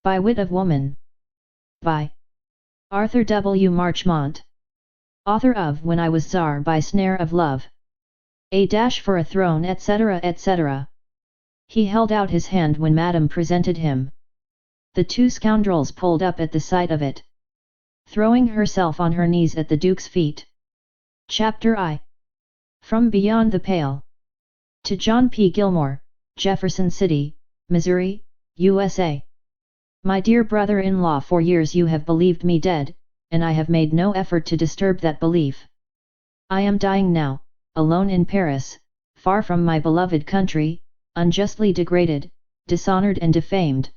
By Wit of Woman. By Arthur W. Marchmont. Author of When I Was Tsar by Snare of Love. A dash for a throne, etc., etc. He held out his hand when Madame presented him. The two scoundrels pulled up at the sight of it, throwing herself on her knees at the Duke's feet. Chapter I. From Beyond the Pale. To John P. Gilmore, Jefferson City, Missouri, USA. My dear brother-in-law, for years you have believed me dead, and I have made no effort to disturb that belief. I am dying now, alone in Paris, far from my beloved country, unjustly degraded, dishonored and defamed.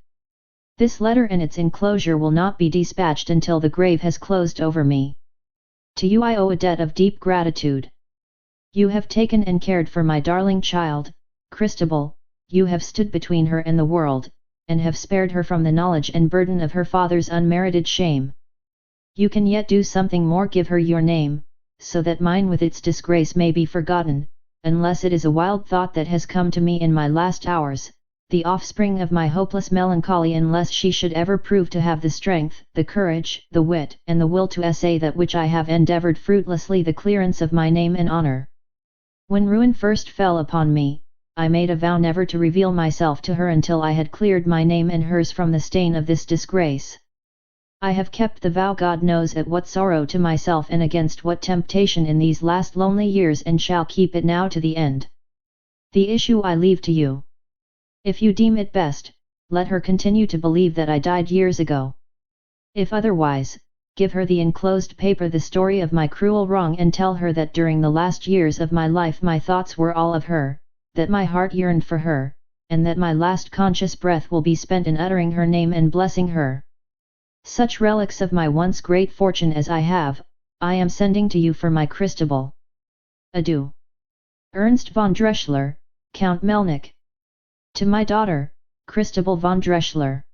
This letter and its enclosure will not be dispatched until the grave has closed over me. To you I owe a debt of deep gratitude. You have taken and cared for my darling child, Christabel, you have stood between her and the world, and have spared her from the knowledge and burden of her father's unmerited shame. You can yet do something more: give her your name, so that mine with its disgrace may be forgotten, unless it is a wild thought that has come to me in my last hours, the offspring of my hopeless melancholy, unless she should ever prove to have the strength, the courage, the wit, and the will to essay that which I have endeavoured fruitlessly, the clearance of my name and honour. When ruin first fell upon me, I made a vow never to reveal myself to her until I had cleared my name and hers from the stain of this disgrace. I have kept the vow, God knows at what sorrow to myself and against what temptation in these last lonely years, and shall keep it now to the end. The issue I leave to you. If you deem it best, let her continue to believe that I died years ago. If otherwise, give her the enclosed paper, the story of my cruel wrong, and tell her that during the last years of my life my thoughts were all of her, that my heart yearned for her, and that my last conscious breath will be spent in uttering her name and blessing her. Such relics of my once great fortune as I have, I am sending to you for my Christabel. Adieu. Ernst von Dreschler, Count Melnick. To my daughter, Christabel von Dreschler.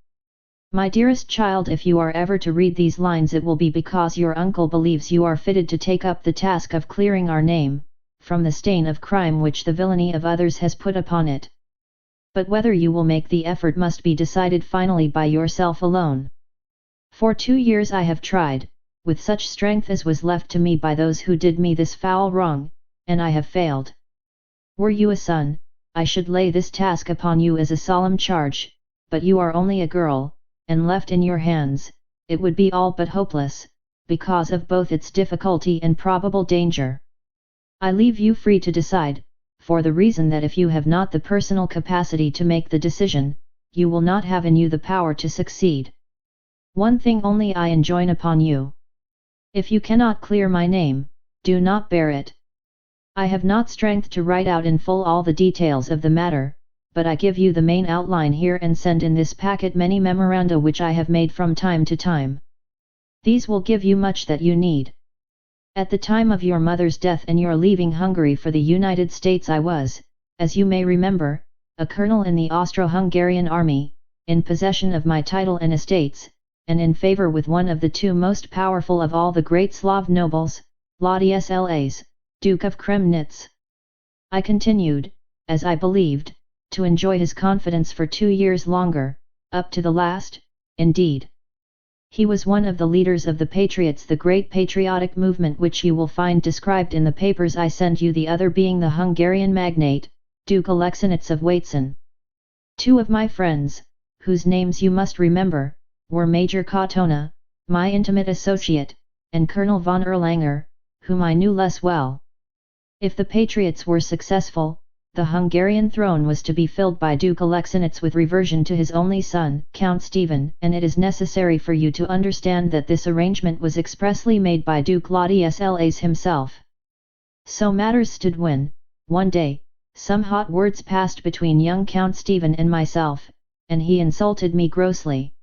My dearest child, if you are ever to read these lines, it will be because your uncle believes you are fitted to take up the task of clearing our name from the stain of crime which the villainy of others has put upon it. But whether you will make the effort must be decided finally by yourself alone. For 2 years I have tried, with such strength as was left to me by those who did me this foul wrong, and I have failed. Were you a son, I should lay this task upon you as a solemn charge, but you are only a girl, and left in your hands, it would be all but hopeless, because of both its difficulty and probable danger. I leave you free to decide, for the reason that if you have not the personal capacity to make the decision, you will not have in you the power to succeed. One thing only I enjoin upon you. If you cannot clear my name, do not bear it. I have not strength to write out in full all the details of the matter, but I give you the main outline here, and send in this packet many memoranda which I have made from time to time. These will give you much that you need. At the time of your mother's death and your leaving Hungary for the United States, I was, as you may remember, a colonel in the Austro-Hungarian army, in possession of my title and estates, and in favour with one of the two most powerful of all the great Slav nobles, Ladislaus, Duke of Kremnitz. I continued, as I believed, to enjoy his confidence for 2 years longer, up to the last, indeed. He was one of the leaders of the Patriots, the great patriotic movement which you will find described in the papers I send you, the other being the Hungarian magnate, Duke Alexinitz of Waitzen. 2 of my friends, whose names you must remember, were Major Katona, my intimate associate, and Colonel von Erlanger, whom I knew less well. If the Patriots were successful, the Hungarian throne was to be filled by Duke Alexinitz with reversion to his only son, Count Stephen, and it is necessary for you to understand that this arrangement was expressly made by Duke Ladislaus himself. So matters stood when, one day, some hot words passed between young Count Stephen and myself, and he insulted me grossly.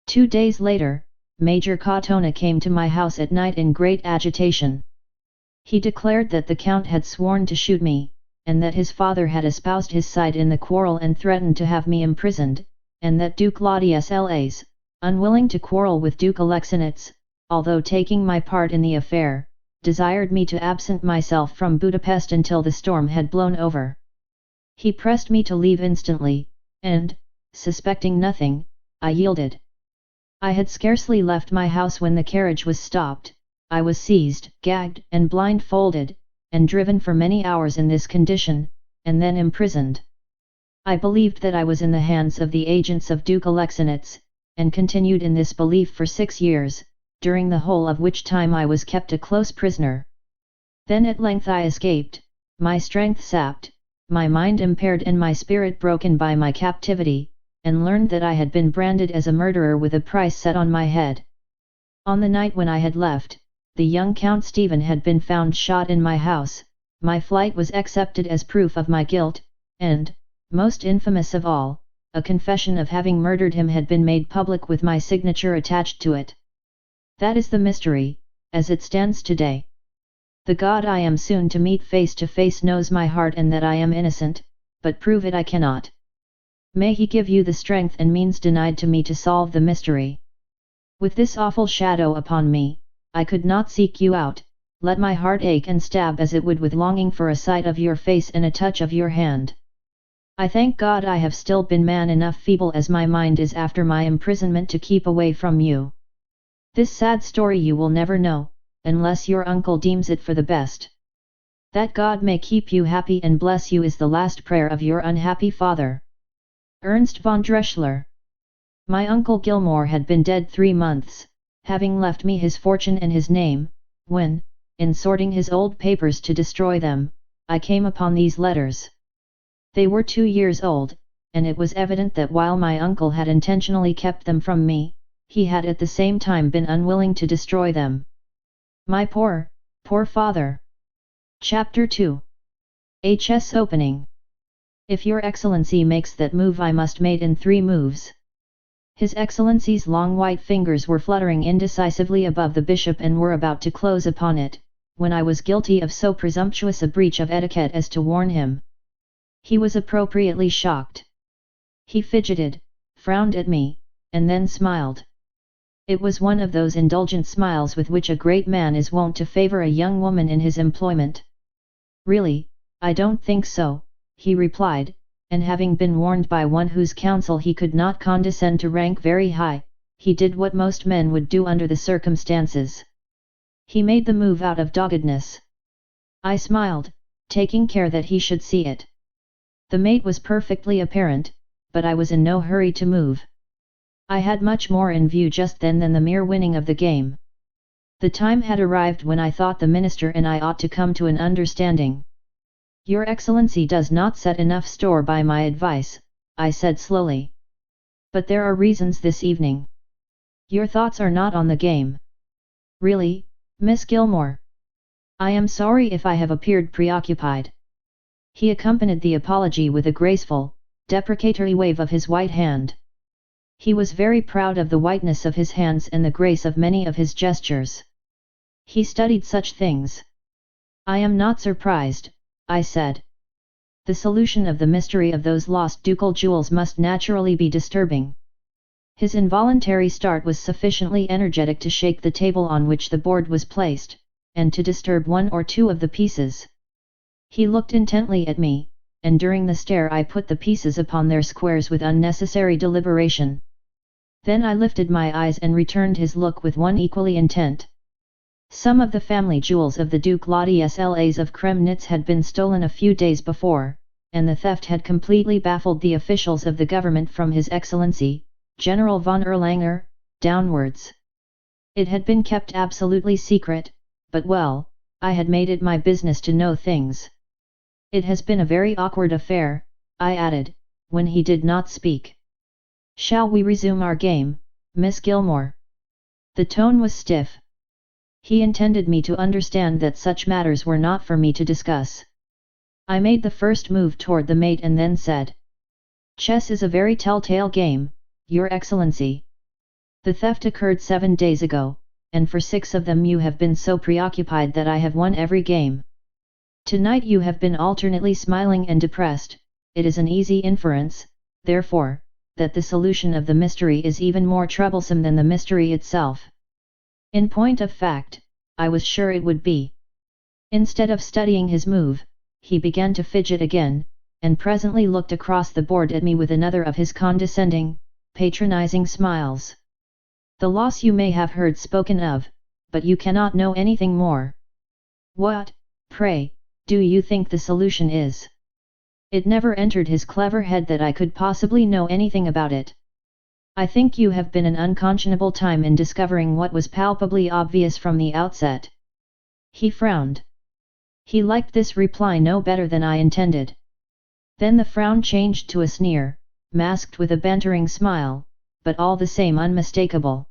2 days later, Major Katona came to my house at night in great agitation. He declared that the Count had sworn to shoot me, and that his father had espoused his side in the quarrel and threatened to have me imprisoned, and that Duke Ladislaus, unwilling to quarrel with Duke Alexinitz, although taking my part in the affair, desired me to absent myself from Budapest until the storm had blown over. He pressed me to leave instantly, and, suspecting nothing, I yielded. I had scarcely left my house when the carriage was stopped. I was seized, gagged, and blindfolded, and driven for many hours in this condition, and then imprisoned. I believed that I was in the hands of the agents of Duke Alexinitz, and continued in this belief for 6 years, during the whole of which time I was kept a close prisoner. Then at length I escaped, my strength sapped, my mind impaired and my spirit broken by my captivity, and learned that I had been branded as a murderer with a price set on my head. On the night when I had left, the young Count Stephen had been found shot in my house. My flight was accepted as proof of my guilt, and, most infamous of all, a confession of having murdered him had been made public with my signature attached to it. That is the mystery, as it stands today. The God I am soon to meet face to face knows my heart and that I am innocent, but prove it I cannot. May He give you the strength and means denied to me to solve the mystery. With this awful shadow upon me, I could not seek you out, let my heart ache and stab as it would with longing for a sight of your face and a touch of your hand. I thank God I have still been man enough, feeble as my mind is after my imprisonment, to keep away from you. This sad story you will never know, unless your uncle deems it for the best. That God may keep you happy and bless you is the last prayer of your unhappy father. Ernst von Dreschler. My uncle Gilmore had been dead 3 months, having left me his fortune and his name, when, in sorting his old papers to destroy them, I came upon these letters. They were 2 years old, and it was evident that while my uncle had intentionally kept them from me, he had at the same time been unwilling to destroy them. My poor, poor father. Chapter 2. HS Opening. If Your Excellency makes that move I must made in 3 moves. His Excellency's long white fingers were fluttering indecisively above the bishop and were about to close upon it, when I was guilty of so presumptuous a breach of etiquette as to warn him. He was appropriately shocked. He fidgeted, frowned at me, and then smiled. It was one of those indulgent smiles with which a great man is wont to favor a young woman in his employment. Really, I don't think so, he replied, and having been warned by one whose counsel he could not condescend to rank very high, he did what most men would do under the circumstances. He made the move out of doggedness. I smiled, taking care that he should see it. The mate was perfectly apparent, but I was in no hurry to move. I had much more in view just then than the mere winning of the game. The time had arrived when I thought the minister and I ought to come to an understanding. Your Excellency does not set enough store by my advice, I said slowly. But there are reasons this evening. Your thoughts are not on the game. Really, Miss Gilmore? I am sorry if I have appeared preoccupied. He accompanied the apology with a graceful, deprecatory wave of his white hand. He was very proud of the whiteness of his hands and the grace of many of his gestures. He studied such things. I am not surprised, I said. The solution of the mystery of those lost ducal jewels must naturally be disturbing. His involuntary start was sufficiently energetic to shake the table on which the board was placed, and to disturb 1 or 2 of the pieces. He looked intently at me, and during the stare I put the pieces upon their squares with unnecessary deliberation. Then I lifted my eyes and returned his look with one equally intent. Some of the family jewels of the Duke Ladislaus of Kremnitz had been stolen a few days before, and the theft had completely baffled the officials of the government from His Excellency, General von Erlanger, downwards. It had been kept absolutely secret, but well, I had made it my business to know things. It has been a very awkward affair, I added, when he did not speak. Shall we resume our game, Miss Gilmore? The tone was stiff. He intended me to understand that such matters were not for me to discuss. I made the first move toward the mate and then said. Chess is a very telltale game, Your Excellency. The theft occurred 7 days ago, and for 6 of them you have been so preoccupied that I have won every game. Tonight you have been alternately smiling and depressed. It is an easy inference, therefore, that the solution of the mystery is even more troublesome than the mystery itself. In point of fact, I was sure it would be. Instead of studying his move, he began to fidget again, and presently looked across the board at me with another of his condescending, patronizing smiles. The loss you may have heard spoken of, but you cannot know anything more. What, pray, do you think the solution is? It never entered his clever head that I could possibly know anything about it. I think you have been an unconscionable time in discovering what was palpably obvious from the outset. He frowned. He liked this reply no better than I intended. Then the frown changed to a sneer, masked with a bantering smile, but all the same unmistakable.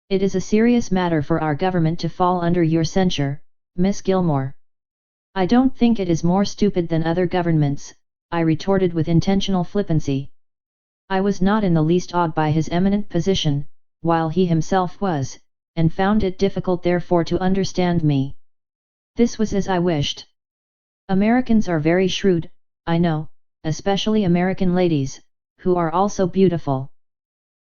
It is a serious matter for our government to fall under your censure, Miss Gilmore. I don't think it is more stupid than other governments, I retorted with intentional flippancy. I was not in the least awed by his eminent position, while he himself was, and found it difficult therefore to understand me. This was as I wished. Americans are very shrewd, I know, especially American ladies, who are also beautiful.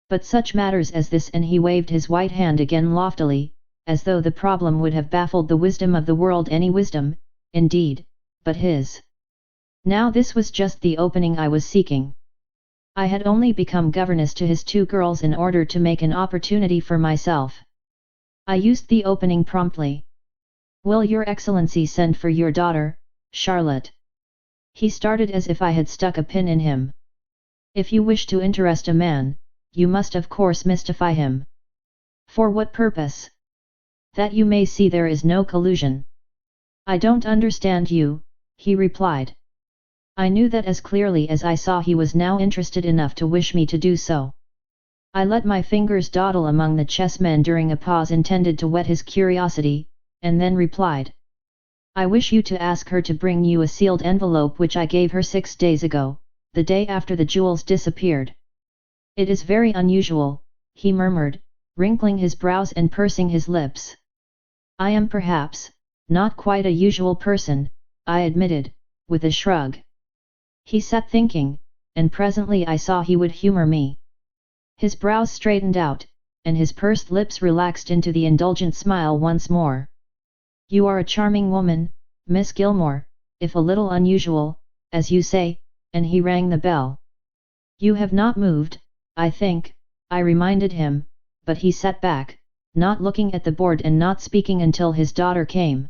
But such matters as this, and he waved his white hand again loftily, as though the problem would have baffled the wisdom of the world, any wisdom, indeed, but his. Now this was just the opening I was seeking. I had only become governess to his 2 girls in order to make an opportunity for myself. I used the opening promptly. Will your excellency send for your daughter, Charlotte? He started as if I had stuck a pin in him. If you wish to interest a man, you must of course mystify him. For what purpose? That you may see there is no collusion. I don't understand you, he replied. I knew that as clearly as I saw he was now interested enough to wish me to do so. I let my fingers dawdle among the chessmen during a pause intended to whet his curiosity, and then replied. I wish you to ask her to bring you a sealed envelope which I gave her 6 days ago, the day after the jewels disappeared. It is very unusual, he murmured, wrinkling his brows and pursing his lips. I am perhaps not quite a usual person, I admitted, with a shrug. He sat thinking, and presently I saw he would humor me. His brows straightened out, and his pursed lips relaxed into the indulgent smile once more. You are a charming woman, Miss Gilmore, if a little unusual, as you say, and he rang the bell. You have not moved, I think, I reminded him, but he sat back, not looking at the board and not speaking until his daughter came.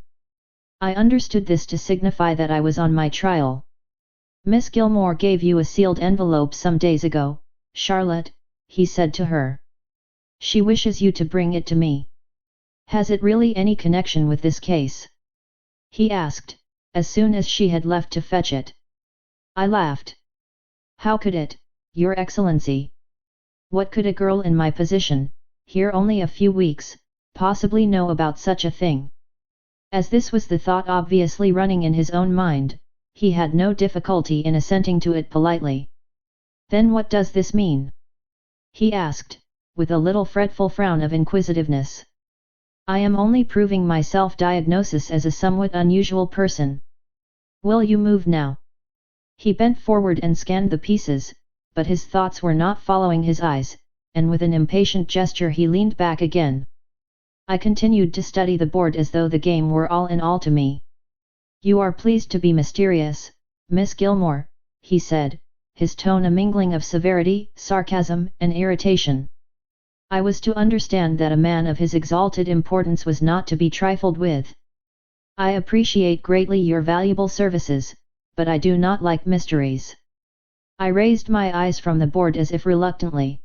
I understood this to signify that I was on my trial. Miss Gilmore gave you a sealed envelope some days ago, Charlotte, he said to her. She wishes you to bring it to me. Has it really any connection with this case? He asked, as soon as she had left to fetch it. I laughed. How could it, Your Excellency? What could a girl in my position, here only a few weeks, possibly know about such a thing? As this was the thought obviously running in his own mind, he had no difficulty in assenting to it politely. Then what does this mean? He asked, with a little fretful frown of inquisitiveness. I am only proving my self-diagnosis as a somewhat unusual person. Will you move now? He bent forward and scanned the pieces, but his thoughts were not following his eyes, and with an impatient gesture he leaned back again. I continued to study the board as though the game were all in all to me. You are pleased to be mysterious, Miss Gilmore, he said, his tone a mingling of severity, sarcasm, and irritation. I was to understand that a man of his exalted importance was not to be trifled with. I appreciate greatly your valuable services, but I do not like mysteries. I raised my eyes from the board as if reluctantly.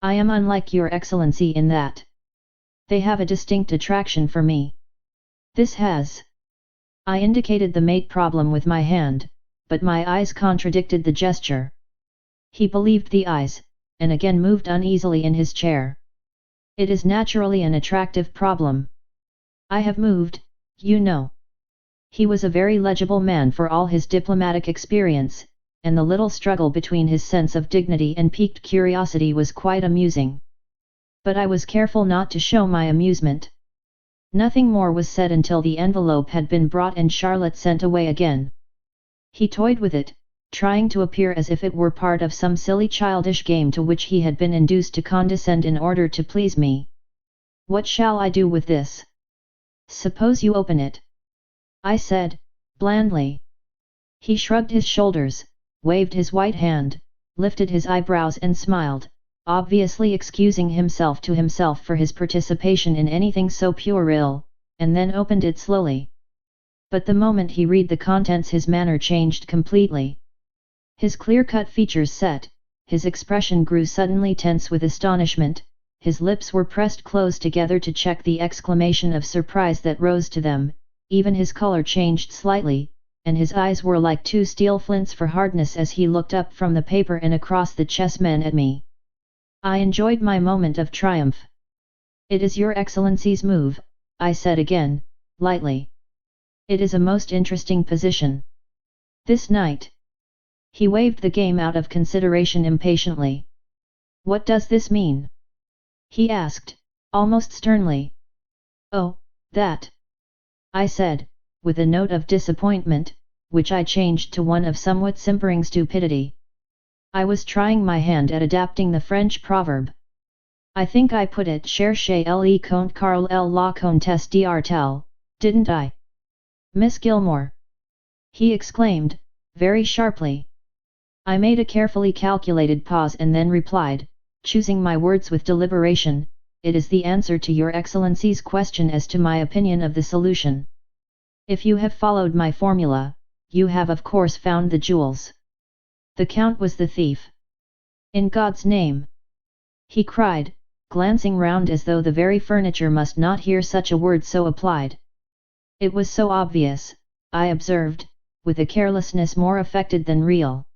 I am unlike Your Excellency in that. They have a distinct attraction for me. This has. I indicated the mate problem with my hand, but my eyes contradicted the gesture. He believed the eyes, and again moved uneasily in his chair. It is naturally an attractive problem. I have moved, you know. He was a very legible man for all his diplomatic experience, and the little struggle between his sense of dignity and piqued curiosity was quite amusing. But I was careful not to show my amusement. Nothing more was said until the envelope had been brought and Charlotte sent away again. He toyed with it, trying to appear as if it were part of some silly childish game to which he had been induced to condescend in order to please me. What shall I do with this? Suppose you open it? I said, blandly. He shrugged his shoulders, waved his white hand, lifted his eyebrows and smiled, obviously excusing himself to himself for his participation in anything so puerile, and then opened it slowly. But the moment he read the contents his manner changed completely. His clear-cut features set, his expression grew suddenly tense with astonishment, his lips were pressed close together to check the exclamation of surprise that rose to them, even his color changed slightly, and his eyes were like two steel flints for hardness as he looked up from the paper and across the chessmen at me. I enjoyed my moment of triumph. "It is your Excellency's move," I said again, lightly. "It is a most interesting position. This knight." He waved the game out of consideration impatiently. "What does this mean?" he asked, almost sternly. "Oh, that," I said, with a note of disappointment, which I changed to one of somewhat simpering stupidity. I was trying my hand at adapting the French proverb. "I think I put it cherchez le compte Carl la comtesse d'Artel, didn't I? Miss Gilmore?" he exclaimed, very sharply. I made a carefully calculated pause and then replied, choosing my words with deliberation, "It is the answer to your Excellency's question as to my opinion of the solution. If you have followed my formula, you have of course found the jewels. The Count was the thief." "In God's name!" he cried, glancing round as though the very furniture must not hear such a word so applied. "It was so obvious," I observed, with a carelessness more affected than real.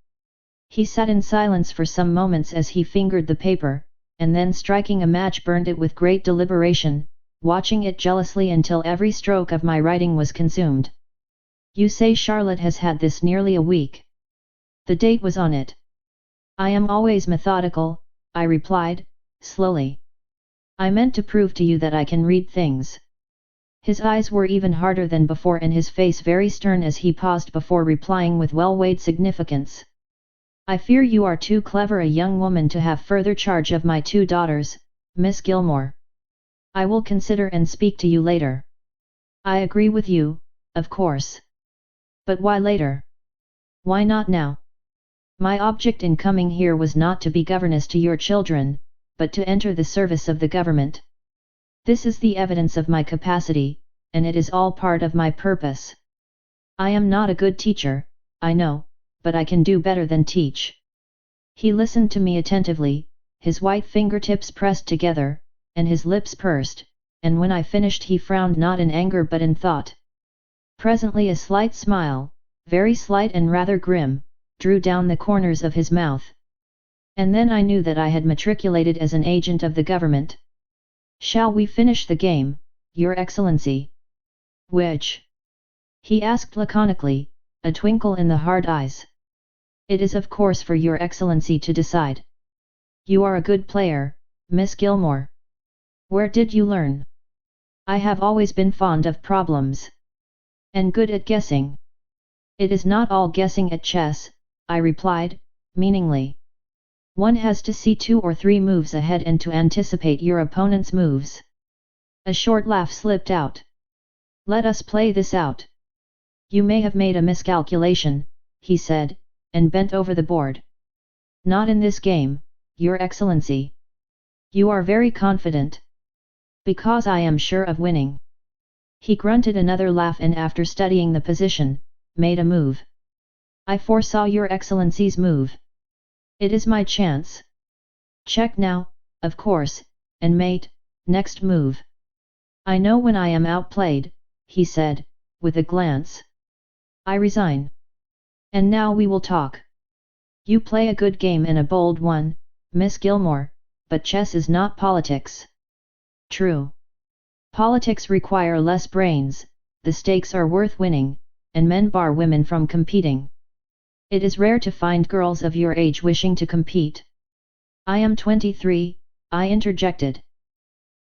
He sat in silence for some moments as he fingered the paper, and then striking a match burned it with great deliberation, watching it jealously until every stroke of my writing was consumed. "You say Charlotte has had this nearly a week. The date was on it." "I am always methodical," I replied, slowly. "I meant to prove to you that I can read things." His eyes were even harder than before and his face very stern as he paused before replying with well-weighed significance. "I fear you are too clever a young woman to have further charge of my two daughters, Miss Gilmore. I will consider and speak to you later." "I agree with you, of course. But why later? Why not now? My object in coming here was not to be governess to your children, but to enter the service of the government. This is the evidence of my capacity, and it is all part of my purpose. I am not a good teacher, I know, but I can do better than teach." He listened to me attentively, his white fingertips pressed together, and his lips pursed, and when I finished he frowned not in anger but in thought. Presently a slight smile, very slight and rather grim, drew down the corners of his mouth. And then I knew that I had matriculated as an agent of the government. "Shall we finish the game, Your Excellency?" "Which?" he asked laconically, a twinkle in the hard eyes. "It is of course for Your Excellency to decide. You are a good player, Miss Gilmore. Where did you learn?" "I have always been fond of problems. And good at guessing." "It is not all guessing at chess," I replied, meaningly. "One has to see 2 or 3 moves ahead and to anticipate your opponent's moves." A short laugh slipped out. "Let us play this out. You may have made a miscalculation," he said, and bent over the board. "Not in this game, Your Excellency." "You are very confident." "Because I am sure of winning." He grunted another laugh and after studying the position, made a move. "I foresaw Your Excellency's move. It is my chance. Check now, of course, and mate, next move." "I know when I am outplayed," he said, with a glance. "I resign. And now we will talk. You play a good game and a bold one, Miss Gilmore, but chess is not politics." "True. Politics require less brains, the stakes are worth winning, and men bar women from competing. It is rare to find girls of your age wishing to compete." "I am 23, I interjected.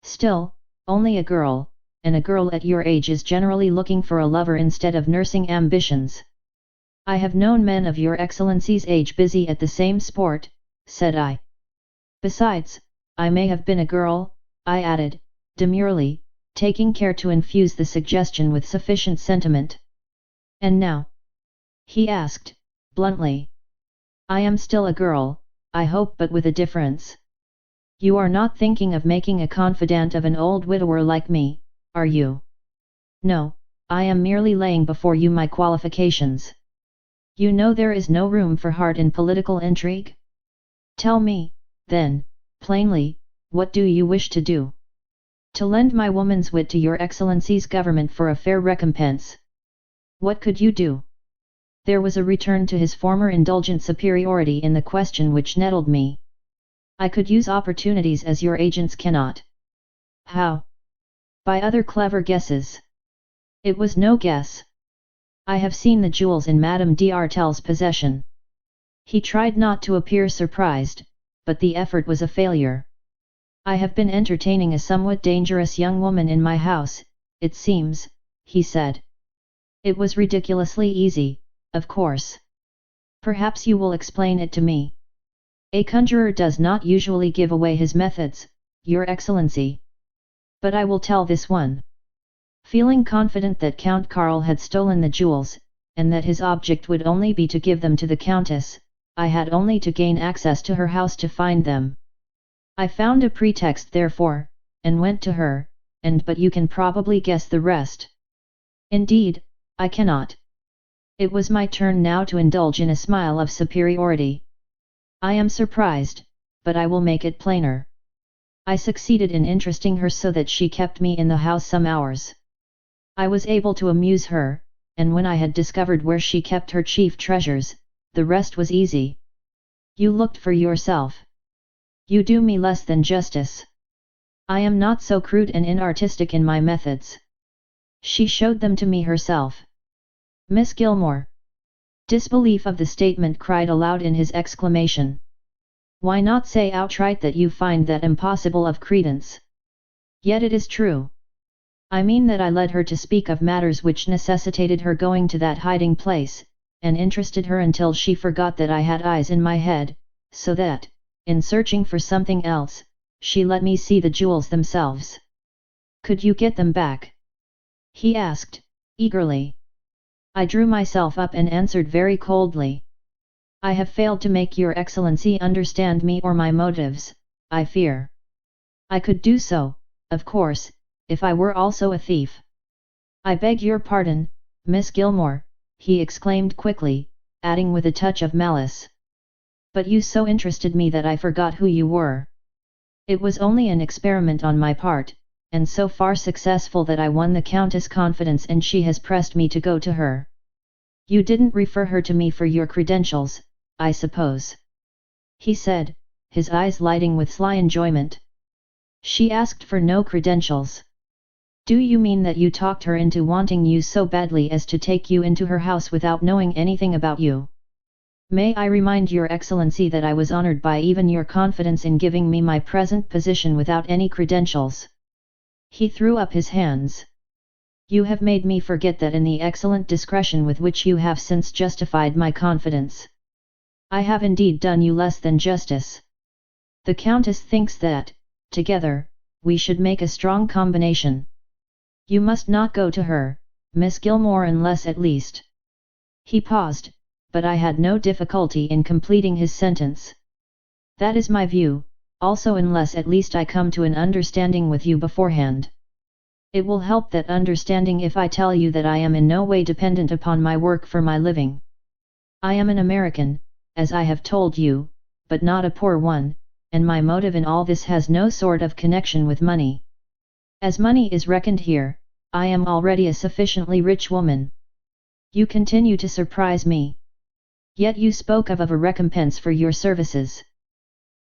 "Still, only a girl, and a girl at your age is generally looking for a lover instead of nursing ambitions." "I have known men of Your Excellency's age busy at the same sport," said I. "Besides, I may have been a girl," I added, demurely, taking care to infuse the suggestion with sufficient sentiment. "And now?" he asked, bluntly. "I am still a girl, I hope, but with a difference. You are not thinking of making a confidant of an old widower like me, are you? No, I am merely laying before you my qualifications. You know there is no room for heart in political intrigue? Tell me, then, plainly, what do you wish to do? To lend my woman's wit to your Excellency's government for a fair recompense. What could you do? There was a return to his former indulgent superiority in the question which nettled me. I could use opportunities as your agents cannot. How? By other clever guesses. It was no guess. I have seen the jewels in Madame d'Artel's possession. He tried not to appear surprised, but the effort was a failure. I have been entertaining a somewhat dangerous young woman in my house, it seems, he said. It was ridiculously easy, of course. Perhaps you will explain it to me. A conjurer does not usually give away his methods, Your Excellency. But I will tell this one. Feeling confident that Count Karl had stolen the jewels, and that his object would only be to give them to the Countess, I had only to gain access to her house to find them. I found a pretext therefore, and went to her, but you can probably guess the rest. Indeed, I cannot. It was my turn now to indulge in a smile of superiority. I am surprised, but I will make it plainer. I succeeded in interesting her so that she kept me in the house some hours. I was able to amuse her, and when I had discovered where she kept her chief treasures, the rest was easy. You looked for yourself. You do me less than justice. I am not so crude and inartistic in my methods. She showed them to me herself. Miss Gilmore. Disbelief of the statement cried aloud in his exclamation. Why not say outright that you find that impossible of credence? Yet it is true. I mean that I led her to speak of matters which necessitated her going to that hiding place, and interested her until she forgot that I had eyes in my head, so that, in searching for something else, she let me see the jewels themselves. Could you get them back? He asked, eagerly. I drew myself up and answered very coldly. I have failed to make your Excellency understand me or my motives, I fear. I could do so, of course, if I were also a thief. I beg your pardon, Miss Gilmore, he exclaimed quickly, adding with a touch of malice. But you so interested me that I forgot who you were. It was only an experiment on my part, and so far successful that I won the Countess' confidence and she has pressed me to go to her. You didn't refer her to me for your credentials, I suppose? He said, his eyes lighting with sly enjoyment. She asked for no credentials. Do you mean that you talked her into wanting you so badly as to take you into her house without knowing anything about you? May I remind your Excellency that I was honored by even your confidence in giving me my present position without any credentials? He threw up his hands. You have made me forget that in the excellent discretion with which you have since justified my confidence. I have indeed done you less than justice. The Countess thinks that, together, we should make a strong combination. You must not go to her, Miss Gilmore, unless at least. He paused, but I had no difficulty in completing his sentence. That is my view, also unless at least I come to an understanding with you beforehand. It will help that understanding if I tell you that I am in no way dependent upon my work for my living. I am an American, as I have told you, but not a poor one, and my motive in all this has no sort of connection with money. As money is reckoned here, I am already a sufficiently rich woman. You continue to surprise me. Yet you spoke of a recompense for your services.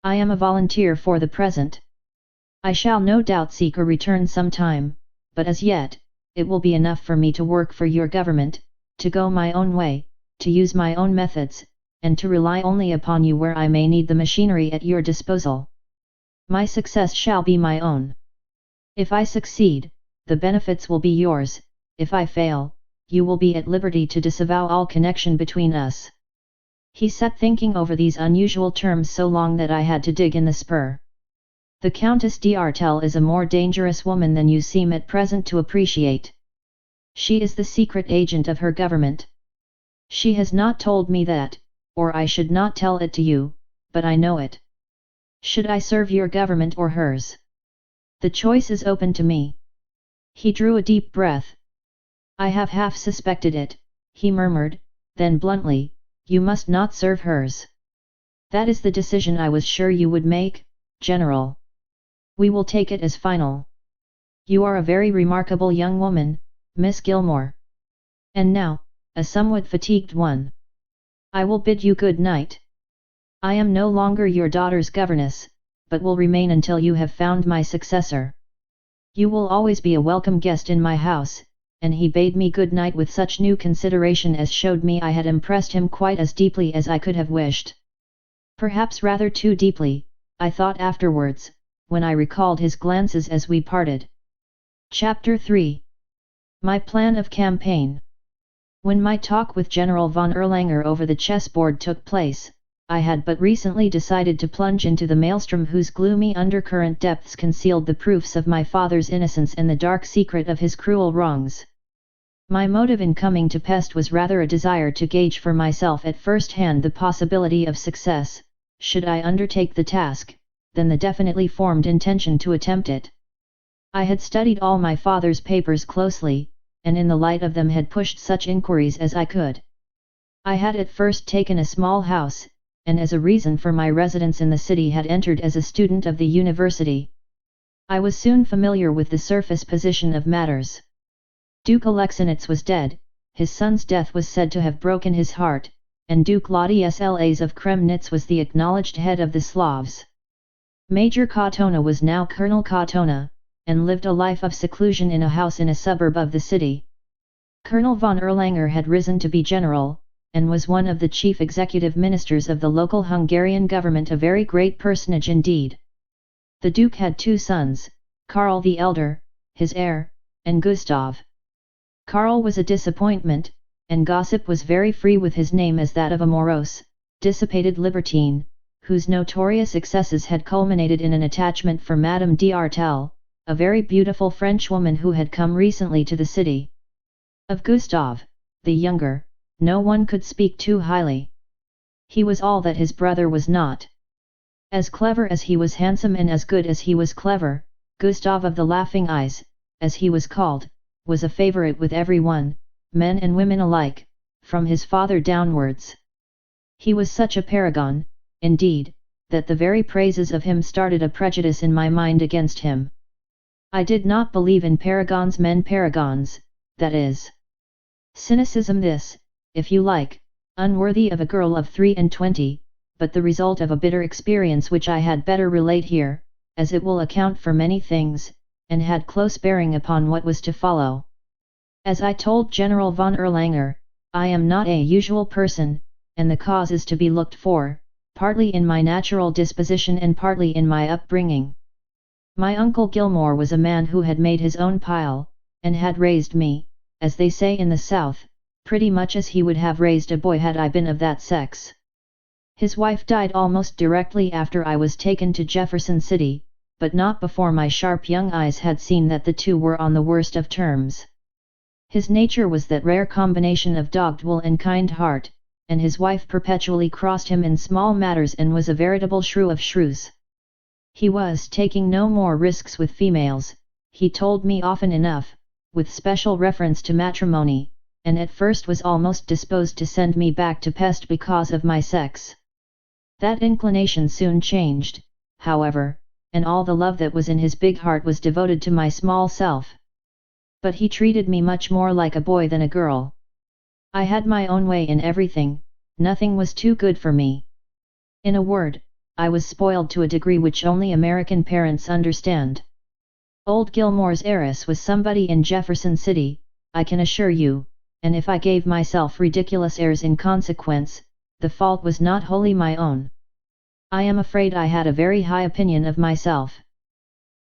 I am a volunteer for the present. I shall no doubt seek a return some time, but as yet, it will be enough for me to work for your government, to go my own way, to use my own methods, and to rely only upon you where I may need the machinery at your disposal. My success shall be my own. If I succeed, the benefits will be yours, if I fail, you will be at liberty to disavow all connection between us. He sat thinking over these unusual terms so long that I had to dig in the spur. The Countess d'Artel is a more dangerous woman than you seem at present to appreciate. She is the secret agent of her government. She has not told me that, or I should not tell it to you, but I know it. Should I serve your government or hers? The choice is open to me. He drew a deep breath. I have half suspected it, he murmured, then bluntly, you must not serve hers. That is the decision I was sure you would make, General. We will take it as final. You are a very remarkable young woman, Miss Gilmore. And now, a somewhat fatigued one. I will bid you good night. I am no longer your daughter's governess, but will remain until you have found my successor. You will always be a welcome guest in my house, and he bade me good night with such new consideration as showed me I had impressed him quite as deeply as I could have wished. Perhaps rather too deeply, I thought afterwards, when I recalled his glances as we parted. Chapter 3. My Plan of Campaign. When my talk with General von Erlanger over the chessboard took place, I had but recently decided to plunge into the maelstrom whose gloomy undercurrent depths concealed the proofs of my father's innocence and the dark secret of his cruel wrongs. My motive in coming to Pest was rather a desire to gauge for myself at first hand the possibility of success, should I undertake the task, than the definitely formed intention to attempt it. I had studied all my father's papers closely, and in the light of them had pushed such inquiries as I could. I had at first taken a small house, and as a reason for my residence in the city had entered as a student of the university. I was soon familiar with the surface position of matters. Duke Alexinitz was dead, his son's death was said to have broken his heart, and Duke Ladislaus of Kremnitz was the acknowledged head of the Slavs. Major Katona was now Colonel Katona, and lived a life of seclusion in a house in a suburb of the city. Colonel von Erlanger had risen to be general, and was one of the chief executive ministers of the local Hungarian government, a very great personage indeed. The Duke had two sons, Karl the elder, his heir, and Gustav. Karl was a disappointment, and gossip was very free with his name as that of a morose, dissipated libertine, whose notorious excesses had culminated in an attachment for Madame d'Artel, a very beautiful French woman who had come recently to the city. Of Gustav, the younger, no one could speak too highly. He was all that his brother was not. As clever as he was handsome and as good as he was clever, Gustav of the Laughing Eyes, as he was called, was a favourite with everyone, men and women alike, from his father downwards. He was such a paragon, indeed, that the very praises of him started a prejudice in my mind against him. I did not believe in paragons, men paragons, that is. Cynicism this, if you like, unworthy of a girl of 23, but the result of a bitter experience which I had better relate here, as it will account for many things, and had close bearing upon what was to follow. As I told General von Erlanger, I am not a usual person, and the cause is to be looked for, partly in my natural disposition and partly in my upbringing. My uncle Gilmore was a man who had made his own pile, and had raised me, as they say in the South, pretty much as he would have raised a boy had I been of that sex. His wife died almost directly after I was taken to Jefferson City, but not before my sharp young eyes had seen that the two were on the worst of terms. His nature was that rare combination of dogged will and kind heart, and his wife perpetually crossed him in small matters and was a veritable shrew of shrews. He was taking no more risks with females, he told me often enough, with special reference to matrimony, and at first was almost disposed to send me back to Pest because of my sex. That inclination soon changed, however, and all the love that was in his big heart was devoted to my small self. But he treated me much more like a boy than a girl. I had my own way in everything, nothing was too good for me. In a word, I was spoiled to a degree which only American parents understand. Old Gilmore's heiress was somebody in Jefferson City, I can assure you, and if I gave myself ridiculous airs in consequence, the fault was not wholly my own. I am afraid I had a very high opinion of myself.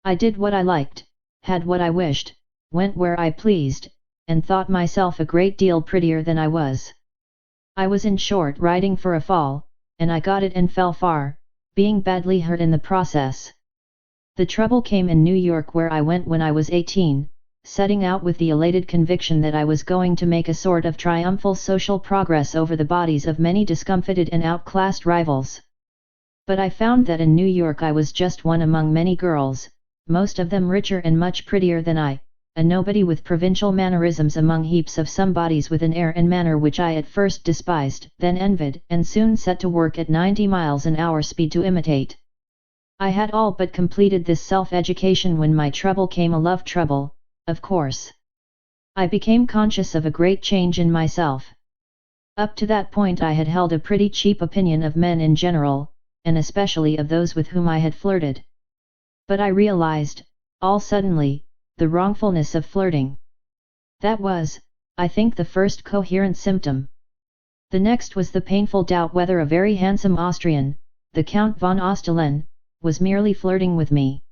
I did what I liked, had what I wished, went where I pleased, and thought myself a great deal prettier than I was. I was in short riding for a fall, and I got it and fell far, being badly hurt in the process. The trouble came in New York, where I went when I was 18, setting out with the elated conviction that I was going to make a sort of triumphal social progress over the bodies of many discomfited and outclassed rivals. But I found that in New York I was just one among many girls, most of them richer and much prettier than I, a nobody with provincial mannerisms among heaps of somebodies with an air and manner which I at first despised, then envied, and soon set to work at 90 miles an hour speed to imitate. I had all but completed this self-education when my trouble came, a love trouble, of course. I became conscious of a great change in myself. Up to that point I had held a pretty cheap opinion of men in general, and especially of those with whom I had flirted. But I realized, all suddenly, the wrongfulness of flirting. That was, I think, the first coherent symptom. The next was the painful doubt whether a very handsome Austrian, the Count von Ostalen, was merely flirting with me.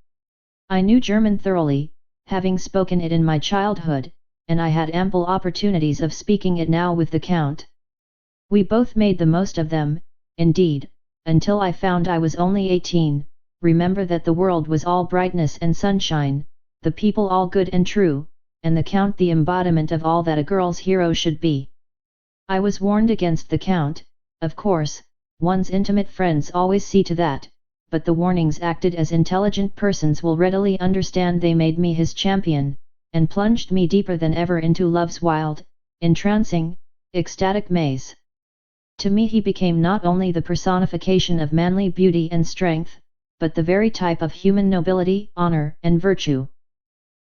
I knew German thoroughly, having spoken it in my childhood, and I had ample opportunities of speaking it now with the Count. We both made the most of them, indeed, until I found I was only 18, remember that the world was all brightness and sunshine, the people all good and true, and the Count the embodiment of all that a girl's hero should be. I was warned against the Count, of course, one's intimate friends always see to that, but the warnings acted as intelligent persons will readily understand. They made me his champion, and plunged me deeper than ever into love's wild, entrancing, ecstatic maze. To me he became not only the personification of manly beauty and strength, but the very type of human nobility, honor, and virtue.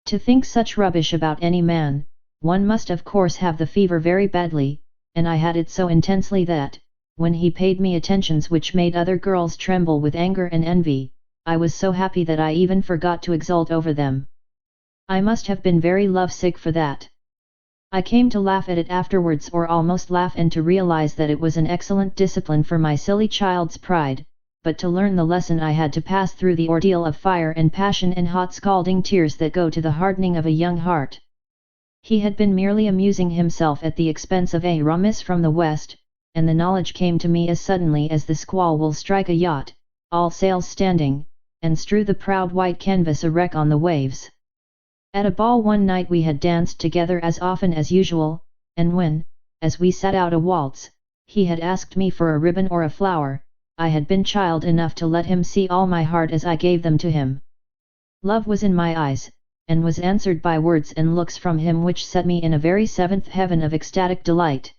To think such rubbish about any man, one must of course have the fever very badly, and I had it so intensely that, when he paid me attentions which made other girls tremble with anger and envy, I was so happy that I even forgot to exult over them. I must have been very lovesick for that. I came to laugh at it afterwards, or almost laugh, and to realize that it was an excellent discipline for my silly child's pride, but to learn the lesson I had to pass through the ordeal of fire and passion and hot scalding tears that go to the hardening of a young heart. He had been merely amusing himself at the expense of a raw miss from the west, and the knowledge came to me as suddenly as the squall will strike a yacht, all sails standing, and strew the proud white canvas a wreck on the waves. At a ball one night we had danced together as often as usual, and when, as we sat out a waltz, he had asked me for a ribbon or a flower, I had been child enough to let him see all my heart as I gave them to him. Love was in my eyes, and was answered by words and looks from him which set me in a very seventh heaven of ecstatic delight.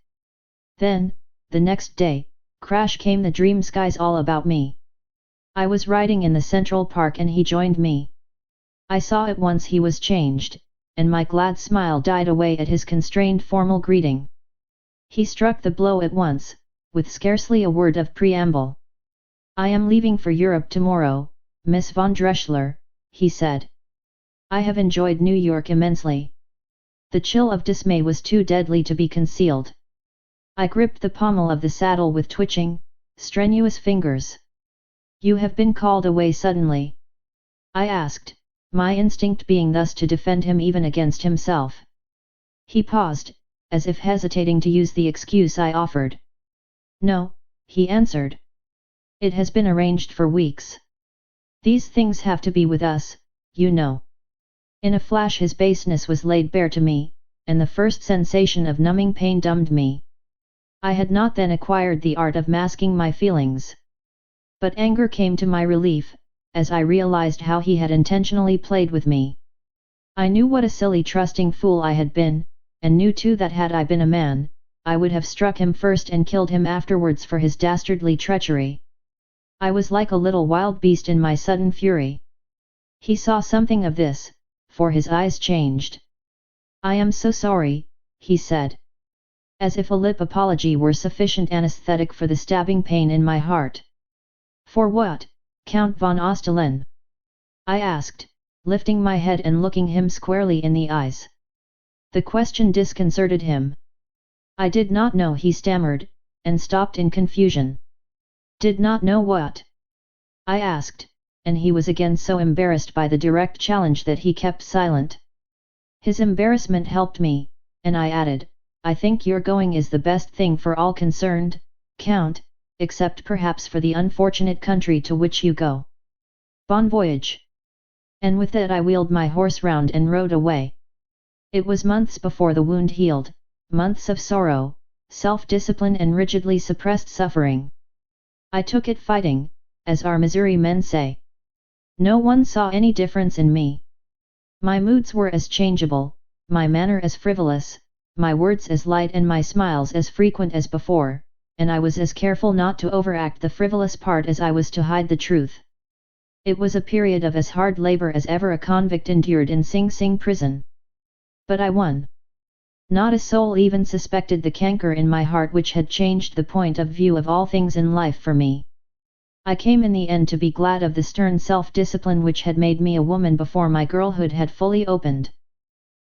Then, the next day, crash came the dream skies all about me. I was riding in the Central Park and he joined me. I saw at once he was changed, and my glad smile died away at his constrained formal greeting. He struck the blow at once, with scarcely a word of preamble. "I am leaving for Europe tomorrow, Miss von Drechsler," he said. "I have enjoyed New York immensely." The chill of dismay was too deadly to be concealed. I gripped the pommel of the saddle with twitching, strenuous fingers. "You have been called away suddenly?" I asked, my instinct being thus to defend him even against himself. He paused, as if hesitating to use the excuse I offered. "No," he answered. "It has been arranged for weeks. These things have to be with us, you know." In a flash his baseness was laid bare to me, and the first sensation of numbing pain dumbed me. I had not then acquired the art of masking my feelings. But anger came to my relief, as I realized how he had intentionally played with me. I knew what a silly trusting fool I had been, and knew too that had I been a man, I would have struck him first and killed him afterwards for his dastardly treachery. I was like a little wild beast in my sudden fury. He saw something of this, for his eyes changed. "I am so sorry," he said. As if a lip apology were sufficient anesthetic for the stabbing pain in my heart. "For what, Count von Ostalen?" I asked, lifting my head and looking him squarely in the eyes. The question disconcerted him. "I did not know," he stammered, and stopped in confusion. "Did not know what?" I asked, and he was again so embarrassed by the direct challenge that he kept silent. His embarrassment helped me, and I added, "I think your going is the best thing for all concerned, Count, except perhaps for the unfortunate country to which you go. Bon voyage." And with that I wheeled my horse round and rode away. It was months before the wound healed, months of sorrow, self-discipline and rigidly suppressed suffering. I took it fighting, as our Missouri men say. No one saw any difference in me. My moods were as changeable, my manner as frivolous, my words as light and my smiles as frequent as before, and I was as careful not to overact the frivolous part as I was to hide the truth. It was a period of as hard labor as ever a convict endured in Sing Sing prison. But I won. Not a soul even suspected the canker in my heart which had changed the point of view of all things in life for me. I came in the end to be glad of the stern self-discipline which had made me a woman before my girlhood had fully opened.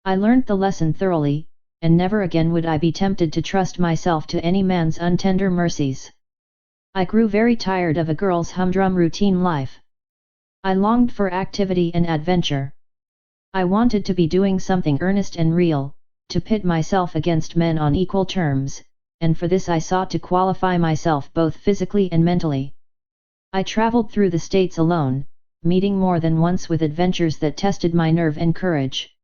I learnt the lesson thoroughly, and never again would I be tempted to trust myself to any man's untender mercies. I grew very tired of a girl's humdrum routine life. I longed for activity and adventure. I wanted to be doing something earnest and real, to pit myself against men on equal terms, and for this I sought to qualify myself both physically and mentally. I traveled through the states alone, meeting more than once with adventures that tested my nerve and courage.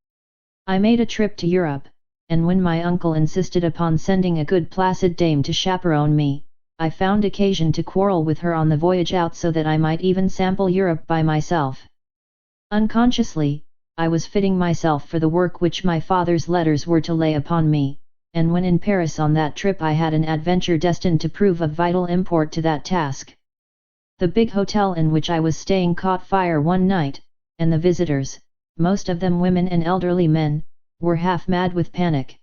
I made a trip to Europe, and when my uncle insisted upon sending a good placid dame to chaperone me, I found occasion to quarrel with her on the voyage out so that I might even sample Europe by myself. Unconsciously, I was fitting myself for the work which my father's letters were to lay upon me, and when in Paris on that trip I had an adventure destined to prove of vital import to that task. The big hotel in which I was staying caught fire one night, and the visitors, most of them women and elderly men, were half mad with panic.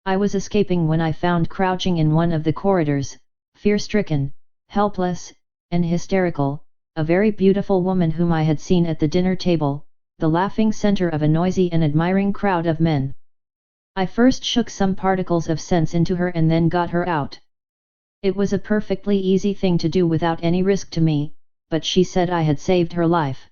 I was escaping when I found crouching in one of the corridors, fear-stricken, helpless, and hysterical, a very beautiful woman whom I had seen at the dinner table, the laughing center of a noisy and admiring crowd of men. I first shook some particles of sense into her and then got her out. It was a perfectly easy thing to do without any risk to me, but she said I had saved her life.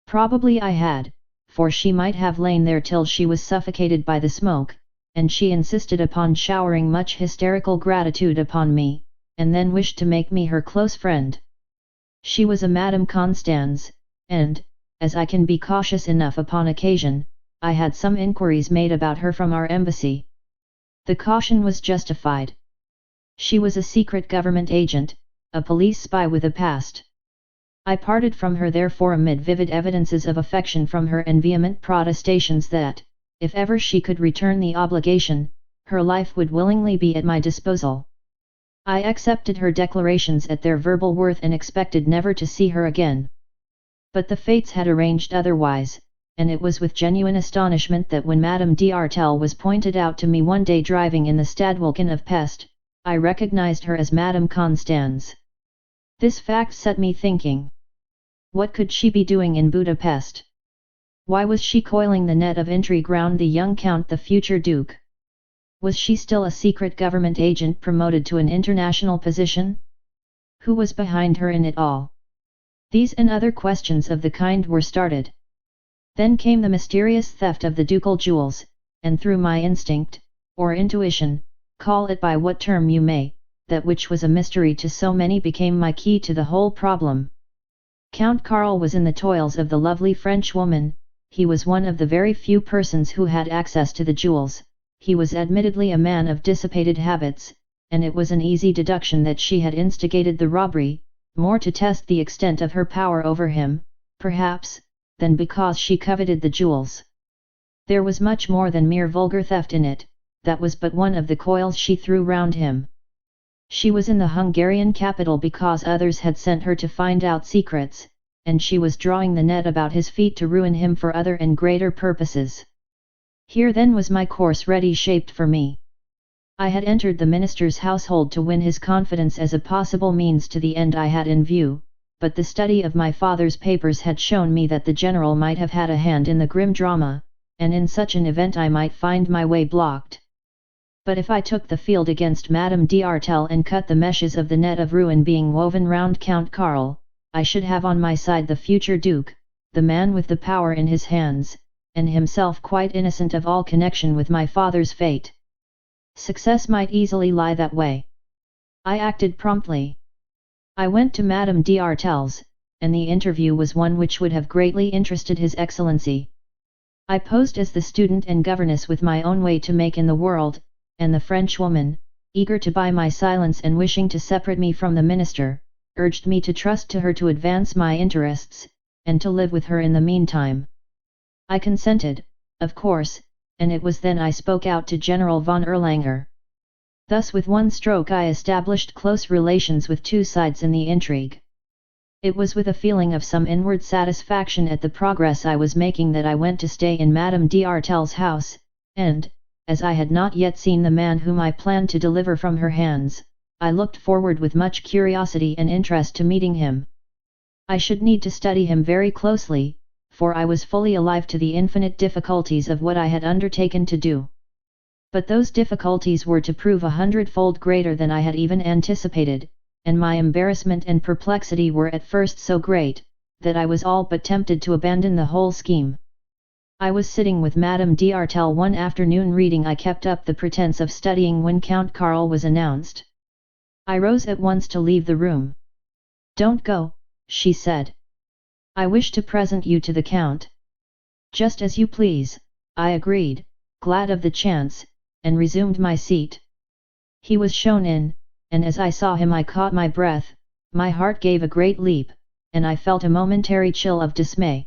Probably I had, for she might have lain there till she was suffocated by the smoke, and she insisted upon showering much hysterical gratitude upon me, and then wished to make me her close friend. She was a Madame Constance, and, as I can be cautious enough upon occasion, I had some inquiries made about her from our embassy. The caution was justified. She was a secret government agent, a police spy with a past. I parted from her therefore amid vivid evidences of affection from her and vehement protestations that, if ever she could return the obligation, her life would willingly be at my disposal. I accepted her declarations at their verbal worth and expected never to see her again. But the fates had arranged otherwise, and it was with genuine astonishment that when Madame d'Artel was pointed out to me one day driving in the Stadtwalken of Pest, I recognized her as Madame Constance. This fact set me thinking. What could she be doing in Budapest? Why was she coiling the net of intrigue round the young Count, the future Duke? Was she still a secret government agent promoted to an international position? Who was behind her in it all? These and other questions of the kind were started. Then came the mysterious theft of the ducal jewels, and through my instinct, or intuition, call it by what term you may, that which was a mystery to so many became my key to the whole problem. Count Karl was in the toils of the lovely French woman, he was one of the very few persons who had access to the jewels, he was admittedly a man of dissipated habits, and it was an easy deduction that she had instigated the robbery, more to test the extent of her power over him, perhaps, than because she coveted the jewels. There was much more than mere vulgar theft in it, that was but one of the coils she threw round him. She was in the Hungarian capital because others had sent her to find out secrets, and she was drawing the net about his feet to ruin him for other and greater purposes. Here then was my course ready shaped for me. I had entered the minister's household to win his confidence as a possible means to the end I had in view, but the study of my father's papers had shown me that the general might have had a hand in the grim drama, and in such an event I might find my way blocked. But if I took the field against Madame d'Artel and cut the meshes of the net of ruin being woven round Count Karl, I should have on my side the future Duke, the man with the power in his hands, and himself quite innocent of all connection with my father's fate. Success might easily lie that way. I acted promptly. I went to Madame d'Artel's, and the interview was one which would have greatly interested His Excellency. I posed as the student and governess with my own way to make in the world, and the French woman, eager to buy my silence and wishing to separate me from the minister, urged me to trust to her to advance my interests, and to live with her in the meantime. I consented, of course, and it was then I spoke out to General von Erlanger. Thus with one stroke I established close relations with two sides in the intrigue. It was with a feeling of some inward satisfaction at the progress I was making that I went to stay in Madame d'Artel's house, and, as I had not yet seen the man whom I planned to deliver from her hands, I looked forward with much curiosity and interest to meeting him. I should need to study him very closely, for I was fully alive to the infinite difficulties of what I had undertaken to do. But those difficulties were to prove 100-fold greater than I had even anticipated, and my embarrassment and perplexity were at first so great, that I was all but tempted to abandon the whole scheme. I was sitting with Madame d'Artel one afternoon reading. I kept up the pretense of studying when Count Karl was announced. I rose at once to leave the room. "Don't go," she said. "I wish to present you to the Count." "Just as you please," I agreed, glad of the chance, and resumed my seat. He was shown in, and as I saw him I caught my breath, my heart gave a great leap, and I felt a momentary chill of dismay.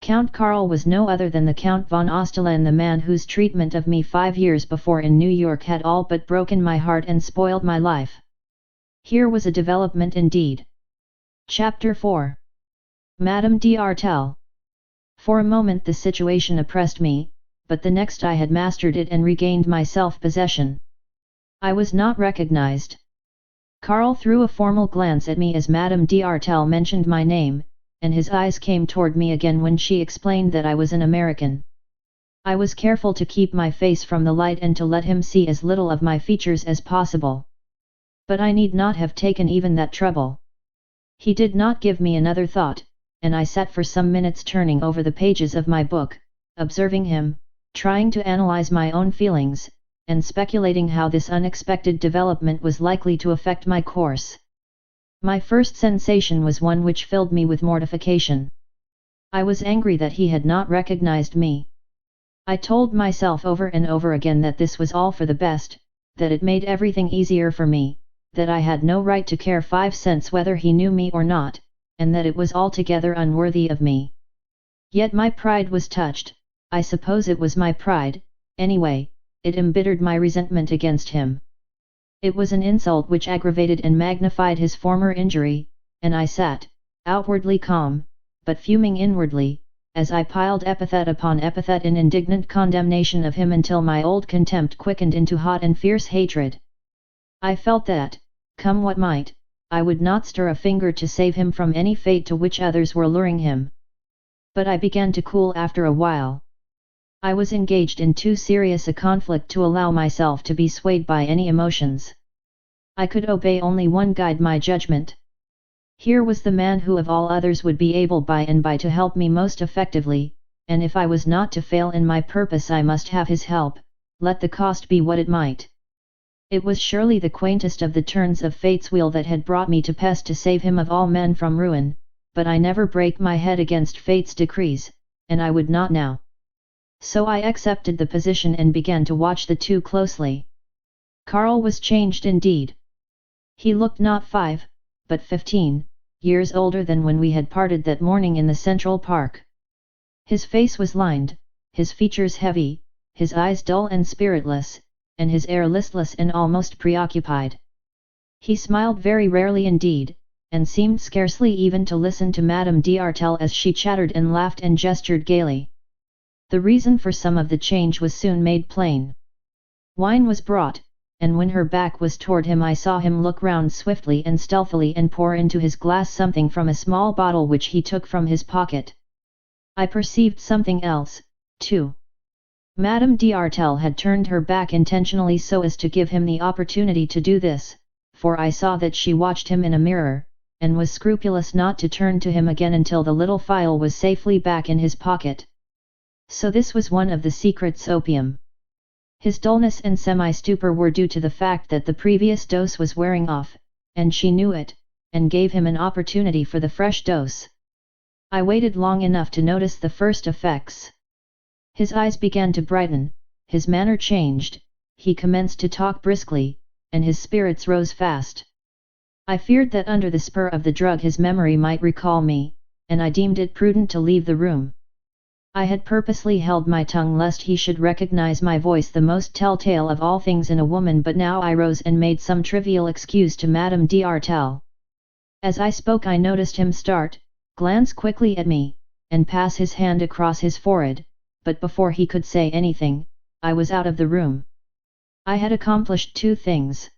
Count Karl was no other than the Count von Ostalen, the man whose treatment of me 5 years before in New York had all but broken my heart and spoiled my life. Here was a development indeed. Chapter 4. Madame d'Artel. For a moment the situation oppressed me, but the next I had mastered it and regained my self-possession. I was not recognized. Karl threw a formal glance at me as Madame d'Artel mentioned my name, and his eyes came toward me again when she explained that I was an American. I was careful to keep my face from the light and to let him see as little of my features as possible. But I need not have taken even that trouble. He did not give me another thought, and I sat for some minutes turning over the pages of my book, observing him, trying to analyze my own feelings, and speculating how this unexpected development was likely to affect my course. My first sensation was one which filled me with mortification. I was angry that he had not recognized me. I told myself over and over again that this was all for the best, that it made everything easier for me, that I had no right to care 5 cents whether he knew me or not, and that it was altogether unworthy of me. Yet my pride was touched. I suppose it was my pride, anyway. It embittered my resentment against him. It was an insult which aggravated and magnified his former injury, and I sat, outwardly calm, but fuming inwardly, as I piled epithet upon epithet in indignant condemnation of him until my old contempt quickened into hot and fierce hatred. I felt that, come what might, I would not stir a finger to save him from any fate to which others were luring him. But I began to cool after a while. I was engaged in too serious a conflict to allow myself to be swayed by any emotions. I could obey only one guide, my judgment. Here was the man who of all others would be able by and by to help me most effectively, and if I was not to fail in my purpose I must have his help, let the cost be what it might. It was surely the quaintest of the turns of fate's wheel that had brought me to Pest to save him of all men from ruin, but I never break my head against fate's decrees, and I would not now. So I accepted the position and began to watch the two closely. Karl was changed indeed. He looked not 5, but 15, years older than when we had parted that morning in the Central Park. His face was lined, his features heavy, his eyes dull and spiritless, and his air listless and almost preoccupied. He smiled very rarely indeed, and seemed scarcely even to listen to Madame d'Artel as she chattered and laughed and gestured gaily. The reason for some of the change was soon made plain. Wine was brought, and when her back was toward him I saw him look round swiftly and stealthily and pour into his glass something from a small bottle which he took from his pocket. I perceived something else, too. Madame d'Artel had turned her back intentionally so as to give him the opportunity to do this, for I saw that she watched him in a mirror, and was scrupulous not to turn to him again until the little phial was safely back in his pocket. So this was one of the secret's opium. His dullness and semi-stupor were due to the fact that the previous dose was wearing off, and she knew it, and gave him an opportunity for the fresh dose. I waited long enough to notice the first effects. His eyes began to brighten, his manner changed, he commenced to talk briskly, and his spirits rose fast. I feared that under the spur of the drug his memory might recall me, and I deemed it prudent to leave the room. I had purposely held my tongue lest he should recognize my voice, the most telltale of all things in a woman, but now I rose and made some trivial excuse to Madame d'Artel. As I spoke I noticed him start, glance quickly at me, and pass his hand across his forehead, but before he could say anything, I was out of the room. I had accomplished two things.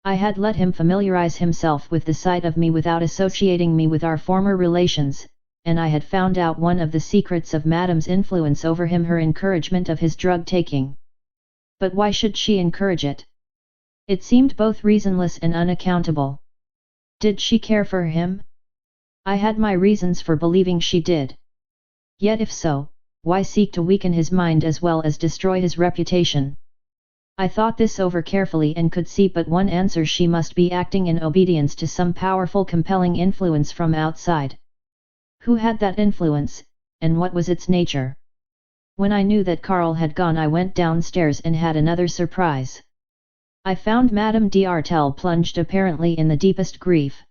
I had let him familiarize himself with the sight of me without associating me with our former relations, and I had found out one of the secrets of Madame's influence over him, her encouragement of his drug taking. But why should she encourage it? It seemed both reasonless and unaccountable. Did she care for him? I had my reasons for believing she did. Yet if so, why seek to weaken his mind as well as destroy his reputation? I thought this over carefully and could see but one answer: she must be acting in obedience to some powerful compelling influence from outside. Who had that influence, and what was its nature? When I knew that Karl had gone I went downstairs and had another surprise. I found Madame d'Artel plunged apparently in the deepest grief.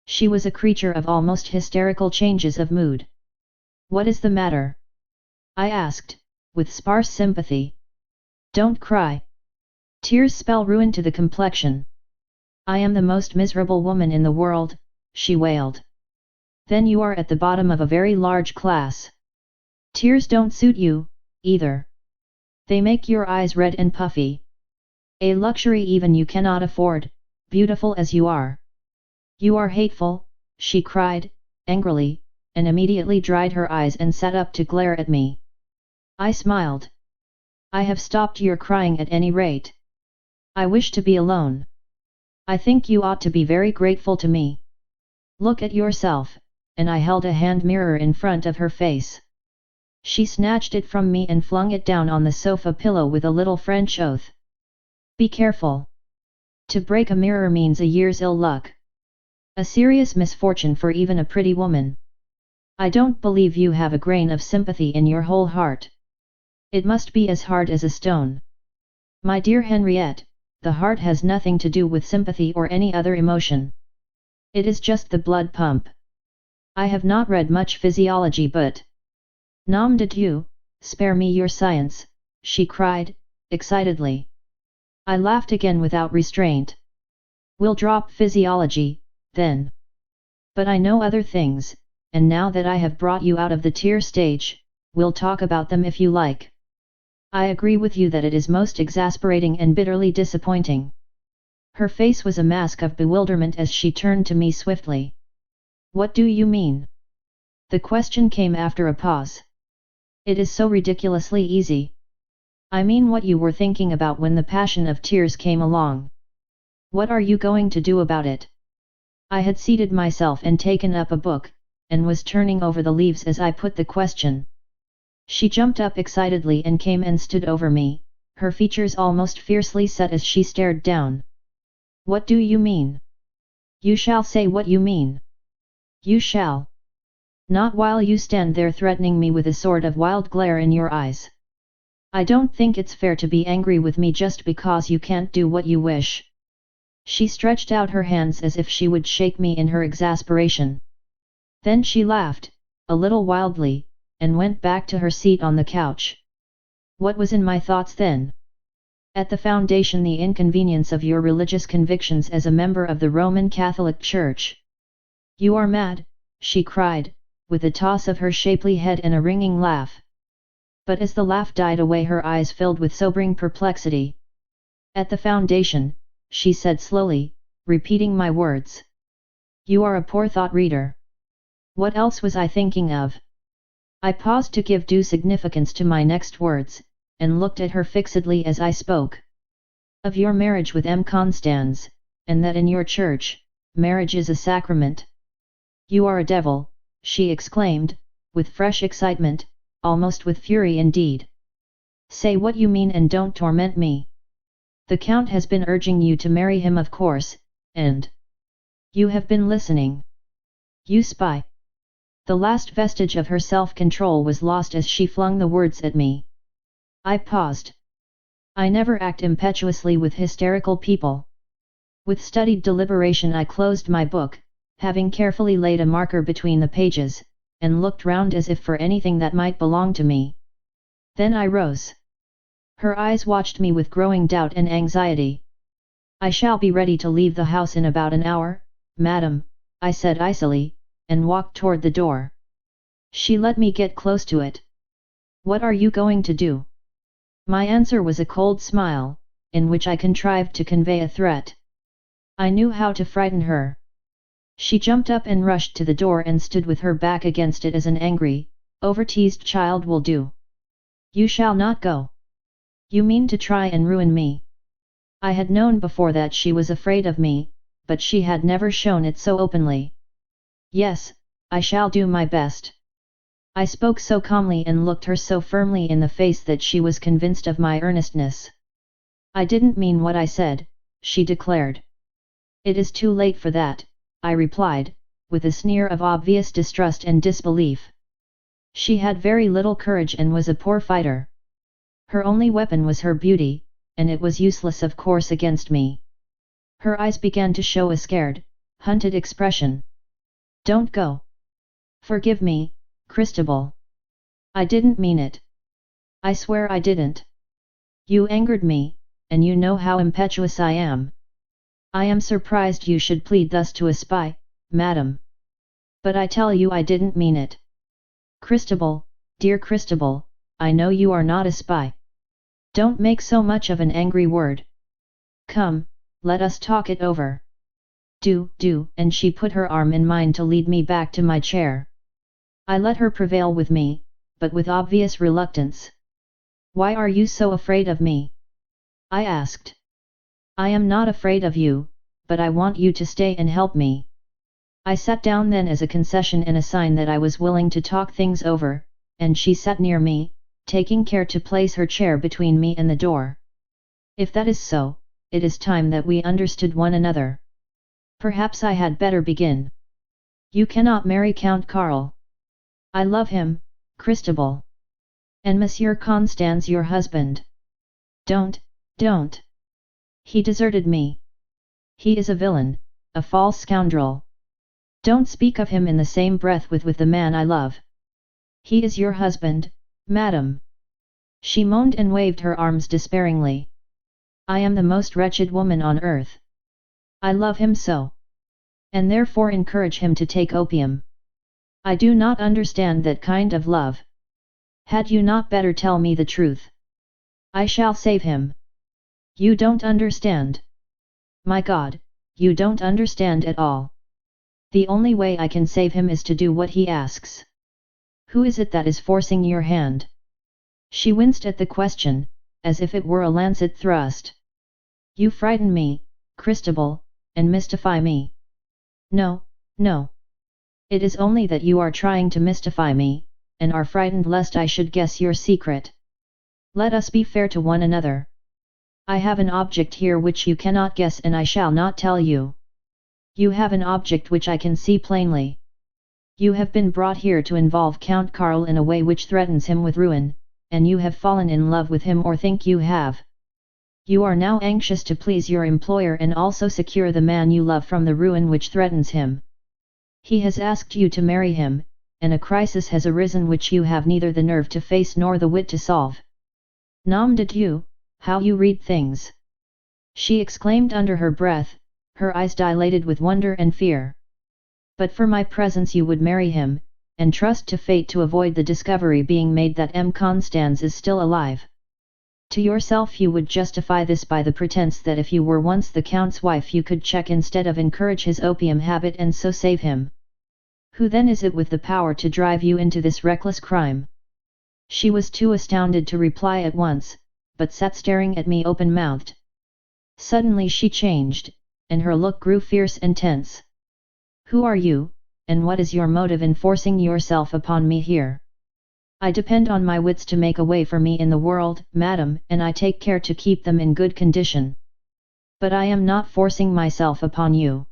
She was a creature of almost hysterical changes of mood. "What is the matter?" I asked, with sparse sympathy. "Don't cry. Tears spell ruin to the complexion. I am the most miserable woman in the world," she wailed. "Then you are at the bottom of a very large class. Tears don't suit you, either. They make your eyes red and puffy. A luxury even you cannot afford, beautiful as you are. You are hateful," she cried, angrily, and immediately dried her eyes and sat up to glare at me. I smiled. "I have stopped your crying at any rate. I wish to be alone. I think you ought to be very grateful to me. Look at yourself," and I held a hand mirror in front of her face. She snatched it from me and flung it down on the sofa pillow with a little French oath. "Be careful. To break a mirror means a year's ill luck. A serious misfortune for even a pretty woman. I don't believe you have a grain of sympathy in your whole heart. It must be as hard as a stone. My dear Henriette, the heart has nothing to do with sympathy or any other emotion. It is just the blood pump. I have not read much physiology, but—" "Nom de Dieu, spare me your science," she cried, excitedly. I laughed again without restraint. "We'll drop physiology, then. But I know other things, and now that I have brought you out of the tear stage, we'll talk about them if you like. I agree with you that it is most exasperating and bitterly disappointing." Her face was a mask of bewilderment as she turned to me swiftly. "What do you mean?" The question came after a pause. "It is so ridiculously easy. I mean what you were thinking about when the passion of tears came along. What are you going to do about it?" I had seated myself and taken up a book, and was turning over the leaves as I put the question. She jumped up excitedly and came and stood over me, her features almost fiercely set as she stared down. "What do you mean? You shall say what you mean. You shall. Not while you stand there threatening me with a sort of wild glare in your eyes. I don't think it's fair to be angry with me just because you can't do what you wish." She stretched out her hands as if she would shake me in her exasperation. Then she laughed, a little wildly, and went back to her seat on the couch. What was in my thoughts then? At the foundation the inconvenience of your religious convictions as a member of the Roman Catholic Church. "You are mad," she cried, with a toss of her shapely head and a ringing laugh. But as the laugh died away her eyes filled with sobering perplexity. "At the foundation," she said slowly, repeating my words. "You are a poor thought reader. What else was I thinking of?" I paused to give due significance to my next words, and looked at her fixedly as I spoke. "Of your marriage with M. Constans, and that in your church, marriage is a sacrament." "You are a devil," she exclaimed, with fresh excitement, almost with fury indeed. "Say what you mean and don't torment me. The Count has been urging you to marry him, of course, and you have been listening. You spy." The last vestige of her self-control was lost as she flung the words at me. I paused. I never act impetuously with hysterical people. With studied deliberation I closed my book, having carefully laid a marker between the pages, and looked round as if for anything that might belong to me. Then I rose. Her eyes watched me with growing doubt and anxiety. "I shall be ready to leave the house in about an hour, madam," I said icily, and walked toward the door. She let me get close to it. "What are you going to do?" My answer was a cold smile, in which I contrived to convey a threat. I knew how to frighten her. She jumped up and rushed to the door and stood with her back against it as an angry, over-teased child will do. "You shall not go. You mean to try and ruin me." I had known before that she was afraid of me, but she had never shown it so openly. "Yes, I shall do my best." I spoke so calmly and looked her so firmly in the face that she was convinced of my earnestness. "I didn't mean what I said," she declared. "It is too late for that," I replied, with a sneer of obvious distrust and disbelief. She had very little courage and was a poor fighter. Her only weapon was her beauty, and it was useless of course against me. Her eyes began to show a scared, hunted expression. "Don't go. Forgive me, Christabel. I didn't mean it. I swear I didn't. You angered me, and you know how impetuous I am. I am surprised you should plead thus to a spy, madam. But I tell you I didn't mean it. Christabel, dear Christabel, I know you are not a spy. Don't make so much of an angry word. Come, let us talk it over." Do," and she put her arm in mine to lead me back to my chair. I let her prevail with me, but with obvious reluctance. "Why are you so afraid of me?" I asked. "I am not afraid of you, but I want you to stay and help me." I sat down then as a concession and a sign that I was willing to talk things over, and she sat near me, taking care to place her chair between me and the door. "If that is so, it is time that we understood one another. Perhaps I had better begin. You cannot marry Count Karl. I love him, Christabel. And Monsieur Constans your husband. Don't. He deserted me. He is a villain, a false scoundrel. Don't speak of him in the same breath with the man I love. He is your husband, madam." She moaned and waved her arms despairingly. "I am the most wretched woman on earth. I love him so. And therefore encourage him to take opium. I do not understand that kind of love. Had you not better tell me the truth? I shall save him." "You don't understand. My God, you don't understand at all. The only way I can save him is to do what he asks." "Who is it that is forcing your hand?" She winced at the question, as if it were a lancet thrust. "You frighten me, Christabel, and mystify me." No. It is only that you are trying to mystify me, and are frightened lest I should guess your secret. Let us be fair to one another. I have an object here which you cannot guess and I shall not tell you. You have an object which I can see plainly. You have been brought here to involve Count Karl in a way which threatens him with ruin, and you have fallen in love with him or think you have. You are now anxious to please your employer and also secure the man you love from the ruin which threatens him. He has asked you to marry him, and a crisis has arisen which you have neither the nerve to face nor the wit to solve. Nom de Dieu, how you read things!" she exclaimed under her breath, her eyes dilated with wonder and fear. "But for my presence you would marry him, and trust to fate to avoid the discovery being made that M. Constans is still alive. To yourself you would justify this by the pretense that if you were once the Count's wife you could check instead of encourage his opium habit and so save him. Who then is it with the power to drive you into this reckless crime?" She was too astounded to reply at once, but sat staring at me open-mouthed. Suddenly she changed, and her look grew fierce and tense. "Who are you, and what is your motive in forcing yourself upon me here?" "I depend on my wits to make a way for me in the world, madam, and I take care to keep them in good condition. But I am not forcing myself upon you.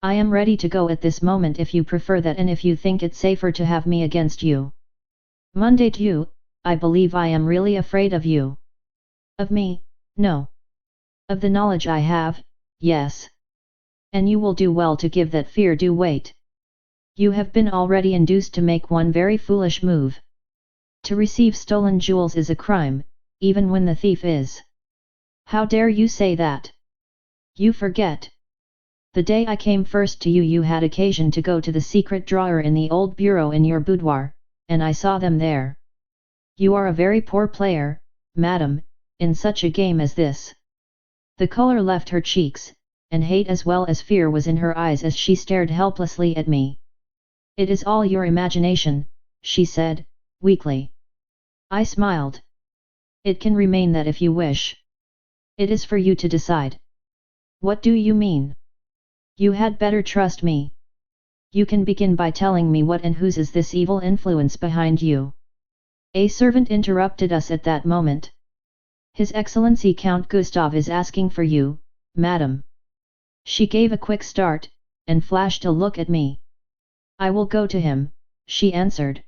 I am ready to go at this moment if you prefer that and if you think it safer to have me against you. Mon Dieu, I believe I am really afraid of you." "Of me, no. Of the knowledge I have, yes." And you will do well to give that fear due weight. You have been already induced to make one very foolish move. To receive stolen jewels is a crime, even when the thief is. How dare you say that? You forget. The day I came first to you, you had occasion to go to the secret drawer in the old bureau in your boudoir, and I saw them there. You are a very poor player, madam, in such a game as this. The color left her cheeks, and hate as well as fear was in her eyes as she stared helplessly at me. It is all your imagination, she said, weakly. I smiled. It can remain that if you wish. It is for you to decide. What do you mean? You had better trust me. You can begin by telling me what and whose is this evil influence behind you. A servant interrupted us at that moment. His Excellency Count Gustav is asking for you, madam. She gave a quick start, and flashed a look at me. I will go to him, she answered.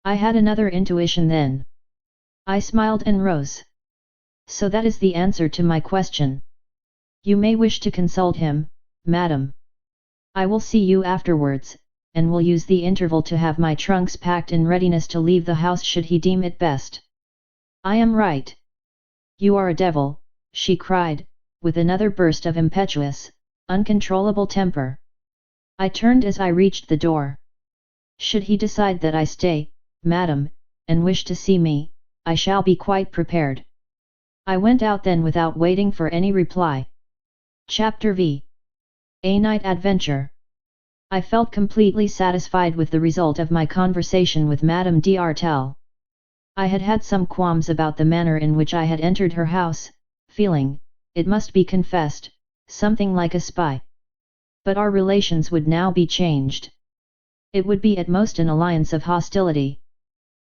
I had another intuition then. I smiled and rose. So that is the answer to my question. You may wish to consult him, madam. I will see you afterwards, and will use the interval to have my trunks packed in readiness to leave the house should he deem it best. I am right. You are a devil, she cried, with another burst of impetuous, uncontrollable temper. I turned as I reached the door. Should he decide that I stay, madam, and wish to see me, I shall be quite prepared. I went out then without waiting for any reply. Chapter V. A Night Adventure. I felt completely satisfied with the result of my conversation with Madame d'Artel. I had had some qualms about the manner in which I had entered her house, feeling, it must be confessed, something like a spy. But our relations would now be changed. It would be at most an alliance of hostility.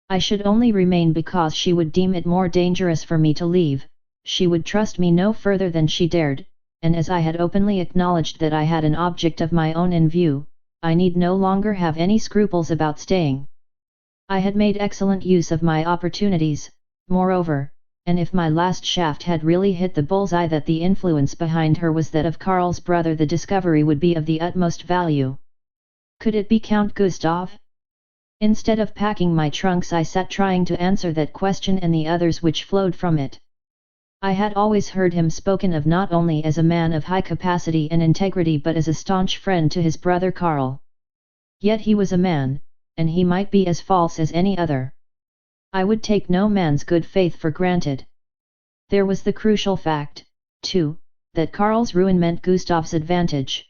I should only remain because she would deem it more dangerous for me to leave, she would trust me no further than she dared, and as I had openly acknowledged that I had an object of my own in view, I need no longer have any scruples about staying. I had made excellent use of my opportunities, moreover, and if my last shaft had really hit the bull's-eye that the influence behind her was that of Karl's brother, the discovery would be of the utmost value. Could it be Count Gustav? Instead of packing my trunks, I sat trying to answer that question and the others which flowed from it. I had always heard him spoken of not only as a man of high capacity and integrity but as a staunch friend to his brother Karl. Yet he was a man, and he might be as false as any other. I would take no man's good faith for granted. There was the crucial fact, too, that Karl's ruin meant Gustav's advantage.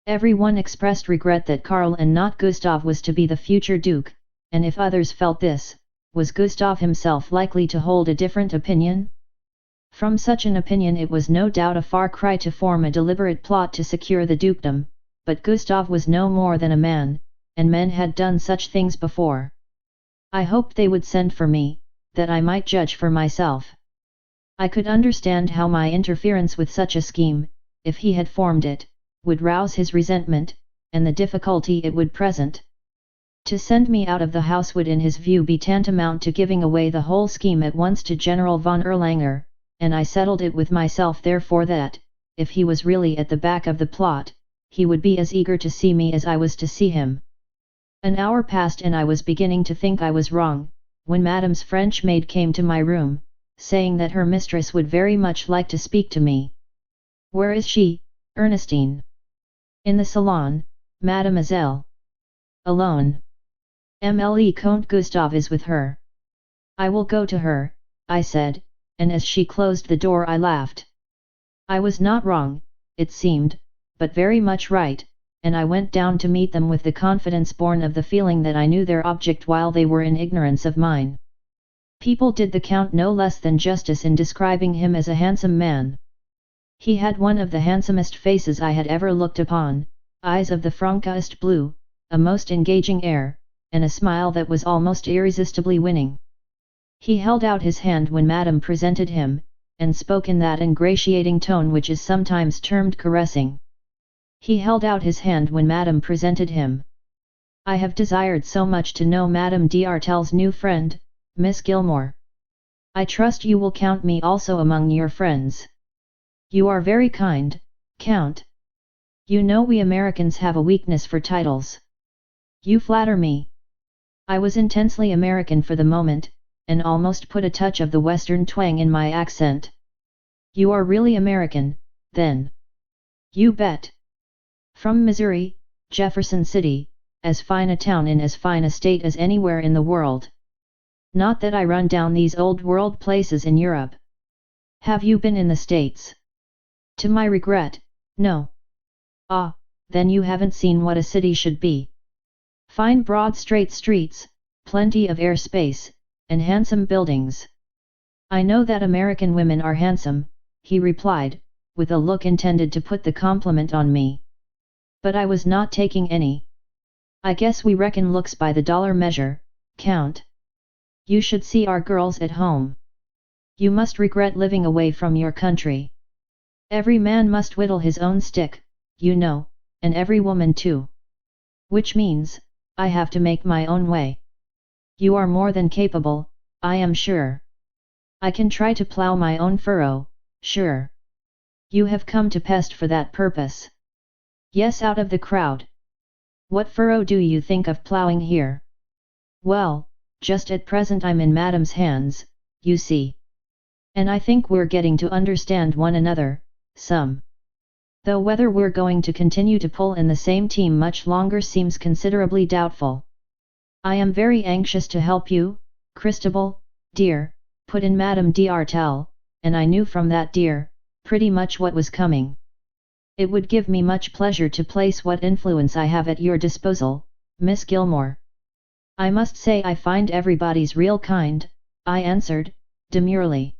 Everyone expressed regret that Karl and not Gustav was to be the future duke, and if others felt this, was Gustav himself likely to hold a different opinion? From such an opinion it was no doubt a far cry to form a deliberate plot to secure the dukedom, but Gustav was no more than a man, and men had done such things before. I hoped they would send for me, that I might judge for myself. I could understand how my interference with such a scheme, if he had formed it, would rouse his resentment, and the difficulty it would present. To send me out of the house would in his view be tantamount to giving away the whole scheme at once to General von Erlanger, and I settled it with myself therefore that, if he was really at the back of the plot, he would be as eager to see me as I was to see him. An hour passed and I was beginning to think I was wrong, when Madame's French maid came to my room, saying that her mistress would very much like to speak to me. Where is she, Ernestine? In the salon, mademoiselle. Alone. MLE Count Gustav is with her. I will go to her, I said, and as she closed the door I laughed. I was not wrong, it seemed, but very much right, and I went down to meet them with the confidence born of the feeling that I knew their object while they were in ignorance of mine. People did the Count no less than justice in describing him as a handsome man. He had one of the handsomest faces I had ever looked upon, eyes of the frankest blue, a most engaging air, and a smile that was almost irresistibly winning. He held out his hand when Madame presented him, and spoke in that ingratiating tone which is sometimes termed caressing. He held out his hand when Madame presented him. I have desired so much to know Madame d'Artel's new friend, Miss Gilmore. I trust you will count me also among your friends. You are very kind, Count. You know we Americans have a weakness for titles. You flatter me. I was intensely American for the moment, and almost put a touch of the Western twang in my accent. You are really American, then? You bet. From Missouri, Jefferson City, as fine a town in as fine a state as anywhere in the world. Not that I run down these old world places in Europe. Have you been in the States? To my regret, no. Ah, then you haven't seen what a city should be. Fine broad straight streets, plenty of air space, and handsome buildings. I know that American women are handsome, he replied, with a look intended to put the compliment on me. But I was not taking any. I guess we reckon looks by the dollar measure, Count. You should see our girls at home. You must regret living away from your country. Every man must whittle his own stick, you know, and every woman too. Which means, I have to make my own way. You are more than capable, I am sure. I can try to plow my own furrow, sure. You have come to pest for that purpose. Yes, out of the crowd. What furrow do you think of plowing here? Well, just at present I'm in Madam's hands, you see. And I think we're getting to understand one another, some. Though whether we're going to continue to pull in the same team much longer seems considerably doubtful. I am very anxious to help you, Christabel, dear, put in Madame d'Artel, and I knew from that dear, pretty much what was coming. It would give me much pleasure to place what influence I have at your disposal, Miss Gilmore. I must say I find everybody's real kind, I answered, demurely.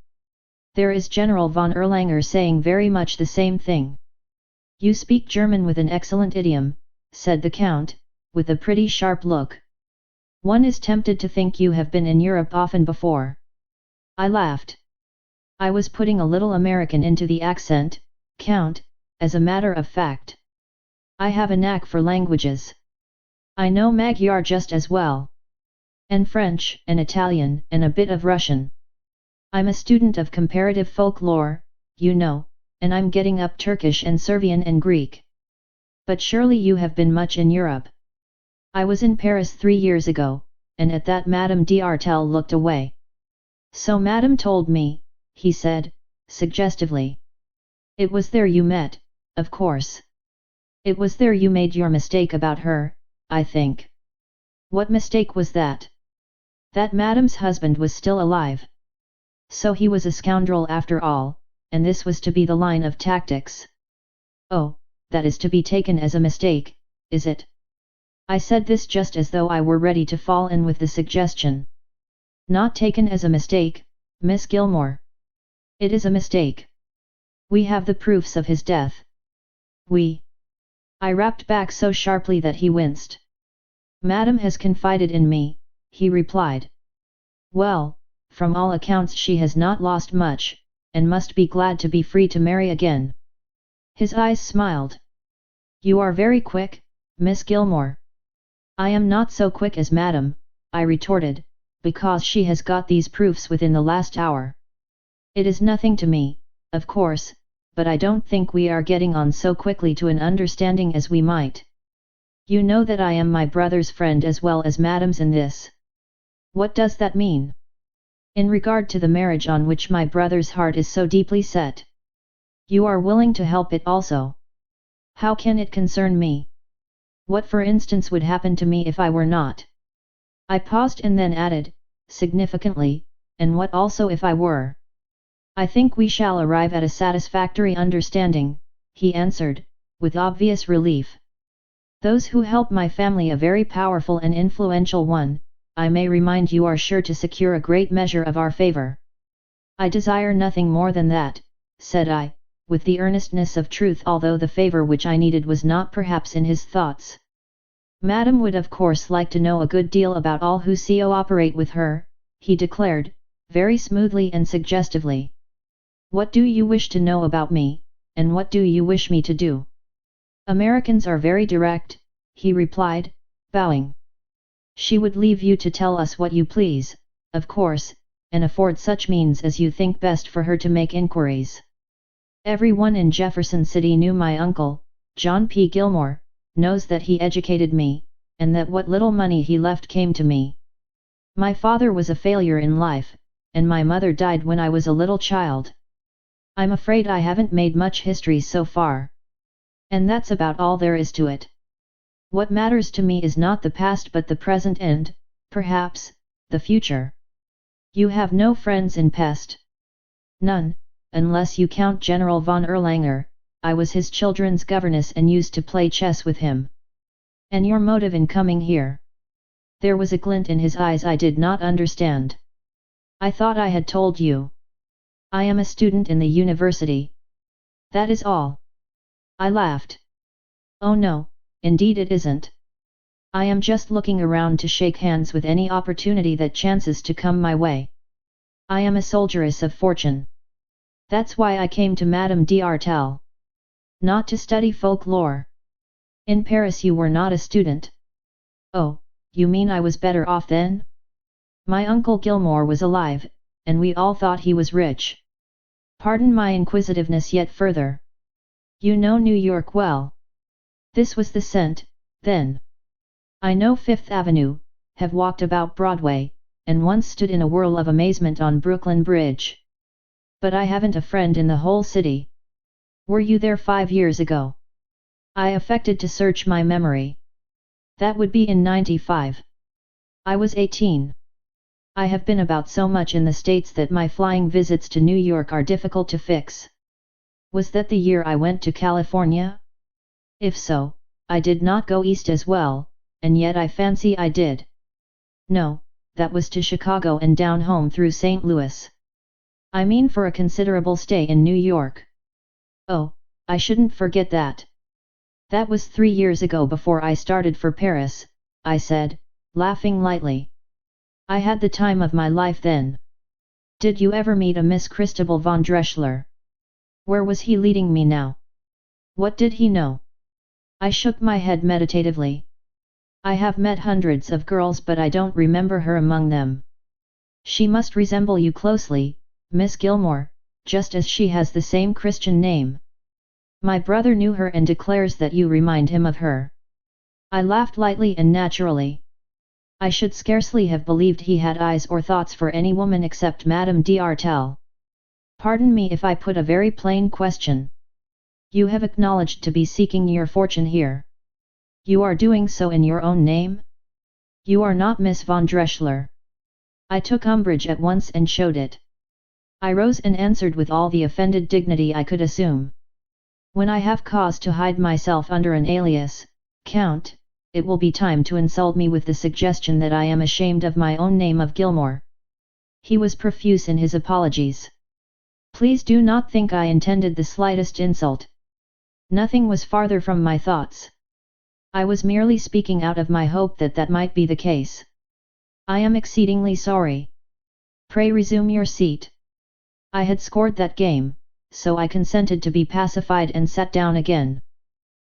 There is General von Erlanger saying very much the same thing. You speak German with an excellent idiom, said the Count, with a pretty sharp look. One is tempted to think you have been in Europe often before. I laughed. I was putting a little American into the accent, Count, as a matter of fact. I have a knack for languages. I know Magyar just as well. And French, and Italian, and a bit of Russian. I'm a student of comparative folklore, you know, and I'm getting up Turkish and Servian and Greek. But surely you have been much in Europe. I was in Paris 3 years ago, and at that Madame d'Artel looked away. So Madame told me, he said, suggestively. It was there you met, of course. It was there you made your mistake about her, I think. What mistake was that? That Madame's husband was still alive. So he was a scoundrel after all, and this was to be the line of tactics. Oh, that is to be taken as a mistake, is it? I said this just as though I were ready to fall in with the suggestion. Not taken as a mistake, Miss Gilmore. It is a mistake. We have the proofs of his death. We. I rapped back so sharply that he winced. Madame has confided in me, he replied. Well, from all accounts she has not lost much, and must be glad to be free to marry again. His eyes smiled. You are very quick, Miss Gilmore. I am not so quick as Madame, I retorted, because she has got these proofs within the last hour. It is nothing to me, of course, but I don't think we are getting on so quickly to an understanding as we might. You know that I am my brother's friend as well as Madame's in this. What does that mean? In regard to the marriage on which my brother's heart is so deeply set. You are willing to help it also. How can it concern me? What for instance would happen to me if I were not? I paused and then added, significantly, and what also if I were? I think we shall arrive at a satisfactory understanding, he answered, with obvious relief. Those who help my family, a very powerful and influential one, I may remind you, are sure to secure a great measure of our favor. I desire nothing more than that, said I, with the earnestness of truth, although the favor which I needed was not perhaps in his thoughts. Madame would of course like to know a good deal about all who co-operate with her, he declared, very smoothly and suggestively. What do you wish to know about me, and what do you wish me to do? Americans are very direct, he replied, bowing. She would leave you to tell us what you please, of course, and afford such means as you think best for her to make inquiries. Everyone in Jefferson City knew my uncle, John P. Gilmore, knows that he educated me, and that what little money he left came to me. My father was a failure in life, and my mother died when I was a little child. I'm afraid I haven't made much history so far. And that's about all there is to it. What matters to me is not the past but the present and, perhaps, the future. You have no friends in Pest? None, unless you count General von Erlanger. I was his children's governess and used to play chess with him. And your motive in coming here? There was a glint in his eyes I did not understand. I thought I had told you. I am a student in the university. That is all. I laughed. Oh no, indeed it isn't. I am just looking around to shake hands with any opportunity that chances to come my way. I am a soldieress of fortune. That's why I came to Madame d'Artel. Not to study folklore. In Paris you were not a student. Oh, you mean I was better off then? My uncle Gilmore was alive, and we all thought he was rich. Pardon my inquisitiveness yet further. You know New York well. This was the scent, then. I know Fifth Avenue, have walked about Broadway, and once stood in a whirl of amazement on Brooklyn Bridge. But I haven't a friend in the whole city. Were you there 5 years ago? I affected to search my memory. That would be in '95. I was 18. I have been about so much in the States that my flying visits to New York are difficult to fix. Was that the year I went to California? If so, I did not go east as well, and yet I fancy I did. No, that was to Chicago and down home through St. Louis. I mean for a considerable stay in New York. Oh, I shouldn't forget that. That was 3 years ago before I started for Paris, I said, laughing lightly. I had the time of my life then. Did you ever meet a Miss Christabel von Dreschler? Where was he leading me now? What did he know? I shook my head meditatively. I have met hundreds of girls but I don't remember her among them. She must resemble you closely, Miss Gilmore, just as she has the same Christian name. My brother knew her and declares that you remind him of her. I laughed lightly and naturally. I should scarcely have believed he had eyes or thoughts for any woman except Madame d'Artel. Pardon me if I put a very plain question. You have acknowledged to be seeking your fortune here. You are doing so in your own name? You are not Miss von Dreschler. I took umbrage at once and showed it. I rose and answered with all the offended dignity I could assume. When I have cause to hide myself under an alias, Count, it will be time to insult me with the suggestion that I am ashamed of my own name of Gilmore. He was profuse in his apologies. Please do not think I intended the slightest insult. Nothing was farther from my thoughts. I was merely speaking out of my hope that that might be the case. I am exceedingly sorry. Pray resume your seat. I had scored that game, so I consented to be pacified and sat down again.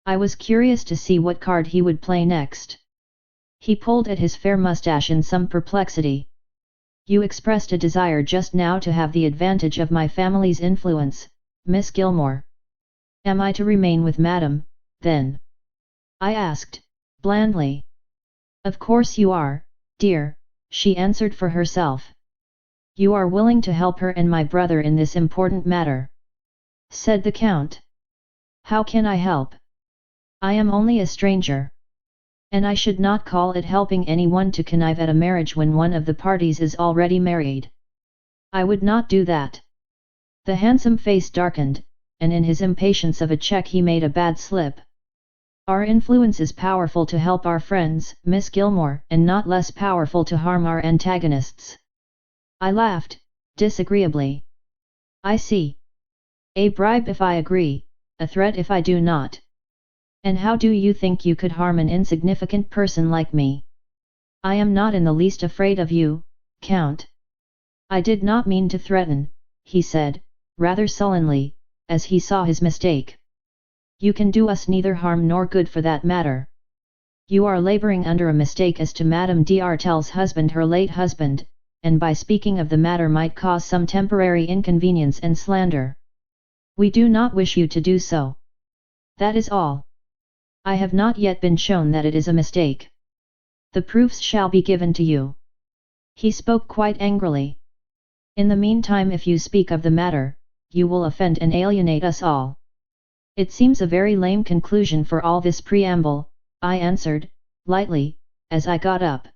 I was curious to see what card he would play next. He pulled at his fair mustache in some perplexity. You expressed a desire just now to have the advantage of my family's influence, Miss Gilmore. Am I to remain with Madame, then? I asked, blandly. Of course you are, dear, she answered for herself. You are willing to help her and my brother in this important matter, said the Count. How can I help? I am only a stranger. And I should not call it helping anyone to connive at a marriage when one of the parties is already married. I would not do that. The handsome face darkened, and in his impatience of a check he made a bad slip. Our influence is powerful to help our friends, Miss Gilmore, and not less powerful to harm our antagonists. I laughed, disagreeably. I see. A bribe if I agree, a threat if I do not. And how do you think you could harm an insignificant person like me? I am not in the least afraid of you, Count. I did not mean to threaten, he said, rather sullenly, as he saw his mistake. You can do us neither harm nor good for that matter. You are laboring under a mistake as to Madame d'Artel's husband, her late husband, and by speaking of the matter might cause some temporary inconvenience and slander. We do not wish you to do so. That is all. I have not yet been shown that it is a mistake. The proofs shall be given to you. He spoke quite angrily. In the meantime, if you speak of the matter, you will offend and alienate us all. It seems a very lame conclusion for all this preamble, I answered, lightly, as I got up.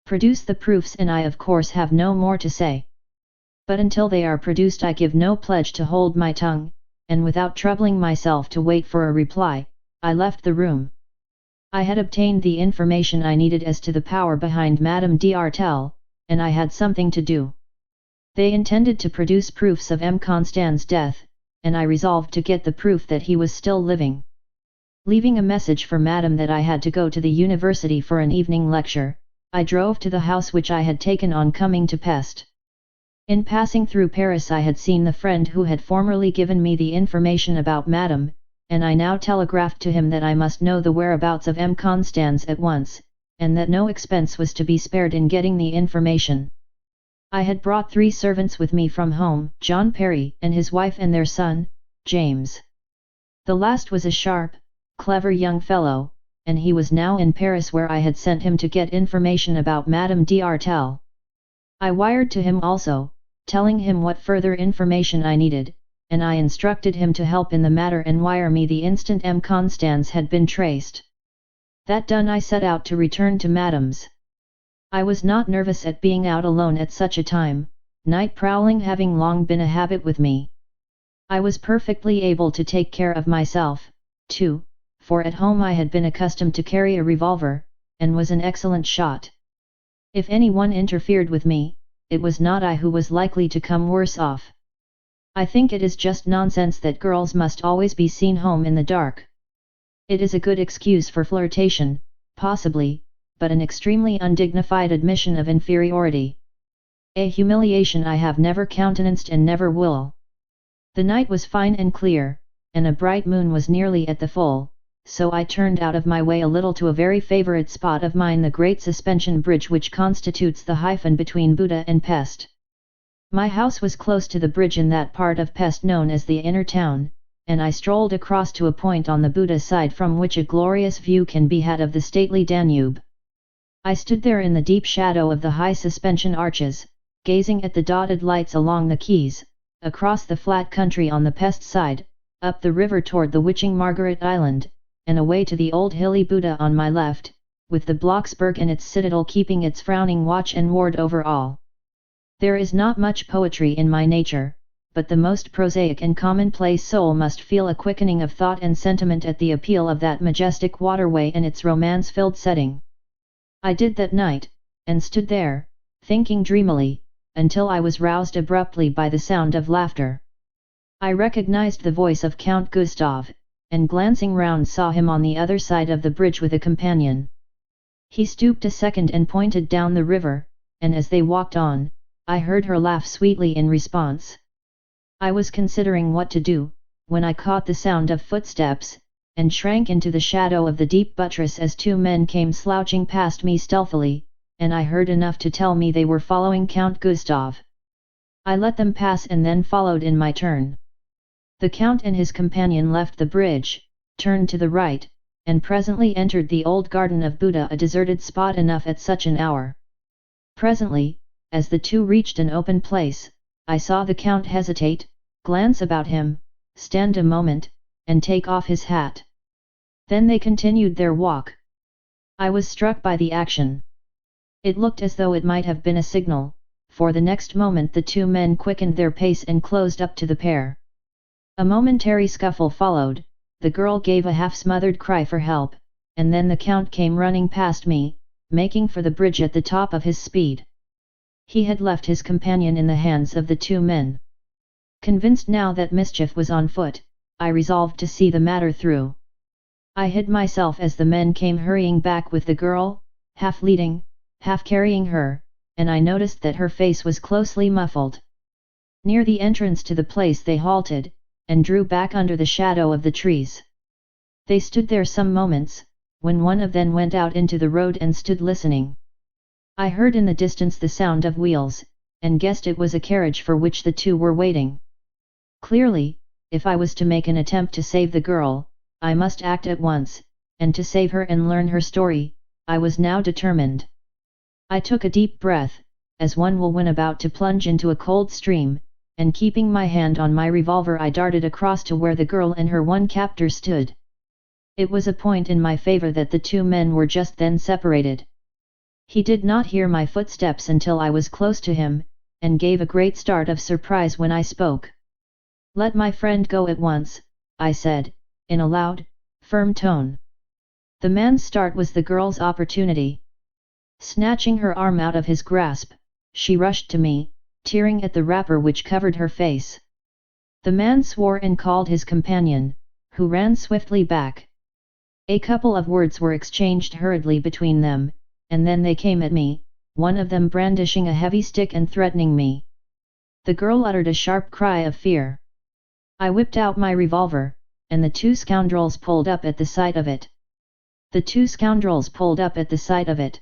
Produce the proofs and I of course have no more to say. But until they are produced I give no pledge to hold my tongue, and without troubling myself to wait for a reply, I left the room. I had obtained the information I needed as to the power behind Madame d'Artel, and I had something to do. They intended to produce proofs of M. Constant's death, and I resolved to get the proof that he was still living. Leaving a message for Madame that I had to go to the university for an evening lecture, I drove to the house which I had taken on coming to Pest. In passing through Paris I had seen the friend who had formerly given me the information about Madame, and I now telegraphed to him that I must know the whereabouts of M. Constance at once, and that no expense was to be spared in getting the information. I had brought 3 servants with me from home, John Perry and his wife and their son, James. The last was a sharp, clever young fellow, and he was now in Paris where I had sent him to get information about Madame d'Artel. I wired to him also, telling him what further information I needed, and I instructed him to help in the matter and wire me the instant M. Constance had been traced. That done I set out to return to Madame's. I was not nervous at being out alone at such a time, night prowling having long been a habit with me. I was perfectly able to take care of myself, too, for at home I had been accustomed to carry a revolver, and was an excellent shot. If anyone interfered with me, it was not I who was likely to come worse off. I think it is just nonsense that girls must always be seen home in the dark. It is a good excuse for flirtation, possibly, but an extremely undignified admission of inferiority. A humiliation I have never countenanced and never will. The night was fine and clear, and a bright moon was nearly at the full, so I turned out of my way a little to a very favourite spot of mine, the great suspension bridge which constitutes the hyphen between Buda and Pest. My house was close to the bridge in that part of Pest known as the inner town, and I strolled across to a point on the Buda side from which a glorious view can be had of the stately Danube. I stood there in the deep shadow of the high suspension arches, gazing at the dotted lights along the quays, across the flat country on the Pest side, up the river toward the witching Margaret Island, and away to the old hilly Buda on my left, with the Blocksberg and its citadel keeping its frowning watch and ward over all. There is not much poetry in my nature, but the most prosaic and commonplace soul must feel a quickening of thought and sentiment at the appeal of that majestic waterway and its romance-filled setting. I did that night, and stood there, thinking dreamily, until I was roused abruptly by the sound of laughter. I recognized the voice of Count Gustav, and glancing round saw him on the other side of the bridge with a companion. He stooped a second and pointed down the river, and as they walked on, I heard her laugh sweetly in response. I was considering what to do, when I caught the sound of footsteps, and shrank into the shadow of the deep buttress as 2 men came slouching past me stealthily, and I heard enough to tell me they were following Count Gustav. I let them pass and then followed in my turn. The Count and his companion left the bridge, turned to the right, and presently entered the old garden of Buda, a deserted spot enough at such an hour. Presently, as the 2 reached an open place, I saw the Count hesitate, glance about him, stand a moment, and take off his hat. Then they continued their walk. I was struck by the action. It looked as though it might have been a signal, for the next moment the 2 men quickened their pace and closed up to the pair. A momentary scuffle followed, the girl gave a half-smothered cry for help, and then the Count came running past me, making for the bridge at the top of his speed. He had left his companion in the hands of the 2 men. Convinced now that mischief was on foot, I resolved to see the matter through. I hid myself as the men came hurrying back with the girl, half leading, half carrying her, and I noticed that her face was closely muffled. Near the entrance to the place they halted, and drew back under the shadow of the trees. They stood there some moments, when one of them went out into the road and stood listening. I heard in the distance the sound of wheels, and guessed it was a carriage for which the 2 were waiting. Clearly, if I was to make an attempt to save the girl, I must act at once, and to save her and learn her story, I was now determined. I took a deep breath, as one will when about to plunge into a cold stream, and keeping my hand on my revolver I darted across to where the girl and her one captor stood. It was a point in my favor that the two men were just then separated. He did not hear my footsteps until I was close to him, and gave a great start of surprise when I spoke. "Let my friend go at once," I said, in a loud, firm tone. The man's start was the girl's opportunity. Snatching her arm out of his grasp, she rushed to me, tearing at the wrapper which covered her face. The man swore and called his companion, who ran swiftly back. A couple of words were exchanged hurriedly between them, and then they came at me, one of them brandishing a heavy stick and threatening me. The girl uttered a sharp cry of fear. I whipped out my revolver, and the two scoundrels pulled up at the sight of it. The two scoundrels pulled up at the sight of it.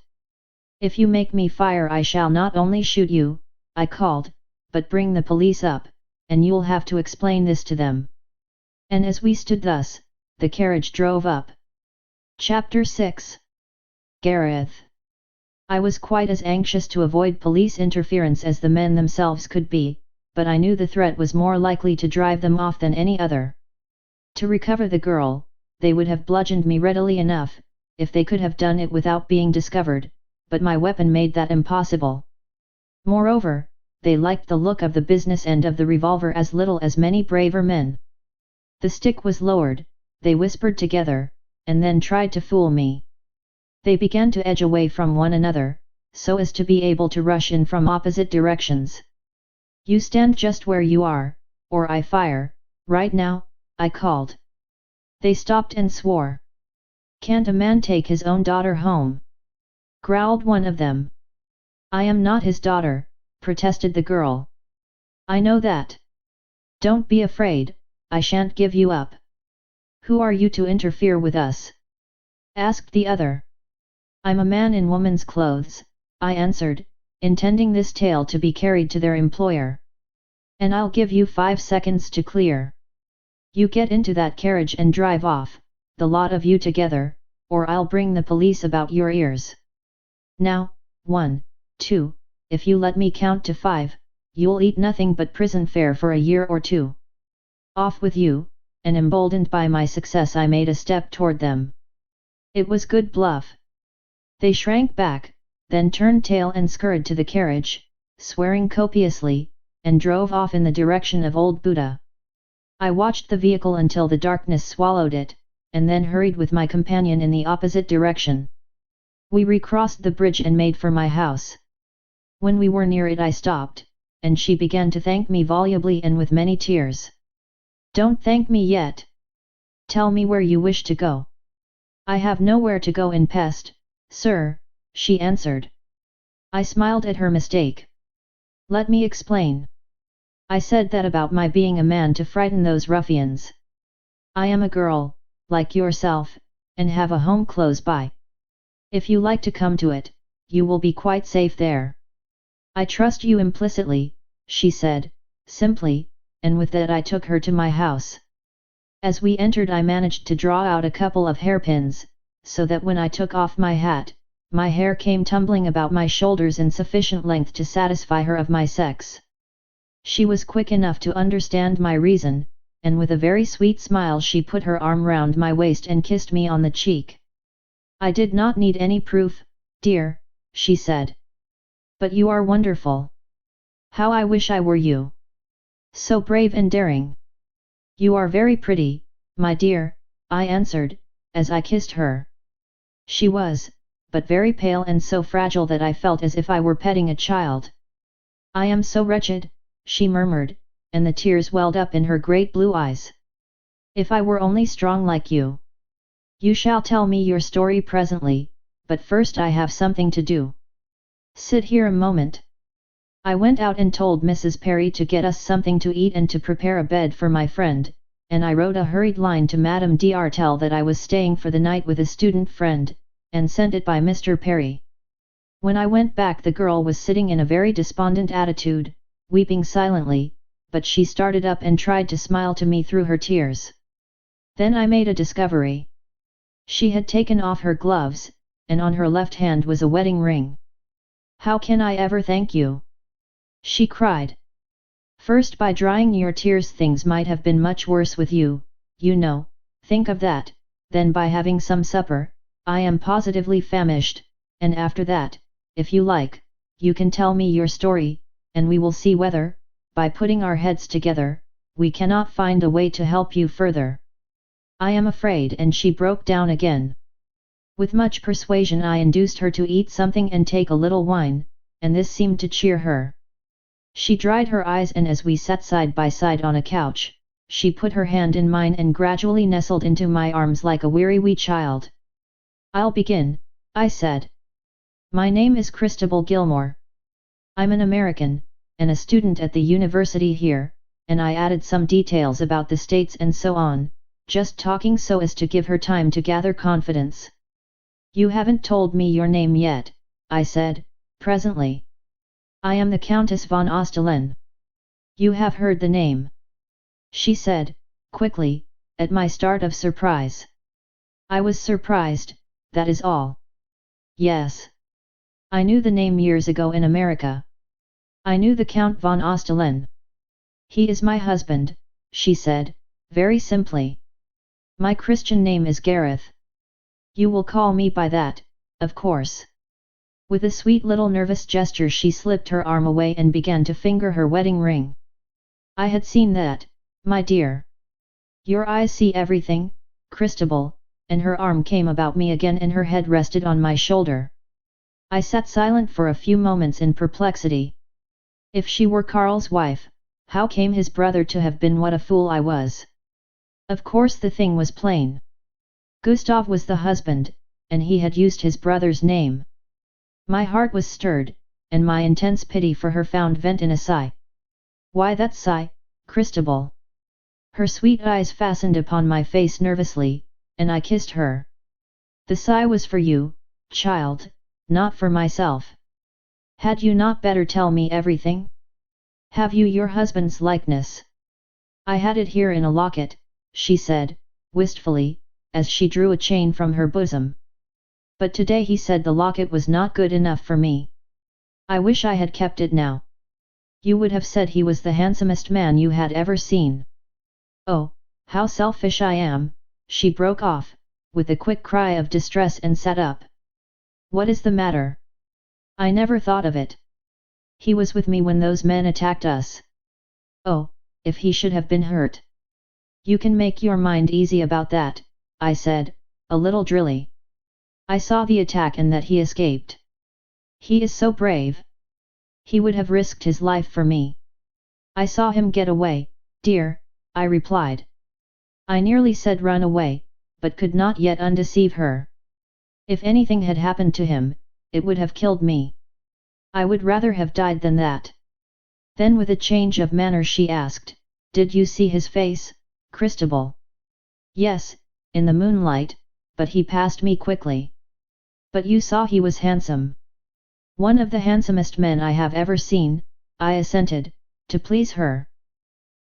"If you make me fire I shall not only shoot you," I called, "but bring the police up, and you'll have to explain this to them." And as we stood thus, the carriage drove up. Chapter 6. Gareth. I was quite as anxious to avoid police interference as the men themselves could be, but I knew the threat was more likely to drive them off than any other. To recover the girl, they would have bludgeoned me readily enough, if they could have done it without being discovered, but my weapon made that impossible. Moreover, they liked the look of the business end of the revolver as little as many braver men. The stick was lowered, they whispered together, and then tried to fool me. They began to edge away from one another, so as to be able to rush in from opposite directions. "You stand just where you are, or I fire, right now," I called. They stopped and swore. "Can't a man take his own daughter home?" growled one of them. "I am not his daughter," protested the girl. "I know that. Don't be afraid, I shan't give you up." "Who are you to interfere with us?" asked the other. "I'm a man in woman's clothes," I answered, intending this tale to be carried to their employer. "And I'll give you 5 seconds to clear. You get into that carriage and drive off, the lot of you together, or I'll bring the police about your ears. Now, 1, 2, if you let me count to 5, you'll eat nothing but prison fare for a year or 2. Off with you," and emboldened by my success I made a step toward them. It was good bluff. They shrank back, then turned tail and scurried to the carriage, swearing copiously, and drove off in the direction of Old Buddha. I watched the vehicle until the darkness swallowed it, and then hurried with my companion in the opposite direction. We recrossed the bridge and made for my house. When we were near it I stopped, and she began to thank me volubly and with many tears. "Don't thank me yet. Tell me where you wish to go." "I have nowhere to go in Pest, sir," she answered. I smiled at her mistake. "Let me explain. I said that about my being a man to frighten those ruffians. I am a girl, like yourself, and have a home close by. If you like to come to it, you will be quite safe there." "I trust you implicitly," she said, simply, and with that I took her to my house. As we entered I managed to draw out a couple of hairpins, so that when I took off my hat, my hair came tumbling about my shoulders in sufficient length to satisfy her of my sex. She was quick enough to understand my reason, and with a very sweet smile she put her arm round my waist and kissed me on the cheek. "I did not need any proof, dear," she said. "But you are wonderful. How I wish I were you. So brave and daring." "You are very pretty, my dear," I answered, as I kissed her. She was, but very pale and so fragile that I felt as if I were petting a child. "I am so wretched," she murmured, and the tears welled up in her great blue eyes. "If I were only strong like you." "You shall tell me your story presently, but first I have something to do. Sit here a moment." I went out and told Mrs. Perry to get us something to eat and to prepare a bed for my friend, and I wrote a hurried line to Madame d'Artel that I was staying for the night with a student friend, and sent it by Mr. Perry. When I went back the girl was sitting in a very despondent attitude, weeping silently, but she started up and tried to smile to me through her tears. Then I made a discovery. She had taken off her gloves, and on her left hand was a wedding ring. How can I ever thank you? She cried. First, by drying your tears, things might have been much worse with you, you know, think of that. Then by having some supper, I am positively famished, and after that, if you like, you can tell me your story, and we will see whether, by putting our heads together, we cannot find a way to help you further. I am afraid, and she broke down again. With much persuasion I induced her to eat something and take a little wine, and this seemed to cheer her. She dried her eyes, and as we sat side by side on a couch, she put her hand in mine and gradually nestled into my arms like a weary wee child. I'll begin, I said. My name is Christabel Gilmore. I'm an American, and a student at the university here, and I added some details about the States and so on, just talking so as to give her time to gather confidence. You haven't told me your name yet, I said, presently. I am the Countess von Ostalen. You have heard the name, she said, quickly, at my start of surprise. I was surprised, that is all. Yes. I knew the name years ago in America. I knew the Count von Ostalen. He is my husband, she said, very simply. My Christian name is Gareth. You will call me by that, of course. With a sweet little nervous gesture she slipped her arm away and began to finger her wedding ring. I had seen that, my dear. Your eyes see everything, Christabel, and her arm came about me again and her head rested on my shoulder. I sat silent for a few moments in perplexity. If she were Karl's wife, how came his brother to have been what a fool I was? Of course the thing was plain. Gustav was the husband, and he had used his brother's name. My heart was stirred, and my intense pity for her found vent in a sigh. Why that sigh, Christabel? Her sweet eyes fastened upon my face nervously, and I kissed her. The sigh was for you, child, not for myself. Had you not better tell me everything? Have you your husband's likeness? I had it here in a locket, she said, wistfully, as she drew a chain from her bosom. But today he said the locket was not good enough for me. I wish I had kept it now. You would have said he was the handsomest man you had ever seen. Oh, how selfish I am, she broke off, with a quick cry of distress and sat up. What is the matter? I never thought of it. He was with me when those men attacked us. Oh, if he should have been hurt. You can make your mind easy about that, I said, a little drily. I saw the attack and that he escaped. He is so brave. He would have risked his life for me. I saw him get away, dear, I replied. I nearly said run away, but could not yet undeceive her. If anything had happened to him, it would have killed me. I would rather have died than that. Then with a change of manner she asked, did you see his face, Christabel? Yes, in the moonlight, but he passed me quickly. But you saw he was handsome. One of the handsomest men I have ever seen, I assented, to please her.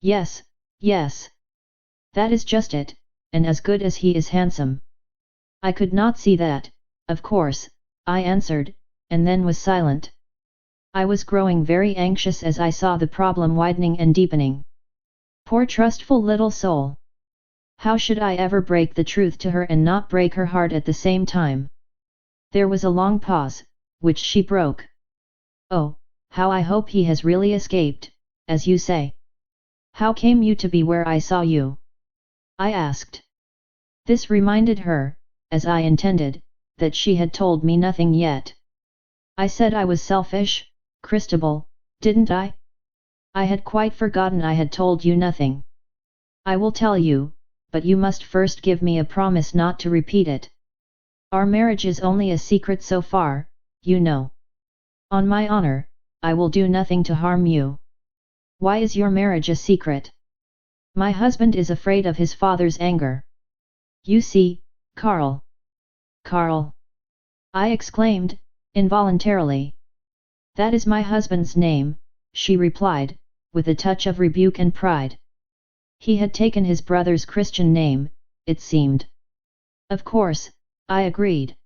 Yes, yes. That is just it, and as good as he is handsome. I could not see that, of course, I answered, and then was silent. I was growing very anxious as I saw the problem widening and deepening. Poor trustful little soul! How should I ever break the truth to her and not break her heart at the same time? There was a long pause, which she broke. Oh, how I hope he has really escaped, as you say. How came you to be where I saw you? I asked. This reminded her, as I intended, that she had told me nothing yet. I said I was selfish, Christabel, didn't I? I had quite forgotten I had told you nothing. I will tell you, but you must first give me a promise not to repeat it. Our marriage is only a secret so far, you know. On my honor, I will do nothing to harm you. Why is your marriage a secret? My husband is afraid of his father's anger. You see, Karl. Karl! I exclaimed, involuntarily. That is my husband's name, she replied, with a touch of rebuke and pride. He had taken his brother's Christian name, it seemed. Of course, I agreed.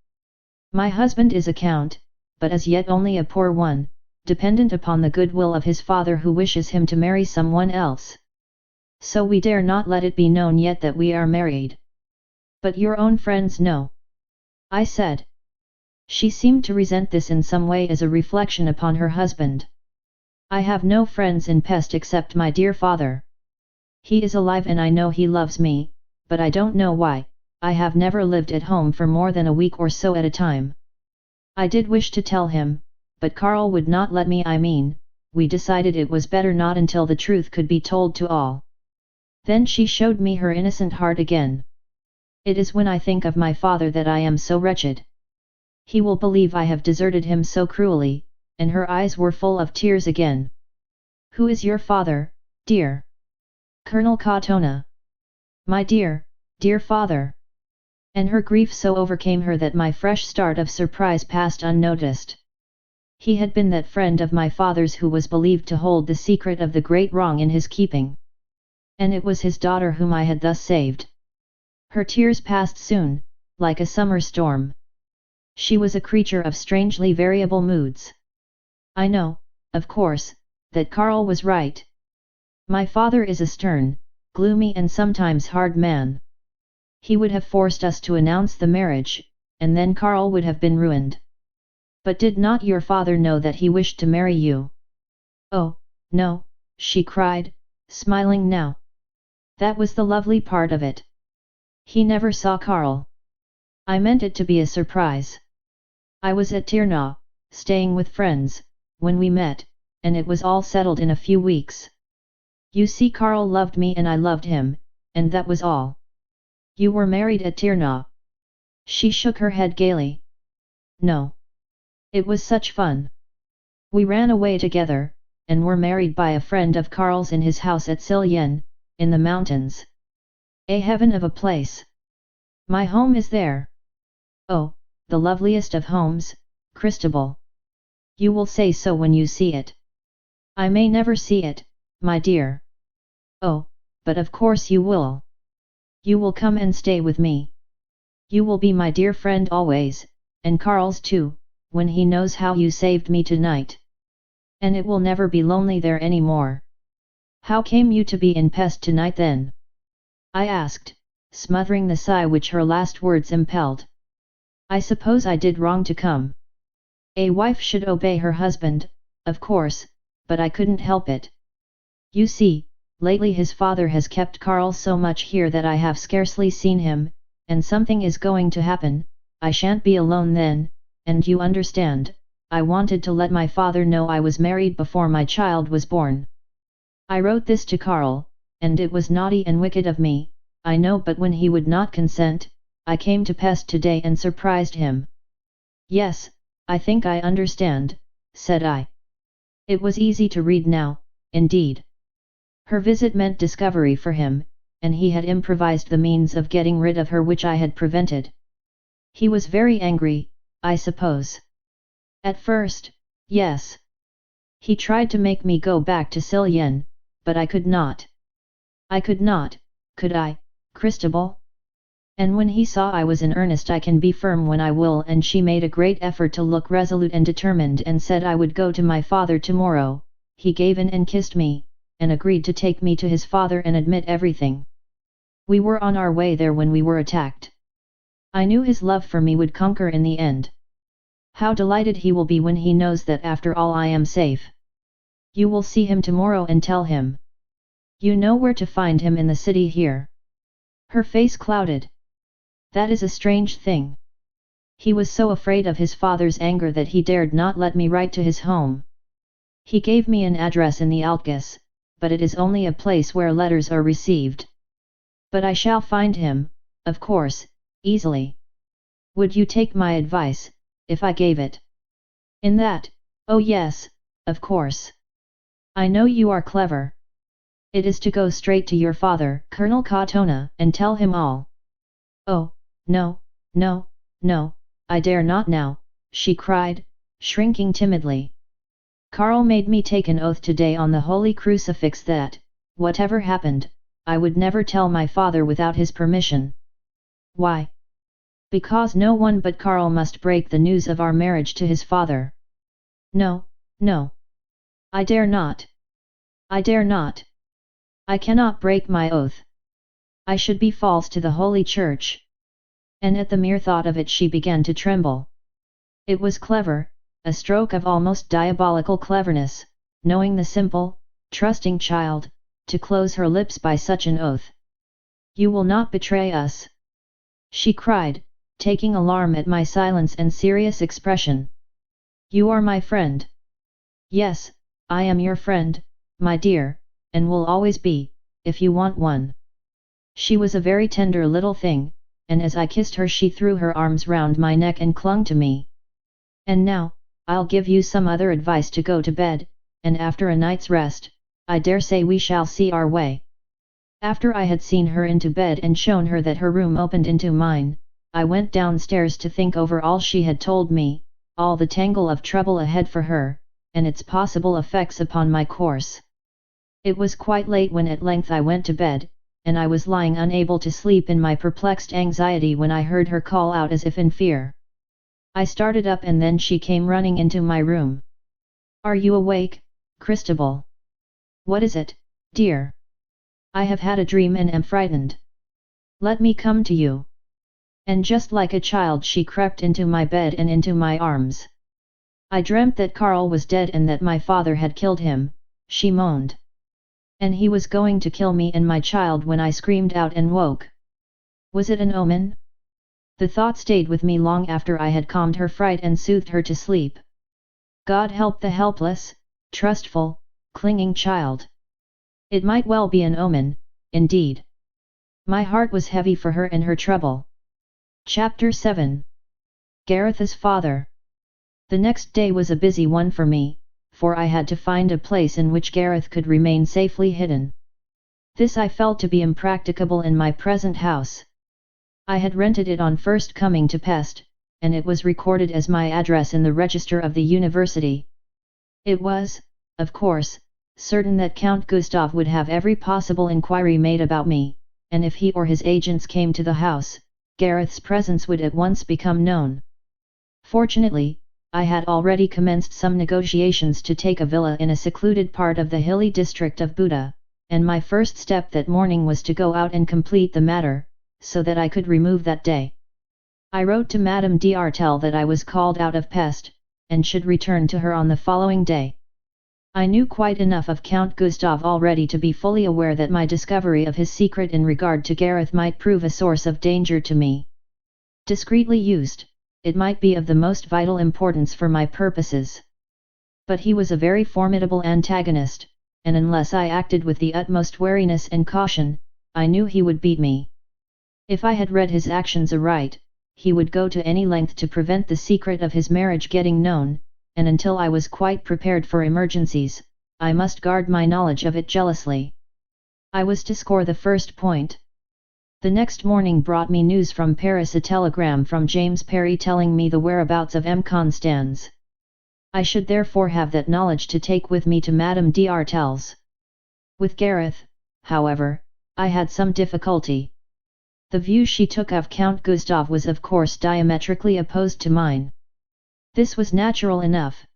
My husband is a count, but as yet only a poor one, dependent upon the goodwill of his father who wishes him to marry someone else. So we dare not let it be known yet that we are married. But your own friends know, I said. She seemed to resent this in some way as a reflection upon her husband. I have no friends in Pest except my dear father. He is alive and I know he loves me, but I don't know why. I have never lived at home for more than a week or so at a time. I did wish to tell him, but Karl would not let me. We decided it was better not until the truth could be told to all. Then she showed me her innocent heart again. It is when I think of my father that I am so wretched. He will believe I have deserted him so cruelly, and her eyes were full of tears again. Who is your father, dear? Colonel Katona. My dear, dear father. And her grief so overcame her that my fresh start of surprise passed unnoticed. He had been that friend of my father's who was believed to hold the secret of the great wrong in his keeping. And it was his daughter whom I had thus saved. Her tears passed soon, like a summer storm. She was a creature of strangely variable moods. I know, of course, that Karl was right. My father is a stern, gloomy and sometimes hard man. He would have forced us to announce the marriage, and then Karl would have been ruined. But did not your father know that he wished to marry you? Oh, no, she cried, smiling now. That was the lovely part of it. He never saw Karl. I meant it to be a surprise. I was at Tirna, staying with friends, when we met, and it was all settled in a few weeks. You see, Karl loved me and I loved him, and that was all. You were married at Tirna. She shook her head gaily. No. It was such fun. We ran away together, and were married by a friend of Karl's in his house at Siljen, in the mountains. A heaven of a place. My home is there. Oh, the loveliest of homes, Christabel. You will say so when you see it. I may never see it, my dear. Oh, but of course you will. You will come and stay with me. You will be my dear friend always, and Karl's too, when he knows how you saved me tonight. And it will never be lonely there any more. How came you to be in Pest tonight then? I asked, smothering the sigh which her last words impelled. I suppose I did wrong to come. A wife should obey her husband, of course, but I couldn't help it. You see, lately his father has kept Karl so much here that I have scarcely seen him, and something is going to happen. I shan't be alone then, and you understand, I wanted to let my father know I was married before my child was born. I wrote this to Karl, and it was naughty and wicked of me, I know, but when he would not consent, I came to Pest today and surprised him. Yes, I think I understand, said I. It was easy to read now, indeed. Her visit meant discovery for him, and he had improvised the means of getting rid of her which I had prevented. He was very angry, I suppose. At first, yes. He tried to make me go back to Siljen, but I could not. I could not, could I, Christabel? And when he saw I was in earnest, I can be firm when I will, and she made a great effort to look resolute and determined and said I would go to my father tomorrow, he gave in and kissed me, and agreed to take me to his father and admit everything. We were on our way there when we were attacked. I knew his love for me would conquer in the end. How delighted he will be when he knows that after all I am safe. You will see him tomorrow and tell him. You know where to find him in the city here. Her face clouded. That is a strange thing. He was so afraid of his father's anger that he dared not let me write to his home. He gave me an address in the Altgäs, but it is only a place where letters are received. But I shall find him, of course, easily. Would you take my advice, if I gave it? In that, oh yes, of course. I know you are clever. It is to go straight to your father, Colonel Katona, and tell him all. Oh, no, no, no, I dare not now, she cried, shrinking timidly. Karl made me take an oath today on the holy crucifix that, whatever happened, I would never tell my father without his permission. Why? Because no one but Karl must break the news of our marriage to his father. No, no. I dare not. I dare not. I cannot break my oath. I should be false to the Holy Church. And at the mere thought of it she began to tremble. It was clever, a stroke of almost diabolical cleverness, knowing the simple, trusting child, to close her lips by such an oath. You will not betray us? She cried, taking alarm at my silence and serious expression. You are my friend. Yes, I am your friend, my dear, and will always be, if you want one. She was a very tender little thing, and as I kissed her she threw her arms round my neck and clung to me. And now, I'll give you some other advice to go to bed, and after a night's rest, I dare say we shall see our way. After I had seen her into bed and shown her that her room opened into mine, I went downstairs to think over all she had told me, all the tangle of trouble ahead for her, and its possible effects upon my course. It was quite late when at length I went to bed, and I was lying unable to sleep in my perplexed anxiety when I heard her call out as if in fear. I started up and then she came running into my room. Are you awake, Christabel? What is it, dear? I have had a dream and am frightened. Let me come to you. And just like a child she crept into my bed and into my arms. I dreamt that Karl was dead and that my father had killed him, she moaned. And he was going to kill me and my child when I screamed out and woke. Was it an omen? The thought stayed with me long after I had calmed her fright and soothed her to sleep. God help the helpless, trustful, clinging child. It might well be an omen, indeed. My heart was heavy for her and her trouble. Chapter 7. Gareth's father. The next day was a busy one for me, for I had to find a place in which Gareth could remain safely hidden. This I felt to be impracticable in my present house. I had rented it on first coming to Pest, and it was recorded as my address in the register of the university. It was, of course, certain that Count Gustav would have every possible inquiry made about me, and if he or his agents came to the house, Gareth's presence would at once become known. Fortunately, I had already commenced some negotiations to take a villa in a secluded part of the hilly district of Buda, and my first step that morning was to go out and complete the matter, so that I could remove that day. I wrote to Madame d'Artel that I was called out of Pest, and should return to her on the following day. I knew quite enough of Count Gustav already to be fully aware that my discovery of his secret in regard to Gareth might prove a source of danger to me. Discreetly used, it might be of the most vital importance for my purposes. But he was a very formidable antagonist, and unless I acted with the utmost wariness and caution, I knew he would beat me. If I had read his actions aright, he would go to any length to prevent the secret of his marriage getting known, and until I was quite prepared for emergencies, I must guard my knowledge of it jealously. I was to score the first point. The next morning brought me news from Paris, a telegram from James Parry telling me the whereabouts of M. Constans. I should therefore have that knowledge to take with me to Madame d'Artel's. With Gareth, however, I had some difficulty. The view she took of Count Gustav was of course diametrically opposed to mine. This was natural enough.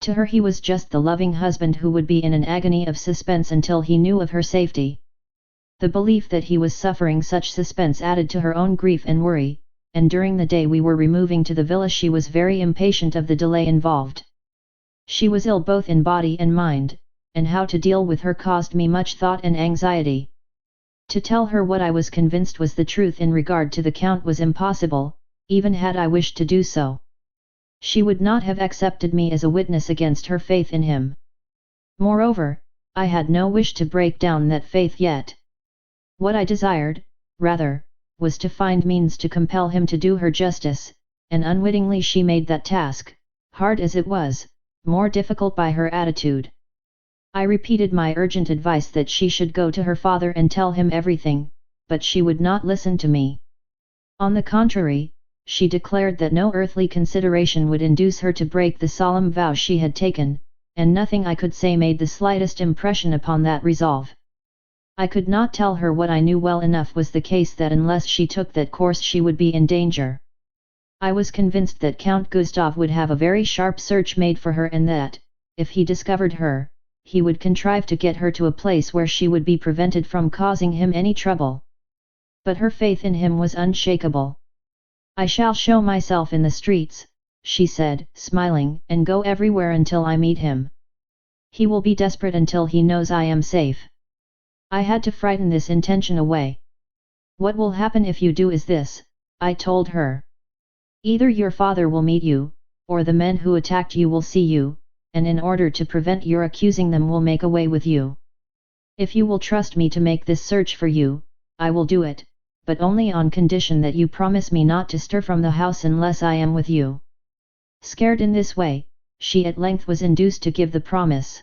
To her he was just the loving husband who would be in an agony of suspense until he knew of her safety. The belief that he was suffering such suspense added to her own grief and worry, and during the day we were removing to the villa she was very impatient of the delay involved. She was ill both in body and mind, and how to deal with her caused me much thought and anxiety. To tell her what I was convinced was the truth in regard to the Count was impossible, even had I wished to do so. She would not have accepted me as a witness against her faith in him. Moreover, I had no wish to break down that faith yet. What I desired, rather, was to find means to compel him to do her justice, and unwittingly she made that task, hard as it was, more difficult by her attitude. I repeated my urgent advice that she should go to her father and tell him everything, but she would not listen to me. On the contrary, she declared that no earthly consideration would induce her to break the solemn vow she had taken, and nothing I could say made the slightest impression upon that resolve. I could not tell her what I knew well enough was the case that unless she took that course she would be in danger. I was convinced that Count Gustav would have a very sharp search made for her and that, if he discovered her, he would contrive to get her to a place where she would be prevented from causing him any trouble. But her faith in him was unshakable. "I shall show myself in the streets," she said, smiling, "and go everywhere until I meet him. He will be desperate until he knows I am safe." I had to frighten this intention away. "What will happen if you do is this," I told her. "Either your father will meet you, or the men who attacked you will see you, and in order to prevent your accusing them will make away with you. If you will trust me to make this search for you, I will do it, but only on condition that you promise me not to stir from the house unless I am with you." Scared in this way, she at length was induced to give the promise.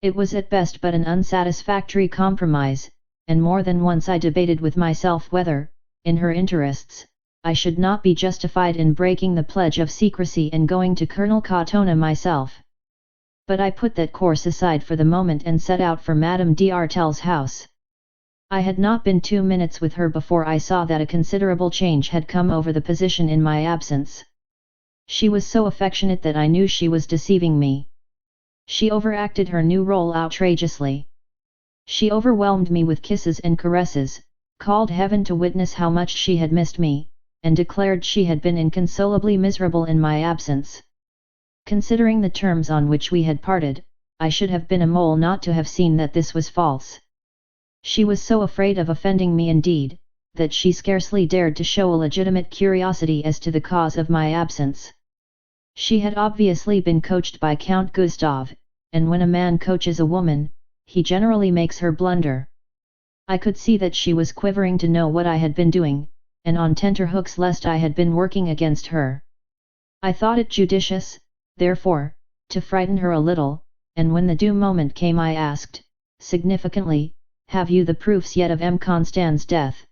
It was at best but an unsatisfactory compromise, and more than once I debated with myself whether, in her interests, I should not be justified in breaking the pledge of secrecy and going to Colonel Katona myself. But I put that course aside for the moment and set out for Madame d'Artel's house. I had not been 2 minutes with her before I saw that a considerable change had come over the position in my absence. She was so affectionate that I knew she was deceiving me. She overacted her new role outrageously. She overwhelmed me with kisses and caresses, called heaven to witness how much she had missed me, and declared she had been inconsolably miserable in my absence. Considering the terms on which we had parted, I should have been a mole not to have seen that this was false. She was so afraid of offending me indeed, that she scarcely dared to show a legitimate curiosity as to the cause of my absence. She had obviously been coached by Count Gustav, and when a man coaches a woman, he generally makes her blunder. I could see that she was quivering to know what I had been doing, and on tenterhooks lest I had been working against her. I thought it judicious, therefore, to frighten her a little, and when the due moment came I asked, significantly, "Have you the proofs yet of M. Constans' death?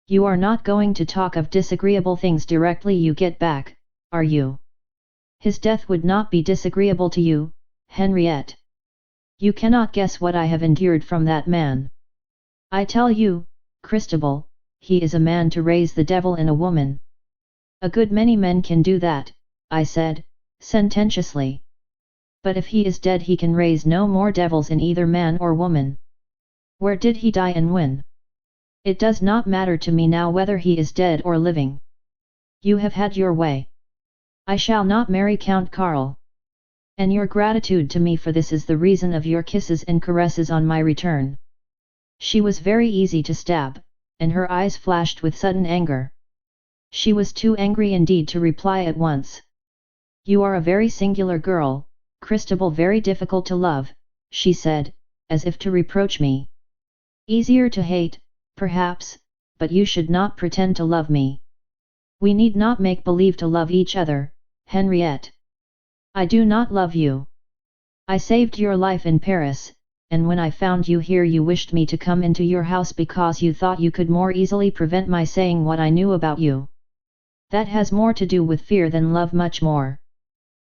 You are not going to talk of disagreeable things directly you get back, are you? His death would not be disagreeable to you, Henriette. You cannot guess what I have endured from that man. I tell you, Christabel, he is a man to raise the devil in a woman." "A good many men can do that," I said, sententiously. "But if he is dead he can raise no more devils in either man or woman. Where did he die and when? It does not matter to me now whether he is dead or living. You have had your way. I shall not marry Count Karl. And your gratitude to me for this is the reason of your kisses and caresses on my return." She was very easy to stab, and her eyes flashed with sudden anger. She was too angry indeed to reply at once. "You are a very singular girl, Christabel, very difficult to love," she said, as if to reproach me. "Easier to hate, perhaps, but you should not pretend to love me. We need not make believe to love each other, Henriette. I do not love you. I saved your life in Paris, and when I found you here you wished me to come into your house because you thought you could more easily prevent my saying what I knew about you. That has more to do with fear than love, much more.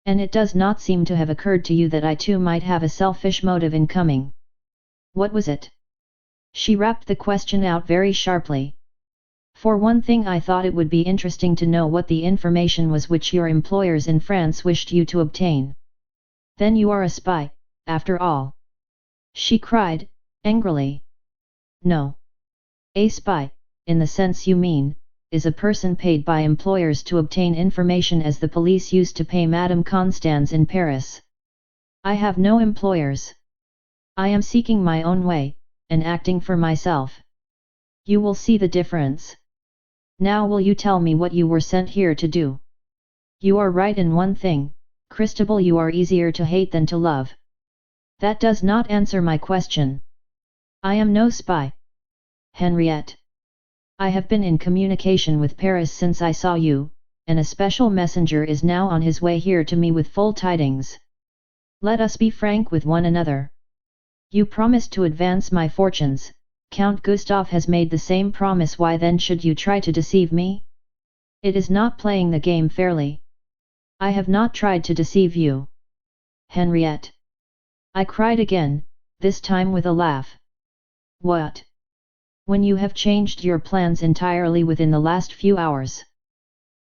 And it does not seem to have occurred to you that I too might have a selfish motive in coming. What was it?" She rapped the question out very sharply. "For one thing I thought it would be interesting to know what the information was which your employers in France wished you to obtain. Then you are a spy, after all," she cried, angrily. "No. A spy, in the sense you mean, is a person paid by employers to obtain information as the police used to pay Madame Constans in Paris. I have no employers. I am seeking my own way, and acting for myself. You will see the difference. Now will you tell me what you were sent here to do?" "You are right in one thing, Christabel, you are easier to hate than to love." "That does not answer my question. I am no spy, Henriette. I have been in communication with Paris since I saw you, and a special messenger is now on his way here to me with full tidings. Let us be frank with one another. You promised to advance my fortunes, Count Gustav has made the same promise. Why then should you try to deceive me? It is not playing the game fairly." "I have not tried to deceive you, Henriette," I cried again, this time with a laugh. What? When you have changed your plans entirely within the last few hours?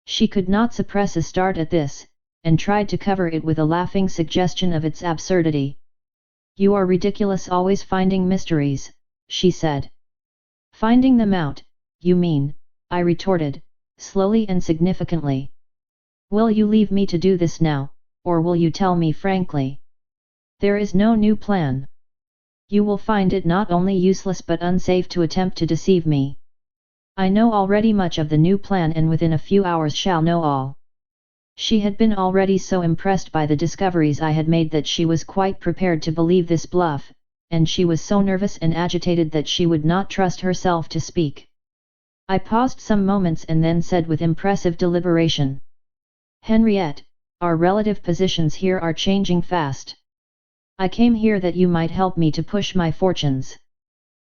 She could not suppress a start at this, and tried to cover it with a laughing suggestion of its absurdity. You are ridiculous, always finding mysteries, she said. Finding them out, you mean, I retorted, slowly and significantly. Will you leave me to do this now, or will you tell me frankly? There is no new plan. You will find it not only useless but unsafe to attempt to deceive me. I know already much of the new plan and within a few hours shall know all. She had been already so impressed by the discoveries I had made that she was quite prepared to believe this bluff, and she was so nervous and agitated that she would not trust herself to speak. I paused some moments and then said with impressive deliberation. Henriette, our relative positions here are changing fast. I came here that you might help me to push my fortunes.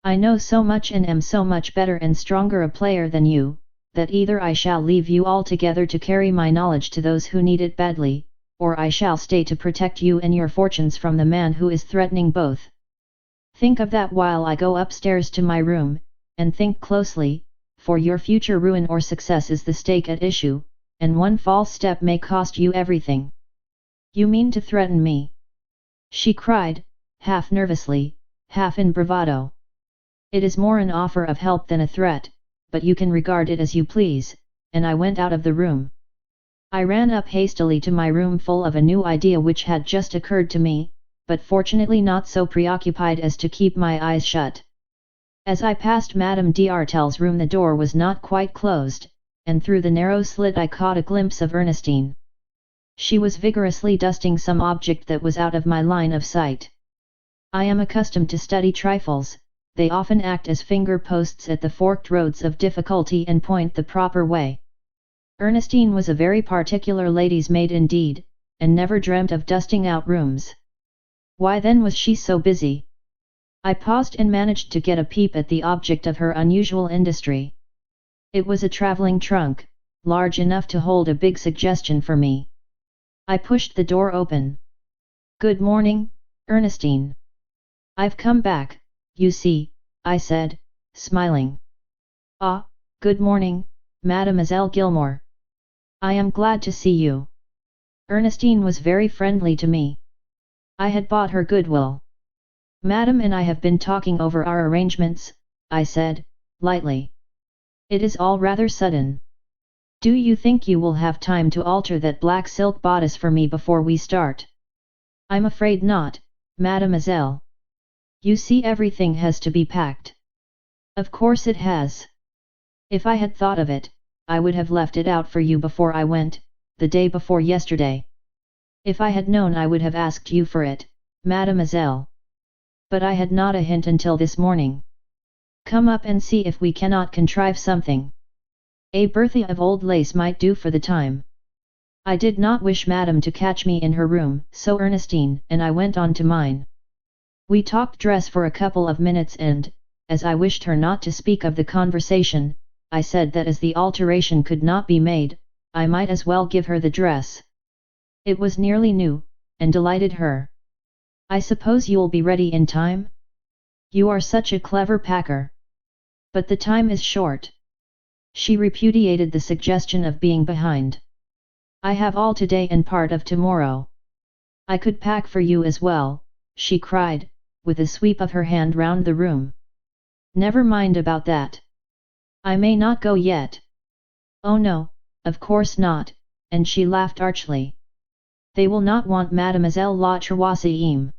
I know so much and am so much better and stronger a player than you, that either I shall leave you altogether to carry my knowledge to those who need it badly, or I shall stay to protect you and your fortunes from the man who is threatening both. Think of that while I go upstairs to my room, and think closely, for your future ruin or success is the stake at issue, and one false step may cost you everything. You mean to threaten me? She cried, half nervously, half in bravado. It is more an offer of help than a threat, but you can regard it as you please, and I went out of the room. I ran up hastily to my room full of a new idea which had just occurred to me, but fortunately not so preoccupied as to keep my eyes shut. As I passed Madame d'Artel's room the door was not quite closed, and through the narrow slit I caught a glimpse of Ernestine. She was vigorously dusting some object that was out of my line of sight. I am accustomed to study trifles, they often act as finger posts at the forked roads of difficulty and point the proper way. Ernestine was a very particular lady's maid indeed, and never dreamt of dusting out rooms. Why then was she so busy? I paused and managed to get a peep at the object of her unusual industry. It was a travelling trunk, large enough to hold a big suggestion for me. I pushed the door open. Good morning, Ernestine. I've come back, you see, I said, smiling. Ah, good morning, Mademoiselle Gilmore. I am glad to see you. Ernestine was very friendly to me. I had bought her goodwill. Madame and I have been talking over our arrangements, I said, lightly. It is all rather sudden. Do you think you will have time to alter that black silk bodice for me before we start? I'm afraid not, mademoiselle. You see, everything has to be packed. Of course it has. If I had thought of it, I would have left it out for you before I went, the day before yesterday. If I had known I would have asked you for it, mademoiselle. But I had not a hint until this morning. Come up and see if we cannot contrive something. A berthia of old lace might do for the time. I did not wish Madame to catch me in her room, so Ernestine and I went on to mine. We talked dress for a couple of minutes and, as I wished her not to speak of the conversation, I said that as the alteration could not be made, I might as well give her the dress. It was nearly new, and delighted her. I suppose you'll be ready in time? You are such a clever packer. But the time is short. She repudiated the suggestion of being behind. I have all today and part of tomorrow. I could pack for you as well, she cried, with a sweep of her hand round the room. Never mind about that. I may not go yet. Oh no, of course not, and she laughed archly. They will not want Mademoiselle la Troisième.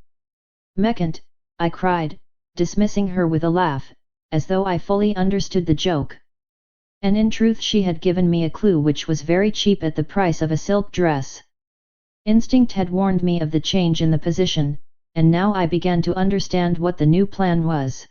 Méchant, I cried, dismissing her with a laugh, as though I fully understood the joke. And in truth she had given me a clue which was very cheap at the price of a silk dress. Instinct had warned me of the change in the position, and now I began to understand what the new plan was.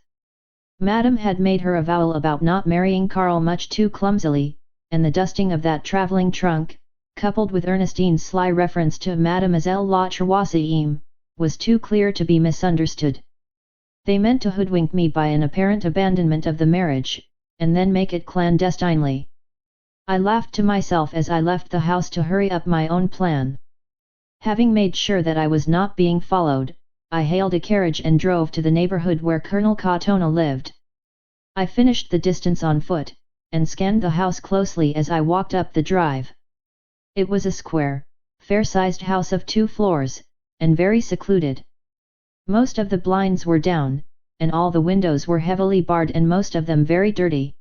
Madame had made her avowal about not marrying Karl much too clumsily, and the dusting of that travelling trunk, coupled with Ernestine's sly reference to Mademoiselle la Troisième, was too clear to be misunderstood. They meant to hoodwink me by an apparent abandonment of the marriage, and then make it clandestinely. I laughed to myself as I left the house to hurry up my own plan. Having made sure that I was not being followed, I hailed a carriage and drove to the neighborhood where Colonel Katona lived. I finished the distance on foot, and scanned the house closely as I walked up the drive. It was a square, fair-sized house of 2 floors, and very secluded. Most of the blinds were down, and all the windows were heavily barred and most of them very dirty.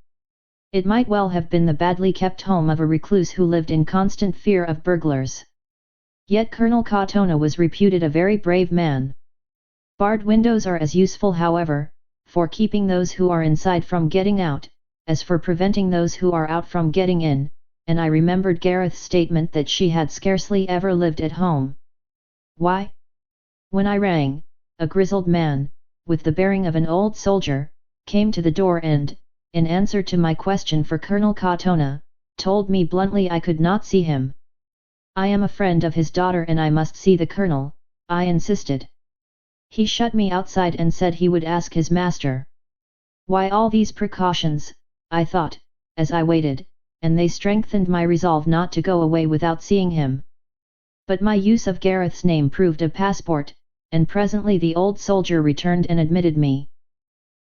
It might well have been the badly kept home of a recluse who lived in constant fear of burglars. Yet Colonel Katona was reputed a very brave man. Barred windows are as useful, however, for keeping those who are inside from getting out, as for preventing those who are out from getting in, and I remembered Gareth's statement that she had scarcely ever lived at home. Why? When I rang, a grizzled man, with the bearing of an old soldier, came to the door and, in answer to my question for Colonel Katona, told me bluntly I could not see him. I am a friend of his daughter and I must see the colonel, I insisted. He shut me outside and said he would ask his master. Why all these precautions, I thought, as I waited, and they strengthened my resolve not to go away without seeing him. But my use of Gareth's name proved a passport, and presently the old soldier returned and admitted me.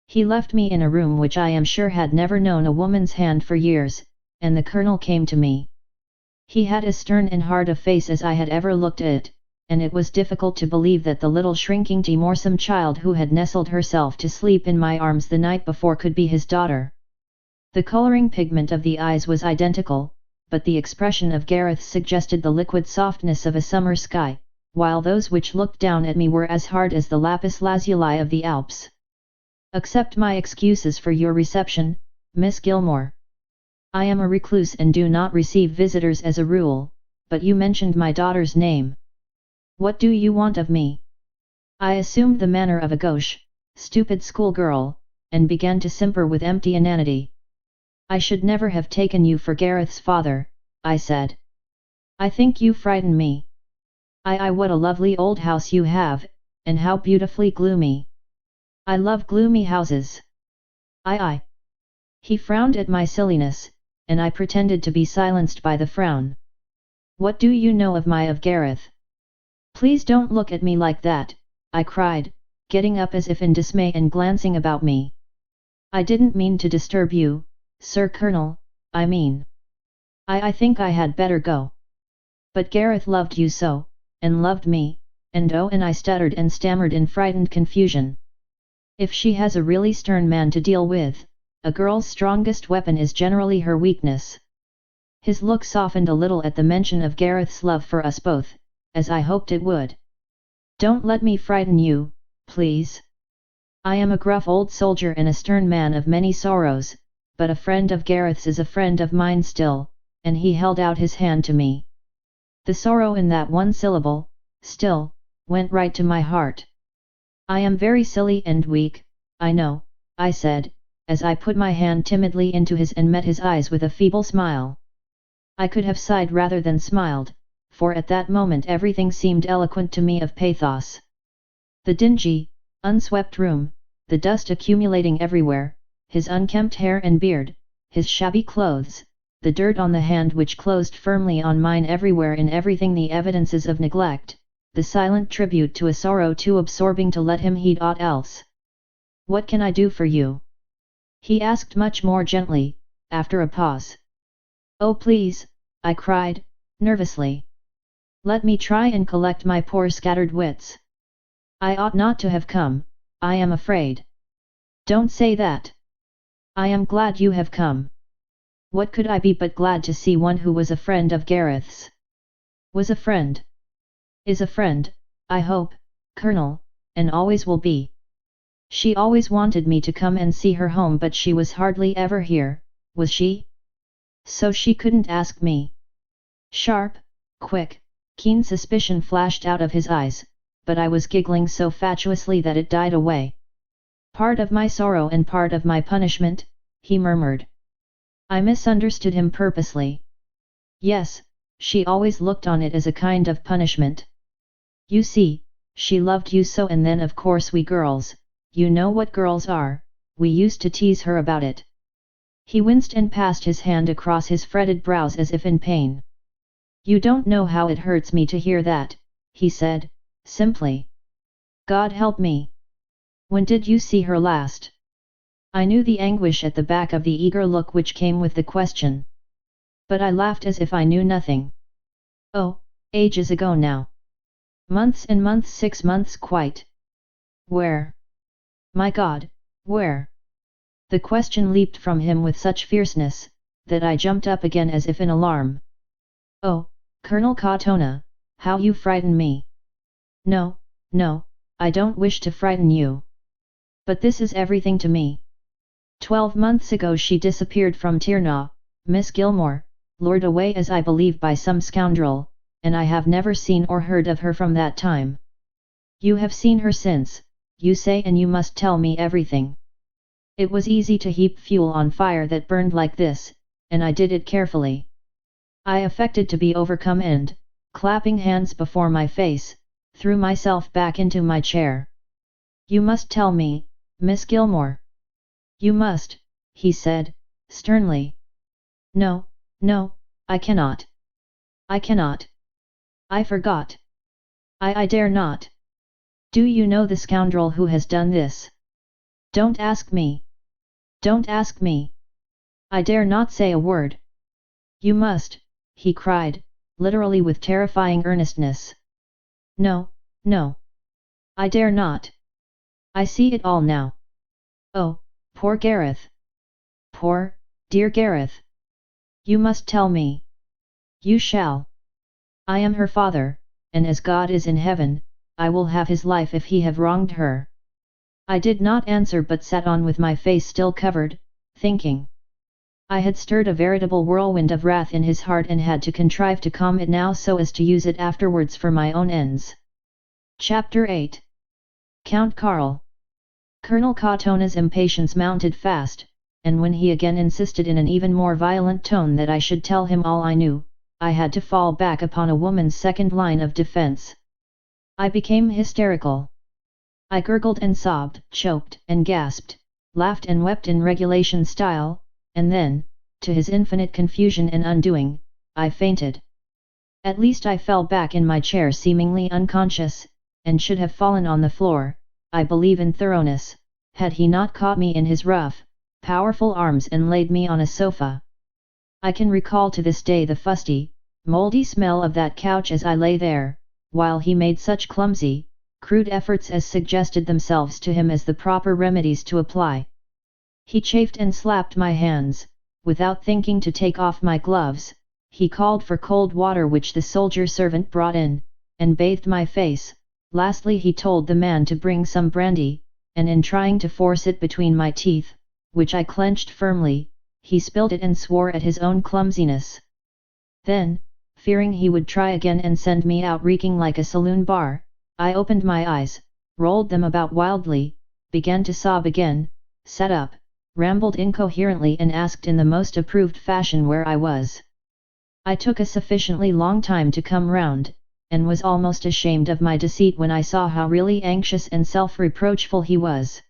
He left me in a room which I am sure had never known a woman's hand for years, and the colonel came to me. He had as stern and hard a face as I had ever looked at, and it was difficult to believe that the little shrinking timorsome child who had nestled herself to sleep in my arms the night before could be his daughter. The colouring pigment of the eyes was identical, but the expression of Gareth suggested the liquid softness of a summer sky, while those which looked down at me were as hard as the lapis lazuli of the Alps. Accept my excuses for your reception, Miss Gilmore. I am a recluse and do not receive visitors as a rule, but you mentioned my daughter's name. What do you want of me? I assumed the manner of a gauche, stupid schoolgirl, and began to simper with empty inanity. I should never have taken you for Gareth's father, I said. I think you frighten me. What a lovely old house you have, and how beautifully gloomy. I love gloomy houses. He frowned at my silliness, and I pretended to be silenced by the frown. What do you know of Gareth? Please don't look at me like that, I cried, getting up as if in dismay and glancing about me. I didn't mean to disturb you, Sir Colonel, I mean. I think I had better go. But Gareth loved you so, and loved me, and I stuttered and stammered in frightened confusion. If she has a really stern man to deal with, a girl's strongest weapon is generally her weakness. His look softened a little at the mention of Gareth's love for us both, as I hoped it would. Don't let me frighten you, please. I am a gruff old soldier and a stern man of many sorrows, but a friend of Gareth's is a friend of mine still, and he held out his hand to me. The sorrow in that one syllable, still, went right to my heart. I am very silly and weak, I know, I said, as I put my hand timidly into his and met his eyes with a feeble smile. I could have sighed rather than smiled, for at that moment everything seemed eloquent to me of pathos. The dingy, unswept room, the dust accumulating everywhere, his unkempt hair and beard, his shabby clothes, the dirt on the hand which closed firmly on mine, everywhere in everything the evidences of neglect, the silent tribute to a sorrow too absorbing to let him heed aught else. What can I do for you? He asked much more gently, after a pause. Oh please, I cried, nervously. Let me try and collect my poor scattered wits. I ought not to have come, I am afraid. Don't say that. I am glad you have come. What could I be but glad to see one who was a friend of Gareth's? Was a friend. Is a friend, I hope, Colonel, and always will be. She always wanted me to come and see her home, but she was hardly ever here, was she? So she couldn't ask me. Sharp, quick, keen suspicion flashed out of his eyes, but I was giggling so fatuously that it died away. Part of my sorrow and part of my punishment, he murmured. I misunderstood him purposely. Yes, she always looked on it as a kind of punishment. You see, she loved you so, and then of course we girls, you know what girls are, we used to tease her about it. He winced and passed his hand across his fretted brows as if in pain. You don't know how it hurts me to hear that, he said, simply. God help me! When did you see her last? I knew the anguish at the back of the eager look which came with the question. But I laughed as if I knew nothing. Oh, ages ago now. Months and months, 6 months quite. Where? My God, where? The question leaped from him with such fierceness, that I jumped up again as if in alarm. Oh, Colonel Katona, how you frighten me! No, no, I don't wish to frighten you. But this is everything to me. 12 months ago she disappeared from Tirna, Miss Gilmore, lured away as I believe by some scoundrel, and I have never seen or heard of her from that time. You have seen her since, you say, and you must tell me everything. It was easy to heap fuel on fire that burned like this, and I did it carefully. I affected to be overcome and, clapping hands before my face, threw myself back into my chair. You must tell me, Miss Gilmore. You must, he said, sternly. No, no, I cannot. I cannot. I forgot. I dare not. Do you know the scoundrel who has done this? Don't ask me. Don't ask me. I dare not say a word. You must, he cried, literally with terrifying earnestness. No, no. I dare not. I see it all now. Oh, poor Gareth. Poor, dear Gareth. You must tell me. You shall. I am her father, and as God is in heaven, I will have his life if he have wronged her. I did not answer but sat on with my face still covered, thinking. I had stirred a veritable whirlwind of wrath in his heart and had to contrive to calm it now so as to use it afterwards for my own ends. Chapter 8. Count Karl. Colonel Katona's impatience mounted fast, and when he again insisted in an even more violent tone that I should tell him all I knew, I had to fall back upon a woman's second line of defense. I became hysterical. I gurgled and sobbed, choked and gasped, laughed and wept in regulation style, and then, to his infinite confusion and undoing, I fainted. At least I fell back in my chair seemingly unconscious, and should have fallen on the floor, I believe in thoroughness, had he not caught me in his rough, powerful arms and laid me on a sofa. I can recall to this day the fusty, mouldy smell of that couch as I lay there, while he made such clumsy, crude efforts as suggested themselves to him as the proper remedies to apply. He chafed and slapped my hands, without thinking to take off my gloves. He called for cold water which the soldier servant brought in, and bathed my face. Lastly he told the man to bring some brandy, and in trying to force it between my teeth, which I clenched firmly, he spilled it and swore at his own clumsiness. Then, fearing he would try again and send me out reeking like a saloon bar, I opened my eyes, rolled them about wildly, began to sob again, sat up, rambled incoherently and asked in the most approved fashion where I was. I took a sufficiently long time to come round, and was almost ashamed of my deceit when I saw how really anxious and self-reproachful he was.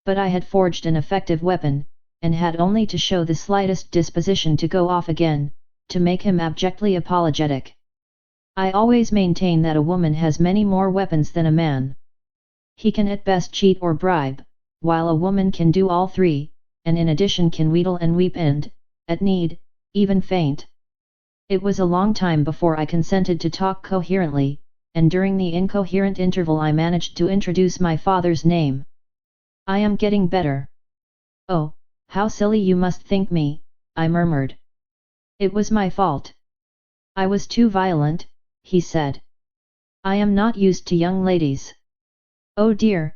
But I had forged an effective weapon, and had only to show the slightest disposition to go off again, to make him abjectly apologetic. I always maintain that a woman has many more weapons than a man. He can at best cheat or bribe, while a woman can do all three, and in addition can wheedle and weep and, at need, even faint. It was a long time before I consented to talk coherently, and during the incoherent interval I managed to introduce my father's name. I am getting better. Oh, how silly you must think me, I murmured. It was my fault. I was too violent, he said. I am not used to young ladies. Oh dear,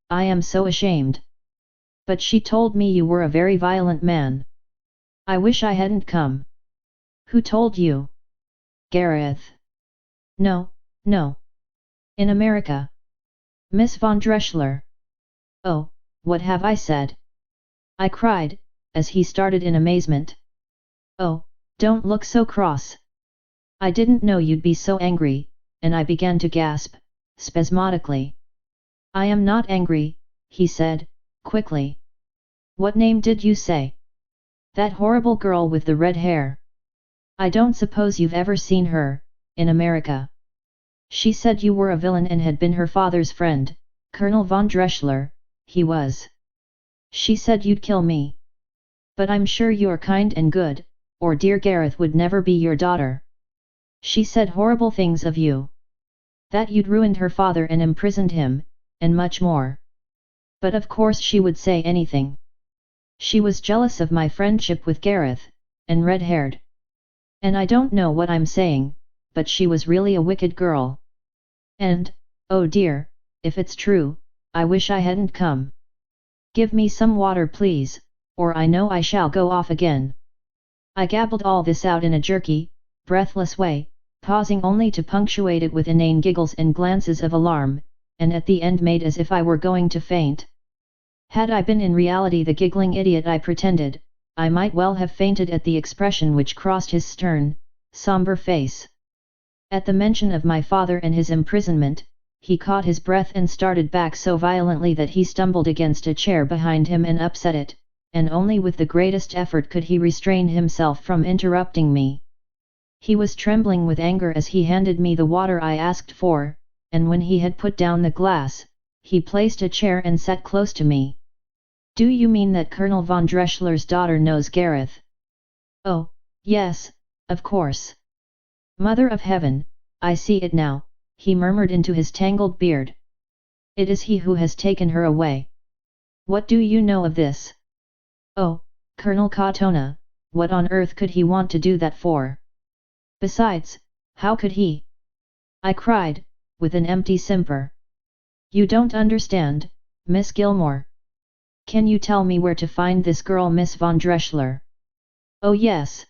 I am so ashamed. But she told me you were a very violent man. I wish I hadn't come. Who told you? Gareth. No, no. In America. Miss von Dreschler. Oh, what have I said? I cried, as he started in amazement. Oh, don't look so cross. I didn't know you'd be so angry, and I began to gasp, spasmodically. I am not angry, he said, quickly. What name did you say? That horrible girl with the red hair. I don't suppose you've ever seen her, in America. She said you were a villain and had been her father's friend, Colonel von Dreschler, he was. She said you'd kill me. But I'm sure you're kind and good, or dear Gareth would never be your daughter. She said horrible things of you. That you'd ruined her father and imprisoned him, and much more. But of course she would say anything. She was jealous of my friendship with Gareth, and red-haired. And I don't know what I'm saying, but she was really a wicked girl. And, oh dear, if it's true, I wish I hadn't come. Give me some water please, or I know I shall go off again. I gabbled all this out in a jerky, breathless way, pausing only to punctuate it with inane giggles and glances of alarm, and at the end made as if I were going to faint. Had I been in reality the giggling idiot I pretended, I might well have fainted at the expression which crossed his stern, somber face. At the mention of my father and his imprisonment, he caught his breath and started back so violently that he stumbled against a chair behind him and upset it, and only with the greatest effort could he restrain himself from interrupting me. He was trembling with anger as he handed me the water I asked for, and when he had put down the glass, he placed a chair and sat close to me. Do you mean that Colonel von Dreschler's daughter knows Gareth? Oh, yes, of course. Mother of heaven, I see it now, he murmured into his tangled beard. It is he who has taken her away. What do you know of this? Oh, Colonel Katona, what on earth could he want to do that for? Besides, how could he? I cried, with an empty simper. You don't understand, Miss Gilmore. Can you tell me where to find this girl Miss von Dreschler? Oh yes.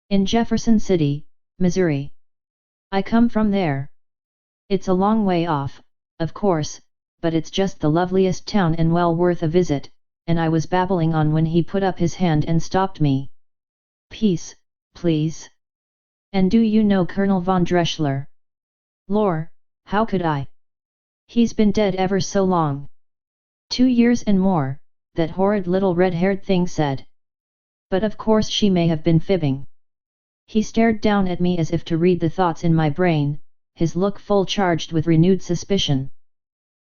In Jefferson City, Missouri. I come from there. It's a long way off, of course, but it's just the loveliest town and well worth a visit, and I was babbling on when he put up his hand and stopped me. Peace, please. And do you know Colonel von Dreschler? Lor, how could I? He's been dead ever so long. 2 years and more, that horrid little red-haired thing said. But of course she may have been fibbing. He stared down at me as if to read the thoughts in my brain, his look full charged with renewed suspicion.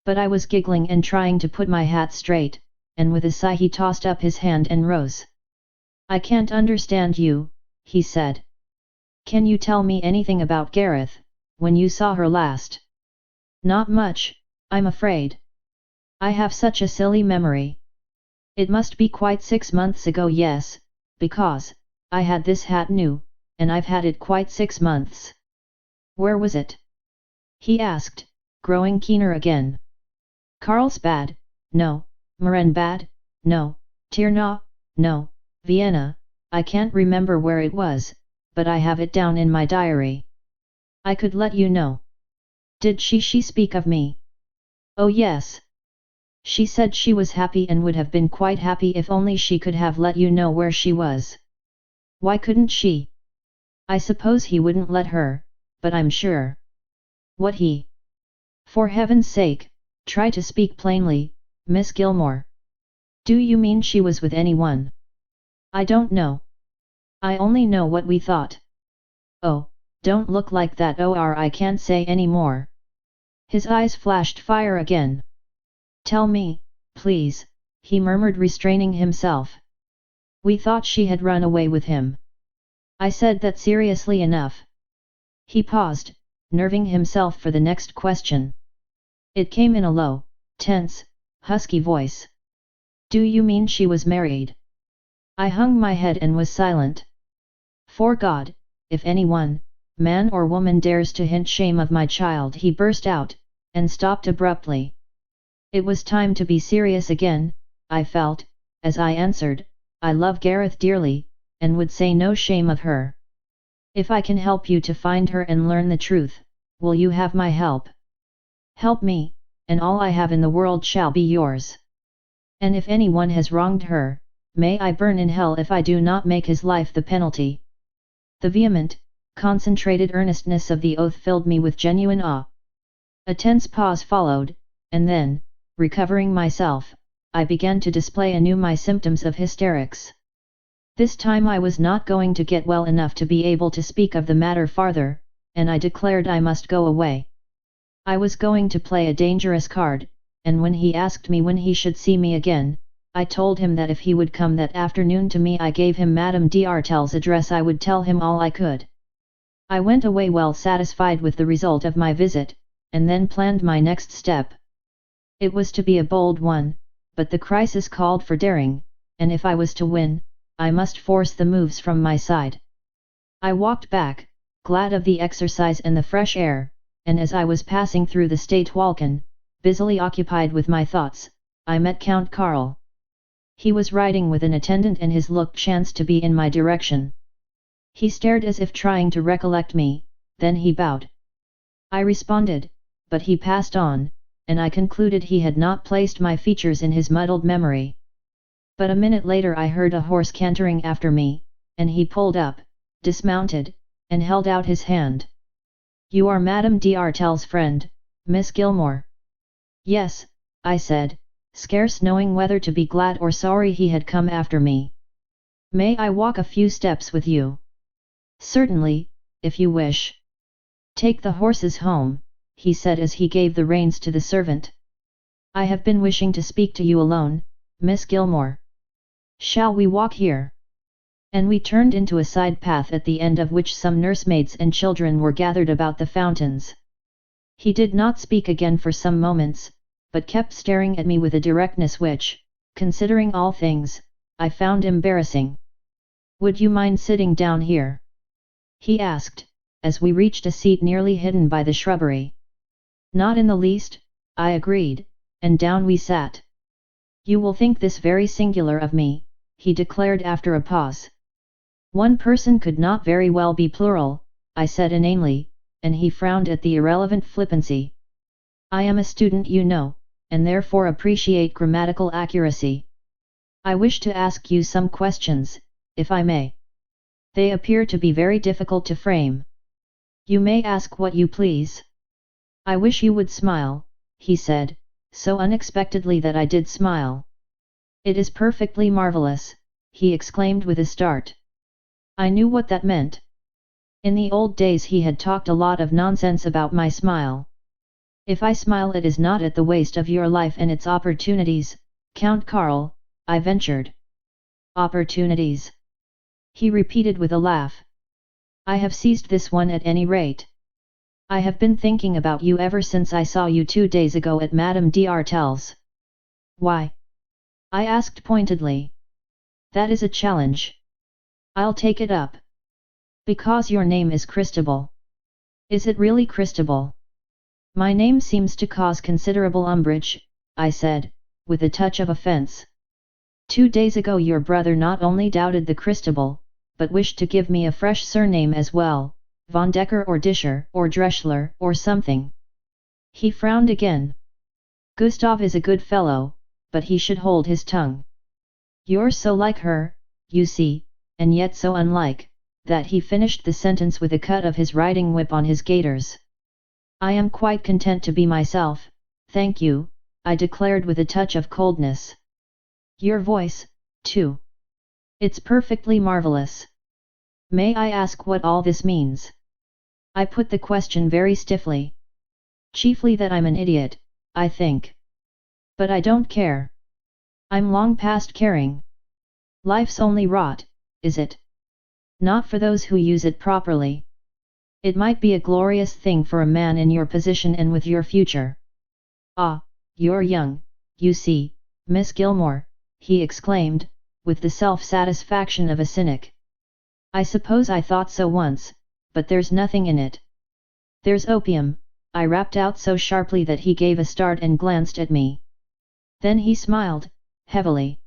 But I was giggling and trying to put my hat straight, and with a sigh he tossed up his hand and rose. I can't understand you, he said. Can you tell me anything about Gareth, when you saw her last? Not much, I'm afraid. I have such a silly memory. It must be quite 6 months ago, yes, because I had this hat new, and I've had it quite 6 months. Where was it? He asked, growing keener again. Carlsbad, no, Marienbad, no, Tiernau, no, Vienna, I can't remember where it was, but I have it down in my diary. I could let you know. Did she speak of me? Oh yes. She said she was happy and would have been quite happy if only she could have let you know where she was. Why couldn't she? I suppose he wouldn't let her, but I'm sure. What he? For heaven's sake, try to speak plainly, Miss Gilmore. Do you mean she was with anyone? I don't know. I only know what we thought. Oh, don't look like that or I can't say any more. His eyes flashed fire again. Tell me, please, he murmured, restraining himself. We thought she had run away with him. I said that seriously enough. He paused, nerving himself for the next question. It came in a low, tense, husky voice. Do you mean she was married? I hung my head and was silent. For God, if anyone, man or woman, dares to hint shame of my child, he burst out, and stopped abruptly. It was time to be serious again, I felt, as I answered, I love Gareth dearly, and would say no shame of her. If I can help you to find her and learn the truth, will you have my help? Help me, and all I have in the world shall be yours. And if anyone has wronged her, may I burn in hell if I do not make his life the penalty. The vehement, concentrated earnestness of the oath filled me with genuine awe. A tense pause followed, and then, recovering myself, I began to display anew my symptoms of hysterics. This time I was not going to get well enough to be able to speak of the matter farther, and I declared I must go away. I was going to play a dangerous card, and when he asked me when he should see me again, I told him that if he would come that afternoon to me, I gave him Madame d'Artel's address, I would tell him all I could. I went away well satisfied with the result of my visit, and then planned my next step. It was to be a bold one, but the crisis called for daring, and if I was to win, I must force the moves from my side. I walked back, glad of the exercise and the fresh air, and as I was passing through the Stadtwalken, busily occupied with my thoughts, I met Count Karl. He was riding with an attendant and his look chanced to be in my direction. He stared as if trying to recollect me, then he bowed. I responded, but he passed on, and I concluded he had not placed my features in his muddled memory. But a minute later I heard a horse cantering after me, and he pulled up, dismounted, and held out his hand. "You are Madame d'Artel's friend, Miss Gilmore?" "Yes," I said, scarce knowing whether to be glad or sorry he had come after me. "May I walk a few steps with you?" "Certainly, if you wish." "Take the horses home," he said as he gave the reins to the servant. "I have been wishing to speak to you alone, Miss Gilmore. Shall we walk here?" And we turned into a side path at the end of which some nursemaids and children were gathered about the fountains. He did not speak again for some moments, but kept staring at me with a directness which, considering all things, I found embarrassing. "Would you mind sitting down here?" he asked, as we reached a seat nearly hidden by the shrubbery. "Not in the least," I agreed, and down we sat. "You will think this very singular of me," he declared after a pause. "One person could not very well be plural," I said inanely, and he frowned at the irrelevant flippancy. "I am a student, you know, and therefore appreciate grammatical accuracy. I wish to ask you some questions, if I may. They appear to be very difficult to frame." "You may ask what you please." "I wish you would smile," he said, so unexpectedly that I did smile. "It is perfectly marvelous," he exclaimed with a start. I knew what that meant. In the old days he had talked a lot of nonsense about my smile. "If I smile, it is not at the waste of your life and its opportunities, Count Karl," I ventured. "Opportunities?" he repeated with a laugh. "I have seized this one at any rate. I have been thinking about you ever since I saw you 2 days ago at Madame d'Artel's." "Why?" I asked pointedly. "That is a challenge. I'll take it up." "Because your name is Christabel." "Is it really Christabel?" "My name seems to cause considerable umbrage," I said, with a touch of offence. "2 days ago your brother not only doubted the Christabel, but wished to give me a fresh surname as well, Von Decker or Discher or Dreschler or something." He frowned again. "Gustav is a good fellow, but he should hold his tongue. You're so like her, you see, and yet so unlike," that he finished the sentence with a cut of his riding whip on his gaiters. "I am quite content to be myself, thank you," I declared with a touch of coldness. "Your voice, too. It's perfectly marvelous. May I ask what all this means?" I put the question very stiffly. "Chiefly that I'm an idiot, I think. But I don't care. I'm long past caring. Life's only rot, is it? Not for those who use it properly. It might be a glorious thing for a man in your position and with your future." "Ah, you're young, you see, Miss Gilmore," he exclaimed, with the self-satisfaction of a cynic. "I suppose I thought so once, but there's nothing in it." "There's opium," I rapped out so sharply that he gave a start and glanced at me. Then he smiled, heavily.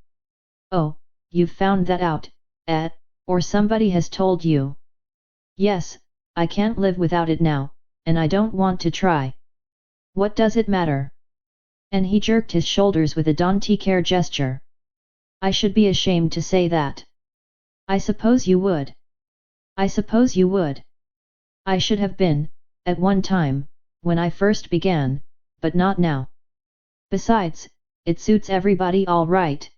"Oh, you've found that out, or somebody has told you?" "Yes, I can't live without it now, and I don't want to try." "What does it matter?" And he jerked his shoulders with a don't-care gesture. "I should be ashamed to say that." "I suppose you would. I suppose you would. I should have been, at one time, when I first began, but not now. Besides, it suits everybody all right.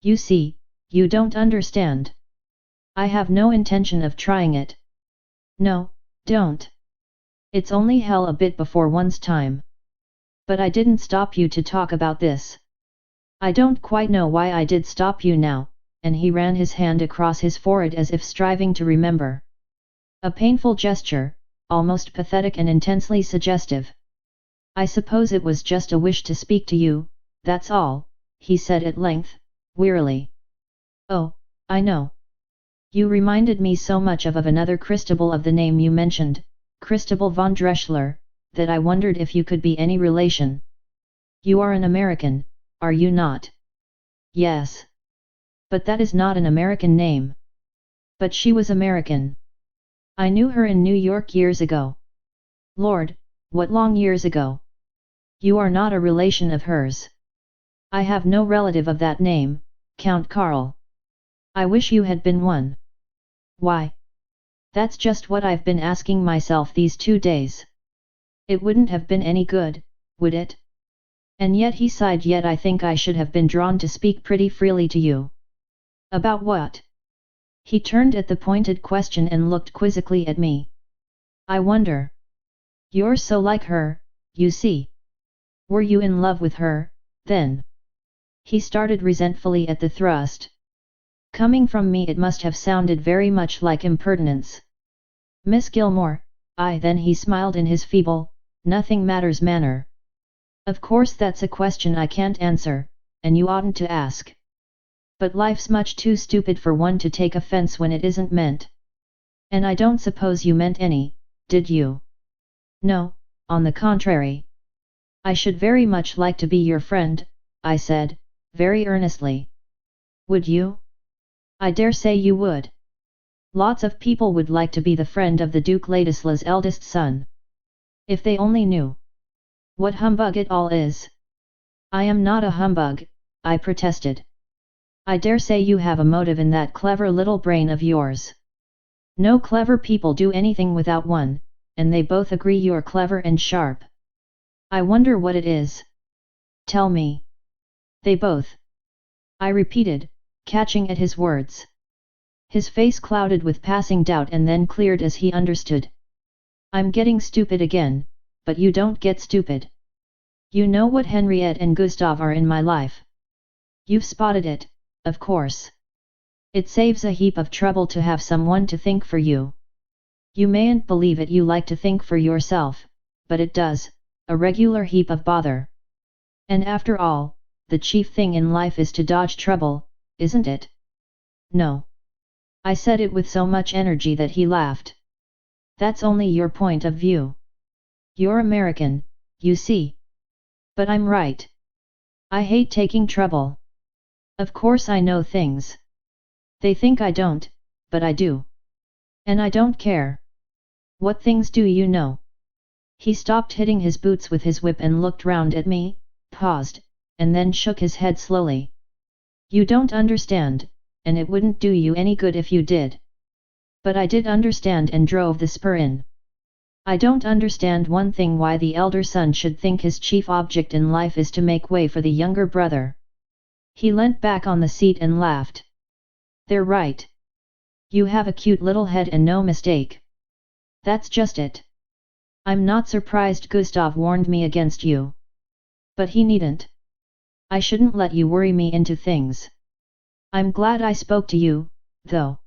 You see, you don't understand. I have no intention of trying it." "No, don't. It's only hell a bit before one's time. But I didn't stop you to talk about this. I don't quite know why I did stop you now, and he ran his hand across his forehead as if striving to remember. A painful gesture, almost pathetic and intensely suggestive. I suppose it was just a wish to speak to you, that's all, he said at length, wearily. Oh, I know. You reminded me so much of another Christabel of the name you mentioned, Christabel von Dreschler, that I wondered if you could be any relation. You are an American, are you not? Yes. But that is not an American name. But she was American. I knew her in New York years ago. Lord, what long years ago? You are not a relation of hers. I have no relative of that name, Count Karl. I wish you had been one. Why? That's just what I've been asking myself these 2 days. It wouldn't have been any good, would it? And yet he sighed, yet I think I should have been drawn to speak pretty freely to you. About what? He turned at the pointed question and looked quizzically at me. I wonder. You're so like her, you see. Were you in love with her, then? He started resentfully at the thrust. Coming from me it must have sounded very much like impertinence. Miss Gilmore, then he smiled in his feeble, nothing matters manner. Of course that's a question I can't answer, and you oughtn't to ask. But life's much too stupid for one to take offense when it isn't meant. And I don't suppose you meant any, did you? No, on the contrary. I should very much like to be your friend, I said, very earnestly. Would you? I dare say you would. Lots of people would like to be the friend of the Duke Ladisla's eldest son. If they only knew what humbug it all is. I am not a humbug, I protested. I dare say you have a motive in that clever little brain of yours. No clever people do anything without one, and they both agree you're clever and sharp. I wonder what it is. Tell me. They both. I repeated, catching at his words. His face clouded with passing doubt and then cleared as he understood. I'm getting stupid again, but you don't get stupid. You know what Henriette and Gustav are in my life. You've spotted it, of course. It saves a heap of trouble to have someone to think for you. You mayn't believe it, you like to think for yourself, but it does, a regular heap of bother. And after all, the chief thing in life is to dodge trouble, isn't it? No. I said it with so much energy that he laughed. That's only your point of view. You're American, you see. But I'm right. I hate taking trouble. Of course I know things. They think I don't, but I do. And I don't care. What things do you know? He stopped hitting his boots with his whip and looked round at me, paused, and then shook his head slowly. You don't understand, and it wouldn't do you any good if you did. But I did understand and drove the spur in. I don't understand one thing, why the elder son should think his chief object in life is to make way for the younger brother. He leant back on the seat and laughed. They're right. You have a cute little head and no mistake. That's just it. I'm not surprised Gustav warned me against you. But he needn't. I shouldn't let you worry me into things. I'm glad I spoke to you, though.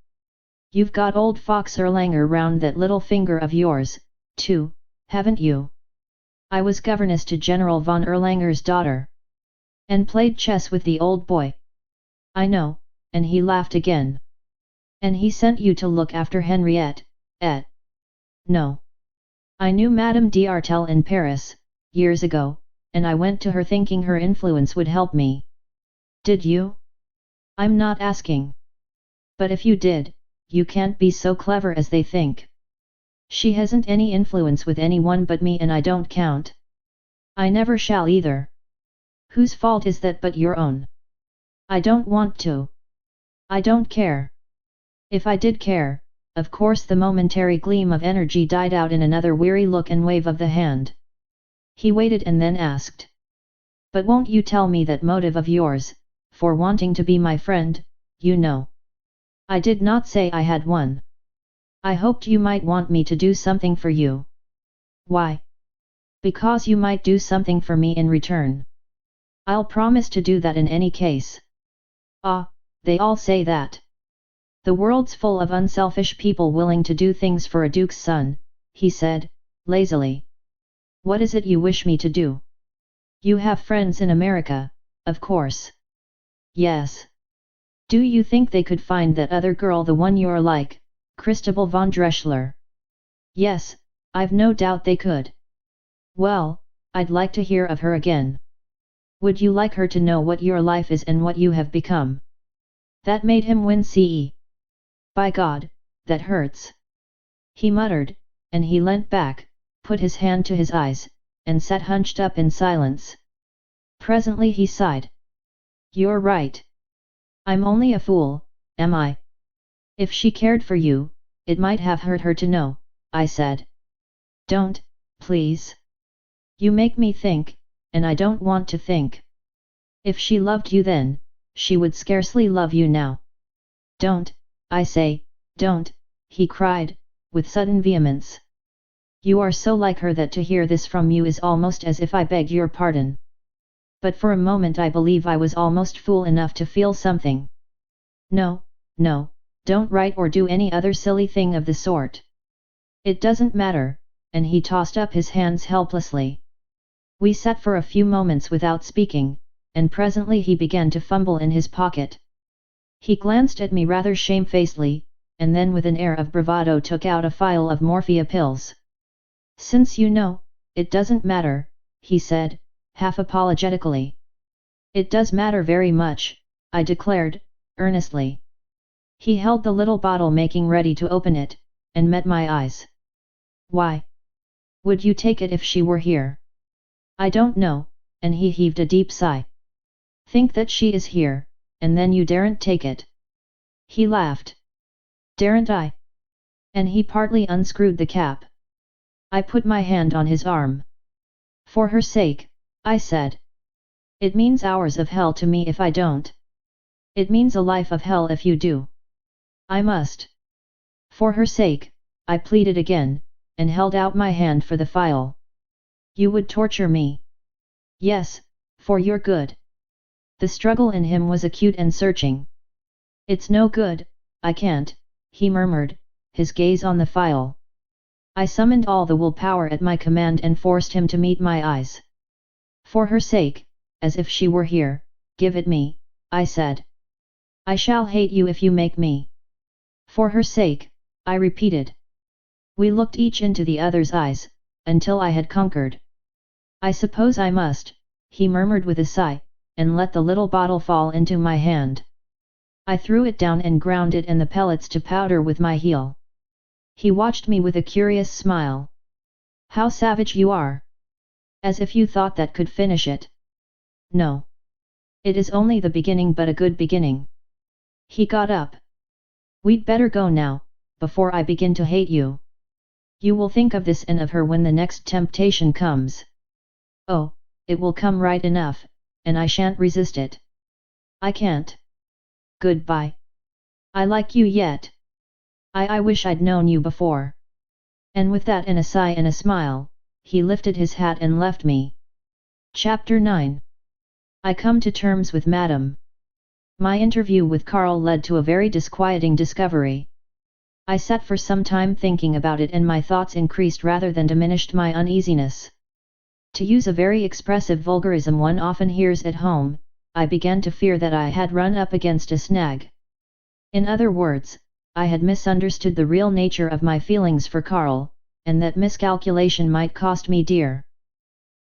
You've got old Fox Erlanger round that little finger of yours, too, haven't you? I was governess to General von Erlanger's daughter. And played chess with the old boy. I know, and he laughed again. And he sent you to look after Henriette, No. I knew Madame d'Artel in Paris, years ago, and I went to her thinking her influence would help me. Did you? I'm not asking. But if you did, you can't be so clever as they think. She hasn't any influence with anyone but me, and I don't count. I never shall either. Whose fault is that but your own? I don't want to. I don't care. If I did care, of course. The momentary gleam of energy died out in another weary look and wave of the hand. He waited and then asked. But won't you tell me that motive of yours, for wanting to be my friend, you know? I did not say I had one. I hoped you might want me to do something for you. Why? Because you might do something for me in return. I'll promise to do that in any case. Ah, they all say that. The world's full of unselfish people willing to do things for a duke's son, he said, lazily. What is it you wish me to do? You have friends in America, of course. Yes. Do you think they could find that other girl, the one you're like, Christabel von Dreschler? Yes, I've no doubt they could. Well, I'd like to hear of her again. Would you like her to know what your life is and what you have become? That made him wince. By God, that hurts. He muttered, and he leant back, put his hand to his eyes, and sat hunched up in silence. Presently he sighed. You're right. I'm only a fool, am I? If she cared for you, it might have hurt her to know, I said. Don't, please. You make me think, and I don't want to think. If she loved you then, she would scarcely love you now. Don't, I say, don't, he cried, with sudden vehemence. You are so like her that to hear this from you is almost as if I begged your pardon. But for a moment I believe I was almost fool enough to feel something. No, no, don't write or do any other silly thing of the sort. It doesn't matter, and he tossed up his hands helplessly. We sat for a few moments without speaking, and presently he began to fumble in his pocket. He glanced at me rather shamefacedly, and then with an air of bravado took out a phial of morphia pills. Since you know, it doesn't matter, he said, half apologetically. It does matter very much, I declared, earnestly. He held the little bottle making ready to open it, and met my eyes. Why? Would you take it if she were here? I don't know, and he heaved a deep sigh. Think that she is here, and then you daren't take it. He laughed. Daren't I? And he partly unscrewed the cap. I put my hand on his arm. For her sake, I said. It means hours of hell to me if I don't. It means a life of hell if you do. I must. For her sake, I pleaded again, and held out my hand for the phial. You would torture me. Yes, for your good. The struggle in him was acute and searching. It's no good, I can't, he murmured, his gaze on the phial. I summoned all the willpower at my command and forced him to meet my eyes. For her sake, as if she were here, give it me, I said. I shall hate you if you make me. For her sake, I repeated. We looked each into the other's eyes, until I had conquered. I suppose I must, he murmured with a sigh, and let the little bottle fall into my hand. I threw it down and ground it and the pellets to powder with my heel. He watched me with a curious smile. How savage you are! As if you thought that could finish it. No. It is only the beginning, but a good beginning. He got up. We'd better go now, before I begin to hate you. You will think of this and of her when the next temptation comes. Oh, it will come right enough, and I shan't resist it. I can't. Goodbye. I like you yet. I wish I'd known you before. And with that and a sigh and a smile, he lifted his hat and left me. Chapter 9. I come to terms with Madame. My interview with Karl led to a very disquieting discovery. I sat for some time thinking about it, and my thoughts increased rather than diminished my uneasiness. To use a very expressive vulgarism one often hears at home, I began to fear that I had run up against a snag. In other words, I had misunderstood the real nature of my feelings for Karl, and that miscalculation might cost me dear.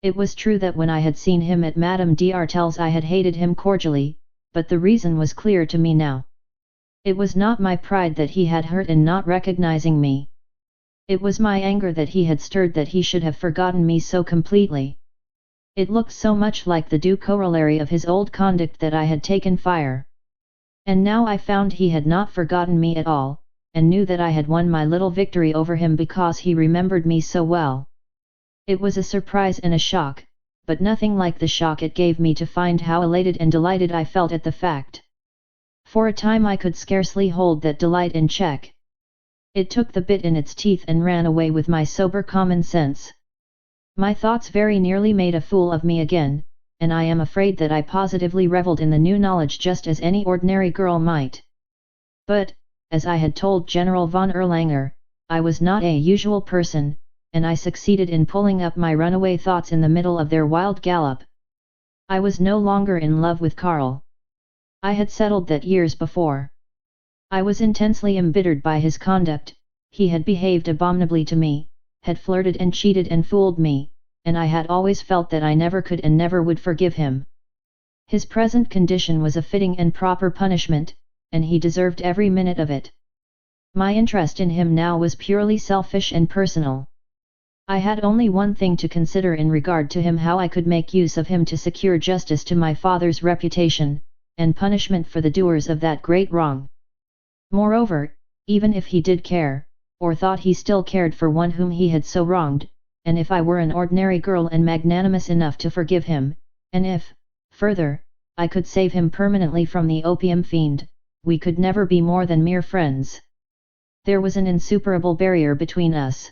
It was true that when I had seen him at Madame d'Artel's I had hated him cordially, but the reason was clear to me now. It was not my pride that he had hurt in not recognizing me. It was my anger that he had stirred that he should have forgotten me so completely. It looked so much like the due corollary of his old conduct that I had taken fire. And now I found he had not forgotten me at all, and knew that I had won my little victory over him because he remembered me so well. It was a surprise and a shock, but nothing like the shock it gave me to find how elated and delighted I felt at the fact. For a time I could scarcely hold that delight in check. It took the bit in its teeth and ran away with my sober common sense. My thoughts very nearly made a fool of me again, and I am afraid that I positively revelled in the new knowledge just as any ordinary girl might. But, as I had told General von Erlanger, I was not a usual person, and I succeeded in pulling up my runaway thoughts in the middle of their wild gallop. I was no longer in love with Karl. I had settled that years before. I was intensely embittered by his conduct. He had behaved abominably to me, had flirted and cheated and fooled me, and I had always felt that I never could and never would forgive him. His present condition was a fitting and proper punishment, and he deserved every minute of it. My interest in him now was purely selfish and personal. I had only one thing to consider in regard to him: how I could make use of him to secure justice to my father's reputation, and punishment for the doers of that great wrong. Moreover, even if he did care, or thought he still cared for one whom he had so wronged, and if I were an ordinary girl and magnanimous enough to forgive him, and if, further, I could save him permanently from the opium fiend, we could never be more than mere friends. There was an insuperable barrier between us.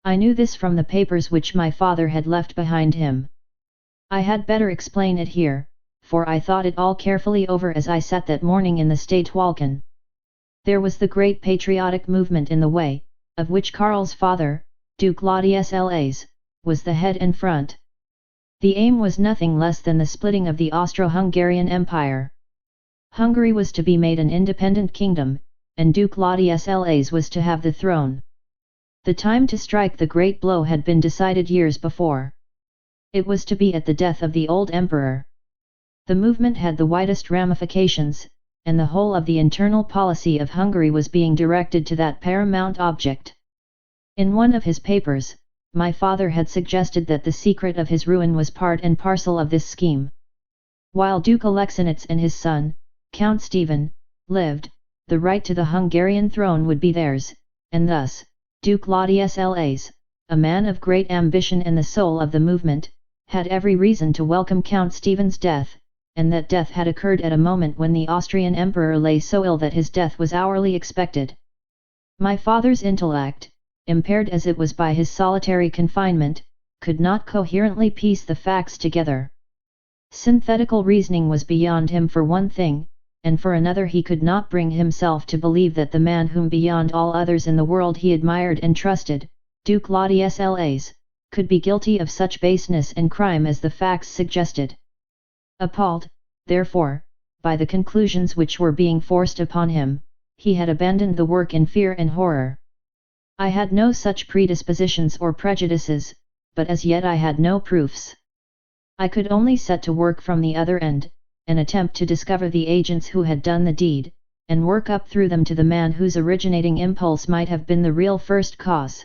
I knew this from the papers which my father had left behind him. I had better explain it here, for I thought it all carefully over as I sat that morning in the State Walken. There was the great patriotic movement in the way, of which Karl's father, Duke Ladislaus, was the head and front. The aim was nothing less than the splitting of the Austro-Hungarian Empire. Hungary was to be made an independent kingdom, and Duke Ladislaus was to have the throne. The time to strike the great blow had been decided years before. It was to be at the death of the old emperor. The movement had the widest ramifications, and the whole of the internal policy of Hungary was being directed to that paramount object. In one of his papers, my father had suggested that the secret of his ruin was part and parcel of this scheme. While Duke Alexinitz and his son, Count Stephen, lived, the right to the Hungarian throne would be theirs, and thus, Duke Ladislaus, a man of great ambition and the soul of the movement, had every reason to welcome Count Stephen's death, and that death had occurred at a moment when the Austrian emperor lay so ill that his death was hourly expected. My father's intellect, impaired as it was by his solitary confinement, could not coherently piece the facts together. Synthetical reasoning was beyond him for one thing, and for another he could not bring himself to believe that the man whom beyond all others in the world he admired and trusted, Duke Ladislaus, could be guilty of such baseness and crime as the facts suggested. Appalled, therefore, by the conclusions which were being forced upon him, he had abandoned the work in fear and horror. I had no such predispositions or prejudices, but as yet I had no proofs. I could only set to work from the other end, and attempt to discover the agents who had done the deed, and work up through them to the man whose originating impulse might have been the real first cause.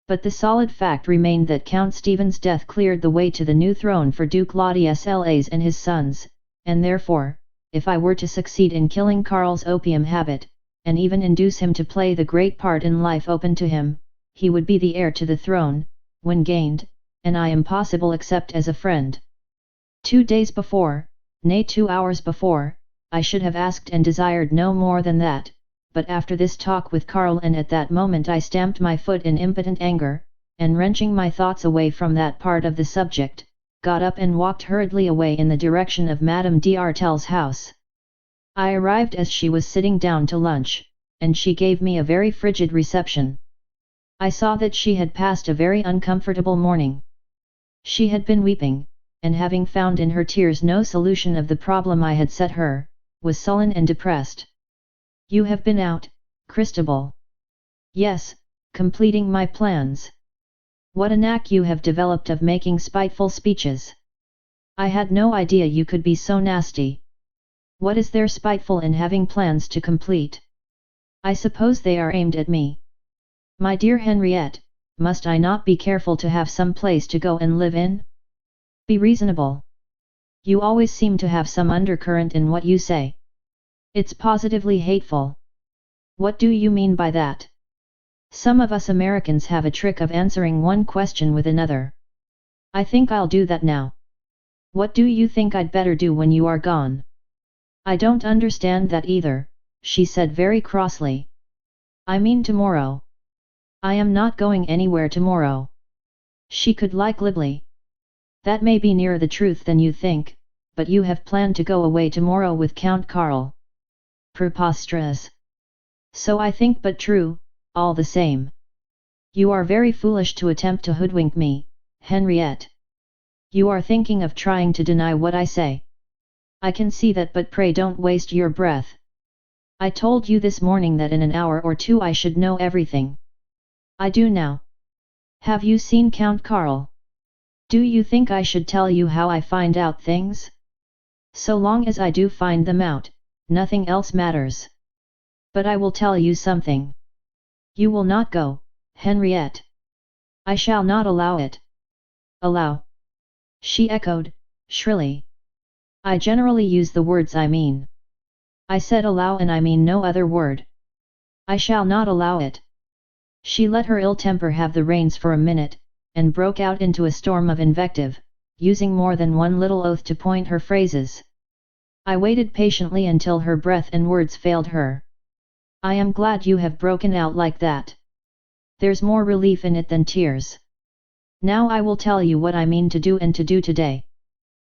But the solid fact remained that Count Stephen's death cleared the way to the new throne for Duke Ladislaus and his sons, and therefore, if I were to succeed in killing Karl's opium habit, and even induce him to play the great part in life open to him, he would be the heir to the throne, when gained, and I impossible except as a friend. 2 days before, nay 2 hours before, I should have asked and desired no more than that, but after this talk with Karl and at that moment I stamped my foot in impotent anger, and wrenching my thoughts away from that part of the subject, got up and walked hurriedly away in the direction of Madame d'Artel's house. I arrived as she was sitting down to lunch, and she gave me a very frigid reception. I saw that she had passed a very uncomfortable morning. She had been weeping, and having found in her tears no solution of the problem I had set her, was sullen and depressed. "You have been out, Christabel." "Yes, completing my plans." "What a knack you have developed of making spiteful speeches. I had no idea you could be so nasty. What is there spiteful in having plans to complete? I suppose they are aimed at me. My dear Henriette, must I not be careful to have some place to go and live in? Be reasonable. You always seem to have some undercurrent in what you say. It's positively hateful." "What do you mean by that?" "Some of us Americans have a trick of answering one question with another. I think I'll do that now." "What do you think I'd better do when you are gone?" "I don't understand that either," she said very crossly. "I mean tomorrow." "I am not going anywhere tomorrow." She could lie glibly. That may be nearer the truth than you think, but you have planned to go away tomorrow with Count Karl. Preposterous. So I think, but true, all the same. You are very foolish to attempt to hoodwink me, Henriette. You are thinking of trying to deny what I say. I can see that, but pray don't waste your breath. I told you this morning that in an hour or two I should know everything. I do now. Have you seen Count Karl? Do you think I should tell you how I find out things? So long as I do find them out, nothing else matters. But I will tell you something. You will not go, Henriette. I shall not allow it. Allow? She echoed, shrilly. I generally use the words I mean. I said allow and I mean no other word. I shall not allow it. She let her ill temper have the reins for a minute, and broke out into a storm of invective, using more than one little oath to point her phrases. I waited patiently until her breath and words failed her. I am glad you have broken out like that. There's more relief in it than tears. Now I will tell you what I mean to do and to do today.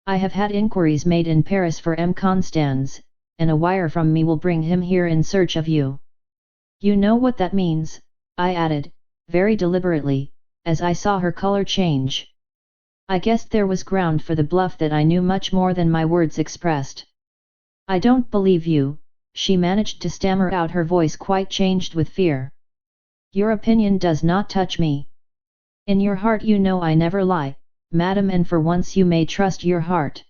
I have had inquiries made in Paris for M. Constans, and a wire from me will bring him here in search of you. You know what that means, I added, very deliberately, as I saw her color change. I guessed there was ground for the bluff that I knew much more than my words expressed. I don't believe you, she managed to stammer out, her voice quite changed with fear. Your opinion does not touch me. In your heart you know I never lie, madam, and for once you may trust your heart.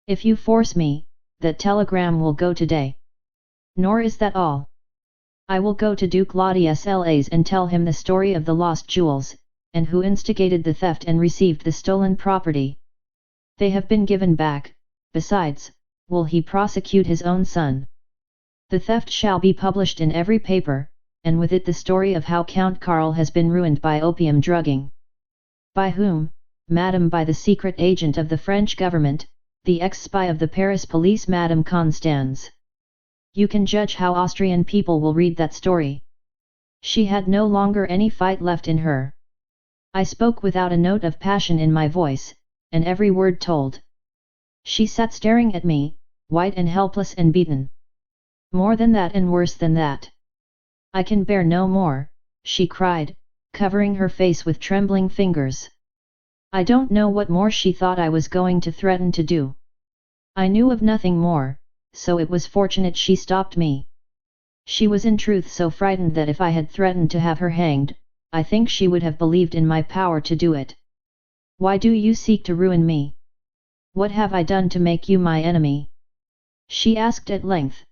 If you force me, that telegram will go today. Nor is that all. I will go to Duke Ladisla's and tell him the story of the lost jewels, and who instigated the theft and received the stolen property. They have been given back. Besides, will he prosecute his own son? The theft shall be published in every paper, and with it the story of how Count Karl has been ruined by opium drugging. By whom, madam? By the secret agent of the French government, the ex-spy of the Paris police, Madame Constans. You can judge how Austrian people will read that story. She had no longer any fight left in her. I spoke without a note of passion in my voice, and every word told. She sat staring at me, white and helpless and beaten. More than that and worse than that. I can bear no more, she cried, covering her face with trembling fingers. I don't know what more she thought I was going to threaten to do. I knew of nothing more, so it was fortunate she stopped me. She was in truth so frightened that if I had threatened to have her hanged, I think she would have believed in my power to do it. Why do you seek to ruin me? What have I done to make you my enemy? She asked at length.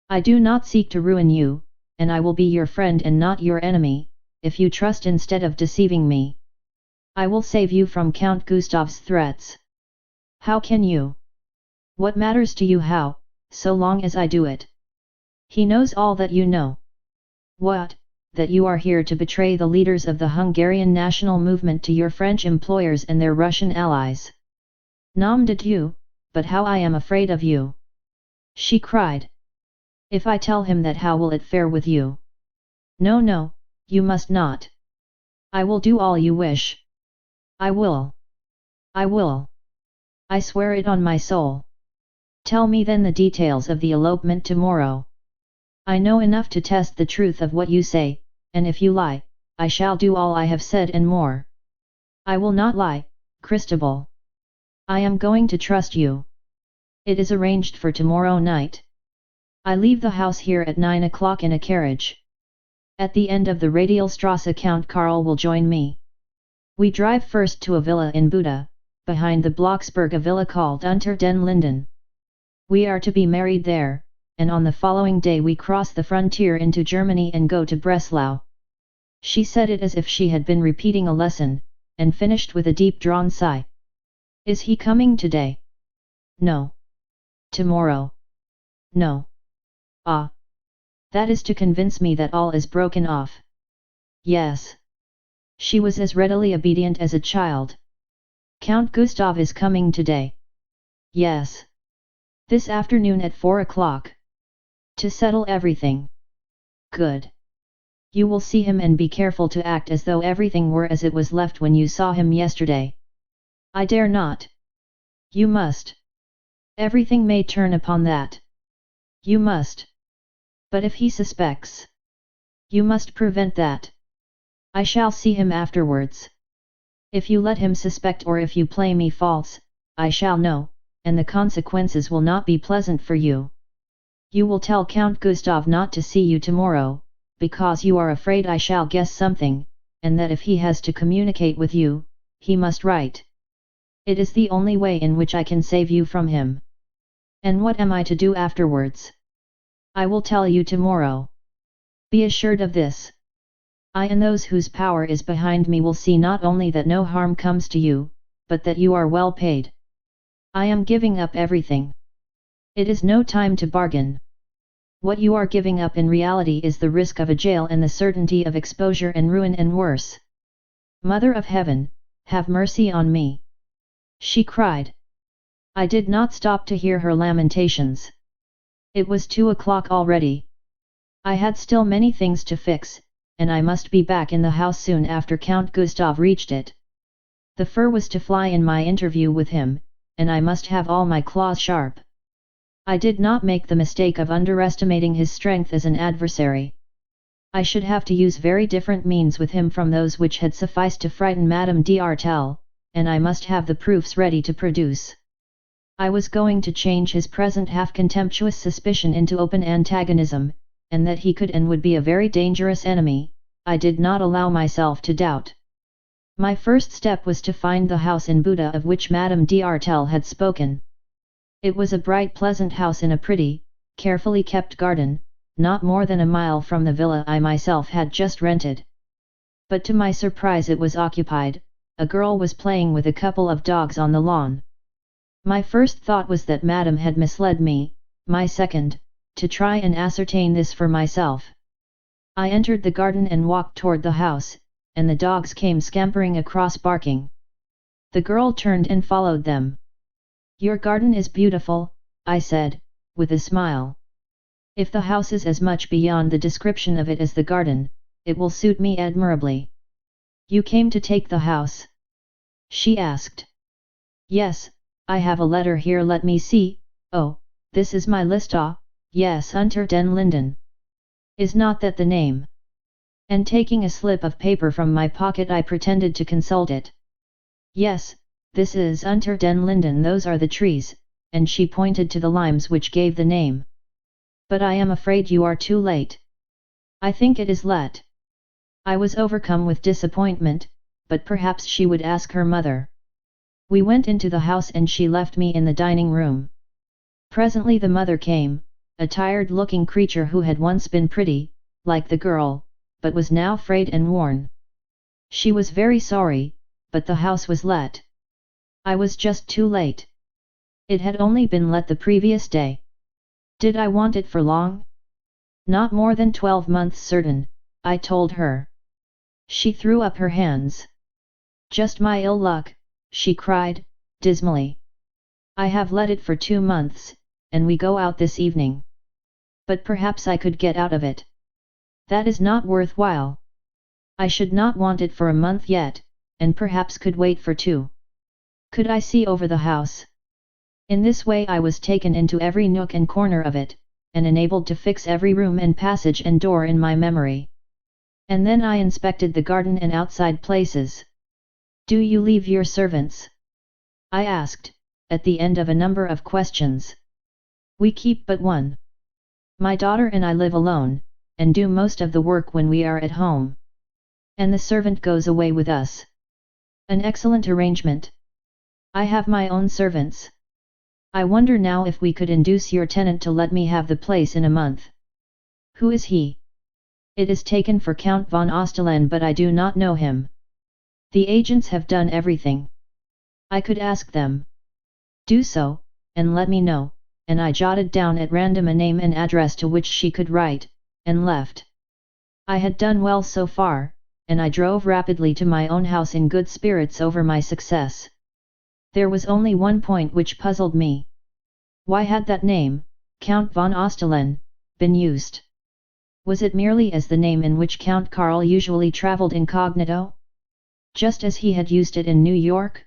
I do not seek to ruin you, and I will be your friend and not your enemy, if you trust instead of deceiving me. I will save you from Count Gustav's threats. How can you? What matters to you how, so long as I do it? He knows all that you know. What, that you are here to betray the leaders of the Hungarian national movement to your French employers and their Russian allies. Nom de Dieu, but how I am afraid of you! She cried. If I tell him that, how will it fare with you? No, no, you must not. I will do all you wish. I will. I will. I swear it on my soul. Tell me then the details of the elopement tomorrow. I know enough to test the truth of what you say, and if you lie, I shall do all I have said and more. I will not lie, Christabel. I am going to trust you. It is arranged for tomorrow night. I leave the house here at 9 o'clock in a carriage. At the end of the Radialstrasse Count Karl will join me. We drive first to a villa in Buda, behind the Blocksberg, a villa called Unter den Linden. We are to be married there, and on the following day we cross the frontier into Germany and go to Breslau. She said it as if she had been repeating a lesson, and finished with a deep-drawn sigh. Is he coming today? No. Tomorrow? No. Ah. That is to convince me that all is broken off. Yes. She was as readily obedient as a child. Count Gustav is coming today. Yes. This afternoon at 4 o'clock. To settle everything. Good. You will see him and be careful to act as though everything were as it was left when you saw him yesterday. I dare not. You must. Everything may turn upon that. You must. But if he suspects? You must prevent that. I shall see him afterwards. If you let him suspect or if you play me false, I shall know, and the consequences will not be pleasant for you. You will tell Count Gustav not to see you tomorrow, because you are afraid I shall guess something, and that if he has to communicate with you, he must write. It is the only way in which I can save you from him. And what am I to do afterwards? I will tell you tomorrow. Be assured of this. I and those whose power is behind me will see not only that no harm comes to you, but that you are well paid. I am giving up everything. It is no time to bargain. What you are giving up in reality is the risk of a jail and the certainty of exposure and ruin and worse. Mother of Heaven, have mercy on me! She cried. I did not stop to hear her lamentations. It was 2 o'clock already. I had still many things to fix, and I must be back in the house soon after Count Gustav reached it. The fur was to fly in my interview with him, and I must have all my claws sharp. I did not make the mistake of underestimating his strength as an adversary. I should have to use very different means with him from those which had sufficed to frighten Madame d'Artel, and I must have the proofs ready to produce. I was going to change his present half-contemptuous suspicion into open antagonism, and that he could and would be a very dangerous enemy, I did not allow myself to doubt. My first step was to find the house in Buda of which Madame d'Artel had spoken. It was a bright pleasant house in a pretty, carefully kept garden, not more than a mile from the villa I myself had just rented. But to my surprise it was occupied. A girl was playing with a couple of dogs on the lawn. My first thought was that Madame had misled me, my second, to try and ascertain this for myself. I entered the garden and walked toward the house, and the dogs came scampering across barking. The girl turned and followed them. Your garden is beautiful, I said, with a smile. If the house is as much beyond the description of it as the garden, it will suit me admirably. You came to take the house? She asked. Yes, I have a letter here, let me see. Oh, this is my list. Ah, yes, Unter den Linden. Is not that the name? And taking a slip of paper from my pocket I pretended to consult it. Yes, this is Unter den Linden, those are the trees, and she pointed to the limes which gave the name. But I am afraid you are too late. I think it is let. I was overcome with disappointment, but perhaps she would ask her mother. We went into the house and she left me in the dining room. Presently the mother came, a tired-looking creature who had once been pretty, like the girl, but was now frayed and worn. She was very sorry, but the house was let. I was just too late. It had only been let the previous day. Did I want it for long? Not more than 12 months certain, I told her. She threw up her hands. Just my ill luck, she cried, dismally. I have let it for 2 months, and we go out this evening. But perhaps I could get out of it. That is not worthwhile. I should not want it for a month yet, and perhaps could wait for 2. Could I see over the house? In this way I was taken into every nook and corner of it, and enabled to fix every room and passage and door in my memory. And then I inspected the garden and outside places. Do you leave your servants? I asked, at the end of a number of questions. We keep but one. My daughter and I live alone, and do most of the work when we are at home. And the servant goes away with us. An excellent arrangement. I have my own servants. I wonder now if we could induce your tenant to let me have the place in a month. Who is he? It is taken for Count von Ostalen, but I do not know him. The agents have done everything. I could ask them. Do so, and let me know, and I jotted down at random a name and address to which she could write, and left. I had done well so far, and I drove rapidly to my own house in good spirits over my success. There was only one point which puzzled me. Why had that name, Count von Ostalen, been used? Was it merely as the name in which Count Karl usually traveled incognito? Just as he had used it in New York?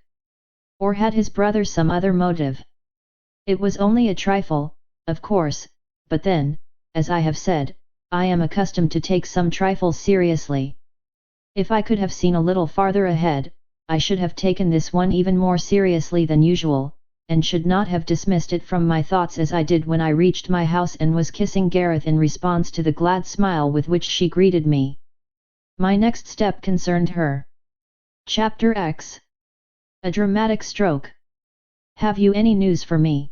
Or had his brother some other motive? It was only a trifle, of course, but then, as I have said, I am accustomed to take some trifles seriously. If I could have seen a little farther ahead, I should have taken this one even more seriously than usual, and should not have dismissed it from my thoughts as I did when I reached my house and was kissing Gareth in response to the glad smile with which she greeted me. My next step concerned her. Chapter X. A dramatic stroke. Have you any news for me?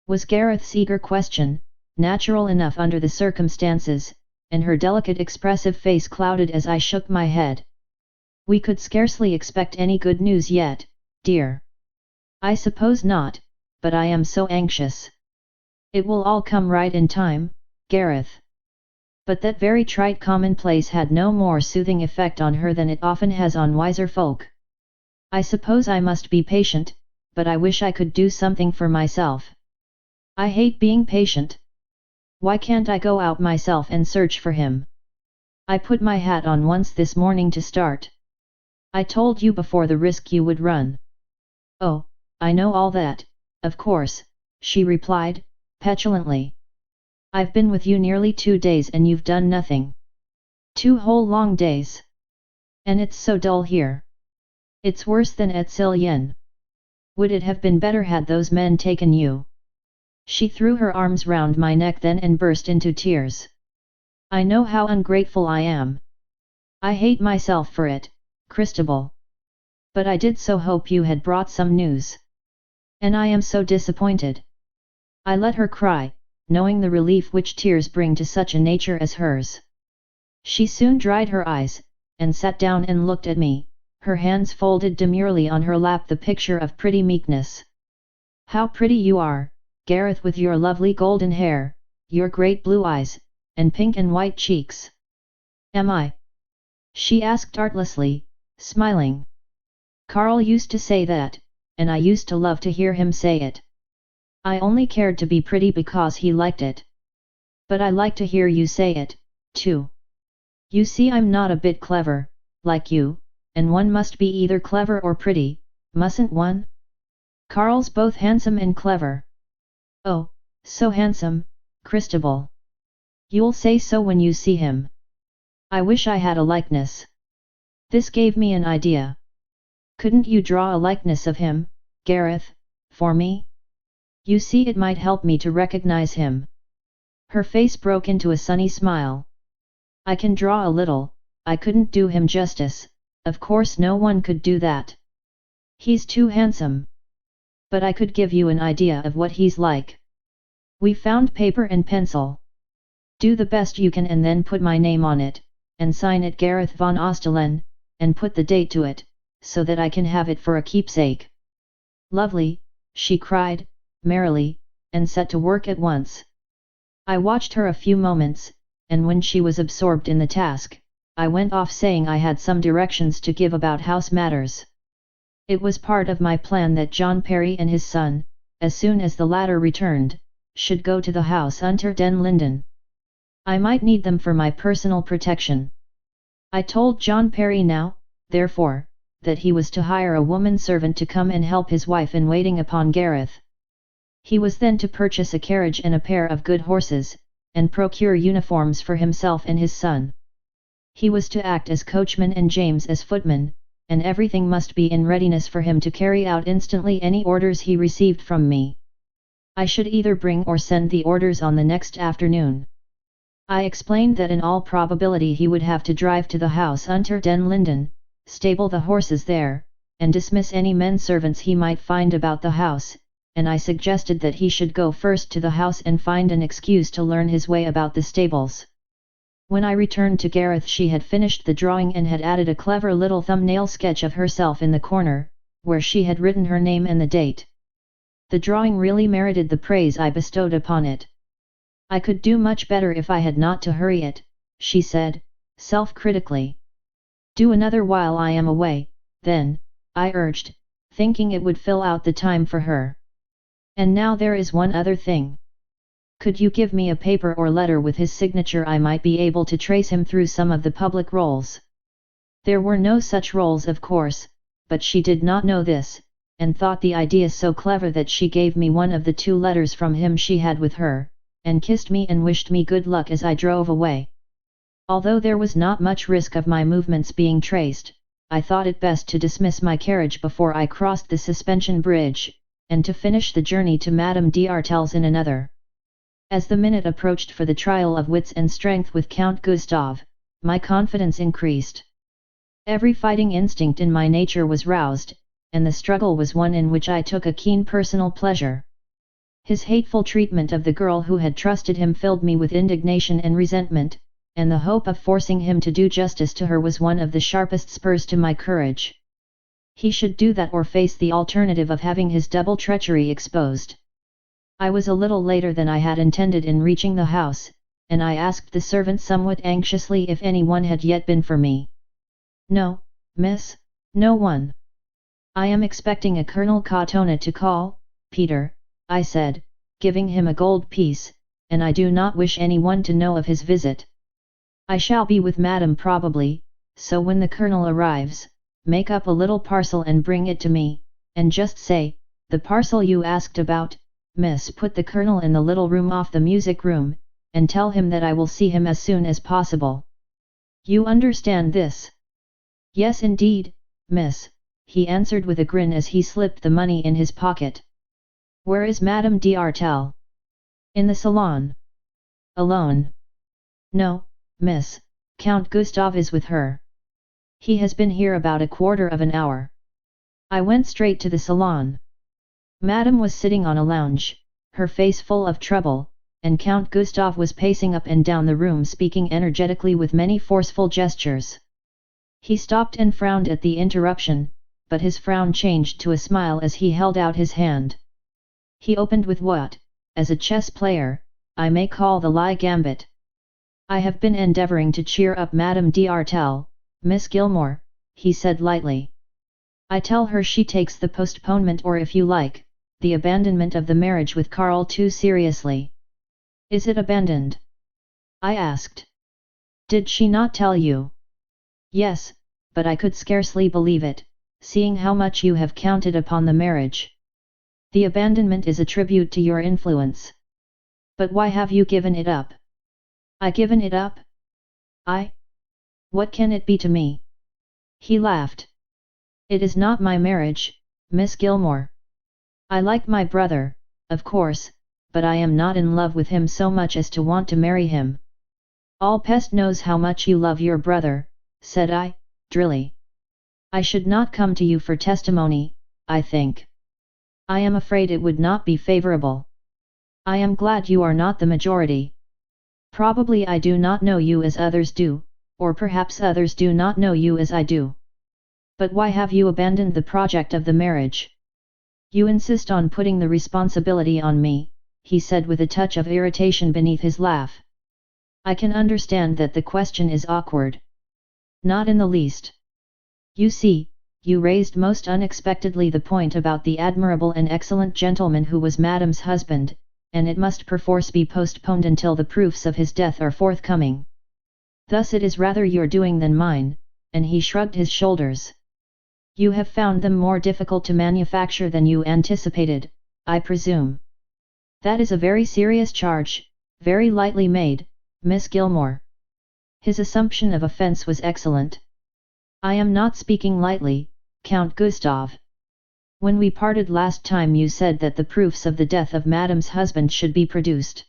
Was Gareth's eager question, natural enough under the circumstances, and her delicate expressive face clouded as I shook my head. We could scarcely expect any good news yet, dear. I suppose not, but I am so anxious. It will all come right in time, Gareth. But that very trite commonplace had no more soothing effect on her than it often has on wiser folk. I suppose I must be patient, but I wish I could do something for myself. I hate being patient. Why can't I go out myself and search for him? I put my hat on once this morning to start. I told you before the risk you would run. Oh, I know all that, of course, she replied, petulantly. I've been with you nearly 2 days and you've done nothing. 2 whole long days. And it's so dull here. It's worse than at Silyen. Would it have been better had those men taken you? She threw her arms round my neck then and burst into tears. I know how ungrateful I am. I hate myself for it, Christabel. But I did so hope you had brought some news. And I am so disappointed. I let her cry, knowing the relief which tears bring to such a nature as hers. She soon dried her eyes, and sat down and looked at me, her hands folded demurely on her lap, the picture of pretty meekness. How pretty you are, Gareth, with your lovely golden hair, your great blue eyes, and pink and white cheeks. Am I? She asked artlessly, smiling. Karl used to say that, and I used to love to hear him say it. I only cared to be pretty because he liked it. But I like to hear you say it, too. You see, I'm not a bit clever, like you, and one must be either clever or pretty, mustn't one? Karl's both handsome and clever. Oh, so handsome, Christabel. You'll say so when you see him. I wish I had a likeness. This gave me an idea. Couldn't you draw a likeness of him, Gareth, for me? You see, it might help me to recognize him. Her face broke into a sunny smile. I can draw a little. I couldn't do him justice, of course no one could do that. He's too handsome. But I could give you an idea of what he's like. We found paper and pencil. Do the best you can and then put my name on it, and sign it Gareth von Ostalen, and put the date to it, so that I can have it for a keepsake. Lovely, she cried, merrily, and set to work at once. I watched her a few moments, and when she was absorbed in the task, I went off saying I had some directions to give about house matters. It was part of my plan that John Perry and his son, as soon as the latter returned, should go to the house unter den Linden. I might need them for my personal protection. I told John Perry now, therefore, that he was to hire a woman servant to come and help his wife in waiting upon Gareth. He was then to purchase a carriage and a pair of good horses, and procure uniforms for himself and his son. He was to act as coachman and James as footman, and everything must be in readiness for him to carry out instantly any orders he received from me. I should either bring or send the orders on the next afternoon. I explained that in all probability he would have to drive to the house unter den Linden, stable the horses there, and dismiss any men servants he might find about the house, and I suggested that he should go first to the house and find an excuse to learn his way about the stables. When I returned to Gareth, she had finished the drawing and had added a clever little thumbnail sketch of herself in the corner, where she had written her name and the date. The drawing really merited the praise I bestowed upon it. I could do much better if I had not to hurry it, she said, self-critically. Do another while I am away, then, I urged, thinking it would fill out the time for her. And now there is one other thing. Could you give me a paper or letter with his signature? I might be able to trace him through some of the public rolls. There were no such rolls, of course, but she did not know this, and thought the idea so clever that she gave me one of the 2 letters from him she had with her, and kissed me and wished me good luck as I drove away. Although there was not much risk of my movements being traced, I thought it best to dismiss my carriage before I crossed the suspension bridge, and to finish the journey to Madame d'Artel's in another. As the minute approached for the trial of wits and strength with Count Gustav, my confidence increased. Every fighting instinct in my nature was roused, and the struggle was one in which I took a keen personal pleasure. His hateful treatment of the girl who had trusted him filled me with indignation and resentment, and the hope of forcing him to do justice to her was one of the sharpest spurs to my courage. He should do that or face the alternative of having his double treachery exposed. I was a little later than I had intended in reaching the house, and I asked the servant somewhat anxiously if anyone had yet been for me. "No, miss, no one. I am expecting a Colonel Katona to call, Peter," I said, giving him a gold piece, "and I do not wish anyone to know of his visit. I shall be with Madame probably, so when the Colonel arrives, make up a little parcel and bring it to me, and just say, 'The parcel you asked about, miss.' Put the Colonel in the little room off the music room, and tell him that I will see him as soon as possible. You understand this?" "Yes indeed, miss," he answered with a grin as he slipped the money in his pocket. "Where is Madame d'Artel?" "In the salon." "Alone?" "No, miss, Count Gustav is with her. He has been here about a quarter of an hour." I went straight to the salon. Madame was sitting on a lounge, her face full of trouble, and Count Gustav was pacing up and down the room speaking energetically with many forceful gestures. He stopped and frowned at the interruption, but his frown changed to a smile as he held out his hand. He opened with what, as a chess player, I may call the lie gambit. "I have been endeavouring to cheer up Madame d'Artel, Miss Gilmore," he said lightly. "I tell her she takes the postponement or if you like, the abandonment of the marriage with Karl too seriously." "Is it abandoned?" I asked. "Did she not tell you?" "Yes, but I could scarcely believe it, seeing how much you have counted upon the marriage. The abandonment is a tribute to your influence." "But why have you given it up?" "I given it up? I? What can it be to me?" He laughed. "It is not my marriage, Miss Gilmore. I like my brother, of course, but I am not in love with him so much as to want to marry him." "All Pest knows how much you love your brother," said I, drily. "I should not come to you for testimony, I think. I am afraid it would not be favourable. I am glad you are not the majority. Probably I do not know you as others do, or perhaps others do not know you as I do. But why have you abandoned the project of the marriage?" "You insist on putting the responsibility on me," he said with a touch of irritation beneath his laugh. "I can understand that the question is awkward." "Not in the least. You see, you raised most unexpectedly the point about the admirable and excellent gentleman who was Madame's husband, and it must perforce be postponed until the proofs of his death are forthcoming. Thus it is rather your doing than mine," and he shrugged his shoulders. "You have found them more difficult to manufacture than you anticipated, I presume." "That is a very serious charge, very lightly made, Miss Gilmore." His assumption of offence was excellent. "I am not speaking lightly, Count Gustav. When we parted last time you said that the proofs of the death of Madame's husband should be produced.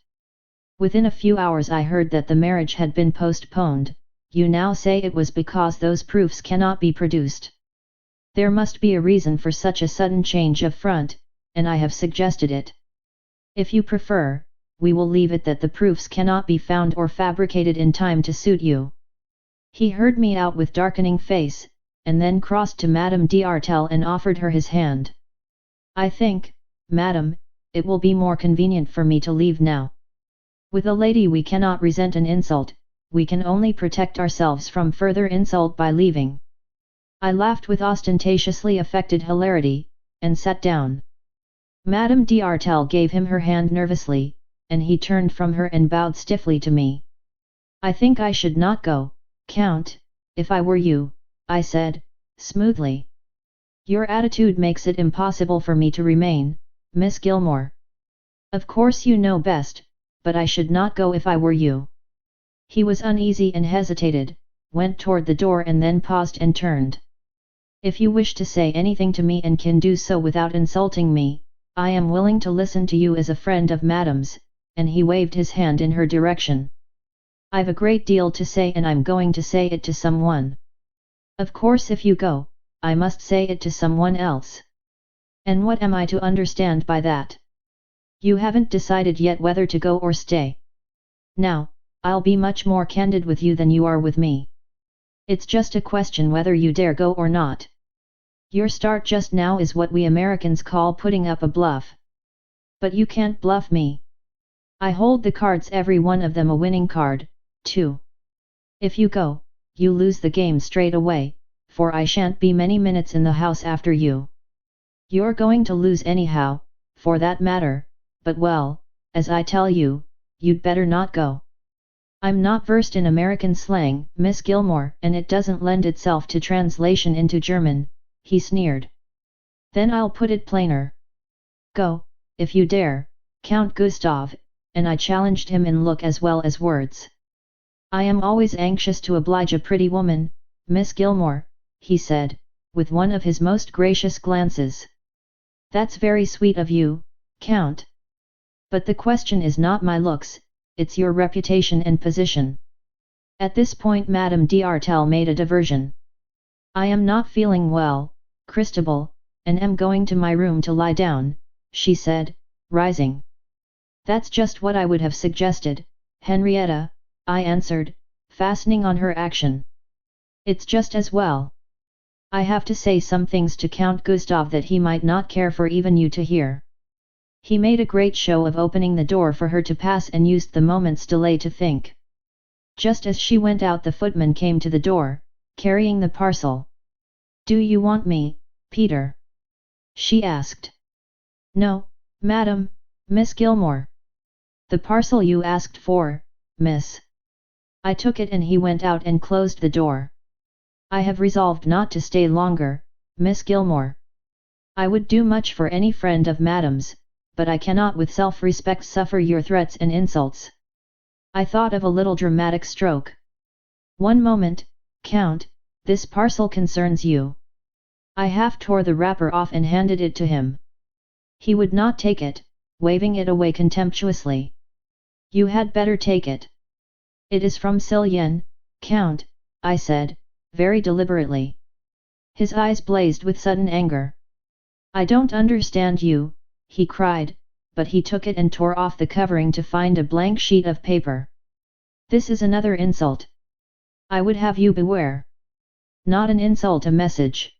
Within a few hours I heard that the marriage had been postponed. You now say it was because those proofs cannot be produced. There must be a reason for such a sudden change of front, and I have suggested it. If you prefer, we will leave it that the proofs cannot be found or fabricated in time to suit you." He heard me out with darkening face, and then crossed to Madame d'Artel and offered her his hand. "I think, Madame, it will be more convenient for me to leave now. With a lady we cannot resent an insult, we can only protect ourselves from further insult by leaving." I laughed with ostentatiously affected hilarity, and sat down. Madame d'Artel gave him her hand nervously, and he turned from her and bowed stiffly to me. I think I should not go, Count, if I were you, I said, smoothly. Your attitude makes it impossible for me to remain, Miss Gilmore. Of course you know best, but I should not go if I were you. He was uneasy and hesitated, went toward the door and then paused and turned. If you wish to say anything to me and can do so without insulting me, I am willing to listen to you as a friend of Madame's, and he waved his hand in her direction. I've a great deal to say and I'm going to say it to someone. Of course if you go, I must say it to someone else. And what am I to understand by that? You haven't decided yet whether to go or stay. Now, I'll be much more candid with you than you are with me. It's just a question whether you dare go or not. Your start just now is what we Americans call putting up a bluff. But you can't bluff me. I hold the cards, every one of them a winning card, too. If you go, you lose the game straight away, for I shan't be many minutes in the house after you. You're going to lose anyhow, for that matter, but well, as I tell you, you'd better not go. I'm not versed in American slang, Miss Gilmore, and it doesn't lend itself to translation into German, he sneered. Then I'll put it plainer. Go, if you dare, Count Gustav, and I challenged him in look as well as words. I am always anxious to oblige a pretty woman, Miss Gilmore, he said, with one of his most gracious glances. That's very sweet of you, Count. But the question is not my looks, it's your reputation and position. At this point Madame d'Artel made a diversion. I am not feeling well, Christabel, and am going to my room to lie down, she said, rising. That's just what I would have suggested, Henrietta, I answered, fastening on her action. It's just as well. I have to say some things to Count Gustav that he might not care for even you to hear. He made a great show of opening the door for her to pass and used the moment's delay to think. Just as she went out the footman came to the door, carrying the parcel. Do you want me, Peter? She asked. No, madam, Miss Gilmore. The parcel you asked for, miss. I took it and he went out and closed the door. I have resolved not to stay longer, Miss Gilmore. I would do much for any friend of Madame's, but I cannot with self-respect suffer your threats and insults. I thought of a little dramatic stroke. One moment, Count, this parcel concerns you. I half tore the wrapper off and handed it to him. He would not take it, waving it away contemptuously. You had better take it. It is from Cillian, Count, I said, very deliberately. His eyes blazed with sudden anger. I don't understand you, he cried, but he took it and tore off the covering to find a blank sheet of paper. This is another insult. I would have you beware. Not an insult, a message.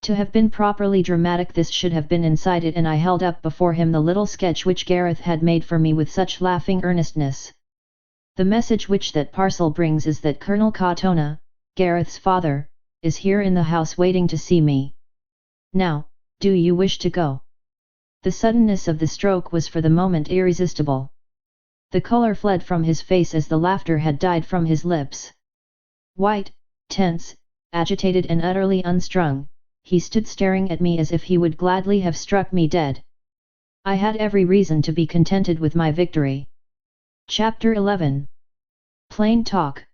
To have been properly dramatic, this should have been incited, and I held up before him the little sketch which Gareth had made for me with such laughing earnestness. The message which that parcel brings is that Colonel Katona, Gareth's father, is here in the house waiting to see me. Now, do you wish to go? The suddenness of the stroke was for the moment irresistible. The colour fled from his face as the laughter had died from his lips. White, tense, agitated and utterly unstrung, he stood staring at me as if he would gladly have struck me dead. I had every reason to be contented with my victory. Chapter 11. Plain Talk.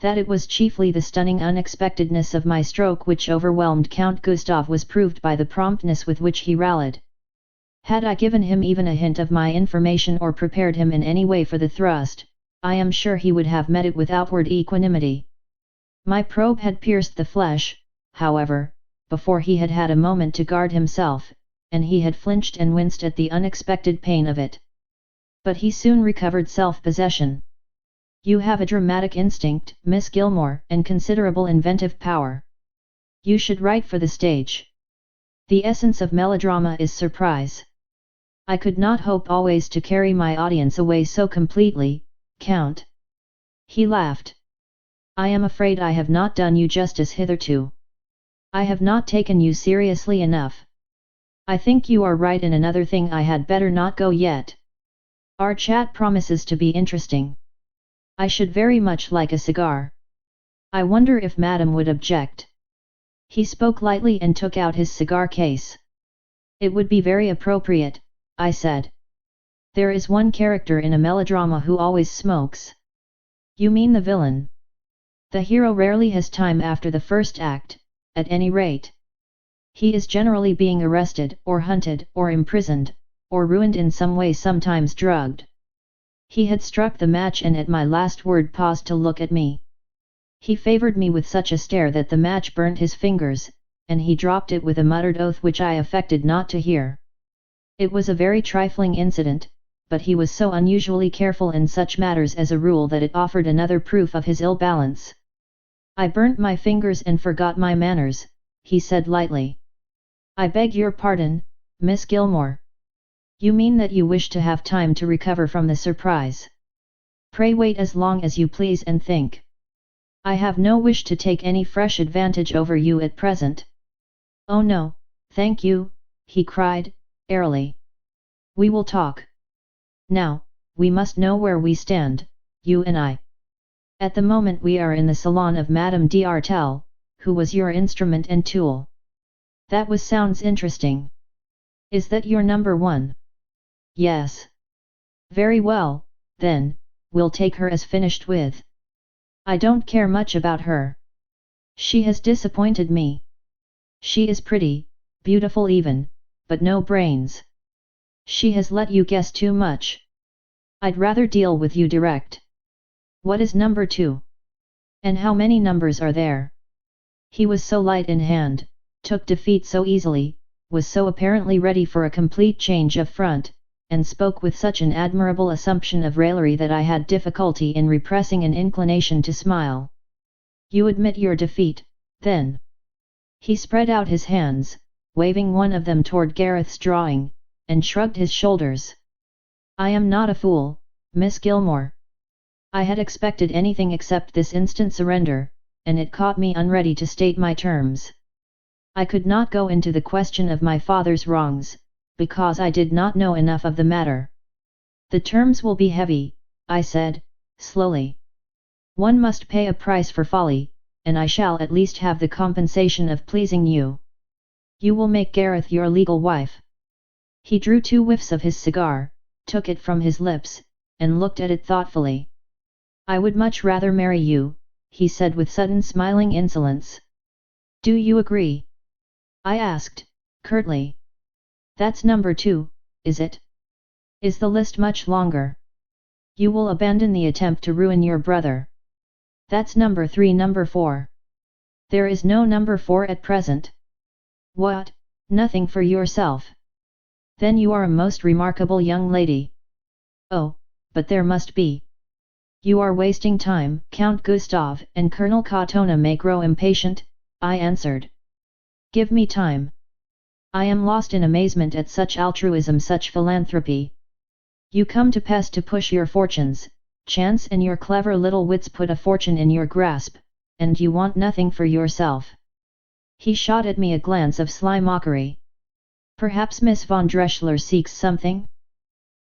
That it was chiefly the stunning unexpectedness of my stroke which overwhelmed Count Gustav was proved by the promptness with which he rallied. Had I given him even a hint of my information or prepared him in any way for the thrust, I am sure he would have met it with outward equanimity. My probe had pierced the flesh, however, before he had had a moment to guard himself, and he had flinched and winced at the unexpected pain of it. But he soon recovered self-possession. You have a dramatic instinct, Miss Gilmore, and considerable inventive power. You should write for the stage. The essence of melodrama is surprise. I could not hope always to carry my audience away so completely, Count. He laughed. I am afraid I have not done you justice hitherto. I have not taken you seriously enough. I think you are right in another thing, I had better not go yet. Our chat promises to be interesting. I should very much like a cigar. I wonder if Madam would object. He spoke lightly and took out his cigar case. It would be very appropriate, I said. There is one character in a melodrama who always smokes. You mean the villain? The hero rarely has time after the first act, at any rate. He is generally being arrested, or hunted, or imprisoned, or ruined in some way, sometimes drugged. He had struck the match and at my last word paused to look at me. He favored me with such a stare that the match burnt his fingers, and he dropped it with a muttered oath which I affected not to hear. It was a very trifling incident, but he was so unusually careful in such matters as a rule that it offered another proof of his ill balance. I burnt my fingers and forgot my manners, he said lightly. I beg your pardon, Miss Gilmore. You mean that you wish to have time to recover from the surprise. Pray wait as long as you please and think. I have no wish to take any fresh advantage over you at present. Oh no, thank you, he cried, airily. We will talk. Now, we must know where we stand, you and I. At the moment we are in the salon of Madame d'Artel, who was your instrument and tool. That sounds interesting. Is that your number one? Yes. Very well, then, we'll take her as finished with. I don't care much about her. She has disappointed me. She is pretty, beautiful even, but no brains. She has let you guess too much. I'd rather deal with you direct. What is number 2? And how many numbers are there? He was so light in hand, took defeat so easily, was so apparently ready for a complete change of front, and spoke with such an admirable assumption of raillery that I had difficulty in repressing an inclination to smile. You admit your defeat, then? He spread out his hands, waving one of them toward Gareth's drawing, and shrugged his shoulders. I am not a fool, Miss Gilmore. I had expected anything except this instant surrender, and it caught me unready to state my terms. I could not go into the question of my father's wrongs, because I did not know enough of the matter. The terms will be heavy, I said, slowly. One must pay a price for folly, and I shall at least have the compensation of pleasing you. You will make Gareth your legal wife. He drew 2 whiffs of his cigar, took it from his lips, and looked at it thoughtfully. I would much rather marry you, he said with sudden smiling insolence. Do you agree? I asked, curtly. That's number 2, is it? Is the list much longer? You will abandon the attempt to ruin your brother. That's number 3, number 4. There is no number 4 at present. What, nothing for yourself? Then you are a most remarkable young lady. Oh, but there must be. You are wasting time. Count Gustav and Colonel Katona may grow impatient, I answered. Give me time. I am lost in amazement at such altruism, such philanthropy. You come to Pest to push your fortunes, chance and your clever little wits put a fortune in your grasp, and you want nothing for yourself. He shot at me a glance of sly mockery. Perhaps Miss von Dreschler seeks something?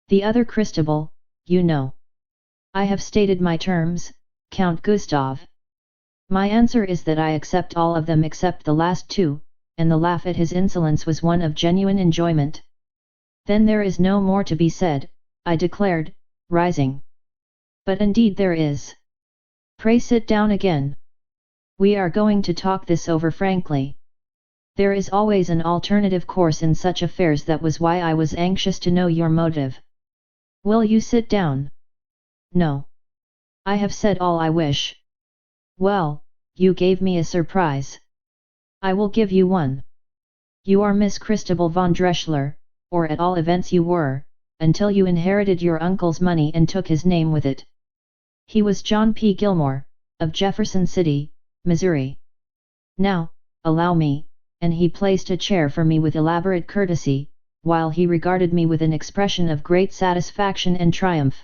The other Christabel, you know. I have stated my terms, Count Gustav. My answer is that I accept all of them except the last 2, and the laugh at his insolence was one of genuine enjoyment. Then there is no more to be said, I declared, rising. But indeed there is. Pray sit down again. We are going to talk this over frankly. There is always an alternative course in such affairs. That was why I was anxious to know your motive. Will you sit down? No. I have said all I wish. Well, you gave me a surprise. I will give you one. You are Miss Christabel von Dreschler, or at all events you were, until you inherited your uncle's money and took his name with it. He was John P. Gilmore, of Jefferson City, Missouri. Now, allow me, and he placed a chair for me with elaborate courtesy, while he regarded me with an expression of great satisfaction and triumph.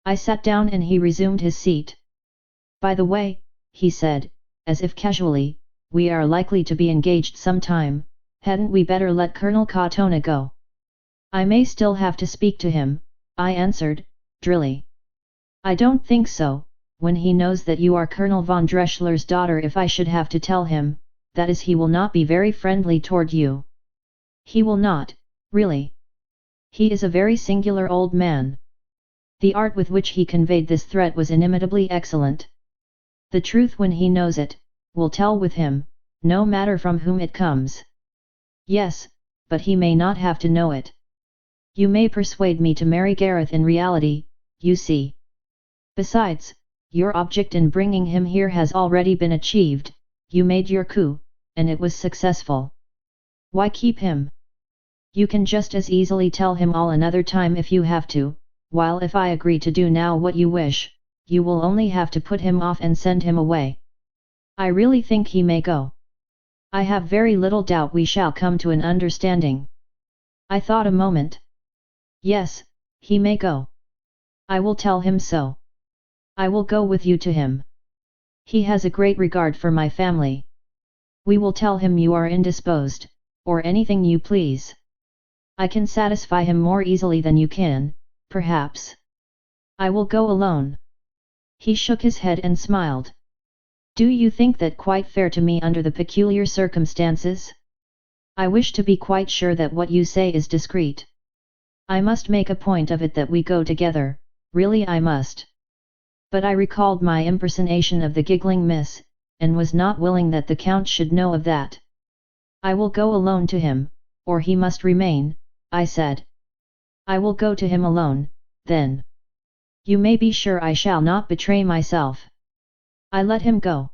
I sat down and he resumed his seat. By the way, he said, as if casually, we are likely to be engaged some time, hadn't we better let Colonel Katona go? I may still have to speak to him, I answered, drily. I don't think so, when he knows that you are Colonel von Dreschler's daughter. If I should have to tell him, that is, he will not be very friendly toward you. He will not, really. He is a very singular old man. The art with which he conveyed this threat was inimitably excellent. The truth, when he knows it, will tell with him, no matter from whom it comes. Yes, but he may not have to know it. You may persuade me to marry Gareth in reality, you see. Besides, your object in bringing him here has already been achieved. You made your coup, and it was successful. Why keep him? You can just as easily tell him all another time if you have to, while if I agree to do now what you wish, you will only have to put him off and send him away. I really think he may go. I have very little doubt we shall come to an understanding. I thought a moment. Yes, he may go. I will tell him so. I will go with you to him. He has a great regard for my family. We will tell him you are indisposed, or anything you please. I can satisfy him more easily than you can, perhaps. I will go alone. He shook his head and smiled. Do you think that quite fair to me under the peculiar circumstances? I wish to be quite sure that what you say is discreet. I must make a point of it that we go together, really I must. But I recalled my impersonation of the giggling miss, and was not willing that the Count should know of that. I will go alone to him, or he must remain, I said. I will go to him alone, then. You may be sure I shall not betray myself. I let him go.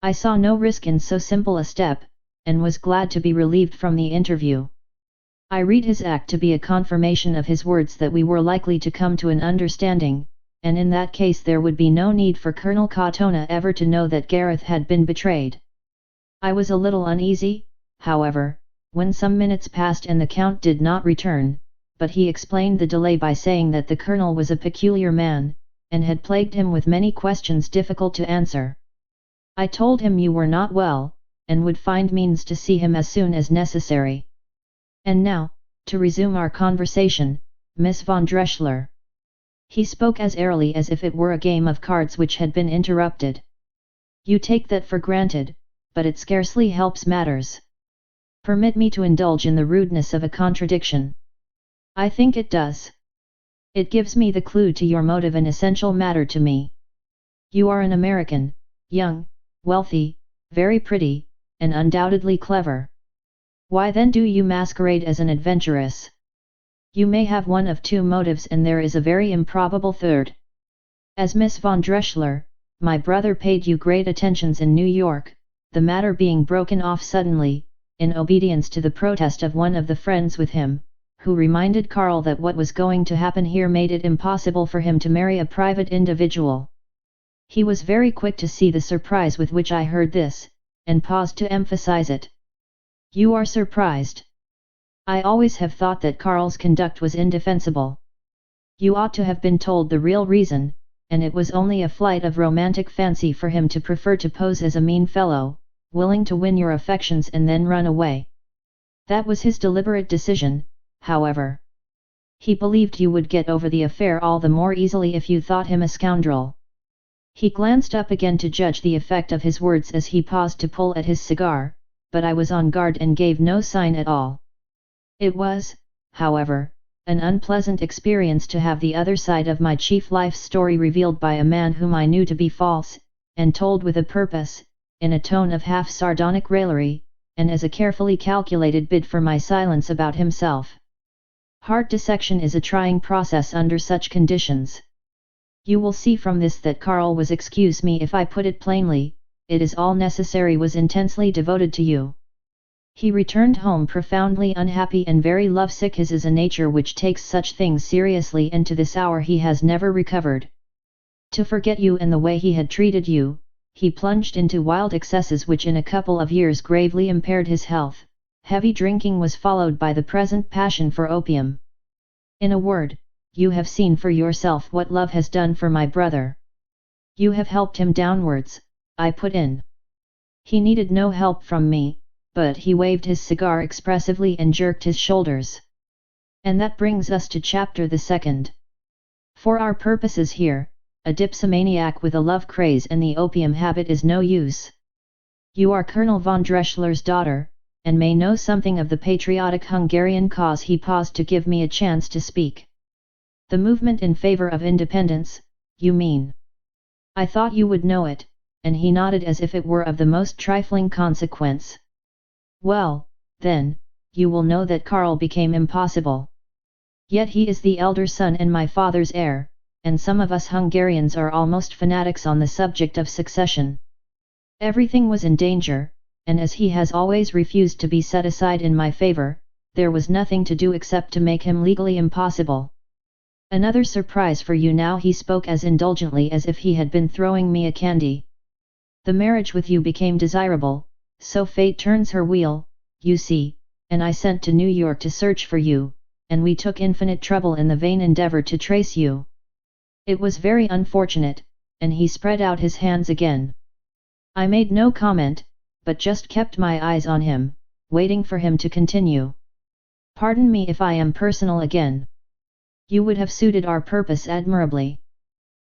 I saw no risk in so simple a step, and was glad to be relieved from the interview. I read his act to be a confirmation of his words that we were likely to come to an understanding, and in that case there would be no need for Colonel Katona ever to know that Gareth had been betrayed. I was a little uneasy, however, when some minutes passed and the Count did not return, but he explained the delay by saying that the Colonel was a peculiar man, and had plagued him with many questions difficult to answer. I told him you were not well, and would find means to see him as soon as necessary. And now, to resume our conversation, Miss von Dreschler. He spoke as airily as if it were a game of cards which had been interrupted. You take that for granted, but it scarcely helps matters. Permit me to indulge in the rudeness of a contradiction. I think it does. It gives me the clue to your motive, an essential matter to me. You are an American, young, wealthy, very pretty, and undoubtedly clever. Why then do you masquerade as an adventuress? You may have one of two motives, and there is a very improbable third. As Miss von Dreschler, my brother paid you great attentions in New York, the matter being broken off suddenly, in obedience to the protest of one of the friends with him, who reminded Karl that what was going to happen here made it impossible for him to marry a private individual. He was very quick to see the surprise with which I heard this, and paused to emphasize it. You are surprised. I always have thought that Karl's conduct was indefensible. You ought to have been told the real reason, and it was only a flight of romantic fancy for him to prefer to pose as a mean fellow, willing to win your affections and then run away. That was his deliberate decision, however. He believed you would get over the affair all the more easily if you thought him a scoundrel. He glanced up again to judge the effect of his words as he paused to pull at his cigar, but I was on guard and gave no sign at all. It was, however, an unpleasant experience to have the other side of my chief life story revealed by a man whom I knew to be false, and told with a purpose, in a tone of half-sardonic raillery, and as a carefully calculated bid for my silence about himself. Heart dissection is a trying process under such conditions. You will see from this that Karl was, excuse me if I put it plainly, it is all necessary, was intensely devoted to you. He returned home profoundly unhappy and very lovesick. His is a nature which takes such things seriously, and to this hour he has never recovered. To forget you and the way he had treated you, he plunged into wild excesses which in a couple of years gravely impaired his health. Heavy drinking was followed by the present passion for opium. In a word, you have seen for yourself what love has done for my brother. You have helped him downwards, I put in. He needed no help from me, but he waved his cigar expressively and jerked his shoulders. And that brings us to chapter the second. For our purposes here, a dipsomaniac with a love craze and the opium habit is no use. You are Colonel von Dreschler's daughter, and may know something of the patriotic Hungarian cause. He paused to give me a chance to speak. The movement in favor of independence, you mean? I thought you would know it, and he nodded as if it were of the most trifling consequence. Well, then, you will know that Karl became impossible. Yet he is the elder son and my father's heir, and some of us Hungarians are almost fanatics on the subject of succession. Everything was in danger, and as he has always refused to be set aside in my favor, there was nothing to do except to make him legally impossible. Another surprise for you now. He spoke as indulgently as if he had been throwing me a candy. The marriage with you became desirable, so fate turns her wheel, you see, and I sent to New York to search for you, and we took infinite trouble in the vain endeavor to trace you. It was very unfortunate, and he spread out his hands again. I made no comment, but just kept my eyes on him, waiting for him to continue. Pardon me if I am personal again. You would have suited our purpose admirably.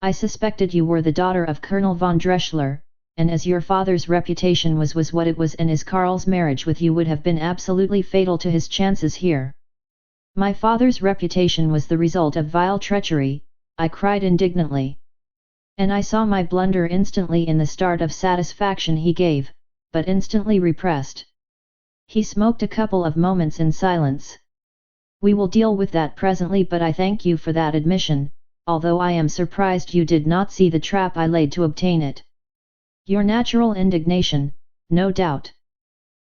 I suspected you were the daughter of Colonel von Dreschler, and as your father's reputation was what it was, and as Karl's marriage with you would have been absolutely fatal to his chances here. My father's reputation was the result of vile treachery, I cried indignantly. And I saw my blunder instantly in the start of satisfaction he gave, but instantly repressed. He smoked a couple of moments in silence. We will deal with that presently, but I thank you for that admission, although I am surprised you did not see the trap I laid to obtain it. Your natural indignation, no doubt.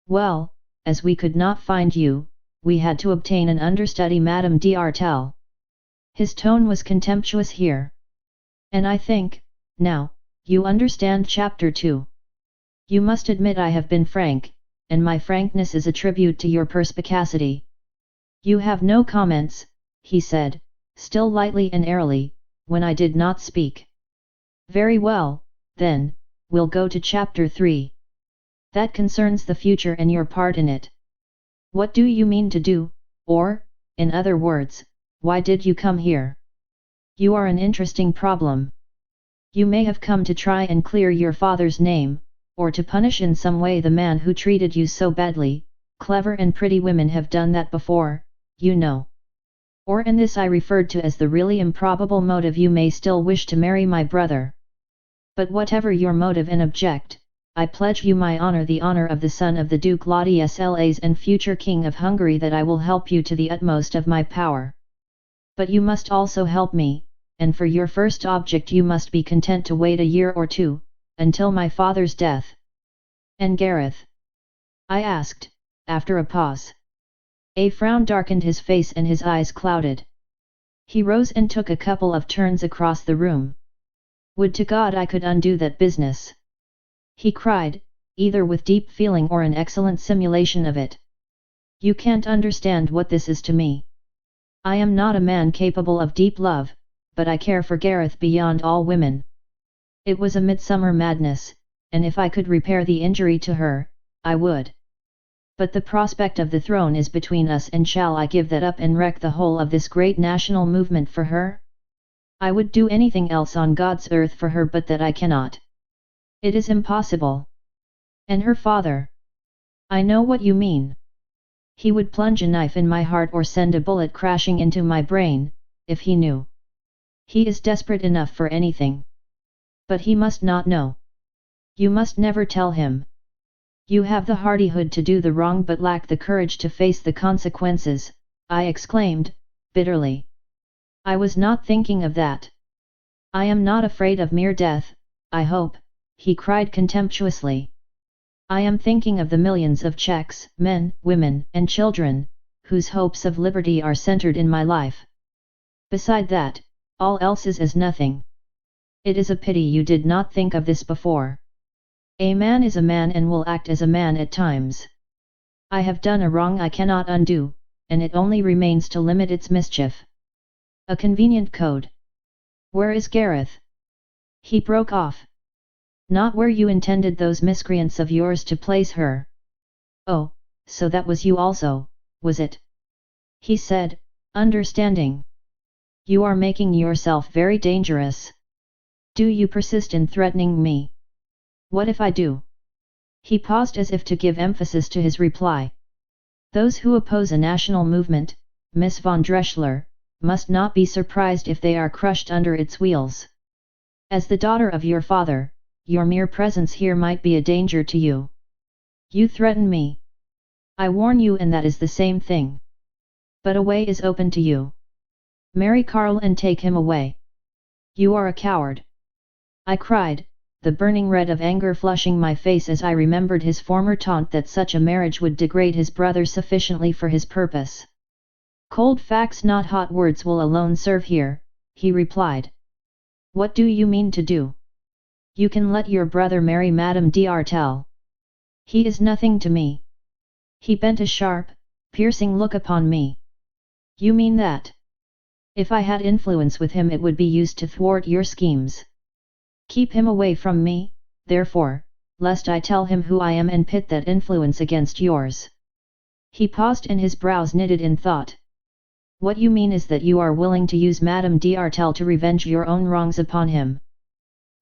Well, as we could not find you, we had to obtain an understudy, Madame d'Artel. His tone was contemptuous here. And I think, now, you understand chapter 2. You must admit I have been frank, and my frankness is a tribute to your perspicacity. You have no comments, he said, still lightly and airily, when I did not speak. Very well, then, we'll go to chapter 3. That concerns the future and your part in it. What do you mean to do, or, in other words, why did you come here? You are an interesting problem. You may have come to try and clear your father's name, or to punish in some way the man who treated you so badly. Clever and pretty women have done that before, you know. Or, and this I referred to as the really improbable motive, you may still wish to marry my brother. But whatever your motive and object, I pledge you my honor, the honor of the son of the Duke Ladislaus and future King of Hungary, that I will help you to the utmost of my power. But you must also help me, and for your first object you must be content to wait a year or two, until my father's death. And Gareth? I asked, after a pause. A frown darkened his face and his eyes clouded. He rose and took a couple of turns across the room. Would to God I could undo that business! He cried, either with deep feeling or an excellent simulation of it. You can't understand what this is to me. I am not a man capable of deep love, but I care for Gareth beyond all women. It was a midsummer madness, and if I could repair the injury to her, I would. But the prospect of the throne is between us, and shall I give that up and wreck the whole of this great national movement for her? I would do anything else on God's earth for her, but that I cannot. It is impossible. And her father? I know what you mean. He would plunge a knife in my heart or send a bullet crashing into my brain, if he knew. He is desperate enough for anything. But he must not know. You must never tell him. You have the hardihood to do the wrong but lack the courage to face the consequences, I exclaimed, bitterly. I was not thinking of that. I am not afraid of mere death, I hope, he cried contemptuously. I am thinking of the millions of Czechs, men, women, and children, whose hopes of liberty are centered in my life. Beside that, all else is as nothing. It is a pity you did not think of this before. A man is a man and will act as a man at times. I have done a wrong I cannot undo, and it only remains to limit its mischief. A convenient code. Where is Gareth? He broke off. Not where you intended those miscreants of yours to place her. Oh, so that was you also, was it? He said, understanding. You are making yourself very dangerous. Do you persist in threatening me? What if I do? He paused as if to give emphasis to his reply. Those who oppose a national movement, Miss von Drechsler, must not be surprised if they are crushed under its wheels. As the daughter of your father, your mere presence here might be a danger to you. You threaten me. I warn you, and that is the same thing. But a way is open to you. Marry Karl and take him away. You are a coward. I cried, the burning red of anger flushing my face as I remembered his former taunt that such a marriage would degrade his brother sufficiently for his purpose. Cold facts, not hot words, will alone serve here, he replied. What do you mean to do? You can let your brother marry Madame d'Artel. He is nothing to me. He bent a sharp, piercing look upon me. You mean that? If I had influence with him, it would be used to thwart your schemes. Keep him away from me, therefore, lest I tell him who I am and pit that influence against yours. He paused and his brows knitted in thought. What you mean is that you are willing to use Madame d'Artel to revenge your own wrongs upon him.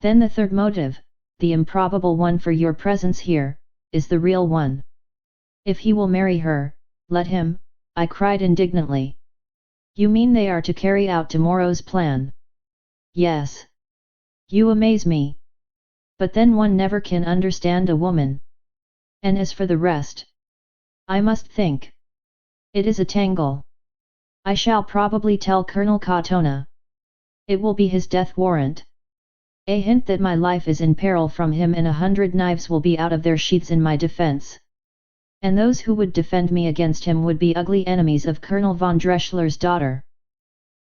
Then the third motive, the improbable one for your presence here, is the real one. If he will marry her, let him, I cried indignantly. You mean they are to carry out tomorrow's plan? Yes. You amaze me. But then one never can understand a woman. And as for the rest, I must think. It is a tangle. I shall probably tell Colonel Katona. It will be his death warrant. A hint that my life is in peril from him, and 100 knives will be out of their sheaths in my defense. And those who would defend me against him would be ugly enemies of Colonel von Drechsler's daughter.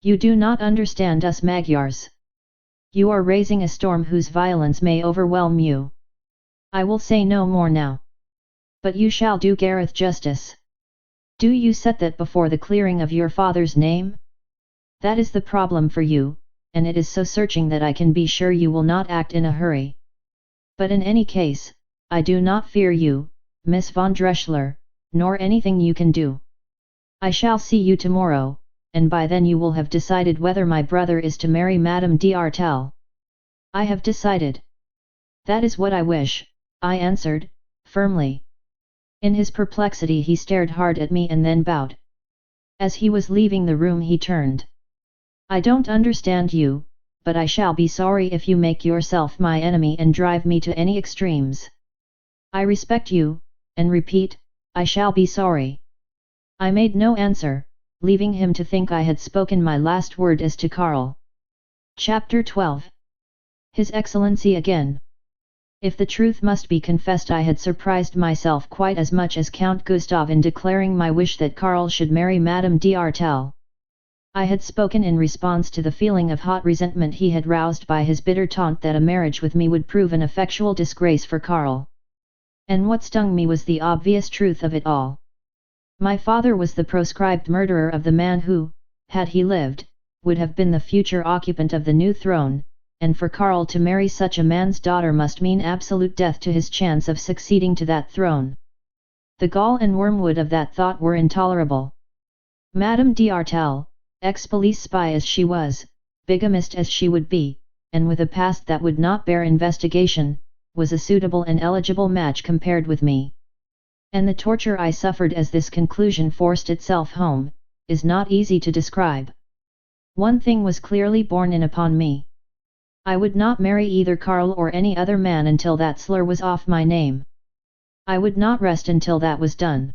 You do not understand us Magyars. You are raising a storm whose violence may overwhelm you. I will say no more now. But you shall do Gareth justice. Do you set that before the clearing of your father's name? That is the problem for you, and it is so searching that I can be sure you will not act in a hurry. But in any case, I do not fear you, Miss von Drechsler, nor anything you can do. I shall see you tomorrow, and by then you will have decided whether my brother is to marry Madame d'Artel. I have decided. That is what I wish, I answered, firmly. In his perplexity he stared hard at me and then bowed. As he was leaving the room he turned. I don't understand you, but I shall be sorry if you make yourself my enemy and drive me to any extremes. I respect you, and repeat, I shall be sorry. I made no answer, leaving him to think I had spoken my last word as to Karl. Chapter 12. His Excellency again. If the truth must be confessed, I had surprised myself quite as much as Count Gustav in declaring my wish that Karl should marry Madame d'Artel. I had spoken in response to the feeling of hot resentment he had roused by his bitter taunt that a marriage with me would prove an effectual disgrace for Karl. And what stung me was the obvious truth of it all. My father was the proscribed murderer of the man who, had he lived, would have been the future occupant of the new throne, and for Karl to marry such a man's daughter must mean absolute death to his chance of succeeding to that throne. The gall and wormwood of that thought were intolerable. Madame d'Artel, ex-police spy as she was, bigamist as she would be, and with a past that would not bear investigation, was a suitable and eligible match compared with me. And the torture I suffered as this conclusion forced itself home, is not easy to describe. One thing was clearly borne in upon me. I would not marry either Karl or any other man until that slur was off my name. I would not rest until that was done.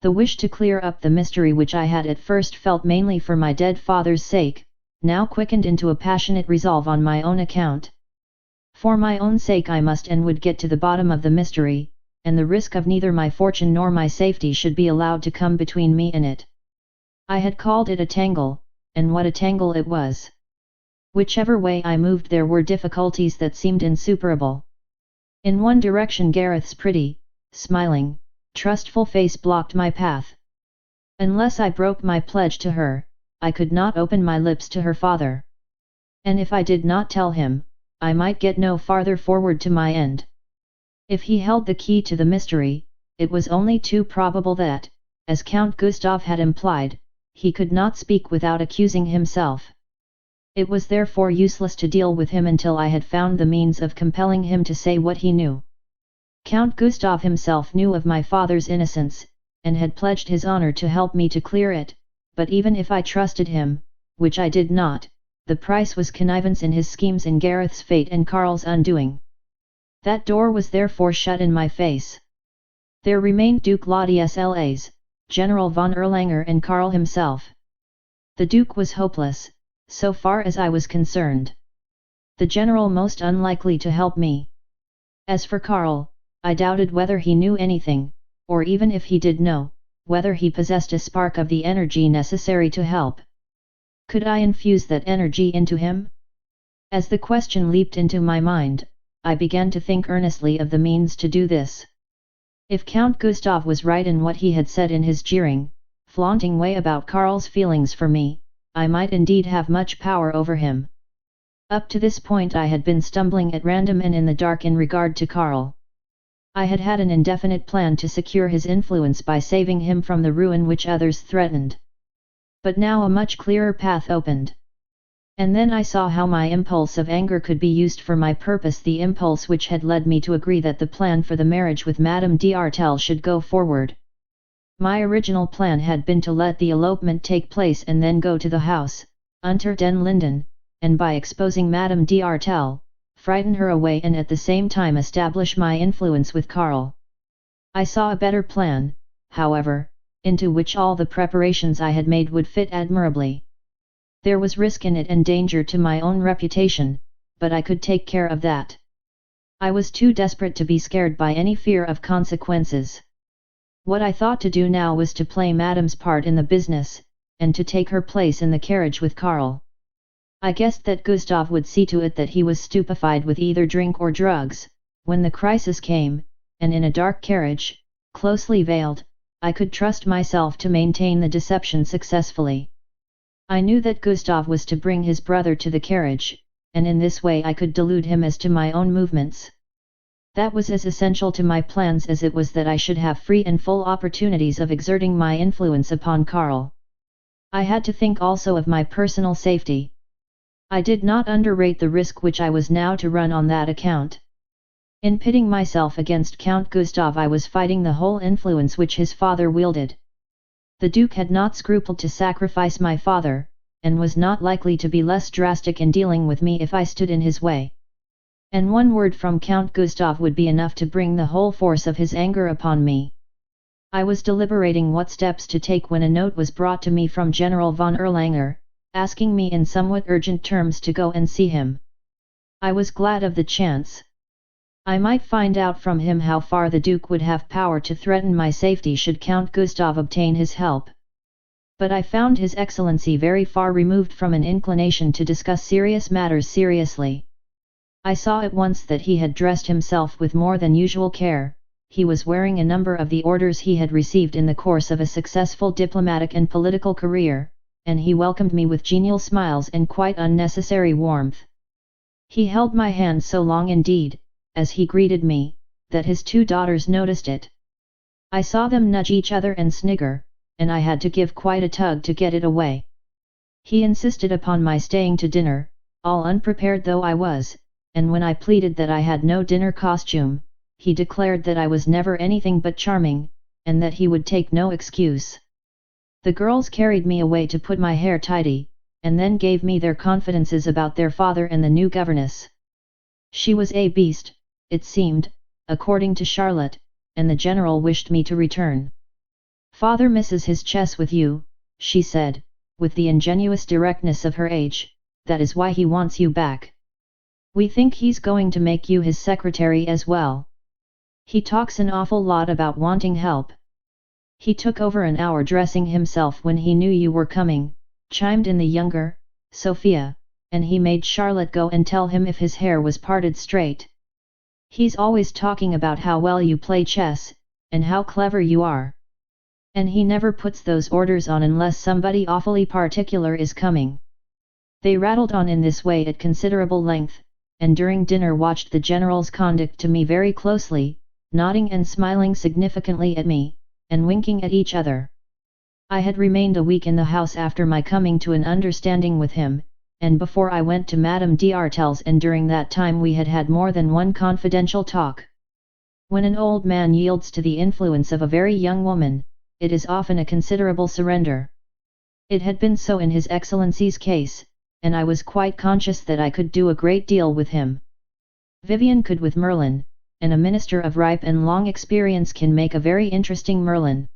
The wish to clear up the mystery which I had at first felt mainly for my dead father's sake, now quickened into a passionate resolve on my own account. For my own sake I must and would get to the bottom of the mystery, and the risk of neither my fortune nor my safety should be allowed to come between me and it. I had called it a tangle, and what a tangle it was! Whichever way I moved there were difficulties that seemed insuperable. In one direction Gareth's pretty, smiling, trustful face blocked my path. Unless I broke my pledge to her, I could not open my lips to her father. And if I did not tell him, I might get no farther forward to my end. If he held the key to the mystery, it was only too probable that, as Count Gustav had implied, he could not speak without accusing himself. It was therefore useless to deal with him until I had found the means of compelling him to say what he knew. Count Gustav himself knew of my father's innocence, and had pledged his honor to help me to clear it, but even if I trusted him, which I did not, the price was connivance in his schemes in Gareth's fate and Karl's undoing. That door was therefore shut in my face. There remained Duke Ladislaus, General von Erlanger and Karl himself. The Duke was hopeless, so far as I was concerned. The General most unlikely to help me. As for Karl, I doubted whether he knew anything, or even if he did know, whether he possessed a spark of the energy necessary to help. Could I infuse that energy into him? As the question leaped into my mind, I began to think earnestly of the means to do this. If Count Gustav was right in what he had said in his jeering, flaunting way about Karl's feelings for me, I might indeed have much power over him. Up to this point I had been stumbling at random and in the dark in regard to Karl. I had had an indefinite plan to secure his influence by saving him from the ruin which others threatened. But now a much clearer path opened. And then I saw how my impulse of anger could be used for my purpose, the impulse which had led me to agree that the plan for the marriage with Madame d'Artel should go forward. My original plan had been to let the elopement take place and then go to the house, Unter den Linden, and by exposing Madame d'Artel, frighten her away and at the same time establish my influence with Karl. I saw a better plan, however, into which all the preparations I had made would fit admirably. There was risk in it and danger to my own reputation, but I could take care of that. I was too desperate to be scared by any fear of consequences. What I thought to do now was to play Madame's part in the business, and to take her place in the carriage with Karl. I guessed that Gustav would see to it that he was stupefied with either drink or drugs, when the crisis came, and in a dark carriage, closely veiled, I could trust myself to maintain the deception successfully. I knew that Gustav was to bring his brother to the carriage, and in this way I could delude him as to my own movements. That was as essential to my plans as it was that I should have free and full opportunities of exerting my influence upon Karl. I had to think also of my personal safety. I did not underrate the risk which I was now to run on that account. In pitting myself against Count Gustav I was fighting the whole influence which his father wielded. The Duke had not scrupled to sacrifice my father, and was not likely to be less drastic in dealing with me if I stood in his way. And one word from Count Gustav would be enough to bring the whole force of his anger upon me. I was deliberating what steps to take when a note was brought to me from General von Erlanger, asking me in somewhat urgent terms to go and see him. I was glad of the chance. I might find out from him how far the Duke would have power to threaten my safety should Count Gustav obtain his help. But I found His Excellency very far removed from an inclination to discuss serious matters seriously. I saw at once that he had dressed himself with more than usual care. He was wearing a number of the orders he had received in the course of a successful diplomatic and political career, and he welcomed me with genial smiles and quite unnecessary warmth. He held my hand so long indeed, as he greeted me, that his two daughters noticed it. I saw them nudge each other and snigger, and I had to give quite a tug to get it away. He insisted upon my staying to dinner, all unprepared though I was, and when I pleaded that I had no dinner costume, he declared that I was never anything but charming, and that he would take no excuse. The girls carried me away to put my hair tidy, and then gave me their confidences about their father and the new governess. She was a beast, it seemed, according to Charlotte, and the general wished me to return. "Father misses his chess with you," she said, with the ingenuous directness of her age, "that is why he wants you back. We think he's going to make you his secretary as well. He talks an awful lot about wanting help. He took over an hour dressing himself when he knew you were coming," chimed in the younger, Sophia, "and he made Charlotte go and tell him if his hair was parted straight. He's always talking about how well you play chess, and how clever you are. And he never puts those orders on unless somebody awfully particular is coming." They rattled on in this way at considerable length, and during dinner watched the general's conduct to me very closely, nodding and smiling significantly at me, and winking at each other. I had remained a week in the house after my coming to an understanding with him, and before I went to Madame d'Artel's, and during that time we had had more than one confidential talk. When an old man yields to the influence of a very young woman, it is often a considerable surrender. It had been so in His Excellency's case, and I was quite conscious that I could do a great deal with him. Vivian could with Merlin, and a minister of ripe and long experience can make a very interesting Merlin.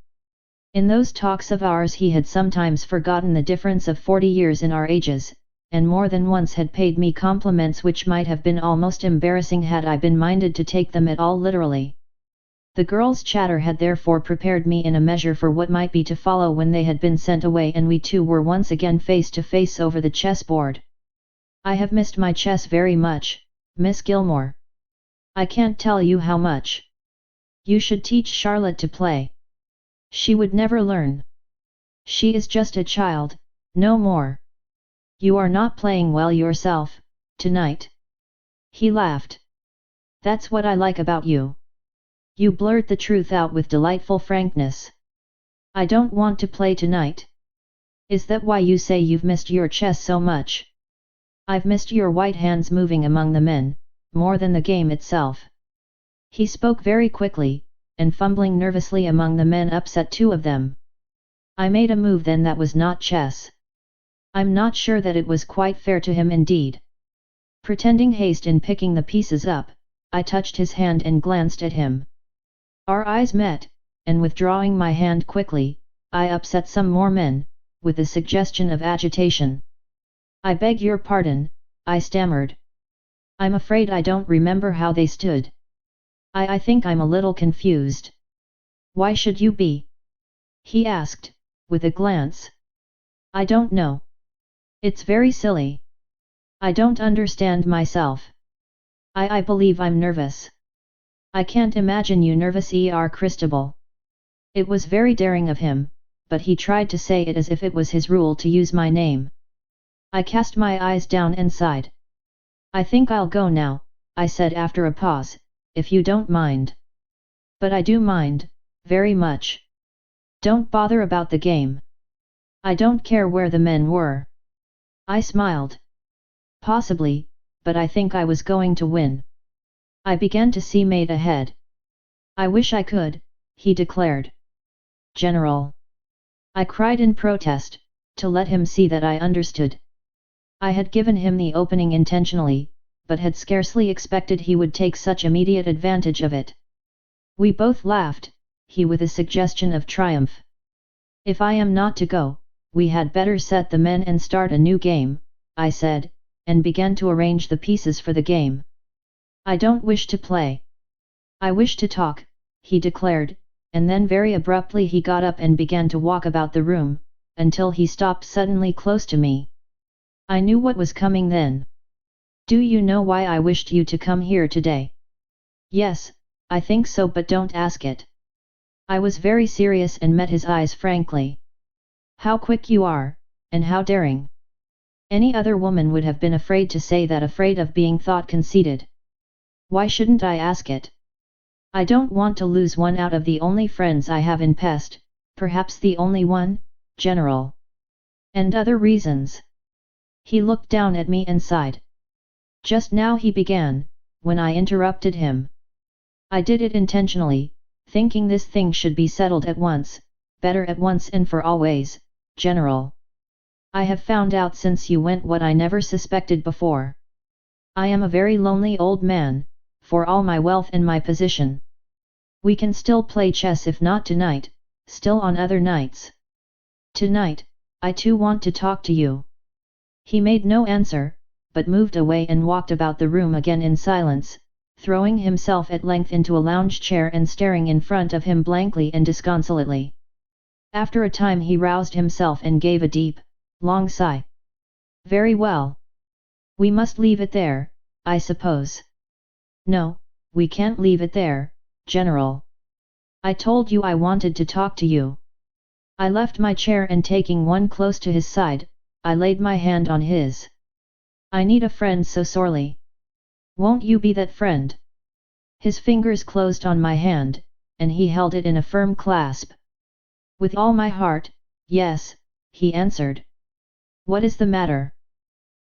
In those talks of ours he had sometimes forgotten the difference of 40 years in our ages, and more than once had paid me compliments which might have been almost embarrassing had I been minded to take them at all literally. The girls' chatter had therefore prepared me in a measure for what might be to follow when they had been sent away and we two were once again face to face over the chessboard. I have missed my chess very much, Miss Gilmore. I can't tell you how much. You should teach Charlotte to play. She would never learn. She is just a child, no more. You are not playing well yourself, tonight. He laughed. That's what I like about you. You blurt the truth out with delightful frankness. I don't want to play tonight. Is that why you say you've missed your chess so much? I've missed your white hands moving among the men, more than the game itself. He spoke very quickly, and fumbling nervously among the men upset two of them. I made a move then that was not chess. I'm not sure that it was quite fair to him indeed. Pretending haste in picking the pieces up, I touched his hand and glanced at him. Our eyes met, and withdrawing my hand quickly, I upset some more men, with a suggestion of agitation. I beg your pardon, I stammered. I'm afraid I don't remember how they stood. I think I'm a little confused. Why should you be? He asked, with a glance. I don't know. It's very silly. I don't understand myself. I believe I'm nervous. I can't imagine you nervous, Christabel. It was very daring of him, but he tried to say it as if it was his rule to use my name. I cast my eyes down and sighed. I think I'll go now, I said after a pause, if you don't mind. But I do mind, very much. Don't bother about the game. I don't care where the men were. I smiled. Possibly, but I think I was going to win. I began to see mate ahead. I wish I could, he declared. General! I cried in protest, to let him see that I understood. I had given him the opening intentionally, but had scarcely expected he would take such immediate advantage of it. We both laughed, he with a suggestion of triumph. If I am not to go, we had better set the men and start a new game, I said, and began to arrange the pieces for the game. I don't wish to play. I wish to talk, he declared, and then very abruptly he got up and began to walk about the room, until he stopped suddenly close to me. I knew what was coming then. Do you know why I wished you to come here today? Yes, I think so, but don't ask it. I was very serious and met his eyes frankly. How quick you are, and how daring. Any other woman would have been afraid to say that, afraid of being thought conceited. Why shouldn't I ask it? I don't want to lose one out of the only friends I have in Pest, perhaps the only one, General. And other reasons. He looked down at me and sighed. Just now he began, when I interrupted him. I did it intentionally, thinking this thing should be settled at once, better at once and for always, General. I have found out since you went what I never suspected before. I am a very lonely old man, for all my wealth and my position. We can still play chess, if not tonight, still on other nights. Tonight, I too want to talk to you. He made no answer, but moved away and walked about the room again in silence, throwing himself at length into a lounge chair and staring in front of him blankly and disconsolately. After a time he roused himself and gave a deep, long sigh. Very well. We must leave it there, I suppose. No, we can't leave it there, General. I told you I wanted to talk to you. I left my chair and taking one close to his side, I laid my hand on his. I need a friend so sorely. Won't you be that friend? His fingers closed on my hand, and he held it in a firm clasp. With all my heart, yes, he answered. What is the matter?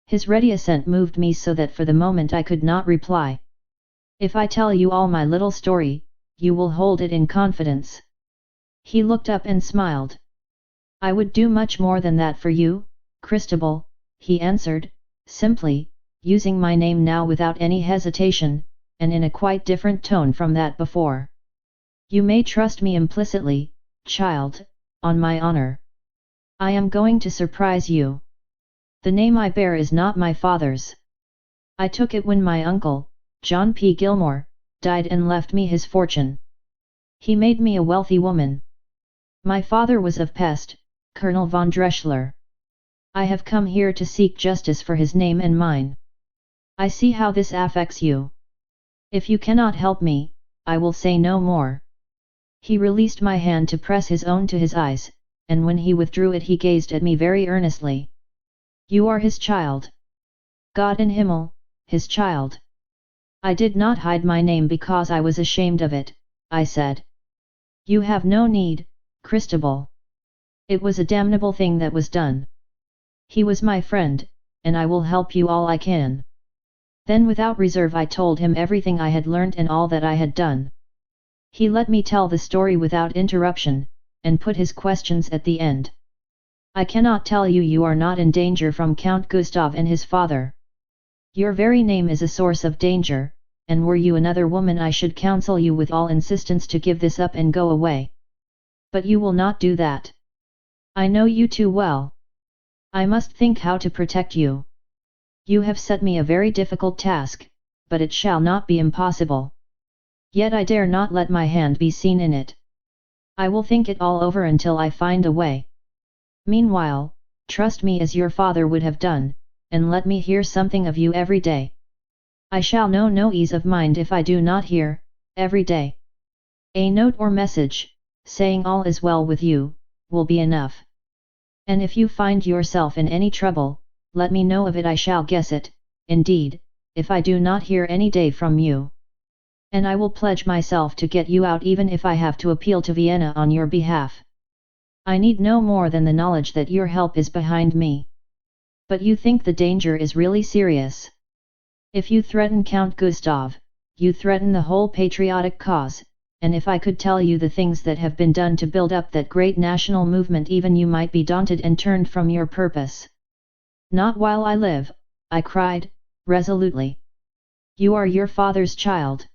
His ready assent moved me so that for the moment I could not reply. If I tell you all my little story, you will hold it in confidence. He looked up and smiled. I would do much more than that for you, Christabel, he answered, simply, using my name now without any hesitation, and in a quite different tone from that before. You may trust me implicitly, child, on my honor. I am going to surprise you. The name I bear is not my father's. I took it when my uncle, John P. Gilmore, died and left me his fortune. He made me a wealthy woman. My father was of Pest, Colonel von Dreschler. I have come here to seek justice for his name and mine. I see how this affects you. If you cannot help me, I will say no more. He released my hand to press his own to his eyes, and when he withdrew it he gazed at me very earnestly. You are his child. God in Himmel, his child. I did not hide my name because I was ashamed of it, I said. You have no need, Christabel. It was a damnable thing that was done. He was my friend, and I will help you all I can. Then without reserve I told him everything I had learnt and all that I had done. He let me tell the story without interruption, and put his questions at the end. I cannot tell you you are not in danger from Count Gustav and his father. Your very name is a source of danger, and were you another woman I should counsel you with all insistence to give this up and go away. But you will not do that. I know you too well. I must think how to protect you. You have set me a very difficult task, but it shall not be impossible. Yet I dare not let my hand be seen in it. I will think it all over until I find a way. Meanwhile, trust me as your father would have done, and let me hear something of you every day. I shall know no ease of mind if I do not hear, every day. A note or message, saying all is well with you, will be enough. And if you find yourself in any trouble, let me know of it. I shall guess it, indeed, if I do not hear any day from you. And I will pledge myself to get you out even if I have to appeal to Vienna on your behalf. I need no more than the knowledge that your help is behind me. But you think the danger is really serious. If you threaten Count Gustav, you threaten the whole patriotic cause, and if I could tell you the things that have been done to build up that great national movement, even you might be daunted and turned from your purpose. Not while I live, I cried, resolutely. You are your father's child.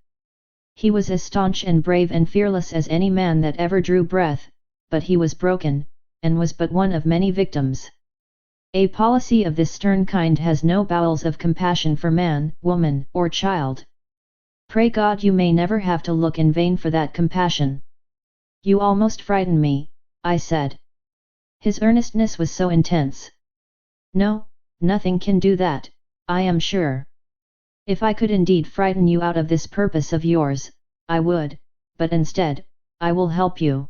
He was as staunch and brave and fearless as any man that ever drew breath, but he was broken, and was but one of many victims. A policy of this stern kind has no bowels of compassion for man, woman, or child. Pray God you may never have to look in vain for that compassion. You almost frighten me, I said. His earnestness was so intense. No, nothing can do that, I am sure. If I could indeed frighten you out of this purpose of yours, I would, but instead, I will help you.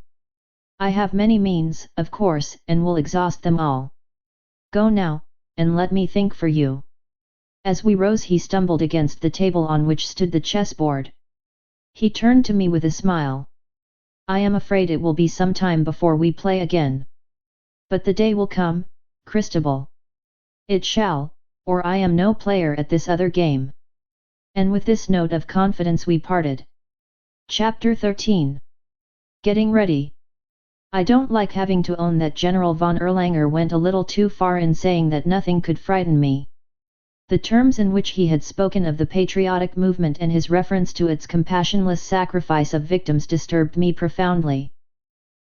I have many means, of course, and will exhaust them all. Go now, and let me think for you. As we rose he stumbled against the table on which stood the chessboard. He turned to me with a smile. I am afraid it will be some time before we play again. But the day will come, Christabel. It shall, or I am no player at this other game. And with this note of confidence we parted. Chapter 13. Getting ready. I don't like having to own that General von Erlanger went a little too far in saying that nothing could frighten me. The terms in which he had spoken of the patriotic movement and his reference to its compassionless sacrifice of victims disturbed me profoundly.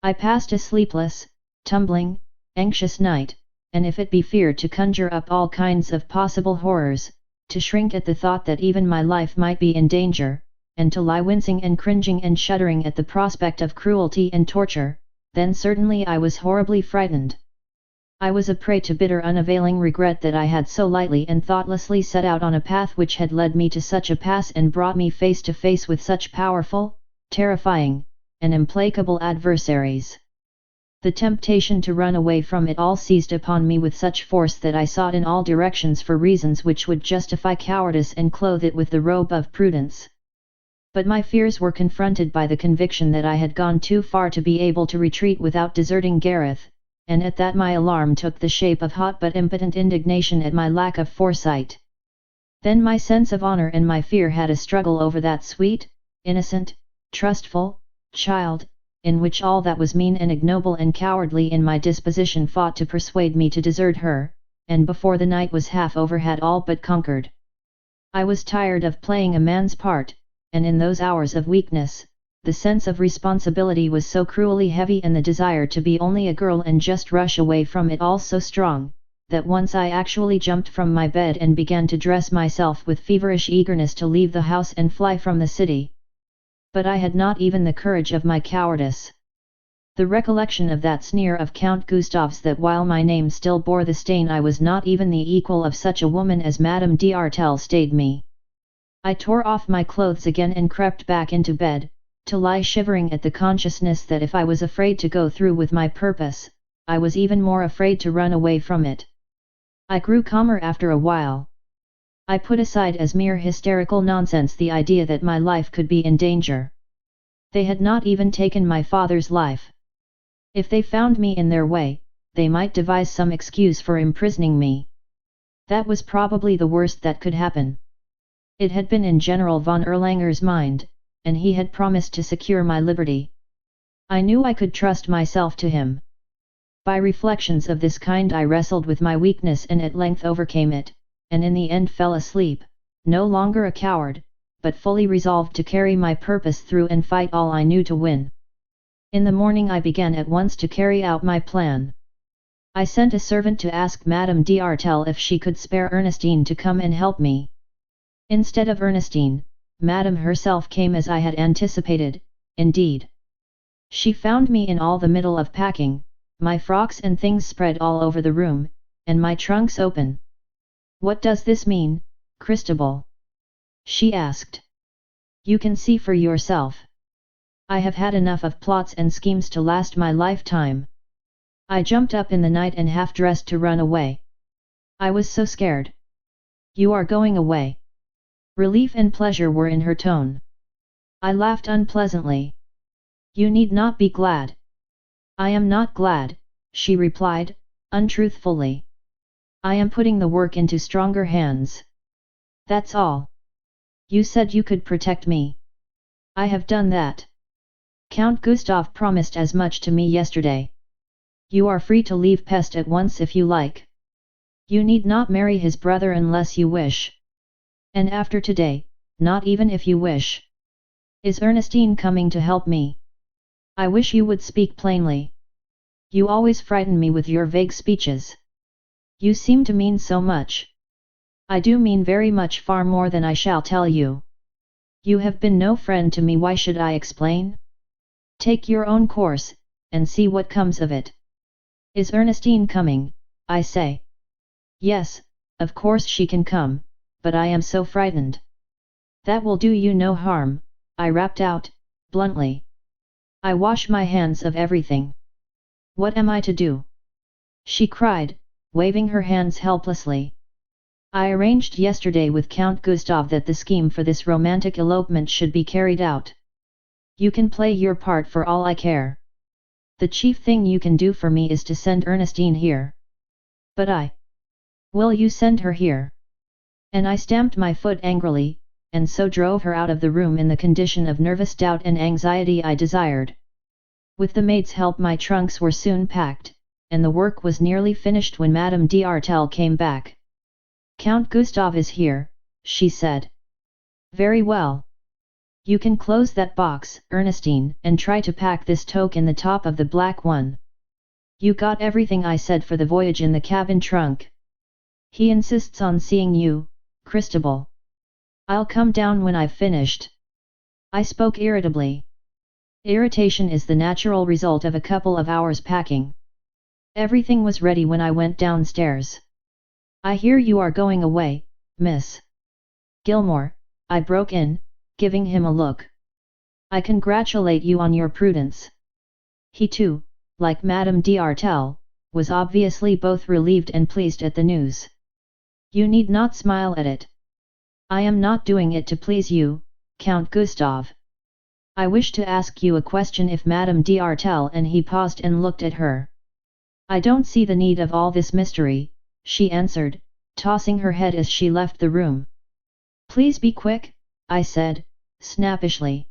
I passed a sleepless, tumbling, anxious night, and if it be feared to conjure up all kinds of possible horrors, to shrink at the thought that even my life might be in danger, and to lie wincing and cringing and shuddering at the prospect of cruelty and torture, then certainly I was horribly frightened. I was a prey to bitter unavailing regret that I had so lightly and thoughtlessly set out on a path which had led me to such a pass and brought me face to face with such powerful, terrifying, and implacable adversaries. The temptation to run away from it all seized upon me with such force that I sought in all directions for reasons which would justify cowardice and clothe it with the robe of prudence. But my fears were confronted by the conviction that I had gone too far to be able to retreat without deserting Gareth, and at that my alarm took the shape of hot but impotent indignation at my lack of foresight. Then my sense of honor and my fear had a struggle over that sweet, innocent, trustful child, in which all that was mean and ignoble and cowardly in my disposition fought to persuade me to desert her, and before the night was half over had all but conquered. I was tired of playing a man's part, and in those hours of weakness, the sense of responsibility was so cruelly heavy and the desire to be only a girl and just rush away from it all so strong, that once I actually jumped from my bed and began to dress myself with feverish eagerness to leave the house and fly from the city. But I had not even the courage of my cowardice. The recollection of that sneer of Count Gustav's that while my name still bore the stain I was not even the equal of such a woman as Madame d'Artel stayed me. I tore off my clothes again and crept back into bed, to lie shivering at the consciousness that if I was afraid to go through with my purpose, I was even more afraid to run away from it. I grew calmer after a while. I put aside as mere hysterical nonsense the idea that my life could be in danger. They had not even taken my father's life. If they found me in their way, they might devise some excuse for imprisoning me. That was probably the worst that could happen. It had been in General von Erlanger's mind, and he had promised to secure my liberty. I knew I could trust myself to him. By reflections of this kind I wrestled with my weakness and at length overcame it, and in the end fell asleep, no longer a coward, but fully resolved to carry my purpose through and fight all I knew to win. In the morning I began at once to carry out my plan. I sent a servant to ask Madame d'Artel if she could spare Ernestine to come and help me. Instead of Ernestine, Madame herself came as I had anticipated, indeed. She found me in all the middle of packing, my frocks and things spread all over the room, and my trunks open. "What does this mean, Christabel?" she asked. "You can see for yourself. I have had enough of plots and schemes to last my lifetime. I jumped up in the night and half dressed to run away. I was so scared." "You are going away?" Relief and pleasure were in her tone. I laughed unpleasantly. "You need not be glad." "I am not glad," she replied, untruthfully. "I am putting the work into stronger hands. That's all. You said you could protect me. I have done that. Count Gustav promised as much to me yesterday. You are free to leave Pest at once if you like. You need not marry his brother unless you wish. And after today, not even if you wish. Is Ernestine coming to help me? I wish you would speak plainly. You always frighten me with your vague speeches. You seem to mean so much." "I do mean very much, far more than I shall tell you. You have been no friend to me, why should I explain? Take your own course, and see what comes of it. Is Ernestine coming, I say?" "Yes, of course she can come, but I am so frightened." "That will do you no harm," I rapped out, bluntly. "I wash my hands of everything." "What am I to do?" she cried, waving her hands helplessly. "I arranged yesterday with Count Gustav that the scheme for this romantic elopement should be carried out. You can play your part for all I care. The chief thing you can do for me is to send Ernestine here." "But will you send her here?" And I stamped my foot angrily, and so drove her out of the room in the condition of nervous doubt and anxiety I desired. With the maid's help my trunks were soon packed, and the work was nearly finished when Madame d'Artel came back. "Count Gustav is here," she said. "Very well. You can close that box, Ernestine, and try to pack this toque in the top of the black one. You got everything I said for the voyage in the cabin trunk. He insists on seeing you, Christabel. I'll come down when I've finished." I spoke irritably. Irritation is the natural result of a couple of hours packing. Everything was ready when I went downstairs. "I hear you are going away, Miss Gilmore," I broke in, giving him a look. "I congratulate you on your prudence." He too, like Madame d'Artel, was obviously both relieved and pleased at the news. "You need not smile at it. I am not doing it to please you, Count Gustav. I wish to ask you a question if Madame d'Artel," and he paused and looked at her. I don't see the need of all this mystery, she answered, tossing her head as she left the room. Please be quick, I said, snappishly.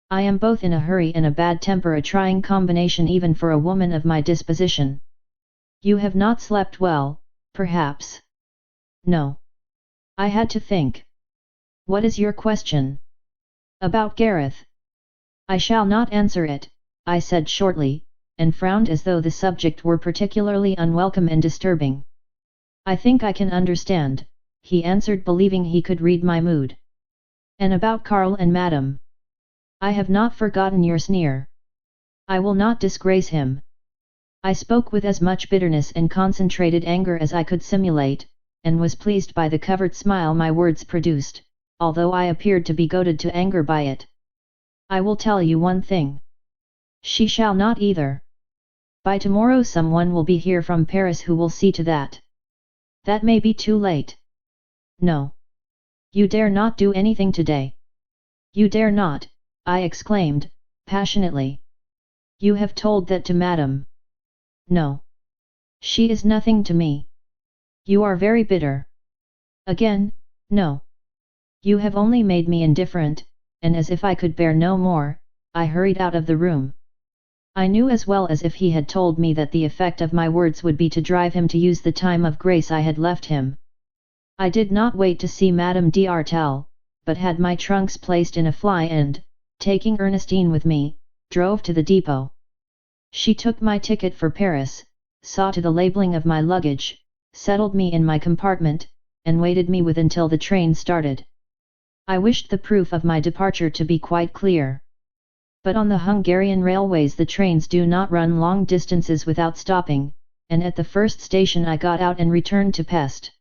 I am both in a hurry and a bad temper, a trying combination even for a woman of my disposition. You have not slept well, perhaps? No. I had to think. What is your question? About Gareth. I shall not answer it, I said shortly, and frowned as though the subject were particularly unwelcome and disturbing. I think I can understand, he answered, believing he could read my mood. And about Karl and Madame? I have not forgotten your sneer. I will not disgrace him. I spoke with as much bitterness and concentrated anger as I could simulate, and was pleased by the covert smile my words produced, although I appeared to be goaded to anger by it. I will tell you one thing. She shall not either. By tomorrow someone will be here from Paris who will see to that. That may be too late. No. You dare not do anything today. You dare not, I exclaimed, passionately. You have told that to Madame. No. She is nothing to me. You are very bitter. Again, no. You have only made me indifferent, and as if I could bear no more, I hurried out of the room. I knew as well as if he had told me that the effect of my words would be to drive him to use the time of grace I had left him. I did not wait to see Madame d'Artel, but had my trunks placed in a fly and, taking Ernestine with me, drove to the depot. She took my ticket for Paris, saw to the labeling of my luggage, settled me in my compartment, and waited me with until the train started. I wished the proof of my departure to be quite clear. But on the Hungarian railways the trains do not run long distances without stopping, and at the first station I got out and returned to Pest.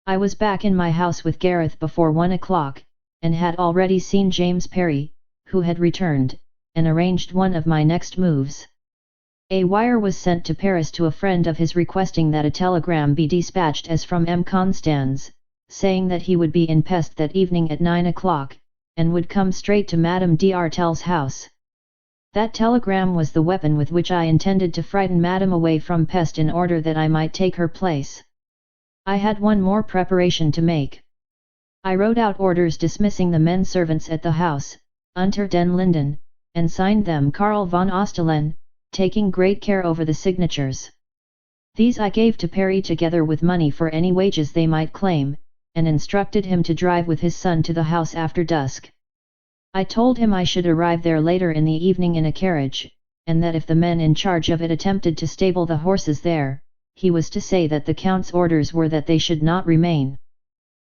I was back in my house with Gareth before 1 o'clock, and had already seen James Parry, who had returned, and arranged one of my next moves. A wire was sent to Paris to a friend of his requesting that a telegram be dispatched as from M. Constans, saying that he would be in Pest that evening at 9 o'clock, and would come straight to Madame d'Artel's house. That telegram was the weapon with which I intended to frighten Madame away from Pest in order that I might take her place. I had one more preparation to make. I wrote out orders dismissing the men servants at the house, unter den Linden, and signed them Karl von Ostalen, taking great care over the signatures. These I gave to Parry together with money for any wages they might claim, and instructed him to drive with his son to the house after dusk. I told him I should arrive there later in the evening in a carriage, and that if the men in charge of it attempted to stable the horses there, he was to say that the Count's orders were that they should not remain.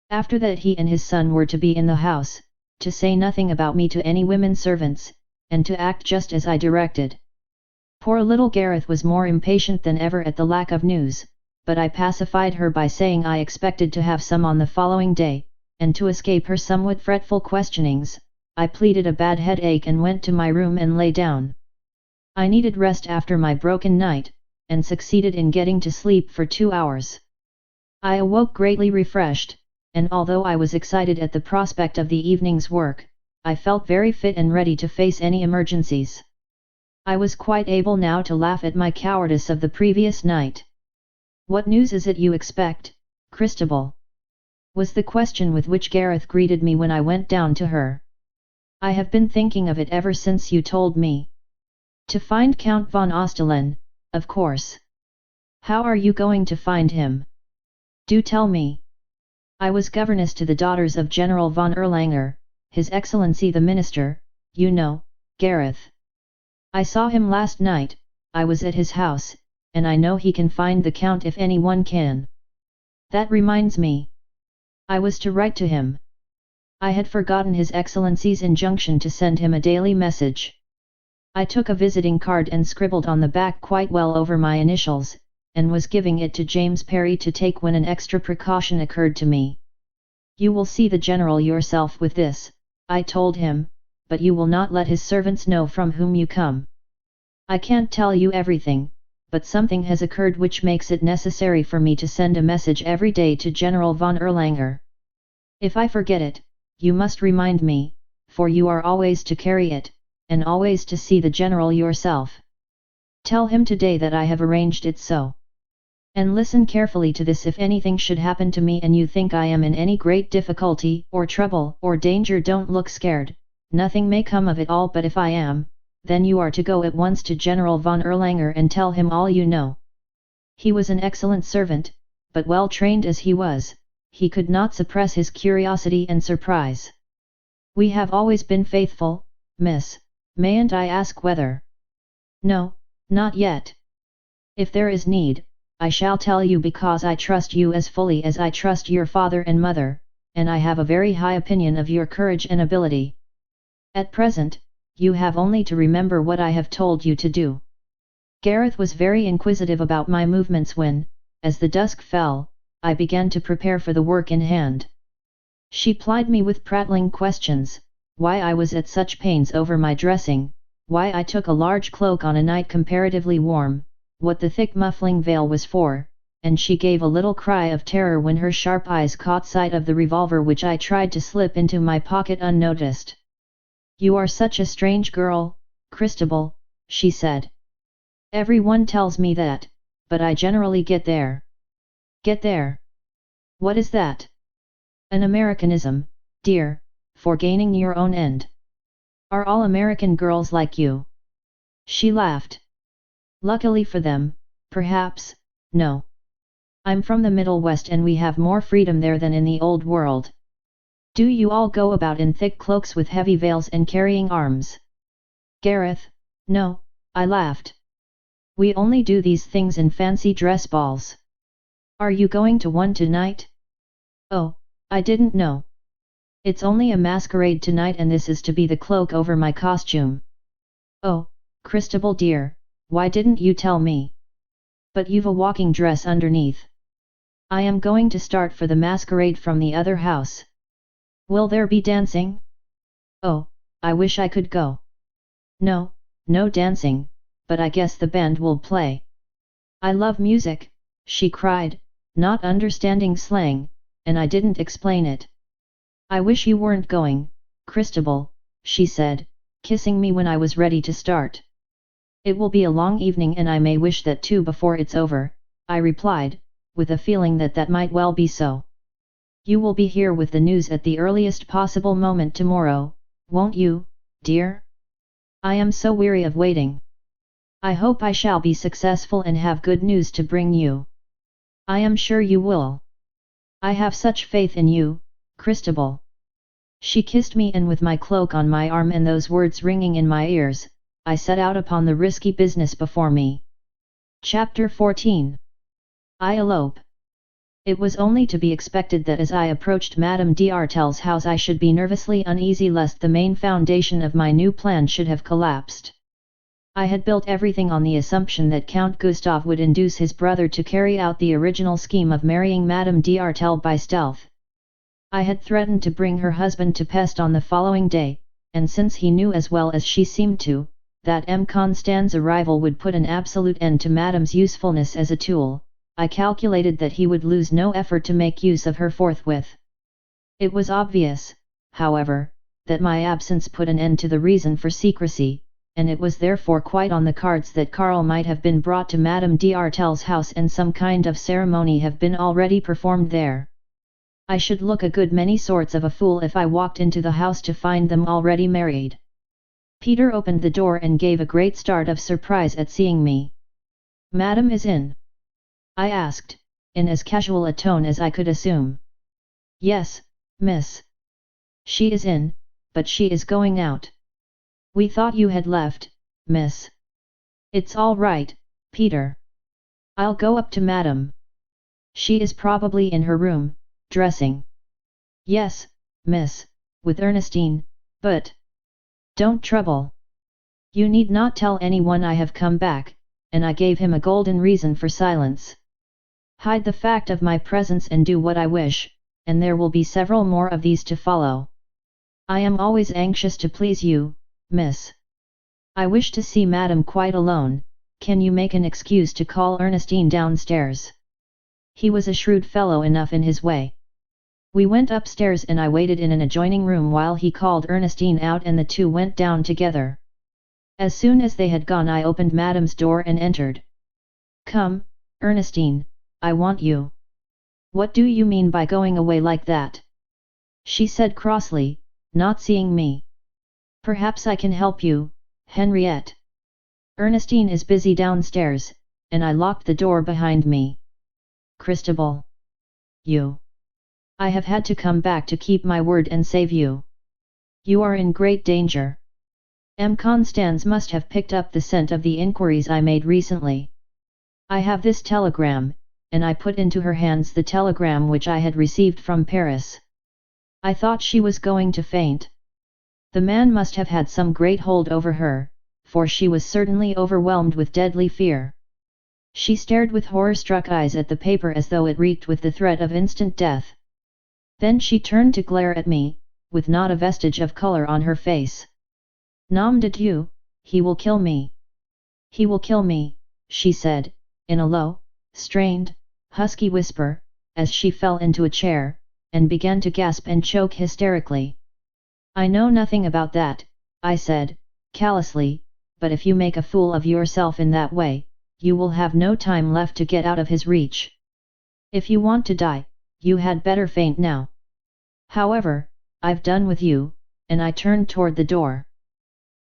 After that he and his son were to be in the house, to say nothing about me to any women servants, and to act just as I directed. Poor little Gareth was more impatient than ever at the lack of news, but I pacified her by saying I expected to have some on the following day, and to escape her somewhat fretful questionings, I pleaded a bad headache and went to my room and lay down. I needed rest after my broken night, and succeeded in getting to sleep for 2 hours. I awoke greatly refreshed, and although I was excited at the prospect of the evening's work, I felt very fit and ready to face any emergencies. I was quite able now to laugh at my cowardice of the previous night. "What news is it you expect, Christabel?" was the question with which Gareth greeted me when I went down to her. "I have been thinking of it ever since you told me. To find Count von Ostalen, of course. How are you going to find him? Do tell me." "I was governess to the daughters of General von Erlanger, His Excellency the Minister, you know, Gareth. I saw him last night, I was at his house, and I know he can find the Count if anyone can. That reminds me. I was to write to him. I had forgotten His Excellency's injunction to send him a daily message. I took a visiting card and scribbled on the back quite well over my initials, and was giving it to James Parry to take when an extra precaution occurred to me. You will see the General yourself with this, I told him, but you will not let his servants know from whom you come. I can't tell you everything, but something has occurred which makes it necessary for me to send a message every day to General von Erlanger. If I forget it, you must remind me, for you are always to carry it, and always to see the General yourself. Tell him today that I have arranged it so. And listen carefully to this: if anything should happen to me and you think I am in any great difficulty, or trouble, or danger, don't look scared, nothing may come of it all, but if I am, then you are to go at once to General von Erlanger and tell him all you know. He was an excellent servant, but well trained as he was, he could not suppress his curiosity and surprise. We have always been faithful, miss, mayn't I ask whether? No, not yet. If there is need, I shall tell you, because I trust you as fully as I trust your father and mother, and I have a very high opinion of your courage and ability. At present, you have only to remember what I have told you to do. Gareth was very inquisitive about my movements when, as the dusk fell, I began to prepare for the work in hand. She plied me with prattling questions, why I was at such pains over my dressing, why I took a large cloak on a night comparatively warm, what the thick muffling veil was for, and she gave a little cry of terror when her sharp eyes caught sight of the revolver which I tried to slip into my pocket unnoticed. You are such a strange girl, Christabel, she said. Everyone tells me that, but I generally get there. Get there? What is that? An Americanism, dear, for gaining your own end. Are all American girls like you? She laughed. Luckily for them, perhaps, no. I'm from the Middle West and we have more freedom there than in the Old World. Do you all go about in thick cloaks with heavy veils and carrying arms? Gareth, no, I laughed. We only do these things in fancy dress balls. Are you going to one tonight? Oh, I didn't know. It's only a masquerade tonight and this is to be the cloak over my costume. Oh, Christabel dear, why didn't you tell me? But you've a walking dress underneath. I am going to start for the masquerade from the other house. Will there be dancing? Oh, I wish I could go. No, no dancing, but I guess the band will play. I love music, she cried, not understanding slang, and I didn't explain it. I wish you weren't going, Christabel, she said, kissing me when I was ready to start. It will be a long evening and I may wish that too before it's over, I replied, with a feeling that that might well be so. You will be here with the news at the earliest possible moment tomorrow, won't you, dear? I am so weary of waiting. I hope I shall be successful and have good news to bring you. I am sure you will. I have such faith in you, Christabel. She kissed me, and with my cloak on my arm and those words ringing in my ears, I set out upon the risky business before me. Chapter 14. I elope. It was only to be expected that as I approached Madame d'Artel's house I should be nervously uneasy lest the main foundation of my new plan should have collapsed. I had built everything on the assumption that Count Gustav would induce his brother to carry out the original scheme of marrying Madame d'Artel by stealth. I had threatened to bring her husband to Pest on the following day, and since he knew as well as she seemed to, that M. Constand's arrival would put an absolute end to Madame's usefulness as a tool, I calculated that he would lose no effort to make use of her forthwith. It was obvious, however, that my absence put an end to the reason for secrecy, and it was therefore quite on the cards that Karl might have been brought to Madame d'Artel's house and some kind of ceremony have been already performed there. I should look a good many sorts of a fool if I walked into the house to find them already married. Peter opened the door and gave a great start of surprise at seeing me. Madame is in? I asked, in as casual a tone as I could assume. Yes, miss. She is in, but she is going out. We thought you had left, miss. It's all right, Peter. I'll go up to Madame. She is probably in her room, dressing. Yes, miss, with Ernestine, but... Don't trouble. You need not tell anyone I have come back, and I gave him a golden reason for silence. Hide the fact of my presence and do what I wish, and there will be several more of these to follow. I am always anxious to please you, miss. I wish to see Madame quite alone. Can you make an excuse to call Ernestine downstairs? He was a shrewd fellow enough in his way. We went upstairs and I waited in an adjoining room while he called Ernestine out and the two went down together. As soon as they had gone I opened Madame's door and entered. Come, Ernestine, I want you. What do you mean by going away like that? She said crossly, not seeing me. Perhaps I can help you, Henriette. Ernestine is busy downstairs, and I locked the door behind me. Christabel. You. I have had to come back to keep my word and save you. You are in great danger. M. Constance must have picked up the scent of the inquiries I made recently. I have this telegram, and I put into her hands the telegram which I had received from Paris. I thought she was going to faint. The man must have had some great hold over her, for she was certainly overwhelmed with deadly fear. She stared with horror-struck eyes at the paper as though it reeked with the threat of instant death. Then she turned to glare at me, with not a vestige of color on her face. Nom de Dieu, he will kill me. He will kill me, she said, in a low, strained, husky whisper, as she fell into a chair, and began to gasp and choke hysterically. I know nothing about that, I said, callously, but if you make a fool of yourself in that way, you will have no time left to get out of his reach. If you want to die, you had better faint now. However, I've done with you, and I turned toward the door.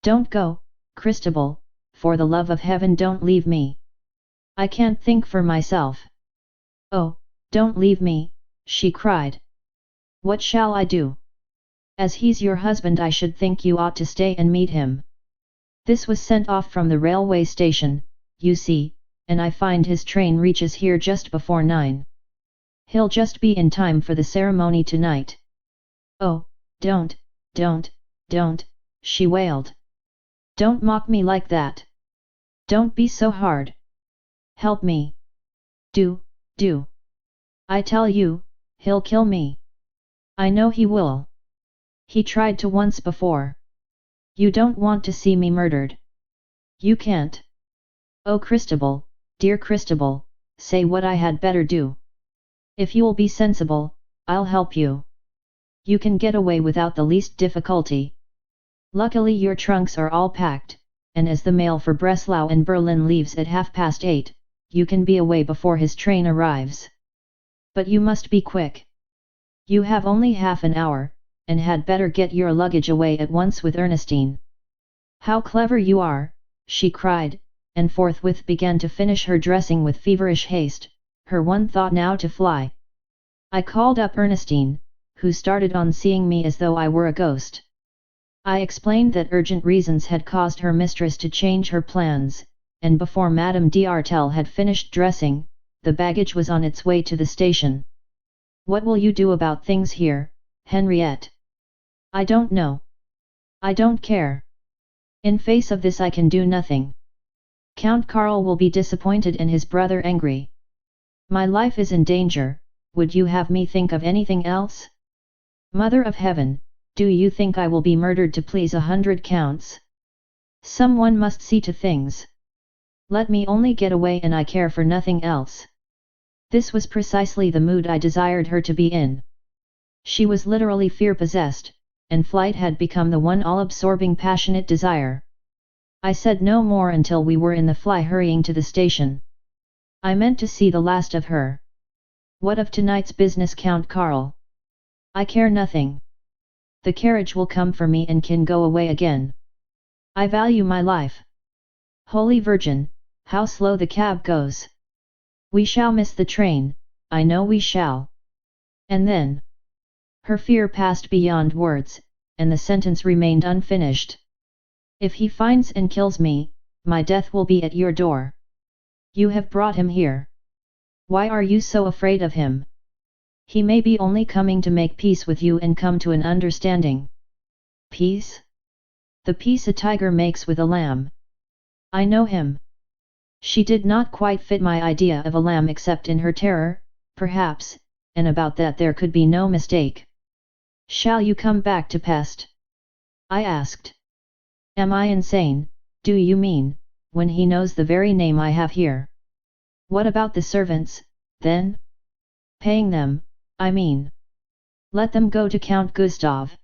Don't go, Christabel, for the love of heaven don't leave me. I can't think for myself. Oh, don't leave me, she cried. What shall I do? As he's your husband I should think you ought to stay and meet him. This was sent off from the railway station, you see, and I find his train reaches here just before 9. He'll just be in time for the ceremony tonight. Oh, don't, she wailed. Don't mock me like that. Don't be so hard. Help me. Do. I tell you, he'll kill me. I know he will. He tried to once before. You don't want to see me murdered. You can't. Oh Christabel, dear Christabel, say what I had better do. If you'll be sensible, I'll help you. You can get away without the least difficulty. Luckily your trunks are all packed, and as the mail for Breslau and Berlin leaves at 8:30, you can be away before his train arrives. But you must be quick. You have only half an hour, and had better get your luggage away at once with Ernestine. How clever you are, she cried, and forthwith began to finish her dressing with feverish haste, her one thought now to fly. I called up Ernestine, who started on seeing me as though I were a ghost. I explained that urgent reasons had caused her mistress to change her plans, and before Madame d'Artel had finished dressing, the baggage was on its way to the station. What will you do about things here, Henriette? I don't know. I don't care. In face of this I can do nothing. Count Karl will be disappointed and his brother angry. My life is in danger, would you have me think of anything else? Mother of Heaven, do you think I will be murdered to please 100 counts? Someone must see to things. Let me only get away and I care for nothing else. This was precisely the mood I desired her to be in. She was literally fear-possessed, and flight had become the one all-absorbing passionate desire. I said no more until we were in the fly hurrying to the station. I meant to see the last of her. What of tonight's business, Count Karl? I care nothing. The carriage will come for me and can go away again. I value my life. Holy Virgin, how slow the cab goes. We shall miss the train, I know we shall. And then? Her fear passed beyond words, and the sentence remained unfinished. If he finds and kills me, my death will be at your door. You have brought him here. Why are you so afraid of him? He may be only coming to make peace with you and come to an understanding. Peace? The peace a tiger makes with a lamb. I know him. She did not quite fit my idea of a lamb except in her terror, perhaps, and about that there could be no mistake. Shall you come back to Pest? I asked. Am I insane, do you mean, when he knows the very name I have here? What about the servants, then? Paying them, I mean. Let them go to Count Gustav.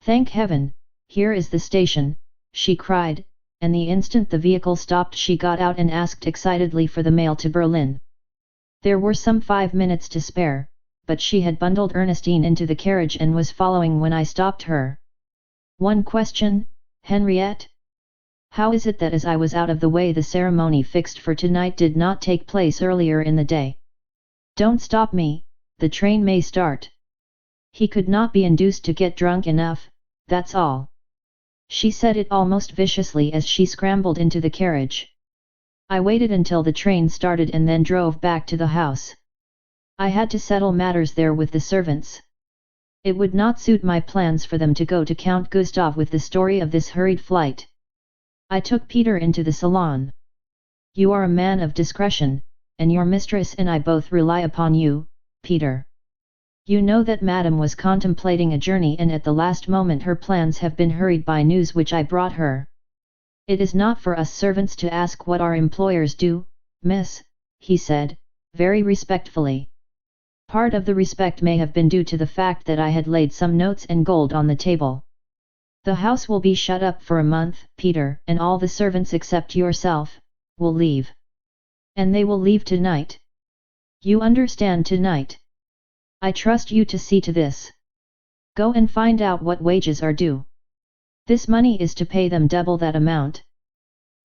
Thank heaven, here is the station, she cried, and the instant the vehicle stopped she got out and asked excitedly for the mail to Berlin. There were some 5 minutes to spare, but she had bundled Ernestine into the carriage and was following when I stopped her. One question, Henriette? How is it that as I was out of the way the ceremony fixed for tonight did not take place earlier in the day? Don't stop me, the train may start. He could not be induced to get drunk enough, that's all. She said it almost viciously as she scrambled into the carriage. I waited until the train started and then drove back to the house. I had to settle matters there with the servants. It would not suit my plans for them to go to Count Gustav with the story of this hurried flight. I took Peter into the salon. You are a man of discretion, and your mistress and I both rely upon you, Peter. You know that Madame was contemplating a journey and at the last moment her plans have been hurried by news which I brought her. It is not for us servants to ask what our employers do, miss, he said, very respectfully. Part of the respect may have been due to the fact that I had laid some notes and gold on the table. The house will be shut up for a month, Peter, and all the servants except yourself, will leave. And they will leave tonight. You understand, tonight. I trust you to see to this. Go and find out what wages are due. This money is to pay them double that amount.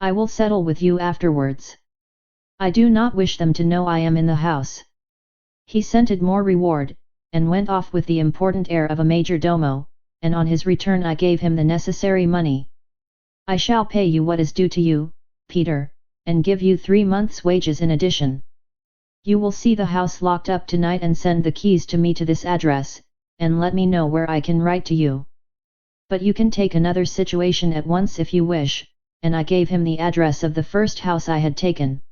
I will settle with you afterwards. I do not wish them to know I am in the house. He scented more reward, and went off with the important air of a major domo, and on his return I gave him the necessary money. I shall pay you what is due to you, Peter, and give you 3 months' wages in addition. You will see the house locked up tonight and send the keys to me to this address, and let me know where I can write to you. But you can take another situation at once if you wish, and I gave him the address of the first house I had taken.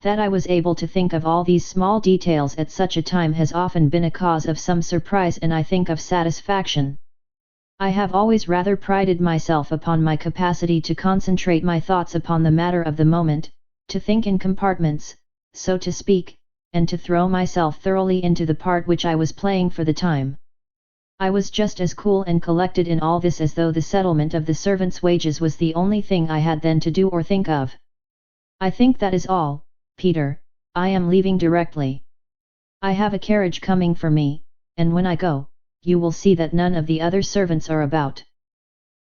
That I was able to think of all these small details at such a time has often been a cause of some surprise and I think of satisfaction. I have always rather prided myself upon my capacity to concentrate my thoughts upon the matter of the moment, to think in compartments, so to speak, and to throw myself thoroughly into the part which I was playing for the time. I was just as cool and collected in all this as though the settlement of the servants' wages was the only thing I had then to do or think of. I think that is all, Peter, I am leaving directly. I have a carriage coming for me, and when I go, you will see that none of the other servants are about.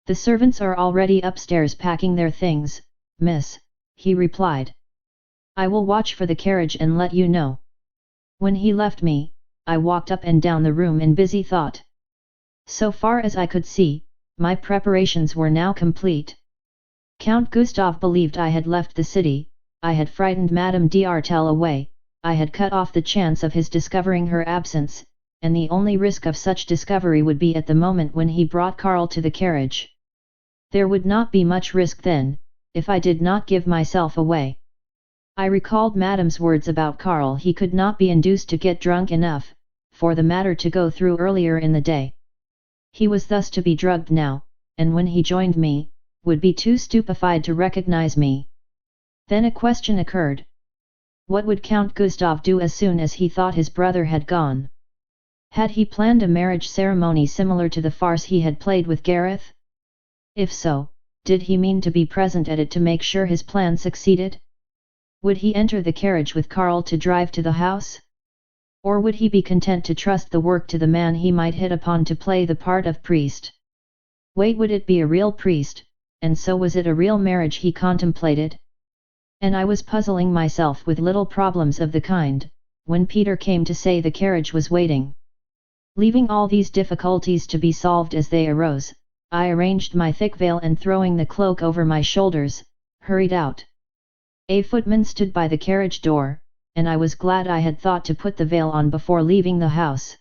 The servants are already upstairs packing their things, miss, he replied. I will watch for the carriage and let you know. When he left me, I walked up and down the room in busy thought. So far as I could see, my preparations were now complete. Count Gustav believed I had left the city, I had frightened Madame d'Artel away, I had cut off the chance of his discovering her absence, and the only risk of such discovery would be at the moment when he brought Karl to the carriage. There would not be much risk then, if I did not give myself away. I recalled Madame's words about Karl. He could not be induced to get drunk enough, for the matter to go through earlier in the day. He was thus to be drugged now, and when he joined me, would be too stupefied to recognize me. Then a question occurred. What would Count Gustav do as soon as he thought his brother had gone? Had he planned a marriage ceremony similar to the farce he had played with Gareth? If so, did he mean to be present at it to make sure his plan succeeded? Would he enter the carriage with Karl to drive to the house? Or would he be content to trust the work to the man he might hit upon to play the part of priest? Wait, would it be a real priest, and so was it a real marriage he contemplated? And I was puzzling myself with little problems of the kind, when Peter came to say the carriage was waiting. Leaving all these difficulties to be solved as they arose, I arranged my thick veil and throwing the cloak over my shoulders, hurried out. A footman stood by the carriage door, and I was glad I had thought to put the veil on before leaving the house.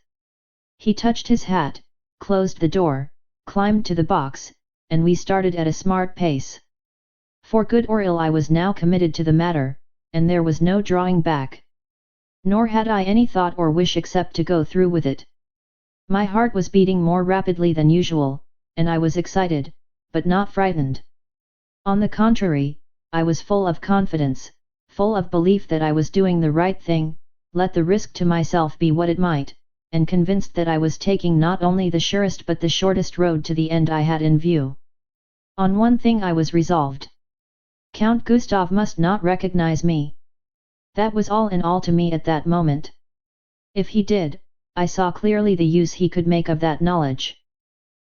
He touched his hat, closed the door, climbed to the box, and we started at a smart pace. For good or ill I was now committed to the matter, and there was no drawing back. Nor had I any thought or wish except to go through with it. My heart was beating more rapidly than usual, and I was excited, but not frightened. On the contrary, I was full of confidence, full of belief that I was doing the right thing, let the risk to myself be what it might, and convinced that I was taking not only the surest but the shortest road to the end I had in view. On one thing I was resolved. Count Gustav must not recognize me. That was all in all to me at that moment. If he did, I saw clearly the use he could make of that knowledge.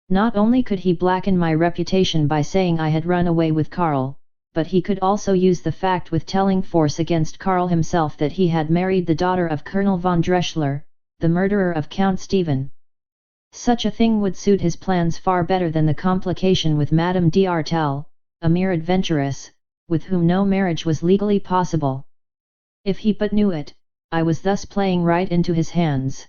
Not only could he blacken my reputation by saying I had run away with Karl, but he could also use the fact with telling force against Karl himself that he had married the daughter of Colonel von Dreschler, the murderer of Count Stephen. Such a thing would suit his plans far better than the complication with Madame d'Artel, a mere adventuress, with whom no marriage was legally possible. If he but knew it, I was thus playing right into his hands.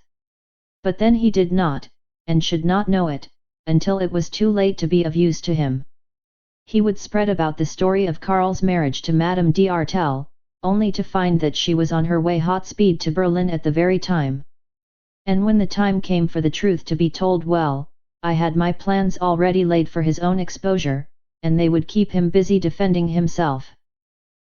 But then he did not, and should not know it, until it was too late to be of use to him. He would spread about the story of Karl's marriage to Madame d'Artel, only to find that she was on her way hot speed to Berlin at the very time. And when the time came for the truth to be told, well, I had my plans already laid for his own exposure, and they would keep him busy defending himself.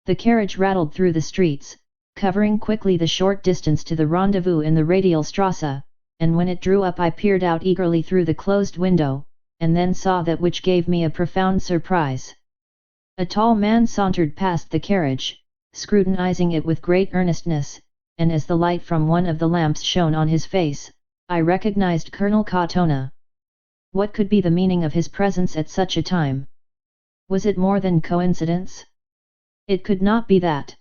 The carriage rattled through the streets, covering quickly the short distance to the rendezvous in the Radialstrasse, and when it drew up I peered out eagerly through the closed window, and then saw that which gave me a profound surprise. A tall man sauntered past the carriage, scrutinizing it with great earnestness, and as the light from one of the lamps shone on his face, I recognized Colonel Katona. What could be the meaning of his presence at such a time? Was it more than coincidence? It could not be that.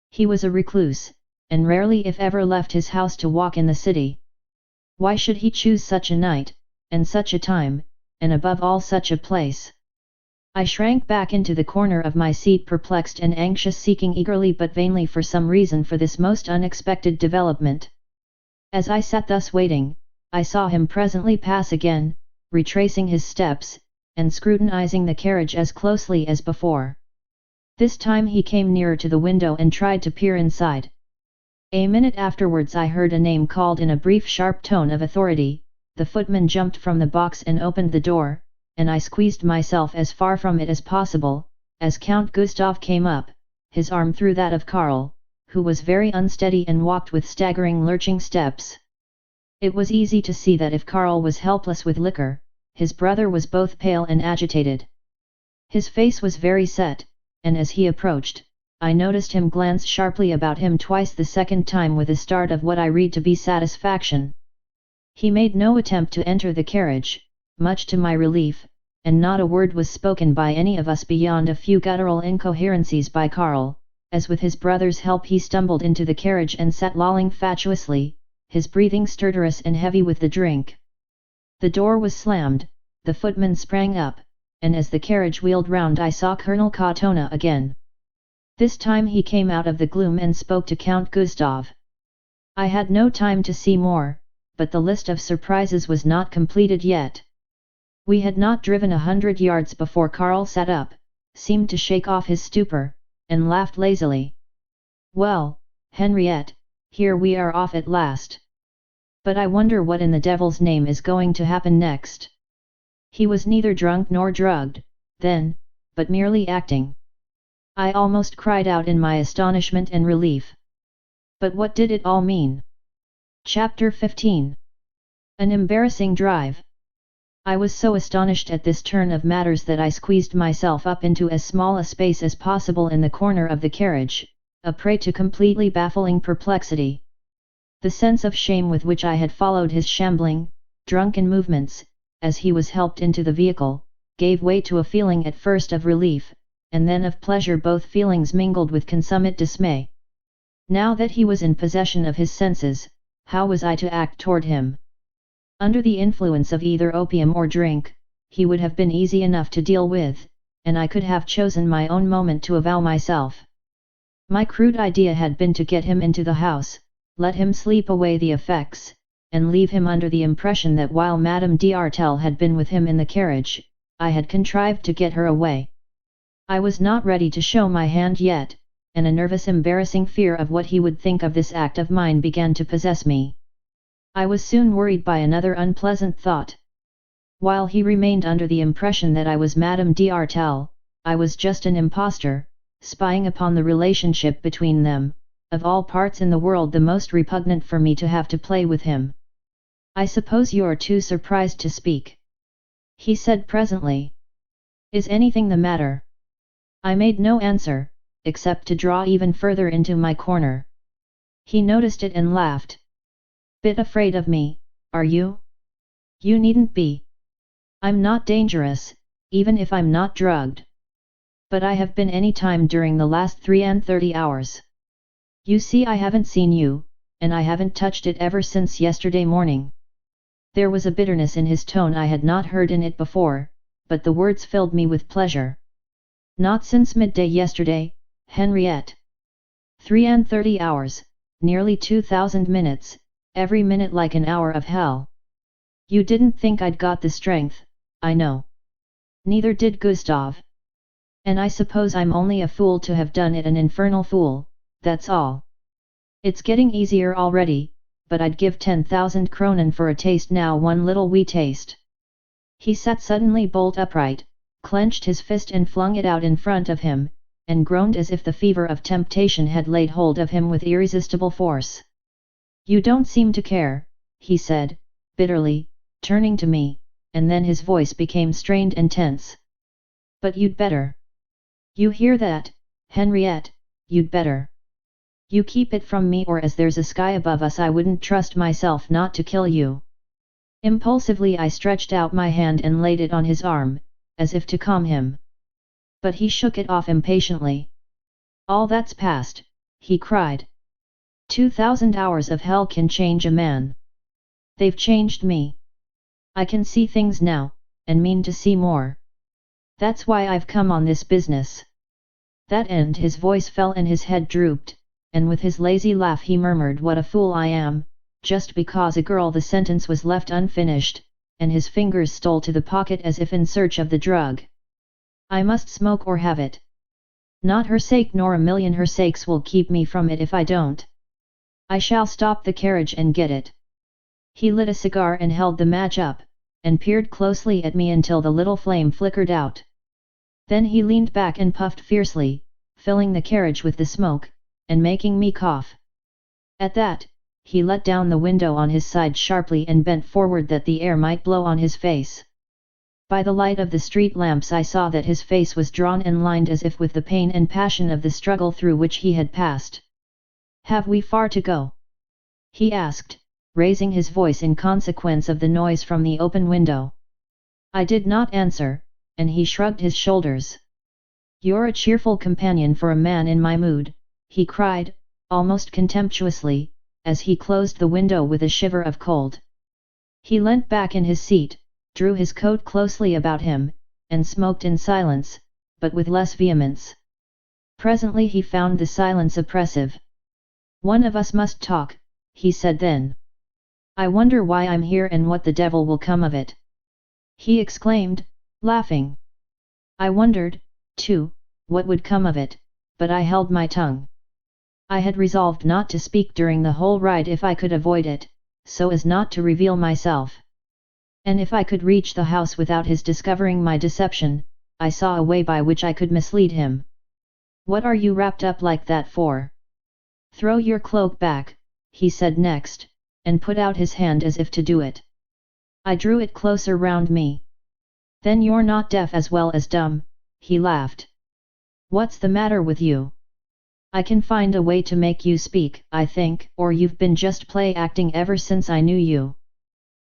He was a recluse, and rarely if ever left his house to walk in the city. Why should he choose such a night, and such a time, and above all such a place? I shrank back into the corner of my seat, perplexed and anxious, seeking eagerly but vainly for some reason for this most unexpected development. As I sat thus waiting, I saw him presently pass again, retracing his steps, and scrutinizing the carriage as closely as before. This time he came nearer to the window and tried to peer inside. A minute afterwards I heard a name called in a brief sharp tone of authority, the footman jumped from the box and opened the door, and I squeezed myself as far from it as possible, as Count Gustav came up, his arm through that of Karl, who was very unsteady and walked with staggering lurching steps. It was easy to see that if Karl was helpless with liquor, his brother was both pale and agitated. His face was very set, and as he approached, I noticed him glance sharply about him twice the second time with a start of what I read to be satisfaction. He made no attempt to enter the carriage, much to my relief, and not a word was spoken by any of us beyond a few guttural incoherencies by Karl, as with his brother's help he stumbled into the carriage and sat lolling fatuously, his breathing stertorous and heavy with the drink. The door was slammed, the footman sprang up, and as the carriage wheeled round I saw Colonel Katona again. This time he came out of the gloom and spoke to Count Gustav. I had no time to see more, but the list of surprises was not completed yet. We had not driven 100 yards before Karl sat up, seemed to shake off his stupor, and laughed lazily. "Well, Henriette, here we are off at last. But I wonder what in the devil's name is going to happen next." He was neither drunk nor drugged, then, but merely acting. I almost cried out in my astonishment and relief. But what did it all mean? Chapter 15. An embarrassing drive. I was so astonished at this turn of matters that I squeezed myself up into as small a space as possible in the corner of the carriage, a prey to completely baffling perplexity. The sense of shame with which I had followed his shambling, drunken movements, as he was helped into the vehicle, gave way to a feeling at first of relief, and then of pleasure, both feelings mingled with consummate dismay. Now that he was in possession of his senses, how was I to act toward him? Under the influence of either opium or drink, he would have been easy enough to deal with, and I could have chosen my own moment to avow myself. My crude idea had been to get him into the house, let him sleep away the effects, and leave him under the impression that while Madame d'Artel had been with him in the carriage, I had contrived to get her away. I was not ready to show my hand yet, and a nervous embarrassing fear of what he would think of this act of mine began to possess me. I was soon worried by another unpleasant thought. While he remained under the impression that I was Madame d'Artel, I was just an impostor, spying upon the relationship between them, of all parts in the world the most repugnant for me to have to play with him. "I suppose you're too surprised to speak," he said presently. "Is anything the matter?" I made no answer, except to draw even further into my corner. He noticed it and laughed. Bit afraid of me, are you? You needn't be. I'm not dangerous, even if I'm not drugged. But I have been any time during the last 33 hours. You see, I haven't seen you, and I haven't touched it ever since yesterday morning. There was a bitterness in his tone I had not heard in it before, but the words filled me with pleasure. Not since midday yesterday, Henriette. 33 hours, nearly 2000 minutes, every minute like an hour of hell. You didn't think I'd got the strength, I know. Neither did Gustav. And I suppose I'm only a fool to have done it, an infernal fool, that's all. It's getting easier already, but I'd give 10,000 kronen for a taste now, one little wee taste. He sat suddenly bolt upright, clenched his fist and flung it out in front of him, and groaned as if the fever of temptation had laid hold of him with irresistible force. You don't seem to care, he said, bitterly, turning to me, and then his voice became strained and tense. But you'd better. You hear that, Henriette, you'd better. You keep it from me, or as there's a sky above us I wouldn't trust myself not to kill you. Impulsively I stretched out my hand and laid it on his arm, as if to calm him. But he shook it off impatiently. All that's past, he cried. 2000 hours of hell can change a man. They've changed me. I can see things now, and mean to see more. That's why I've come on this business. That end his voice fell and his head drooped, and with his lazy laugh he murmured, what a fool I am, just because a girl. The sentence was left unfinished, and his fingers stole to the pocket as if in search of the drug. I must smoke or have it. Not her sake nor a million her sakes will keep me from it if I don't. I shall stop the carriage and get it. He lit a cigar and held the match up, and peered closely at me until the little flame flickered out. Then he leaned back and puffed fiercely, filling the carriage with the smoke, and making me cough. At that, he let down the window on his side sharply and bent forward that the air might blow on his face. By the light of the street lamps I saw that his face was drawn and lined as if with the pain and passion of the struggle through which he had passed. Have we far to go? He asked, raising his voice in consequence of the noise from the open window. I did not answer, and he shrugged his shoulders. You're a cheerful companion for a man in my mood, he cried, almost contemptuously, as he closed the window with a shiver of cold. He leant back in his seat, drew his coat closely about him, and smoked in silence, but with less vehemence. Presently he found the silence oppressive. One of us must talk, he said then. I wonder why I'm here and what the devil will come of it. He exclaimed, laughing. I wondered, too, what would come of it, but I held my tongue. I had resolved not to speak during the whole ride if I could avoid it, so as not to reveal myself. And if I could reach the house without his discovering my deception, I saw a way by which I could mislead him. What are you wrapped up like that for? Throw your cloak back, he said next, and put out his hand as if to do it. I drew it closer round me. Then you're not deaf as well as dumb, he laughed. What's the matter with you? I can find a way to make you speak, I think, or you've been just play acting ever since I knew you.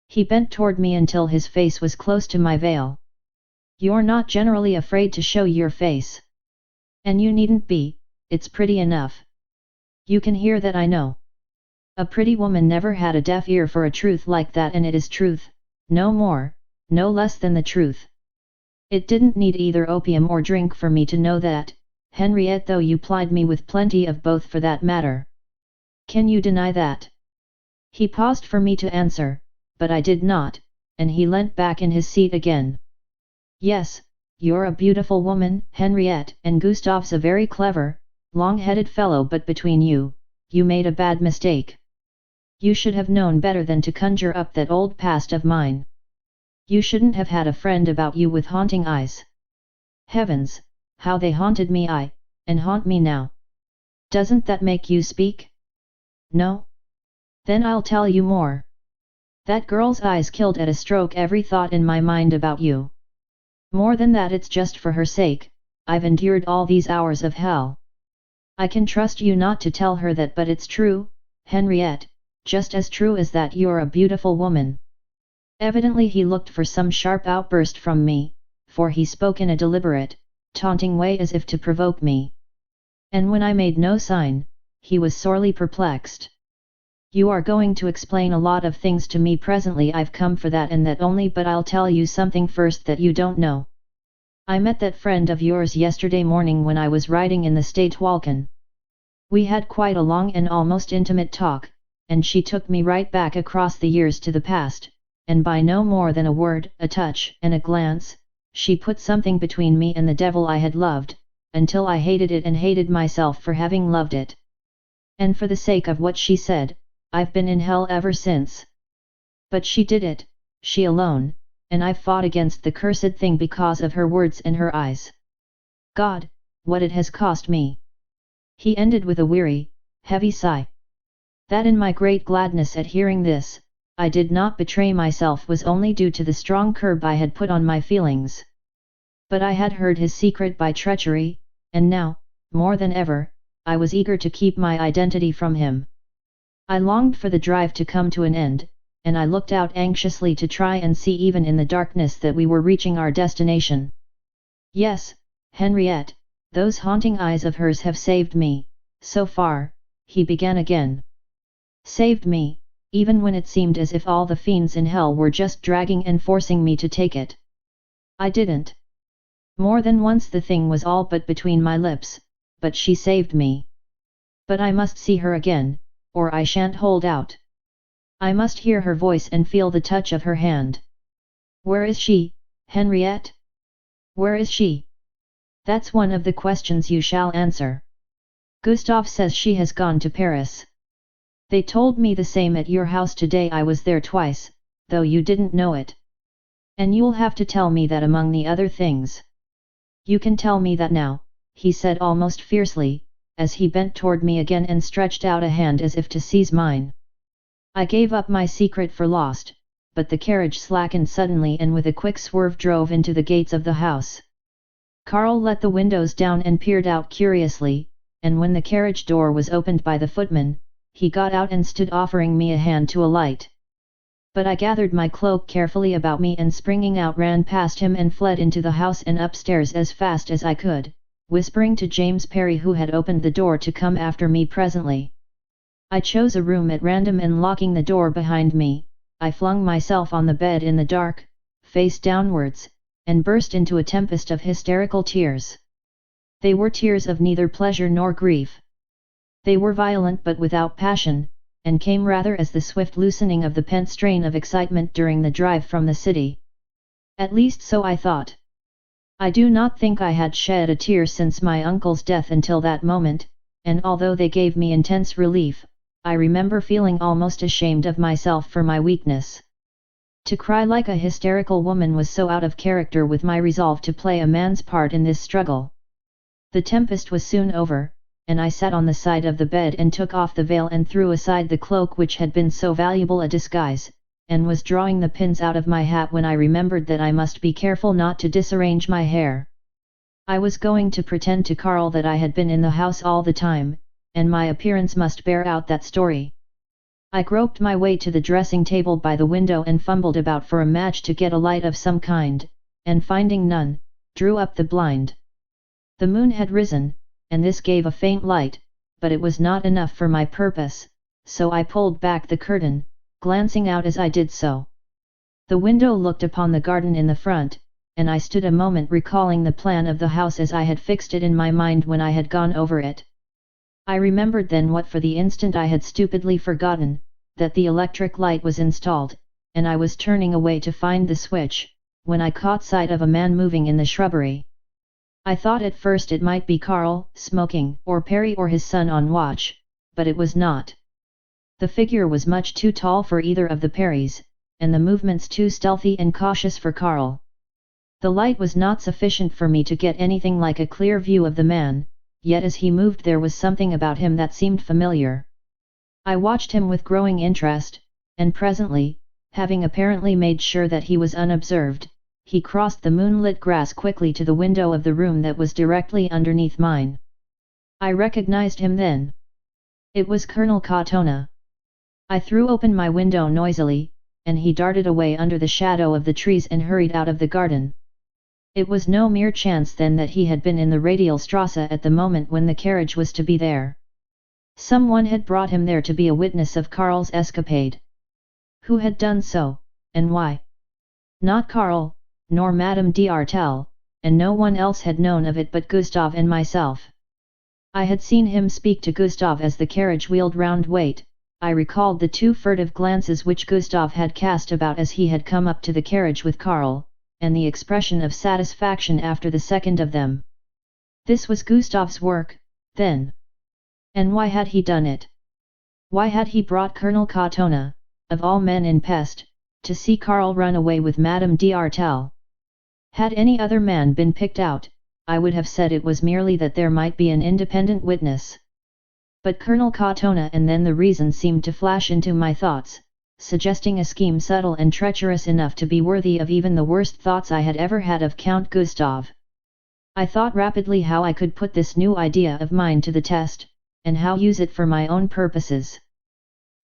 He bent toward me until his face was close to my veil. You're not generally afraid to show your face. And you needn't be, it's pretty enough. You can hear that, I know. A pretty woman never had a deaf ear for a truth like that, and it is truth, no more, no less than the truth. It didn't need either opium or drink for me to know that, Henriette, though you plied me with plenty of both for that matter. Can you deny that? He paused for me to answer, but I did not, and he leant back in his seat again. Yes, you're a beautiful woman, Henriette, and Gustav's a very clever, long-headed fellow, but between you, you made a bad mistake. You should have known better than to conjure up that old past of mine. You shouldn't have had a friend about you with haunting eyes. Heavens, how they haunted me, and haunt me now. Doesn't that make you speak? No? Then I'll tell you more. That girl's eyes killed at a stroke every thought in my mind about you. More than that, it's just for her sake, I've endured all these hours of hell. I can trust you not to tell her that, but it's true, Henriette, just as true as that you're a beautiful woman." Evidently he looked for some sharp outburst from me, for he spoke in a deliberate, taunting way as if to provoke me. And when I made no sign, he was sorely perplexed. "You are going to explain a lot of things to me presently. I've come for that and that only, but I'll tell you something first that you don't know. I met that friend of yours yesterday morning when I was riding in the state Walken. We had quite a long and almost intimate talk, and she took me right back across the years to the past, and by no more than a word, a touch, and a glance, she put something between me and the devil I had loved, until I hated it and hated myself for having loved it. And for the sake of what she said, I've been in hell ever since. But she did it, she alone, and I've fought against the cursed thing because of her words and her eyes. God, what it has cost me!" He ended with a weary, heavy sigh. That in my great gladness at hearing this, I did not betray myself was only due to the strong curb I had put on my feelings. But I had heard his secret by treachery, and now, more than ever, I was eager to keep my identity from him. I longed for the drive to come to an end, and I looked out anxiously to try and see even in the darkness that we were reaching our destination. "Yes, Henriette, those haunting eyes of hers have saved me, so far," he began again. "Saved me, even when it seemed as if all the fiends in hell were just dragging and forcing me to take it. I didn't. More than once the thing was all but between my lips, but she saved me. But I must see her again, or I shan't hold out. I must hear her voice and feel the touch of her hand. Where is she, Henriette? Where is she? That's one of the questions you shall answer. Gustave says she has gone to Paris. They told me the same at your house today. I was there twice, though you didn't know it. And you'll have to tell me that among the other things. You can tell me that now," he said almost fiercely, as he bent toward me again and stretched out a hand as if to seize mine. I gave up my secret for lost, but the carriage slackened suddenly and with a quick swerve drove into the gates of the house. Karl let the windows down and peered out curiously, and when the carriage door was opened by the footman, he got out and stood offering me a hand to alight. But I gathered my cloak carefully about me and springing out ran past him and fled into the house and upstairs as fast as I could, whispering to James Parry, who had opened the door, to come after me presently. I chose a room at random and locking the door behind me, I flung myself on the bed in the dark, face downwards, and burst into a tempest of hysterical tears. They were tears of neither pleasure nor grief. They were violent but without passion, and came rather as the swift loosening of the pent strain of excitement during the drive from the city. At least so I thought. I do not think I had shed a tear since my uncle's death until that moment, and although they gave me intense relief, I remember feeling almost ashamed of myself for my weakness. To cry like a hysterical woman was so out of character with my resolve to play a man's part in this struggle. The tempest was soon over, and I sat on the side of the bed and took off the veil and threw aside the cloak which had been so valuable a disguise, and was drawing the pins out of my hat when I remembered that I must be careful not to disarrange my hair. I was going to pretend to Karl that I had been in the house all the time, and my appearance must bear out that story. I groped my way to the dressing table by the window and fumbled about for a match to get a light of some kind, and finding none, drew up the blind. The moon had risen, and this gave a faint light, but it was not enough for my purpose, so I pulled back the curtain, glancing out as I did so. The window looked upon the garden in the front, and I stood a moment recalling the plan of the house as I had fixed it in my mind when I had gone over it. I remembered then what for the instant I had stupidly forgotten, that the electric light was installed, and I was turning away to find the switch, when I caught sight of a man moving in the shrubbery. I thought at first it might be Karl, smoking, or Parry or his son on watch, but it was not. The figure was much too tall for either of the Parrys, and the movements too stealthy and cautious for Karl. The light was not sufficient for me to get anything like a clear view of the man, yet as he moved there was something about him that seemed familiar. I watched him with growing interest, and presently, having apparently made sure that he was unobserved, he crossed the moonlit grass quickly to the window of the room that was directly underneath mine. I recognized him then. It was Colonel Katona. I threw open my window noisily, and he darted away under the shadow of the trees and hurried out of the garden. It was no mere chance then that he had been in the Radialstrasse at the moment when the carriage was to be there. Someone had brought him there to be a witness of Karl's escapade. Who had done so, and why? Not Karl, nor Madame d'Artel, and no one else had known of it but Gustav and myself. I had seen him speak to Gustav as the carriage wheeled round. I recalled the two furtive glances which Gustav had cast about as he had come up to the carriage with Karl, and the expression of satisfaction after the second of them. This was Gustav's work, then. And why had he done it? Why had he brought Colonel Katona, of all men in Pest, to see Karl run away with Madame d'Artel? Had any other man been picked out, I would have said it was merely that there might be an independent witness. But Colonel Katona, and then the reason seemed to flash into my thoughts, suggesting a scheme subtle and treacherous enough to be worthy of even the worst thoughts I had ever had of Count Gustav. I thought rapidly how I could put this new idea of mine to the test, and how use it for my own purposes.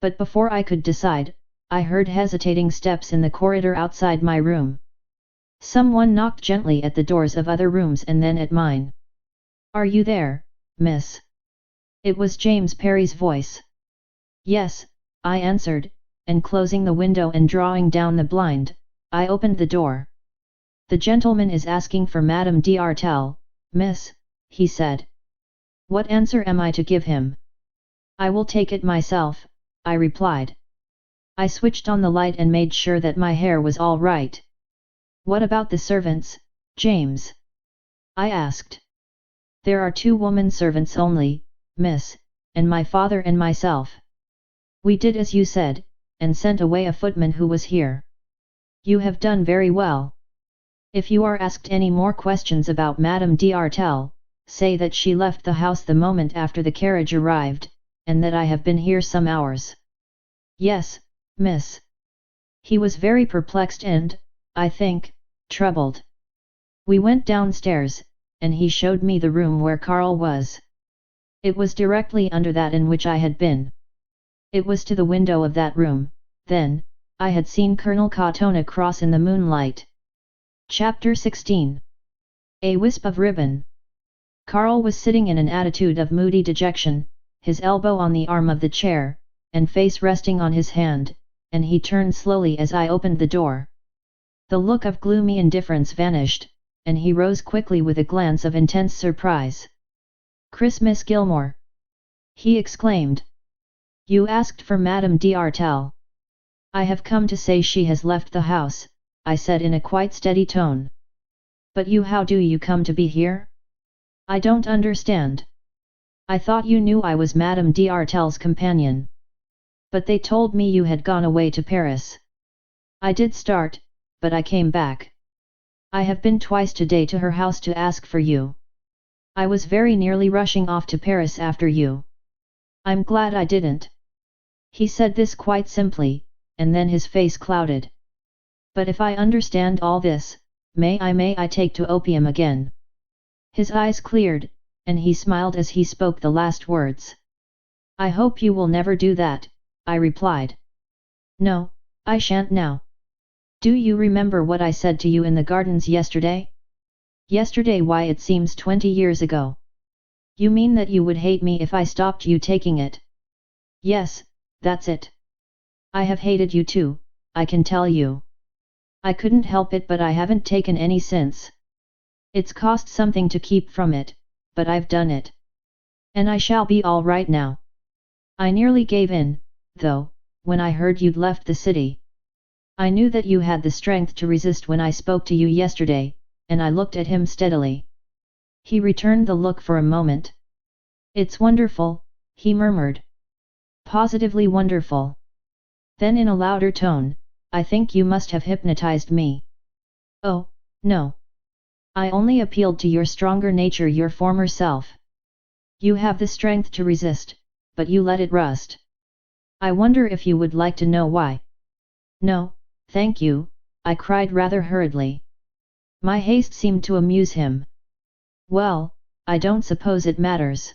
But before I could decide, I heard hesitating steps in the corridor outside my room. Someone knocked gently at the doors of other rooms and then at mine. "Are you there, miss?" It was James Parry's voice. "Yes," I answered, and closing the window and drawing down the blind, I opened the door. "The gentleman is asking for Madame d'Artel, miss," he said. "What answer am I to give him?" "I will take it myself," I replied. I switched on the light and made sure that my hair was all right. "What about the servants, James?" I asked. "There are 2 woman servants only, miss, and my father and myself. We did as you said, and sent away a footman who was here." "You have done very well. If you are asked any more questions about Madame d'Artel, say that she left the house the moment after the carriage arrived, and that I have been here some hours." "Yes, miss." He was very perplexed and, I think, troubled. We went downstairs, and he showed me the room where Karl was. It was directly under that in which I had been. It was to the window of that room, then, I had seen Colonel Katona cross in the moonlight. Chapter 16. A Wisp of Ribbon. Karl was sitting in an attitude of moody dejection, his elbow on the arm of the chair, and face resting on his hand, and he turned slowly as I opened the door. The look of gloomy indifference vanished, and he rose quickly with a glance of intense surprise. "Miss Gilmore!" he exclaimed. "You asked for Madame d'Artel." "I have come to say she has left the house," I said in a quite steady tone. "But how do you come to be here? I don't understand. I thought you knew I was Madame d'Artel's companion. But they told me you had gone away to Paris." "I did start, but I came back. I have been twice today to her house to ask for you. I was very nearly rushing off to Paris after you. I'm glad I didn't." He said this quite simply, and then his face clouded. "But if I understand all this, may I take to opium again?" His eyes cleared, and he smiled as he spoke the last words. "I hope you will never do that," I replied. "No, I shan't now. Do you remember what I said to you in the gardens yesterday?" "Yesterday? Why, it seems 20 years ago." "You mean that you would hate me if I stopped you taking it?" "Yes, that's it. I have hated you too, I can tell you. I couldn't help it, but I haven't taken any since. It's cost something to keep from it, but I've done it. And I shall be all right now. I nearly gave in, though, when I heard you'd left the city. I knew that you had the strength to resist when I spoke to you yesterday, and I looked at him steadily. He returned the look for a moment. "It's wonderful," he murmured. "Positively wonderful." Then in a louder tone, "I think you must have hypnotized me." "Oh, no. I only appealed to your stronger nature, your former self. You have the strength to resist, but you let it rust. I wonder if you would like to know why?" "No, thank you," I cried rather hurriedly. My haste seemed to amuse him. Well, I don't suppose it matters.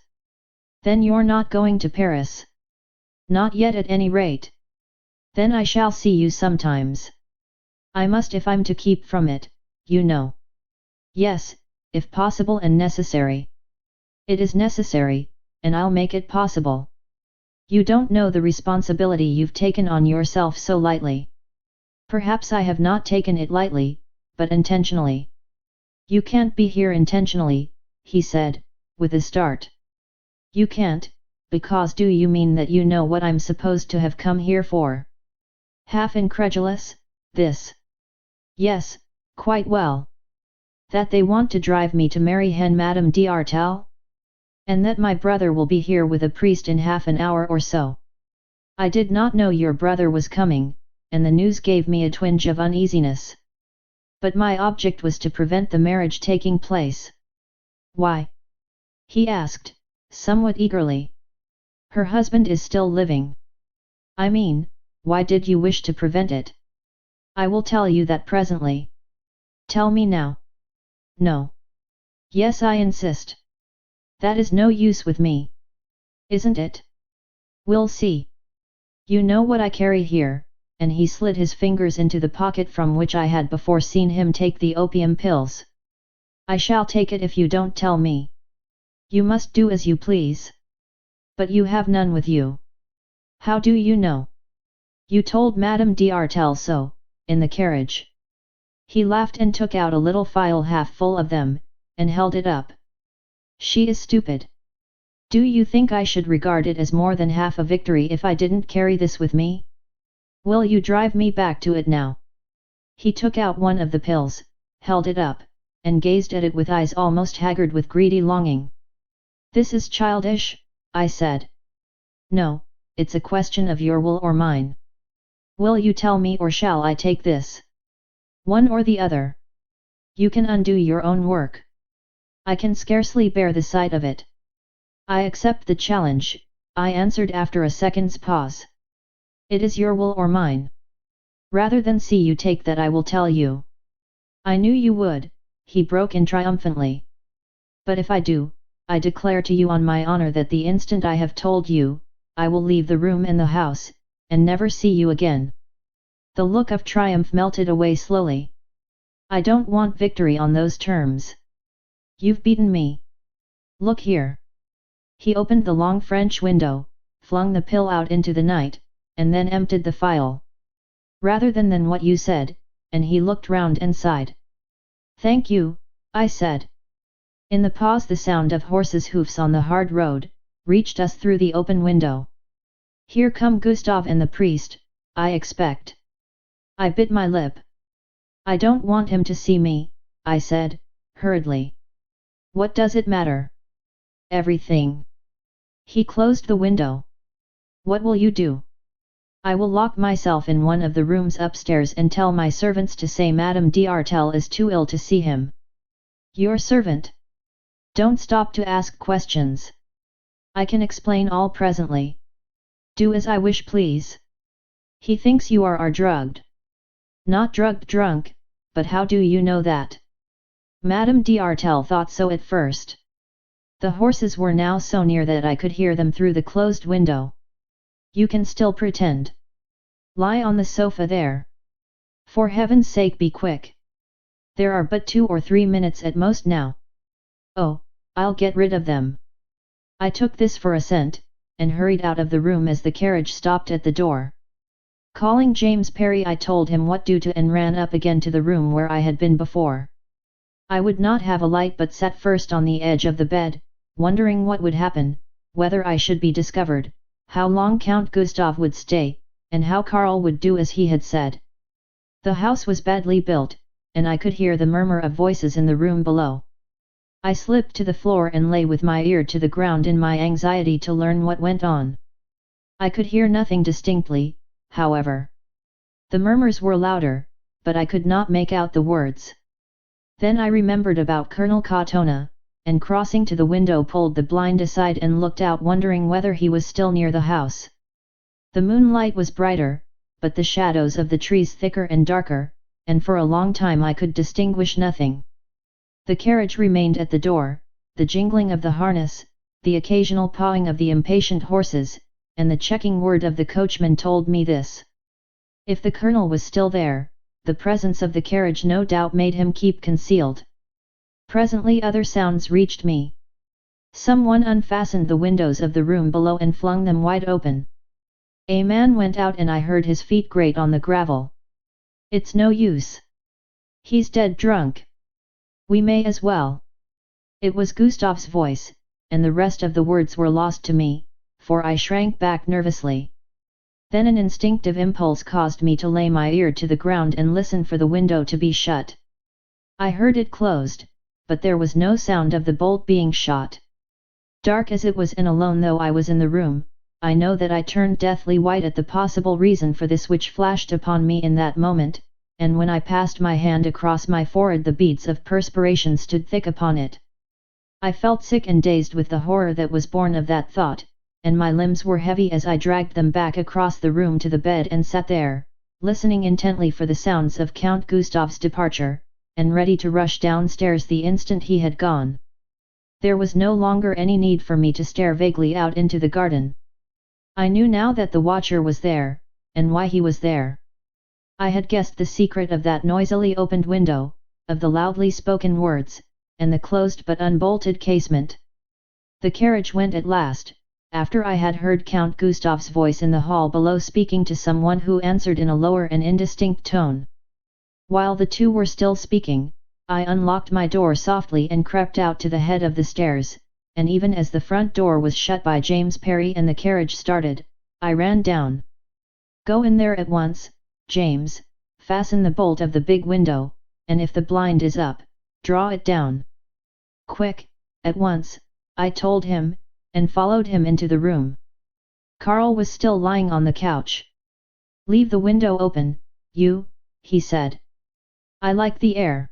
Then you're not going to Paris? Not yet at any rate. Then I shall see you sometimes. I must if I'm to keep from it, you know. Yes, if possible and necessary. It is necessary, and I'll make it possible. You don't know the responsibility you've taken on yourself so lightly. Perhaps I have not taken it lightly, but intentionally. You can't be here intentionally, he said, with a start. You can't, because do you mean that you know what I'm supposed to have come here for? Half incredulous, this. Yes, quite well. That they want to drive me to marry hen Madame d'Artel? And that my brother will be here with a priest in half an hour or so. I did not know your brother was coming, and the news gave me a twinge of uneasiness. But my object was to prevent the marriage taking place. Why? He asked, somewhat eagerly. Her husband is still living. I mean, why did you wish to prevent it? I will tell you that presently. Tell me now. No. Yes, I insist. That is no use with me. Isn't it? We'll see. You know what I carry here, and he slid his fingers into the pocket from which I had before seen him take the opium pills. I shall take it if you don't tell me. You must do as you please. But you have none with you. How do you know? You told Madame d'Artel so, in the carriage. He laughed and took out a little phial half full of them, and held it up. She is stupid. Do you think I should regard it as more than half a victory if I didn't carry this with me? Will you drive me back to it now? He took out one of the pills, held it up, and gazed at it with eyes almost haggard with greedy longing. This is childish, I said. No, it's a question of your will or mine. Will you tell me or shall I take this? One or the other. You can undo your own work. I can scarcely bear the sight of it. I accept the challenge, I answered after a second's pause. It is your will or mine. Rather than see you take that I will tell you. I knew you would, he broke in triumphantly. But if I do, I declare to you on my honor that the instant I have told you, I will leave the room and the house, and never see you again. The look of triumph melted away slowly. I don't want victory on those terms. You've beaten me. Look here. He opened the long French window, flung the pill out into the night, and then emptied the phial. Rather than what you said, and he looked round and sighed. Thank you, I said. In the pause the sound of horses' hoofs on the hard road, reached us through the open window. Here come Gustave and the priest, I expect. I bit my lip. I don't want him to see me, I said, hurriedly. What does it matter? Everything. He closed the window. What will you do? I will lock myself in one of the rooms upstairs and tell my servants to say Madame d'Artel is too ill to see him. Your servant? Don't stop to ask questions. I can explain all presently. Do as I wish, please. He thinks you are drugged. Not drugged drunk, but how do you know that? Madame d'Artel thought so at first. The horses were now so near that I could hear them through the closed window. You can still pretend. Lie on the sofa there. For heaven's sake be quick. There are but 2 or 3 minutes at most now. Oh, I'll get rid of them. I took this for assent, and hurried out of the room as the carriage stopped at the door. Calling James Parry I told him what to do and ran up again to the room where I had been before. I would not have a light but sat first on the edge of the bed, wondering what would happen, whether I should be discovered, how long Count Gustav would stay, and how Karl would do as he had said. The house was badly built, and I could hear the murmur of voices in the room below. I slipped to the floor and lay with my ear to the ground in my anxiety to learn what went on. I could hear nothing distinctly, however. The murmurs were louder, but I could not make out the words. Then I remembered about Colonel Katona, and crossing to the window pulled the blind aside and looked out wondering whether he was still near the house. The moonlight was brighter, but the shadows of the trees thicker and darker, and for a long time I could distinguish nothing. The carriage remained at the door, the jingling of the harness, the occasional pawing of the impatient horses, and the checking word of the coachman told me this. If the colonel was still there, the presence of the carriage no doubt made him keep concealed. Presently other sounds reached me. Someone unfastened the windows of the room below and flung them wide open. A man went out and I heard his feet grate on the gravel. It's no use. He's dead drunk. We may as well. It was Gustav's voice, and the rest of the words were lost to me, for I shrank back nervously. Then an instinctive impulse caused me to lay my ear to the ground and listen for the window to be shut. I heard it closed, but there was no sound of the bolt being shot. Dark as it was and alone though I was in the room, I know that I turned deathly white at the possible reason for this which flashed upon me in that moment, and when I passed my hand across my forehead the beads of perspiration stood thick upon it. I felt sick and dazed with the horror that was born of that thought, and my limbs were heavy as I dragged them back across the room to the bed and sat there, listening intently for the sounds of Count Gustav's departure, and ready to rush downstairs the instant he had gone. There was no longer any need for me to stare vaguely out into the garden. I knew now that the watcher was there, and why he was there. I had guessed the secret of that noisily opened window, of the loudly spoken words, and the closed but unbolted casement. The carriage went at last, after I had heard Count Gustav's voice in the hall below speaking to someone who answered in a lower and indistinct tone. While the two were still speaking, I unlocked my door softly and crept out to the head of the stairs, and even as the front door was shut by James Parry and the carriage started, I ran down. "Go in there at once, James, fasten the bolt of the big window, and if the blind is up, draw it down. Quick, at once," I told him, and followed him into the room. Karl was still lying on the couch. "Leave the window open, he said. "I like the air."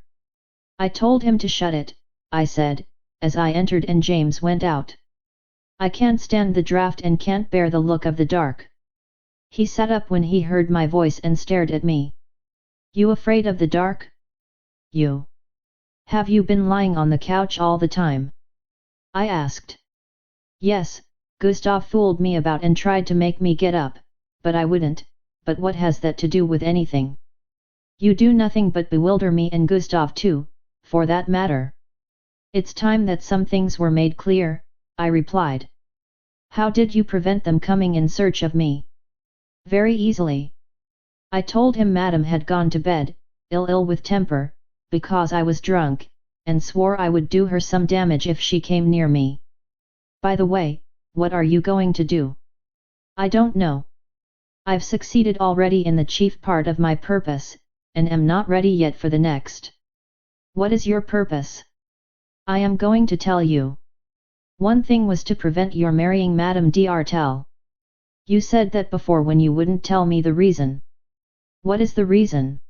I told him to shut it, I said, as I entered and James went out. "I can't stand the draught and can't bear the look of the dark." He sat up when he heard my voice and stared at me. "You afraid of the dark? You? Have you been lying on the couch all the time?" I asked. "Yes, Gustav fooled me about and tried to make me get up, but I wouldn't, but what has that to do with anything? You do nothing but bewilder me and Gustav too, for that matter." "It's time that some things were made clear," I replied. "How did you prevent them coming in search of me?" "Very easily. I told him Madame had gone to bed, ill with temper, because I was drunk, and swore I would do her some damage if she came near me. By the way, what are you going to do?" "I don't know. I've succeeded already in the chief part of my purpose, and am not ready yet for the next." "What is your purpose?" "I am going to tell you. One thing was to prevent your marrying Madame d'Artel. You said that before when you wouldn't tell me the reason." "What is the reason?"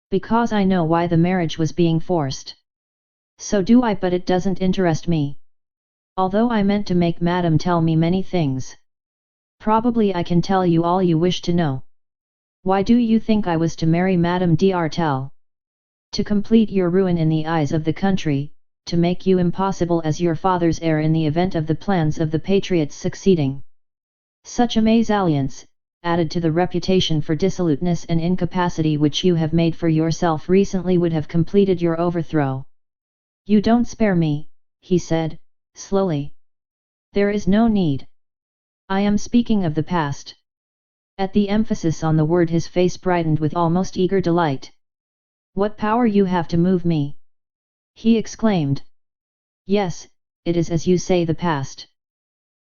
"Because I know why the marriage was being forced." "So do I, but it doesn't interest me. Although I meant to make Madame tell me many things. Probably I can tell you all you wish to know." "Why do you think I was to marry Madame d'Artel?" "To complete your ruin in the eyes of the country, to make you impossible as your father's heir in the event of the plans of the patriots succeeding. Such a mésalliance, added to the reputation for dissoluteness and incapacity which you have made for yourself recently, would have completed your overthrow." "You don't spare me," he said, slowly. "There is no need. I am speaking of the past." At the emphasis on the word his face brightened with almost eager delight. "What power you have to move me!" he exclaimed. "Yes, it is as you say, the past.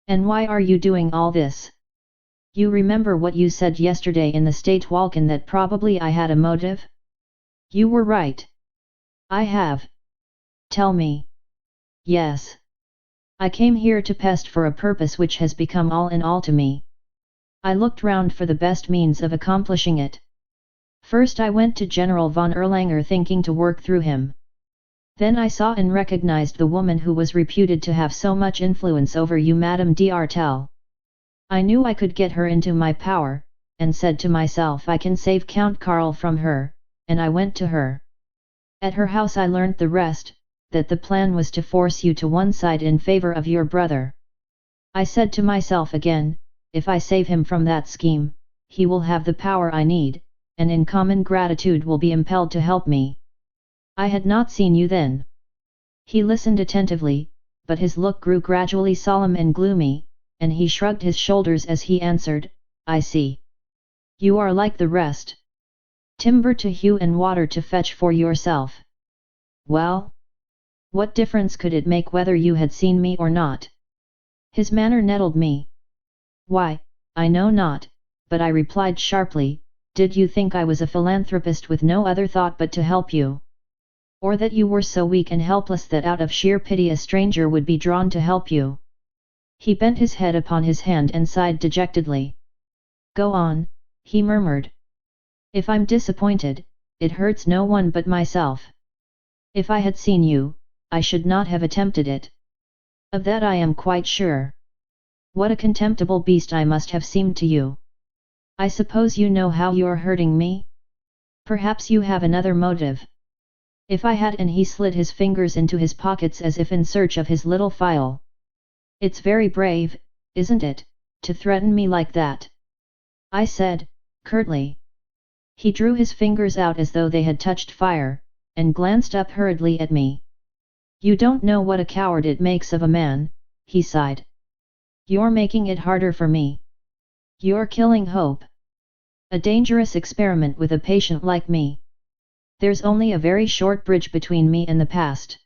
And why are you doing all this? You remember what you said yesterday in the State Walken, that probably I had a motive?" "You were right." "I have." "Tell me." "Yes. I came here to Pest for a purpose which has become all in all to me. I looked round for the best means of accomplishing it. First I went to General von Erlanger thinking to work through him. Then I saw and recognized the woman who was reputed to have so much influence over you, Madame d'Artel. I knew I could get her into my power, and said to myself, I can save Count Karl from her, and I went to her. At her house I learnt the rest, that the plan was to force you to one side in favor of your brother. I said to myself again, if I save him from that scheme, he will have the power I need, and in common gratitude will be impelled to help me. I had not seen you then. He listened attentively, but his look grew gradually solemn and gloomy, and he shrugged his shoulders as he answered, I see. You are like the rest. Timber to hew and water to fetch for yourself. Well? What difference could it make whether you had seen me or not? His manner nettled me. Why, I know not, but I replied sharply, did you think I was a philanthropist with no other thought but to help you? Or that you were so weak and helpless that out of sheer pity a stranger would be drawn to help you? He bent his head upon his hand and sighed dejectedly. Go on, he murmured. If I'm disappointed, it hurts no one but myself. If I had seen you, I should not have attempted it. Of that I am quite sure. What a contemptible beast I must have seemed to you. I suppose you know how you're hurting me? Perhaps you have another motive. If I had, and he slid his fingers into his pockets as if in search of his little file. It's very brave, isn't it, to threaten me like that? I said, curtly. He drew his fingers out as though they had touched fire, and glanced up hurriedly at me. You don't know what a coward it makes of a man, he sighed. You're making it harder for me. You're killing hope. A dangerous experiment with a patient like me. There's only a very short bridge between me and the past.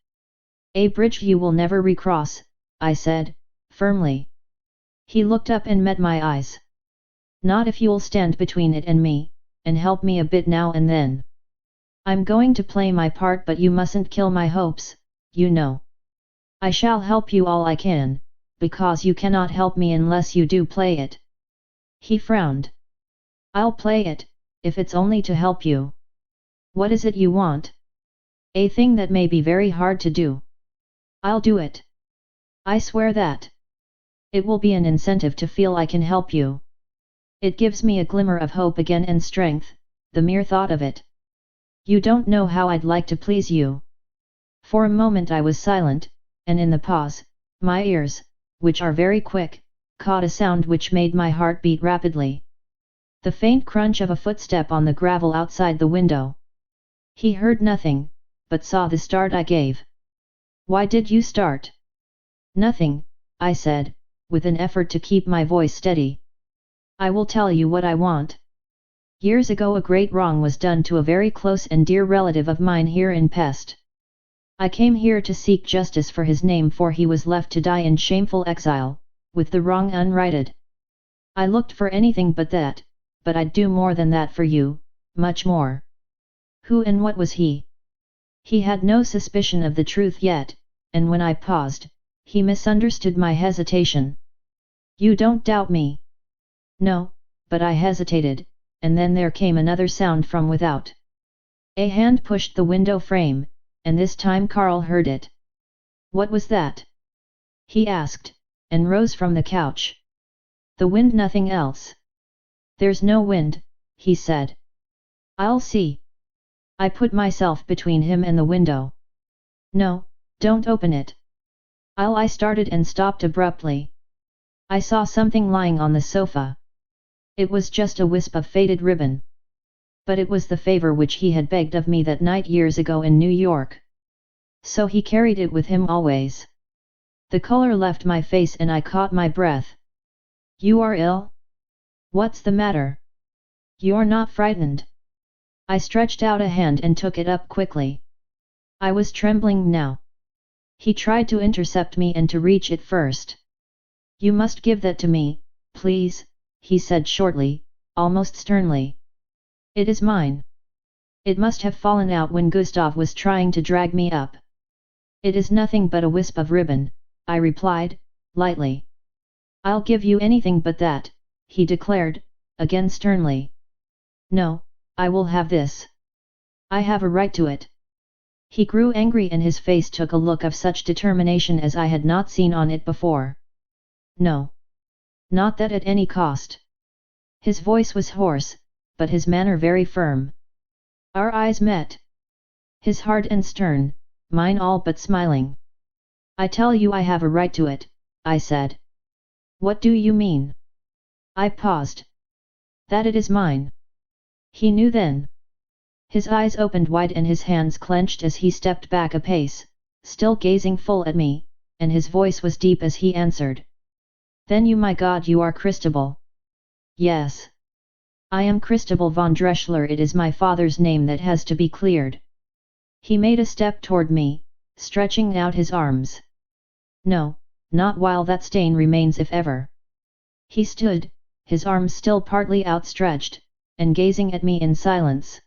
A bridge you will never recross, I said, firmly. He looked up and met my eyes. Not if you'll stand between it and me, and help me a bit now and then. I'm going to play my part, but you mustn't kill my hopes, you know. I shall help you all I can, because you cannot help me unless you do play it. He frowned. I'll play it, if it's only to help you. What is it you want? A thing that may be very hard to do. I'll do it. I swear that. It will be an incentive to feel I can help you. It gives me a glimmer of hope again and strength, the mere thought of it. You don't know how I'd like to please you. For a moment I was silent, and in the pause, my ears, which are very quick, caught a sound which made my heart beat rapidly. The faint crunch of a footstep on the gravel outside the window. He heard nothing, but saw the start I gave. Why did you start? Nothing, I said, with an effort to keep my voice steady. I will tell you what I want. Years ago a great wrong was done to a very close and dear relative of mine here in Pest. I came here to seek justice for his name, for he was left to die in shameful exile, with the wrong unrighted. I looked for anything but that, but I'd do more than that for you, much more. Who and what was he? He had no suspicion of the truth yet, and when I paused, he misunderstood my hesitation. You don't doubt me? No, but I hesitated, and then there came another sound from without. A hand pushed the window frame, and this time Karl heard it. What was that? He asked, and rose from the couch. The wind, nothing else. There's no wind, he said. I'll see. I put myself between him and the window. No, don't open it. I started and stopped abruptly. I saw something lying on the sofa. It was just a wisp of faded ribbon. But it was the favor which he had begged of me that night years ago in New York. So he carried it with him always. The color left my face and I caught my breath. You are ill? What's the matter? You're not frightened? I stretched out a hand and took it up quickly. I was trembling now. He tried to intercept me and to reach it first. You must give that to me, please, he said shortly, almost sternly. It is mine. It must have fallen out when Gustav was trying to drag me up. It is nothing but a wisp of ribbon, I replied, lightly. I'll give you anything but that, he declared, again sternly. No, I will have this. I have a right to it. He grew angry and his face took a look of such determination as I had not seen on it before. No. Not that at any cost. His voice was hoarse, but his manner very firm. Our eyes met. His hard and stern, mine all but smiling. I tell you I have a right to it, I said. What do you mean? I paused. That it is mine. He knew then. His eyes opened wide and his hands clenched as he stepped back a pace, still gazing full at me, and his voice was deep as he answered. Then you, my God, you are Christabel. Yes. I am Christabel von Dreschler, it is my father's name that has to be cleared. He made a step toward me, stretching out his arms. No, not while that stain remains if ever. He stood, his arms still partly outstretched, and gazing at me in silence.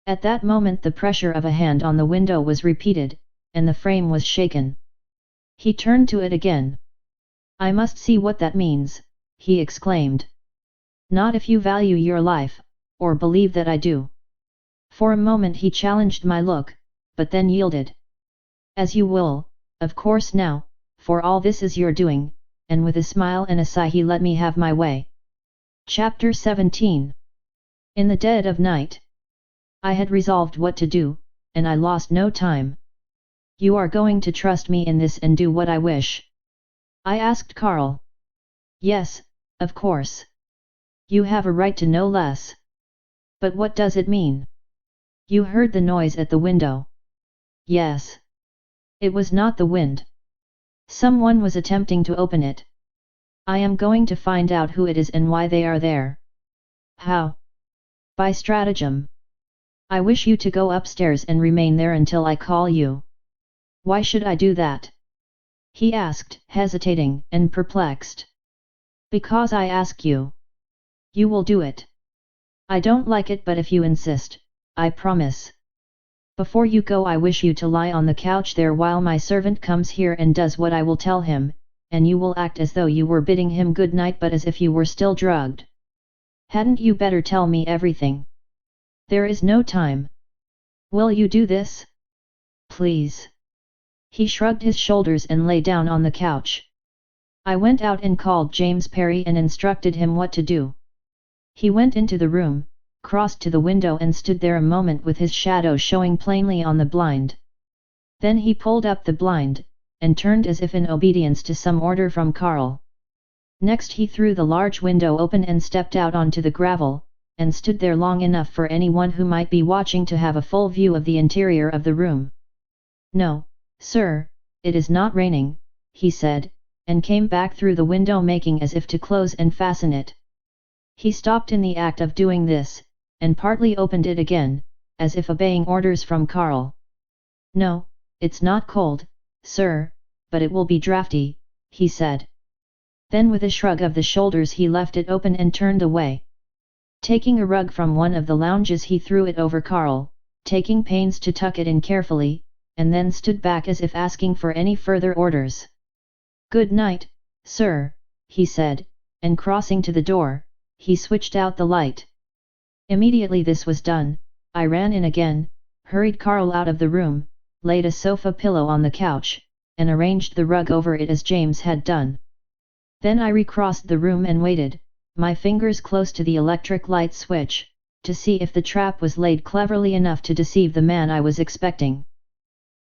At that moment the pressure of a hand on the window was repeated, and the frame was shaken. He turned to it again. I must see what that means, he exclaimed. Not if you value your life, or believe that I do. For a moment he challenged my look, but then yielded. As you will, of course now, for all this is your doing, and with a smile and a sigh he let me have my way. Chapter 17. In the dead of night. I had resolved what to do, and I lost no time. You are going to trust me in this and do what I wish? I asked Karl. Yes, of course. You have a right to know less. But what does it mean? You heard the noise at the window. Yes. It was not the wind. Someone was attempting to open it. I am going to find out who it is and why they are there. How? By stratagem. I wish you to go upstairs and remain there until I call you. Why should I do that? He asked, hesitating and perplexed. Because I ask you. You will do it. I don't like it, but if you insist, I promise. Before you go I wish you to lie on the couch there while my servant comes here and does what I will tell him, and you will act as though you were bidding him good night but as if you were still drugged. Hadn't you better tell me everything? There is no time. Will you do this? Please. He shrugged his shoulders and lay down on the couch. I went out and called James Parry and instructed him what to do. He went into the room, crossed to the window and stood there a moment with his shadow showing plainly on the blind. Then he pulled up the blind, and turned as if in obedience to some order from Karl. Next he threw the large window open and stepped out onto the gravel, and stood there long enough for anyone who might be watching to have a full view of the interior of the room. No, sir, it is not raining, he said, and came back through the window making as if to close and fasten it. He stopped in the act of doing this, and partly opened it again, as if obeying orders from Karl. No, it's not cold, sir, but it will be draughty, he said. Then with a shrug of the shoulders he left it open and turned away. Taking a rug from one of the lounges he threw it over Karl, taking pains to tuck it in carefully, and then stood back as if asking for any further orders. Good night, sir, he said, and crossing to the door, he switched out the light. Immediately this was done, I ran in again, hurried Karl out of the room, laid a sofa pillow on the couch, and arranged the rug over it as James had done. Then I recrossed the room and waited, my fingers close to the electric light switch, to see if the trap was laid cleverly enough to deceive the man I was expecting.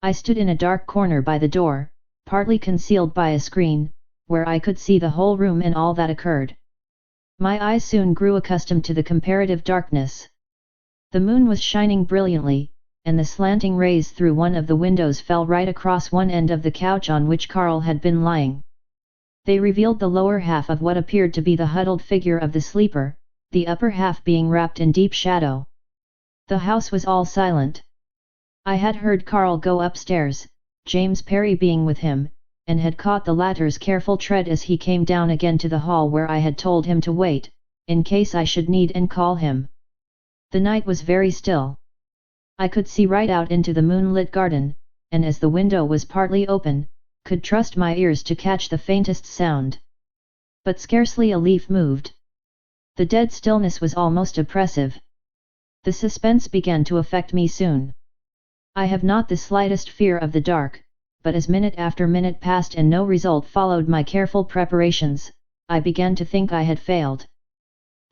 I stood in a dark corner by the door, partly concealed by a screen, where I could see the whole room and all that occurred. My eyes soon grew accustomed to the comparative darkness. The moon was shining brilliantly, and the slanting rays through one of the windows fell right across one end of the couch on which Karl had been lying. They revealed the lower half of what appeared to be the huddled figure of the sleeper, the upper half being wrapped in deep shadow. The house was all silent. I had heard Karl go upstairs, James Parry being with him, and had caught the latter's careful tread as he came down again to the hall where I had told him to wait, in case I should need and call him. The night was very still. I could see right out into the moonlit garden, and as the window was partly open, could trust my ears to catch the faintest sound. But scarcely a leaf moved. The dead stillness was almost oppressive. The suspense began to affect me soon. I have not the slightest fear of the dark, but as minute after minute passed and no result followed my careful preparations, I began to think I had failed.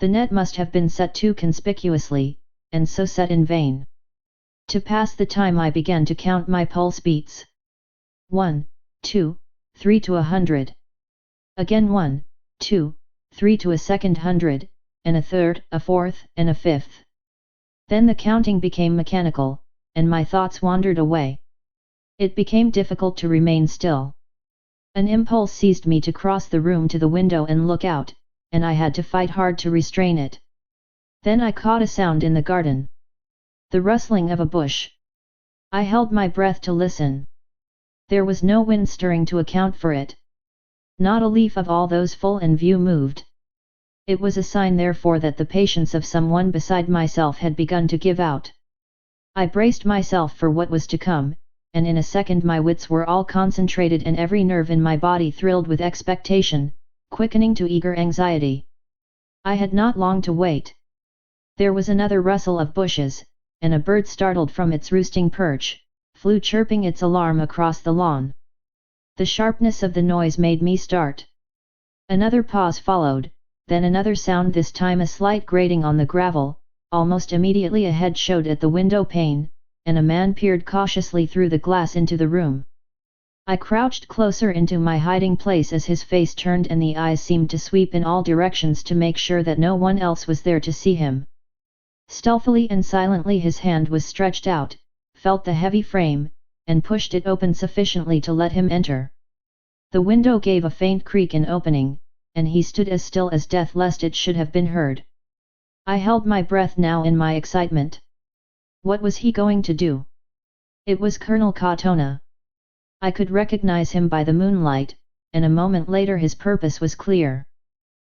The net must have been set too conspicuously, and so set in vain. To pass the time I began to count my pulse beats. 1, 2, 3 to 100. Again 1, 2, 3 to a second 100, and a third, a fourth, and a fifth. Then the counting became mechanical, and my thoughts wandered away. It became difficult to remain still. An impulse seized me to cross the room to the window and look out, and I had to fight hard to restrain it. Then I caught a sound in the garden. The rustling of a bush. I held my breath to listen. There was no wind stirring to account for it. Not a leaf of all those full in view moved. It was a sign therefore that the patience of someone beside myself had begun to give out. I braced myself for what was to come, and in a second my wits were all concentrated and every nerve in my body thrilled with expectation, quickening to eager anxiety. I had not long to wait. There was another rustle of bushes, and a bird startled from its roosting perch, flew chirping its alarm across the lawn. The sharpness of the noise made me start. Another pause followed, then another sound, this time a slight grating on the gravel. Almost immediately a head showed at the window pane, and a man peered cautiously through the glass into the room. I crouched closer into my hiding place as his face turned and the eyes seemed to sweep in all directions to make sure that no one else was there to see him. Stealthily and silently his hand was stretched out, felt the heavy frame, and pushed it open sufficiently to let him enter. The window gave a faint creak in opening, and he stood as still as death lest it should have been heard. I held my breath now in my excitement. What was he going to do? It was Colonel Katona. I could recognize him by the moonlight, and a moment later his purpose was clear.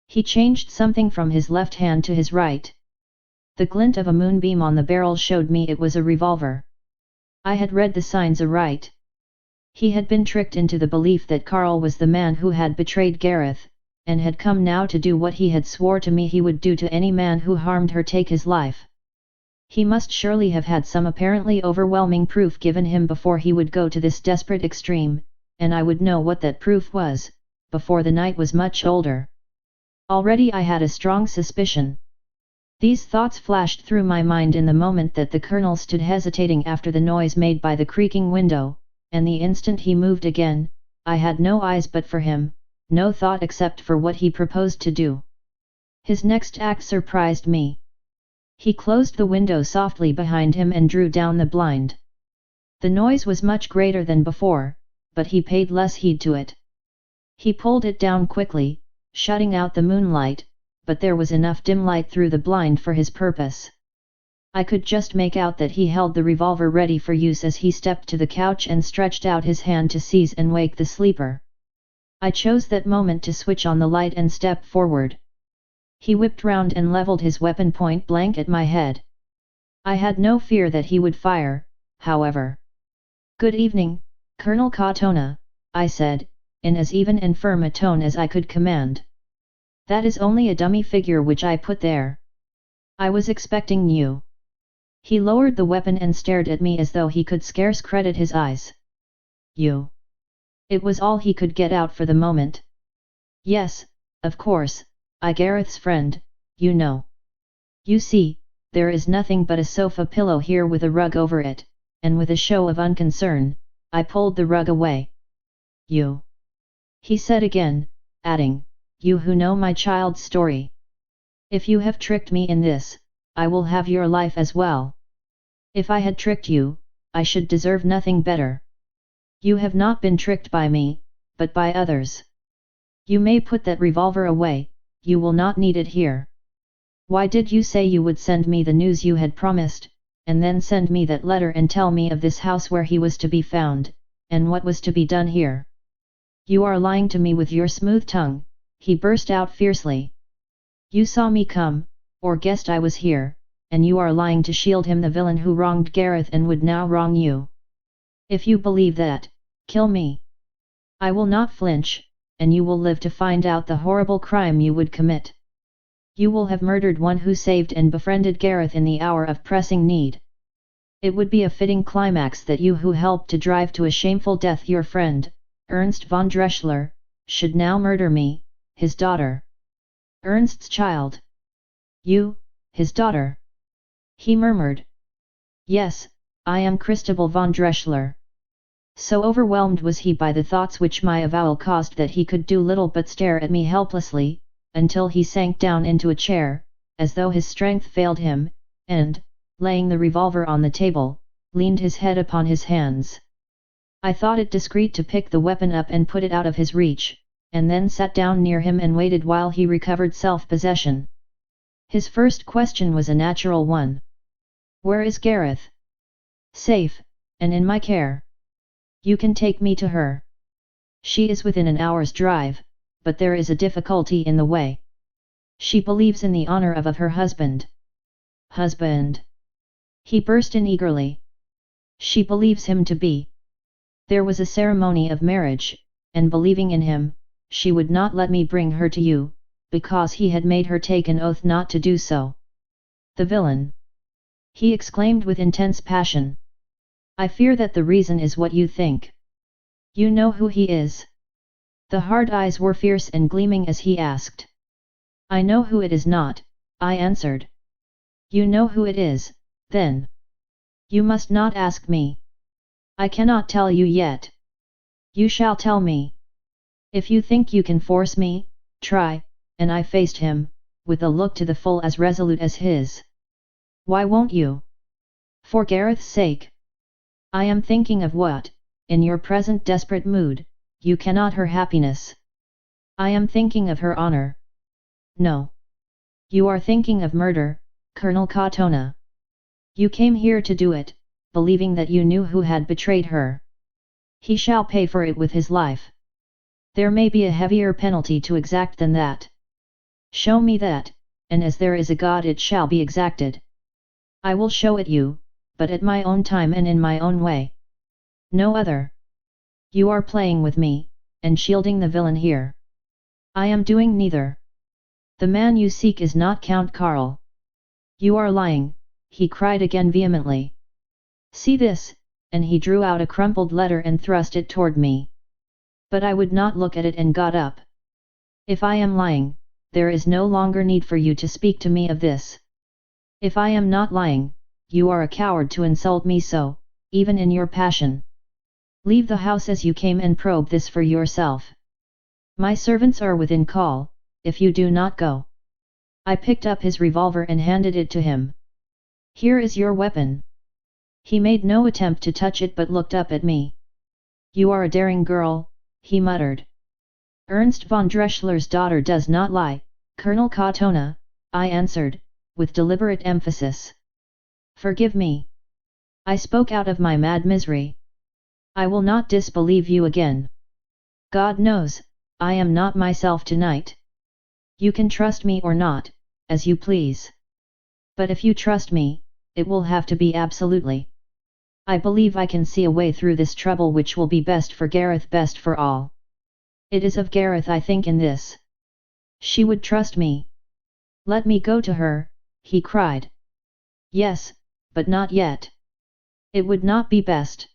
He changed something from his left hand to his right. The glint of a moonbeam on the barrel showed me it was a revolver. I had read the signs aright. He had been tricked into the belief that Karl was the man who had betrayed Gareth, and had come now to do what he had swore to me he would do to any man who harmed her, take his life. He must surely have had some apparently overwhelming proof given him before he would go to this desperate extreme, and I would know what that proof was, before the night was much older. Already I had a strong suspicion. These thoughts flashed through my mind in the moment that the colonel stood hesitating after the noise made by the creaking window, and the instant he moved again, I had no eyes but for him, no thought except for what he proposed to do. His next act surprised me. He closed the window softly behind him and drew down the blind. The noise was much greater than before, but he paid less heed to it. He pulled it down quickly, shutting out the moonlight, but there was enough dim light through the blind for his purpose. I could just make out that he held the revolver ready for use as he stepped to the couch and stretched out his hand to seize and wake the sleeper. I chose that moment to switch on the light and step forward. He whipped round and levelled his weapon point blank at my head. I had no fear that he would fire, however. "Good evening, Colonel Katona," I said, in as even and firm a tone as I could command. "That is only a dummy figure which I put there. I was expecting you." He lowered the weapon and stared at me as though he could scarce credit his eyes. "You?" It was all he could get out for the moment. "Yes, of course, I Gareth's friend, you know. You see, there is nothing but a sofa pillow here with a rug over it," and with a show of unconcern, I pulled the rug away. "You?" he said again, adding, "You who know my child's story. If you have tricked me in this, I will have your life as well. If I had tricked you, I should deserve nothing better. You have not been tricked by me, but by others. You may put that revolver away, you will not need it here. Why did you say you would send me the news you had promised, and then send me that letter and tell me of this house where he was to be found, and what was to be done here? You are lying to me with your smooth tongue," he burst out fiercely. "You saw me come, or guessed I was here, and you are lying to shield him, the villain who wronged Gareth and would now wrong you. If you believe that, kill me. I will not flinch, and you will live to find out the horrible crime you would commit. You will have murdered one who saved and befriended Gareth in the hour of pressing need. It would be a fitting climax that you who helped to drive to a shameful death your friend, Ernst von Dreschler, should now murder me, his daughter. Ernst's child. You, his daughter. He murmured. Yes, I am Christabel von Dreschler. So overwhelmed was he by the thoughts which my avowal caused that he could do little but stare at me helplessly, until he sank down into a chair, as though his strength failed him, and, laying the revolver on the table, leaned his head upon his hands. I thought it discreet to pick the weapon up and put it out of his reach, and then sat down near him and waited while he recovered self-possession. His first question was a natural one. Where is Gareth? Safe, and in my care. You can take me to her. She is within an hour's drive, but there is a difficulty in the way. She believes in the honor of her husband. Husband! He burst in eagerly. She believes him to be. There was a ceremony of marriage, and believing in him, she would not let me bring her to you, because he had made her take an oath not to do so. The villain! He exclaimed with intense passion. I fear that the reason is what you think. You know who he is? The hard eyes were fierce and gleaming as he asked. I know who it is not, I answered. You know who it is, then. You must not ask me. I cannot tell you yet. You shall tell me. If you think you can force me, try, and I faced him, with a look to the full as resolute as his. Why won't you? For Gareth's sake. I am thinking of what, in your present desperate mood, you cannot her happiness. I am thinking of her honor. No. You are thinking of murder, Colonel Katona. You came here to do it, believing that you knew who had betrayed her. He shall pay for it with his life. There may be a heavier penalty to exact than that. Show me that, and as there is a God it shall be exacted. I will show it you, but at my own time and in my own way. No other. You are playing with me, and shielding the villain here. I am doing neither. The man you seek is not Count Karl. You are lying, he cried again vehemently. See this, and he drew out a crumpled letter and thrust it toward me. But I would not look at it and got up. If I am lying, there is no longer need for you to speak to me of this. If I am not lying, you are a coward to insult me so, even in your passion. Leave the house as you came and probe this for yourself. My servants are within call, if you do not go. I picked up his revolver and handed it to him. Here is your weapon. He made no attempt to touch it but looked up at me. You are a daring girl, he muttered. Ernst von Dreschler's daughter does not lie, Colonel Katona, I answered, with deliberate emphasis. Forgive me. I spoke out of my mad misery. I will not disbelieve you again. God knows, I am not myself tonight. You can trust me or not, as you please. But if you trust me, it will have to be absolutely. I believe I can see a way through this trouble which will be best for Gareth, best for all. It is of Gareth I think in this. She would trust me. Let me go to her, he cried. Yes, but not yet. It would not be best.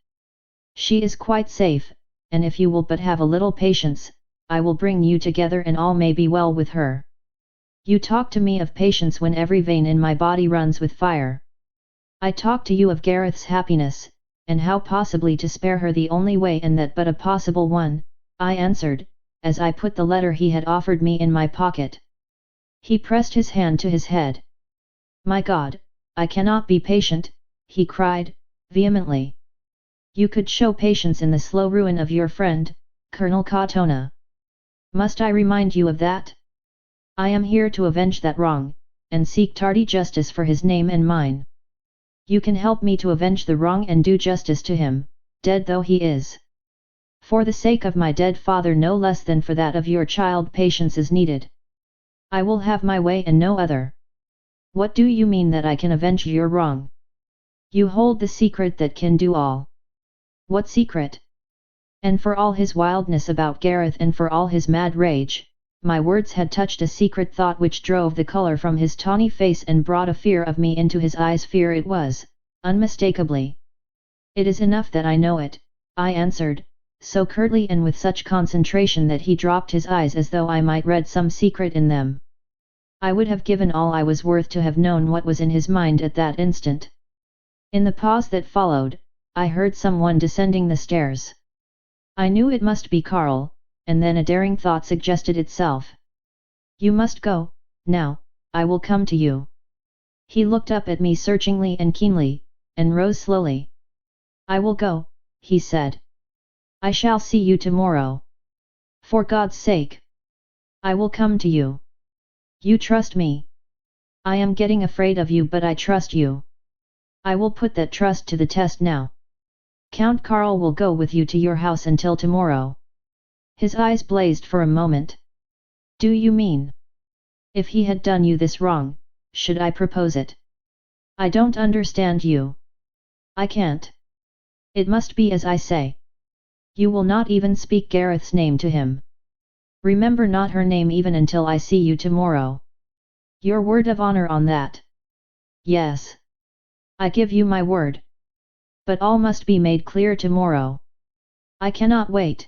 She is quite safe, and if you will but have a little patience, I will bring you together and all may be well with her. You talk to me of patience when every vein in my body runs with fire. I talk to you of Gareth's happiness, and how possibly to spare her the only way and that but a possible one, I answered, as I put the letter he had offered me in my pocket. He pressed his hand to his head. My God, I cannot be patient, he cried, vehemently. You could show patience in the slow ruin of your friend, Colonel Katona. Must I remind you of that? I am here to avenge that wrong, and seek tardy justice for his name and mine. You can help me to avenge the wrong and do justice to him, dead though he is. For the sake of my dead father no less than for that of your child patience is needed. I will have my way and no other. What do you mean that I can avenge your wrong? You hold the secret that can do all. What secret? And for all his wildness about Gareth and for all his mad rage, my words had touched a secret thought which drove the colour from his tawny face and brought a fear of me into his eyes. Fear it was, unmistakably. It is enough that I know it, I answered, so curtly and with such concentration that he dropped his eyes as though I might read some secret in them. I would have given all I was worth to have known what was in his mind at that instant. In the pause that followed, I heard someone descending the stairs. I knew it must be Karl, and then a daring thought suggested itself. You must go, now, I will come to you. He looked up at me searchingly and keenly, and rose slowly. I will go, he said. I shall see you tomorrow. For God's sake. I will come to you. You trust me. I am getting afraid of you, but I trust you. I will put that trust to the test now. Count Karl will go with you to your house until tomorrow. His eyes blazed for a moment. Do you mean? If he had done you this wrong, should I propose it? I don't understand you. I can't. It must be as I say. You will not even speak Gareth's name to him. Remember not her name even until I see you tomorrow. Your word of honor on that? Yes. I give you my word. But all must be made clear tomorrow. I cannot wait.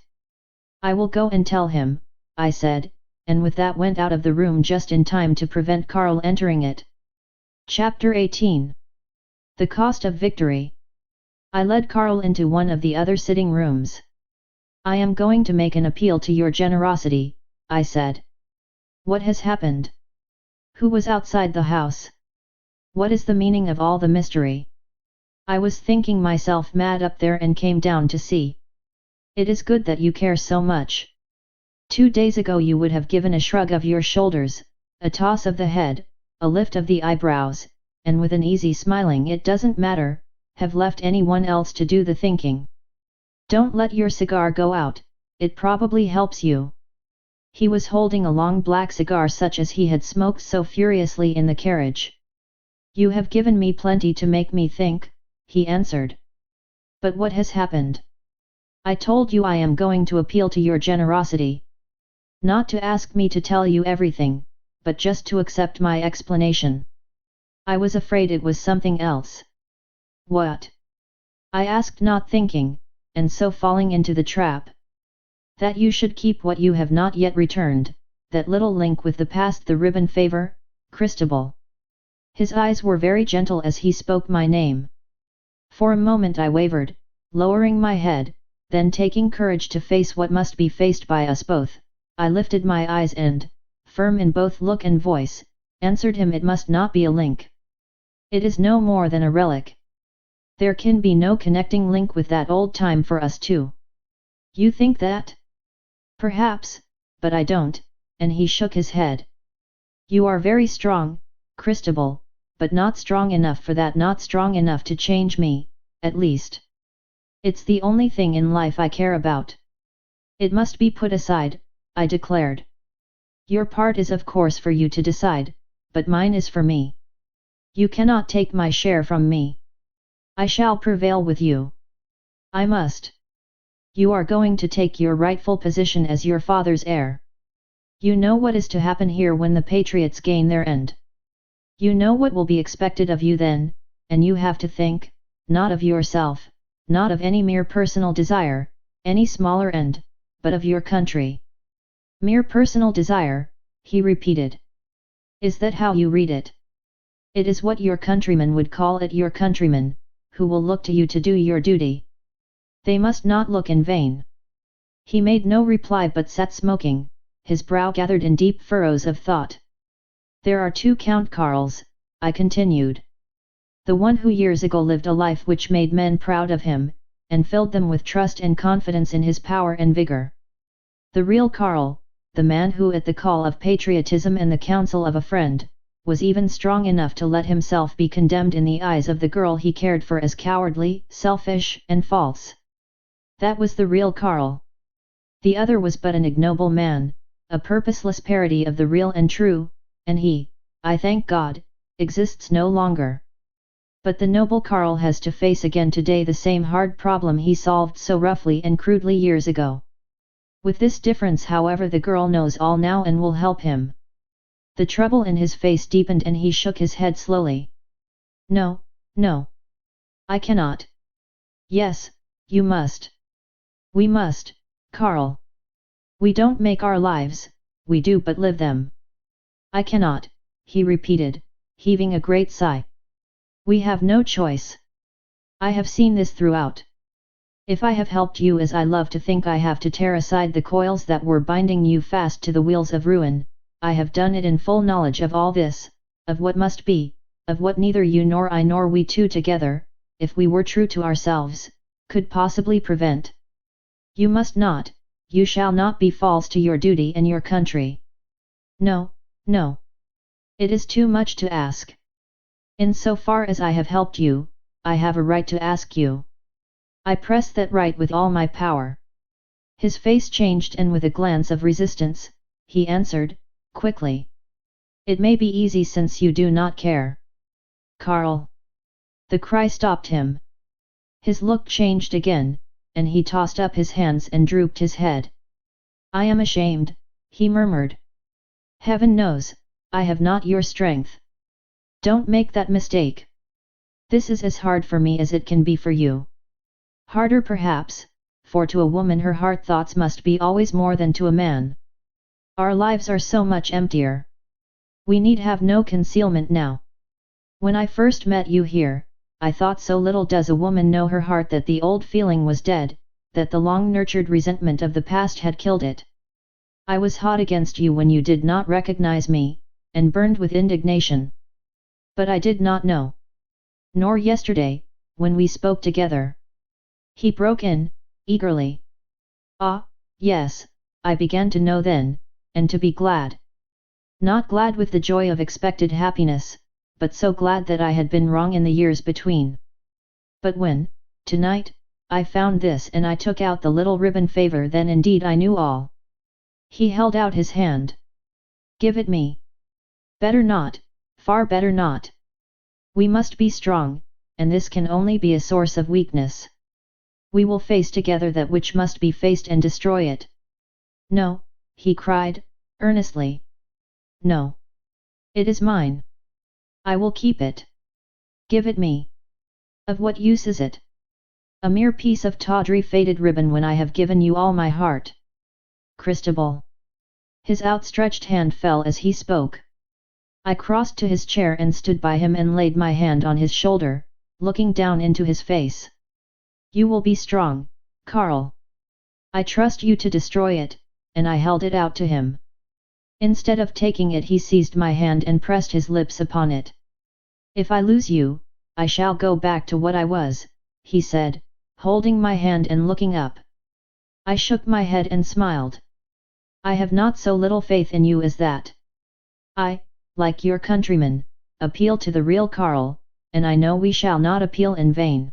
I will go and tell him, I said, and with that went out of the room just in time to prevent Karl entering it. Chapter 18. The Cost of Victory. I led Karl into one of the other sitting rooms. I am going to make an appeal to your generosity, I said. What has happened? Who was outside the house? What is the meaning of all the mystery? I was thinking myself mad up there and came down to see. It is good that you care so much. 2 days ago you would have given a shrug of your shoulders, a toss of the head, a lift of the eyebrows, and with an easy smiling "it doesn't matter," have left anyone else to do the thinking. Don't let your cigar go out, it probably helps you. He was holding a long black cigar such as he had smoked so furiously in the carriage. You have given me plenty to make me think, he answered. But what has happened? I told you I am going to appeal to your generosity. Not to ask me to tell you everything, but just to accept my explanation. I was afraid it was something else. What? I asked, not thinking, and so falling into the trap. That you should keep what you have not yet returned, that little link with the past, the ribbon favor, Christabel. His eyes were very gentle as he spoke my name. For a moment I wavered, lowering my head, then taking courage to face what must be faced by us both, I lifted my eyes and, firm in both look and voice, answered him, it must not be a link. It is no more than a relic. There can be no connecting link with that old time for us two. You think that? Perhaps, but I don't, and he shook his head. You are very strong, Christabel, but not strong enough for that, not strong enough to change me, at least. It's the only thing in life I care about. It must be put aside, I declared. Your part is of course for you to decide, but mine is for me. You cannot take my share from me. I shall prevail with you. I must. You are going to take your rightful position as your father's heir. You know what is to happen here when the Patriots gain their end. You know what will be expected of you then, and you have to think, not of yourself, not of any mere personal desire, any smaller end, but of your country. Mere personal desire, he repeated. Is that how you read it? It is what your countrymen would call it, your countrymen, who will look to you to do your duty. They must not look in vain. He made no reply but sat smoking, his brow gathered in deep furrows of thought. There are two Count Karls, I continued. The one who years ago lived a life which made men proud of him, and filled them with trust and confidence in his power and vigor. The real Karl, the man who at the call of patriotism and the counsel of a friend, was even strong enough to let himself be condemned in the eyes of the girl he cared for as cowardly, selfish, and false. That was the real Karl. The other was but an ignoble man, a purposeless parody of the real and true, and he, I thank God, exists no longer. But the noble Karl has to face again today the same hard problem he solved so roughly and crudely years ago. With this difference, however, the girl knows all now and will help him. The trouble in his face deepened and he shook his head slowly. No, no. I cannot. Yes, you must. We must, Karl. We don't make our lives, we do but live them. I cannot, he repeated, heaving a great sigh. We have no choice. I have seen this throughout. If I have helped you as I love to think I have to tear aside the coils that were binding you fast to the wheels of ruin, I have done it in full knowledge of all this, of what must be, of what neither you nor I nor we two together, if we were true to ourselves, could possibly prevent. You must not, you shall not be false to your duty and your country. No, no. It is too much to ask. In so far as I have helped you, I have a right to ask you. I press that right with all my power. His face changed and with a glance of resistance, he answered, quickly. It may be easy since you do not care. Karl. The cry stopped him. His look changed again, and he tossed up his hands and drooped his head. I am ashamed, he murmured. Heaven knows, I have not your strength. Don't make that mistake. This is as hard for me as it can be for you. Harder perhaps, for to a woman her heart thoughts must be always more than to a man. Our lives are so much emptier. We need have no concealment now. When I first met you here, I thought so little does a woman know her heart that the old feeling was dead, that the long-nurtured resentment of the past had killed it. I was hot against you when you did not recognize me, and burned with indignation. But I did not know. Nor yesterday, when we spoke together. He broke in, eagerly. Ah, yes, I began to know then, and to be glad. Not glad with the joy of expected happiness, but so glad that I had been wrong in the years between. But when, tonight, I found this and I took out the little ribbon favor, then indeed I knew all. He held out his hand. Give it me. Better not, far better not. We must be strong, and this can only be a source of weakness. We will face together that which must be faced and destroy it. No, he cried, earnestly. No. It is mine. I will keep it. Give it me. Of what use is it? A mere piece of tawdry faded ribbon when I have given you all my heart. Christabel. His outstretched hand fell as he spoke. I crossed to his chair and stood by him and laid my hand on his shoulder, looking down into his face. You will be strong, Karl. I trust you to destroy it, and I held it out to him. Instead of taking it, he seized my hand and pressed his lips upon it. If I lose you, I shall go back to what I was, he said, holding my hand and looking up. I shook my head and smiled. I have not so little faith in you as that. I, like your countrymen, appeal to the real Karl, and I know we shall not appeal in vain.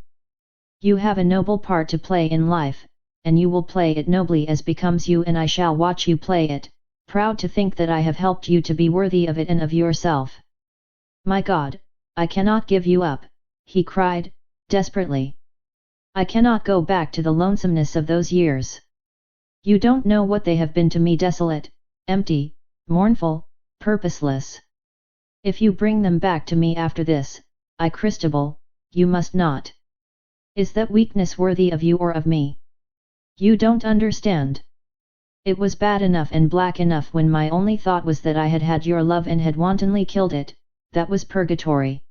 You have a noble part to play in life, and you will play it nobly as becomes you, and I shall watch you play it, proud to think that I have helped you to be worthy of it and of yourself. My God, I cannot give you up, he cried, desperately. I cannot go back to the lonesomeness of those years. You don't know what they have been to me, desolate, empty, mournful, purposeless. If you bring them back to me after this, Christabel, you must not. Is that weakness worthy of you or of me? You don't understand. It was bad enough and black enough when my only thought was that I had had your love and had wantonly killed it, that was purgatory.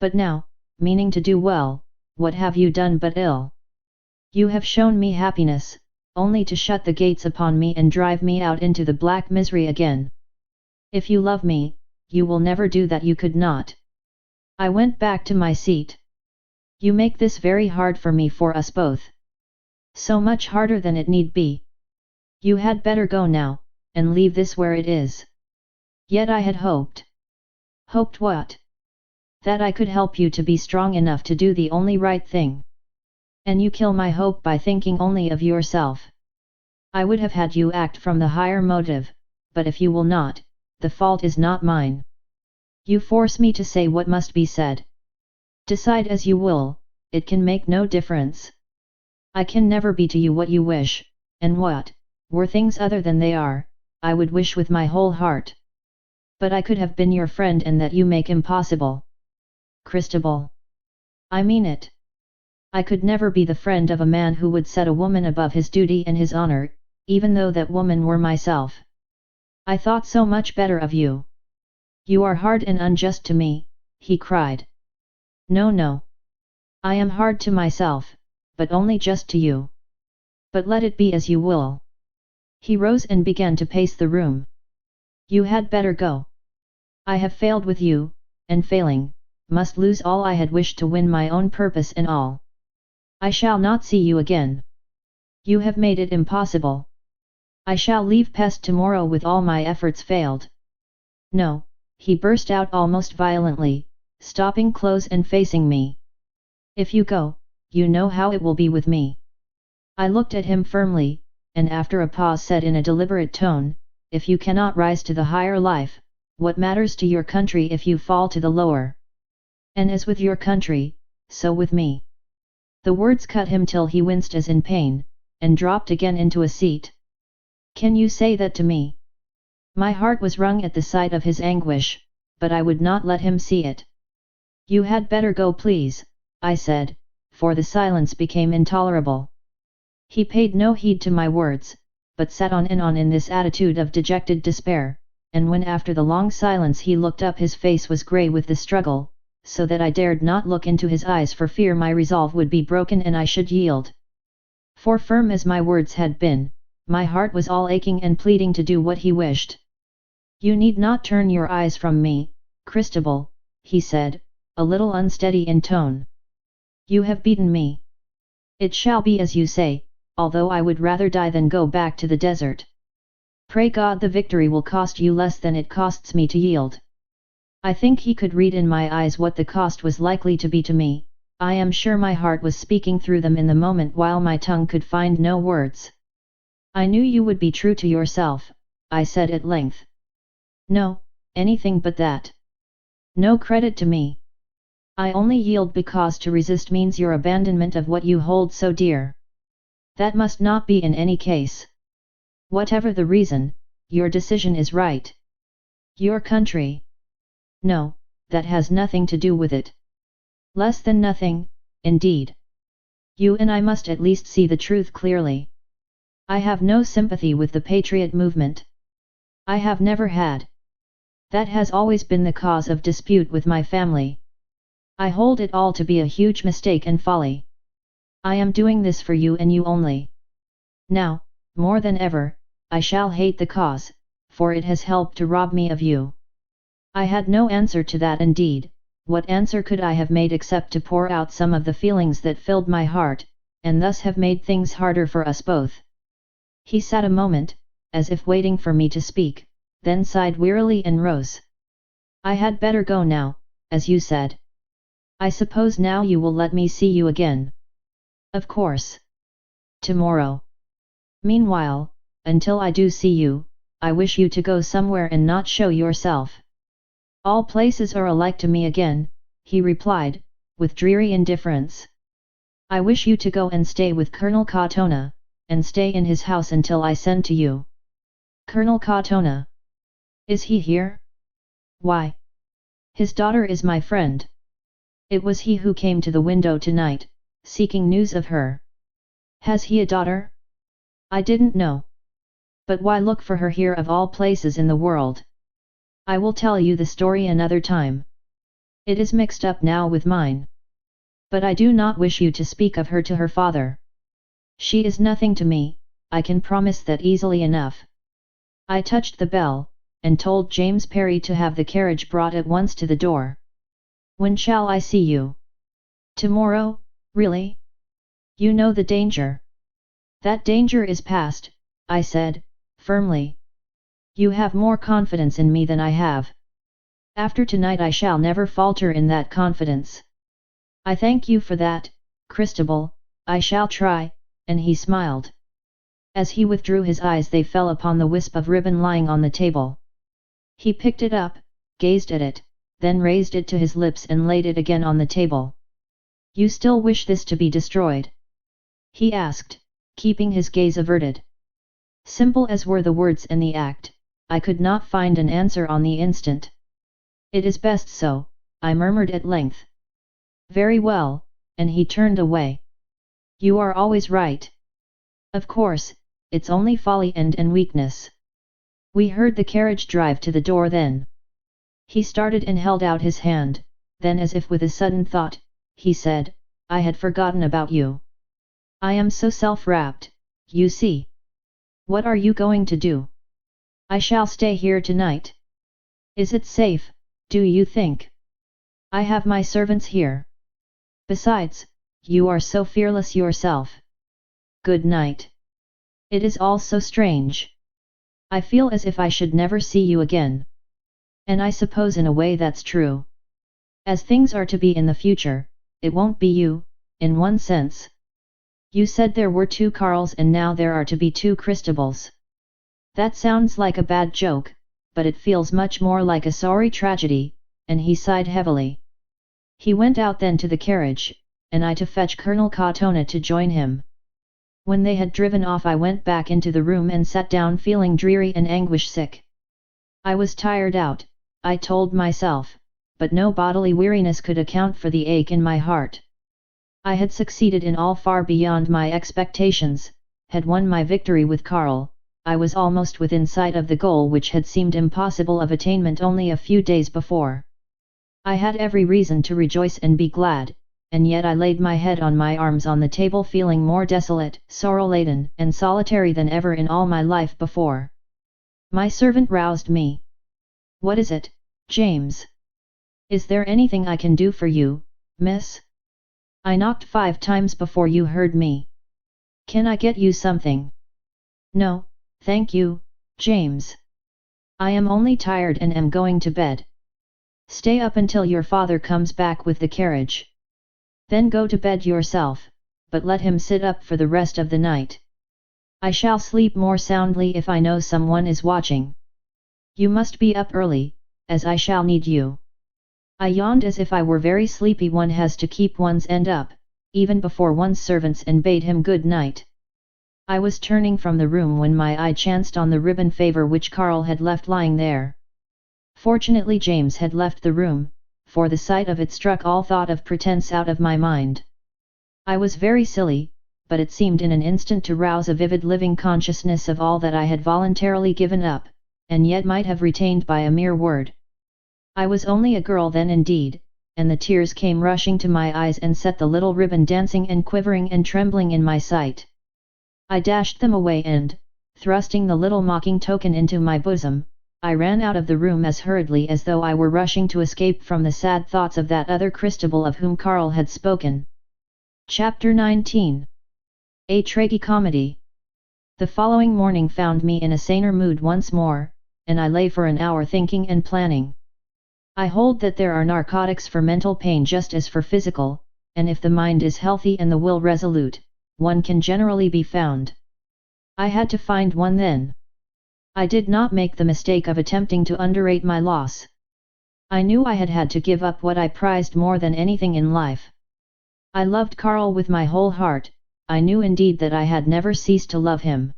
But now, meaning to do well, what have you done but ill? You have shown me happiness, only to shut the gates upon me and drive me out into the black misery again. If you love me, you will never do that. You could not. I went back to my seat. You make this very hard for me, for us both. So much harder than it need be. You had better go now, and leave this where it is. Yet I had hoped. Hoped what? That I could help you to be strong enough to do the only right thing. And you kill my hope by thinking only of yourself. I would have had you act from the higher motive, but if you will not, the fault is not mine. You force me to say what must be said. Decide as you will, it can make no difference. I can never be to you what you wish, and what, were things other than they are, I would wish with my whole heart. But I could have been your friend, and that you make impossible. Christabel. I mean it. I could never be the friend of a man who would set a woman above his duty and his honor, even though that woman were myself. I thought so much better of you. You are hard and unjust to me, he cried. No, no. I am hard to myself, but only just to you. But let it be as you will. He rose and began to pace the room. You had better go. I have failed with you, and failing, must lose all I had wished to win my own purpose and all. I shall not see you again. You have made it impossible. I shall leave Pest tomorrow with all my efforts failed. No, he burst out almost violently, stopping close and facing me. If you go, you know how it will be with me. I looked at him firmly, and after a pause said in a deliberate tone, if you cannot rise to the higher life, what matters to your country if you fall to the lower? And as with your country, so with me. The words cut him till he winced as in pain, and dropped again into a seat. Can you say that to me? My heart was wrung at the sight of his anguish, but I would not let him see it. You had better go, please, I said, for the silence became intolerable. He paid no heed to my words, but sat on in this attitude of dejected despair, and when after the long silence he looked up his face was grey with the struggle, so that I dared not look into his eyes for fear my resolve would be broken and I should yield. For firm as my words had been, my heart was all aching and pleading to do what he wished. You need not turn your eyes from me, Christabel, he said, a little unsteady in tone. You have beaten me. It shall be as you say, although I would rather die than go back to the desert. Pray God the victory will cost you less than it costs me to yield. I think he could read in my eyes what the cost was likely to be to me. I am sure my heart was speaking through them in the moment while my tongue could find no words. I knew you would be true to yourself, I said at length. No, anything but that. No credit to me. I only yield because to resist means your abandonment of what you hold so dear. That must not be in any case. Whatever the reason, your decision is right. Your country? No, that has nothing to do with it. Less than nothing, indeed. You and I must at least see the truth clearly. I have no sympathy with the patriot movement. I have never had. That has always been the cause of dispute with my family. I hold it all to be a huge mistake and folly. I am doing this for you and you only. Now, more than ever, I shall hate the cause, for it has helped to rob me of you. I had no answer to that indeed. What answer could I have made except to pour out some of the feelings that filled my heart, and thus have made things harder for us both? He sat a moment, as if waiting for me to speak, then sighed wearily and rose. I had better go now, as you said. I suppose now you will let me see you again. Of course. Tomorrow. Meanwhile, until I do see you, I wish you to go somewhere and not show yourself. All places are alike to me again, he replied, with dreary indifference. I wish you to go and stay with Colonel Katona, and stay in his house until I send to you. Colonel Katona? Is he here? Why? His daughter is my friend. It was he who came to the window tonight, seeking news of her. Has he a daughter? I didn't know. But why look for her here of all places in the world? I will tell you the story another time. It is mixed up now with mine. But I do not wish you to speak of her to her father. She is nothing to me, I can promise that easily enough. I touched the bell, and told James Parry to have the carriage brought at once to the door. When shall I see you? Tomorrow, really? You know the danger. That danger is past, I said, firmly. You have more confidence in me than I have. After tonight I shall never falter in that confidence. I thank you for that, Christabel, I shall try, and he smiled. As he withdrew his eyes they fell upon the wisp of ribbon lying on the table. He picked it up, gazed at it, then raised it to his lips and laid it again on the table. You still wish this to be destroyed? He asked, keeping his gaze averted. Simple as were the words and the act, I could not find an answer on the instant. It is best so, I murmured at length. Very well, and he turned away. You are always right. Of course, it's only folly and weakness. We heard the carriage drive to the door then. He started and held out his hand, then as if with a sudden thought, he said, I had forgotten about you. I am so self-wrapped, you see. What are you going to do? I shall stay here tonight. Is it safe, do you think? I have my servants here. Besides, you are so fearless yourself. Good night. It is all so strange. I feel as if I should never see you again. And I suppose in a way that's true. As things are to be in the future, it won't be you, in one sense. You said there were 2 Karls and now there are to be 2 Christabels. That sounds like a bad joke, but it feels much more like a sorry tragedy, and he sighed heavily. He went out then to the carriage, and I to fetch Colonel Katona to join him. When they had driven off I went back into the room and sat down feeling dreary and anguish-sick. I was tired out, I told myself, but no bodily weariness could account for the ache in my heart. I had succeeded in all far beyond my expectations, had won my victory with Karl, I was almost within sight of the goal which had seemed impossible of attainment only a few days before. I had every reason to rejoice and be glad, and yet I laid my head on my arms on the table feeling more desolate, sorrow-laden and solitary than ever in all my life before. My servant roused me. What is it, James? Is there anything I can do for you, miss? I knocked 5 times before you heard me. Can I get you something? No, thank you, James. I am only tired and am going to bed. Stay up until your father comes back with the carriage. Then go to bed yourself, but let him sit up for the rest of the night. I shall sleep more soundly if I know someone is watching. You must be up early, as I shall need you. I yawned as if I were very sleepy. One has to keep one's end up, even before one's servants, and bade him good night. I was turning from the room when my eye chanced on the ribbon favor which Karl had left lying there. Fortunately James had left the room, for the sight of it struck all thought of pretense out of my mind. I was very silly, but it seemed in an instant to rouse a vivid living consciousness of all that I had voluntarily given up, and yet might have retained by a mere word. I was only a girl then indeed, and the tears came rushing to my eyes and set the little ribbon dancing and quivering and trembling in my sight. I dashed them away and, thrusting the little mocking token into my bosom, I ran out of the room as hurriedly as though I were rushing to escape from the sad thoughts of that other Christabel of whom Karl had spoken. Chapter 19. A Tragicomedy. The following morning found me in a saner mood once more, and I lay for an hour thinking and planning. I hold that there are narcotics for mental pain just as for physical, and if the mind is healthy and the will resolute, one can generally be found. I had to find one then. I did not make the mistake of attempting to underrate my loss. I knew I had had to give up what I prized more than anything in life. I loved Karl with my whole heart, I knew indeed that I had never ceased to love him.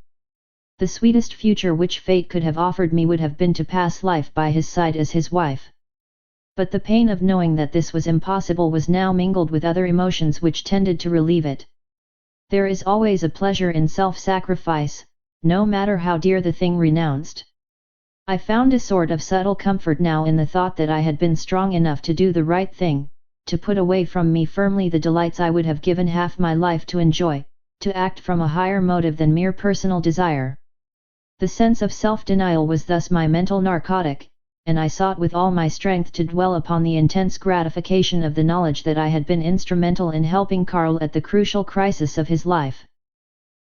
The sweetest future which fate could have offered me would have been to pass life by his side as his wife. But the pain of knowing that this was impossible was now mingled with other emotions which tended to relieve it. There is always a pleasure in self-sacrifice, no matter how dear the thing renounced. I found a sort of subtle comfort now in the thought that I had been strong enough to do the right thing, to put away from me firmly the delights I would have given half my life to enjoy, to act from a higher motive than mere personal desire. The sense of self-denial was thus my mental narcotic, and I sought with all my strength to dwell upon the intense gratification of the knowledge that I had been instrumental in helping Karl at the crucial crisis of his life.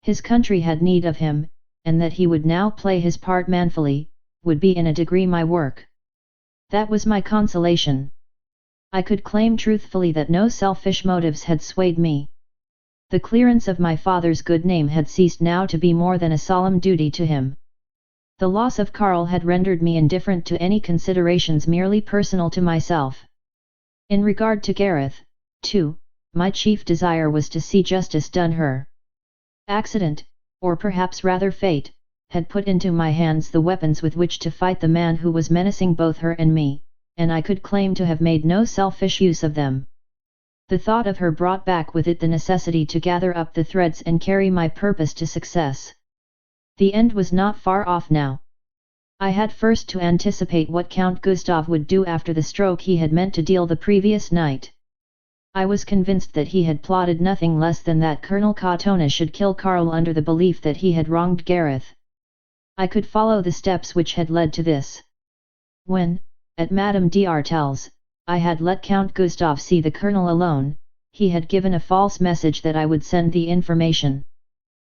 His country had need of him, and that he would now play his part manfully, would be in a degree my work. That was my consolation. I could claim truthfully that no selfish motives had swayed me. The clearance of my father's good name had ceased now to be more than a solemn duty to him. The loss of Karl had rendered me indifferent to any considerations merely personal to myself. In regard to Gareth, too, my chief desire was to see justice done her. Accident, or perhaps rather fate, had put into my hands the weapons with which to fight the man who was menacing both her and me, and I could claim to have made no selfish use of them. The thought of her brought back with it the necessity to gather up the threads and carry my purpose to success. The end was not far off now. I had first to anticipate what Count Gustav would do after the stroke he had meant to deal the previous night. I was convinced that he had plotted nothing less than that Colonel Katona should kill Karl under the belief that he had wronged Gareth. I could follow the steps which had led to this. When, at Madame d'Artel's, I had let Count Gustav see the Colonel alone, he had given a false message that I would send the information.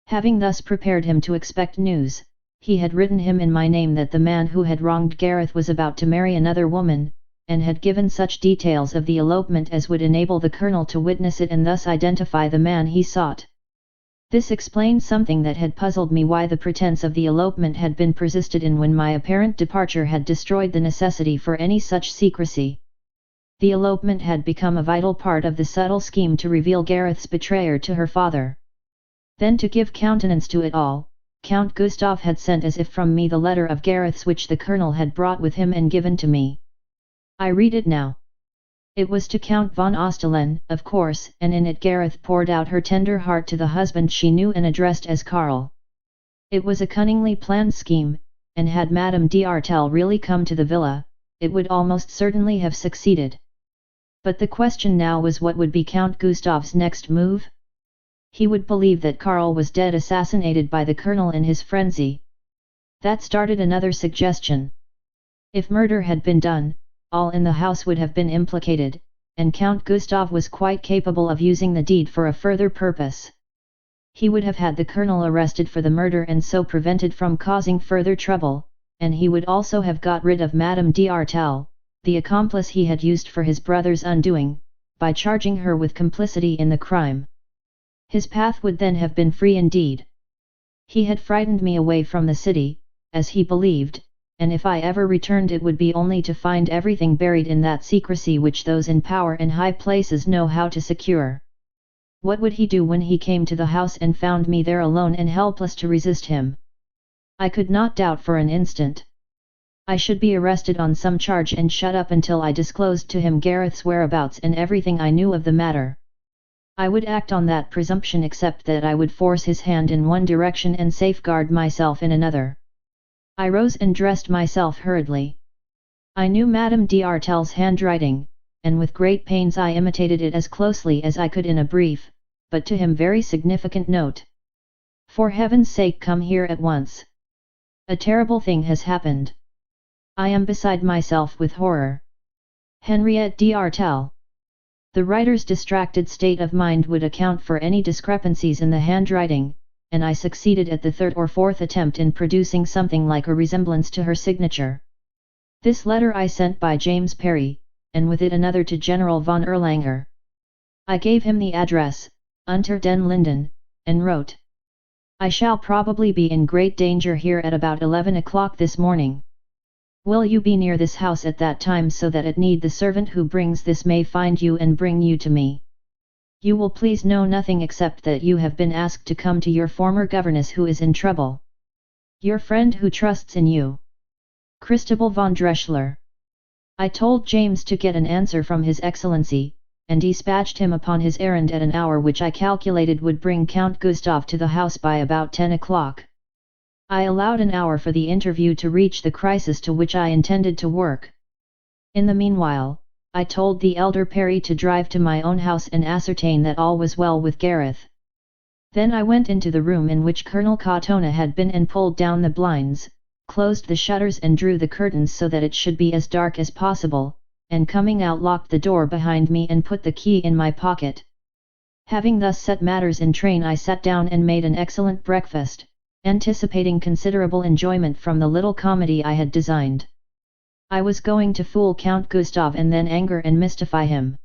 Having thus prepared him to expect news, he had written him in my name that the man who had wronged Gareth was about to marry another woman, and had given such details of the elopement as would enable the Colonel to witness it and thus identify the man he sought. This explained something that had puzzled me, why the pretense of the elopement had been persisted in when my apparent departure had destroyed the necessity for any such secrecy. The elopement had become a vital part of the subtle scheme to reveal Gareth's betrayer to her father. Then, to give countenance to it all, Count Gustav had sent as if from me the letter of Gareth's which the Colonel had brought with him and given to me. I read it now. It was to Count von Ostalen, of course, and in it Gareth poured out her tender heart to the husband she knew and addressed as Karl. It was a cunningly planned scheme, and had Madame d'Artel really come to the villa, it would almost certainly have succeeded. But the question now was, what would be Count Gustav's next move? He would believe that Karl was dead, assassinated by the Colonel in his frenzy. That started another suggestion. If murder had been done, all in the house would have been implicated, and Count Gustav was quite capable of using the deed for a further purpose. He would have had the Colonel arrested for the murder and so prevented from causing further trouble, and he would also have got rid of Madame d'Artel, the accomplice he had used for his brother's undoing, by charging her with complicity in the crime. His path would then have been free indeed. He had frightened me away from the city, as he believed, and if I ever returned it would be only to find everything buried in that secrecy which those in power and high places know how to secure. What would he do when he came to the house and found me there alone and helpless to resist him? I could not doubt for an instant. I should be arrested on some charge and shut up until I disclosed to him Gareth's whereabouts and everything I knew of the matter. I would act on that presumption, except that I would force his hand in one direction and safeguard myself in another. I rose and dressed myself hurriedly. I knew Madame d'Artel's handwriting, and with great pains I imitated it as closely as I could in a brief, but to him very significant note. For heaven's sake, come here at once. A terrible thing has happened. I am beside myself with horror. Henriette d'Artel. The writer's distracted state of mind would account for any discrepancies in the handwriting, and I succeeded at the third or fourth attempt in producing something like a resemblance to her signature. This letter I sent by James Parry, and with it another to General von Erlanger. I gave him the address, Unter den Linden, and wrote: I shall probably be in great danger here at about 11 o'clock this morning. Will you be near this house at that time, so that at need the servant who brings this may find you and bring you to me? You will please know nothing except that you have been asked to come to your former governess who is in trouble. Your friend who trusts in you, Christabel von Dreschler. I told James to get an answer from His Excellency, and dispatched him upon his errand at an hour which I calculated would bring Count Gustav to the house by about 10 o'clock. I allowed an hour for the interview to reach the crisis to which I intended to work. In the meanwhile, I told the elder Parry to drive to my own house and ascertain that all was well with Gareth. Then I went into the room in which Colonel Katona had been and pulled down the blinds, closed the shutters and drew the curtains so that it should be as dark as possible, and coming out locked the door behind me and put the key in my pocket. Having thus set matters in train, I sat down and made an excellent breakfast, anticipating considerable enjoyment from the little comedy I had designed. I was going to fool Count Gustav and then anger and mystify him.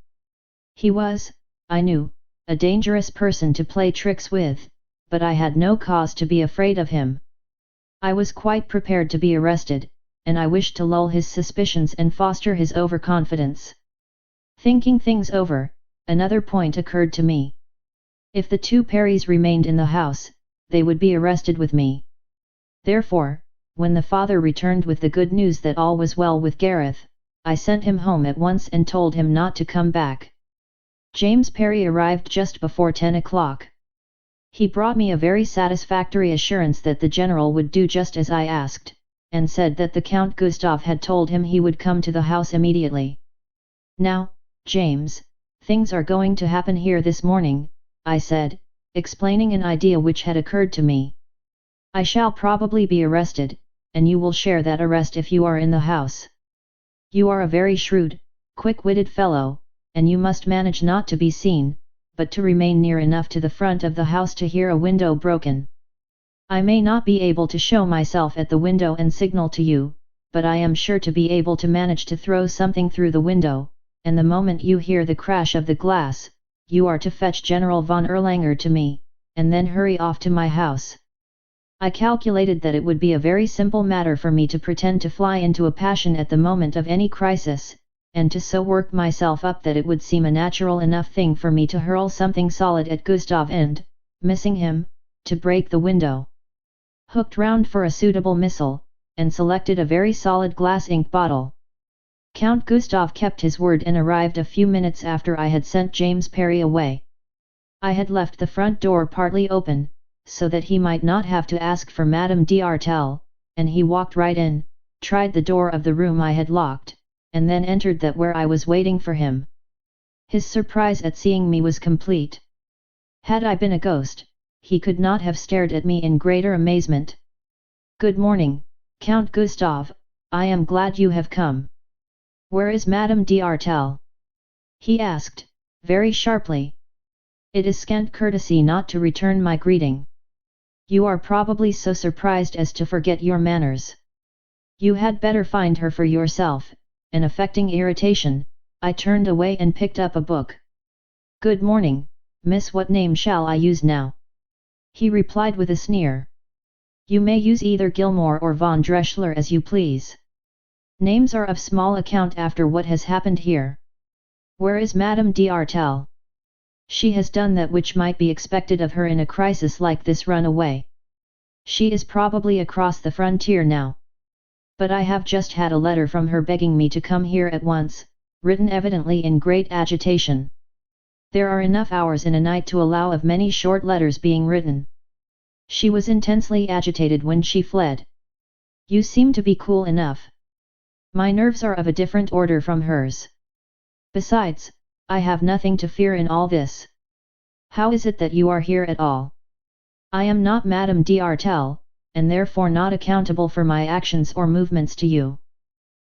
He was, I knew, a dangerous person to play tricks with, but I had no cause to be afraid of him. I was quite prepared to be arrested, and I wished to lull his suspicions and foster his overconfidence. Thinking things over, another point occurred to me. If the two Parrys remained in the house, they would be arrested with me. Therefore, when the father returned with the good news that all was well with Gareth, I sent him home at once and told him not to come back. James Parry arrived just before 10 o'clock. He brought me a very satisfactory assurance that the general would do just as I asked. and said that the Count Gustav had told him he would come to the house immediately. "Now, James, things are going to happen here this morning," I said, explaining an idea which had occurred to me. "I shall probably be arrested, and you will share that arrest if you are in the house. You are a very shrewd, quick-witted fellow, and you must manage not to be seen, but to remain near enough to the front of the house to hear a window broken. I may not be able to show myself at the window and signal to you, but I am sure to be able to manage to throw something through the window, and the moment you hear the crash of the glass, you are to fetch General von Erlanger to me, and then hurry off to my house." I calculated that it would be a very simple matter for me to pretend to fly into a passion at the moment of any crisis, and to so work myself up that it would seem a natural enough thing for me to hurl something solid at Gustav and, missing him, to break the window. Hooked round for a suitable missile, and selected a very solid glass ink bottle. Count Gustav kept his word and arrived a few minutes after I had sent James Parry away. I had left the front door partly open, so that he might not have to ask for Madame d'Artel, and he walked right in, tried the door of the room I had locked, and then entered that where I was waiting for him. His surprise at seeing me was complete. Had I been a ghost, he could not have stared at me in greater amazement. "Good morning, Count Gustav, I am glad you have come. Where is Madame d'Artel?" he asked, very sharply. "It is scant courtesy not to return my greeting. You are probably so surprised as to forget your manners. You had better find her for yourself," and affecting irritation, I turned away and picked up a book. "Good morning, miss, what name shall I use now?" he replied with a sneer. "You may use either Gilmore or von Dreschler as you please. Names are of small account after what has happened here. Where is Madame d'Artel? She has done that which might be expected of her in a crisis like this, run away. She is probably across the frontier now. But I have just had a letter from her begging me to come here at once, written evidently in great agitation. There are enough hours in a night to allow of many short letters being written. She was intensely agitated when she fled. You seem to be cool enough. My nerves are of a different order from hers. Besides, I have nothing to fear in all this. How is it that you are here at all? I am not Madame d'Artel, and therefore not accountable for my actions or movements to you.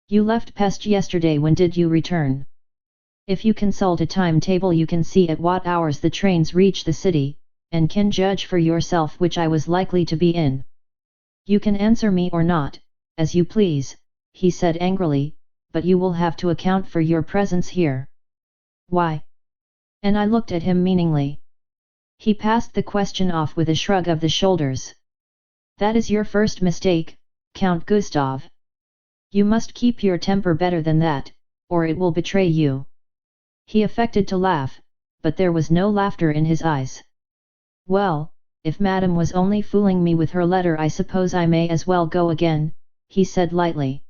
You left Pest yesterday. When did you return? If you consult a timetable you can see at what hours the trains reach the city, and can judge for yourself which I was likely to be in. You can answer me or not, as you please," he said angrily, "but you will have to account for your presence here." "Why?" And I looked at him meaningly. He passed the question off with a shrug of the shoulders. "That is your first mistake, Count Gustav. You must keep your temper better than that, or it will betray you." He affected to laugh, but there was no laughter in his eyes. "Well, if Madame was only fooling me with her letter, I suppose I may as well go again," he said lightly.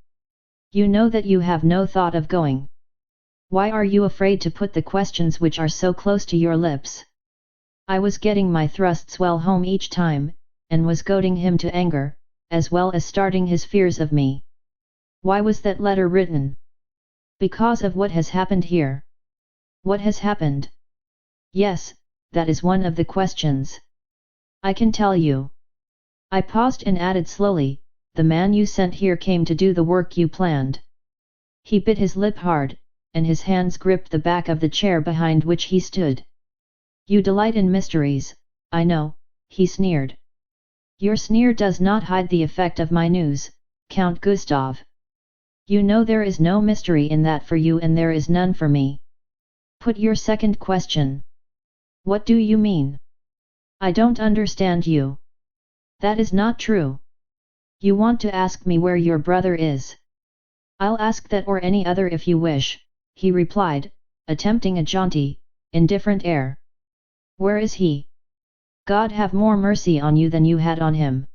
"You know that you have no thought of going. Why are you afraid to put the questions which are so close to your lips?" I was getting my thrusts well home each time, and was goading him to anger, as well as starting his fears of me. "Why was that letter written?" "Because of what has happened here." "What has happened?" "Yes, that is one of the questions. I can tell you." I paused and added slowly, "The man you sent here came to do the work you planned." He bit his lip hard, and his hands gripped the back of the chair behind which he stood. "You delight in mysteries, I know," he sneered. "Your sneer does not hide the effect of my news, Count Gustav. You know there is no mystery in that for you, and there is none for me. Put your second question." "What do you mean? I don't understand you." "That is not true. You want to ask me where your brother is?" "I'll ask that or any other if you wish," he replied, attempting a jaunty, indifferent air. "Where is he? God have more mercy on you than you had on him.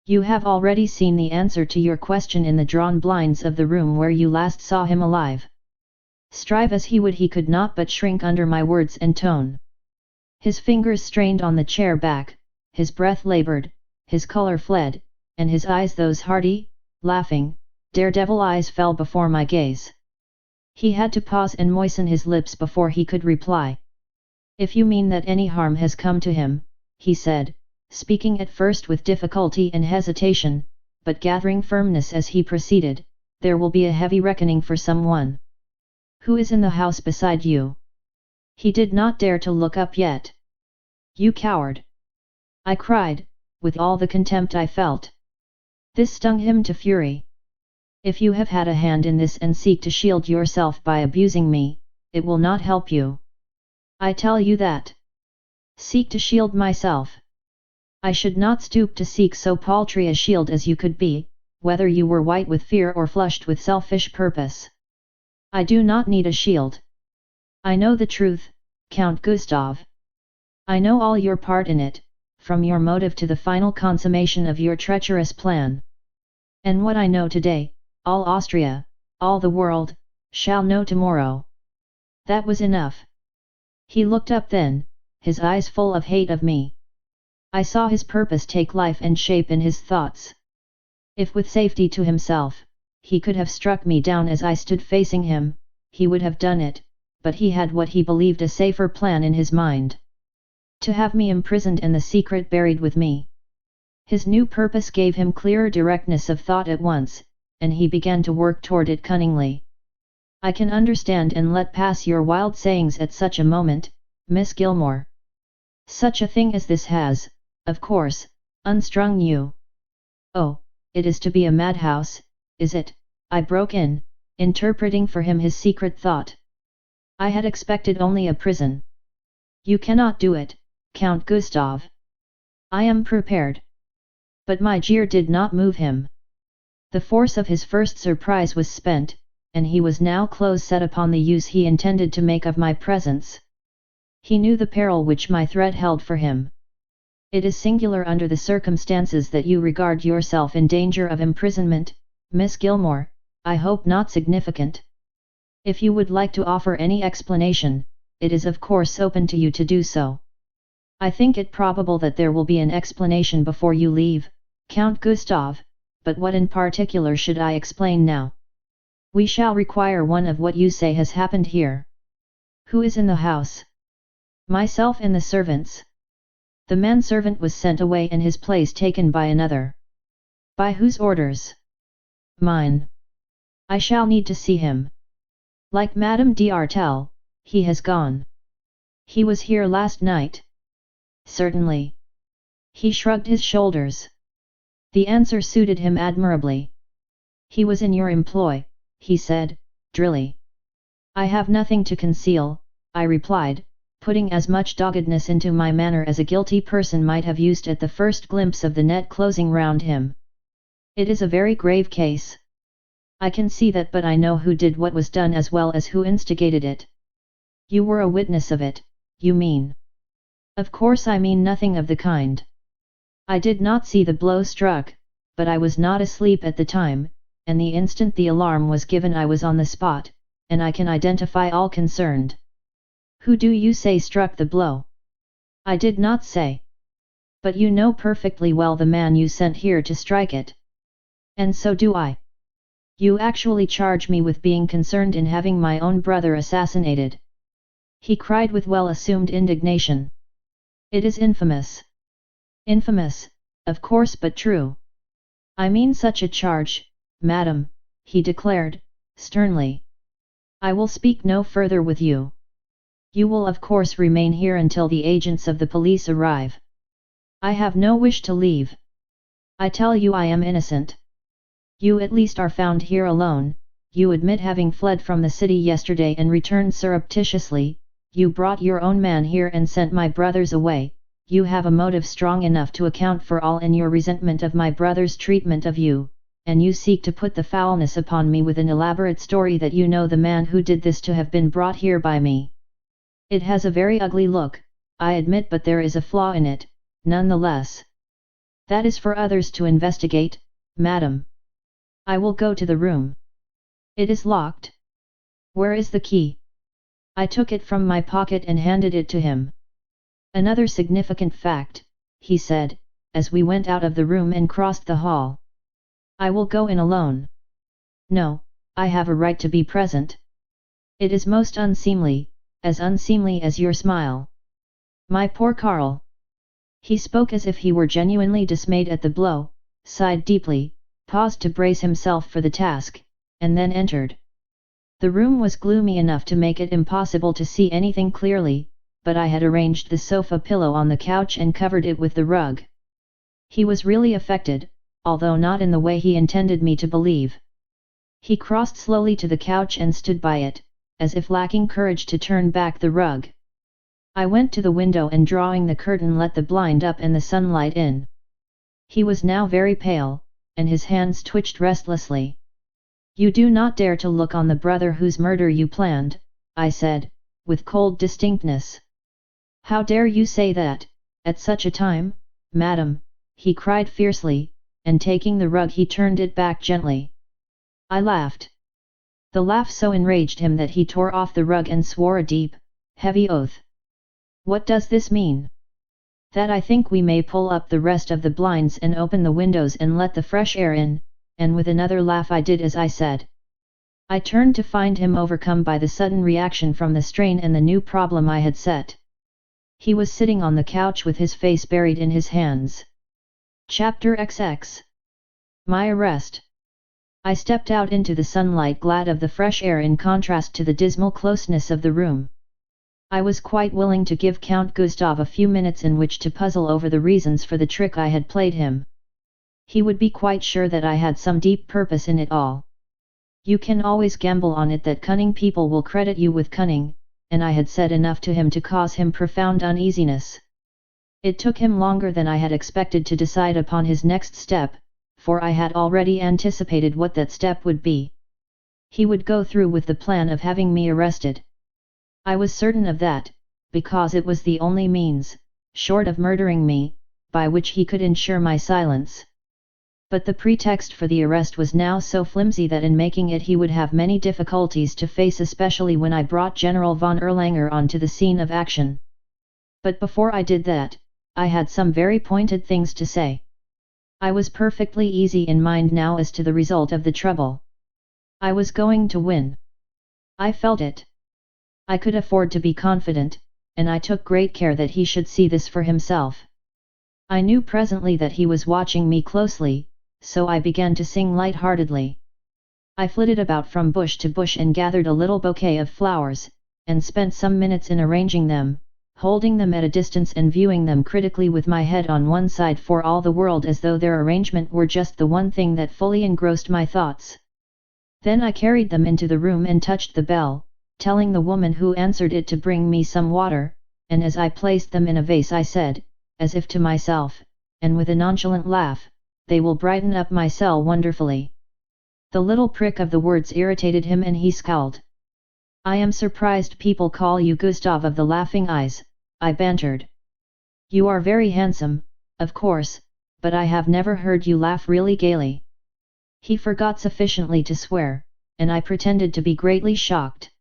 You have already seen the answer to your question in the drawn blinds of the room where you last saw him alive." Strive as he would, he could not but shrink under my words and tone. His fingers strained on the chair back, his breath laboured, his colour fled, and his eyes, those hardy, laughing, daredevil eyes fell before my gaze. He had to pause and moisten his lips before he could reply. If you mean that any harm has come to him, he said, speaking at first with difficulty and hesitation, but gathering firmness as he proceeded, there will be a heavy reckoning for someone. Who is in the house beside you? He did not dare to look up yet. You coward! I cried, with all the contempt I felt. This stung him to fury. If you have had a hand in this and seek to shield yourself by abusing me, it will not help you. I tell you that. Seek to shield myself. I should not stoop to seek so paltry a shield as you could be, whether you were white with fear or flushed with selfish purpose. I do not need a shield. I know the truth, Count Gustav. I know all your part in it, from your motive to the final consummation of your treacherous plan. And what I know today, all Austria, all the world, shall know tomorrow. That was enough. He looked up then, his eyes full of hate of me. I saw his purpose take life and shape in his thoughts. If with safety to himself, he could have struck me down as I stood facing him, he would have done it, but he had what he believed a safer plan in his mind. To have me imprisoned and the secret buried with me. His new purpose gave him clearer directness of thought at once, and he began to work toward it cunningly. I can understand and let pass your wild sayings at such a moment, Miss Gilmore. Such a thing as this has, of course, unstrung you. Oh, it is to be a madhouse, is it? I broke in, interpreting for him his secret thought. I had expected only a prison. You cannot do it, Count Gustav. I am prepared. But my jeer did not move him. The force of his first surprise was spent, and he was now close set upon the use he intended to make of my presence. He knew the peril which my threat held for him. It is singular under the circumstances that you regard yourself in danger of imprisonment, Miss Gilmore, I hope not significant. If you would like to offer any explanation, it is of course open to you to do so. I think it probable that there will be an explanation before you leave, Count Gustav, but what in particular should I explain now? We shall require one of what you say has happened here. Who is in the house? Myself and the servants. The manservant was sent away and his place taken by another. By whose orders? Mine. I shall need to see him. Like Madame d'Artel, he has gone. He was here last night. Certainly. He shrugged his shoulders. The answer suited him admirably. He was in your employ, he said, drily. I have nothing to conceal, I replied, putting as much doggedness into my manner as a guilty person might have used at the first glimpse of the net closing round him. It is a very grave case. I can see that, but I know who did what was done as well as who instigated it. You were a witness of it, you mean? Of course I mean nothing of the kind. I did not see the blow struck, but I was not asleep at the time, and the instant the alarm was given I was on the spot, and I can identify all concerned. Who do you say struck the blow? I did not say. But you know perfectly well the man you sent here to strike it. And so do I. You actually charge me with being concerned in having my own brother assassinated. He cried with well-assumed indignation. It is infamous. Infamous, of course, but true. I mean such a charge, madam, he declared, sternly. I will speak no further with you. You will of course remain here until the agents of the police arrive. I have no wish to leave. I tell you I am innocent. You at least are found here alone, you admit having fled from the city yesterday and returned surreptitiously, you brought your own man here and sent my brothers away, you have a motive strong enough to account for all in your resentment of my brother's treatment of you, and you seek to put the foulness upon me with an elaborate story that you know the man who did this to have been brought here by me. It has a very ugly look, I admit, but there is a flaw in it, none the less. That is for others to investigate, madam. I will go to the room. It is locked. Where is the key? I took it from my pocket and handed it to him. Another significant fact, he said, as we went out of the room and crossed the hall. I will go in alone. No, I have a right to be present. It is most unseemly, as unseemly as your smile. My poor Karl. He spoke as if he were genuinely dismayed at the blow, sighed deeply, paused to brace himself for the task, and then entered. The room was gloomy enough to make it impossible to see anything clearly, but I had arranged the sofa pillow on the couch and covered it with the rug. He was really affected, although not in the way he intended me to believe. He crossed slowly to the couch and stood by it, as if lacking courage to turn back the rug. I went to the window and drawing the curtain let the blind up and the sunlight in. He was now very pale, and his hands twitched restlessly. You do not dare to look on the brother whose murder you planned, I said, with cold distinctness. How dare you say that, at such a time, madam, he cried fiercely, and taking the rug he turned it back gently. I laughed. The laugh so enraged him that he tore off the rug and swore a deep, heavy oath. What does this mean? That I think we may pull up the rest of the blinds and open the windows and let the fresh air in, and with another laugh I did as I said. I turned to find him overcome by the sudden reaction from the strain and the new problem I had set. He was sitting on the couch with his face buried in his hands. Chapter XX. My arrest. I stepped out into the sunlight glad of the fresh air in contrast to the dismal closeness of the room. I was quite willing to give Count Gustav a few minutes in which to puzzle over the reasons for the trick I had played him. He would be quite sure that I had some deep purpose in it all. You can always gamble on it that cunning people will credit you with cunning, and I had said enough to him to cause him profound uneasiness. It took him longer than I had expected to decide upon his next step, for I had already anticipated what that step would be. He would go through with the plan of having me arrested. I was certain of that, because it was the only means, short of murdering me, by which he could ensure my silence. But the pretext for the arrest was now so flimsy that in making it he would have many difficulties to face, especially when I brought General von Erlanger onto the scene of action. But before I did that, I had some very pointed things to say. I was perfectly easy in mind now as to the result of the trouble. I was going to win. I felt it. I could afford to be confident, and I took great care that he should see this for himself. I knew presently that he was watching me closely, so I began to sing light-heartedly. I flitted about from bush to bush and gathered a little bouquet of flowers, and spent some minutes in arranging them, holding them at a distance and viewing them critically with my head on one side for all the world as though their arrangement were just the one thing that fully engrossed my thoughts. Then I carried them into the room and touched the bell, telling the woman who answered it to bring me some water, and as I placed them in a vase I said, as if to myself, and with a nonchalant laugh, they will brighten up my cell wonderfully. The little prick of the words irritated him and he scowled. I am surprised people call you Gustav of the Laughing Eyes, I bantered. You are very handsome, of course, but I have never heard you laugh really gaily. He forgot sufficiently to swear, and I pretended to be greatly shocked.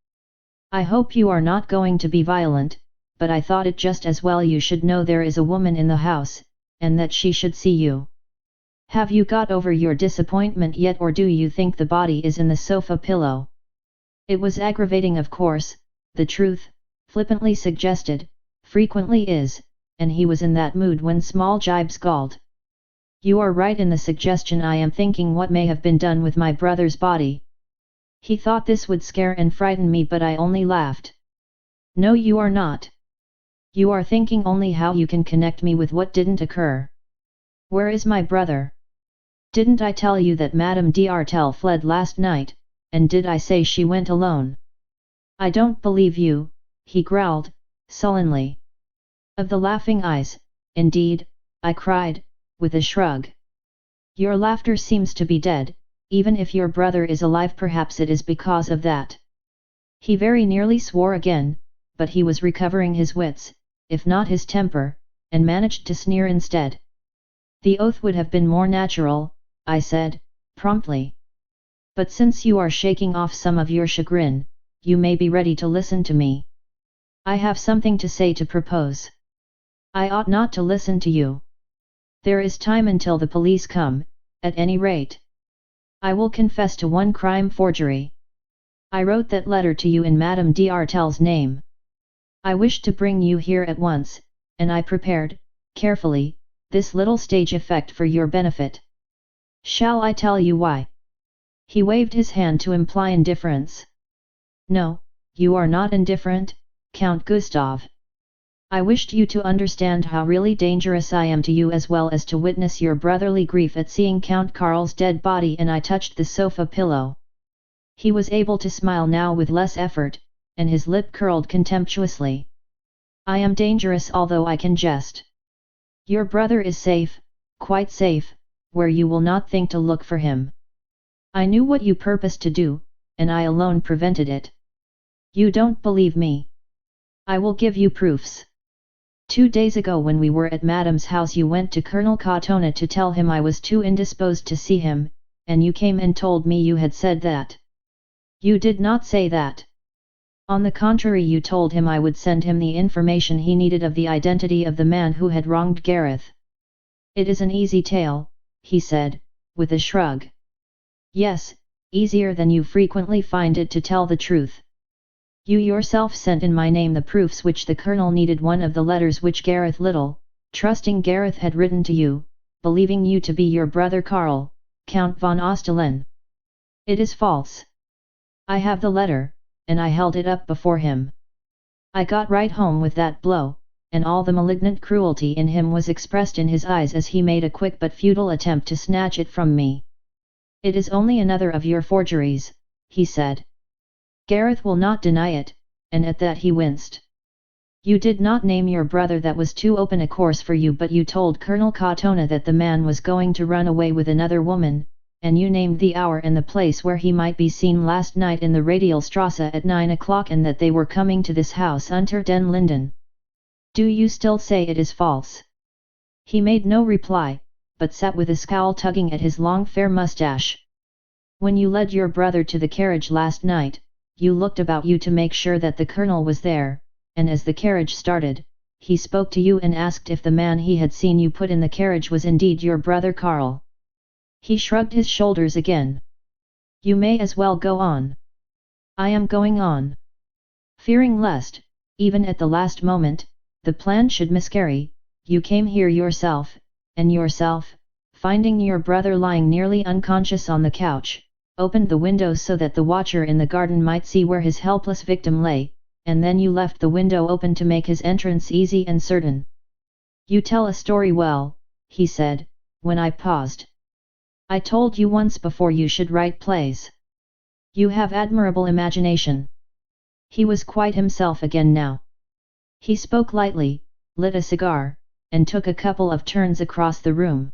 I hope you are not going to be violent, but I thought it just as well you should know there is a woman in the house, and that she should see you. Have you got over your disappointment yet, or do you think the body is in the sofa pillow? It was aggravating, of course, the truth, flippantly suggested, frequently is, and he was in that mood when small jibes galled. You are right in the suggestion. I am thinking what may have been done with my brother's body. He thought this would scare and frighten me, but I only laughed. No, you are not. You are thinking only how you can connect me with what didn't occur. Where is my brother? Didn't I tell you that Madame d'Artel fled last night, and did I say she went alone? I don't believe you, he growled, sullenly. Of the Laughing Eyes, indeed, I cried, with a shrug. Your laughter seems to be dead. Even if your brother is alive, perhaps it is because of that. He very nearly swore again, but he was recovering his wits, if not his temper, and managed to sneer instead. The oath would have been more natural, I said, promptly. But since you are shaking off some of your chagrin, you may be ready to listen to me. I have something to say to propose. I ought not to listen to you. There is time until the police come, at any rate. I will confess to one crime: forgery. I wrote that letter to you in Madame d'Artel's name. I wished to bring you here at once, and I prepared, carefully, this little stage effect for your benefit. Shall I tell you why? He waved his hand to imply indifference. No, you are not indifferent, Count Gustav. I wished you to understand how really dangerous I am to you, as well as to witness your brotherly grief at seeing Count Karl's dead body. And I touched the sofa pillow. He was able to smile now with less effort, and his lip curled contemptuously. I am dangerous, although I can jest. Your brother is safe, quite safe, where you will not think to look for him. I knew what you purposed to do, and I alone prevented it. You don't believe me? I will give you proofs. 2 days ago, when we were at Madame's house, you went to Colonel Katona to tell him I was too indisposed to see him, and you came and told me you had said that. You did not say that. On the contrary, you told him I would send him the information he needed of the identity of the man who had wronged Gareth. It is an easy tale, he said, with a shrug. Yes, easier than you frequently find it to tell the truth. You yourself sent in my name the proofs which the Colonel needed, one of the letters which Gareth Little, trusting Gareth, had written to you, believing you to be your brother Karl, Count von Ostalen. It is false. I have the letter, and I held it up before him. I got right home with that blow, and all the malignant cruelty in him was expressed in his eyes as he made a quick but futile attempt to snatch it from me. It is only another of your forgeries, he said. Gareth will not deny it, and at that he winced. You did not name your brother, that was too open a course for you, but you told Colonel Katona that the man was going to run away with another woman, and you named the hour and the place where he might be seen last night in the Radialstrasse at 9 o'clock, and that they were coming to this house unter den Linden. Do you still say it is false? He made no reply, but sat with a scowl tugging at his long fair moustache. When you led your brother to the carriage last night, you looked about you to make sure that the Colonel was there, and as the carriage started, he spoke to you and asked if the man he had seen you put in the carriage was indeed your brother Karl. He shrugged his shoulders again. You may as well go on. I am going on. Fearing lest, even at the last moment, the plan should miscarry, you came here yourself, and yourself, finding your brother lying nearly unconscious on the couch, opened the window so that the watcher in the garden might see where his helpless victim lay, and then you left the window open to make his entrance easy and certain. You tell a story well, he said, when I paused. I told you once before you should write plays. You have admirable imagination. He was quite himself again now. He spoke lightly, lit a cigar, and took a couple of turns across the room.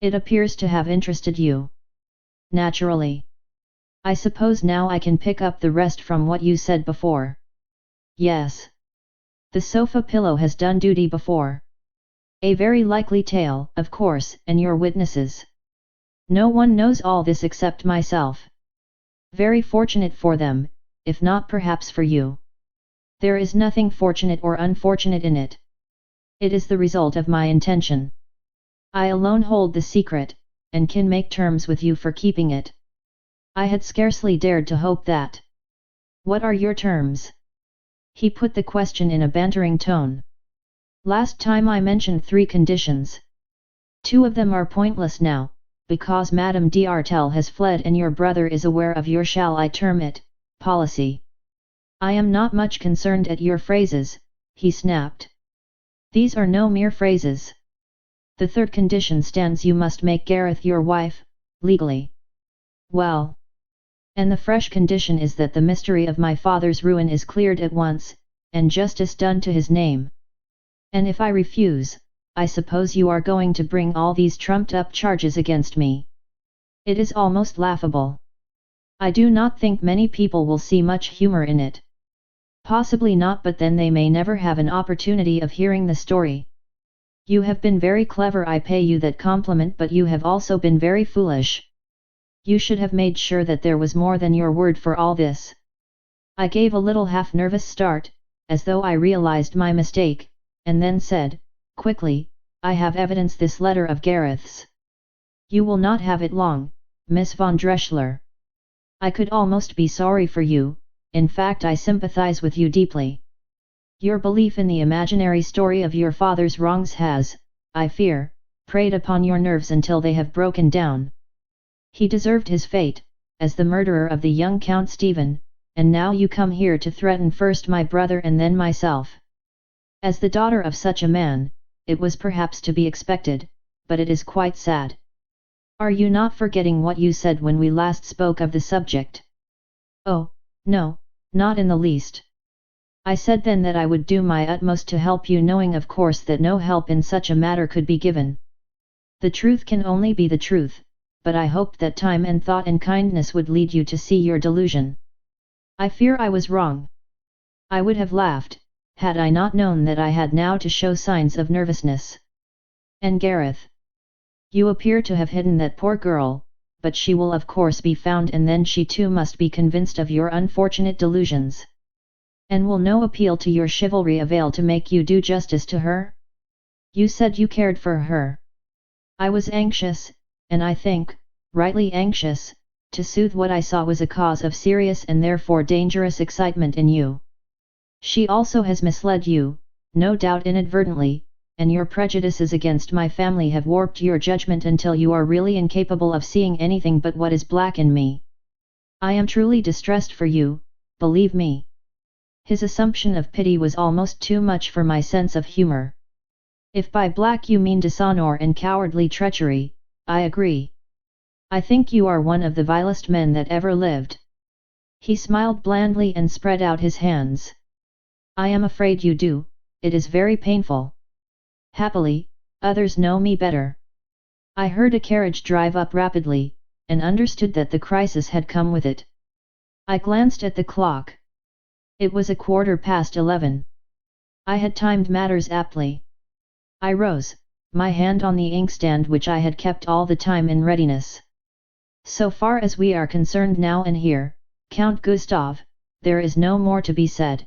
It appears to have interested you. Naturally. I suppose now I can pick up the rest from what you said before. Yes. The sofa pillow has done duty before. A very likely tale, of course, and your witnesses. No one knows all this except myself. Very fortunate for them, if not perhaps for you. There is nothing fortunate or unfortunate in it. It is the result of my intention. I alone hold the secret, and can make terms with you for keeping it. I had scarcely dared to hope that. What are your terms? He put the question in a bantering tone. Last time I mentioned 3 conditions. 2 of them are pointless now, because Madame d'Artel has fled and your brother is aware of your, shall I term it, policy. I am not much concerned at your phrases, he snapped. These are no mere phrases. The 3rd condition stands: you must make Gareth your wife, legally. Well. And the fresh condition is that the mystery of my father's ruin is cleared at once, and justice done to his name. And if I refuse, I suppose you are going to bring all these trumped-up charges against me. It is almost laughable. I do not think many people will see much humor in it. Possibly not, but then they may never have an opportunity of hearing the story. You have been very clever, I pay you that compliment, but you have also been very foolish. You should have made sure that there was more than your word for all this. I gave a little half-nervous start, as though I realized my mistake, and then said, quickly, I have evidence, this letter of Gareth's. You will not have it long, Miss von Dreschler. I could almost be sorry for you, in fact I sympathize with you deeply. Your belief in the imaginary story of your father's wrongs has, I fear, preyed upon your nerves until they have broken down. He deserved his fate, as the murderer of the young Count Stephen, and now you come here to threaten first my brother and then myself. As the daughter of such a man, it was perhaps to be expected, but it is quite sad. Are you not forgetting what you said when we last spoke of the subject? Oh, no, not in the least. I said then that I would do my utmost to help you, knowing of course that no help in such a matter could be given. The truth can only be the truth, but I hoped that time and thought and kindness would lead you to see your delusion. I fear I was wrong. I would have laughed, had I not known that I had now to show signs of nervousness. And Gareth? You appear to have hidden that poor girl, but she will of course be found, and then she too must be convinced of your unfortunate delusions. And will no appeal to your chivalry avail to make you do justice to her? You said you cared for her. I was anxious, and I think, rightly anxious, to soothe what I saw was a cause of serious and therefore dangerous excitement in you. She also has misled you, no doubt inadvertently, and your prejudices against my family have warped your judgment until you are really incapable of seeing anything but what is black in me. I am truly distressed for you, believe me. His assumption of pity was almost too much for my sense of humor. If by black you mean dishonor and cowardly treachery, I agree. I think you are one of the vilest men that ever lived. He smiled blandly and spread out his hands. I am afraid you do, it is very painful. Happily, others know me better. I heard a carriage drive up rapidly, and understood that the crisis had come with it. I glanced at the clock. It was 11:15. I had timed matters aptly. I rose, my hand on the inkstand which I had kept all the time in readiness. So far as we are concerned now and here, Count Gustav, there is no more to be said.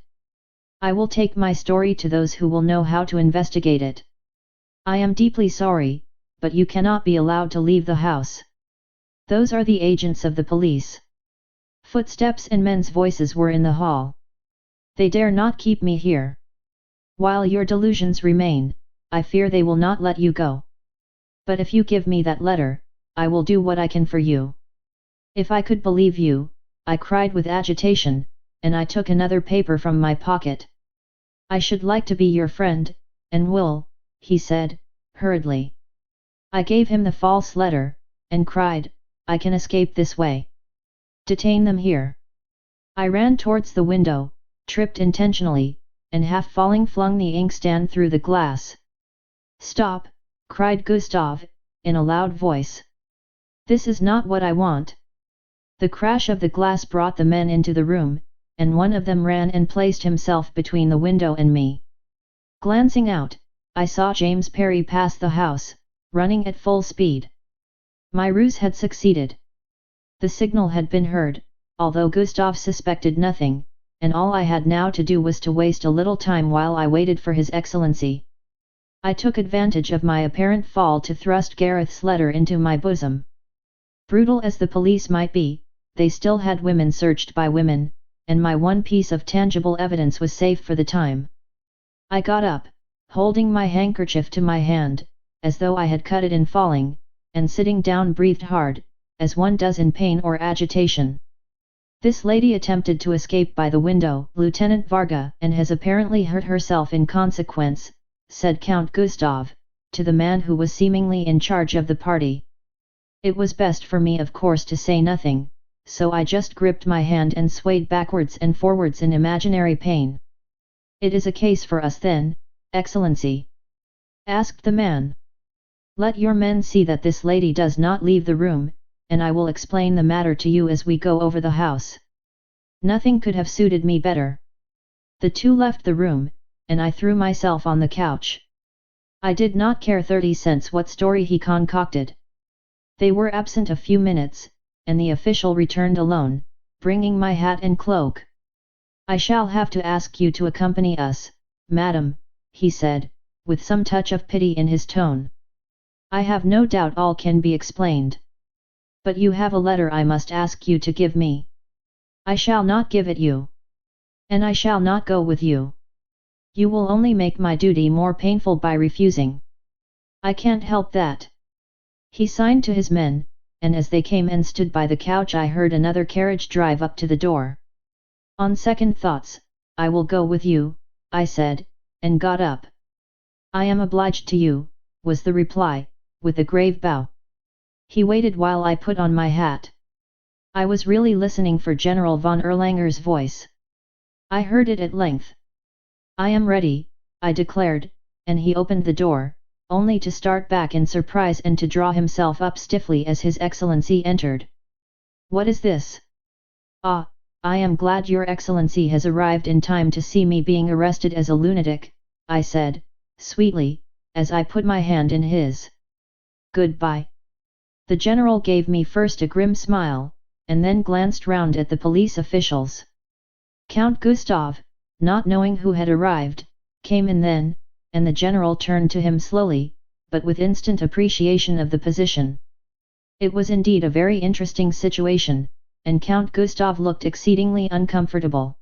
I will take my story to those who will know how to investigate it. I am deeply sorry, but you cannot be allowed to leave the house. Those are the agents of the police. Footsteps and men's voices were in the hall. They dare not keep me here. While your delusions remain, I fear they will not let you go. But if you give me that letter, I will do what I can for you. If I could believe you, I cried with agitation, and I took another paper from my pocket. I should like to be your friend, and will, he said, hurriedly. I gave him the false letter, and cried, I can escape this way. Detain them here. I ran towards the window, tripped intentionally, and half falling flung the inkstand through the glass. Stop, cried Gustav, in a loud voice. This is not what I want. The crash of the glass brought the men into the room, and one of them ran and placed himself between the window and me. Glancing out, I saw James Parry pass the house, running at full speed. My ruse had succeeded. The signal had been heard, although Gustav suspected nothing, and all I had now to do was to waste a little time while I waited for His Excellency. I took advantage of my apparent fall to thrust Gareth's letter into my bosom. Brutal as the police might be, they still had women searched by women, and my one piece of tangible evidence was safe for the time. I got up, holding my handkerchief to my hand, as though I had cut it in falling, and sitting down breathed hard, as one does in pain or agitation. This lady attempted to escape by the window, Lieutenant Varga, and has apparently hurt herself in consequence, said Count Gustav, to the man who was seemingly in charge of the party. It was best for me of course to say nothing, so I just gripped my hand and swayed backwards and forwards in imaginary pain. It is a case for us then, Excellency? Asked the man. Let your men see that this lady does not leave the room, and I will explain the matter to you as we go over the house. Nothing could have suited me better. The two left the room, and I threw myself on the couch. I did not care 30 cents what story he concocted. They were absent a few minutes, and the official returned alone, bringing my hat and cloak. I shall have to ask you to accompany us, madam, he said, with some touch of pity in his tone. I have no doubt all can be explained. But you have a letter I must ask you to give me. I shall not give it you. And I shall not go with you. You will only make my duty more painful by refusing. I can't help that. He signed to his men, and as they came and stood by the couch I heard another carriage drive up to the door. On second thoughts, I will go with you, I said, and got up. I am obliged to you, was the reply, with a grave bow. He waited while I put on my hat. I was really listening for General von Erlanger's voice. I heard it at length. I am ready, I declared, and he opened the door, only to start back in surprise and to draw himself up stiffly as His Excellency entered. What is this? Ah, I am glad Your Excellency has arrived in time to see me being arrested as a lunatic, I said, sweetly, as I put my hand in his. Goodbye. The general gave me first a grim smile, and then glanced round at the police officials. Count Gustav, not knowing who had arrived, came in then, and the general turned to him slowly, but with instant appreciation of the position. It was indeed a very interesting situation, and Count Gustav looked exceedingly uncomfortable.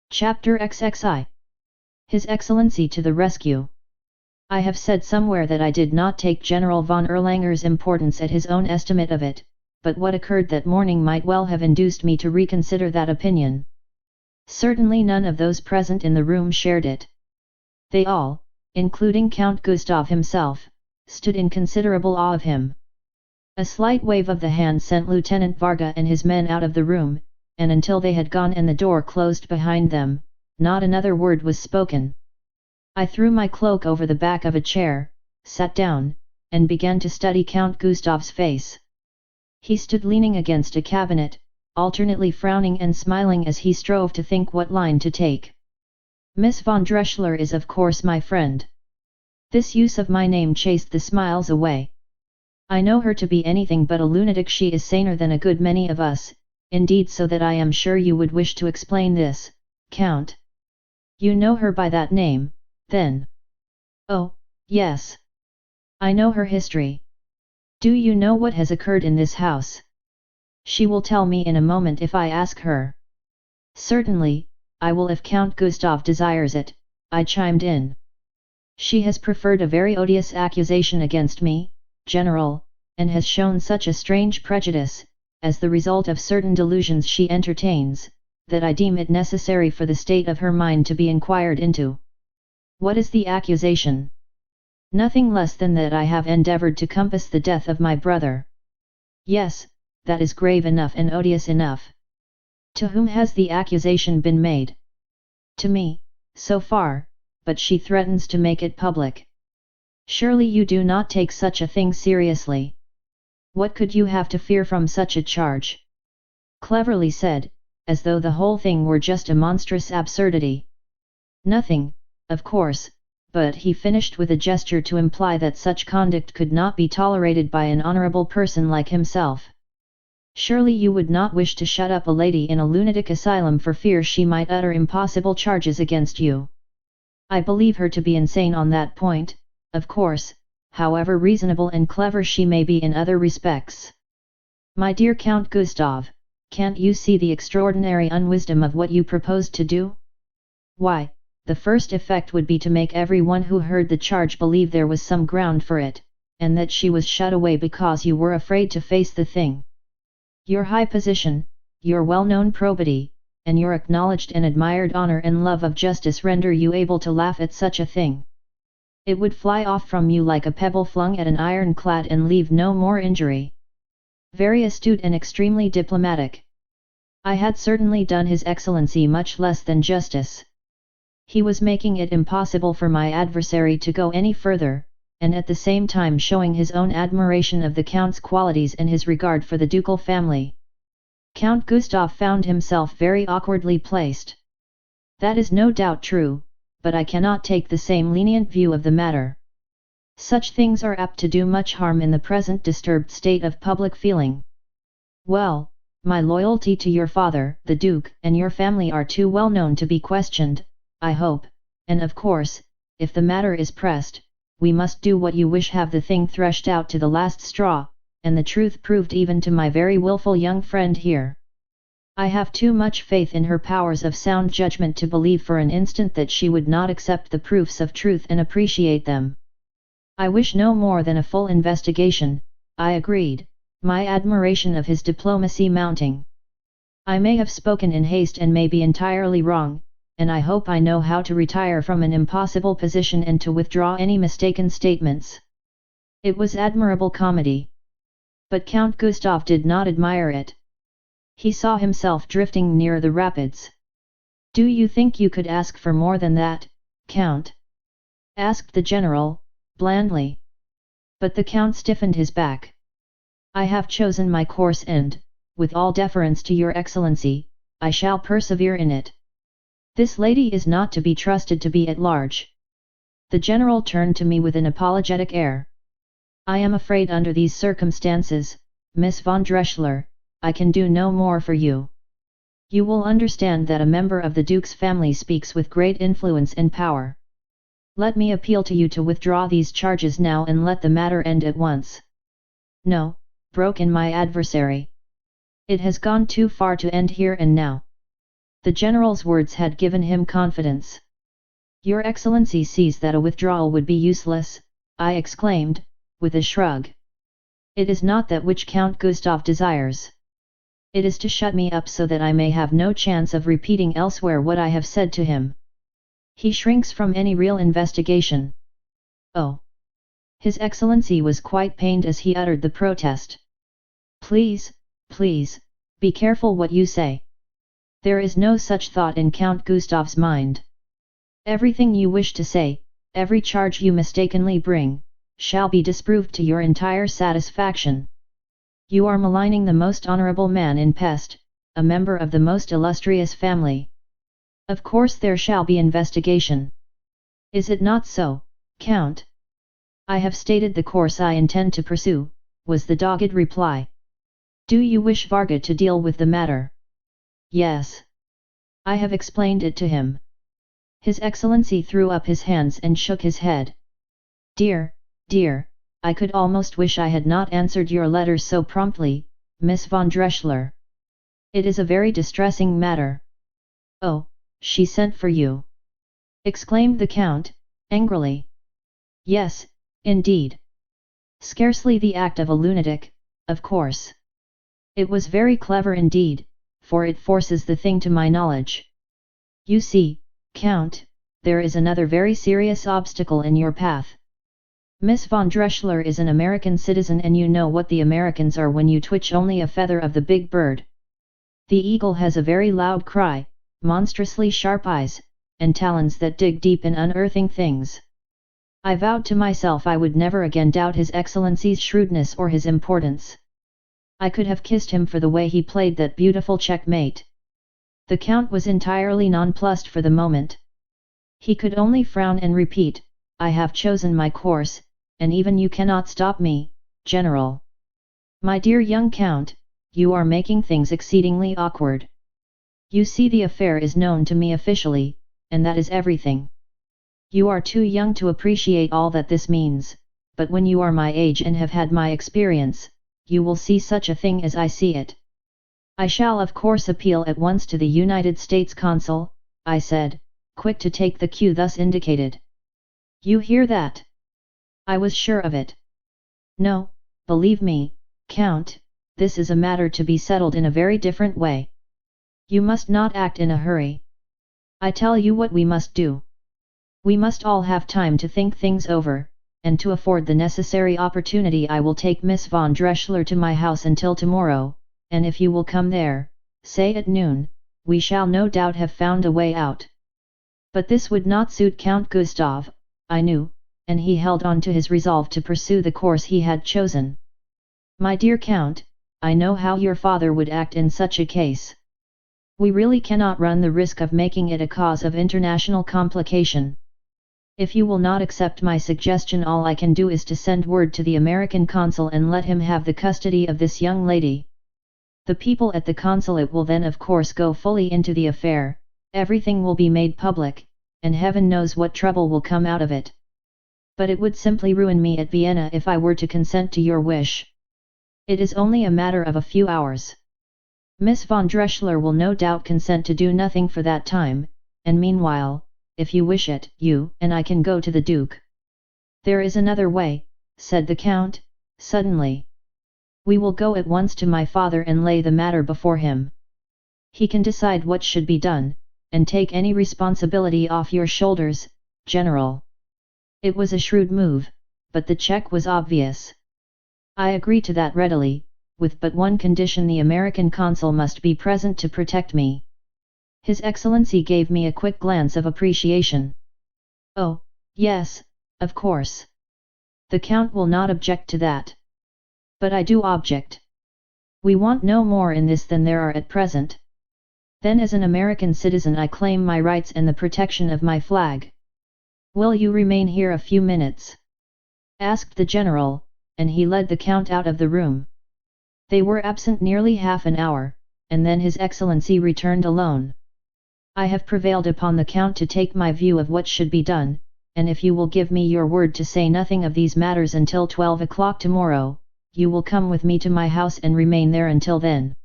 Chapter XXI. His Excellency to the rescue. I have said somewhere that I did not take General von Erlanger's importance at his own estimate of it, but what occurred that morning might well have induced me to reconsider that opinion. Certainly none of those present in the room shared it. They all, including Count Gustav himself, stood in considerable awe of him. A slight wave of the hand sent Lieutenant Varga and his men out of the room, and until they had gone and the door closed behind them, not another word was spoken. I threw my cloak over the back of a chair, sat down, and began to study Count Gustav's face. He stood leaning against a cabinet, alternately frowning and smiling as he strove to think what line to take. Miss von Drechsler is of course my friend. This use of my name chased the smiles away. I know her to be anything but a lunatic. She is saner than a good many of us, indeed so that I am sure you would wish to explain this, Count. You know her by that name, then? Oh, yes. I know her history. Do you know what has occurred in this house? She will tell me in a moment if I ask her. Certainly, I will if Count Gustav desires it, I chimed in. She has preferred a very odious accusation against me, General, and has shown such a strange prejudice, as the result of certain delusions she entertains, that I deem it necessary for the state of her mind to be inquired into. What is the accusation? Nothing less than that I have endeavoured to compass the death of my brother. Yes, that is grave enough and odious enough. To whom has the accusation been made? To me, so far, but she threatens to make it public. Surely you do not take such a thing seriously. What could you have to fear from such a charge? Cleverly said, as though the whole thing were just a monstrous absurdity. Nothing, of course, but he finished with a gesture to imply that such conduct could not be tolerated by an honourable person like himself. Surely you would not wish to shut up a lady in a lunatic asylum for fear she might utter impossible charges against you. I believe her to be insane on that point, of course, however reasonable and clever she may be in other respects. My dear Count Gustav, can't you see the extraordinary unwisdom of what you propose to do? Why, the first effect would be to make every one who heard the charge believe there was some ground for it, and that she was shut away because you were afraid to face the thing. Your high position, your well-known probity, and your acknowledged and admired honour and love of justice render you able to laugh at such a thing. It would fly off from you like a pebble flung at an ironclad and leave no more injury. Very astute and extremely diplomatic. I had certainly done His Excellency much less than justice. He was making it impossible for my adversary to go any further, and at the same time showing his own admiration of the Count's qualities and his regard for the ducal family. Count Gustav found himself very awkwardly placed. That is no doubt true, but I cannot take the same lenient view of the matter. Such things are apt to do much harm in the present disturbed state of public feeling. Well, my loyalty to your father, the Duke, and your family are too well known to be questioned, I hope, and of course, if the matter is pressed, we must do what you wish, have the thing threshed out to the last straw, and the truth proved even to my very willful young friend here. I have too much faith in her powers of sound judgment to believe for an instant that she would not accept the proofs of truth and appreciate them. I wish no more than a full investigation, I agreed, my admiration of his diplomacy mounting. I may have spoken in haste and may be entirely wrong, and I hope I know how to retire from an impossible position and to withdraw any mistaken statements. It was admirable comedy. But Count Gustav did not admire it. He saw himself drifting near the rapids. "Do you think you could ask for more than that, Count?" asked the general, blandly. But the Count stiffened his back. "I have chosen my course and, with all deference to your excellency, I shall persevere in it. This lady is not to be trusted to be at large." The general turned to me with an apologetic air. "I am afraid under these circumstances, Miss von Drechsler, I can do no more for you. You will understand that a member of the Duke's family speaks with great influence and power. Let me appeal to you to withdraw these charges now and let the matter end at once." "No," broke in my adversary. "It has gone too far to end here and now." The general's words had given him confidence. "Your Excellency sees that a withdrawal would be useless," I exclaimed, with a shrug. "It is not that which Count Gustav desires. It is to shut me up so that I may have no chance of repeating elsewhere what I have said to him. He shrinks from any real investigation." "Oh!" His Excellency was quite pained as he uttered the protest. "Please, please, be careful what you say. There is no such thought in Count Gustav's mind. Everything you wish to say, every charge you mistakenly bring, shall be disproved to your entire satisfaction. You are maligning the most honourable man in Pest, a member of the most illustrious family. Of course there shall be investigation. Is it not so, Count?" "I have stated the course I intend to pursue," was the dogged reply. "Do you wish Varga to deal with the matter?" "Yes. I have explained it to him." His Excellency threw up his hands and shook his head. "Dear, dear, I could almost wish I had not answered your letter so promptly, Miss von Drechsler. It is a very distressing matter." "Oh, she sent for you!" exclaimed the Count, angrily. "Yes, indeed. Scarcely the act of a lunatic, of course. It was very clever indeed, for it forces the thing to my knowledge. You see, Count, there is another very serious obstacle in your path. Miss von Drechsler is an American citizen and you know what the Americans are when you twitch only a feather of the big bird. The eagle has a very loud cry, monstrously sharp eyes, and talons that dig deep in unearthing things. I vowed to myself I would never again doubt His Excellency's shrewdness or his importance. I could have kissed him for the way he played that beautiful checkmate." The Count was entirely nonplussed for the moment. He could only frown and repeat, "I have chosen my course, and even you cannot stop me, General." "My dear young Count, you are making things exceedingly awkward. You see the affair is known to me officially, and that is everything. You are too young to appreciate all that this means, but when you are my age and have had my experience, you will see such a thing as I see it." "I shall of course appeal at once to the United States Consul," I said, quick to take the cue thus indicated. "You hear that? I was sure of it. No, believe me, Count, this is a matter to be settled in a very different way. You must not act in a hurry. I tell you what we must do. We must all have time to think things over, and to afford the necessary opportunity I will take Miss von Drechsler to my house until tomorrow, and if you will come there, say at noon, we shall no doubt have found a way out." But this would not suit Count Gustav, I knew, and he held on to his resolve to pursue the course he had chosen. "My dear Count, I know how your father would act in such a case. We really cannot run the risk of making it a cause of international complication. If you will not accept my suggestion, all I can do is to send word to the American consul and let him have the custody of this young lady. The people at the consulate will then of course go fully into the affair, everything will be made public, and heaven knows what trouble will come out of it. But it would simply ruin me at Vienna if I were to consent to your wish." It is only a matter of a few hours. Miss von Drechsler will no doubt consent to do nothing for that time, and meanwhile, if you wish it, you and I can go to the Duke. There is another way, said the Count, suddenly. We will go at once to my father and lay the matter before him. He can decide what should be done, and take any responsibility off your shoulders, General. It was a shrewd move, but the check was obvious. I agree to that readily, with but one condition: the American consul must be present to protect me. His Excellency gave me a quick glance of appreciation. Oh, yes, of course. The Count will not object to that. But I do object. We want no more in this than there are at present. Then as an American citizen I claim my rights and the protection of my flag. Will you remain here a few minutes? Asked the General, and he led the Count out of the room. They were absent nearly half an hour, and then His Excellency returned alone. I have prevailed upon the Count to take my view of what should be done, and if you will give me your word to say nothing of these matters until 12 o'clock tomorrow, you will come with me to my house and remain there until then.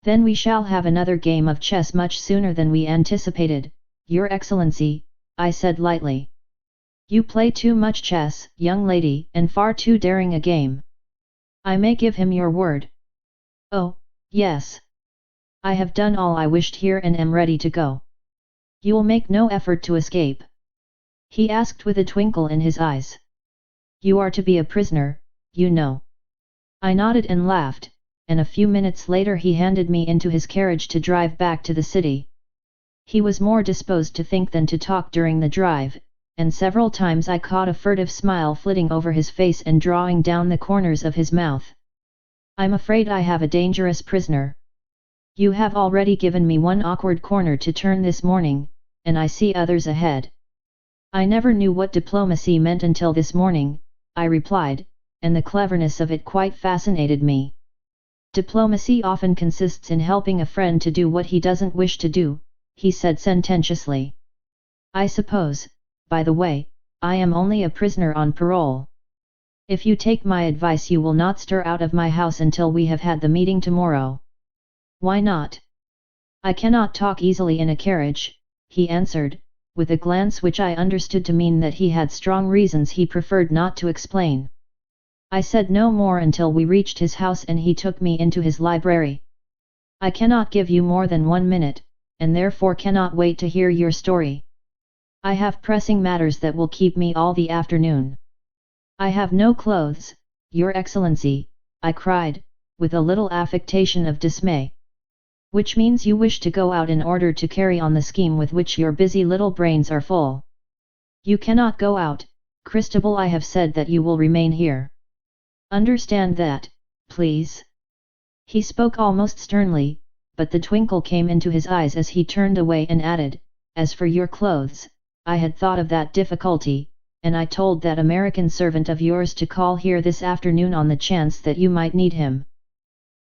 Then we shall have another game of chess much sooner than we anticipated, Your Excellency, I said lightly. You play too much chess, young lady, and far too daring a game. I may give him your word. Oh, yes. I have done all I wished here and am ready to go. You'll make no effort to escape? He asked with a twinkle in his eyes. You are to be a prisoner, you know. I nodded and laughed, and a few minutes later he handed me into his carriage to drive back to the city. He was more disposed to think than to talk during the drive, and several times I caught a furtive smile flitting over his face and drawing down the corners of his mouth. I'm afraid I have a dangerous prisoner. You have already given me one awkward corner to turn this morning, and I see others ahead. I never knew what diplomacy meant until this morning, I replied, and the cleverness of it quite fascinated me. Diplomacy often consists in helping a friend to do what he doesn't wish to do, he said sententiously. I suppose, by the way, I am only a prisoner on parole. If you take my advice you will not stir out of my house until we have had the meeting tomorrow. Why not? I cannot talk easily in a carriage, he answered, with a glance which I understood to mean that he had strong reasons he preferred not to explain. I said no more until we reached his house and he took me into his library. I cannot give you more than 1 minute, and therefore cannot wait to hear your story. I have pressing matters that will keep me all the afternoon. I have no clothes, Your Excellency, I cried, with a little affectation of dismay. Which means you wish to go out in order to carry on the scheme with which your busy little brains are full. You cannot go out, Christabel. I have said that you will remain here. Understand that, please. He spoke almost sternly, but the twinkle came into his eyes as he turned away and added, as for your clothes, I had thought of that difficulty, and I told that American servant of yours to call here this afternoon on the chance that you might need him.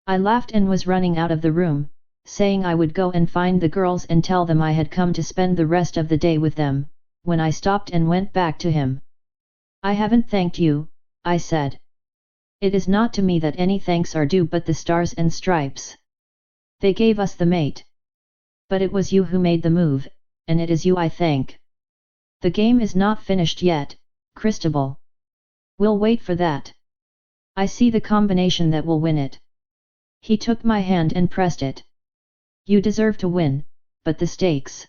I laughed and was running out of the room, saying I would go and find the girls and tell them I had come to spend the rest of the day with them, when I stopped and went back to him. I haven't thanked you, I said. It is not to me that any thanks are due but the Stars and Stripes. They gave us the mate. But it was you who made the move, and it is you I thank. The game is not finished yet, Christabel. We'll wait for that. I see the combination that will win it. He took my hand and pressed it. You deserve to win, but the stakes.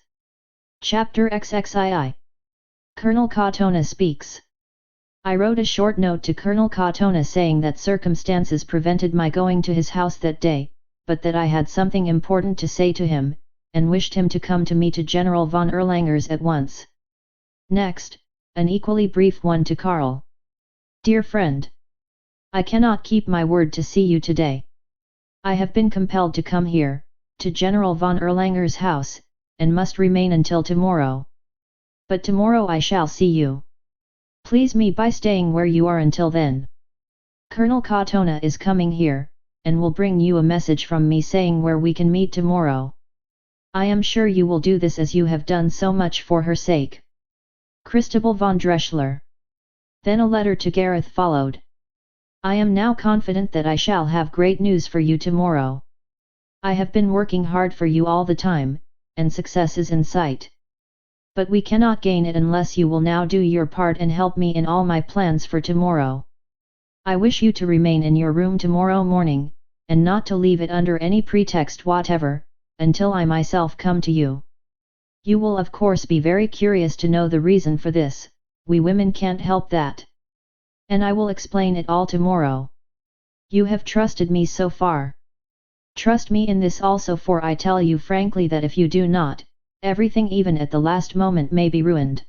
Chapter XXII. Colonel Katona speaks. I wrote a short note to Colonel Katona saying that circumstances prevented my going to his house that day, but that I had something important to say to him, and wished him to come to me to General von Erlangers at once. Next, an equally brief one to Karl. Dear friend. I cannot keep my word to see you today. I have been compelled to come here, to General von Erlanger's house, and must remain until tomorrow. But tomorrow I shall see you. Please me by staying where you are until then. Colonel Katona is coming here, and will bring you a message from me saying where we can meet tomorrow. I am sure you will do this as you have done so much for her sake. Christabel von Drechsler. Then a letter to Gareth followed. I am now confident that I shall have great news for you tomorrow. I have been working hard for you all the time, and success is in sight. But we cannot gain it unless you will now do your part and help me in all my plans for tomorrow. I wish you to remain in your room tomorrow morning, and not to leave it under any pretext whatever, until I myself come to you. You will of course be very curious to know the reason for this, we women can't help that. And I will explain it all tomorrow. You have trusted me so far. Trust me in this also, for I tell you frankly that if you do not, everything even at the last moment may be ruined.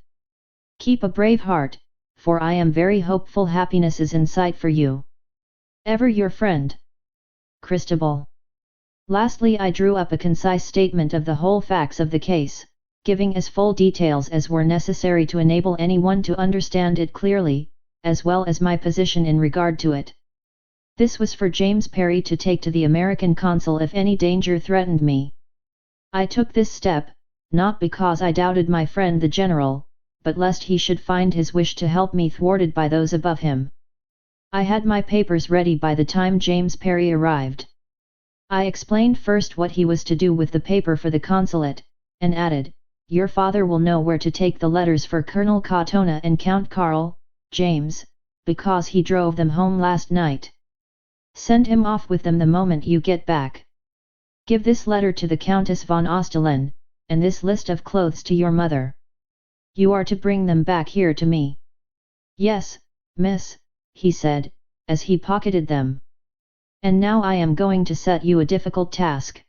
Keep a brave heart, for I am very hopeful happiness is in sight for you. Ever your friend, Christabel. Lastly, I drew up a concise statement of the whole facts of the case, giving as full details as were necessary to enable anyone to understand it clearly, as well as my position in regard to it. This was for James Parry to take to the American consul if any danger threatened me. I took this step, not because I doubted my friend the general, but lest he should find his wish to help me thwarted by those above him. I had my papers ready by the time James Parry arrived. I explained first what he was to do with the paper for the consulate, and added, "Your father will know where to take the letters for Colonel Katona and Count Karl, James, because he drove them home last night. Send him off with them the moment you get back. Give this letter to the Countess von Ostalen, and this list of clothes to your mother. You are to bring them back here to me." "Yes, miss," he said, as he pocketed them. "And now I am going to set you a difficult task.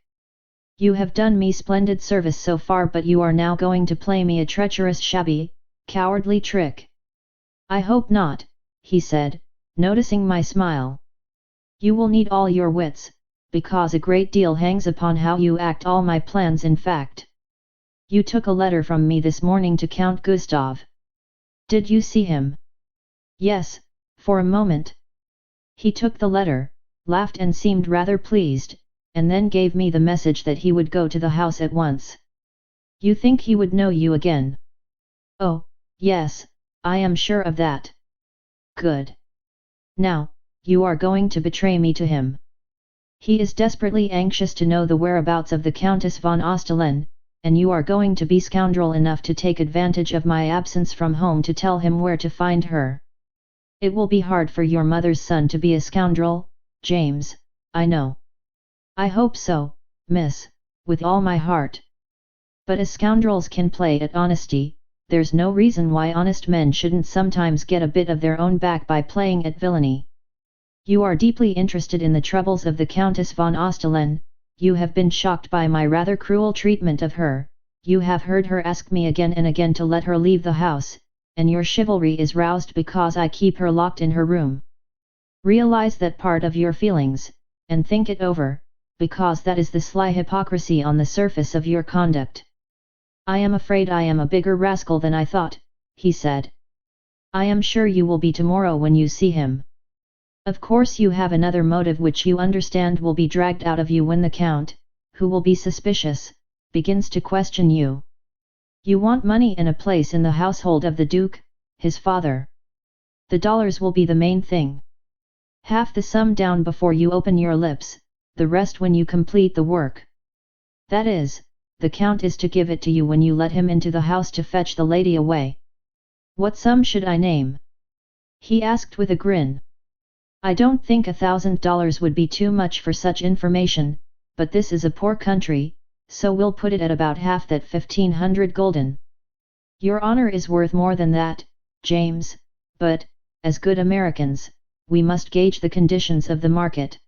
You have done me splendid service so far, but you are now going to play me a treacherous, shabby, cowardly trick." "I hope not," he said, noticing my smile. "You will need all your wits, because a great deal hangs upon how you act all my plans. In fact, you took a letter from me this morning to Count Gustav. Did you see him?" "Yes, for a moment." "He took the letter, laughed and seemed rather pleased, and then gave me the message that he would go to the house at once." "You think he would know you again?" "Oh, yes, I am sure of that." "Good. Now, you are going to betray me to him. He is desperately anxious to know the whereabouts of the Countess von Ostalen, and you are going to be scoundrel enough to take advantage of my absence from home to tell him where to find her. It will be hard for your mother's son to be a scoundrel, James, I know." "I hope so, miss, with all my heart. But as scoundrels can play at honesty, there's no reason why honest men shouldn't sometimes get a bit of their own back by playing at villainy. You are deeply interested in the troubles of the Countess von Ostalen, you have been shocked by my rather cruel treatment of her, you have heard her ask me again and again to let her leave the house, and your chivalry is roused because I keep her locked in her room. Realize that part of your feelings, and think it over, because that is the sly hypocrisy on the surface of your conduct." "I am afraid I am a bigger rascal than I thought," he said. "I am sure you will be tomorrow when you see him. Of course you have another motive which you understand will be dragged out of you when the Count, who will be suspicious, begins to question you. You want money and a place in the household of the Duke, his father. The dollars will be the main thing. Half the sum down before you open your lips, the rest when you complete the work. That is, the Count is to give it to you when you let him into the house to fetch the lady away." "What sum should I name?" he asked with a grin. "I don't think $1,000 would be too much for such information, but this is a poor country, so we'll put it at about half that, 1,500 gulden. Your honor is worth more than that, James, but, as good Americans, we must gauge the conditions of the market.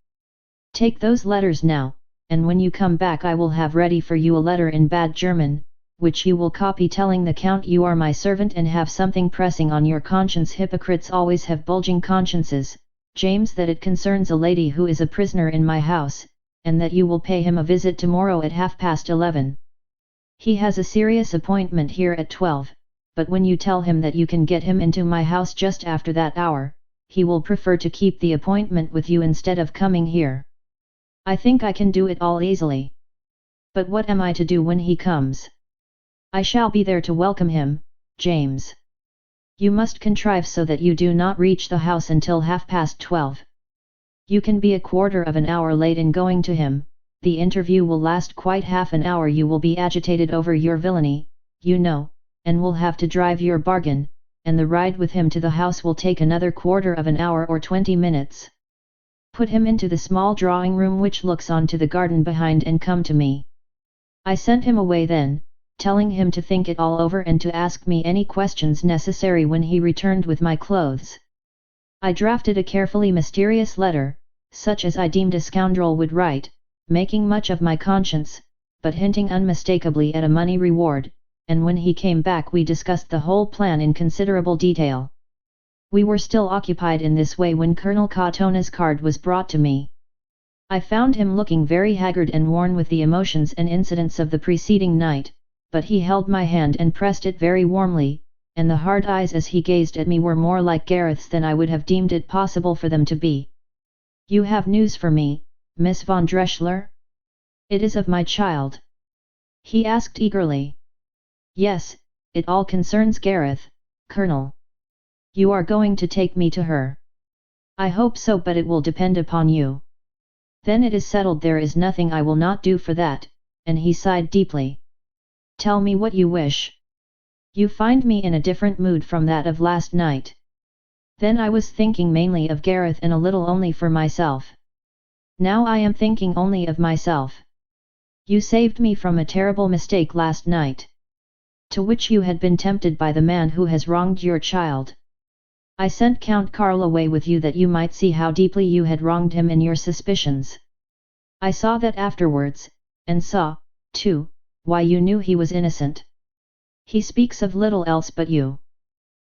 Take those letters now, and when you come back I will have ready for you a letter in bad German, which you will copy telling the Count you are my servant and have something pressing on your conscience. Hypocrites always have bulging consciences, James, that it concerns a lady who is a prisoner in my house, and that you will pay him a visit tomorrow at 11:30. He has a serious appointment here at 12, but when you tell him that you can get him into my house just after that hour, he will prefer to keep the appointment with you instead of coming here. I think I can do it all easily. But what am I to do when he comes? I shall be there to welcome him, James. You must contrive so that you do not reach the house until 12:30. You can be a quarter of an hour late in going to him, the interview will last quite half an hour, you will be agitated over your villainy, you know, and will have to drive your bargain, and the ride with him to the house will take another quarter of an hour or 20 minutes. Put him into the small drawing room which looks on to the garden behind and come to me. I sent him away then, telling him to think it all over and to ask me any questions necessary when he returned with my clothes. I drafted a carefully mysterious letter, such as I deemed a scoundrel would write, making much of my conscience, but hinting unmistakably at a money reward, and when he came back we discussed the whole plan in considerable detail. We were still occupied in this way when Colonel Catona's card was brought to me. I found him looking very haggard and worn with the emotions and incidents of the preceding night, but he held my hand and pressed it very warmly, and the hard eyes as he gazed at me were more like Gareth's than I would have deemed it possible for them to be. "You have news for me, Miss von Drechsler? It is of my child?" he asked eagerly. "Yes, it all concerns Gareth, Colonel. You are going to take me to her." "I hope so, but it will depend upon you." "Then it is settled, there is nothing I will not do for that," and he sighed deeply. "Tell me what you wish." "You find me in a different mood from that of last night." "Then I was thinking mainly of Gareth and a little only for myself. Now I am thinking only of myself. You saved me from a terrible mistake last night, to which you had been tempted by the man who has wronged your child. I sent Count Karl away with you that you might see how deeply you had wronged him in your suspicions. I saw that afterwards, and saw, too, why you knew he was innocent. He speaks of little else but you.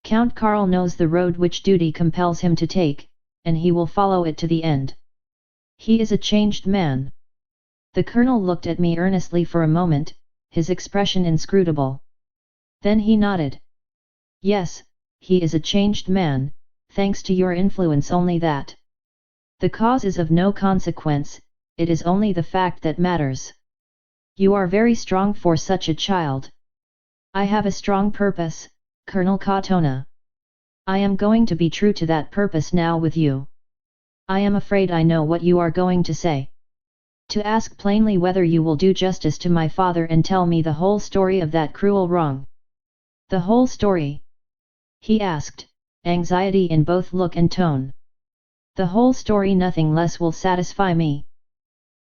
Count Karl knows the road which duty compels him to take, and he will follow it to the end. He is a changed man." The colonel looked at me earnestly for a moment, his expression inscrutable. Then he nodded. "Yes, he is a changed man, thanks to your influence, only that. The cause is of no consequence, it is only the fact that matters. You are very strong for such a child." "I have a strong purpose, Colonel Catona. I am going to be true to that purpose now with you. I am afraid I know what you are going to say. To ask plainly whether you will do justice to my father and tell me the whole story of that cruel wrong." "The whole story?" he asked, anxiety in both look and tone. "The whole story, nothing less will satisfy me."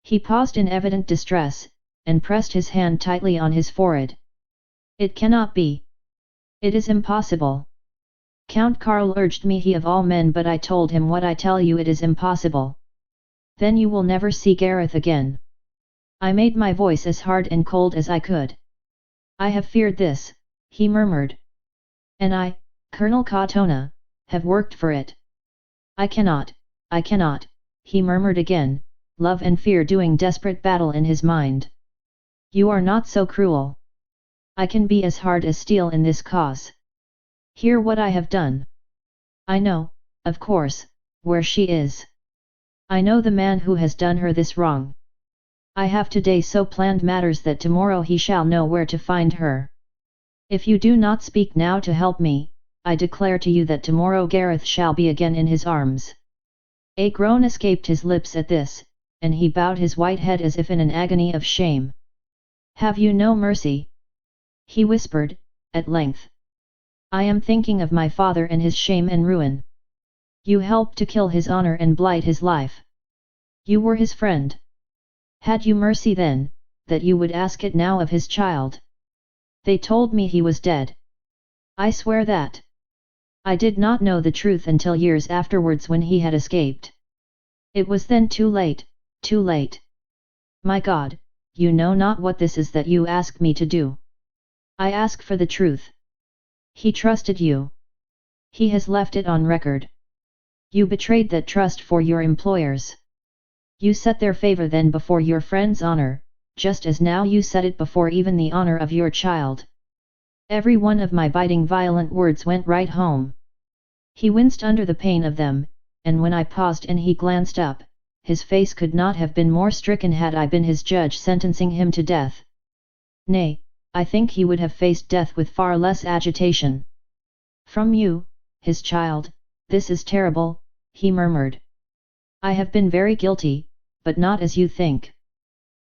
He paused in evident distress, and pressed his hand tightly on his forehead. "It cannot be. It is impossible. Count Karl urged me, he of all men, but I told him what I tell you, it is impossible." "Then you will never see Gareth again." I made my voice as hard and cold as I could. "I have feared this," he murmured. "And I, Colonel Catona, have worked for it." I cannot," he murmured again, love and fear doing desperate battle in his mind. "You are not so cruel. I can be as hard as steel in this cause. Hear what I have done. I know, of course, where she is. I know the man who has done her this wrong. I have today so planned matters that tomorrow he shall know where to find her. If you do not speak now to help me, I declare to you that tomorrow Gareth shall be again in his arms." A groan escaped his lips at this, and he bowed his white head as if in an agony of shame. "Have you no mercy?" he whispered, at length. "I am thinking of my father and his shame and ruin. You helped to kill his honor and blight his life. You were his friend. Had you mercy then, that you would ask it now of his child? They told me he was dead. I swear that. I did not know the truth until years afterwards when he had escaped. It was then too late, too late. My God, you know not what this is that you ask me to do. I ask for the truth. He trusted you. He has left it on record. You betrayed that trust for your employers. You set their favor then before your friend's honor, just as now you set it before even the honor of your child." Every one of my biting violent words went right home. He winced under the pain of them, and when I paused and he glanced up, his face could not have been more stricken had I been his judge sentencing him to death. Nay, I think he would have faced death with far less agitation. "From you, his child, this is terrible," he murmured. I have been very guilty, but not as you think.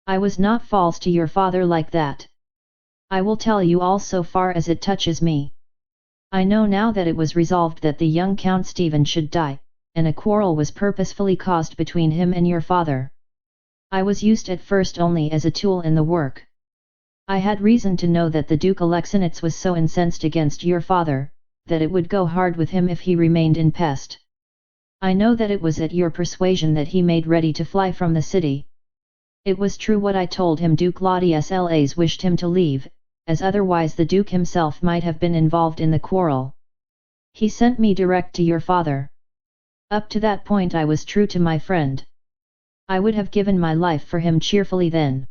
I was not false to your father like that. I will tell you all so far as it touches me. I know now that it was resolved that the young Count Stephen should die, and a quarrel was purposefully caused between him and your father. I was used at first only as a tool in the work. I had reason to know that the Duke Alexinitz was so incensed against your father, that it would go hard with him if he remained in Pest. I know that it was at your persuasion that he made ready to fly from the city. It was true what I told him. Duke Ladislaus wished him to leave, as otherwise the Duke himself might have been involved in the quarrel. He sent me direct to your father. Up to that point I was true to my friend. I would have given my life for him cheerfully then.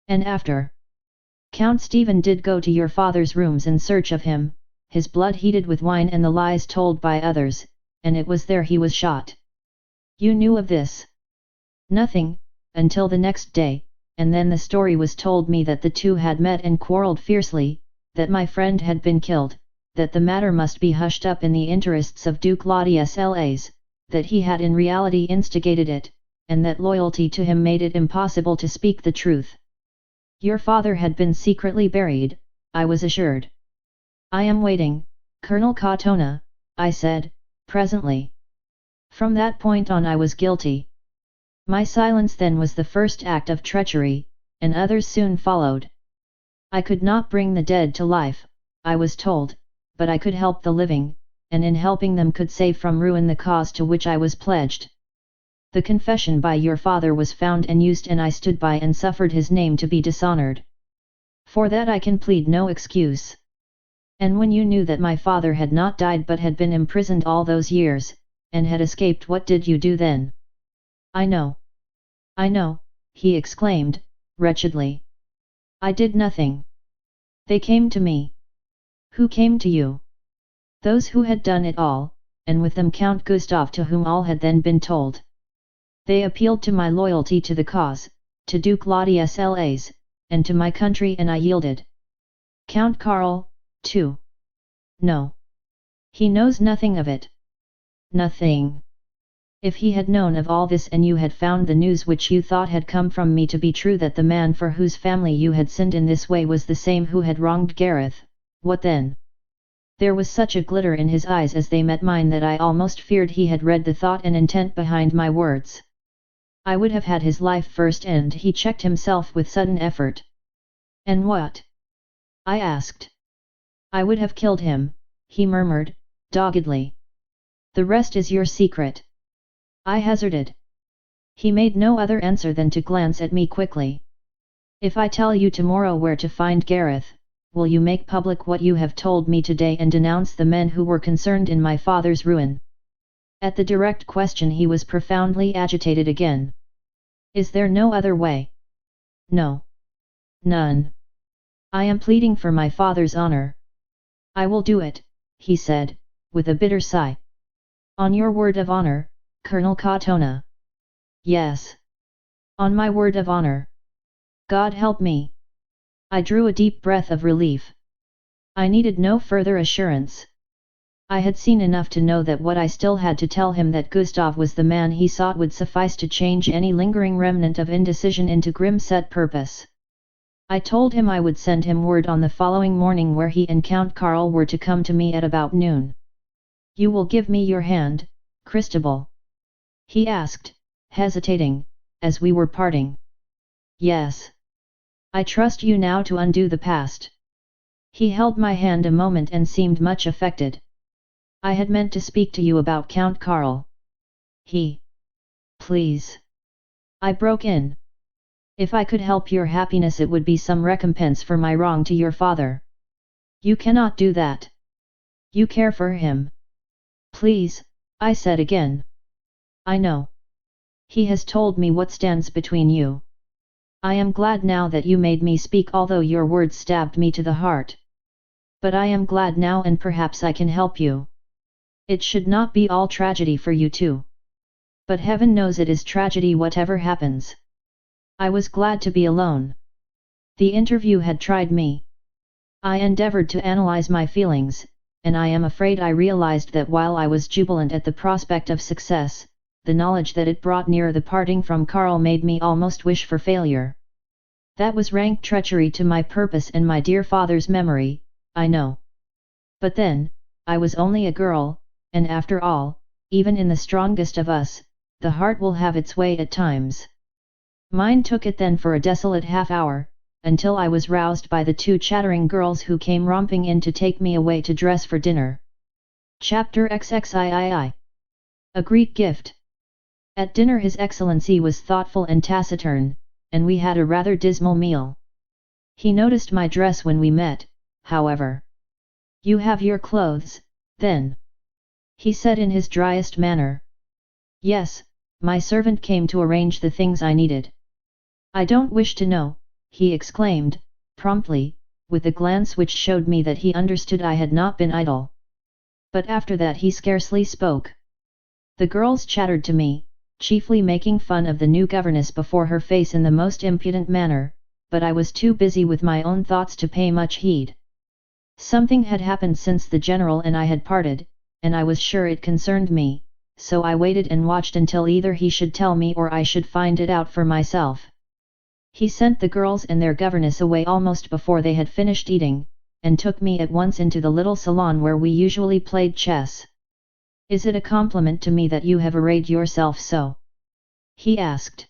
And after? Count Stephen did go to your father's rooms in search of him, his blood heated with wine and the lies told by others, and it was there he was shot. You knew of this? Nothing, until the next day, and then the story was told me that the two had met and quarrelled fiercely, that my friend had been killed, that the matter must be hushed up in the interests of Duke Ladislaus, that he had in reality instigated it, and that loyalty to him made it impossible to speak the truth. Your father had been secretly buried, I was assured. I am waiting, Colonel Katona, I said, presently. From that point on I was guilty. My silence then was the first act of treachery, and others soon followed. I could not bring the dead to life, I was told, but I could help the living, and in helping them could save from ruin the cause to which I was pledged. The confession by your father was found and used, and I stood by and suffered his name to be dishonored. For that I can plead no excuse. And when you knew that my father had not died but had been imprisoned all those years, and had escaped, what did you do then? I know. I know, he exclaimed, wretchedly. I did nothing. They came to me. Who came to you? Those who had done it all, and with them Count Gustav, to whom all had then been told. They appealed to my loyalty to the cause, to Duke Ladislaus, and to my country, and I yielded. Count Karl, too. No. He knows nothing of it. Nothing. If he had known of all this, and you had found the news which you thought had come from me to be true, that the man for whose family you had sinned in this way was the same who had wronged Gareth, what then? There was such a glitter in his eyes as they met mine that I almost feared he had read the thought and intent behind my words. I would have had his life first, and he checked himself with sudden effort. And what? I asked. I would have killed him, he murmured, doggedly. The rest is your secret. I hazarded. He made no other answer than to glance at me quickly. If I tell you tomorrow where to find Gareth, will you make public what you have told me today and denounce the men who were concerned in my father's ruin? At the direct question he was profoundly agitated again. Is there no other way? No. None. I am pleading for my father's honor. I will do it, he said, with a bitter sigh. On your word of honor, Colonel Katona? Yes. On my word of honor. God help me. I drew a deep breath of relief. I needed no further assurance. I had seen enough to know that what I still had to tell him, that Gustav was the man he sought, would suffice to change any lingering remnant of indecision into grim set purpose. I told him I would send him word on the following morning where he and Count Karl were to come to me at about noon. You will give me your hand, Christabel? He asked, hesitating, as we were parting. Yes. I trust you now to undo the past. He held my hand a moment and seemed much affected. I had meant to speak to you about Count Karl. Please. I broke in. If I could help your happiness, it would be some recompense for my wrong to your father. You cannot do that. You care for him. Please, I said again. I know. He has told me what stands between you. I am glad now that you made me speak, although your words stabbed me to the heart. But I am glad now, and perhaps I can help you. It should not be all tragedy for you too. But heaven knows it is tragedy whatever happens. I was glad to be alone. The interview had tried me. I endeavored to analyze my feelings, and I am afraid I realized that while I was jubilant at the prospect of success, the knowledge that it brought nearer the parting from Karl made me almost wish for failure. That was rank treachery to my purpose and my dear father's memory, I know. But then, I was only a girl, and after all, even in the strongest of us, the heart will have its way at times. Mine took it then for a desolate half-hour, until I was roused by the 2 chattering girls who came romping in to take me away to dress for dinner. Chapter XXIII. A Greek Gift. At dinner His Excellency was thoughtful and taciturn, and we had a rather dismal meal. He noticed my dress when we met, however. "You have your clothes, then?" he said in his driest manner. "Yes, my servant came to arrange the things I needed." "I don't wish to know," he exclaimed, promptly, with a glance which showed me that he understood I had not been idle. But after that he scarcely spoke. The girls chattered to me, chiefly making fun of the new governess before her face in the most impudent manner, but I was too busy with my own thoughts to pay much heed. Something had happened since the general and I had parted, and I was sure it concerned me, so I waited and watched until either he should tell me or I should find it out for myself. He sent the girls and their governess away almost before they had finished eating, and took me at once into the little salon where we usually played chess. "Is it a compliment to me that you have arrayed yourself so?" he asked.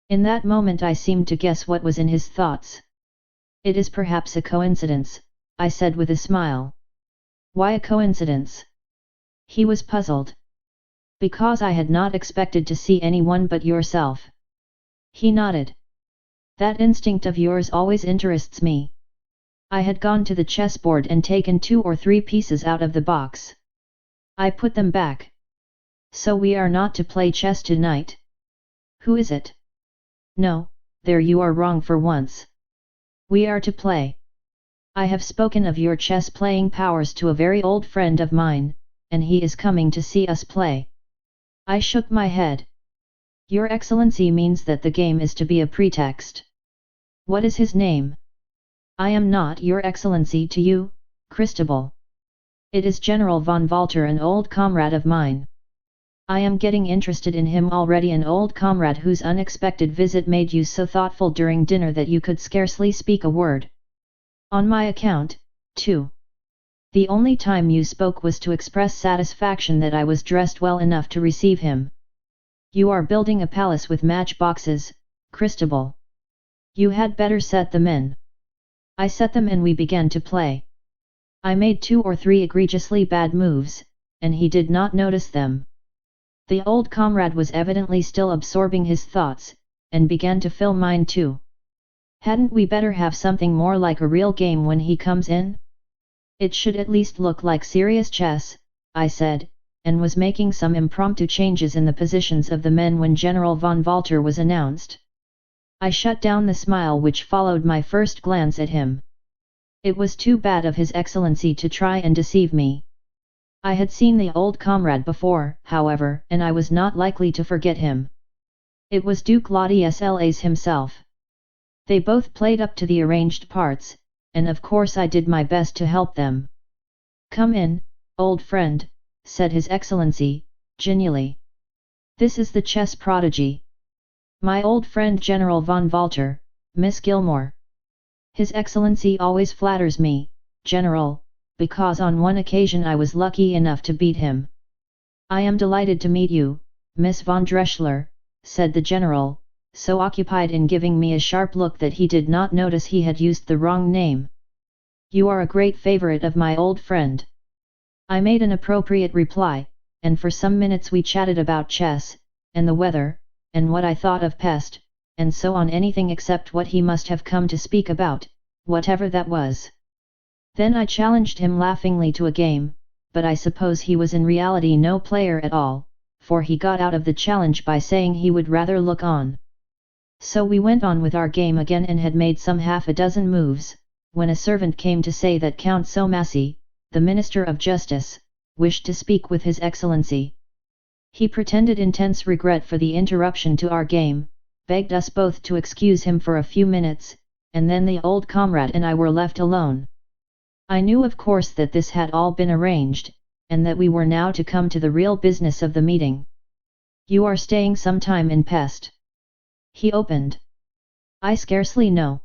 In that moment I seemed to guess what was in his thoughts. "It is perhaps a coincidence," I said with a smile. "Why a coincidence?" He was puzzled. "Because I had not expected to see anyone but yourself." He nodded. "That instinct of yours always interests me." I had gone to the chessboard and taken 2 or 3 pieces out of the box. I put them back. "So we are not to play chess tonight?" "Who is it?" "No, there you are wrong for once. We are to play. I have spoken of your chess-playing powers to a very old friend of mine, and he is coming to see us play." I shook my head. "Your Excellency means that the game is to be a pretext. What is his name?" "I am not Your Excellency to you, Christabel. It is General von Walter, an old comrade of mine. I am getting interested in him already, an old comrade whose unexpected visit made you so thoughtful during dinner that you could scarcely speak a word. On my account, too. The only time you spoke was to express satisfaction that I was dressed well enough to receive him. You are building a palace with matchboxes, Christabel. You had better set them in." I set them and we began to play. I made 2 or 3 egregiously bad moves, and he did not notice them. The old comrade was evidently still absorbing his thoughts, and began to fill mine too. "Hadn't we better have something more like a real game when he comes in? It should at least look like serious chess," I said, and was making some impromptu changes in the positions of the men when General von Walter was announced. I shut down the smile which followed my first glance at him. It was too bad of His Excellency to try and deceive me. I had seen the old comrade before, however, and I was not likely to forget him. It was Duke Ladislas himself. They both played up to the arranged parts, and of course I did my best to help them. "Come in, old friend," said His Excellency, genially. "This is the chess prodigy. My old friend General von Walter, Miss Gilmore. His Excellency always flatters me, General, because on one occasion I was lucky enough to beat him." "I am delighted to meet you, Miss von Dreschler," said the General, so occupied in giving me a sharp look that he did not notice he had used the wrong name. "You are a great favorite of my old friend." I made an appropriate reply, and for some minutes we chatted about chess, and the weather, and what I thought of Pest, and so on, anything except what he must have come to speak about, whatever that was. Then I challenged him laughingly to a game, but I suppose he was in reality no player at all, for he got out of the challenge by saying he would rather look on. So we went on with our game again and had made some 6 moves, when a servant came to say that Count Somassi, the Minister of Justice, wished to speak with His Excellency. He pretended intense regret for the interruption to our game, begged us both to excuse him for a few minutes, and then the old comrade and I were left alone. I knew of course that this had all been arranged, and that we were now to come to the real business of the meeting. You are staying some time in Pest. He opened. I scarcely know.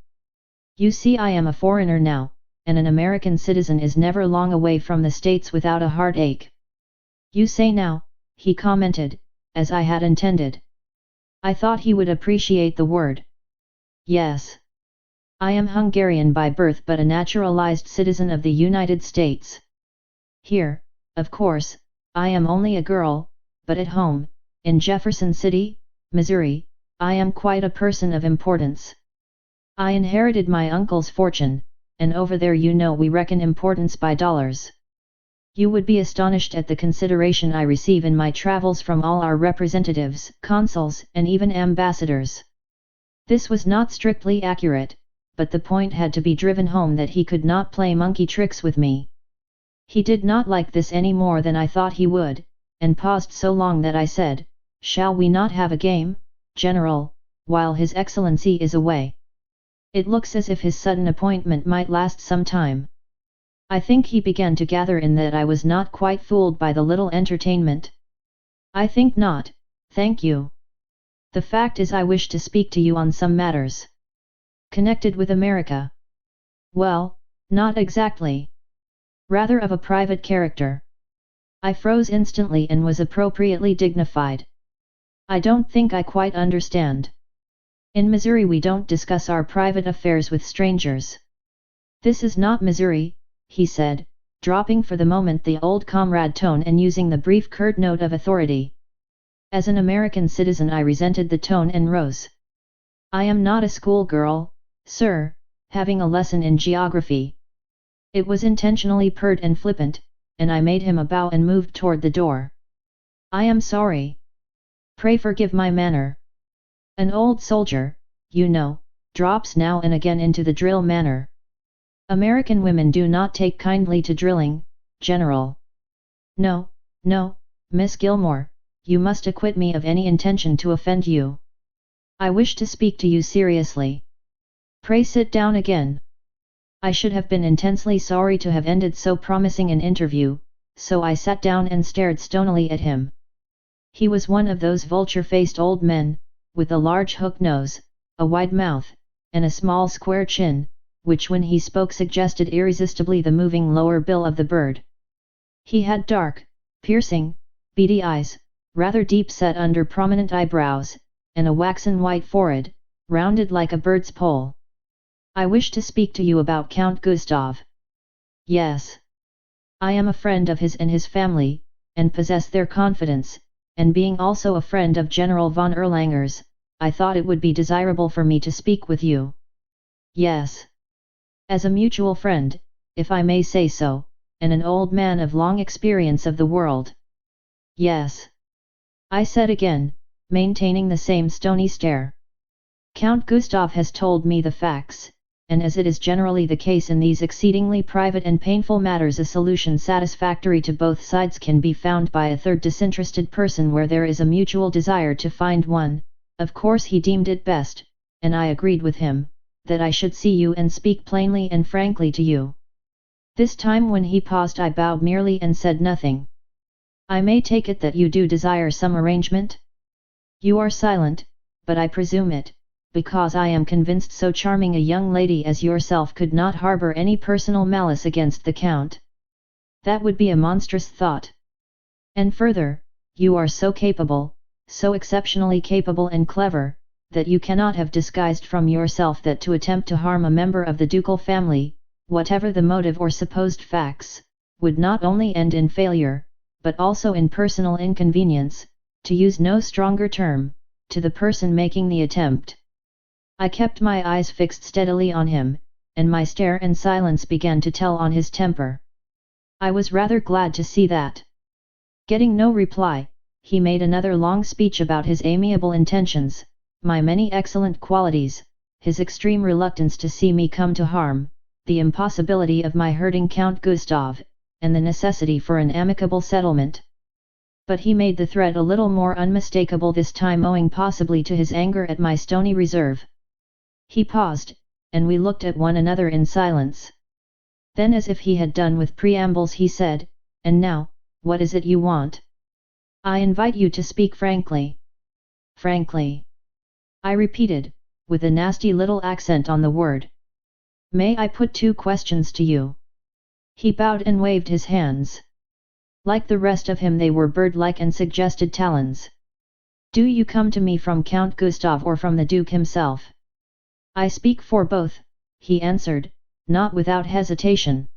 You see, I am a foreigner now, and an American citizen is never long away from the States without a heartache. You say now, he commented, as I had intended. I thought he would appreciate the word. Yes. I am Hungarian by birth but a naturalized citizen of the United States. Here, of course, I am only a girl, but at home, in Jefferson City, Missouri, I am quite a person of importance. I inherited my uncle's fortune, and over there you know we reckon importance by dollars. You would be astonished at the consideration I receive in my travels from all our representatives, consuls, and even ambassadors. This was not strictly accurate, but the point had to be driven home that he could not play monkey tricks with me. He did not like this any more than I thought he would, and paused so long that I said, "Shall we not have a game, General, while His Excellency is away? It looks as if his sudden appointment might last some time." I think he began to gather in that I was not quite fooled by the little entertainment. "I think not, thank you. The fact is I wish to speak to you on some matters connected with America." "Well, not exactly. Rather of a private character." I froze instantly and was appropriately dignified. "I don't think I quite understand." "In Missouri we don't discuss our private affairs with strangers." "This is not Missouri," he said, dropping for the moment the old comrade tone and using the brief curt note of authority. As an American citizen I resented the tone and rose. "I am not a schoolgirl, sir, having a lesson in geography." It was intentionally pert and flippant, and I made him a bow and moved toward the door. "I am sorry. Pray forgive my manner. An old soldier, you know, drops now and again into the drill manner. American women do not take kindly to drilling, General." "No, no, Miss Gilmore, you must acquit me of any intention to offend you. I wish to speak to you seriously. Pray sit down again." I should have been intensely sorry to have ended so promising an interview, so I sat down and stared stonily at him. He was one of those vulture-faced old men, with a large hook nose, a wide mouth, and a small square chin, which when he spoke suggested irresistibly the moving lower bill of the bird. He had dark, piercing, beady eyes, rather deep set under prominent eyebrows, and a waxen white forehead, rounded like a bird's poll. "I wish to speak to you about Count Gustav." "Yes. I am a friend of his and his family, and possess their confidence, and being also a friend of General von Erlanger's, I thought it would be desirable for me to speak with you." "Yes. As a mutual friend, if I may say so, and an old man of long experience of the world." "Yes," I said again, maintaining the same stony stare. "Count Gustav has told me the facts, and as it is generally the case in these exceedingly private and painful matters, a solution satisfactory to both sides can be found by a third disinterested person where there is a mutual desire to find one. Of course he deemed it best, and I agreed with him, that I should see you and speak plainly and frankly to you." This time when he paused I bowed merely and said nothing. "I may take it that you do desire some arrangement?" "You are silent, but I presume it, because I am convinced so charming a young lady as yourself could not harbour any personal malice against the Count. That would be a monstrous thought. And further, you are so capable, so exceptionally capable and clever, that you cannot have disguised from yourself that to attempt to harm a member of the ducal family, whatever the motive or supposed facts, would not only end in failure, but also in personal inconvenience, to use no stronger term, to the person making the attempt." I kept my eyes fixed steadily on him, and my stare and silence began to tell on his temper. I was rather glad to see that. Getting no reply, he made another long speech about his amiable intentions, my many excellent qualities, his extreme reluctance to see me come to harm, the impossibility of my hurting Count Gustav, and the necessity for an amicable settlement. But he made the threat a little more unmistakable this time, owing possibly to his anger at my stony reserve. He paused, and we looked at one another in silence. Then, as if he had done with preambles, he said, "And now, what is it you want?" I invite you to speak frankly. Frankly. I repeated, with a nasty little accent on the word. May I put 2 questions to you? He bowed and waved his hands. Like the rest of him, they were bird-like and suggested talons. Do you come to me from Count Gustav or from the Duke himself? I speak for both, he answered, not without hesitation.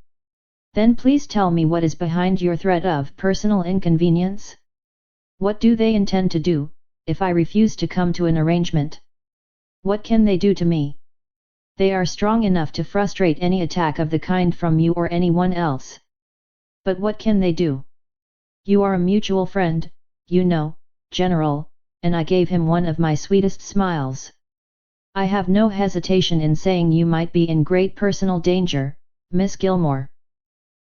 Then please tell me what is behind your threat of personal inconvenience? What do they intend to do, if I refuse to come to an arrangement? What can they do to me? They are strong enough to frustrate any attack of the kind from you or anyone else. But what can they do? You are a mutual friend, you know, General, and I gave him one of my sweetest smiles. I have no hesitation in saying you might be in great personal danger, Miss Gilmore.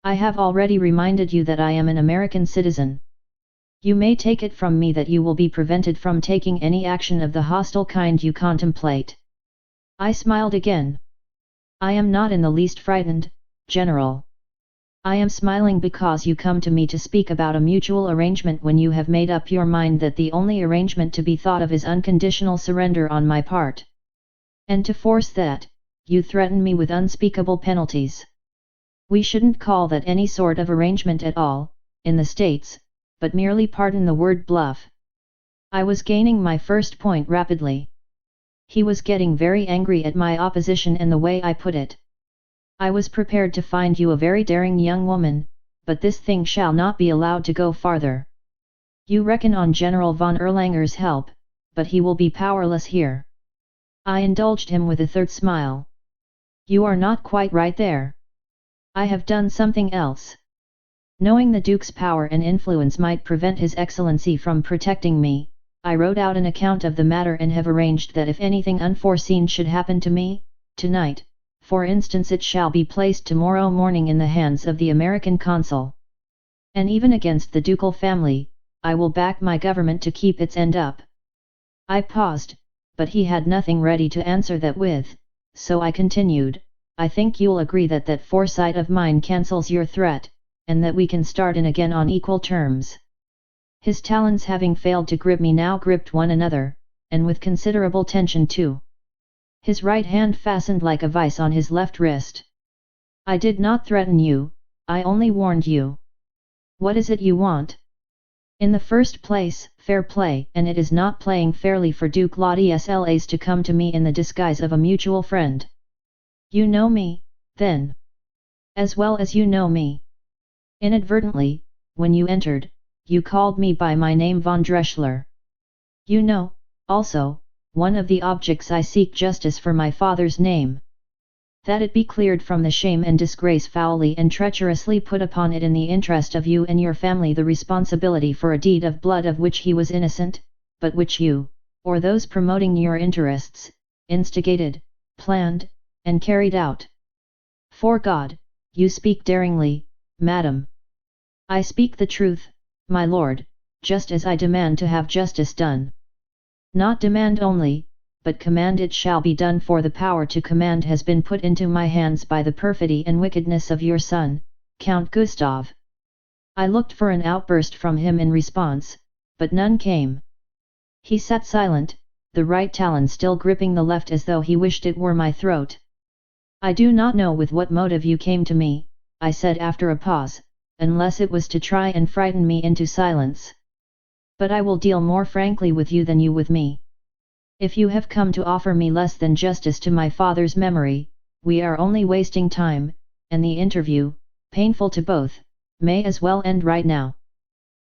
I have already reminded you that I am an American citizen. You may take it from me that you will be prevented from taking any action of the hostile kind you contemplate. I smiled again. I am not in the least frightened, General. I am smiling because you come to me to speak about a mutual arrangement when you have made up your mind that the only arrangement to be thought of is unconditional surrender on my part. And to force that, you threaten me with unspeakable penalties. We shouldn't call that any sort of arrangement at all, in the States, but merely pardon the word bluff. I was gaining my first point rapidly. He was getting very angry at my opposition and the way I put it. I was prepared to find you a very daring young woman, but this thing shall not be allowed to go farther. You reckon on General von Erlanger's help, but he will be powerless here. I indulged him with a third smile. You are not quite right there. I have done something else. Knowing the Duke's power and influence might prevent His Excellency from protecting me, I wrote out an account of the matter and have arranged that if anything unforeseen should happen to me, tonight, for instance, it shall be placed tomorrow morning in the hands of the American consul. And even against the ducal family, I will back my government to keep its end up. I paused, but he had nothing ready to answer that with, so I continued, I think you'll agree that that foresight of mine cancels your threat, and that we can start in again on equal terms. His talons having failed to grip me now gripped one another, and with considerable tension too. His right hand fastened like a vice on his left wrist. I did not threaten you, I only warned you. What is it you want? In the first place, fair play, and it is not playing fairly for Duke Ladislas to come to me in the disguise of a mutual friend. You know me, then. As well as you know me. Inadvertently, when you entered, you called me by my name von Dreschler. You know, also, one of the objects I seek justice for my father's name. That it be cleared from the shame and disgrace foully and treacherously put upon it in the interest of you and your family the responsibility for a deed of blood of which he was innocent, but which you, or those promoting your interests, instigated, planned, and carried out. For God, you speak daringly, madam. I speak the truth, my lord, just as I demand to have justice done. Not demand only, but command it shall be done, for the power to command has been put into my hands by the perfidy and wickedness of your son, Count Gustav. I looked for an outburst from him in response, but none came. He sat silent, the right talon still gripping the left as though he wished it were my throat. I do not know with what motive you came to me, I said after a pause, unless it was to try and frighten me into silence. But I will deal more frankly with you than you with me. If you have come to offer me less than justice to my father's memory, we are only wasting time, and the interview, painful to both, may as well end right now.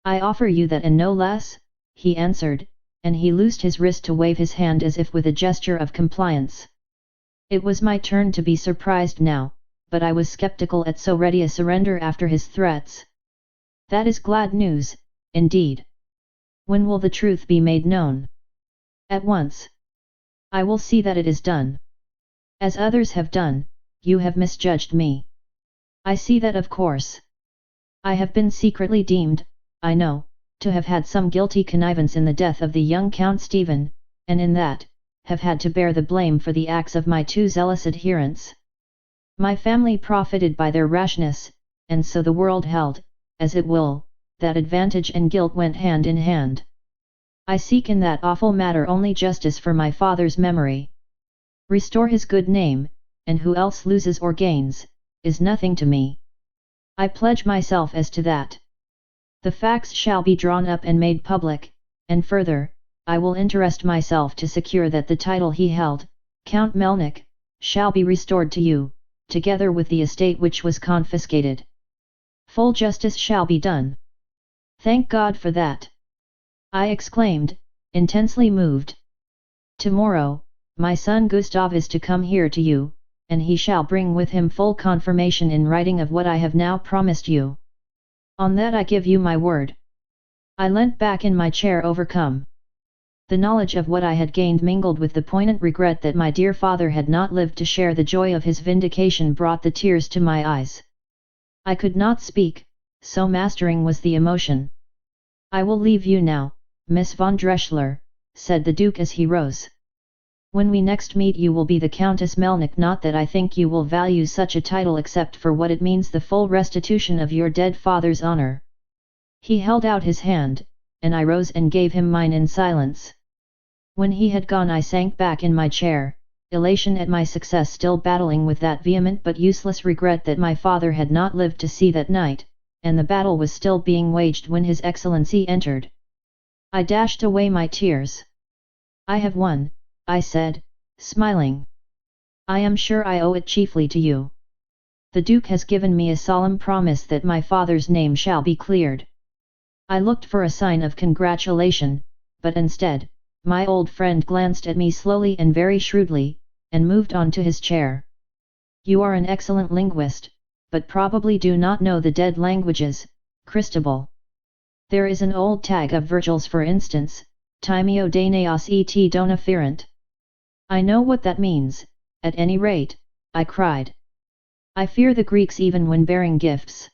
I offer you that and no less, he answered, and he loosed his wrist to wave his hand as if with a gesture of compliance. It was my turn to be surprised now, but I was skeptical at so ready a surrender after his threats. That is glad news, indeed. When will the truth be made known? At once. I will see that it is done. As others have done, you have misjudged me. I see that, of course. I have been secretly deemed, I know, to have had some guilty connivance in the death of the young Count Stephen, and in that, have had to bear the blame for the acts of my too zealous adherents. My family profited by their rashness, and so the world held, as it will, that advantage and guilt went hand in hand. I seek in that awful matter only justice for my father's memory. Restore his good name, and who else loses or gains, is nothing to me. I pledge myself as to that. The facts shall be drawn up and made public, and further, I will interest myself to secure that the title he held, Count Melnick, shall be restored to you, together with the estate which was confiscated. Full justice shall be done. Thank God for that! I exclaimed, intensely moved. Tomorrow, my son Gustav is to come here to you, and he shall bring with him full confirmation in writing of what I have now promised you. On that I give you my word. I leant back in my chair overcome. The knowledge of what I had gained mingled with the poignant regret that my dear father had not lived to share the joy of his vindication brought the tears to my eyes. I could not speak, so mastering was the emotion. I will leave you now, Miss von Drechsler, said the Duke as he rose. When we next meet you will be the Countess Melnick, not that I think you will value such a title except for what it means, the full restitution of your dead father's honor. He held out his hand, and I rose and gave him mine in silence. When he had gone I sank back in my chair, elation at my success still battling with that vehement but useless regret that my father had not lived to see that night, and the battle was still being waged when His Excellency entered. I dashed away my tears. I have won, I said, smiling. I am sure I owe it chiefly to you. The Duke has given me a solemn promise that my father's name shall be cleared. I looked for a sign of congratulation, but instead, my old friend glanced at me slowly and very shrewdly, and moved on to his chair. You are an excellent linguist, but probably do not know the dead languages, Christabel. There is an old tag of Virgil's, for instance, Timeo Danaos et dona ferent. I know what that means, at any rate, I cried. I fear the Greeks even when bearing gifts.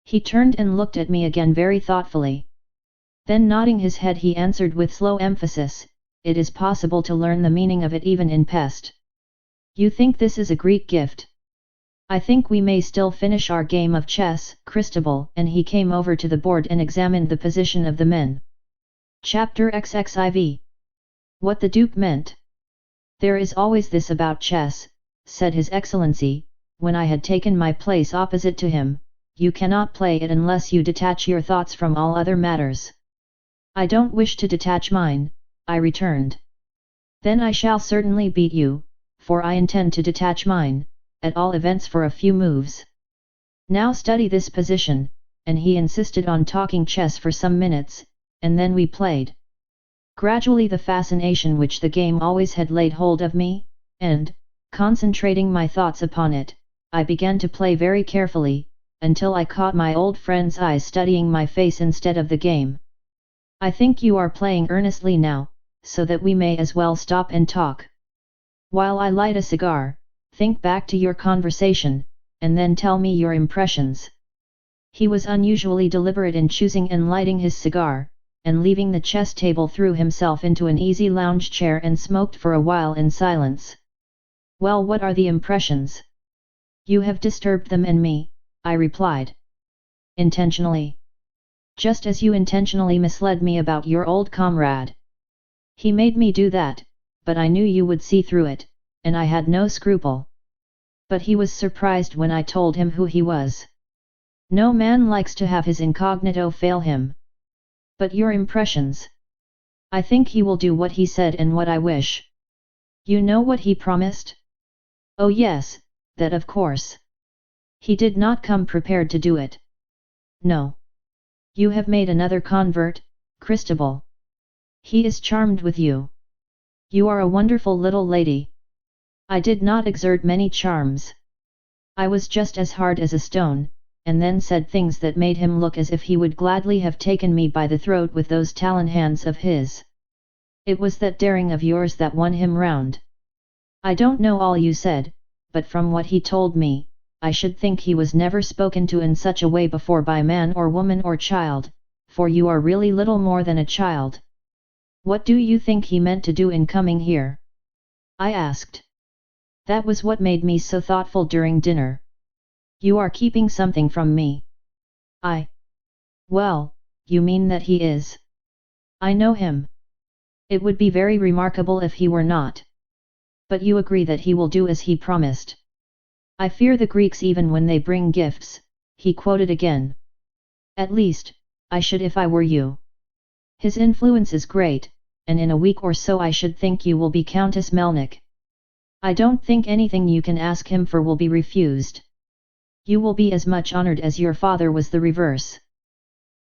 He turned and looked at me again very thoughtfully. Then nodding his head he answered with slow emphasis, it is possible to learn the meaning of it even in pest. You think this is a Greek gift? I think we may still finish our game of chess, Christabel, and he came over to the board and examined the position of the men. Chapter XXIV. What the Duke meant. There is always this about chess, said His Excellency, when I had taken my place opposite to him, you cannot play it unless you detach your thoughts from all other matters. I don't wish to detach mine, I returned. Then I shall certainly beat you, for I intend to detach mine, at all events for a few moves. Now study this position, and he insisted on talking chess for some minutes, and then we played. Gradually the fascination which the game always had laid hold of me, and, concentrating my thoughts upon it, I began to play very carefully, until I caught my old friend's eyes studying my face instead of the game. I think you are playing earnestly now, so that we may as well stop and talk. While I light a cigar, think back to your conversation, and then tell me your impressions. He was unusually deliberate in choosing and lighting his cigar, and leaving the chess table threw himself into an easy lounge chair and smoked for a while in silence. Well, what are the impressions? You have disturbed them and me, I replied. Intentionally. Just as you intentionally misled me about your old comrade. He made me do that, but I knew you would see through it, and I had no scruple. But he was surprised when I told him who he was. No man likes to have his incognito fail him. But your impressions? I think he will do what he said and what I wish. You know what he promised? Oh yes, that of course. He did not come prepared to do it. No. You have made another convert, Christabel. He is charmed with you. You are a wonderful little lady. I did not exert many charms. I was just as hard as a stone, and then said things that made him look as if he would gladly have taken me by the throat with those talon hands of his. It was that daring of yours that won him round. I don't know all you said, but from what he told me, I should think he was never spoken to in such a way before by man or woman or child, for you are really little more than a child. What do you think he meant to do in coming here? I asked. That was what made me so thoughtful during dinner. You are keeping something from me. I Well, you mean that he is? I know him. It would be very remarkable if he were not. But you agree that he will do as he promised. I fear the Greeks even when they bring gifts, he quoted again. At least, I should if I were you. His influence is great, and in a week or so I should think you will be Countess Melnik. I don't think anything you can ask him for will be refused. You will be as much honored as your father was the reverse.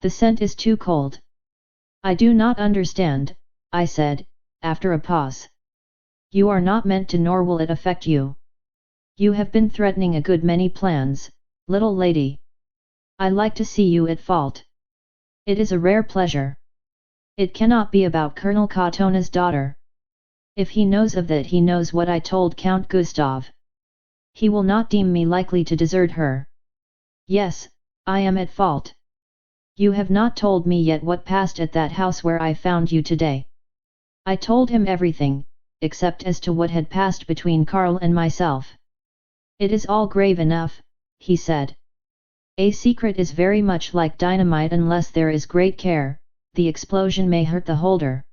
The scent is too cold. I do not understand, I said, after a pause. You are not meant to, nor will it affect you. You have been threatening a good many plans, little lady. I like to see you at fault. It is a rare pleasure. It cannot be about Colonel Katona's daughter. If he knows of that, he knows what I told Count Gustav. He will not deem me likely to desert her. Yes, I am at fault. You have not told me yet what passed at that house where I found you today. I told him everything, except as to what had passed between Karl and myself. It is all grave enough, he said. A secret is very much like dynamite. Unless there is great care, the explosion may hurt the holder.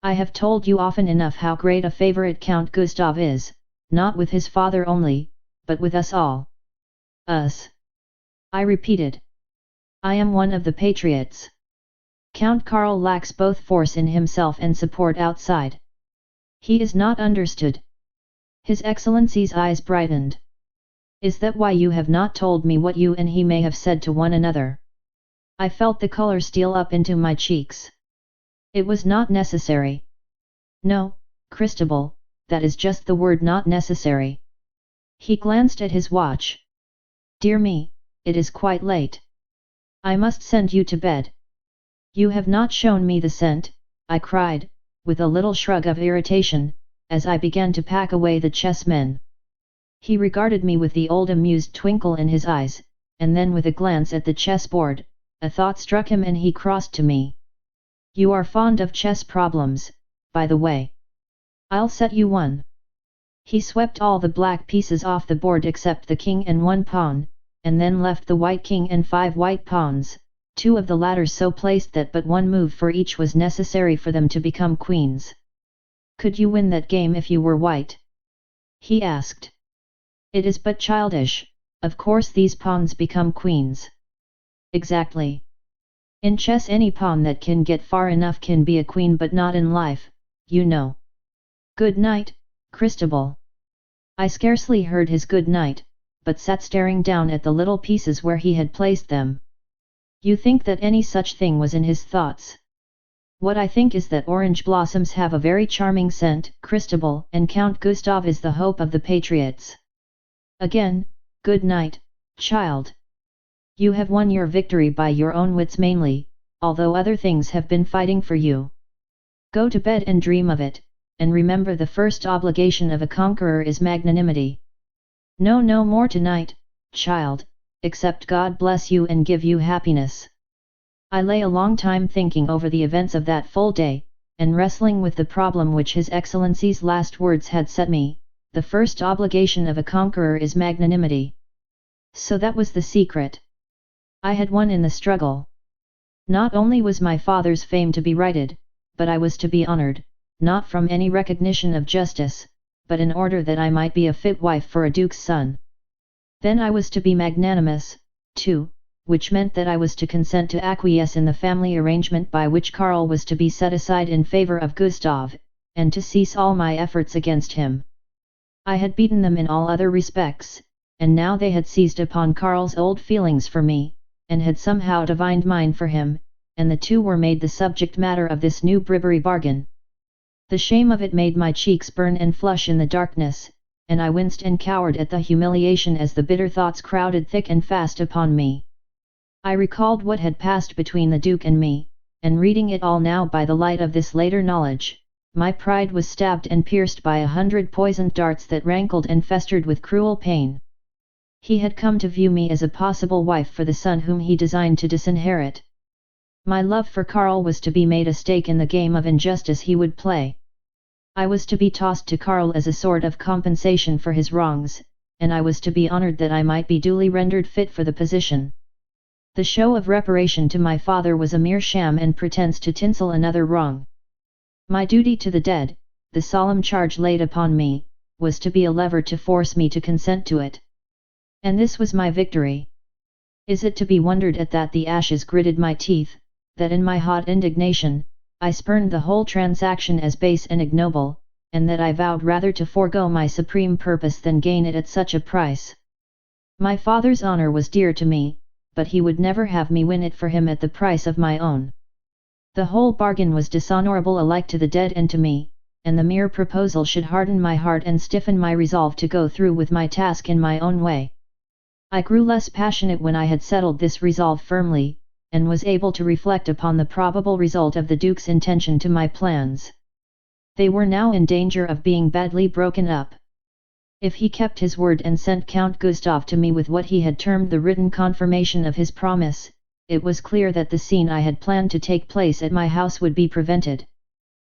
I have told you often enough how great a favorite Count Gustav is, not with his father only, but with us all. Us. I repeated. I am one of the patriots. Count Karl lacks both force in himself and support outside. He is not understood. His Excellency's eyes brightened. Is that why you have not told me what you and he may have said to one another? I felt the color steal up into my cheeks. It was not necessary. No, Christabel, that is just the word, not necessary. He glanced at his watch. Dear me, it is quite late. I must send you to bed. You have not shown me the scent, I cried, with a little shrug of irritation, as I began to pack away the chessmen. He regarded me with the old amused twinkle in his eyes, and then with a glance at the chessboard, a thought struck him and he crossed to me. You are fond of chess problems, by the way. I'll set you one. He swept all the black pieces off the board except the king and one pawn, and then left the white king and 5 white pawns, 2 of the latter so placed that but one move for each was necessary for them to become queens. Could you win that game if you were white? He asked. It is but childish, of course these pawns become queens. Exactly. In chess any pawn that can get far enough can be a queen, but not in life, you know. Good night, Christabel. I scarcely heard his good night, but sat staring down at the little pieces where he had placed them. You think that any such thing was in his thoughts? What I think is that orange blossoms have a very charming scent, Christabel, and Count Gustav is the hope of the patriots. Again, good night, child. You have won your victory by your own wits mainly, although other things have been fighting for you. Go to bed and dream of it, and remember the first obligation of a conqueror is magnanimity. No more tonight, child, except God bless you and give you happiness. I lay a long time thinking over the events of that full day, and wrestling with the problem which His Excellency's last words had set me, the first obligation of a conqueror is magnanimity. So that was the secret. I had won in the struggle. Not only was my father's fame to be righted, but I was to be honored, not from any recognition of justice, but in order that I might be a fit wife for a duke's son. Then I was to be magnanimous, too, which meant that I was to consent to acquiesce in the family arrangement by which Karl was to be set aside in favor of Gustav, and to cease all my efforts against him. I had beaten them in all other respects, and now they had seized upon Karl's old feelings for me, and had somehow divined mine for him, and the two were made the subject matter of this new bribery bargain. The shame of it made my cheeks burn and flush in the darkness, and I winced and cowered at the humiliation as the bitter thoughts crowded thick and fast upon me. I recalled what had passed between the Duke and me, and reading it all now by the light of this later knowledge, my pride was stabbed and pierced by 100 poisoned darts that rankled and festered with cruel pain. He had come to view me as a possible wife for the son whom he designed to disinherit. My love for Karl was to be made a stake in the game of injustice he would play. I was to be tossed to Karl as a sort of compensation for his wrongs, and I was to be honored that I might be duly rendered fit for the position. The show of reparation to my father was a mere sham and pretense to tinsel another wrong. My duty to the dead, the solemn charge laid upon me, was to be a lever to force me to consent to it. And this was my victory. Is it to be wondered at that the ashes gritted my teeth, that in my hot indignation, I spurned the whole transaction as base and ignoble, and that I vowed rather to forego my supreme purpose than gain it at such a price? My father's honour was dear to me, but he would never have me win it for him at the price of my own. The whole bargain was dishonourable alike to the dead and to me, and the mere proposal should harden my heart and stiffen my resolve to go through with my task in my own way. I grew less passionate when I had settled this resolve firmly, and was able to reflect upon the probable result of the Duke's intention to my plans. They were now in danger of being badly broken up. If he kept his word and sent Count Gustav to me with what he had termed the written confirmation of his promise, it was clear that the scene I had planned to take place at my house would be prevented.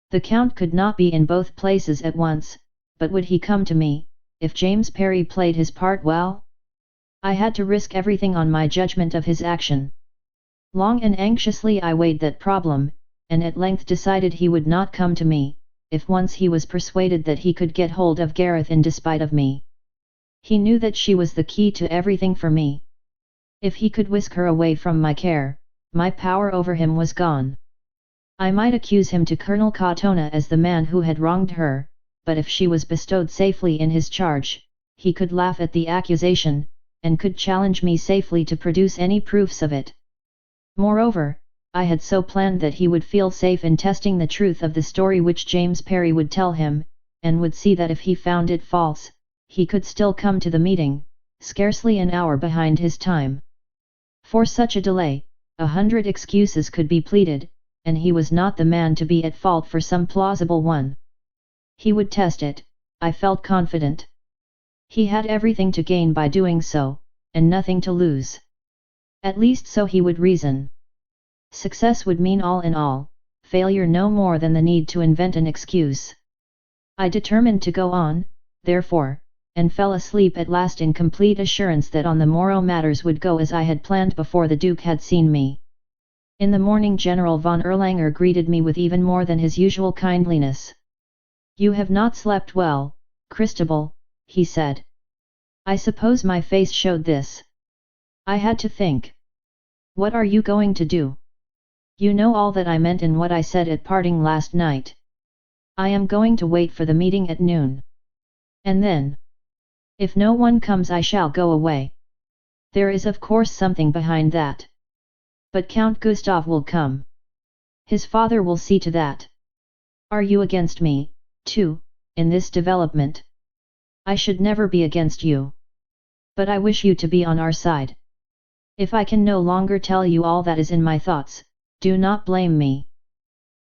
The Count could not be in both places at once, but would he come to me, if James Parry played his part well? I had to risk everything on my judgment of his action. Long and anxiously I weighed that problem, and at length decided he would not come to me, if once he was persuaded that he could get hold of Gareth in despite of me. He knew that she was the key to everything for me. If he could whisk her away from my care, my power over him was gone. I might accuse him to Colonel Katona as the man who had wronged her, but if she was bestowed safely in his charge, he could laugh at the accusation, and could challenge me safely to produce any proofs of it. Moreover, I had so planned that he would feel safe in testing the truth of the story which James Parry would tell him, and would see that if he found it false, he could still come to the meeting, scarcely an hour behind his time. For such a delay, 100 excuses could be pleaded, and he was not the man to be at fault for some plausible one. He would test it, I felt confident. He had everything to gain by doing so, and nothing to lose. At least so he would reason. Success would mean all in all, failure no more than the need to invent an excuse. I determined to go on, therefore, and fell asleep at last in complete assurance that on the morrow matters would go as I had planned before the Duke had seen me. In the morning General von Erlanger greeted me with even more than his usual kindliness. "You have not slept well, Christabel," he said. I suppose my face showed this. I had to think. "What are you going to do? You know all that I meant in what I said at parting last night. I am going to wait for the meeting at noon. And then? If no one comes I shall go away. There is of course something behind that. But Count Gustav will come. His father will see to that. Are you against me, too, in this development? I should never be against you. But I wish you to be on our side. If I can no longer tell you all that is in my thoughts, do not blame me.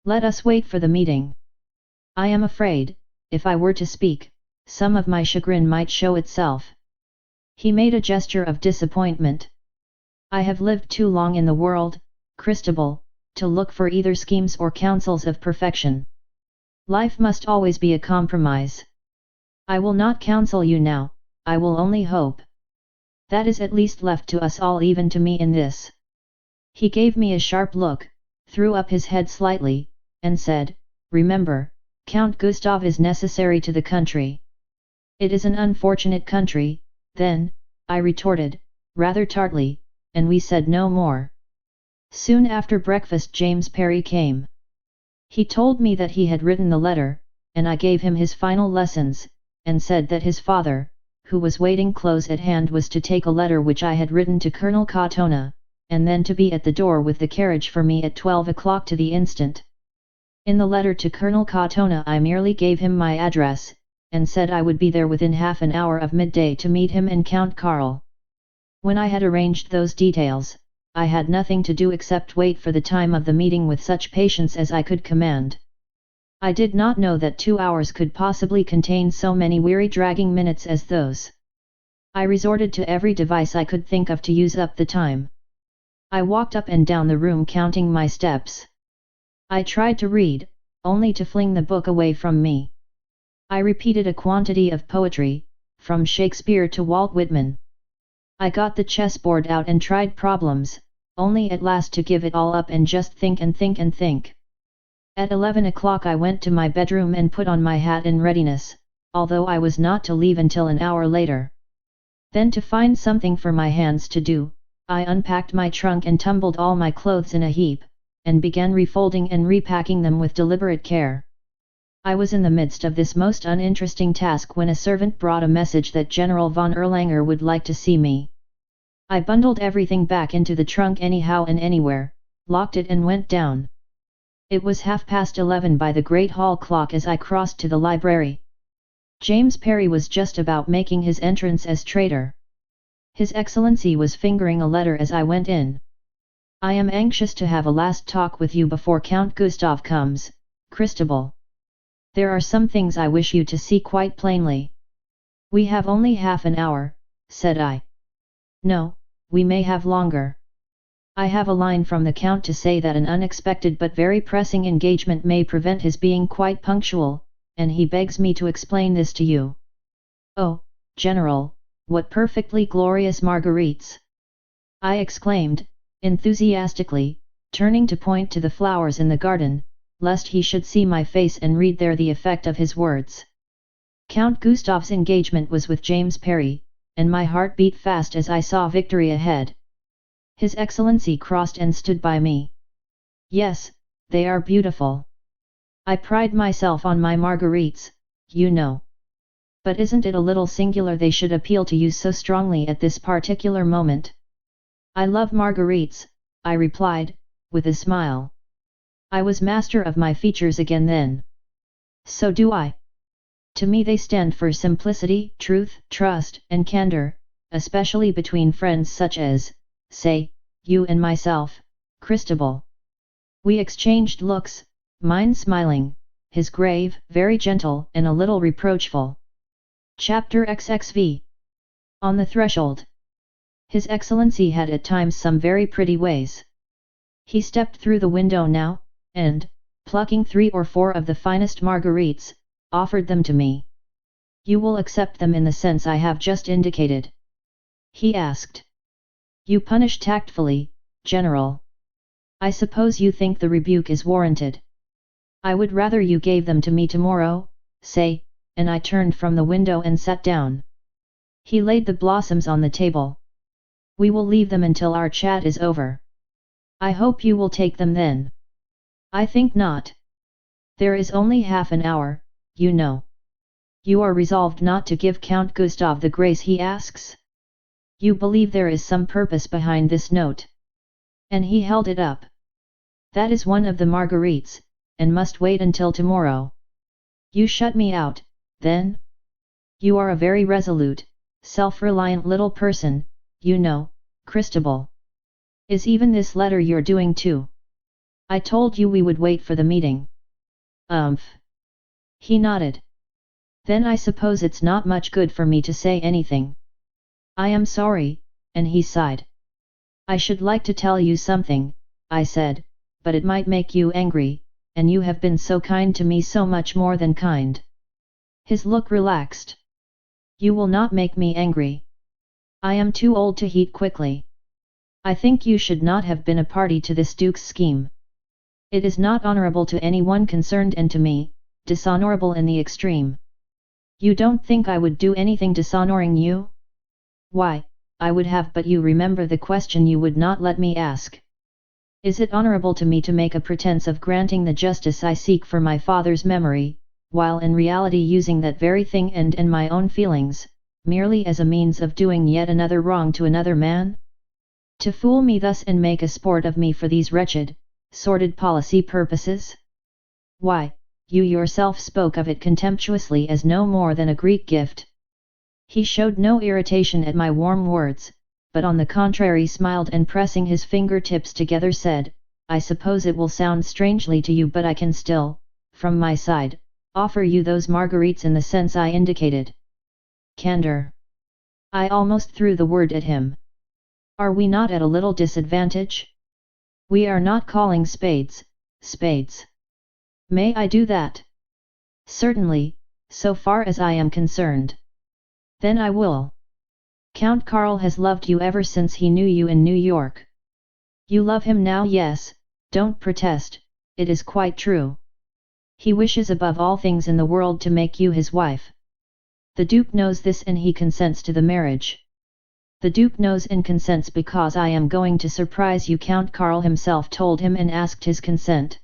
Let us wait for the meeting. I am afraid, if I were to speak, some of my chagrin might show itself." He made a gesture of disappointment. "I have lived too long in the world, Christabel, to look for either schemes or counsels of perfection. Life must always be a compromise. I will not counsel you now, I will only hope. That is at least left to us all, even to me in this." He gave me a sharp look, threw up his head slightly, and said, "Remember, Count Gustav is necessary to the country." "It is an unfortunate country, then," I retorted, rather tartly, and we said no more. Soon after breakfast James Parry came. He told me that he had written the letter, and I gave him his final lessons, and said that his father, who was waiting close at hand, was to take a letter which I had written to Colonel Katona, and then to be at the door with the carriage for me at 12 o'clock to the instant. In the letter to Colonel Katona I merely gave him my address, and said I would be there within half an hour of midday to meet him and Count Karl. When I had arranged those details, I had nothing to do except wait for the time of the meeting with such patience as I could command. I did not know that 2 hours could possibly contain so many weary dragging minutes as those. I resorted to every device I could think of to use up the time. I walked up and down the room counting my steps. I tried to read, only to fling the book away from me. I repeated a quantity of poetry, from Shakespeare to Walt Whitman. I got the chessboard out and tried problems, only at last to give it all up and just think and think and think. At 11 o'clock I went to my bedroom and put on my hat in readiness, although I was not to leave until an hour later. Then to find something for my hands to do, I unpacked my trunk and tumbled all my clothes in a heap, and began refolding and repacking them with deliberate care. I was in the midst of this most uninteresting task when a servant brought a message that General von Erlanger would like to see me. I bundled everything back into the trunk anyhow and anywhere, locked it and went down. It was 11:30 by the great hall clock as I crossed to the library. James Parry was just about making his entrance as traitor. His Excellency was fingering a letter as I went in. "I am anxious to have a last talk with you before Count Gustav comes, Christabel. There are some things I wish you to see quite plainly." "We have only half an hour," said I. "No, we may have longer. I have a line from the Count to say that an unexpected but very pressing engagement may prevent his being quite punctual, and he begs me to explain this to you." "Oh, General, what perfectly glorious marguerites!" I exclaimed, enthusiastically, turning to point to the flowers in the garden, lest he should see my face and read there the effect of his words. Count Gustav's engagement was with James Parry, and my heart beat fast as I saw victory ahead. His Excellency crossed and stood by me. "Yes, they are beautiful. I pride myself on my marguerites, you know. But isn't it a little singular they should appeal to you so strongly at this particular moment?" "I love marguerites," I replied, with a smile. I was master of my features again then. "So do I. To me they stand for simplicity, truth, trust, and candor, especially between friends such as, say, you and myself, Christabel." We exchanged looks, mine smiling, his grave, very gentle and a little reproachful. Chapter XXV. On the threshold. His Excellency had at times some very pretty ways. He stepped through the window now, and, plucking 3 or 4 of the finest marguerites, offered them to me. "You will accept them in the sense I have just indicated?" he asked. "You punish tactfully, General. I suppose you think the rebuke is warranted. I would rather you gave them to me tomorrow, say," and I turned from the window and sat down. He laid the blossoms on the table. "We will leave them until our chat is over. I hope you will take them then." "I think not. There is only half an hour, you know." "You are resolved not to give Count Gustav the grace he asks? You believe there is some purpose behind this note?" And he held it up. "That is one of the marguerites, and must wait until tomorrow." "You shut me out, then? You are a very resolute, self-reliant little person, you know, Christabel. Is even this letter you're doing too? I told you we would wait for the meeting." "Umph." He nodded. "Then I suppose it's not much good for me to say anything." "I am sorry," and he sighed. "I should like to tell you something," I said, "but it might make you angry, and you have been so kind to me, so much more than kind." His look relaxed. "You will not make me angry. I am too old to heat quickly. I think you should not have been a party to this Duke's scheme. It is not honourable to anyone concerned and to me, dishonourable in the extreme." "You don't think I would do anything dishonouring you?" "Why, I would have, but you remember the question you would not let me ask. Is it honourable to me to make a pretence of granting the justice I seek for my father's memory, while in reality using that very thing and my own feelings, merely as a means of doing yet another wrong to another man? To fool me thus and make a sport of me for these wretched, sordid policy purposes? Why, you yourself spoke of it contemptuously as no more than a Greek gift." He showed no irritation at my warm words, but on the contrary smiled and pressing his fingertips together said, "I suppose it will sound strangely to you, but I can still, from my side, offer you those marguerites in the sense I indicated." Candor. I almost threw the word at him. Are we not at a little disadvantage? We are not calling spades, spades. May I do that? Certainly, so far as I am concerned. Then I will. Count Karl has loved you ever since he knew you in New York. You love him now? Yes, don't protest, it is quite true. He wishes above all things in the world to make you his wife. The Duke knows this and he consents to the marriage. The Duke knows and consents because I am going to surprise you. Count Karl himself told him and asked his consent.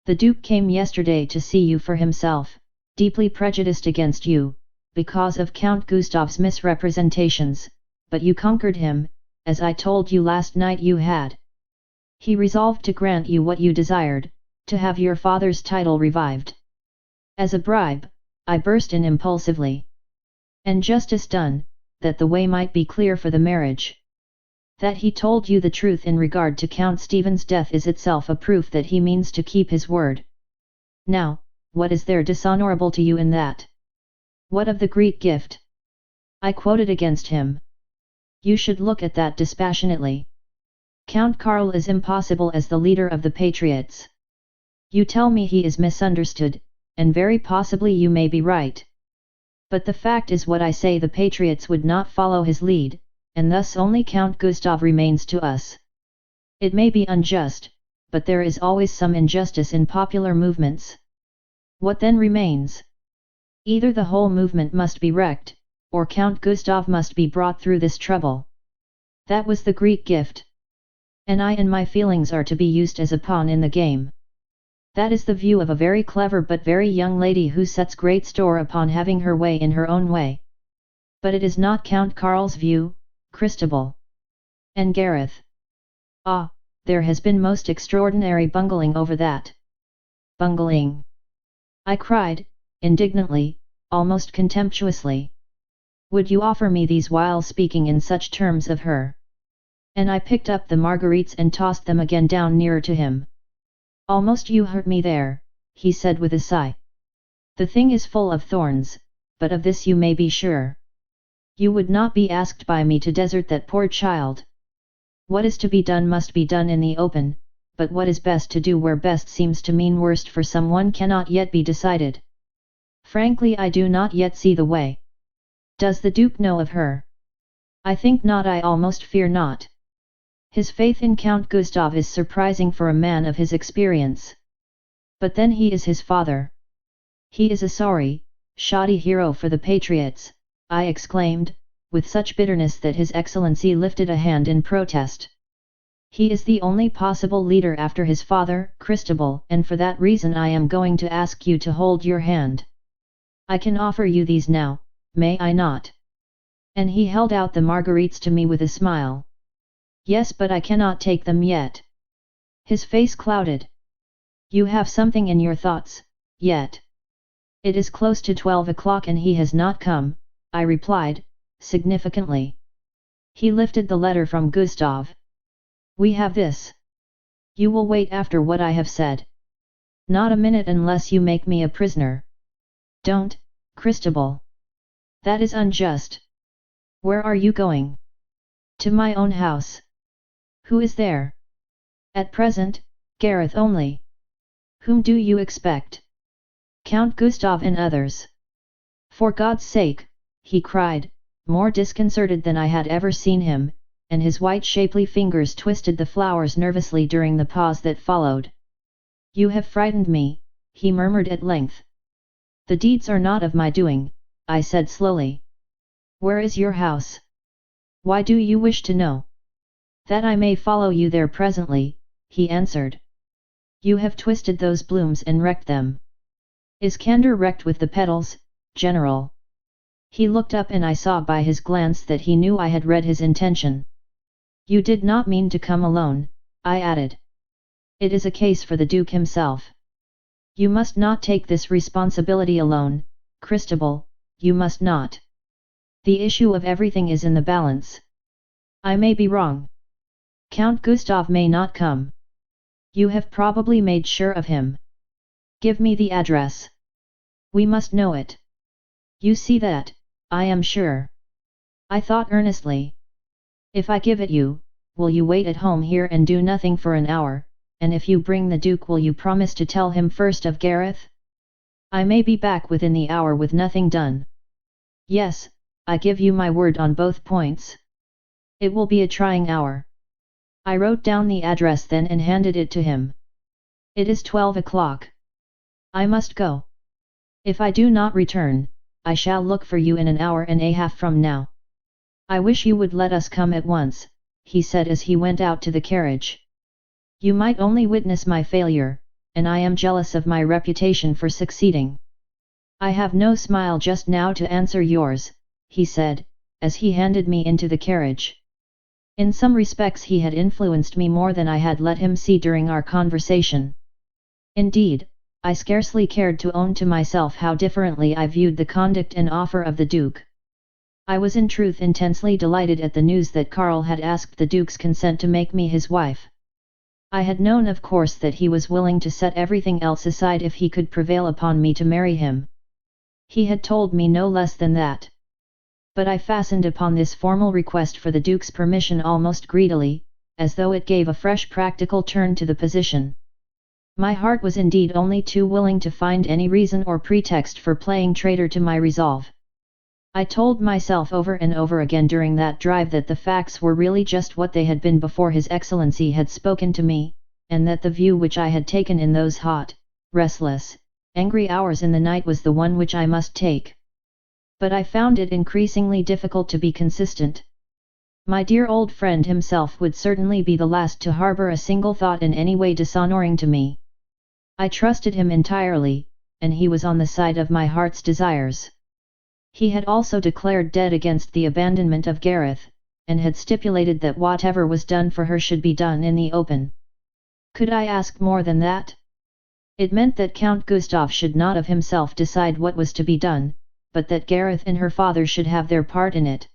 The Duke came yesterday to see you for himself, deeply prejudiced against you, because of Count Gustav's misrepresentations, but you conquered him, as I told you last night you had. He resolved to grant you what you desired, to have your father's title revived. As a bribe, I burst in impulsively. And justice done, that the way might be clear for the marriage. That he told you the truth in regard to Count Stephen's death is itself a proof that he means to keep his word. Now, what is there dishonorable to you in that? What of the Greek gift? I quoted against him. You should look at that dispassionately. Count Karl is impossible as the leader of the patriots. You tell me he is misunderstood, and very possibly you may be right. But the fact is what I say, the patriots would not follow his lead, and thus only Count Gustav remains to us. It may be unjust, but there is always some injustice in popular movements. What then remains? Either the whole movement must be wrecked, or Count Gustav must be brought through this trouble. That was the Greek gift. And I and my feelings are to be used as a pawn in the game. That is the view of a very clever but very young lady who sets great store upon having her way in her own way. But it is not Count Karl's view, Christabel. And Gareth. Ah, there has been most extraordinary bungling over that. Bungling! I cried, indignantly, almost contemptuously. Would you offer me these while speaking in such terms of her? And I picked up the marguerites and tossed them again down nearer to him. Almost you hurt me there, he said with a sigh. The thing is full of thorns, but of this you may be sure. You would not be asked by me to desert that poor child. What is to be done must be done in the open, but what is best to do where best seems to mean worst for someone cannot yet be decided. Frankly, I do not yet see the way. Does the Duke know of her? I think not, I almost fear not. His faith in Count Gustav is surprising for a man of his experience. But then he is his father. He is a sorry, shoddy hero for the patriots, I exclaimed, with such bitterness that His Excellency lifted a hand in protest. He is the only possible leader after his father, Christabel, and for that reason I am going to ask you to hold your hand. I can offer you these now, may I not? And he held out the marguerites to me with a smile. Yes, but I cannot take them yet. His face clouded. You have something in your thoughts, yet. It is close to 12 o'clock and he has not come, I replied, significantly. He lifted the letter from Gustav. We have this. You will wait after what I have said. Not a minute unless you make me a prisoner. Don't, Christabel. That is unjust. Where are you going? To my own house. Who is there? At present, Gareth only. Whom do you expect? Count Gustav and others. For God's sake, he cried, more disconcerted than I had ever seen him, and his white shapely fingers twisted the flowers nervously during the pause that followed. You have frightened me, he murmured at length. The deeds are not of my doing, I said slowly. Where is your house? Why do you wish to know? That I may follow you there presently, he answered. You have twisted those blooms and wrecked them. Is candor wrecked with the petals, General? He looked up and I saw by his glance that he knew I had read his intention. You did not mean to come alone, I added. It is a case for the Duke himself. You must not take this responsibility alone, Christabel, you must not. The issue of everything is in the balance. I may be wrong. Count Gustav may not come. You have probably made sure of him. Give me the address. We must know it. You see that, I am sure. I thought earnestly. If I give it you, will you wait at home here and do nothing for an hour, and if you bring the Duke will you promise to tell him first of Gareth? I may be back within the hour with nothing done. Yes, I give you my word on both points. It will be a trying hour. I wrote down the address then and handed it to him. It is 12 o'clock. I must go. If I do not return, I shall look for you in an hour and a half from now. I wish you would let us come at once, he said as he went out to the carriage. You might only witness my failure, and I am jealous of my reputation for succeeding. I have no smile just now to answer yours, he said, as he handed me into the carriage. In some respects he had influenced me more than I had let him see during our conversation. Indeed, I scarcely cared to own to myself how differently I viewed the conduct and offer of the Duke. I was in truth intensely delighted at the news that Karl had asked the Duke's consent to make me his wife. I had known of course that he was willing to set everything else aside if he could prevail upon me to marry him. He had told me no less than that. But I fastened upon this formal request for the Duke's permission almost greedily, as though it gave a fresh practical turn to the position. My heart was indeed only too willing to find any reason or pretext for playing traitor to my resolve. I told myself over and over again during that drive that the facts were really just what they had been before His Excellency had spoken to me, and that the view which I had taken in those hot, restless, angry hours in the night was the one which I must take. But I found it increasingly difficult to be consistent. My dear old friend himself would certainly be the last to harbour a single thought in any way dishonouring to me. I trusted him entirely, and he was on the side of my heart's desires. He had also declared dead against the abandonment of Gareth, and had stipulated that whatever was done for her should be done in the open. Could I ask more than that? It meant that Count Gustav should not of himself decide what was to be done, but that Gareth and her father should have their part in it.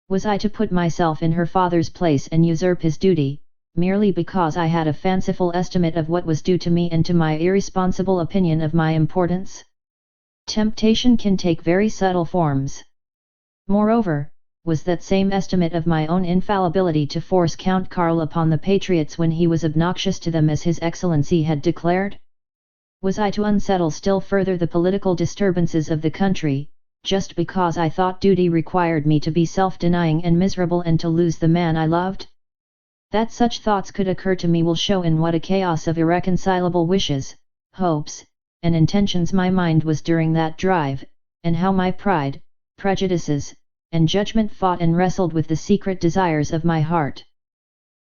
Was I to put myself in her father's place and usurp his duty, merely because I had a fanciful estimate of what was due to me and to my irresponsible opinion of my importance? Temptation can take very subtle forms. Moreover, was that same estimate of my own infallibility to force Count Karl upon the patriots when he was obnoxious to them as His Excellency had declared? Was I to unsettle still further the political disturbances of the country, just because I thought duty required me to be self-denying and miserable and to lose the man I loved? That such thoughts could occur to me will show in what a chaos of irreconcilable wishes, hopes, and intentions my mind was during that drive, and how my pride, prejudices, and judgment fought and wrestled with the secret desires of my heart.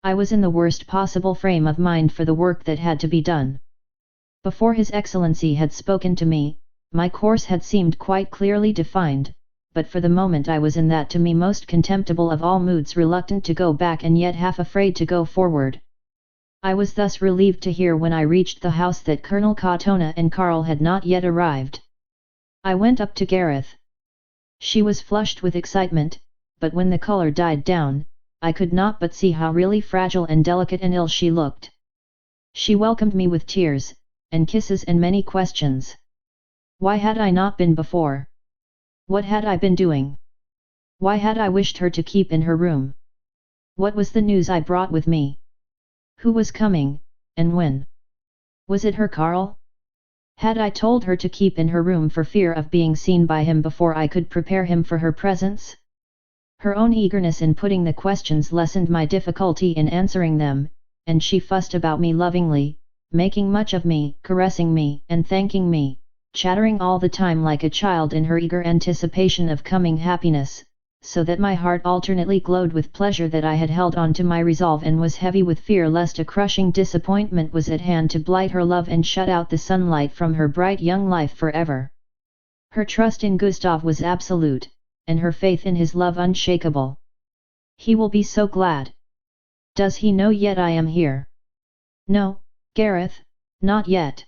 I was in the worst possible frame of mind for the work that had to be done. Before His Excellency had spoken to me, my course had seemed quite clearly defined, but for the moment I was in that to me most contemptible of all moods, reluctant to go back and yet half afraid to go forward. I was thus relieved to hear when I reached the house that Colonel Katona and Karl had not yet arrived. I went up to Gareth. She was flushed with excitement, but when the colour died down, I could not but see how really fragile and delicate and ill she looked. She welcomed me with tears, and kisses and many questions. Why had I not been before? What had I been doing? Why had I wished her to keep in her room? What was the news I brought with me? Who was coming, and when? Was it her Karl? Had I told her to keep in her room for fear of being seen by him before I could prepare him for her presence? Her own eagerness in putting the questions lessened my difficulty in answering them, and she fussed about me lovingly, making much of me, caressing me and thanking me, chattering all the time like a child in her eager anticipation of coming happiness, so that my heart alternately glowed with pleasure that I had held on to my resolve and was heavy with fear lest a crushing disappointment was at hand to blight her love and shut out the sunlight from her bright young life forever. Her trust in Gustav was absolute, and her faith in his love unshakable. He will be so glad. Does he know yet I am here? No, Gareth, not yet.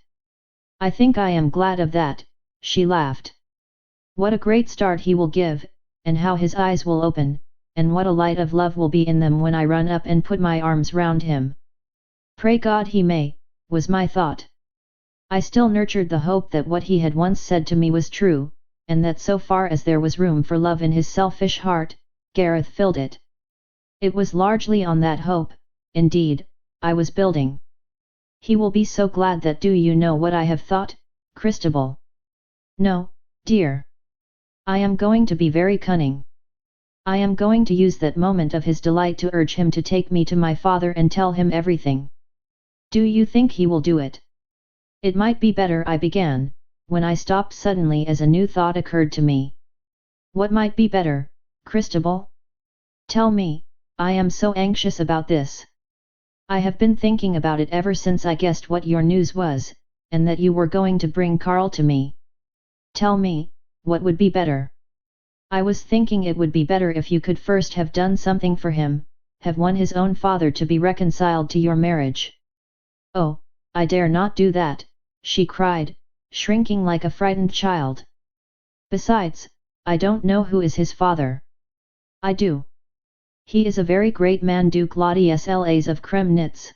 I think I am glad of that, she laughed. What a great start he will give, and how his eyes will open, and what a light of love will be in them when I run up and put my arms round him. Pray God he may, was my thought. I still nurtured the hope that what he had once said to me was true, and that so far as there was room for love in his selfish heart, Gareth filled it. It was largely on that hope, indeed, I was building. He will be so glad that do you know what I have thought, Christabel? No, dear. I am going to be very cunning. I am going to use that moment of his delight to urge him to take me to my father and tell him everything. Do you think he will do it? It might be better, I began, when I stopped suddenly as a new thought occurred to me. What might be better, Christabel? Tell me, I am so anxious about this. I have been thinking about it ever since I guessed what your news was, and that you were going to bring Carl to me. Tell me, what would be better? I was thinking it would be better if you could first have done something for him, have won his own father to be reconciled to your marriage. Oh, I dare not do that, she cried, shrinking like a frightened child. Besides, I don't know who is his father. I do. He is a very great man, Duke Ladislaus of Kremnitz.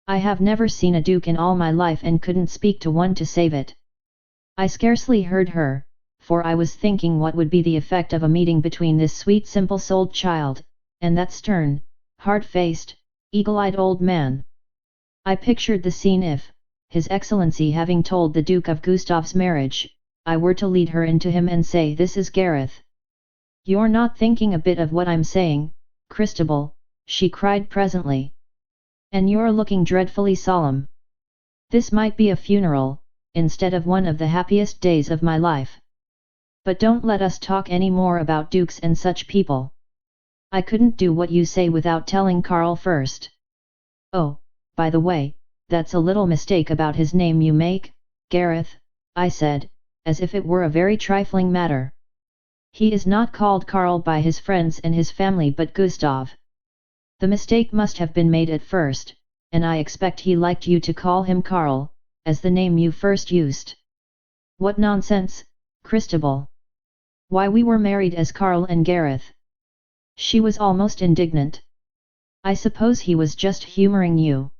I have never seen a duke in all my life and couldn't speak to one to save it. I scarcely heard her, for I was thinking what would be the effect of a meeting between this sweet simple-souled child, and that stern, hard-faced, eagle-eyed old man. I pictured the scene if, His Excellency having told the Duke of Gustav's marriage, I were to lead her into him and say, "This is Gareth." "You're not thinking a bit of what I'm saying, Christabel," she cried presently. "And you're looking dreadfully solemn. This might be a funeral, instead of one of the happiest days of my life. But don't let us talk any more about dukes and such people. I couldn't do what you say without telling Carl first. Oh, by the way, that's a little mistake about his name you make, Gareth," I said, as if it were a very trifling matter. "He is not called Carl by his friends and his family but Gustav. The mistake must have been made at first, and I expect he liked you to call him Carl, as the name you first used." "What nonsense, Christabel! Why, we were married as Carl and Gareth." She was almost indignant. "I suppose he was just humouring you.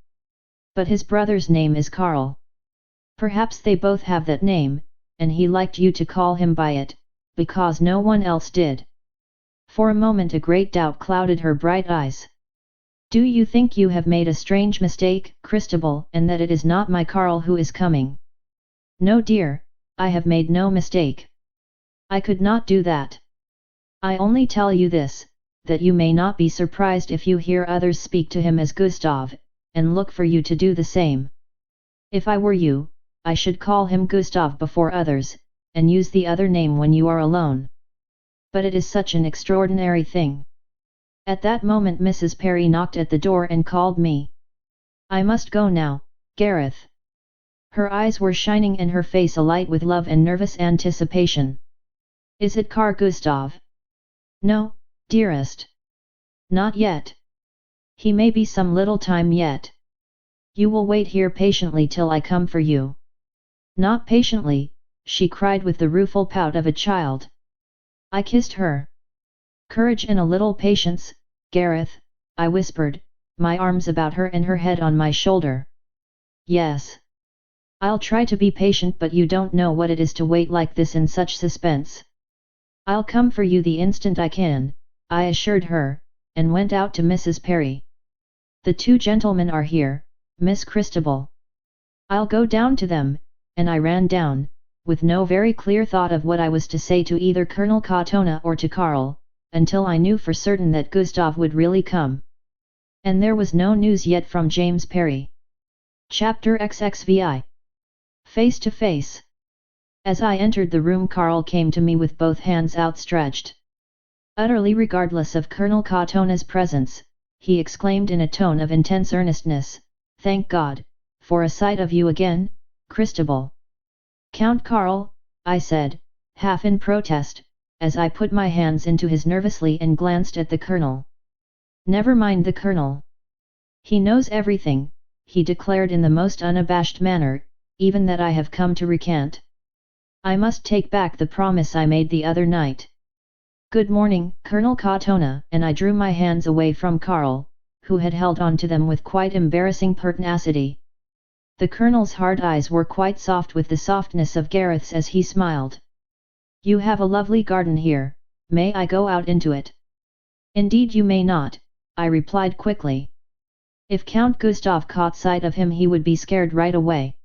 But his brother's name is Carl. Perhaps they both have that name, and he liked you to call him by it, because no one else did." For a moment a great doubt clouded her bright eyes. "Do you think you have made a strange mistake, Christabel, and that it is not my Carl who is coming?" "No, dear, I have made no mistake. I could not do that. I only tell you this, that you may not be surprised if you hear others speak to him as Gustav, and look for you to do the same. If I were you, I should call him Gustav before others, and use the other name when you are alone. But it is such an extraordinary thing." At that moment Mrs. Perry knocked at the door and called me. "I must go now, Gareth." Her eyes were shining and her face alight with love and nervous anticipation. "Is it Carl Gustav?" "No, dearest. Not yet. He may be some little time yet. You will wait here patiently till I come for you." "Not patiently," she cried with the rueful pout of a child. I kissed her. "Courage and a little patience, Gareth," I whispered, my arms about her and her head on my shoulder. "Yes. I'll try to be patient, but you don't know what it is to wait like this in such suspense." "I'll come for you the instant I can," I assured her, and went out to Mrs. Perry. "The two gentlemen are here, Miss Christabel." "I'll go down to them," and I ran down, with no very clear thought of what I was to say to either Colonel Katona or to Carl, until I knew for certain that Gustav would really come. And there was no news yet from James Perry. Chapter XXVI. Face to Face. As I entered the room, Carl came to me with both hands outstretched. Utterly regardless of Colonel Katona's presence, he exclaimed in a tone of intense earnestness, "Thank God, for a sight of you again, Christabel." "Count Carl," I said, half in protest, as I put my hands into his nervously and glanced at the colonel. "Never mind the colonel. He knows everything," he declared in the most unabashed manner, "even that I have come to recant. I must take back the promise I made the other night." "Good morning, Colonel Katona," and I drew my hands away from Carl, who had held on to them with quite embarrassing pertinacity. The colonel's hard eyes were quite soft with the softness of Gareth's as he smiled. "You have a lovely garden here, may I go out into it?" "Indeed you may not," I replied quickly. "If Count Gustav caught sight of him he would be scared right away."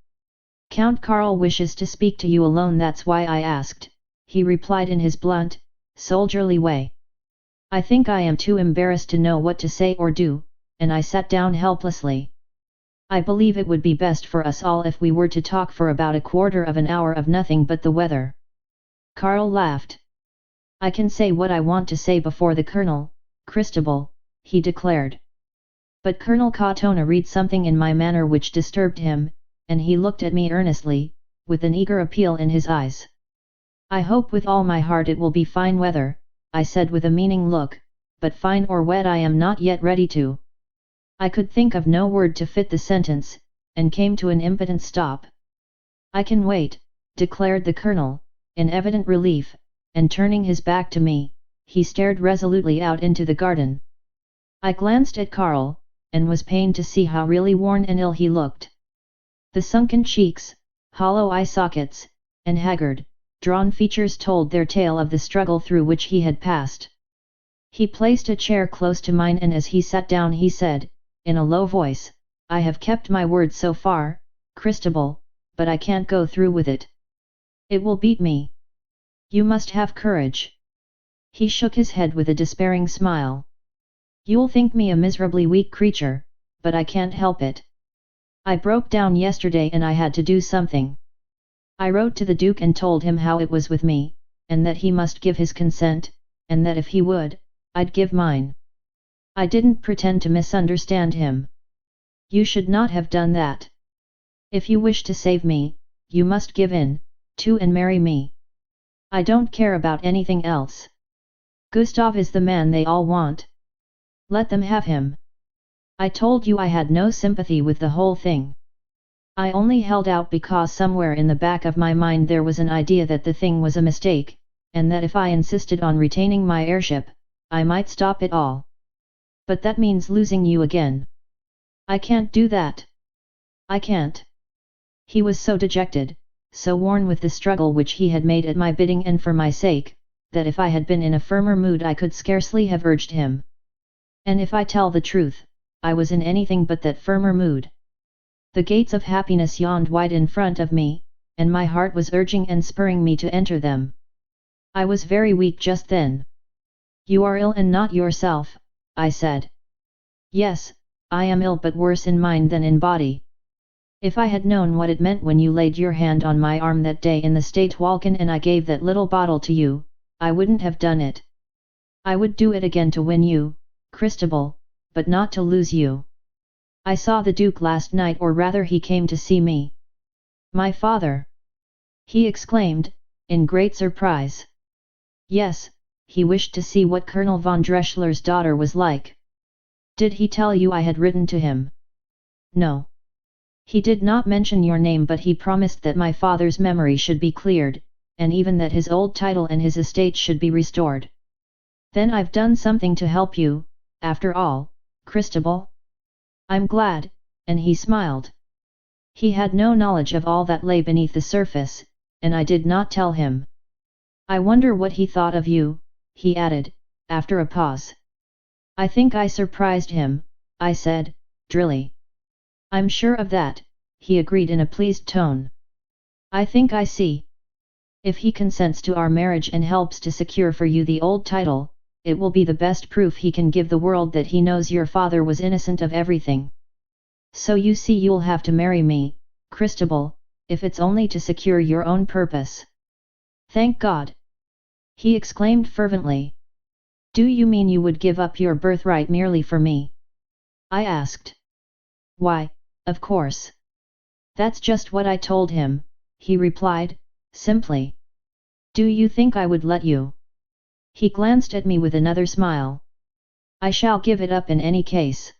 "Count Carl wishes to speak to you alone, that's why I asked," he replied in his blunt, soldierly way. I think I am too embarrassed to know what to say or do, and I sat down helplessly. I believe it would be best for us all if we were to talk for about a quarter of an hour of nothing but the weather. Carl laughed. I can say what I want to say before the Colonel, Christabel, he declared. But Colonel Katona read something in my manner which disturbed him, and he looked at me earnestly, with an eager appeal in his eyes. I hope with all my heart it will be fine weather, I said with a meaning look, but fine or wet I am not yet ready to. I could think of no word to fit the sentence, and came to an impotent stop. I can wait, declared the Colonel, in evident relief, and turning his back to me, he stared resolutely out into the garden. I glanced at Carl, and was pained to see how really worn and ill he looked. The sunken cheeks, hollow eye sockets, and haggard, drawn features told their tale of the struggle through which he had passed. He placed a chair close to mine, and as he sat down he said, in a low voice, I have kept my word so far, Christabel, but I can't go through with it. It will beat me. You must have courage. He shook his head with a despairing smile. You'll think me a miserably weak creature, but I can't help it. I broke down yesterday and I had to do something. I wrote to the Duke and told him how it was with me, and that he must give his consent, and that if he would, I'd give mine. I didn't pretend to misunderstand him. You should not have done that. If you wish to save me, you must give in, too, and marry me. I don't care about anything else. Gustav is the man they all want. Let them have him. I told you I had no sympathy with the whole thing. I only held out because somewhere in the back of my mind there was an idea that the thing was a mistake, and that if I insisted on retaining my heirship, I might stop it all. But that means losing you again. I can't do that. I can't. He was so dejected, so worn with the struggle which he had made at my bidding and for my sake, that if I had been in a firmer mood I could scarcely have urged him. And if I tell the truth, I was in anything but that firmer mood. The gates of happiness yawned wide in front of me, and my heart was urging and spurring me to enter them. I was very weak just then. You are ill and not yourself, I said. Yes, I am ill, but worse in mind than in body. If I had known what it meant when you laid your hand on my arm that day in the State Walken and I gave that little bottle to you, I wouldn't have done it. I would do it again to win you, Christabel, but not to lose you. I saw the Duke last night, or rather he came to see me. My father! He exclaimed, in great surprise. Yes, he wished to see what Colonel von Dreschler's daughter was like. Did he tell you I had written to him? No. He did not mention your name, but he promised that my father's memory should be cleared, and even that his old title and his estate should be restored. Then I've done something to help you, after all, Christabel? I'm glad, and he smiled. He had no knowledge of all that lay beneath the surface, and I did not tell him. I wonder what he thought of you, he added, after a pause. I think I surprised him, I said, drily. I'm sure of that, he agreed in a pleased tone. I think I see. If he consents to our marriage and helps to secure for you the old title, it will be the best proof he can give the world that he knows your father was innocent of everything. So you see you'll have to marry me, Christabel, if it's only to secure your own purpose. Thank God! He exclaimed fervently. Do you mean you would give up your birthright merely for me? I asked. Why, of course. That's just what I told him, he replied, simply. Do you think I would let you? He glanced at me with another smile. I shall give it up in any case.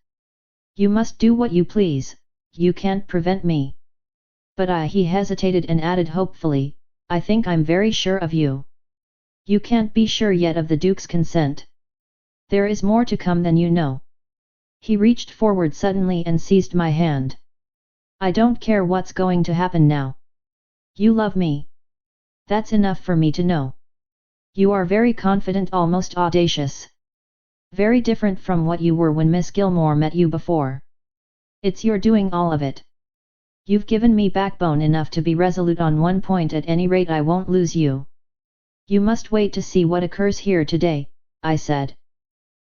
You must do what you please, you can't prevent me. But he hesitated and added hopefully, I think I'm very sure of you. You can't be sure yet of the Duke's consent. There is more to come than you know. He reached forward suddenly and seized my hand. I don't care what's going to happen now. You love me. That's enough for me to know. You are very confident, almost audacious. Very different from what you were when Miss Gilmore met you before. It's your doing all of it. You've given me backbone enough to be resolute on one point. At any rate, I won't lose you. You must wait to see what occurs here today, I said.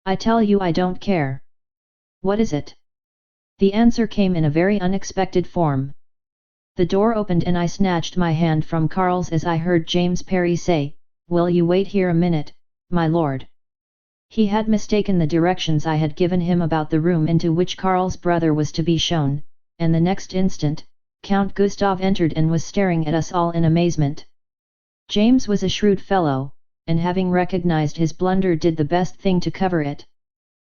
I tell you I don't care. What is it? The answer came in a very unexpected form. The door opened and I snatched my hand from Carl's as I heard James Parry say, "Will you wait here a minute, my lord?" He had mistaken the directions I had given him about the room into which Carl's brother was to be shown, and the next instant, Count Gustav entered and was staring at us all in amazement. James was a shrewd fellow, and having recognized his blunder did the best thing to cover it.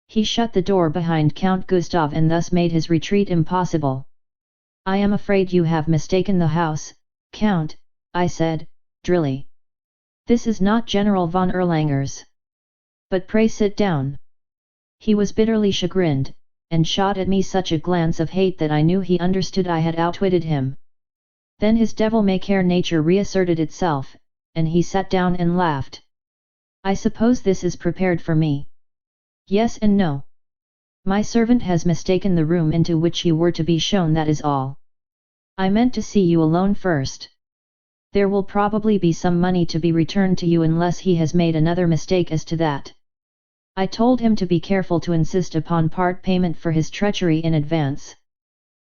He shut the door behind Count Gustav and thus made his retreat impossible. "I am afraid you have mistaken the house, Count," I said, drily. "This is not General von Erlanger's. But pray sit down." He was bitterly chagrined, and shot at me such a glance of hate that I knew he understood I had outwitted him. Then his devil-may-care nature reasserted itself, and he sat down and laughed. "I suppose this is prepared for me?" "Yes and no. My servant has mistaken the room into which you were to be shown, that is all. I meant to see you alone first. There will probably be some money to be returned to you unless he has made another mistake as to that. I told him to be careful to insist upon part payment for his treachery in advance.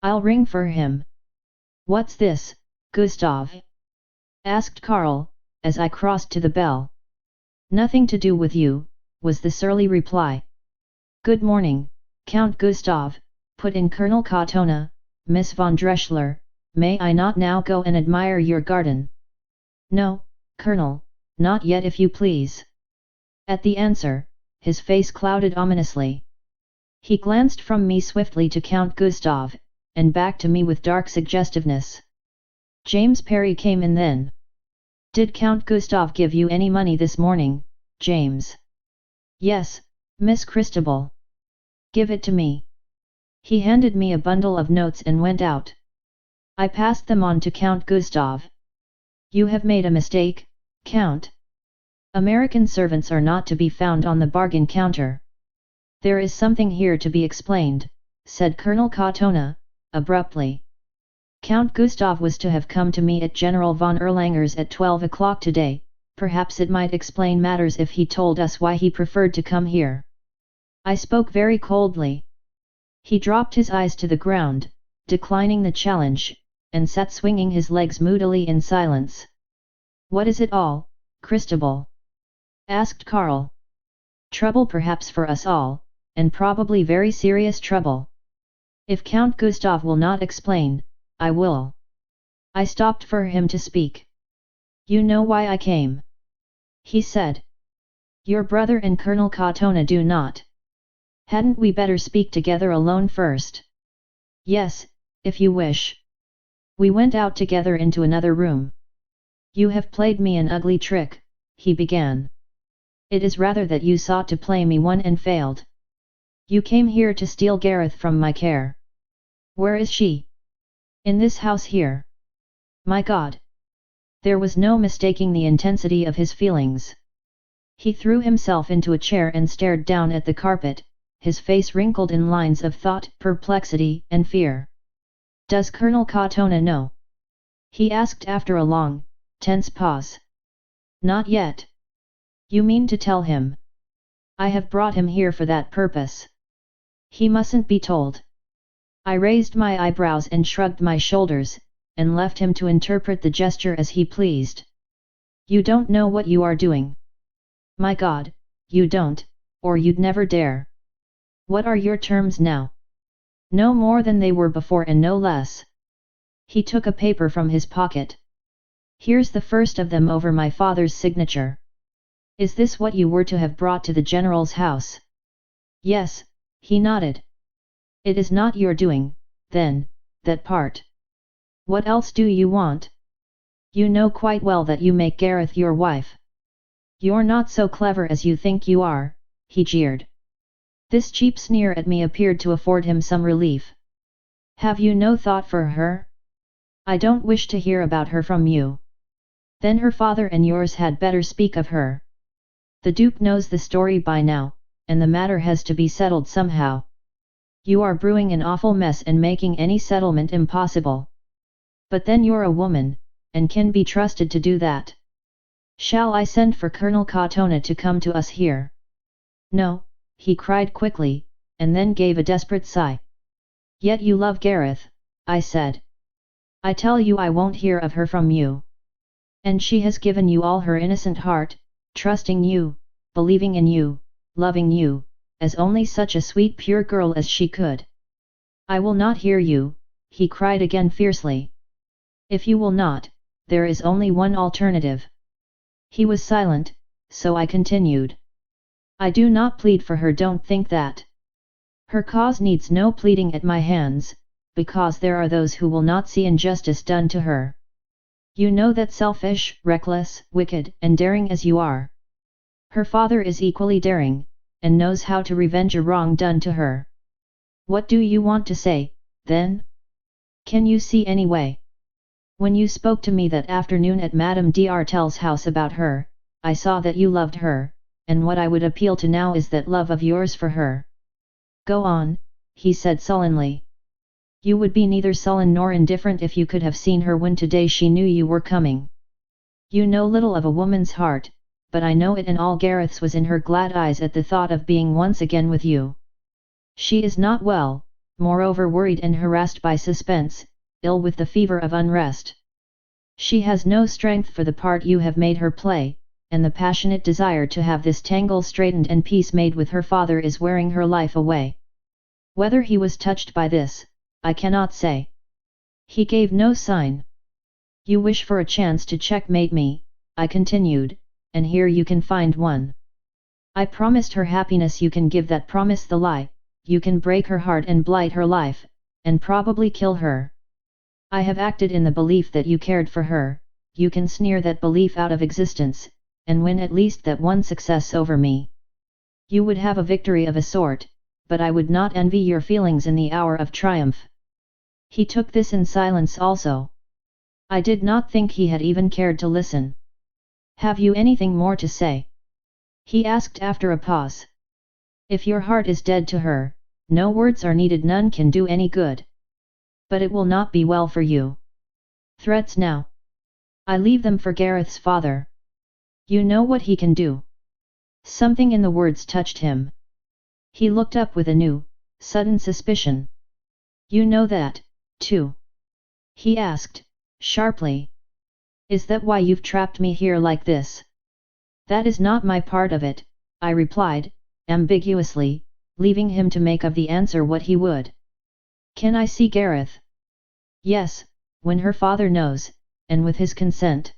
I'll ring for him." "What's this, Gustav?" asked Carl, as I crossed to the bell. "Nothing to do with you," was the surly reply. "Good morning, Count Gustav," put in Colonel Katona. "Miss von Dreschler, may I not now go and admire your garden?" "No, Colonel, not yet if you please." At the answer, his face clouded ominously. He glanced from me swiftly to Count Gustav, and back to me with dark suggestiveness. James Parry came in then. "Did Count Gustav give you any money this morning, James?" "Yes, Miss Christabel." "Give it to me." He handed me a bundle of notes and went out. I passed them on to Count Gustav. "You have made a mistake, Count. American servants are not to be found on the bargain counter." "There is something here to be explained," said Colonel Katona, abruptly. "Count Gustav was to have come to me at General von Erlanger's at 12 o'clock today. Perhaps it might explain matters if he told us why he preferred to come here." I spoke very coldly. He dropped his eyes to the ground, declining the challenge, and sat swinging his legs moodily in silence. "What is it all, Christabel?" asked Carl. "Trouble perhaps for us all, and probably very serious trouble. If Count Gustav will not explain, I will." I stopped for him to speak. "You know why I came?" he said. "Your brother and Colonel Katona do not. Hadn't we better speak together alone first?" "Yes, if you wish." We went out together into another room. "You have played me an ugly trick," he began. "It is rather that you sought to play me one and failed. You came here to steal Gareth from my care. Where is she?" "In this house here." My God! There was no mistaking the intensity of his feelings. He threw himself into a chair and stared down at the carpet, his face wrinkled in lines of thought, perplexity, and fear. "Does Colonel Katona know?" he asked after a long, tense pause. "Not yet." "You mean to tell him?" "I have brought him here for that purpose." "He mustn't be told." I raised my eyebrows and shrugged my shoulders, and left him to interpret the gesture as he pleased. "You don't know what you are doing." "My God, you don't, or you'd never dare." "What are your terms now?" "No more than they were before and no less." He took a paper from his pocket. "Here's the first of them over my father's signature. Is this what you were to have brought to the General's house?" "Yes," he nodded. "It is not your doing, then, that part. What else do you want? You know quite well that you make Gareth your wife." "You're not so clever as you think you are," he jeered. This cheap sneer at me appeared to afford him some relief. "Have you no thought for her?" "I don't wish to hear about her from you." "Then her father and yours had better speak of her. The Duke knows the story by now, and the matter has to be settled somehow. You are brewing an awful mess and making any settlement impossible. But then you're a woman, and can be trusted to do that. Shall I send for Colonel Katona to come to us here?" "No," he cried quickly, and then gave a desperate sigh. Yet you love Gareth, I said. I tell you I won't hear of her from you. And she has given you all her innocent heart, trusting you, believing in you, loving you, as only such a sweet pure girl as she could. I will not hear you, he cried again fiercely. If you will not, there is only one alternative. He was silent, so I continued. I do not plead for her, don't think that. Her cause needs no pleading at my hands, because there are those who will not see injustice done to her. You know that selfish, reckless, wicked, and daring as you are. Her father is equally daring, and knows how to revenge a wrong done to her. What do you want to say, then? Can you see any way? When you spoke to me that afternoon at Madame d'Artel's house about her, I saw that you loved her, and what I would appeal to now is that love of yours for her. Go on, he said sullenly. You would be neither sullen nor indifferent if you could have seen her when today she knew you were coming. You know little of a woman's heart, but I know it, and all Gareth's was in her glad eyes at the thought of being once again with you. She is not well, moreover worried and harassed by suspense, ill with the fever of unrest. She has no strength for the part you have made her play, and the passionate desire to have this tangle straightened and peace made with her father is wearing her life away. Whether he was touched by this, I cannot say. He gave no sign. You wish for a chance to checkmate me, I continued, and here you can find one. I promised her happiness, you can give that promise the lie, you can break her heart and blight her life, and probably kill her. I have acted in the belief that you cared for her, you can sneer that belief out of existence, and win at least that one success over me. You would have a victory of a sort, but I would not envy your feelings in the hour of triumph. He took this in silence also. I did not think he had even cared to listen. Have you anything more to say? He asked after a pause. If your heart is dead to her, no words are needed, none can do any good. But it will not be well for you. Threats now. I leave them for Gareth's father. You know what he can do. Something in the words touched him. He looked up with a new, sudden suspicion. You know that, too? He asked, sharply. Is that why you've trapped me here like this? That is not my part of it, I replied, ambiguously, leaving him to make of the answer what he would. Can I see Gareth? Yes, when her father knows, and with his consent.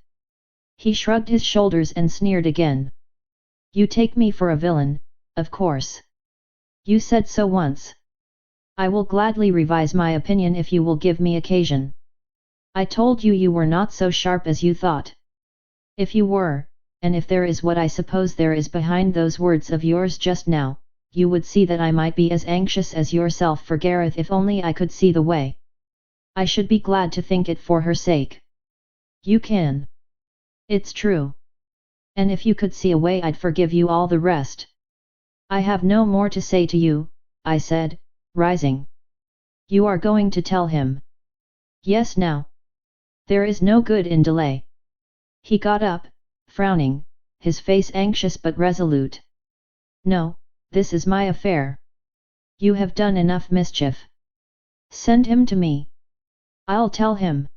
He shrugged his shoulders and sneered again. You take me for a villain, of course. You said so once. I will gladly revise my opinion if you will give me occasion. I told you were not so sharp as you thought. If you were, and if there is what I suppose there is behind those words of yours just now, you would see that I might be as anxious as yourself for Gareth if only I could see the way. I should be glad to think it for her sake. You can. It's true. And if you could see a way, I'd forgive you all the rest. I have no more to say to you, I said, rising. You are going to tell him? Yes, now. There is no good in delay. He got up, frowning, his face anxious but resolute. No, this is my affair. You have done enough mischief. Send him to me. I'll tell him.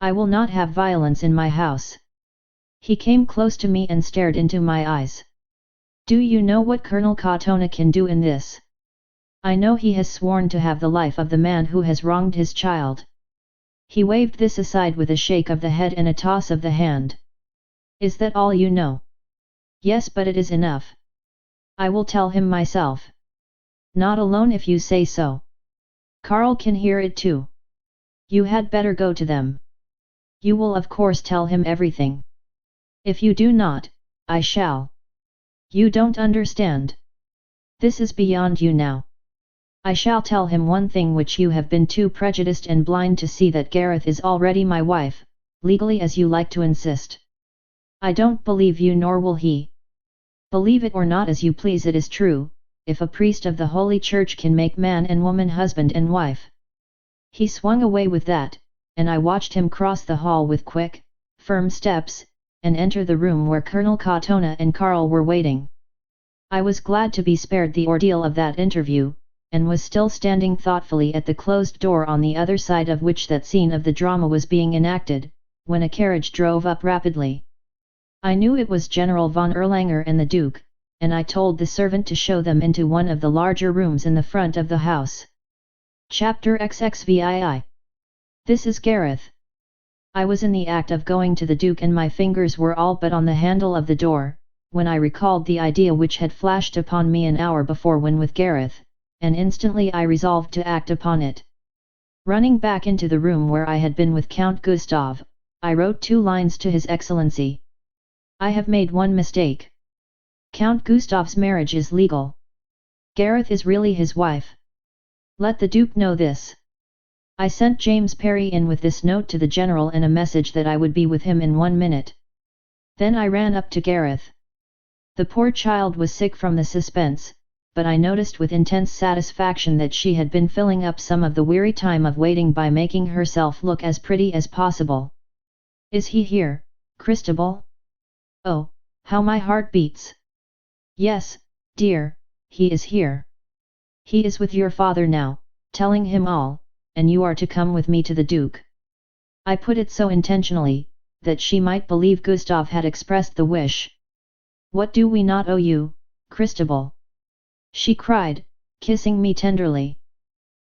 I will not have violence in my house. He came close to me and stared into my eyes. Do you know what Colonel Katona can do in this? I know he has sworn to have the life of the man who has wronged his child. He waved this aside with a shake of the head and a toss of the hand. Is that all you know? Yes, but it is enough. I will tell him myself. Not alone if you say so. Karl can hear it too. You had better go to them. You will of course tell him everything. If you do not, I shall. You don't understand. This is beyond you now. I shall tell him one thing which you have been too prejudiced and blind to see, that Gareth is already my wife, legally as you like to insist. I don't believe you, nor will he. Believe it or not as you please, it is true, if a priest of the Holy Church can make man and woman husband and wife. He swung away with that, and I watched him cross the hall with quick, firm steps, and enter the room where Colonel Katona and Karl were waiting. I was glad to be spared the ordeal of that interview, and was still standing thoughtfully at the closed door on the other side of which that scene of the drama was being enacted, when a carriage drove up rapidly. I knew it was General von Erlanger and the Duke, and I told the servant to show them into one of the larger rooms in the front of the house. Chapter XXVII. This is Gareth. I was in the act of going to the Duke and my fingers were all but on the handle of the door, when I recalled the idea which had flashed upon me an hour before when with Gareth, and instantly I resolved to act upon it. Running back into the room where I had been with Count Gustav, I wrote 2 lines to His Excellency. I have made one mistake. Count Gustav's marriage is legal. Gareth is really his wife. Let the Duke know this. I sent James Parry in with this note to the General and a message that I would be with him in 1 minute. Then I ran up to Gareth. The poor child was sick from the suspense, but I noticed with intense satisfaction that she had been filling up some of the weary time of waiting by making herself look as pretty as possible. Is he here, Christabel? Oh, how my heart beats! Yes, dear, he is here. He is with your father now, telling him all, and you are to come with me to the Duke. I put it so intentionally, that she might believe Gustav had expressed the wish. What do we not owe you, Christabel? She cried, kissing me tenderly.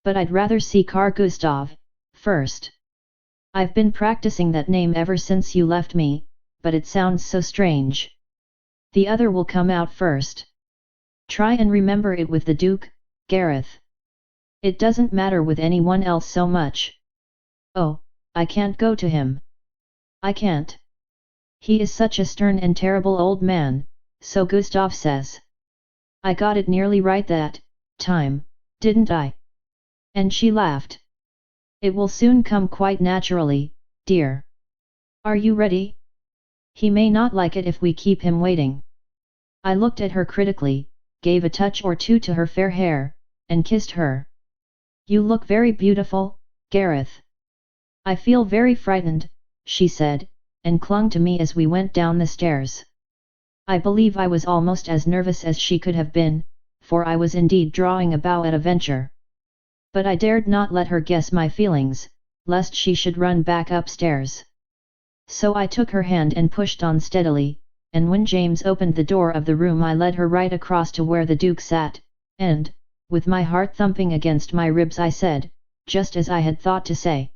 But I'd rather see Carl Gustav, first. I've been practicing that name ever since you left me, but it sounds so strange. The other will come out first. Try and remember it with the Duke, Gareth. It doesn't matter with anyone else so much. Oh, I can't go to him. I can't. He is such a stern and terrible old man, so Gustav says. I got it nearly right that time, didn't I? And she laughed. It will soon come quite naturally, dear. Are you ready? He may not like it if we keep him waiting. I looked at her critically, gave a touch or two to her fair hair, and kissed her. You look very beautiful, Gareth. I feel very frightened, she said, and clung to me as we went down the stairs. I believe I was almost as nervous as she could have been, for I was indeed drawing a bow at a venture. But I dared not let her guess my feelings, lest she should run back upstairs. So I took her hand and pushed on steadily, and when James opened the door of the room I led her right across to where the Duke sat, and, with my heart thumping against my ribs I said, just as I had thought to say.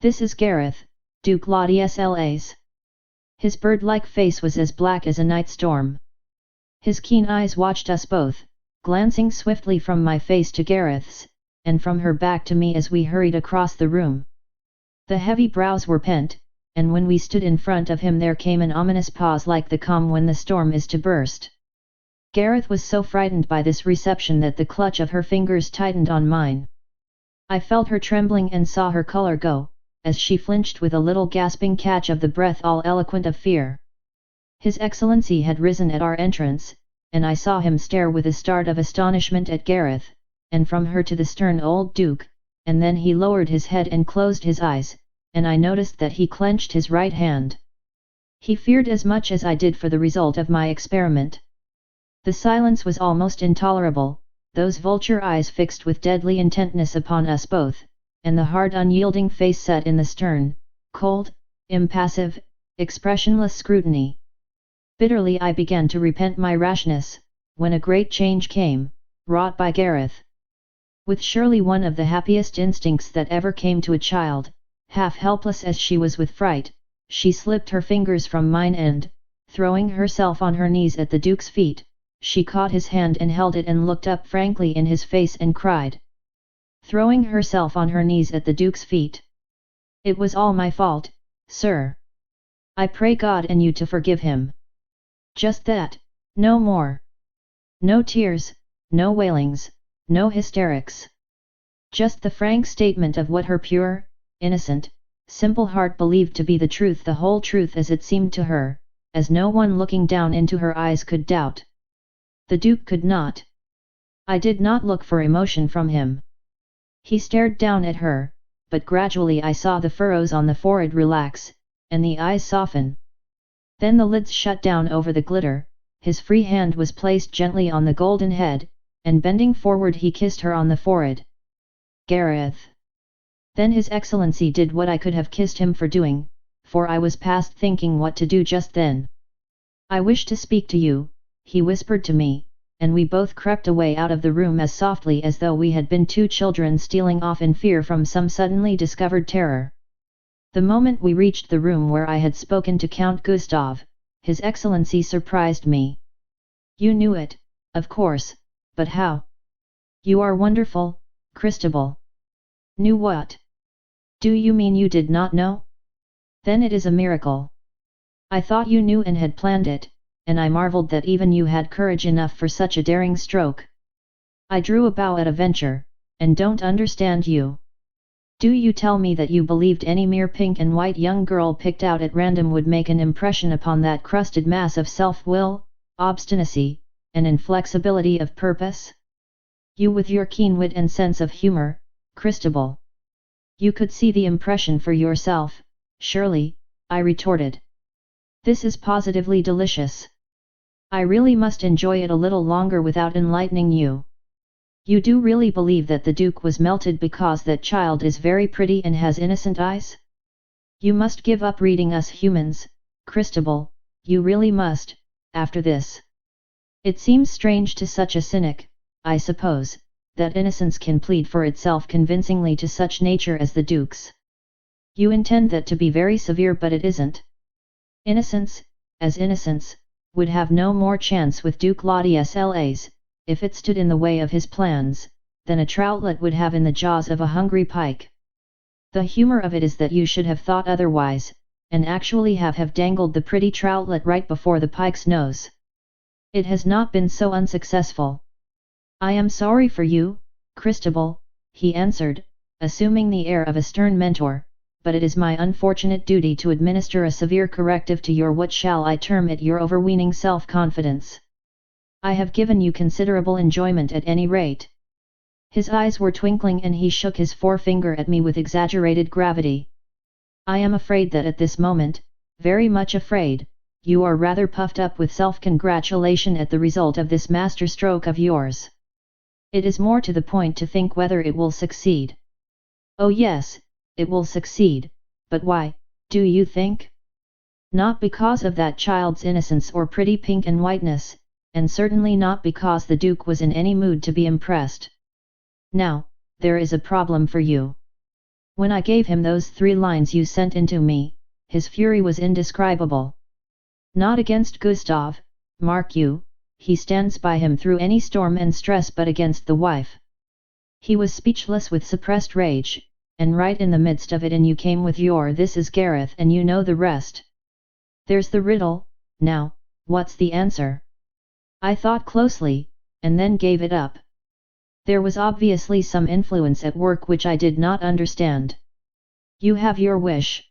This is Gareth, Duke Laudislas. His bird-like face was as black as a night storm. His keen eyes watched us both, glancing swiftly from my face to Gareth's, and from her back to me as we hurried across the room. The heavy brows were pent, and when we stood in front of him there came an ominous pause like the calm when the storm is to burst. Gareth was so frightened by this reception that the clutch of her fingers tightened on mine. I felt her trembling and saw her colour go, as she flinched with a little gasping catch of the breath all eloquent of fear. His Excellency had risen at our entrance, and I saw him stare with a start of astonishment at Gareth, and from her to the stern old Duke, and then he lowered his head and closed his eyes, and I noticed that he clenched his right hand. He feared as much as I did for the result of my experiment. The silence was almost intolerable, those vulture eyes fixed with deadly intentness upon us both, and the hard unyielding face set in the stern, cold, impassive, expressionless scrutiny. Bitterly I began to repent my rashness, when a great change came, wrought by Gareth. With surely one of the happiest instincts that ever came to a child, half helpless as she was with fright, she slipped her fingers from mine and, throwing herself on her knees at the Duke's feet, she caught his hand and held it and looked up frankly in his face and cried. Throwing herself on her knees at the Duke's feet. It was all my fault, sir. I pray God and you to forgive him. Just that, no more. No tears, no wailings, no hysterics. Just the frank statement of what her pure, innocent, simple heart believed to be the truth, the whole truth as it seemed to her, as no one looking down into her eyes could doubt. The Duke could not. I did not look for emotion from him. He stared down at her, but gradually I saw the furrows on the forehead relax, and the eyes soften. Then the lids shut down over the glitter, his free hand was placed gently on the golden head, and bending forward he kissed her on the forehead. Gareth. Then His Excellency did what I could have kissed him for doing, for I was past thinking what to do just then. I wish to speak to you, he whispered to me, and we both crept away out of the room as softly as though we had been two children stealing off in fear from some suddenly discovered terror. The moment we reached the room where I had spoken to Count Gustav, His Excellency surprised me. You knew it, of course, but how? You are wonderful, Christabel. Knew what? Do you mean you did not know? Then it is a miracle. I thought you knew and had planned it, and I marveled that even you had courage enough for such a daring stroke. I drew a bow at a venture, and don't understand you. Do you tell me that you believed any mere pink and white young girl picked out at random would make an impression upon that crusted mass of self-will, obstinacy, and inflexibility of purpose? You with your keen wit and sense of humor, Christabel. You could see the impression for yourself, surely, I retorted. This is positively delicious. I really must enjoy it a little longer without enlightening you. You do really believe that the Duke was melted because that child is very pretty and has innocent eyes? You must give up reading us humans, Christabel, you really must, after this. It seems strange to such a cynic, I suppose, that innocence can plead for itself convincingly to such nature as the Duke's. You intend that to be very severe, but it isn't. Innocence, as innocence, would have no more chance with Duke Ladislaus, if it stood in the way of his plans, than a troutlet would have in the jaws of a hungry pike. The humour of it is that you should have thought otherwise, and actually have dangled the pretty troutlet right before the pike's nose. It has not been so unsuccessful. I am sorry for you, Christabel, he answered, assuming the air of a stern mentor, but it is my unfortunate duty to administer a severe corrective to your what shall I term it your overweening self-confidence. I have given you considerable enjoyment at any rate. His eyes were twinkling and he shook his forefinger at me with exaggerated gravity. I am afraid that at this moment, very much afraid, you are rather puffed up with self-congratulation at the result of this masterstroke of yours. It is more to the point to think whether it will succeed. Oh yes, it will succeed, but why, do you think? Not because of that child's innocence or pretty pink and whiteness, and certainly not because the Duke was in any mood to be impressed. Now, there is a problem for you. When I gave him those 3 lines you sent into me, his fury was indescribable. Not against Gustav, mark you, he stands by him through any storm and stress, but against the wife. He was speechless with suppressed rage, and right in the midst of it in you came with your "this is Gareth" and you know the rest. There's the riddle, now, what's the answer? I thought closely, and then gave it up. There was obviously some influence at work which I did not understand. You have your wish.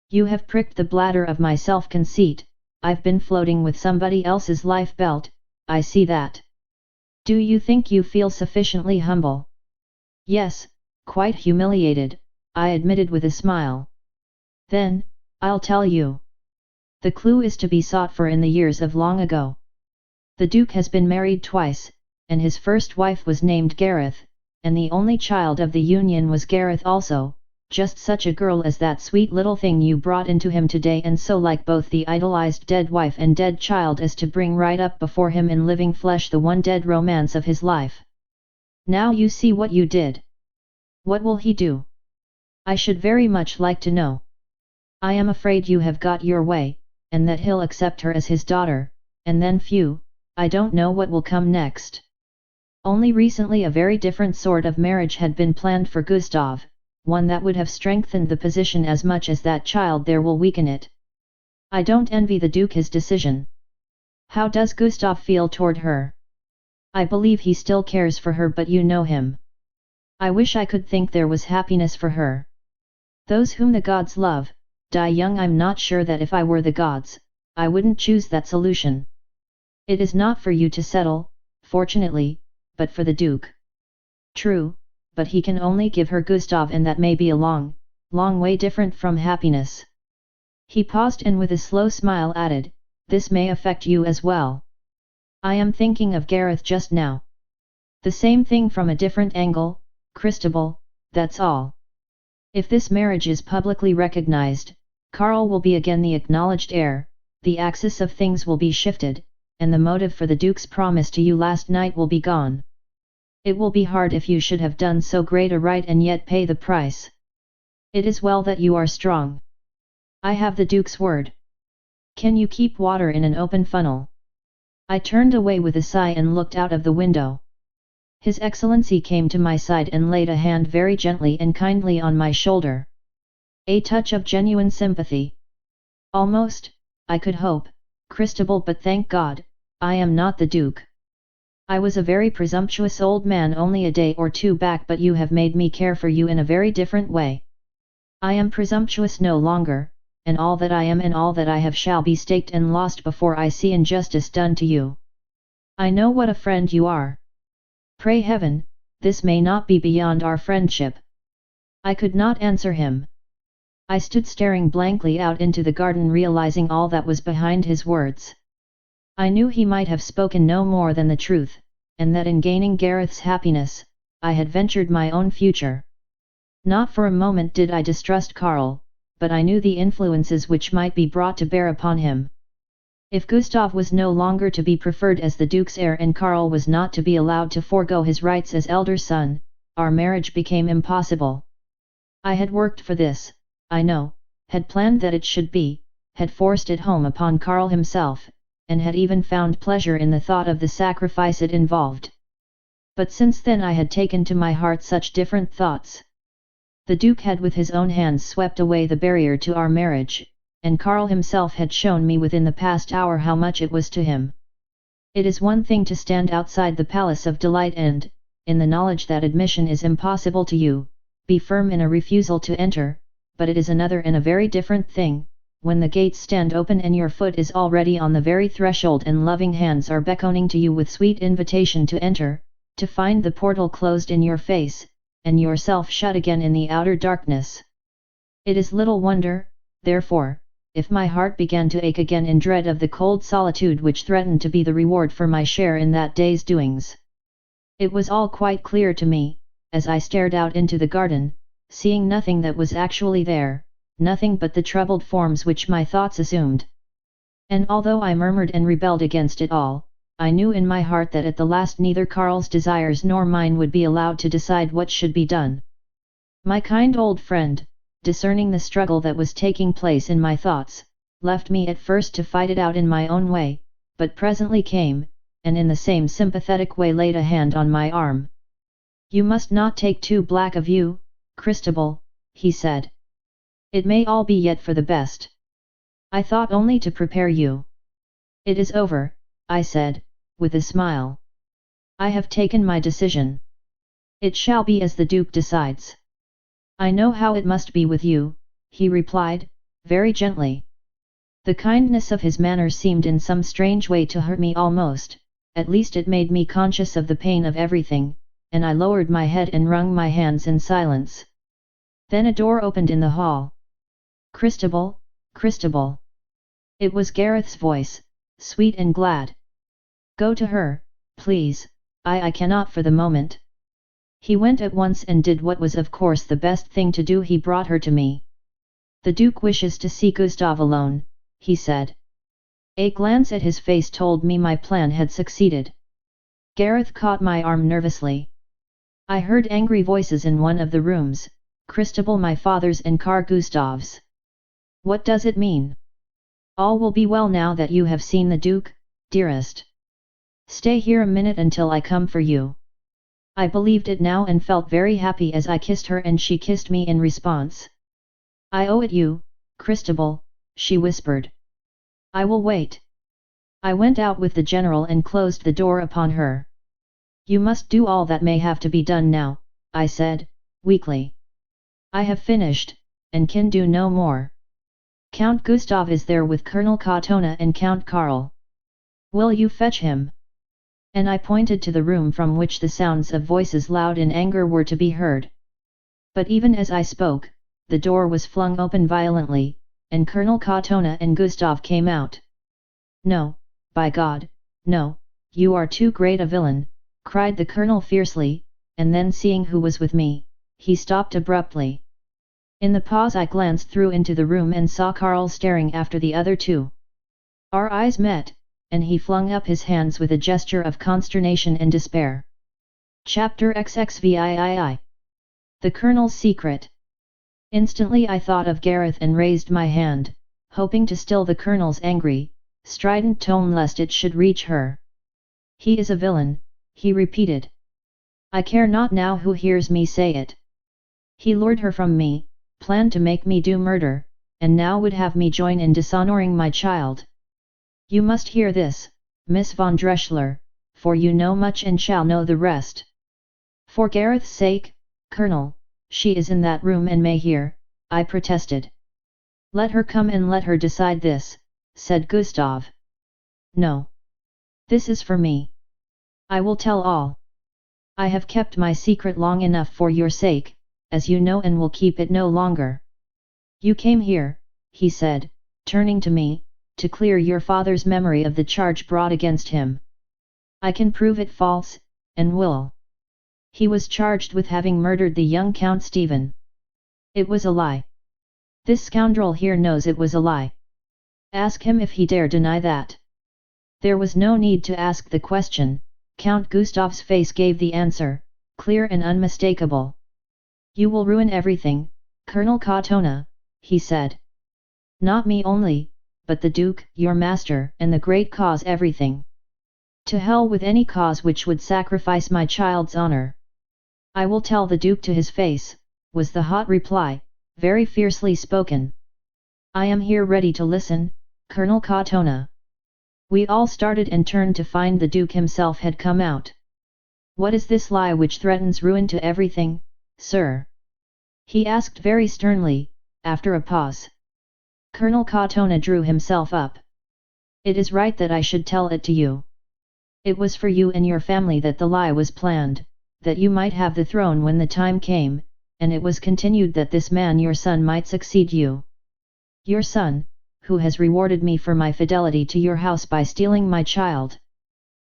You have pricked the bladder of my self-conceit. I've been floating with somebody else's life belt, I see that. Do you think you feel sufficiently humble? Yes, quite humiliated, I admitted with a smile. Then, I'll tell you. The clue is to be sought for in the years of long ago. The Duke has been married twice, and his first wife was named Gareth, and the only child of the union was Gareth also, just such a girl as that sweet little thing you brought into him today, and so like both the idolized dead wife and dead child as to bring right up before him in living flesh the one dead romance of his life. Now you see what you did. What will he do? I should very much like to know. I am afraid you have got your way, and that he'll accept her as his daughter, and then phew, I don't know what will come next. Only recently a very different sort of marriage had been planned for Gustav, one that would have strengthened the position as much as that child there will weaken it. I don't envy the Duke his decision. How does Gustav feel toward her? I believe he still cares for her, but you know him. I wish I could think there was happiness for her. Those whom the gods love, die young. I'm not sure that if I were the gods, I wouldn't choose that solution. It is not for you to settle, fortunately, but for the Duke. True, but he can only give her Gustav, and that may be a long, long way different from happiness. He paused and with a slow smile added, this may affect you as well. I am thinking of Gareth just now. The same thing from a different angle, Christabel, that's all. If this marriage is publicly recognized, Karl will be again the acknowledged heir, the axis of things will be shifted, and the motive for the Duke's promise to you last night will be gone. It will be hard if you should have done so great a right and yet pay the price. It is well that you are strong. I have the Duke's word. Can you keep water in an open funnel? I turned away with a sigh and looked out of the window. His Excellency came to my side and laid a hand very gently and kindly on my shoulder. A touch of genuine sympathy. Almost, I could hope, Christabel, but thank God, I am not the Duke. I was a very presumptuous old man only a day or two back, but you have made me care for you in a very different way. I am presumptuous no longer, and all that I am and all that I have shall be staked and lost before I see injustice done to you. I know what a friend you are. Pray heaven, this may not be beyond our friendship. I could not answer him. I stood staring blankly out into the garden, realizing all that was behind his words. I knew he might have spoken no more than the truth, and that in gaining Gareth's happiness, I had ventured my own future. Not for a moment did I distrust Karl, but I knew the influences which might be brought to bear upon him. If Gustav was no longer to be preferred as the Duke's heir and Karl was not to be allowed to forego his rights as elder son, our marriage became impossible. I had worked for this, I know, had planned that it should be, had forced it home upon Karl himself, and had even found pleasure in the thought of the sacrifice it involved. But since then I had taken to my heart such different thoughts. The Duke had with his own hands swept away the barrier to our marriage, and Karl himself had shown me within the past hour how much it was to him. It is one thing to stand outside the Palace of Delight and, in the knowledge that admission is impossible to you, be firm in a refusal to enter, but it is another and a very different thing, when the gates stand open and your foot is already on the very threshold and loving hands are beckoning to you with sweet invitation to enter, to find the portal closed in your face, and yourself shut again in the outer darkness. It is little wonder, therefore, if my heart began to ache again in dread of the cold solitude which threatened to be the reward for my share in that day's doings. It was all quite clear to me, as I stared out into the garden, seeing nothing that was actually there, nothing but the troubled forms which my thoughts assumed. And although I murmured and rebelled against it all, I knew in my heart that at the last neither Karl's desires nor mine would be allowed to decide what should be done. My kind old friend, discerning the struggle that was taking place in my thoughts, left me at first to fight it out in my own way, but presently came, and in the same sympathetic way laid a hand on my arm. "You must not take too black a view, Christabel," he said. "It may all be yet for the best. I thought only to prepare you." "It is over," I said, with a smile. "I have taken my decision. It shall be as the Duke decides." "I know how it must be with you," he replied, very gently. The kindness of his manner seemed in some strange way to hurt me almost, at least it made me conscious of the pain of everything, and I lowered my head and wrung my hands in silence. Then a door opened in the hall. "Christabel, Christabel." It was Gareth's voice, sweet and glad. "Go to her, please, I cannot for the moment." He went at once and did what was of course the best thing to do. He brought her to me. "The Duke wishes to see Gustav alone," he said. A glance at his face told me my plan had succeeded. Gareth caught my arm nervously. I heard angry voices in one of the rooms, Christabel, my father's, and Carl Gustav's. "What does it mean? All will be well now that you have seen the Duke, dearest. Stay here a minute until I come for you." I believed it now and felt very happy as I kissed her and she kissed me in response. "I owe it you, Christabel," she whispered. "I will wait." I went out with the general and closed the door upon her. "You must do all that may have to be done now," I said, weakly. "I have finished, and can do no more. Count Gustav is there with Colonel Katona and Count Karl. Will you fetch him?" And I pointed to the room from which the sounds of voices loud in anger were to be heard. But even as I spoke, the door was flung open violently, and Colonel Katona and Gustav came out. "No, by God, no, you are too great a villain," cried the colonel fiercely, and then seeing who was with me, he stopped abruptly. In the pause I glanced through into the room and saw Karl staring after the other two. Our eyes met, and he flung up his hands with a gesture of consternation and despair. Chapter XXVIII. The Colonel's Secret. Instantly I thought of Gareth and raised my hand, hoping to still the Colonel's angry, strident tone lest it should reach her. "He is a villain," he repeated. "I care not now who hears me say it. He lured her from me, planned to make me do murder, and now would have me join in dishonoring my child. You must hear this, Miss von Drechsler, for you know much and shall know the rest." "For Gareth's sake, Colonel, she is in that room and may hear," I protested. "Let her come and let her decide this," said Gustav. "No. This is for me. I will tell all. I have kept my secret long enough for your sake, as you know, and will keep it no longer. You came here," he said, turning to me, "to clear your father's memory of the charge brought against him. I can prove it false, and will. He was charged with having murdered the young Count Stephen. It was a lie. This scoundrel here knows it was a lie. Ask him if he dare deny that." There was no need to ask the question, Count Gustav's face gave the answer, clear and unmistakable. "You will ruin everything, Colonel Katona," he said. "Not me only, but the Duke, your master, and the great cause, everything. To hell with any cause which would sacrifice my child's honor." "I will tell the Duke to his face," was the hot reply, very fiercely spoken. "I am here ready to listen, Colonel Katona." We all started and turned to find the Duke himself had come out. "What is this lie which threatens ruin to everything, sir?" he asked very sternly, after a pause. Colonel Katona drew himself up. "It is right that I should tell it to you. It was for you and your family that the lie was planned, that you might have the throne when the time came, and it was continued that this man your son might succeed you. Your son, who has rewarded me for my fidelity to your house by stealing my child.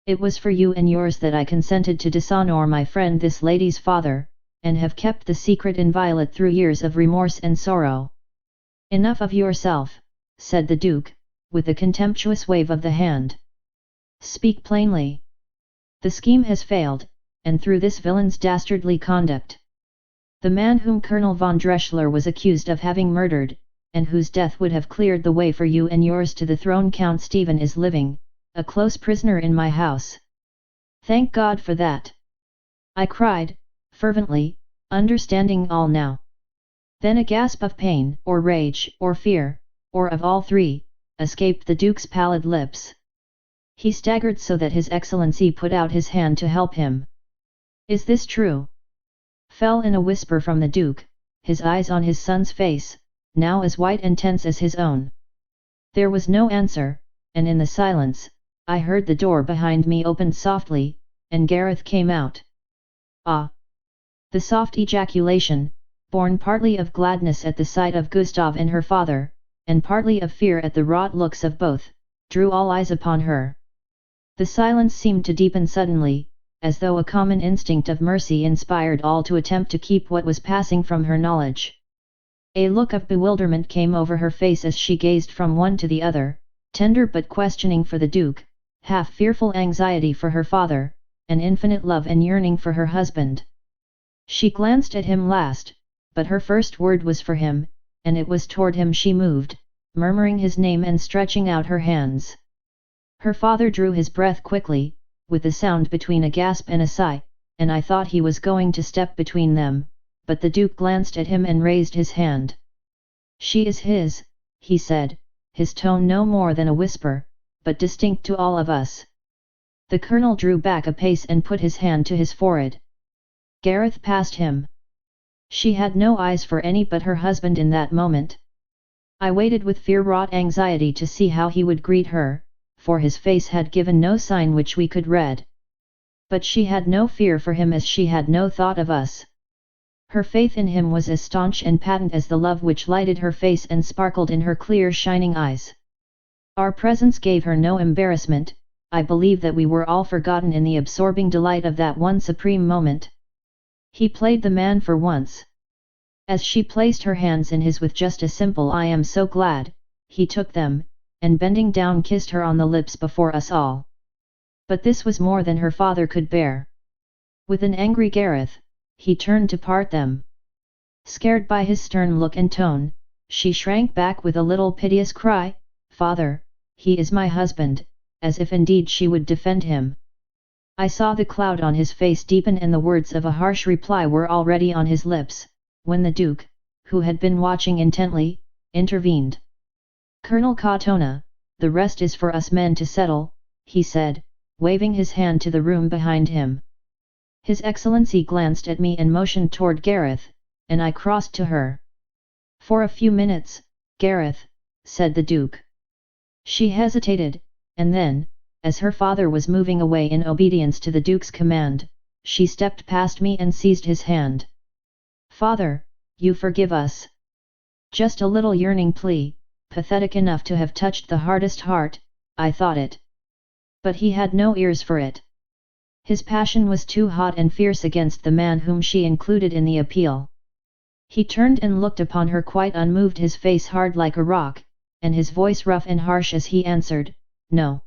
It was for you and yours that I consented to dishonor my friend this lady's father, and have kept the secret inviolate through years of remorse and sorrow." "Enough of yourself," said the Duke, with a contemptuous wave of the hand. "Speak plainly. The scheme has failed, and through this villain's dastardly conduct. The man whom Colonel von Drechsler was accused of having murdered, and whose death would have cleared the way for you and yours to the throne, Count Stephen, is living, a close prisoner in my house." "Thank God for that!" I cried, fervently, understanding all now. Then a gasp of pain, or rage, or fear, or of all three, escaped the Duke's pallid lips. He staggered so that His Excellency put out his hand to help him. "Is this true?" fell in a whisper from the Duke, his eyes on his son's face, now as white and tense as his own. There was no answer, and in the silence, I heard the door behind me opened softly, and Gareth came out. "Ah!" The soft ejaculation, born partly of gladness at the sight of Gustav and her father, and partly of fear at the wrought looks of both, drew all eyes upon her. The silence seemed to deepen suddenly, as though a common instinct of mercy inspired all to attempt to keep what was passing from her knowledge. A look of bewilderment came over her face as she gazed from one to the other, tender but questioning for the Duke, half fearful anxiety for her father, and infinite love and yearning for her husband. She glanced at him last, but her first word was for him, and it was toward him she moved, murmuring his name and stretching out her hands. Her father drew his breath quickly, with a sound between a gasp and a sigh, and I thought he was going to step between them, but the Duke glanced at him and raised his hand. "She is his," he said, his tone no more than a whisper, but distinct to all of us. The Colonel drew back a pace and put his hand to his forehead. Gareth passed him. She had no eyes for any but her husband in that moment. I waited with fear-wrought anxiety to see how he would greet her, for his face had given no sign which we could read. But she had no fear for him as she had no thought of us. Her faith in him was as staunch and patent as the love which lighted her face and sparkled in her clear shining eyes. Our presence gave her no embarrassment, I believe that we were all forgotten in the absorbing delight of that one supreme moment. He played the man for once. As she placed her hands in his with just a simple "I am so glad," he took them, and bending down kissed her on the lips before us all. But this was more than her father could bear. With an angry Gareth, he turned to part them. Scared by his stern look and tone, she shrank back with a little piteous cry, "Father, he is my husband," as if indeed she would defend him. I saw the cloud on his face deepen and the words of a harsh reply were already on his lips, when the Duke, who had been watching intently, intervened. "Colonel Katona, the rest is for us men to settle," he said, waving his hand to the room behind him. His Excellency glanced at me and motioned toward Gareth, and I crossed to her. "For a few minutes, Gareth," said the Duke. She hesitated, and then, as her father was moving away in obedience to the Duke's command, she stepped past me and seized his hand. "Father, you forgive us." Just a little yearning plea, pathetic enough to have touched the hardest heart, I thought it. But he had no ears for it. His passion was too hot and fierce against the man whom she included in the appeal. He turned and looked upon her quite unmoved, his face hard like a rock, and his voice rough and harsh as he answered, "No.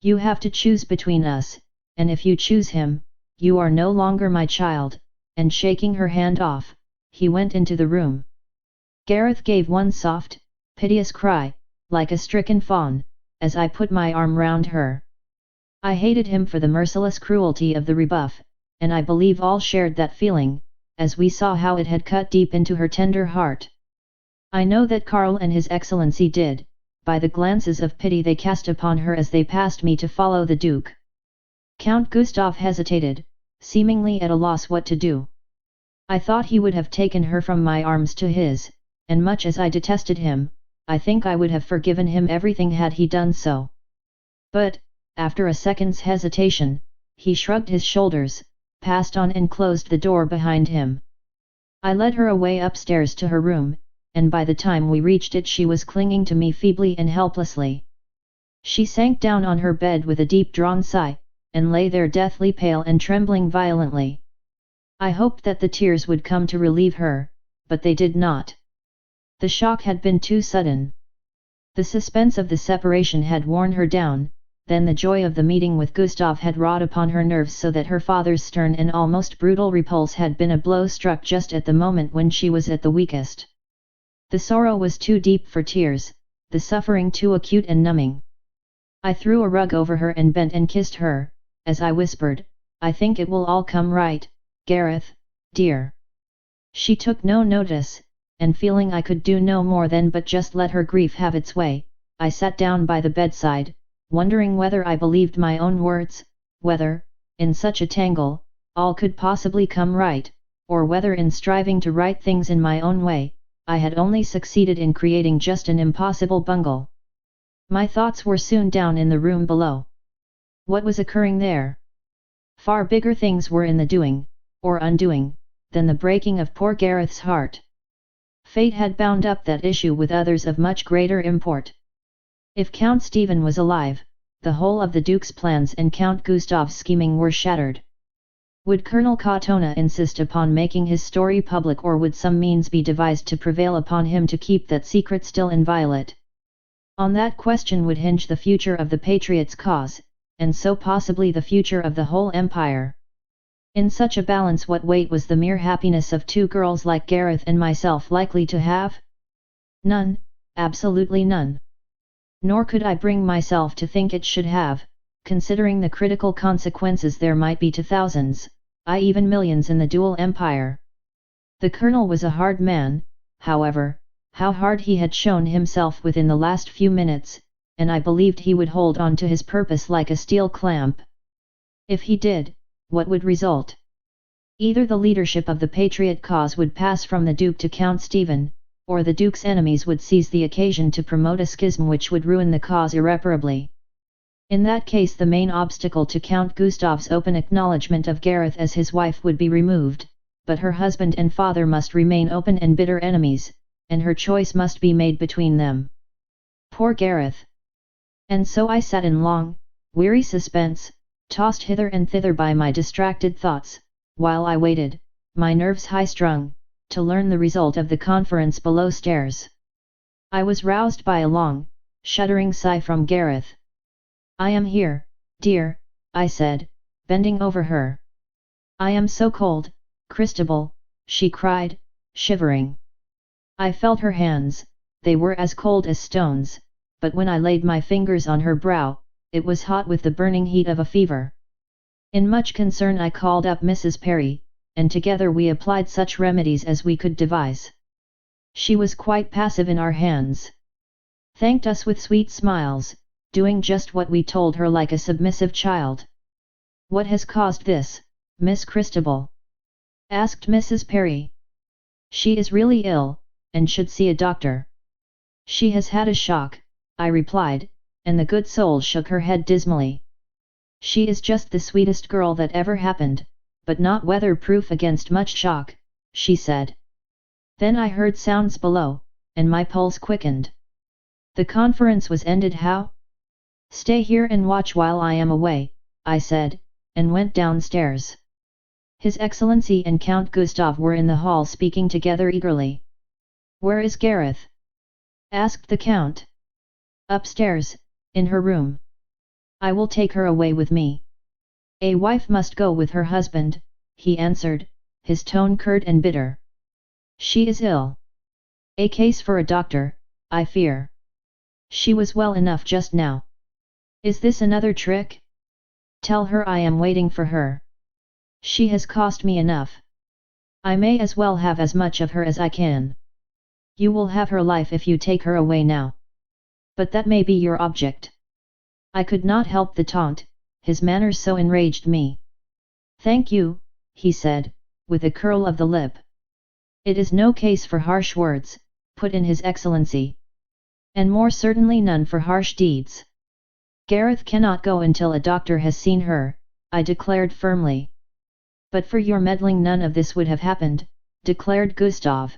You have to choose between us, and if you choose him, you are no longer my child," and shaking her hand off, he went into the room. Gareth gave one soft, piteous cry, like a stricken fawn, as I put my arm round her. I hated him for the merciless cruelty of the rebuff, and I believe all shared that feeling, as we saw how it had cut deep into her tender heart. I know that Karl and His Excellency did, by the glances of pity they cast upon her as they passed me to follow the Duke. Count Gustav hesitated, seemingly at a loss what to do. I thought he would have taken her from my arms to his, and much as I detested him, I think I would have forgiven him everything had he done so. But, after a second's hesitation, he shrugged his shoulders, passed on and closed the door behind him. I led her away upstairs to her room, and by the time we reached it she was clinging to me feebly and helplessly. She sank down on her bed with a deep-drawn sigh, and lay there deathly pale and trembling violently. I hoped that the tears would come to relieve her, but they did not. The shock had been too sudden. The suspense of the separation had worn her down, then the joy of the meeting with Gustav had wrought upon her nerves so that her father's stern and almost brutal repulse had been a blow struck just at the moment when she was at the weakest. The sorrow was too deep for tears, the suffering too acute and numbing. I threw a rug over her and bent and kissed her, as I whispered, "I think it will all come right, Gareth, dear." She took no notice, and feeling I could do no more than but just let her grief have its way, I sat down by the bedside, wondering whether I believed my own words, whether, in such a tangle, all could possibly come right, or whether in striving to right things in my own way, I had only succeeded in creating just an impossible bungle. My thoughts were soon down in the room below. What was occurring there? Far bigger things were in the doing, or undoing, than the breaking of poor Gareth's heart. Fate had bound up that issue with others of much greater import. If Count Stephen was alive, the whole of the Duke's plans and Count Gustav's scheming were shattered. Would Colonel Katona insist upon making his story public, or would some means be devised to prevail upon him to keep that secret still inviolate? On that question would hinge the future of the Patriots' cause, and so possibly the future of the whole empire. In such a balance, what weight was the mere happiness of two girls like Gareth and myself likely to have? None, absolutely none. Nor could I bring myself to think it should have, considering the critical consequences there might be to thousands, even millions in the dual empire. The colonel was a hard man, however, how hard he had shown himself within the last few minutes, and I believed he would hold on to his purpose like a steel clamp. If he did, what would result? Either the leadership of the Patriot cause would pass from the Duke to Count Stephen, or the Duke's enemies would seize the occasion to promote a schism which would ruin the cause irreparably. In that case the main obstacle to Count Gustav's open acknowledgement of Gareth as his wife would be removed, but her husband and father must remain open and bitter enemies, and her choice must be made between them. Poor Gareth! And so I sat in long, Weary suspense, tossed hither and thither by my distracted thoughts, while I waited, my nerves high-strung, to learn the result of the conference below stairs. I was roused by a long, shuddering sigh from Gareth. "I am here, dear," I said, bending over her. "I am so cold, Christabel," she cried, shivering. I felt her hands, they were as cold as stones, but when I laid my fingers on her brow, it was hot with the burning heat of a fever. In much concern I called up Mrs. Perry, and together we applied such remedies as we could devise. She was quite passive in our hands. Thanked us with sweet smiles, doing just what we told her like a submissive child. "What has caused this, Miss Christabel?" asked Mrs. Perry. "She is really ill, and should see a doctor." "She has had a shock," I replied, and the good soul shook her head dismally. "She is just the sweetest girl that ever happened, but not weather-proof against much shock," she said. Then I heard sounds below, and my pulse quickened. "The conference was ended how?" "Stay here and watch while I am away," I said, and went downstairs. His Excellency and Count Gustav were in the hall speaking together eagerly. "Where is Gareth?" asked the Count. "Upstairs, in her room." "I will take her away with me." "A wife must go with her husband," he answered, his tone curt and bitter. "She is ill. A case for a doctor, I fear. She was well enough just now. Is this another trick? Tell her I am waiting for her. She has cost me enough. I may as well have as much of her as I can. You will have her life if you take her away now. But that may be your object." I could not help the taunt, his manner so enraged me. "Thank you," he said, with a curl of the lip. "It is no case for harsh words," put in His Excellency. "And more certainly none for harsh deeds. Gareth cannot go until a doctor has seen her," I declared firmly. "But for your meddling none of this would have happened," declared Gustav.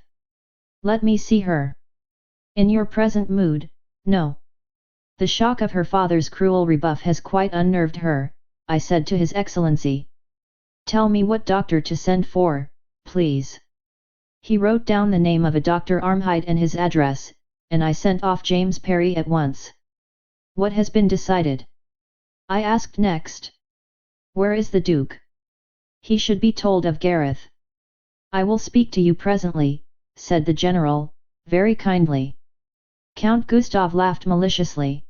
"Let me see her." "In your present mood, no. The shock of her father's cruel rebuff has quite unnerved her," I said to His Excellency. "Tell me what doctor to send for, please." He wrote down the name of a Dr. Armheid and his address, and I sent off James Perry at once. "What has been decided?" I asked next. "Where is the Duke?" "He should be told of Gareth." "I will speak to you presently," said the General, very kindly. Count Gustav laughed maliciously.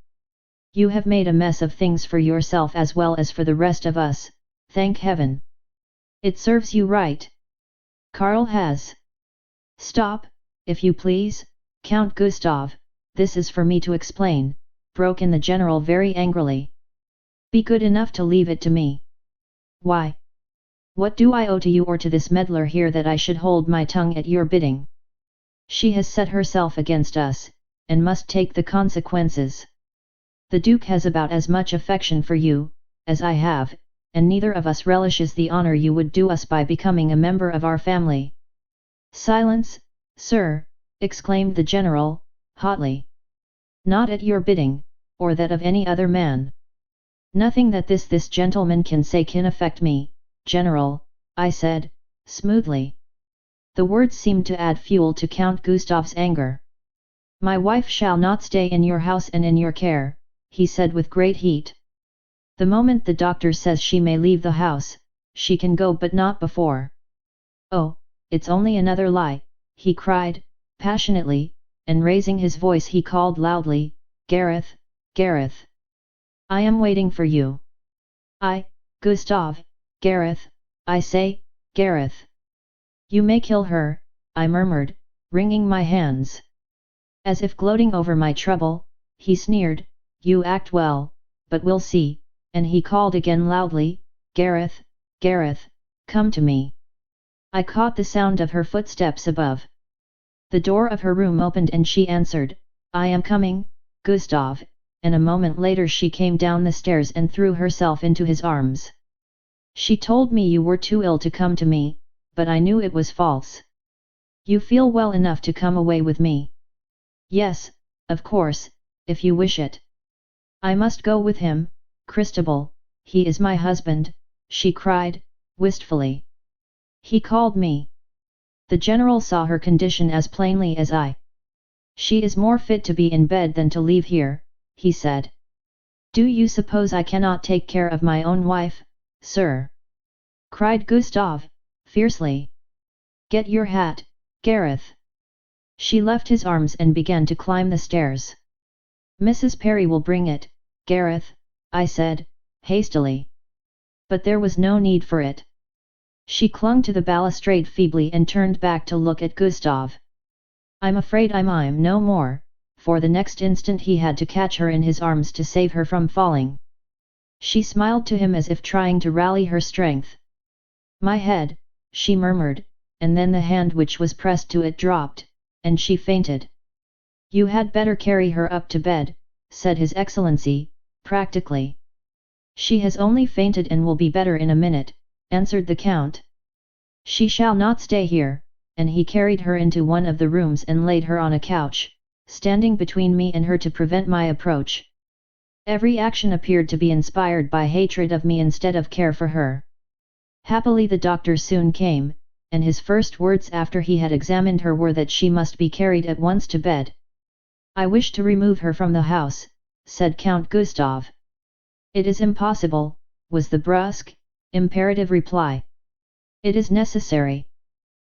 "You have made a mess of things for yourself as well as for the rest of us, thank heaven. It serves you right. Karl has—" "Stop, if you please, Count Gustav, this is for me to explain," broke in the General very angrily. "Be good enough to leave it to me." "Why? What do I owe to you or to this meddler here that I should hold my tongue at your bidding? She has set herself against us, and must take the consequences. The Duke has about as much affection for you, as I have, and neither of us relishes the honour you would do us by becoming a member of our family." "Silence, sir!" exclaimed the General, hotly. "Not at your bidding, or that of any other man. Nothing that this gentleman can say can affect me, General," I said, smoothly. The words seemed to add fuel to Count Gustav's anger. "My wife shall not stay in your house and in your care," he said with great heat. "The moment the doctor says she may leave the house, she can go, but not before." "Oh, it's only another lie," he cried, passionately, and raising his voice he called loudly, "Gareth, Gareth! I am waiting for you. Gustav, Gareth, I say, Gareth!" "You may kill her," I murmured, wringing my hands. As if gloating over my trouble, he sneered, "You act well, but we'll see," and he called again loudly, "Gareth, Gareth, come to me." I caught the sound of her footsteps above. The door of her room opened and she answered, "I am coming, Gustav," and a moment later she came down the stairs and threw herself into his arms. "She told me you were too ill to come to me, but I knew it was false. You feel well enough to come away with me?" "Yes, of course, if you wish it." "I must go with him, Christabel, he is my husband, she cried, wistfully. He called me. The general saw her condition as plainly as I. She is more fit to be in bed than to leave here, he said. Do you suppose I cannot take care of my own wife, sir? Cried Gustav, fiercely. Get your hat, Gareth. She left his arms and began to climb the stairs. Mrs. Perry will bring it, Gareth, I said, hastily. But there was no need for it. She clung to the balustrade feebly and turned back to look at Gustav. I'm afraid I'm no more, for the next instant he had to catch her in his arms to save her from falling. She smiled to him as if trying to rally her strength. My head, she murmured, and then the hand which was pressed to it dropped, and she fainted. You had better carry her up to bed, said His Excellency, practically. She has only fainted and will be better in a minute, answered the Count. She shall not stay here, and he carried her into one of the rooms and laid her on a couch, standing between me and her to prevent my approach. Every action appeared to be inspired by hatred of me instead of care for her. Happily the doctor soon came, and his first words after he had examined her were that she must be carried at once to bed. I wish to remove her from the house, said Count Gustav. It is impossible, was the brusque, imperative reply. It is necessary.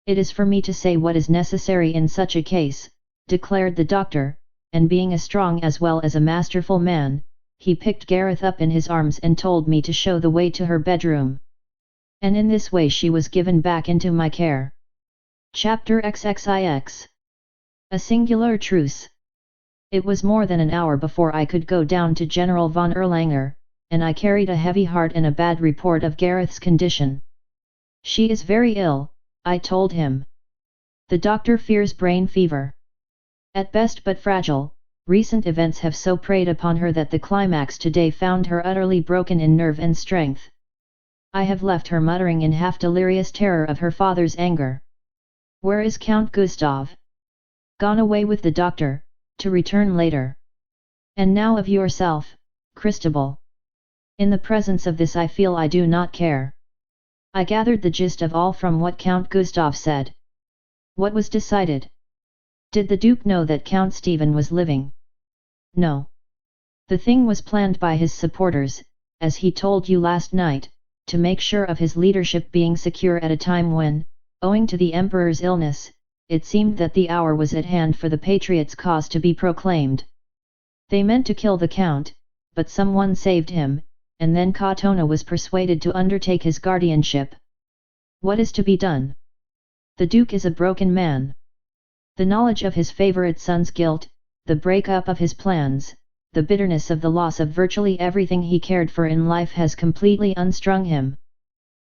It is for me to say what is necessary in such a case, declared the doctor, and being a strong as well as a masterful man, he picked Gareth up in his arms and told me to show the way to her bedroom. And in this way she was given back into my care. Chapter XXIX. A singular truce. It was more than an hour before I could go down to General von Erlanger, and I carried a heavy heart and a bad report of Gareth's condition. She is very ill, I told him. The doctor fears brain fever. At best but fragile, recent events have so preyed upon her that the climax today found her utterly broken in nerve and strength. I have left her muttering in half-delirious terror of her father's anger. Where is Count Gustav? Gone away with the doctor, to return later. And now of yourself, Christabel. In the presence of this I feel I do not care. I gathered the gist of all from what Count Gustav said. What was decided? Did the Duke know that Count Stephen was living? No. The thing was planned by his supporters, as he told you last night, to make sure of his leadership being secure at a time when, owing to the Emperor's illness, it seemed that the hour was at hand for the Patriots' cause to be proclaimed. They meant to kill the Count, but someone saved him, and then Katona was persuaded to undertake his guardianship. What is to be done? The Duke is a broken man. The knowledge of his favourite son's guilt, the break-up of his plans, the bitterness of the loss of virtually everything he cared for in life has completely unstrung him.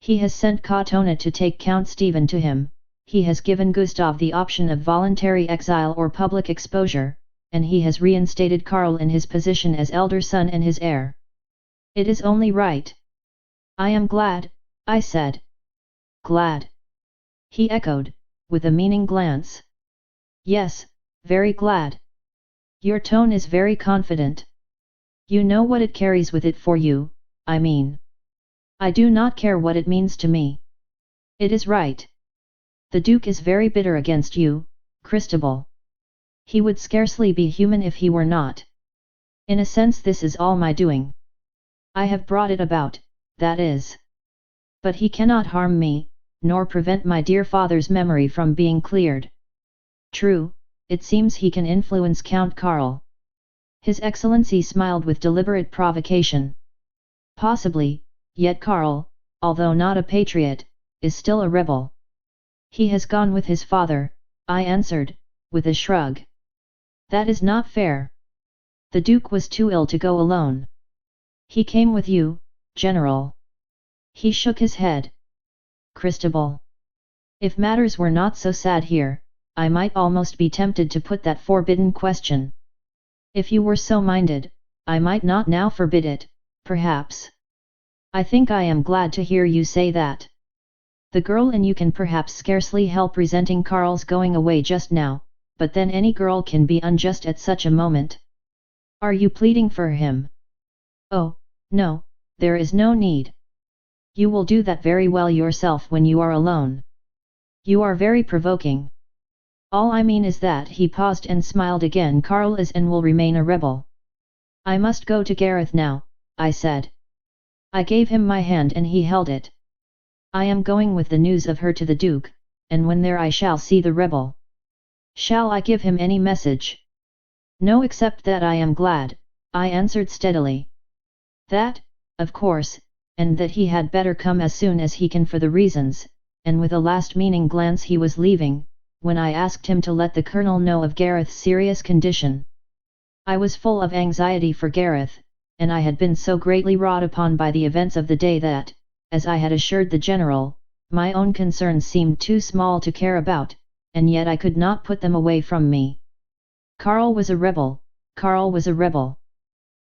He has sent Katona to take Count Stephen to him, he has given Gustav the option of voluntary exile or public exposure, and he has reinstated Karl in his position as elder son and his heir. It is only right. I am glad, I said. Glad? He echoed, with a meaning glance. Yes, very glad. Your tone is very confident. You know what it carries with it for you, I mean. I do not care what it means to me. It is right. The Duke is very bitter against you, Christabel. He would scarcely be human if he were not. In a sense this is all my doing. I have brought it about, that is. But he cannot harm me, nor prevent my dear father's memory from being cleared. True, it seems he can influence Count Karl. His Excellency smiled with deliberate provocation. Possibly, yet Karl, although not a patriot, is still a rebel. He has gone with his father, I answered, with a shrug. That is not fair. The Duke was too ill to go alone. He came with you, General. He shook his head. Christabel. If matters were not so sad here, I might almost be tempted to put that forbidden question. If you were so minded, I might not now forbid it, perhaps. I think I am glad to hear you say that. The girl in you can perhaps scarcely help resenting Karl's going away just now, but then any girl can be unjust at such a moment. Are you pleading for him? Oh, No, there is no need. You will do that very well yourself when you are alone. You are very provoking. All I mean is that he paused and smiled again. Carl is and will remain a rebel. I must go to Gareth now, I said. I gave him my hand and he held it. I am going with the news of her to the Duke, and when there I shall see the rebel. Shall I give him any message? No, except that I am glad, I answered steadily. That, of course, and that he had better come as soon as he can for the reasons, and with a last meaning glance he was leaving, when I asked him to let the Colonel know of Gareth's serious condition. I was full of anxiety for Gareth, and I had been so greatly wrought upon by the events of the day that, as I had assured the General, my own concerns seemed too small to care about, and yet I could not put them away from me. Carl was a rebel, Carl was a rebel.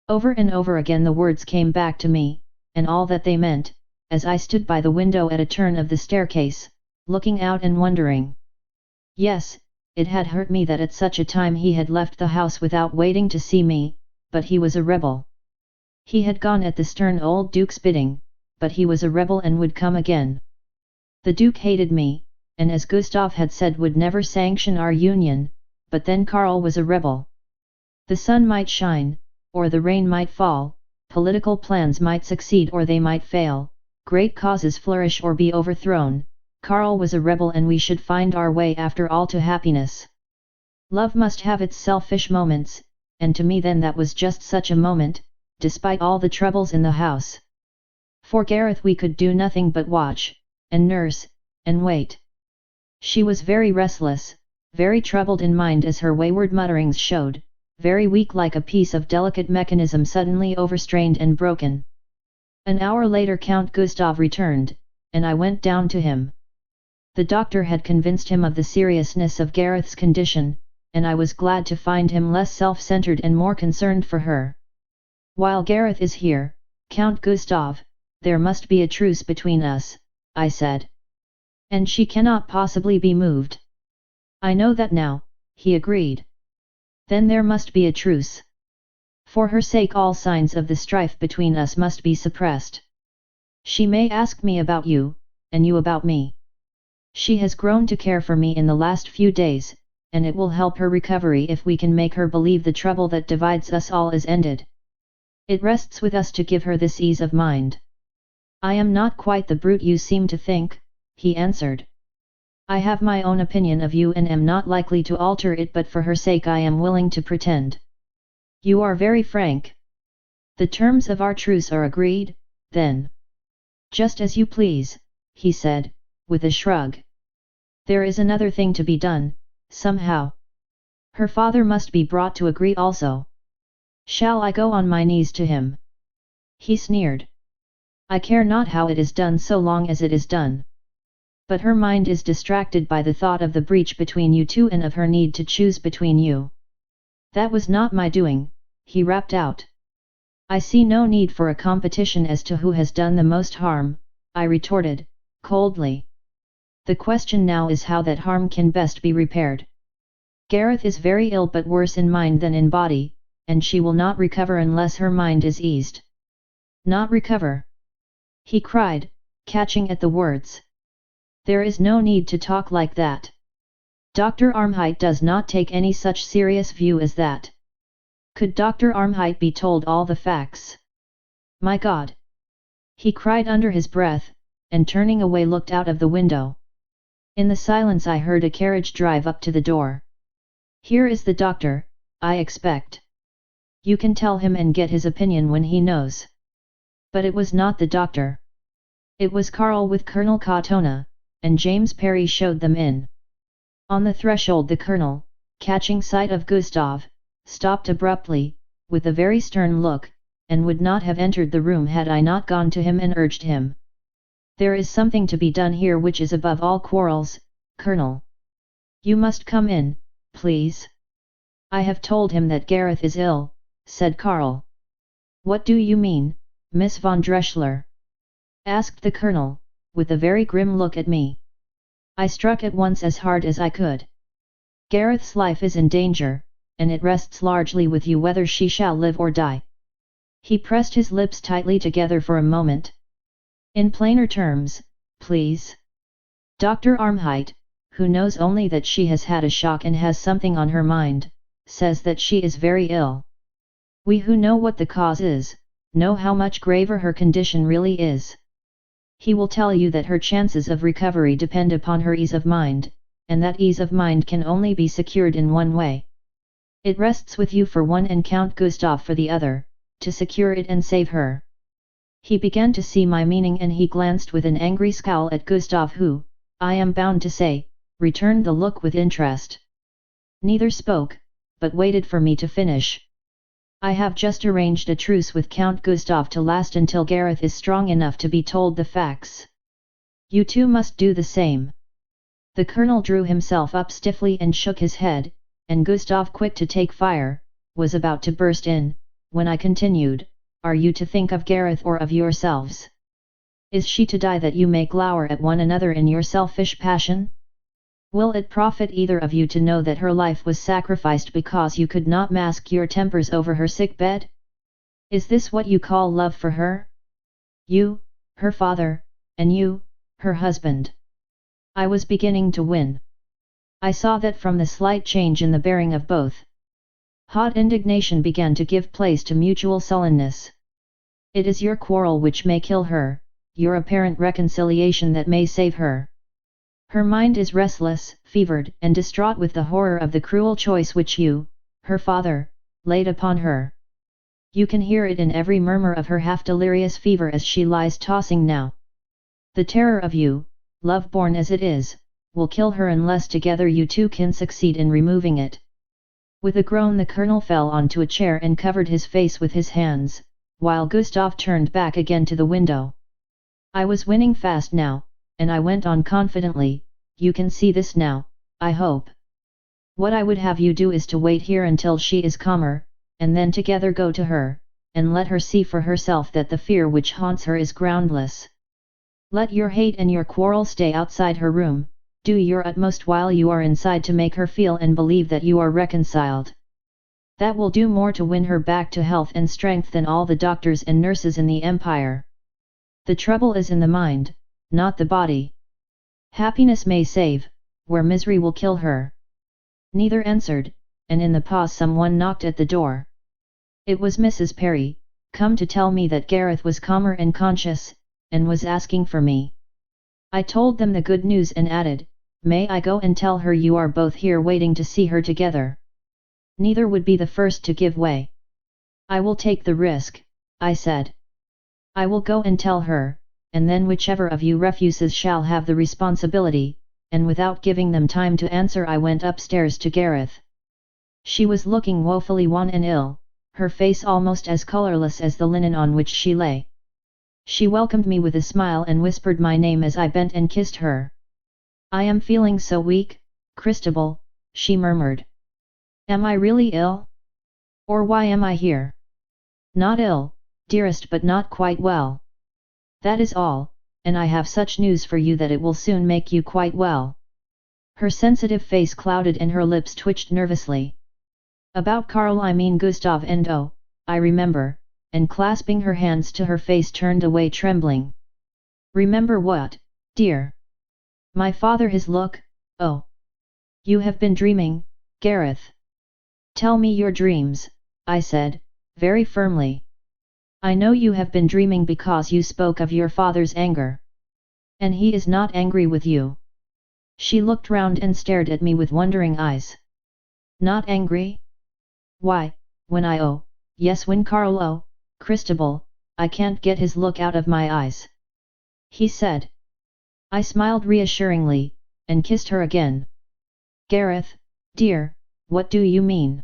Over and over again the words came back to me, and all that they meant, as I stood by the window at a turn of the staircase, looking out and wondering. Yes, it had hurt me that at such a time he had left the house without waiting to see me, but he was a rebel. He had gone at the stern old Duke's bidding, but he was a rebel and would come again. The Duke hated me, and as Gustav had said would never sanction our union, but then Carl was a rebel. The sun might shine, or the rain might fall, political plans might succeed or they might fail, great causes flourish or be overthrown, Carl was a rebel and we should find our way after all to happiness. Love must have its selfish moments, and to me then that was just such a moment, despite all the troubles in the house. For Gareth we could do nothing but watch, and nurse, and wait. She was very restless, very troubled in mind as her wayward mutterings showed, very weak like a piece of delicate mechanism suddenly overstrained and broken. An hour later Count Gustav returned, and I went down to him. The doctor had convinced him of the seriousness of Gareth's condition, and I was glad to find him less self-centered and more concerned for her. While Gareth is here, Count Gustav, there must be a truce between us, I said. And she cannot possibly be moved. I know that now, he agreed. Then there must be a truce. For her sake all signs of the strife between us must be suppressed. She may ask me about you, and you about me. She has grown to care for me in the last few days, and it will help her recovery if we can make her believe the trouble that divides us all is ended. It rests with us to give her this ease of mind. I am not quite the brute you seem to think, he answered. I have my own opinion of you and am not likely to alter it, but for her sake I am willing to pretend. You are very frank. The terms of our truce are agreed, then. Just as you please, he said, with a shrug. There is another thing to be done, somehow. Her father must be brought to agree also. Shall I go on my knees to him? He sneered. I care not how it is done so long as it is done. But her mind is distracted by the thought of the breach between you two and of her need to choose between you. That was not my doing, he rapped out. I see no need for a competition as to who has done the most harm, I retorted, coldly. The question now is how that harm can best be repaired. Gareth is very ill but worse in mind than in body, and she will not recover unless her mind is eased. Not recover? He cried, catching at the words. There is no need to talk like that. Dr. Armheit does not take any such serious view as that. Could Dr. Armheit be told all the facts? My God! He cried under his breath, and turning away looked out of the window. In the silence I heard a carriage drive up to the door. Here is the doctor, I expect. You can tell him and get his opinion when he knows. But it was not the doctor. It was Carl with Colonel Katona, and James Parry showed them in. On the threshold the Colonel, catching sight of Gustav, stopped abruptly, with a very stern look, and would not have entered the room had I not gone to him and urged him. There is something to be done here which is above all quarrels, Colonel. You must come in, please. I have told him that Gareth is ill, said Carl. What do you mean, Miss von Dreschler? Asked the Colonel, with a very grim look at me. I struck at once as hard as I could. Gareth's life is in danger, and it rests largely with you whether she shall live or die. He pressed his lips tightly together for a moment. In plainer terms, please. Dr. Armheit, who knows only that she has had a shock and has something on her mind, says that she is very ill. We who know what the cause is, know how much graver her condition really is. He will tell you that her chances of recovery depend upon her ease of mind, and that ease of mind can only be secured in one way. It rests with you for one and Count Gustav for the other, to secure it and save her. He began to see my meaning and he glanced with an angry scowl at Gustav who, I am bound to say, returned the look with interest. Neither spoke, but waited for me to finish. I have just arranged a truce with Count Gustav to last until Gareth is strong enough to be told the facts. You too must do the same. The colonel drew himself up stiffly and shook his head, and Gustav, quick to take fire, was about to burst in, when I continued, Are you to think of Gareth or of yourselves? Is she to die that you may glower at one another in your selfish passion? Will it profit either of you to know that her life was sacrificed because you could not mask your tempers over her sick bed? Is this what you call love for her? You, her father, and you, her husband. I was beginning to win. I saw that from the slight change in the bearing of both. Hot indignation began to give place to mutual sullenness. It is your quarrel which may kill her, your apparent reconciliation that may save her. Her mind is restless, fevered, and distraught with the horror of the cruel choice which you, her father, laid upon her. You can hear it in every murmur of her half-delirious fever as she lies tossing now. The terror of you, love-born as it is, will kill her unless together you two can succeed in removing it. With a groan the colonel fell onto a chair and covered his face with his hands, while Gustav turned back again to the window. I was winning fast now, and I went on confidently, You can see this now, I hope. What I would have you do is to wait here until she is calmer, and then together go to her, and let her see for herself that the fear which haunts her is groundless. Let your hate and your quarrel stay outside her room, do your utmost while you are inside to make her feel and believe that you are reconciled. That will do more to win her back to health and strength than all the doctors and nurses in the empire. The trouble is in the mind, not the body. Happiness may save, where misery will kill her. Neither answered, and in the pause someone knocked at the door. It was Mrs. Perry, come to tell me that Gareth was calmer and conscious, and was asking for me. I told them the good news and added, May I go and tell her you are both here waiting to see her together? Neither would be the first to give way. I will take the risk, I said. I will go and tell her, and then whichever of you refuses shall have the responsibility, and without giving them time to answer I went upstairs to Gareth. She was looking woefully wan and ill, her face almost as colourless as the linen on which she lay. She welcomed me with a smile and whispered my name as I bent and kissed her. I am feeling so weak, Christabel, she murmured. Am I really ill? Or why am I here? Not ill, dearest, but not quite well. That is all, and I have such news for you that it will soon make you quite well. Her sensitive face clouded and her lips twitched nervously. About Karl, I mean Gustav, and oh, I remember, and clasping her hands to her face turned away trembling. Remember what, dear? My father, his look, oh. You have been dreaming, Gareth. Tell me your dreams, I said, very firmly. I know you have been dreaming because you spoke of your father's anger. And he is not angry with you. She looked round and stared at me with wondering eyes. Not angry? Why, yes, when Carlo, Christabel, I can't get his look out of my eyes. He said. I smiled reassuringly, and kissed her again. Gareth, dear, what do you mean?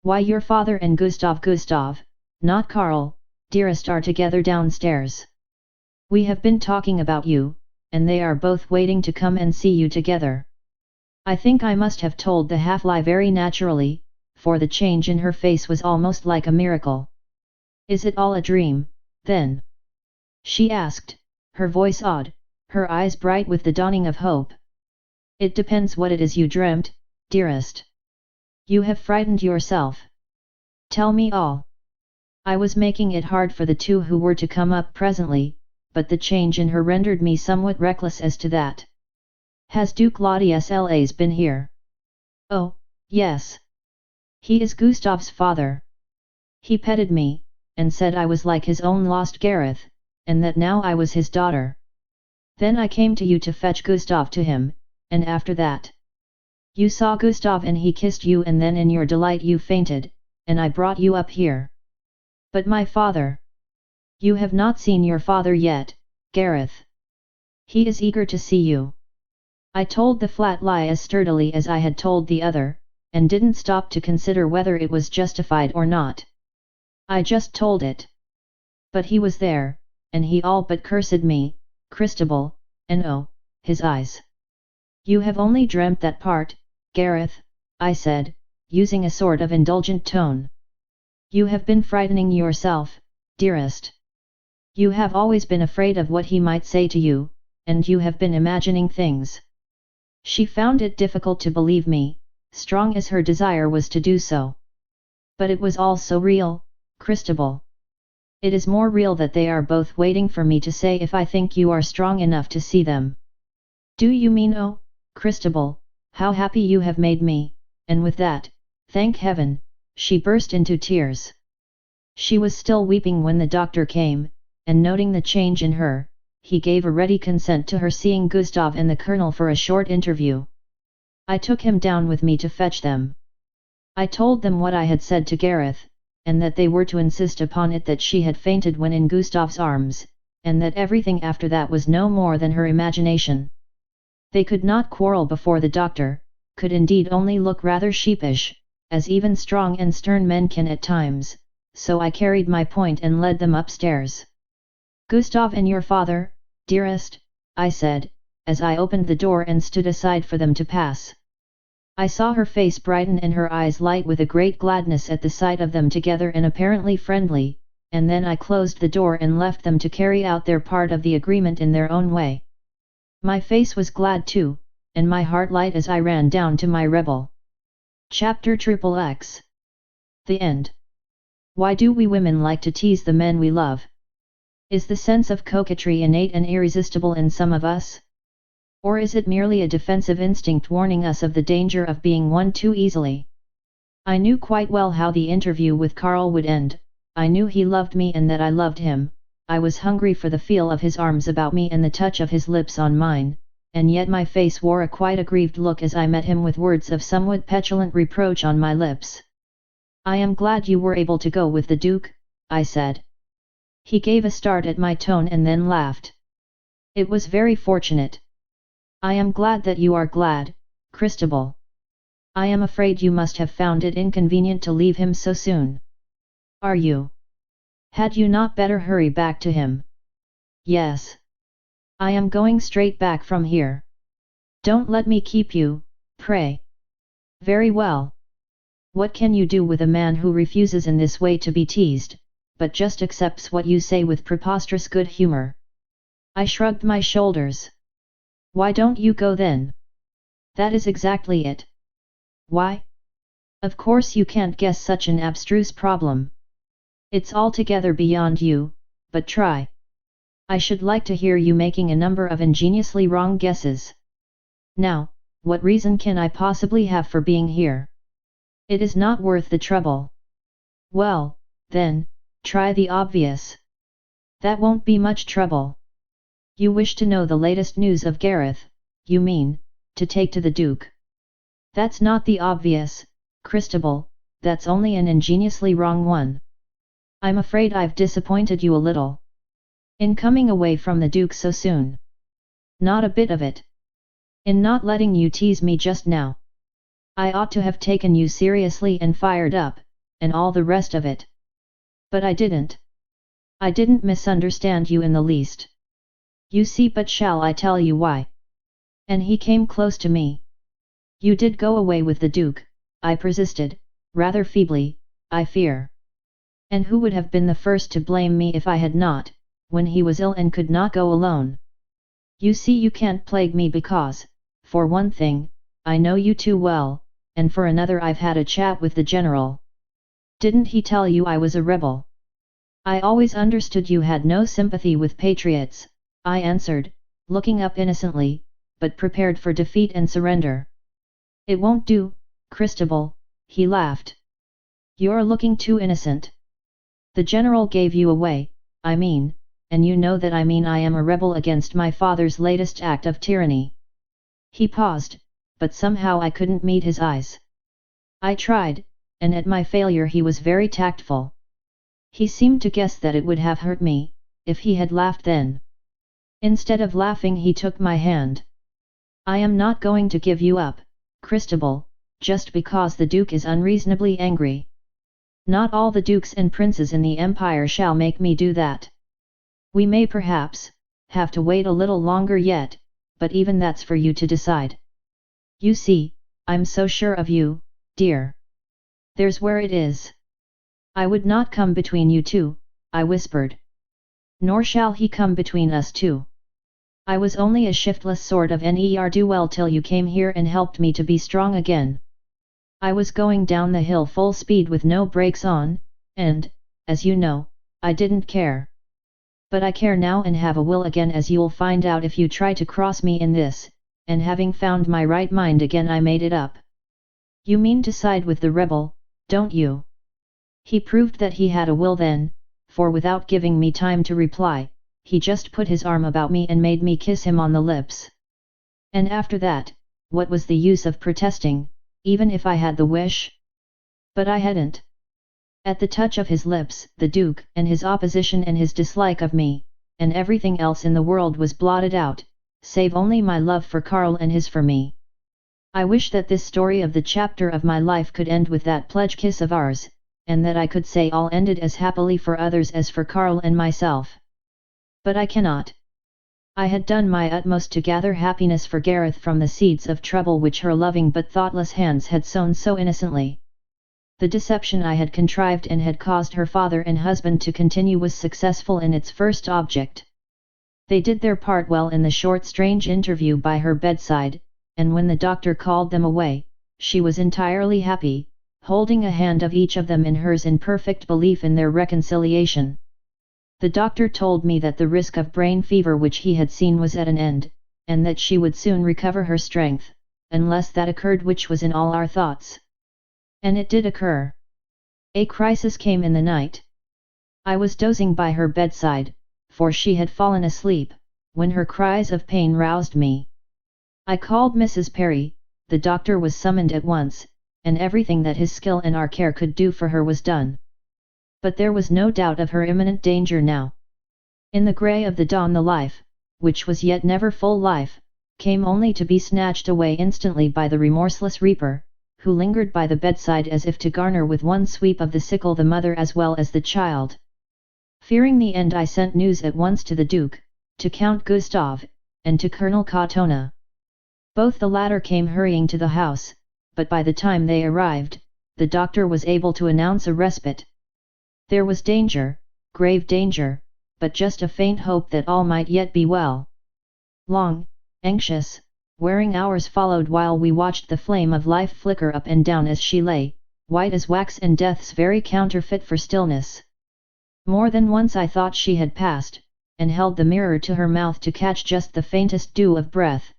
Why, your father and Gustav, not Karl, dearest, are together downstairs. We have been talking about you, and they are both waiting to come and see you together. I think I must have told the half-lie very naturally, for the change in her face was almost like a miracle. Is it all a dream, then? She asked, her voice odd, her eyes bright with the dawning of hope. It depends what it is you dreamt, dearest. You have frightened yourself. Tell me all. I was making it hard for the two who were to come up presently, but the change in her rendered me somewhat reckless as to that. Has Duke Ladisla's been here? Oh, yes. He is Gustav's father. He petted me, and said I was like his own lost Gareth, and that now I was his daughter. Then I came to you to fetch Gustav to him, and after that. You saw Gustav and he kissed you, and then in your delight you fainted, and I brought you up here. But my father. You have not seen your father yet, Gareth. He is eager to see you. I told the flat lie as sturdily as I had told the other, and didn't stop to consider whether it was justified or not. I just told it. But he was there, and he all but cursed me, Christabel, and oh, his eyes. You have only dreamt that part, Gareth, I said, using a sort of indulgent tone. You have been frightening yourself, dearest. You have always been afraid of what he might say to you, and you have been imagining things. She found it difficult to believe me, strong as her desire was to do so. But it was all so real, Christabel. It is more real that they are both waiting for me to say if I think you are strong enough to see them. Do you mean, oh, Christabel, how happy you have made me, and with that, thank heaven, she burst into tears. She was still weeping when the doctor came, and noting the change in her, he gave a ready consent to her seeing Gustav and the colonel for a short interview. I took him down with me to fetch them. I told them what I had said to Gareth, and that they were to insist upon it that she had fainted when in Gustav's arms, and that everything after that was no more than her imagination. They could not quarrel before the doctor, could indeed only look rather sheepish, as even strong and stern men can at times, so I carried my point and led them upstairs. Gustav and your father, dearest, I said, as I opened the door and stood aside for them to pass. I saw her face brighten and her eyes light with a great gladness at the sight of them together and apparently friendly, and then I closed the door and left them to carry out their part of the agreement in their own way. My face was glad too, and my heart light as I ran down to my rebel. Chapter XXX. The End. Why do we women like to tease the men we love? Is the sense of coquetry innate and irresistible in some of us? Or is it merely a defensive instinct warning us of the danger of being won too easily? I knew quite well how the interview with Karl would end. I knew he loved me and that I loved him. I was hungry for the feel of his arms about me and the touch of his lips on mine, and yet my face wore a quite aggrieved look as I met him with words of somewhat petulant reproach on my lips. I am glad you were able to go with the Duke, I said. He gave a start at my tone and then laughed. It was very fortunate. I am glad that you are glad, Christabel. I am afraid you must have found it inconvenient to leave him so soon. Are you? Had you not better hurry back to him? Yes. I am going straight back from here. Don't let me keep you, pray. Very well. What can you do with a man who refuses in this way to be teased, but just accepts what you say with preposterous good humor? I shrugged my shoulders. Why don't you go then? That is exactly it. Why? Of course you can't guess such an abstruse problem. It's altogether beyond you, but try. I should like to hear you making a number of ingeniously wrong guesses. Now, what reason can I possibly have for being here? It is not worth the trouble. Well, then, try the obvious. That won't be much trouble. You wish to know the latest news of Gareth, you mean, to take to the Duke. That's not the obvious, Christabel, that's only an ingeniously wrong one. I'm afraid I've disappointed you a little. In coming away from the Duke so soon. Not a bit of it. In not letting you tease me just now. I ought to have taken you seriously and fired up, and all the rest of it. But I didn't. I didn't misunderstand you in the least. You see, but shall I tell you why? And he came close to me. You did go away with the Duke, I persisted, rather feebly, I fear. And who would have been the first to blame me if I had not, when he was ill and could not go alone? You see, you can't plague me because, for one thing, I know you too well, and for another I've had a chat with the general. Didn't he tell you I was a rebel? I always understood you had no sympathy with patriots, I answered, looking up innocently, but prepared for defeat and surrender. It won't do, Christabel, he laughed. You're looking too innocent. The general gave you away, I mean, and you know that I mean I am a rebel against my father's latest act of tyranny. He paused, but somehow I couldn't meet his eyes. I tried, and at my failure he was very tactful. He seemed to guess that it would have hurt me, if he had laughed then. Instead of laughing he took my hand. I am not going to give you up, Christabel, just because the Duke is unreasonably angry. Not all the dukes and princes in the Empire shall make me do that. We may perhaps have to wait a little longer yet, but even that's for you to decide. You see, I'm so sure of you, dear. There's where it is. I would not come between you two, I whispered. Nor shall he come between us two. I was only a shiftless sort of ne'er-do-well till you came here and helped me to be strong again. I was going down the hill full speed with no brakes on, and, as you know, I didn't care. But I care now and have a will again, as you'll find out if you try to cross me in this, and having found my right mind again I made it up. You mean to side with the rebel, don't you? He proved that he had a will then, for without giving me time to reply, he just put his arm about me and made me kiss him on the lips. And after that, what was the use of protesting, even if I had the wish? But I hadn't. At the touch of his lips, the Duke and his opposition and his dislike of me, and everything else in the world was blotted out, save only my love for Karl and his for me. I wish that this story of the chapter of my life could end with that pledge kiss of ours, and that I could say all ended as happily for others as for Karl and myself. But I cannot. I had done my utmost to gather happiness for Gareth from the seeds of trouble which her loving but thoughtless hands had sown so innocently. The deception I had contrived and had caused her father and husband to continue was successful in its first object. They did their part well in the short strange interview by her bedside, and when the doctor called them away, she was entirely happy, holding a hand of each of them in hers in perfect belief in their reconciliation. The doctor told me that the risk of brain fever which he had seen was at an end, and that she would soon recover her strength, unless that occurred which was in all our thoughts. And it did occur. A crisis came in the night. I was dozing by her bedside, for she had fallen asleep, when her cries of pain roused me. I called Mrs. Perry, the doctor was summoned at once, and everything that his skill and our care could do for her was done. But there was no doubt of her imminent danger now. In the grey of the dawn the life, which was yet never full life, came only to be snatched away instantly by the remorseless reaper, who lingered by the bedside as if to garner with one sweep of the sickle the mother as well as the child. Fearing the end I sent news at once to the Duke, to Count Gustav, and to Colonel Katona. Both the latter came hurrying to the house, but by the time they arrived, the doctor was able to announce a respite. There was danger, grave danger, but just a faint hope that all might yet be well. Long, anxious, wearing hours followed while we watched the flame of life flicker up and down as she lay, white as wax and death's very counterfeit for stillness. More than once I thought she had passed, and held the mirror to her mouth to catch just the faintest dew of breath.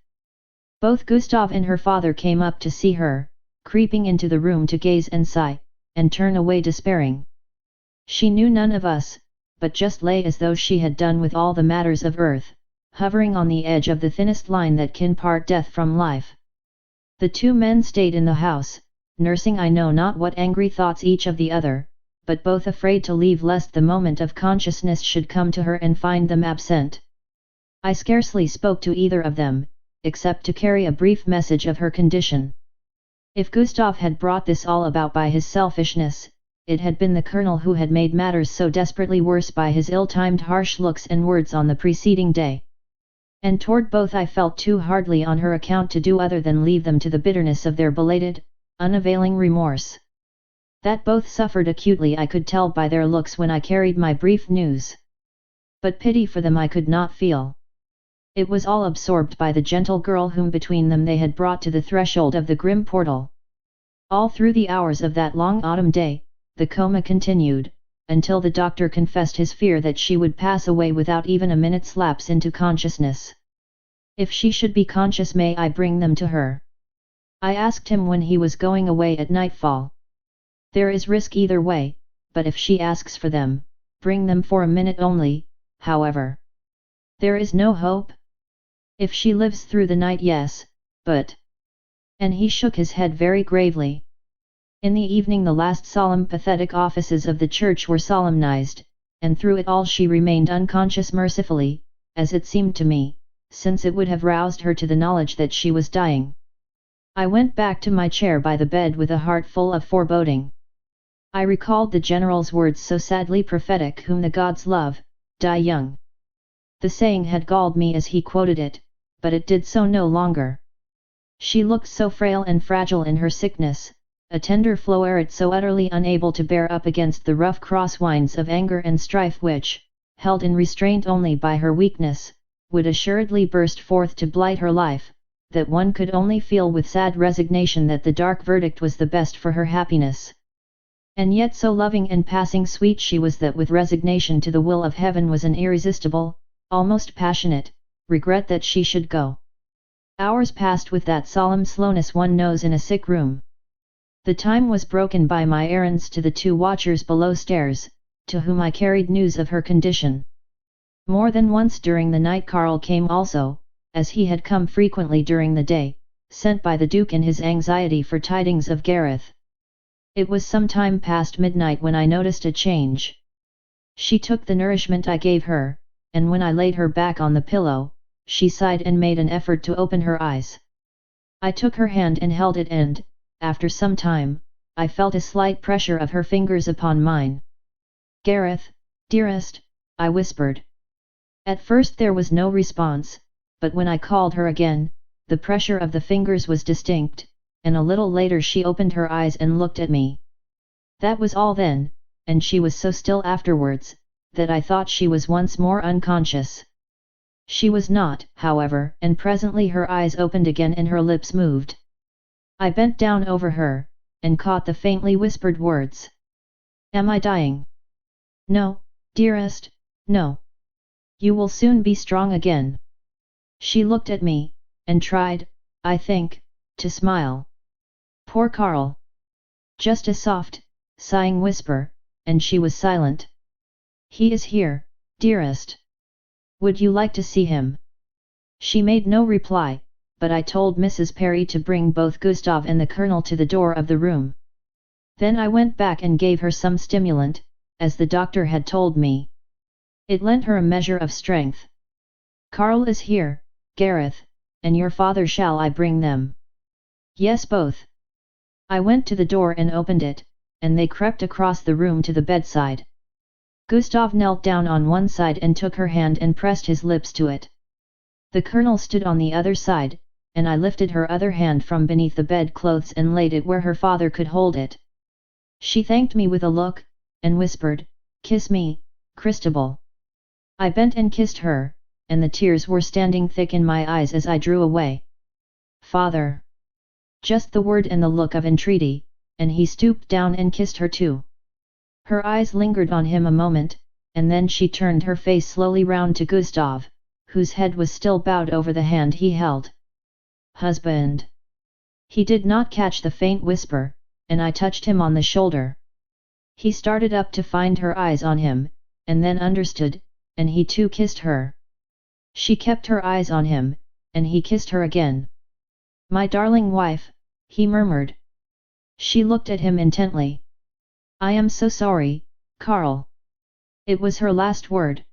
Both Gustav and her father came up to see her, creeping into the room to gaze and sigh, and turn away despairing. She knew none of us, but just lay as though she had done with all the matters of earth, hovering on the edge of the thinnest line that can part death from life. The two men stayed in the house, nursing I know not what angry thoughts each of the other, but both afraid to leave lest the moment of consciousness should come to her and find them absent. I scarcely spoke to either of them, except to carry a brief message of her condition. If Gustav had brought this all about by his selfishness, it had been the colonel who had made matters so desperately worse by his ill-timed harsh looks and words on the preceding day. And toward both I felt too hardly on her account to do other than leave them to the bitterness of their belated, unavailing remorse. That both suffered acutely I could tell by their looks when I carried my brief news. But pity for them I could not feel. It was all absorbed by the gentle girl whom between them they had brought to the threshold of the grim portal. All through the hours of that long autumn day, the coma continued, until the doctor confessed his fear that she would pass away without even a minute's lapse into consciousness. If she should be conscious, may I bring them to her? I asked him when he was going away at nightfall. There is risk either way, but if she asks for them, bring them for a minute only, however. There is no hope? If she lives through the night, yes, but... And he shook his head very gravely. In the evening the last solemn pathetic offices of the church were solemnized, and through it all she remained unconscious mercifully, as it seemed to me, since it would have roused her to the knowledge that she was dying. I went back to my chair by the bed with a heart full of foreboding. I recalled the general's words so sadly prophetic, "Whom the gods love, die young." The saying had galled me as he quoted it, but it did so no longer. She looked so frail and fragile in her sickness, a tender flowerette so utterly unable to bear up against the rough crosswinds of anger and strife which, held in restraint only by her weakness, would assuredly burst forth to blight her life, that one could only feel with sad resignation that the dark verdict was the best for her happiness. And yet so loving and passing sweet she was that with resignation to the will of heaven was an irresistible, almost passionate, regret that she should go. Hours passed with that solemn slowness one knows in a sick room. The time was broken by my errands to the 2 watchers below stairs, to whom I carried news of her condition. More than once during the night Karl came also, as he had come frequently during the day, sent by the Duke in his anxiety for tidings of Gareth. It was some time past midnight when I noticed a change. She took the nourishment I gave her, and when I laid her back on the pillow, she sighed and made an effort to open her eyes. I took her hand and held it, and, after some time, I felt a slight pressure of her fingers upon mine. "Gareth, dearest," I whispered. At first there was no response, but when I called her again, the pressure of the fingers was distinct, and a little later she opened her eyes and looked at me. That was all then, and she was so still afterwards, that I thought she was once more unconscious. She was not, however, and presently her eyes opened again and her lips moved. I bent down over her, and caught the faintly whispered words. "Am I dying?" "No, dearest, no. You will soon be strong again." She looked at me, and tried, I think, to smile. Poor Karl! Just a soft, sighing whisper, and she was silent. "He is here, dearest. Would you like to see him?" She made no reply, but I told Mrs. Perry to bring both Gustav and the Colonel to the door of the room. Then I went back and gave her some stimulant, as the doctor had told me. It lent her a measure of strength. "Karl is here, Gareth, and your father. Shall I bring them?" "Yes, both." I went to the door and opened it, and they crept across the room to the bedside. Gustav knelt down on one side and took her hand and pressed his lips to it. The Colonel stood on the other side, and I lifted her other hand from beneath the bedclothes and laid it where her father could hold it. She thanked me with a look, and whispered, "Kiss me, Christabel." I bent and kissed her, and the tears were standing thick in my eyes as I drew away. "Father!" Just the word and the look of entreaty, and he stooped down and kissed her too. Her eyes lingered on him a moment, and then she turned her face slowly round to Gustav, whose head was still bowed over the hand he held. "Husband!" He did not catch the faint whisper, and I touched him on the shoulder. He started up to find her eyes on him, and then understood, and he too kissed her. She kept her eyes on him, and he kissed her again. "My darling wife," he murmured. She looked at him intently. "I am so sorry, Karl." It was her last word.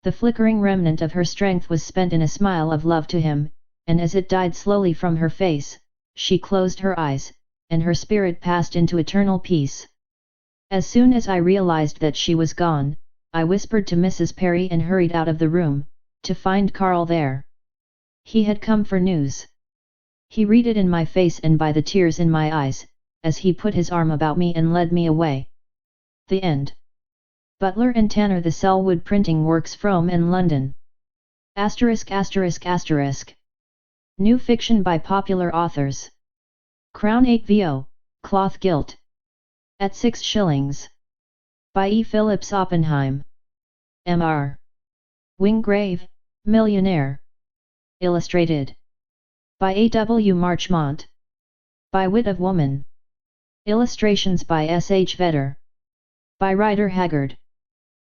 The flickering remnant of her strength was spent in a smile of love to him, and as it died slowly from her face, she closed her eyes, and her spirit passed into eternal peace. As soon as I realized that she was gone, I whispered to Mrs. Perry and hurried out of the room, to find Karl there. He had come for news. He read it in my face and by the tears in my eyes, as he put his arm about me and led me away. The end. Butler and Tanner, The Selwood Printing Works, Frome and London. *******. New fiction by popular authors. Crown 8 VO, cloth gilt. At 6 shillings. By E. Phillips Oppenheim. M.R. Wingrave, Millionaire. Illustrated. By A. W. Marchmont. By Wit of Woman. Illustrations by S. H. Vedder. By Rider Haggard.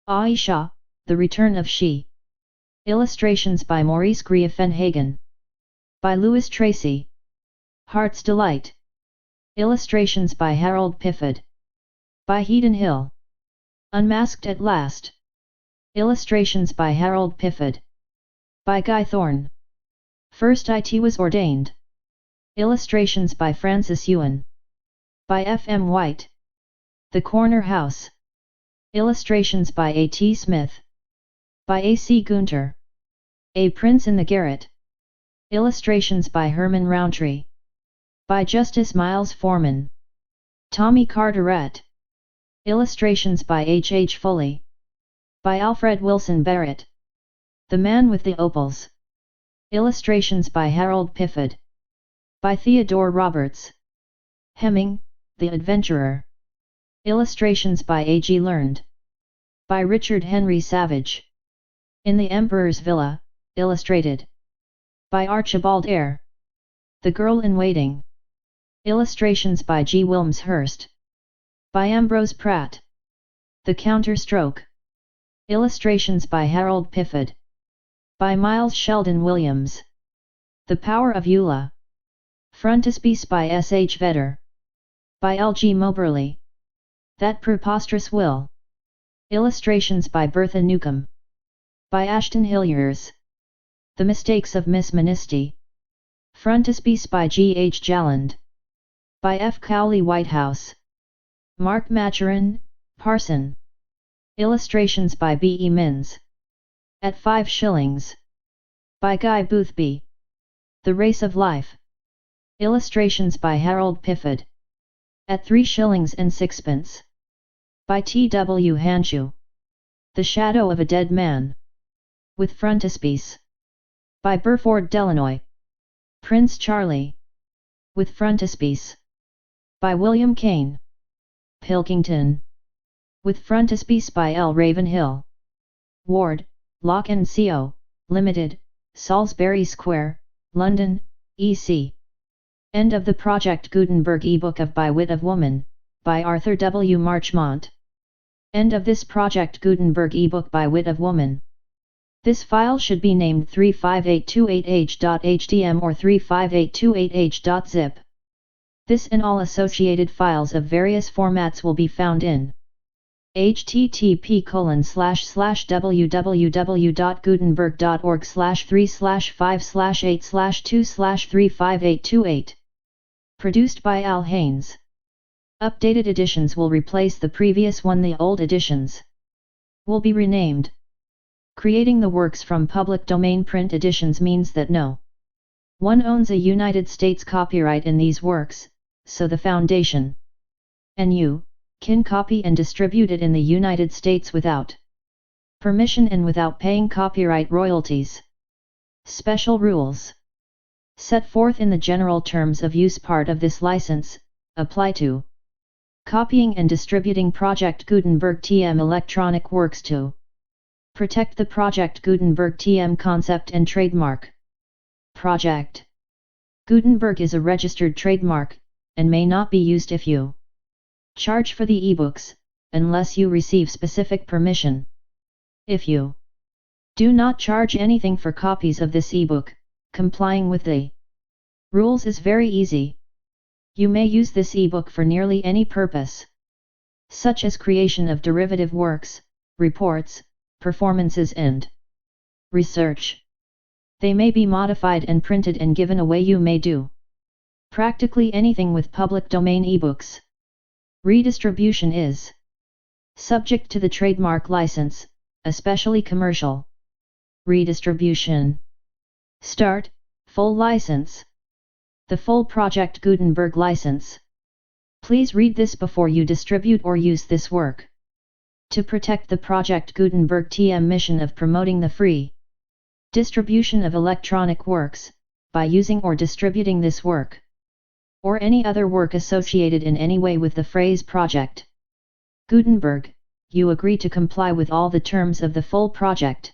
Aisha, The Return of She. Illustrations by Maurice Griefenhagen. By Louis Tracy. Heart's Delight. Illustrations by Harold Pifford. By Heaton Hill. Unmasked at Last. Illustrations by Harold Pifford. By Guy Thorne. First IT Was Ordained. Illustrations by Francis Ewan. By F. M. White. The Corner House. Illustrations by A. T. Smith. By A. C. Gunter. A Prince in the Garret. Illustrations by Herman Rountree. By Justice Miles Foreman. Tommy Carteret. Illustrations by H. H. Foley. By Alfred Wilson Barrett. The Man with the Opals. Illustrations by Harold Pifford. By Theodore Roberts. Hemming, The Adventurer. Illustrations by A. G. Learned. By Richard Henry Savage. In the Emperor's Villa, illustrated. By Archibald Eyre. The Girl in Waiting. Illustrations by G. Wilmshurst. By Ambrose Pratt. The Counterstroke. Illustrations by Harold Pifford. By Miles Sheldon Williams. The Power of Eula. Frontispiece by S. H. Vedder. By L. G. Moberly. That Preposterous Will. Illustrations by Bertha Newcomb. By Ashton Hilliers. The Mistakes of Miss Ministy. Frontispiece by G. H. Jalland. By F. Cowley Whitehouse. Mark Maturin, Parson. Illustrations by B. E. Minns. At 5 shillings. By Guy Boothby. The Race of Life. Illustrations by Harold Pifford. At 3 shillings and sixpence. By T. W. Hanshew. The Shadow of a Dead Man. With frontispiece. By Burford Delanoy. Prince Charlie. With frontispiece. By William Kane. Pilkington. With frontispiece by L. Ravenhill. Ward, Lock & Co., Limited, Salisbury Square, London, E.C. End of the Project Gutenberg ebook of By Wit of Woman, by Arthur W. Marchmont. End of this Project Gutenberg ebook by Wit of Woman. This file should be named 35828h.htm or 35828h.zip. This and all associated files of various formats will be found in http://www.gutenberg.org/3/5/8/2/35828. Produced by Al Haynes. Updated editions will replace the previous one. The old editions will be renamed. Creating the works from public domain print editions means that no one owns a United States copyright in these works, so the Foundation and you can copy and distribute it in the United States without permission and without paying copyright royalties. Special rules set forth in the general terms of use part of this license apply to copying and distributing Project Gutenberg TM electronic works. To protect the Project Gutenberg TM concept and trademark. Project Gutenberg is a registered trademark, and may not be used if you charge for the ebooks, unless you receive specific permission. If you do not charge anything for copies of this ebook, complying with the rules is very easy. You may use this ebook for nearly any purpose, such as creation of derivative works, reports, performances and research. They may be modified and printed and given away. You may do practically anything with public domain ebooks. Redistribution is subject to the trademark license, especially commercial redistribution. Start, full license. The full Project Gutenberg license. Please read this before you distribute or use this work. To protect the Project Gutenberg TM mission of promoting the free distribution of electronic works, by using or distributing this work, or any other work associated in any way with the phrase Project Gutenberg, you agree to comply with all the terms of the full project.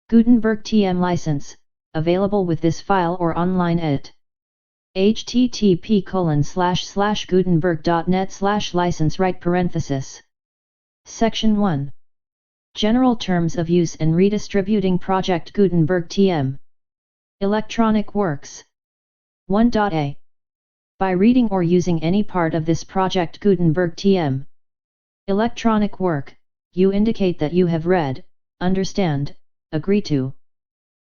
Gutenberg TM license, available with this file or online at http://gutenberg.net/license. Section 1. General Terms of Use and Redistributing Project Gutenberg TM. Electronic Works. 1.a. By reading or using any part of this project Gutenberg TM electronic work, you indicate that you have read, understand, agree to,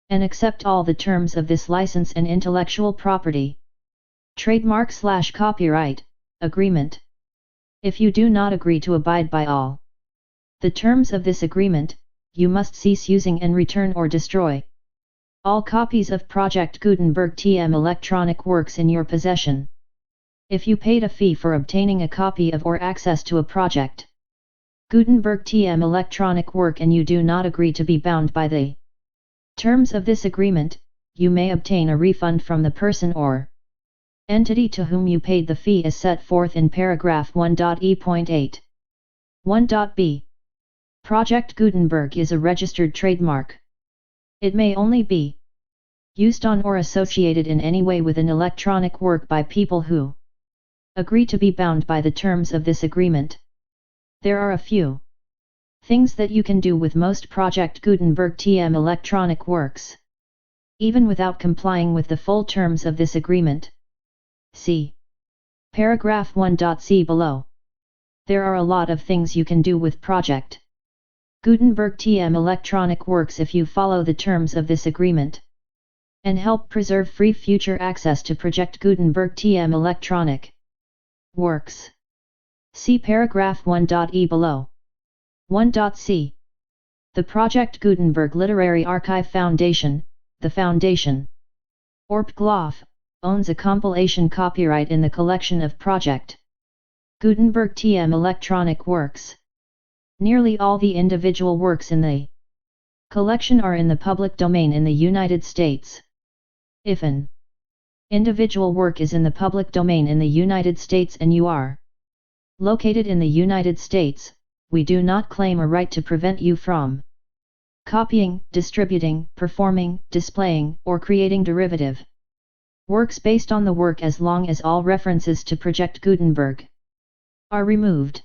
and accept all the terms of this license and intellectual property, trademark/copyright, agreement. If you do not agree to abide by all the terms of this agreement, you must cease using and return or destroy all copies of Project Gutenberg TM electronic works in your possession. If you paid a fee for obtaining a copy of or access to a Project Gutenberg TM electronic work and you do not agree to be bound by the terms of this agreement, you may obtain a refund from the person or entity to whom you paid the fee as set forth in paragraph 1.e.8. 1.b. Project Gutenberg is a registered trademark. It may only be used on or associated in any way with an electronic work by people who agree to be bound by the terms of this agreement. There are a few things that you can do with most Project Gutenberg TM electronic works, even without complying with the full terms of this agreement. See paragraph 1.c below. There are a lot of things you can do with Project Gutenberg TM electronic works if you follow the terms of this agreement, and help preserve free future access to Project Gutenberg TM electronic works. See paragraph 1.e below. 1.c. The Project Gutenberg Literary Archive Foundation, the Foundation, ORPGLOF, owns a compilation copyright in the collection of Project Gutenberg TM electronic works. Nearly all the individual works in the collection are in the public domain in the United States. If an individual work is in the public domain in the United States and you are located in the United States, we do not claim a right to prevent you from copying, distributing, performing, displaying, or creating derivative works based on the work as long as all references to Project Gutenberg are removed.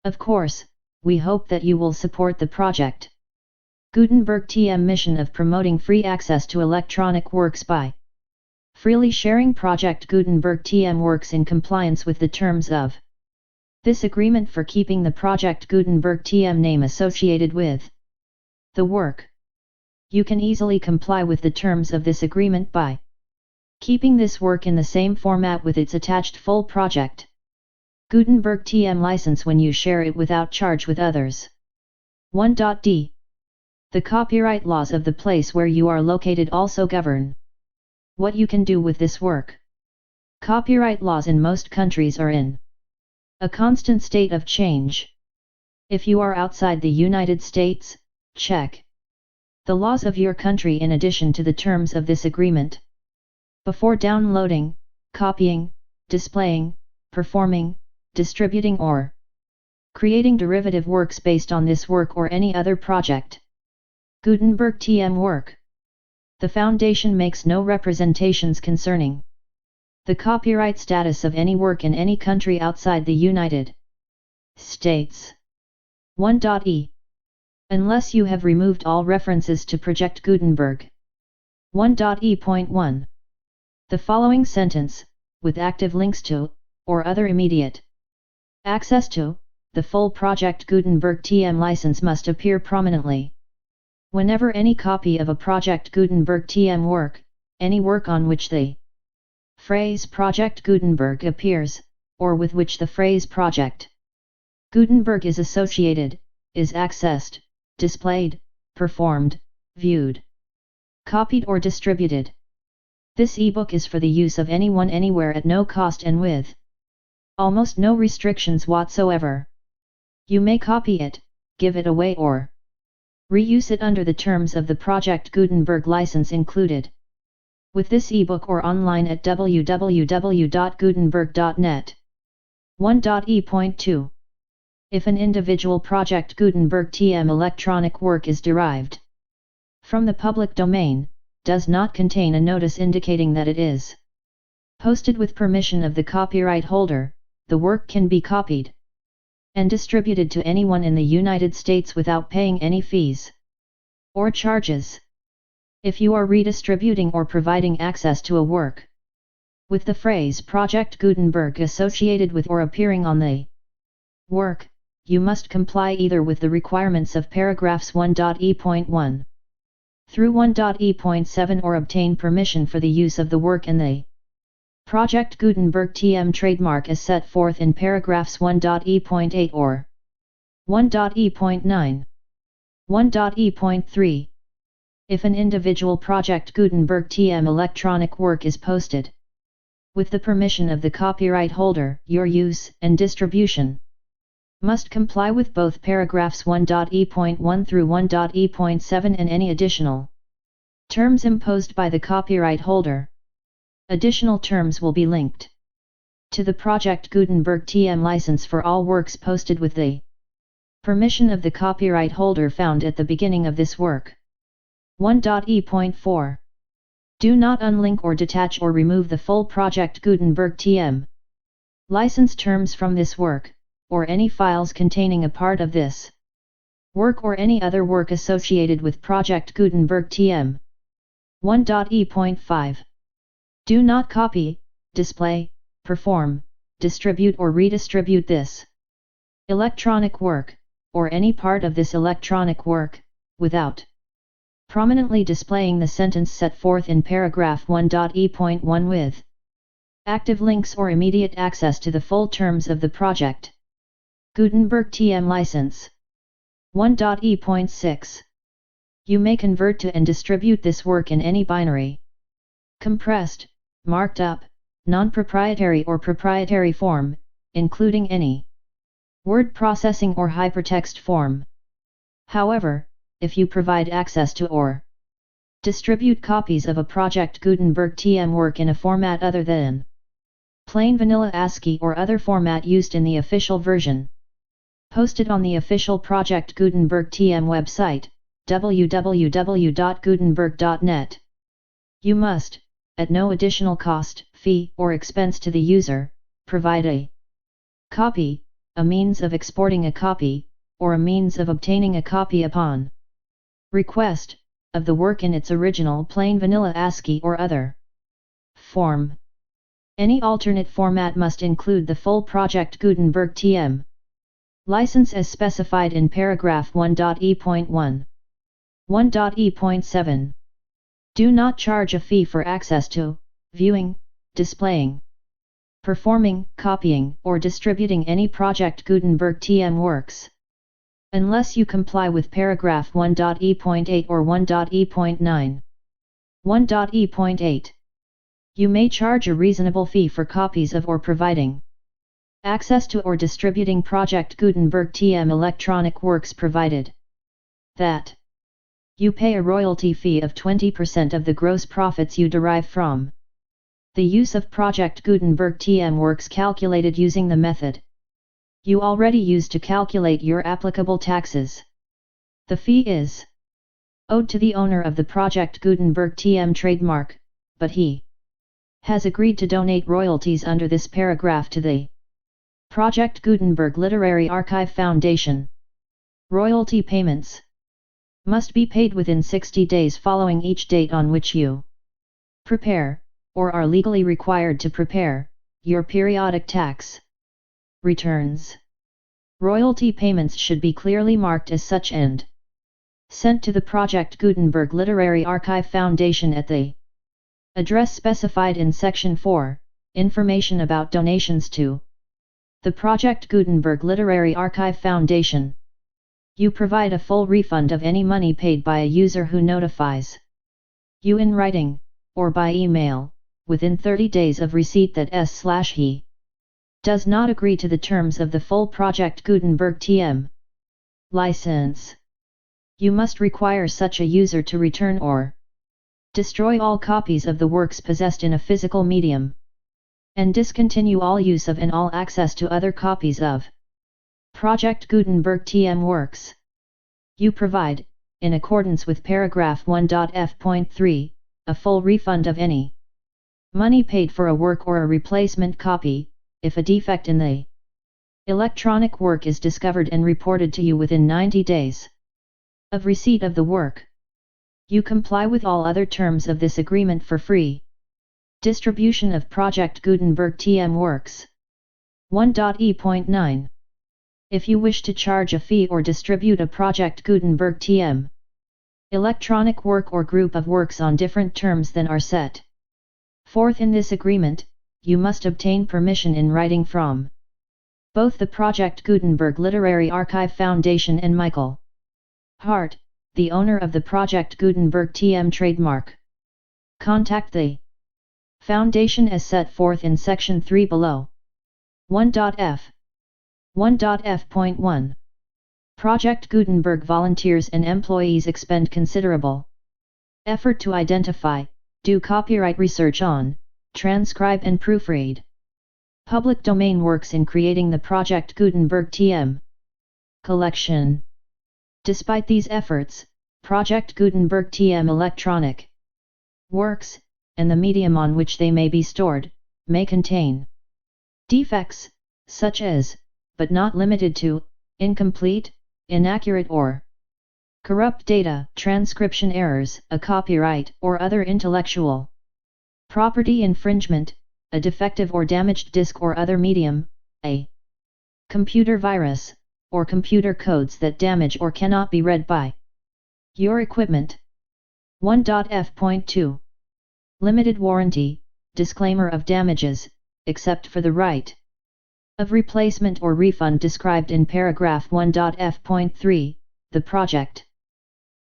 Of course, we hope that you will support the Project Gutenberg TM mission of promoting free access to electronic works by freely sharing Project Gutenberg TM works in compliance with the terms of this agreement for keeping the Project Gutenberg TM name associated with the work. You can easily comply with the terms of this agreement by keeping this work in the same format with its attached full Project Gutenberg TM license when you share it without charge with others. 1.d. The copyright laws of the place where you are located also govern what you can do with this work. Copyright laws in most countries are in a constant state of change. If you are outside the United States, check the laws of your country in addition to the terms of this agreement before downloading, copying, displaying, performing, distributing or creating derivative works based on this work or any other Project Gutenberg TM work. The Foundation makes no representations concerning the copyright status of any work in any country outside the United States. 1.e. Unless you have removed all references to Project Gutenberg. 1.e.1. The following sentence, with active links to, or other immediate access to, the full Project Gutenberg TM license must appear prominently whenever any copy of a Project Gutenberg TM work, any work on which the phrase Project Gutenberg appears, or with which the phrase Project Gutenberg is associated, is accessed, displayed, performed, viewed, copied or distributed. This ebook is for the use of anyone anywhere at no cost and with almost no restrictions whatsoever. You may copy it, give it away or reuse it under the terms of the Project Gutenberg license included with this ebook or online at www.gutenberg.net. 1.e.2. If an individual project Gutenberg TM electronic work is derived from the public domain, does not contain a notice indicating that it is posted with permission of the copyright holder, the work can be copied and distributed to anyone in the United States without paying any fees or charges. If you are redistributing or providing access to a work with the phrase Project Gutenberg associated with or appearing on the work, you must comply either with the requirements of paragraphs 1.e.1 through 1.e.7 or obtain permission for the use of the work and the Project Gutenberg TM trademark as set forth in paragraphs 1.e.8 or 1.e.9. 1.e.3. If an individual Project Gutenberg TM electronic work is posted with the permission of the copyright holder, your use and distribution must comply with both paragraphs 1.e.1 through 1.e.7 and any additional terms imposed by the copyright holder. Additional terms will be linked to the Project Gutenberg TM license for all works posted with the permission of the copyright holder found at the beginning of this work. 1.e.4. Do not unlink or detach or remove the full Project Gutenberg TM license terms from this work, or any files containing a part of this work or any other work associated with Project Gutenberg TM. 1.e.5. Do not copy, display, perform, distribute or redistribute this electronic work, or any part of this electronic work, without prominently displaying the sentence set forth in paragraph 1.e.1 with active links or immediate access to the full terms of the Project Gutenberg TM license. 1.e.6. You may convert to and distribute this work in any binary, compressed, marked up, non-proprietary or proprietary form, including any word processing or hypertext form. However, if you provide access to or distribute copies of a Project Gutenberg TM work in a format other than plain vanilla ASCII or other format used in the official version posted on the official Project Gutenberg TM website, www.gutenberg.net, you must, at no additional cost, fee, or expense to the user, provide a copy, a means of exporting a copy, or a means of obtaining a copy upon request, of the work in its original plain vanilla ASCII or other form. Any alternate format must include the full Project Gutenberg TM license as specified in paragraph 1.e.1. 1.e.7. Do not charge a fee for access to, viewing, displaying, performing, copying, or distributing any Project Gutenberg TM works, unless you comply with paragraph 1.e.8 or 1.e.9. 1.e.8. You may charge a reasonable fee for copies of or providing access to or distributing Project Gutenberg TM electronic works provided that you pay a royalty fee of 20% of the gross profits you derive from the use of Project Gutenberg TM works calculated using the method you already use to calculate your applicable taxes. The fee is owed to the owner of the Project Gutenberg TM trademark, but he has agreed to donate royalties under this paragraph to the Project Gutenberg Literary Archive Foundation. Royalty payments must be paid within 60 days following each date on which you prepare, or are legally required to prepare, your periodic tax returns. Royalty payments should be clearly marked as such and sent to the Project Gutenberg Literary Archive Foundation at the address specified in Section 4, Information about donations to the Project Gutenberg Literary Archive Foundation. You provide a full refund of any money paid by a user who notifies you in writing, or by email, within 30 days of receipt that he does not agree to the terms of the full Project Gutenberg TM license. You must require such a user to return or destroy all copies of the works possessed in a physical medium, and discontinue all use of and all access to other copies of Project Gutenberg TM works. You provide, in accordance with paragraph 1.f.3, a full refund of any money paid for a work or a replacement copy, if a defect in the electronic work is discovered and reported to you within 90 days of receipt of the work. You comply with all other terms of this agreement for free distribution of Project Gutenberg TM works. 1.e.9. If you wish to charge a fee or distribute a Project Gutenberg TM electronic work or group of works on different terms than are set forth in this agreement, you must obtain permission in writing from both the Project Gutenberg Literary Archive Foundation and Michael Hart, the owner of the Project Gutenberg TM trademark. Contact the Foundation as set forth in Section 3 below. 1.f. 1.f.1. Project Gutenberg volunteers and employees expend considerable effort to identify, do copyright research on, transcribe and proofread public domain works in creating the Project Gutenberg TM collection. Despite these efforts, Project Gutenberg TM electronic works, and the medium on which they may be stored, may contain defects, such as, but not limited to, incomplete, inaccurate or corrupt data, transcription errors, a copyright or other intellectual property infringement, a defective or damaged disk or other medium, a computer virus, or computer codes that damage or cannot be read by your equipment. 1.f.2. Limited warranty, disclaimer of damages, except for the right of replacement or refund described in paragraph 1.f.3, the Project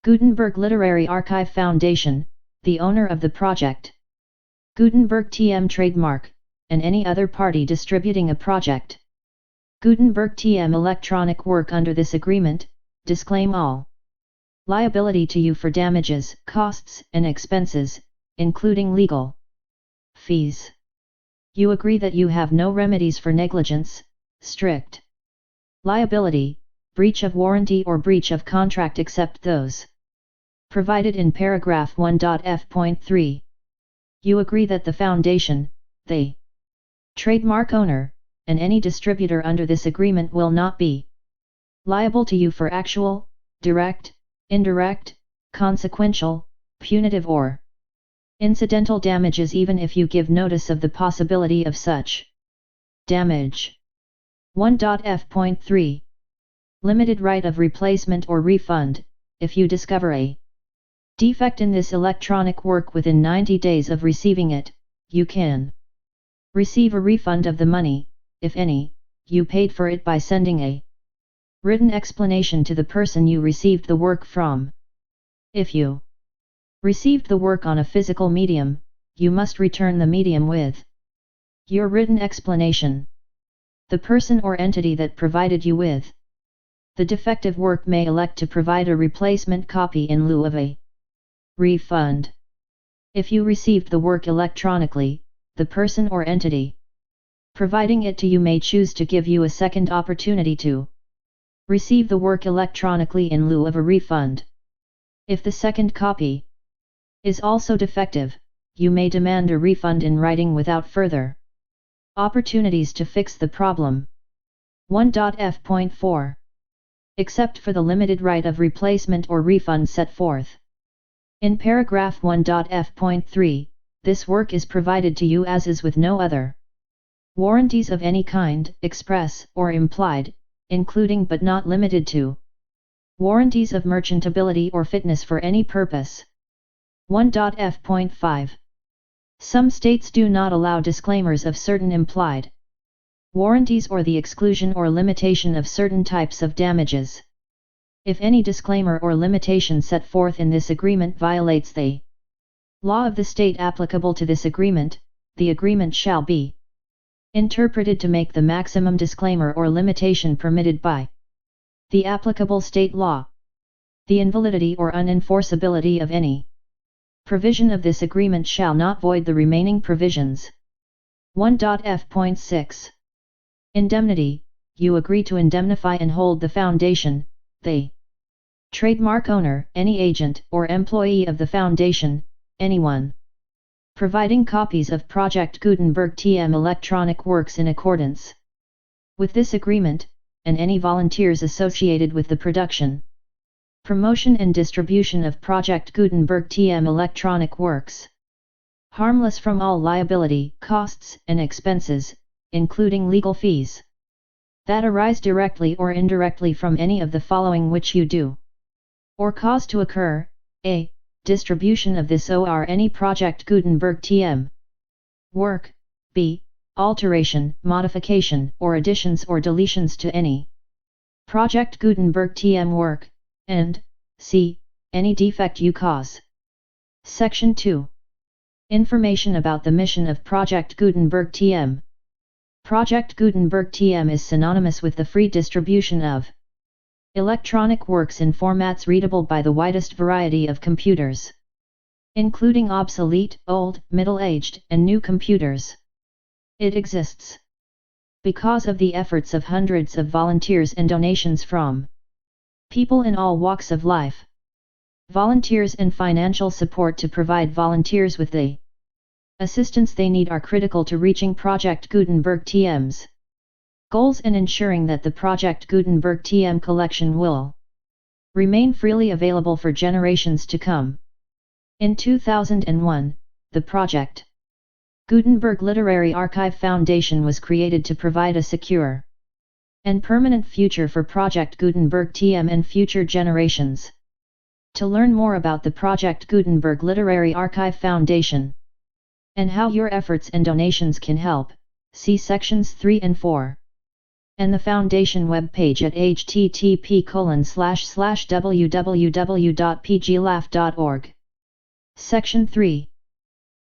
Gutenberg Literary Archive Foundation, the owner of the Project Gutenberg TM trademark, and any other party distributing a Project Gutenberg TM electronic work under this agreement, disclaim all liability to you for damages, costs, and expenses, including legal fees. You agree that you have no remedies for negligence, strict liability, breach of warranty or breach of contract except those provided in paragraph 1.f.3. You agree that the Foundation, the trademark owner, and any distributor under this agreement will not be liable to you for actual, direct, indirect, consequential, punitive or incidental damages even if you give notice of the possibility of such damage. 1.f.3. Limited right of replacement or refund, if you discover a defect in this electronic work within 90 days of receiving it, you can receive a refund of the money, if any, you paid for it by sending a written explanation to the person you received the work from. If you received the work on a physical medium, you must return the medium with your written explanation. The person or entity that provided you with the defective work may elect to provide a replacement copy in lieu of a refund. If you received the work electronically, the person or entity providing it to you may choose to give you a second opportunity to receive the work electronically in lieu of a refund. If the second copy is also defective, you may demand a refund in writing without further opportunities to fix the problem. 1.f.4. Except for the limited right of replacement or refund set forth in paragraph 1.f.3, this work is provided to you as is with no other warranties of any kind, express or implied, including but not limited to warranties of merchantability or fitness for any purpose. 1.f.5. Some states do not allow disclaimers of certain implied warranties or the exclusion or limitation of certain types of damages. If any disclaimer or limitation set forth in this agreement violates the law of the state applicable to this agreement, the agreement shall be interpreted to make the maximum disclaimer or limitation permitted by the applicable state law. The invalidity or unenforceability of any provision of this agreement shall not void the remaining provisions. 1.f.6. Indemnity, you agree to indemnify and hold the foundation, the trademark owner, any agent or employee of the foundation, anyone providing copies of Project Gutenberg TM electronic works in accordance with this agreement, and any volunteers associated with the production, promotion and distribution of Project Gutenberg TM electronic works, harmless from all liability, costs and expenses, including legal fees, that arise directly or indirectly from any of the following which you do or cause to occur: a. Distribution of this or any Project Gutenberg TM work, b. Alteration, modification, or additions or deletions to any Project Gutenberg TM work, and c. Any defect you cause. Section 2. Information about the mission of Project Gutenberg TM. Project Gutenberg TM is synonymous with the free distribution of electronic works in formats readable by the widest variety of computers, including obsolete, old, middle-aged, and new computers. It exists because of the efforts of hundreds of volunteers and donations from people in all walks of life. Volunteers and financial support to provide volunteers with the assistance they need are critical to reaching Project Gutenberg TM's goals and ensuring that the Project Gutenberg TM collection will remain freely available for generations to come. In 2001, the Project Gutenberg Literary Archive Foundation was created to provide a secure and permanent future for Project Gutenberg TM and future generations. To learn more about the Project Gutenberg Literary Archive Foundation and how your efforts and donations can help, see sections 3 and 4. And the Foundation webpage at http://www.pglaugh.org. Section 3.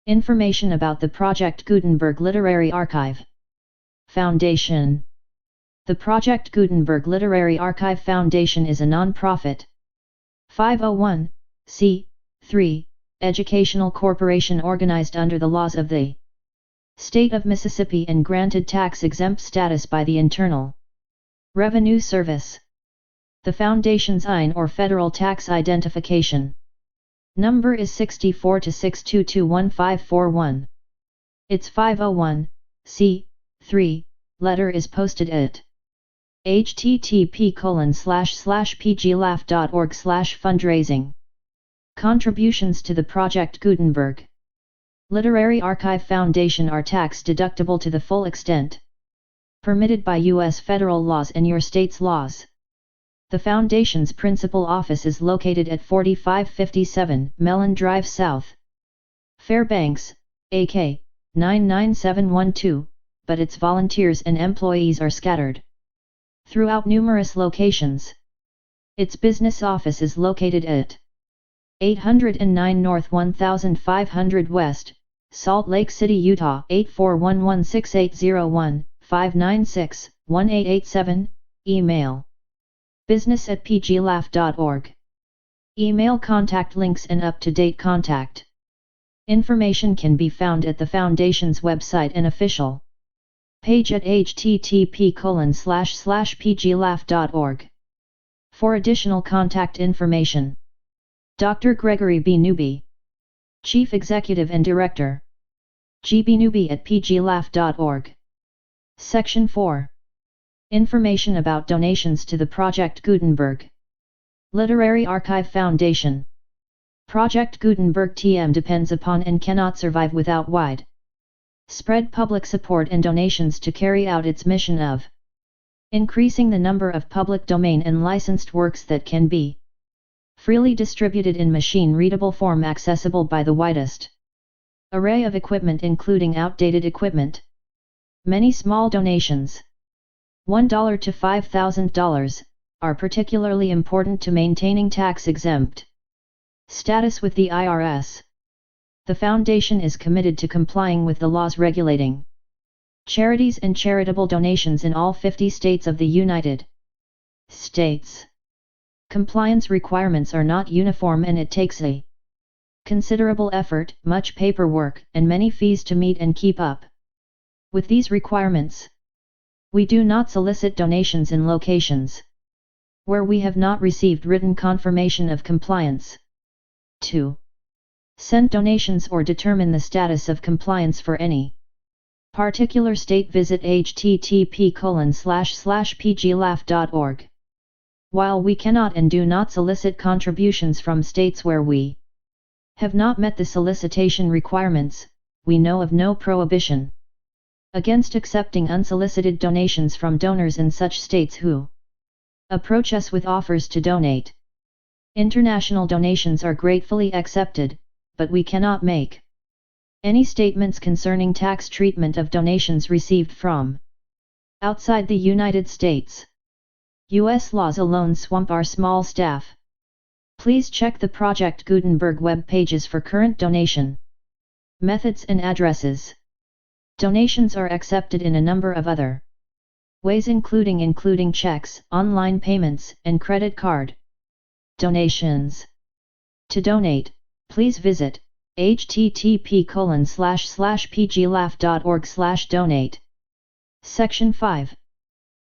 Information about the Project Gutenberg Literary Archive Foundation. The Project Gutenberg Literary Archive Foundation is a non-profit 501(c)(3) educational corporation organized under the laws of the State of Mississippi and granted tax-exempt status by the Internal Revenue Service. The Foundation's IN or Federal Tax Identification number is 6426221541. Its 501(c)(3) letter is posted at http://pglaugh.org/fundraising. Contributions to the Project Gutenberg Literary Archive Foundation are tax-deductible to the full extent permitted by U.S. federal laws and your state's laws. The Foundation's principal office is located at 4557 Mellon Drive South, Fairbanks, AK 99712, but its volunteers and employees are scattered throughout numerous locations. Its business office is located at 809 North 1500 West, Salt Lake City, Utah 8416801-596-1887, email business@pglaugh.org. Email contact links and up-to-date contact information can be found at the Foundation's website and official page at http://pglaugh.org. For additional contact information, Dr. Gregory B. Newby, Chief Executive and Director, gbnewby@pglaugh.org. Section 4. Information about donations to the Project Gutenberg Literary Archive Foundation. Project Gutenberg TM depends upon and cannot survive without wide spread public support and donations to carry out its mission of increasing the number of public domain and licensed works that can be freely distributed in machine-readable form accessible by the widest array of equipment including outdated equipment. Many small donations, $1 to $5,000, are particularly important to maintaining tax-exempt status with the IRS. The Foundation is committed to complying with the laws regulating charities and charitable donations in all 50 states of the United States. Compliance requirements are not uniform and it takes a considerable effort, much paperwork, and many fees to meet and keep up with these requirements. We do not solicit donations in locations where we have not received written confirmation of compliance. 2. Send donations or determine the status of compliance for any particular state. Visit http://pglaf.org. While we cannot and do not solicit contributions from states where we have not met the solicitation requirements, we know of no prohibition against accepting unsolicited donations from donors in such states who approach us with offers to donate. International donations are gratefully accepted, but we cannot make any statements concerning tax treatment of donations received from outside the United States. U.S. laws alone swamp our small staff. Please check the Project Gutenberg web pages for current donation methods and addresses. Donations are accepted in a number of other ways, including checks, online payments, and credit card donations. To donate, please visit http://pglaf.org/donate. Section 5.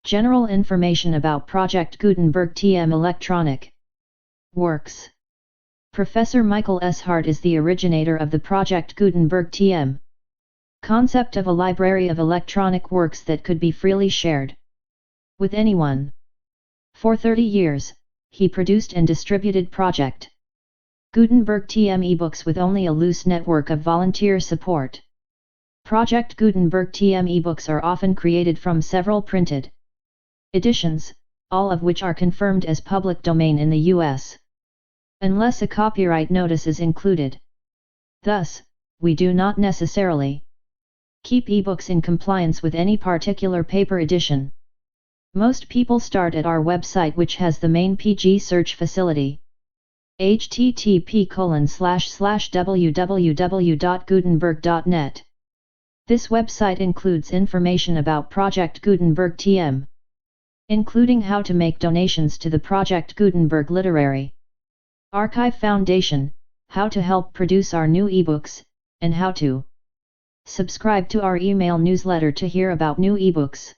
General information about Project Gutenberg TM Electronic Works. Professor Michael S. Hart is the originator of the Project Gutenberg TM concept of a library of electronic works that could be freely shared with anyone. For 30 years, he produced and distributed Project Gutenberg TM ebooks with only a loose network of volunteer support. Project Gutenberg TM ebooks are often created from several printed editions, all of which are confirmed as public domain in the U.S. unless a copyright notice is included. Thus, we do not necessarily keep ebooks in compliance with any particular paper edition. Most people start at our website, which has the main PG search facility. http://www.gutenberg.net. This website includes information about Project Gutenberg TM, including how to make donations to the Project Gutenberg Literary Archive Foundation, how to help produce our new ebooks, and how to subscribe to our email newsletter to hear about new ebooks.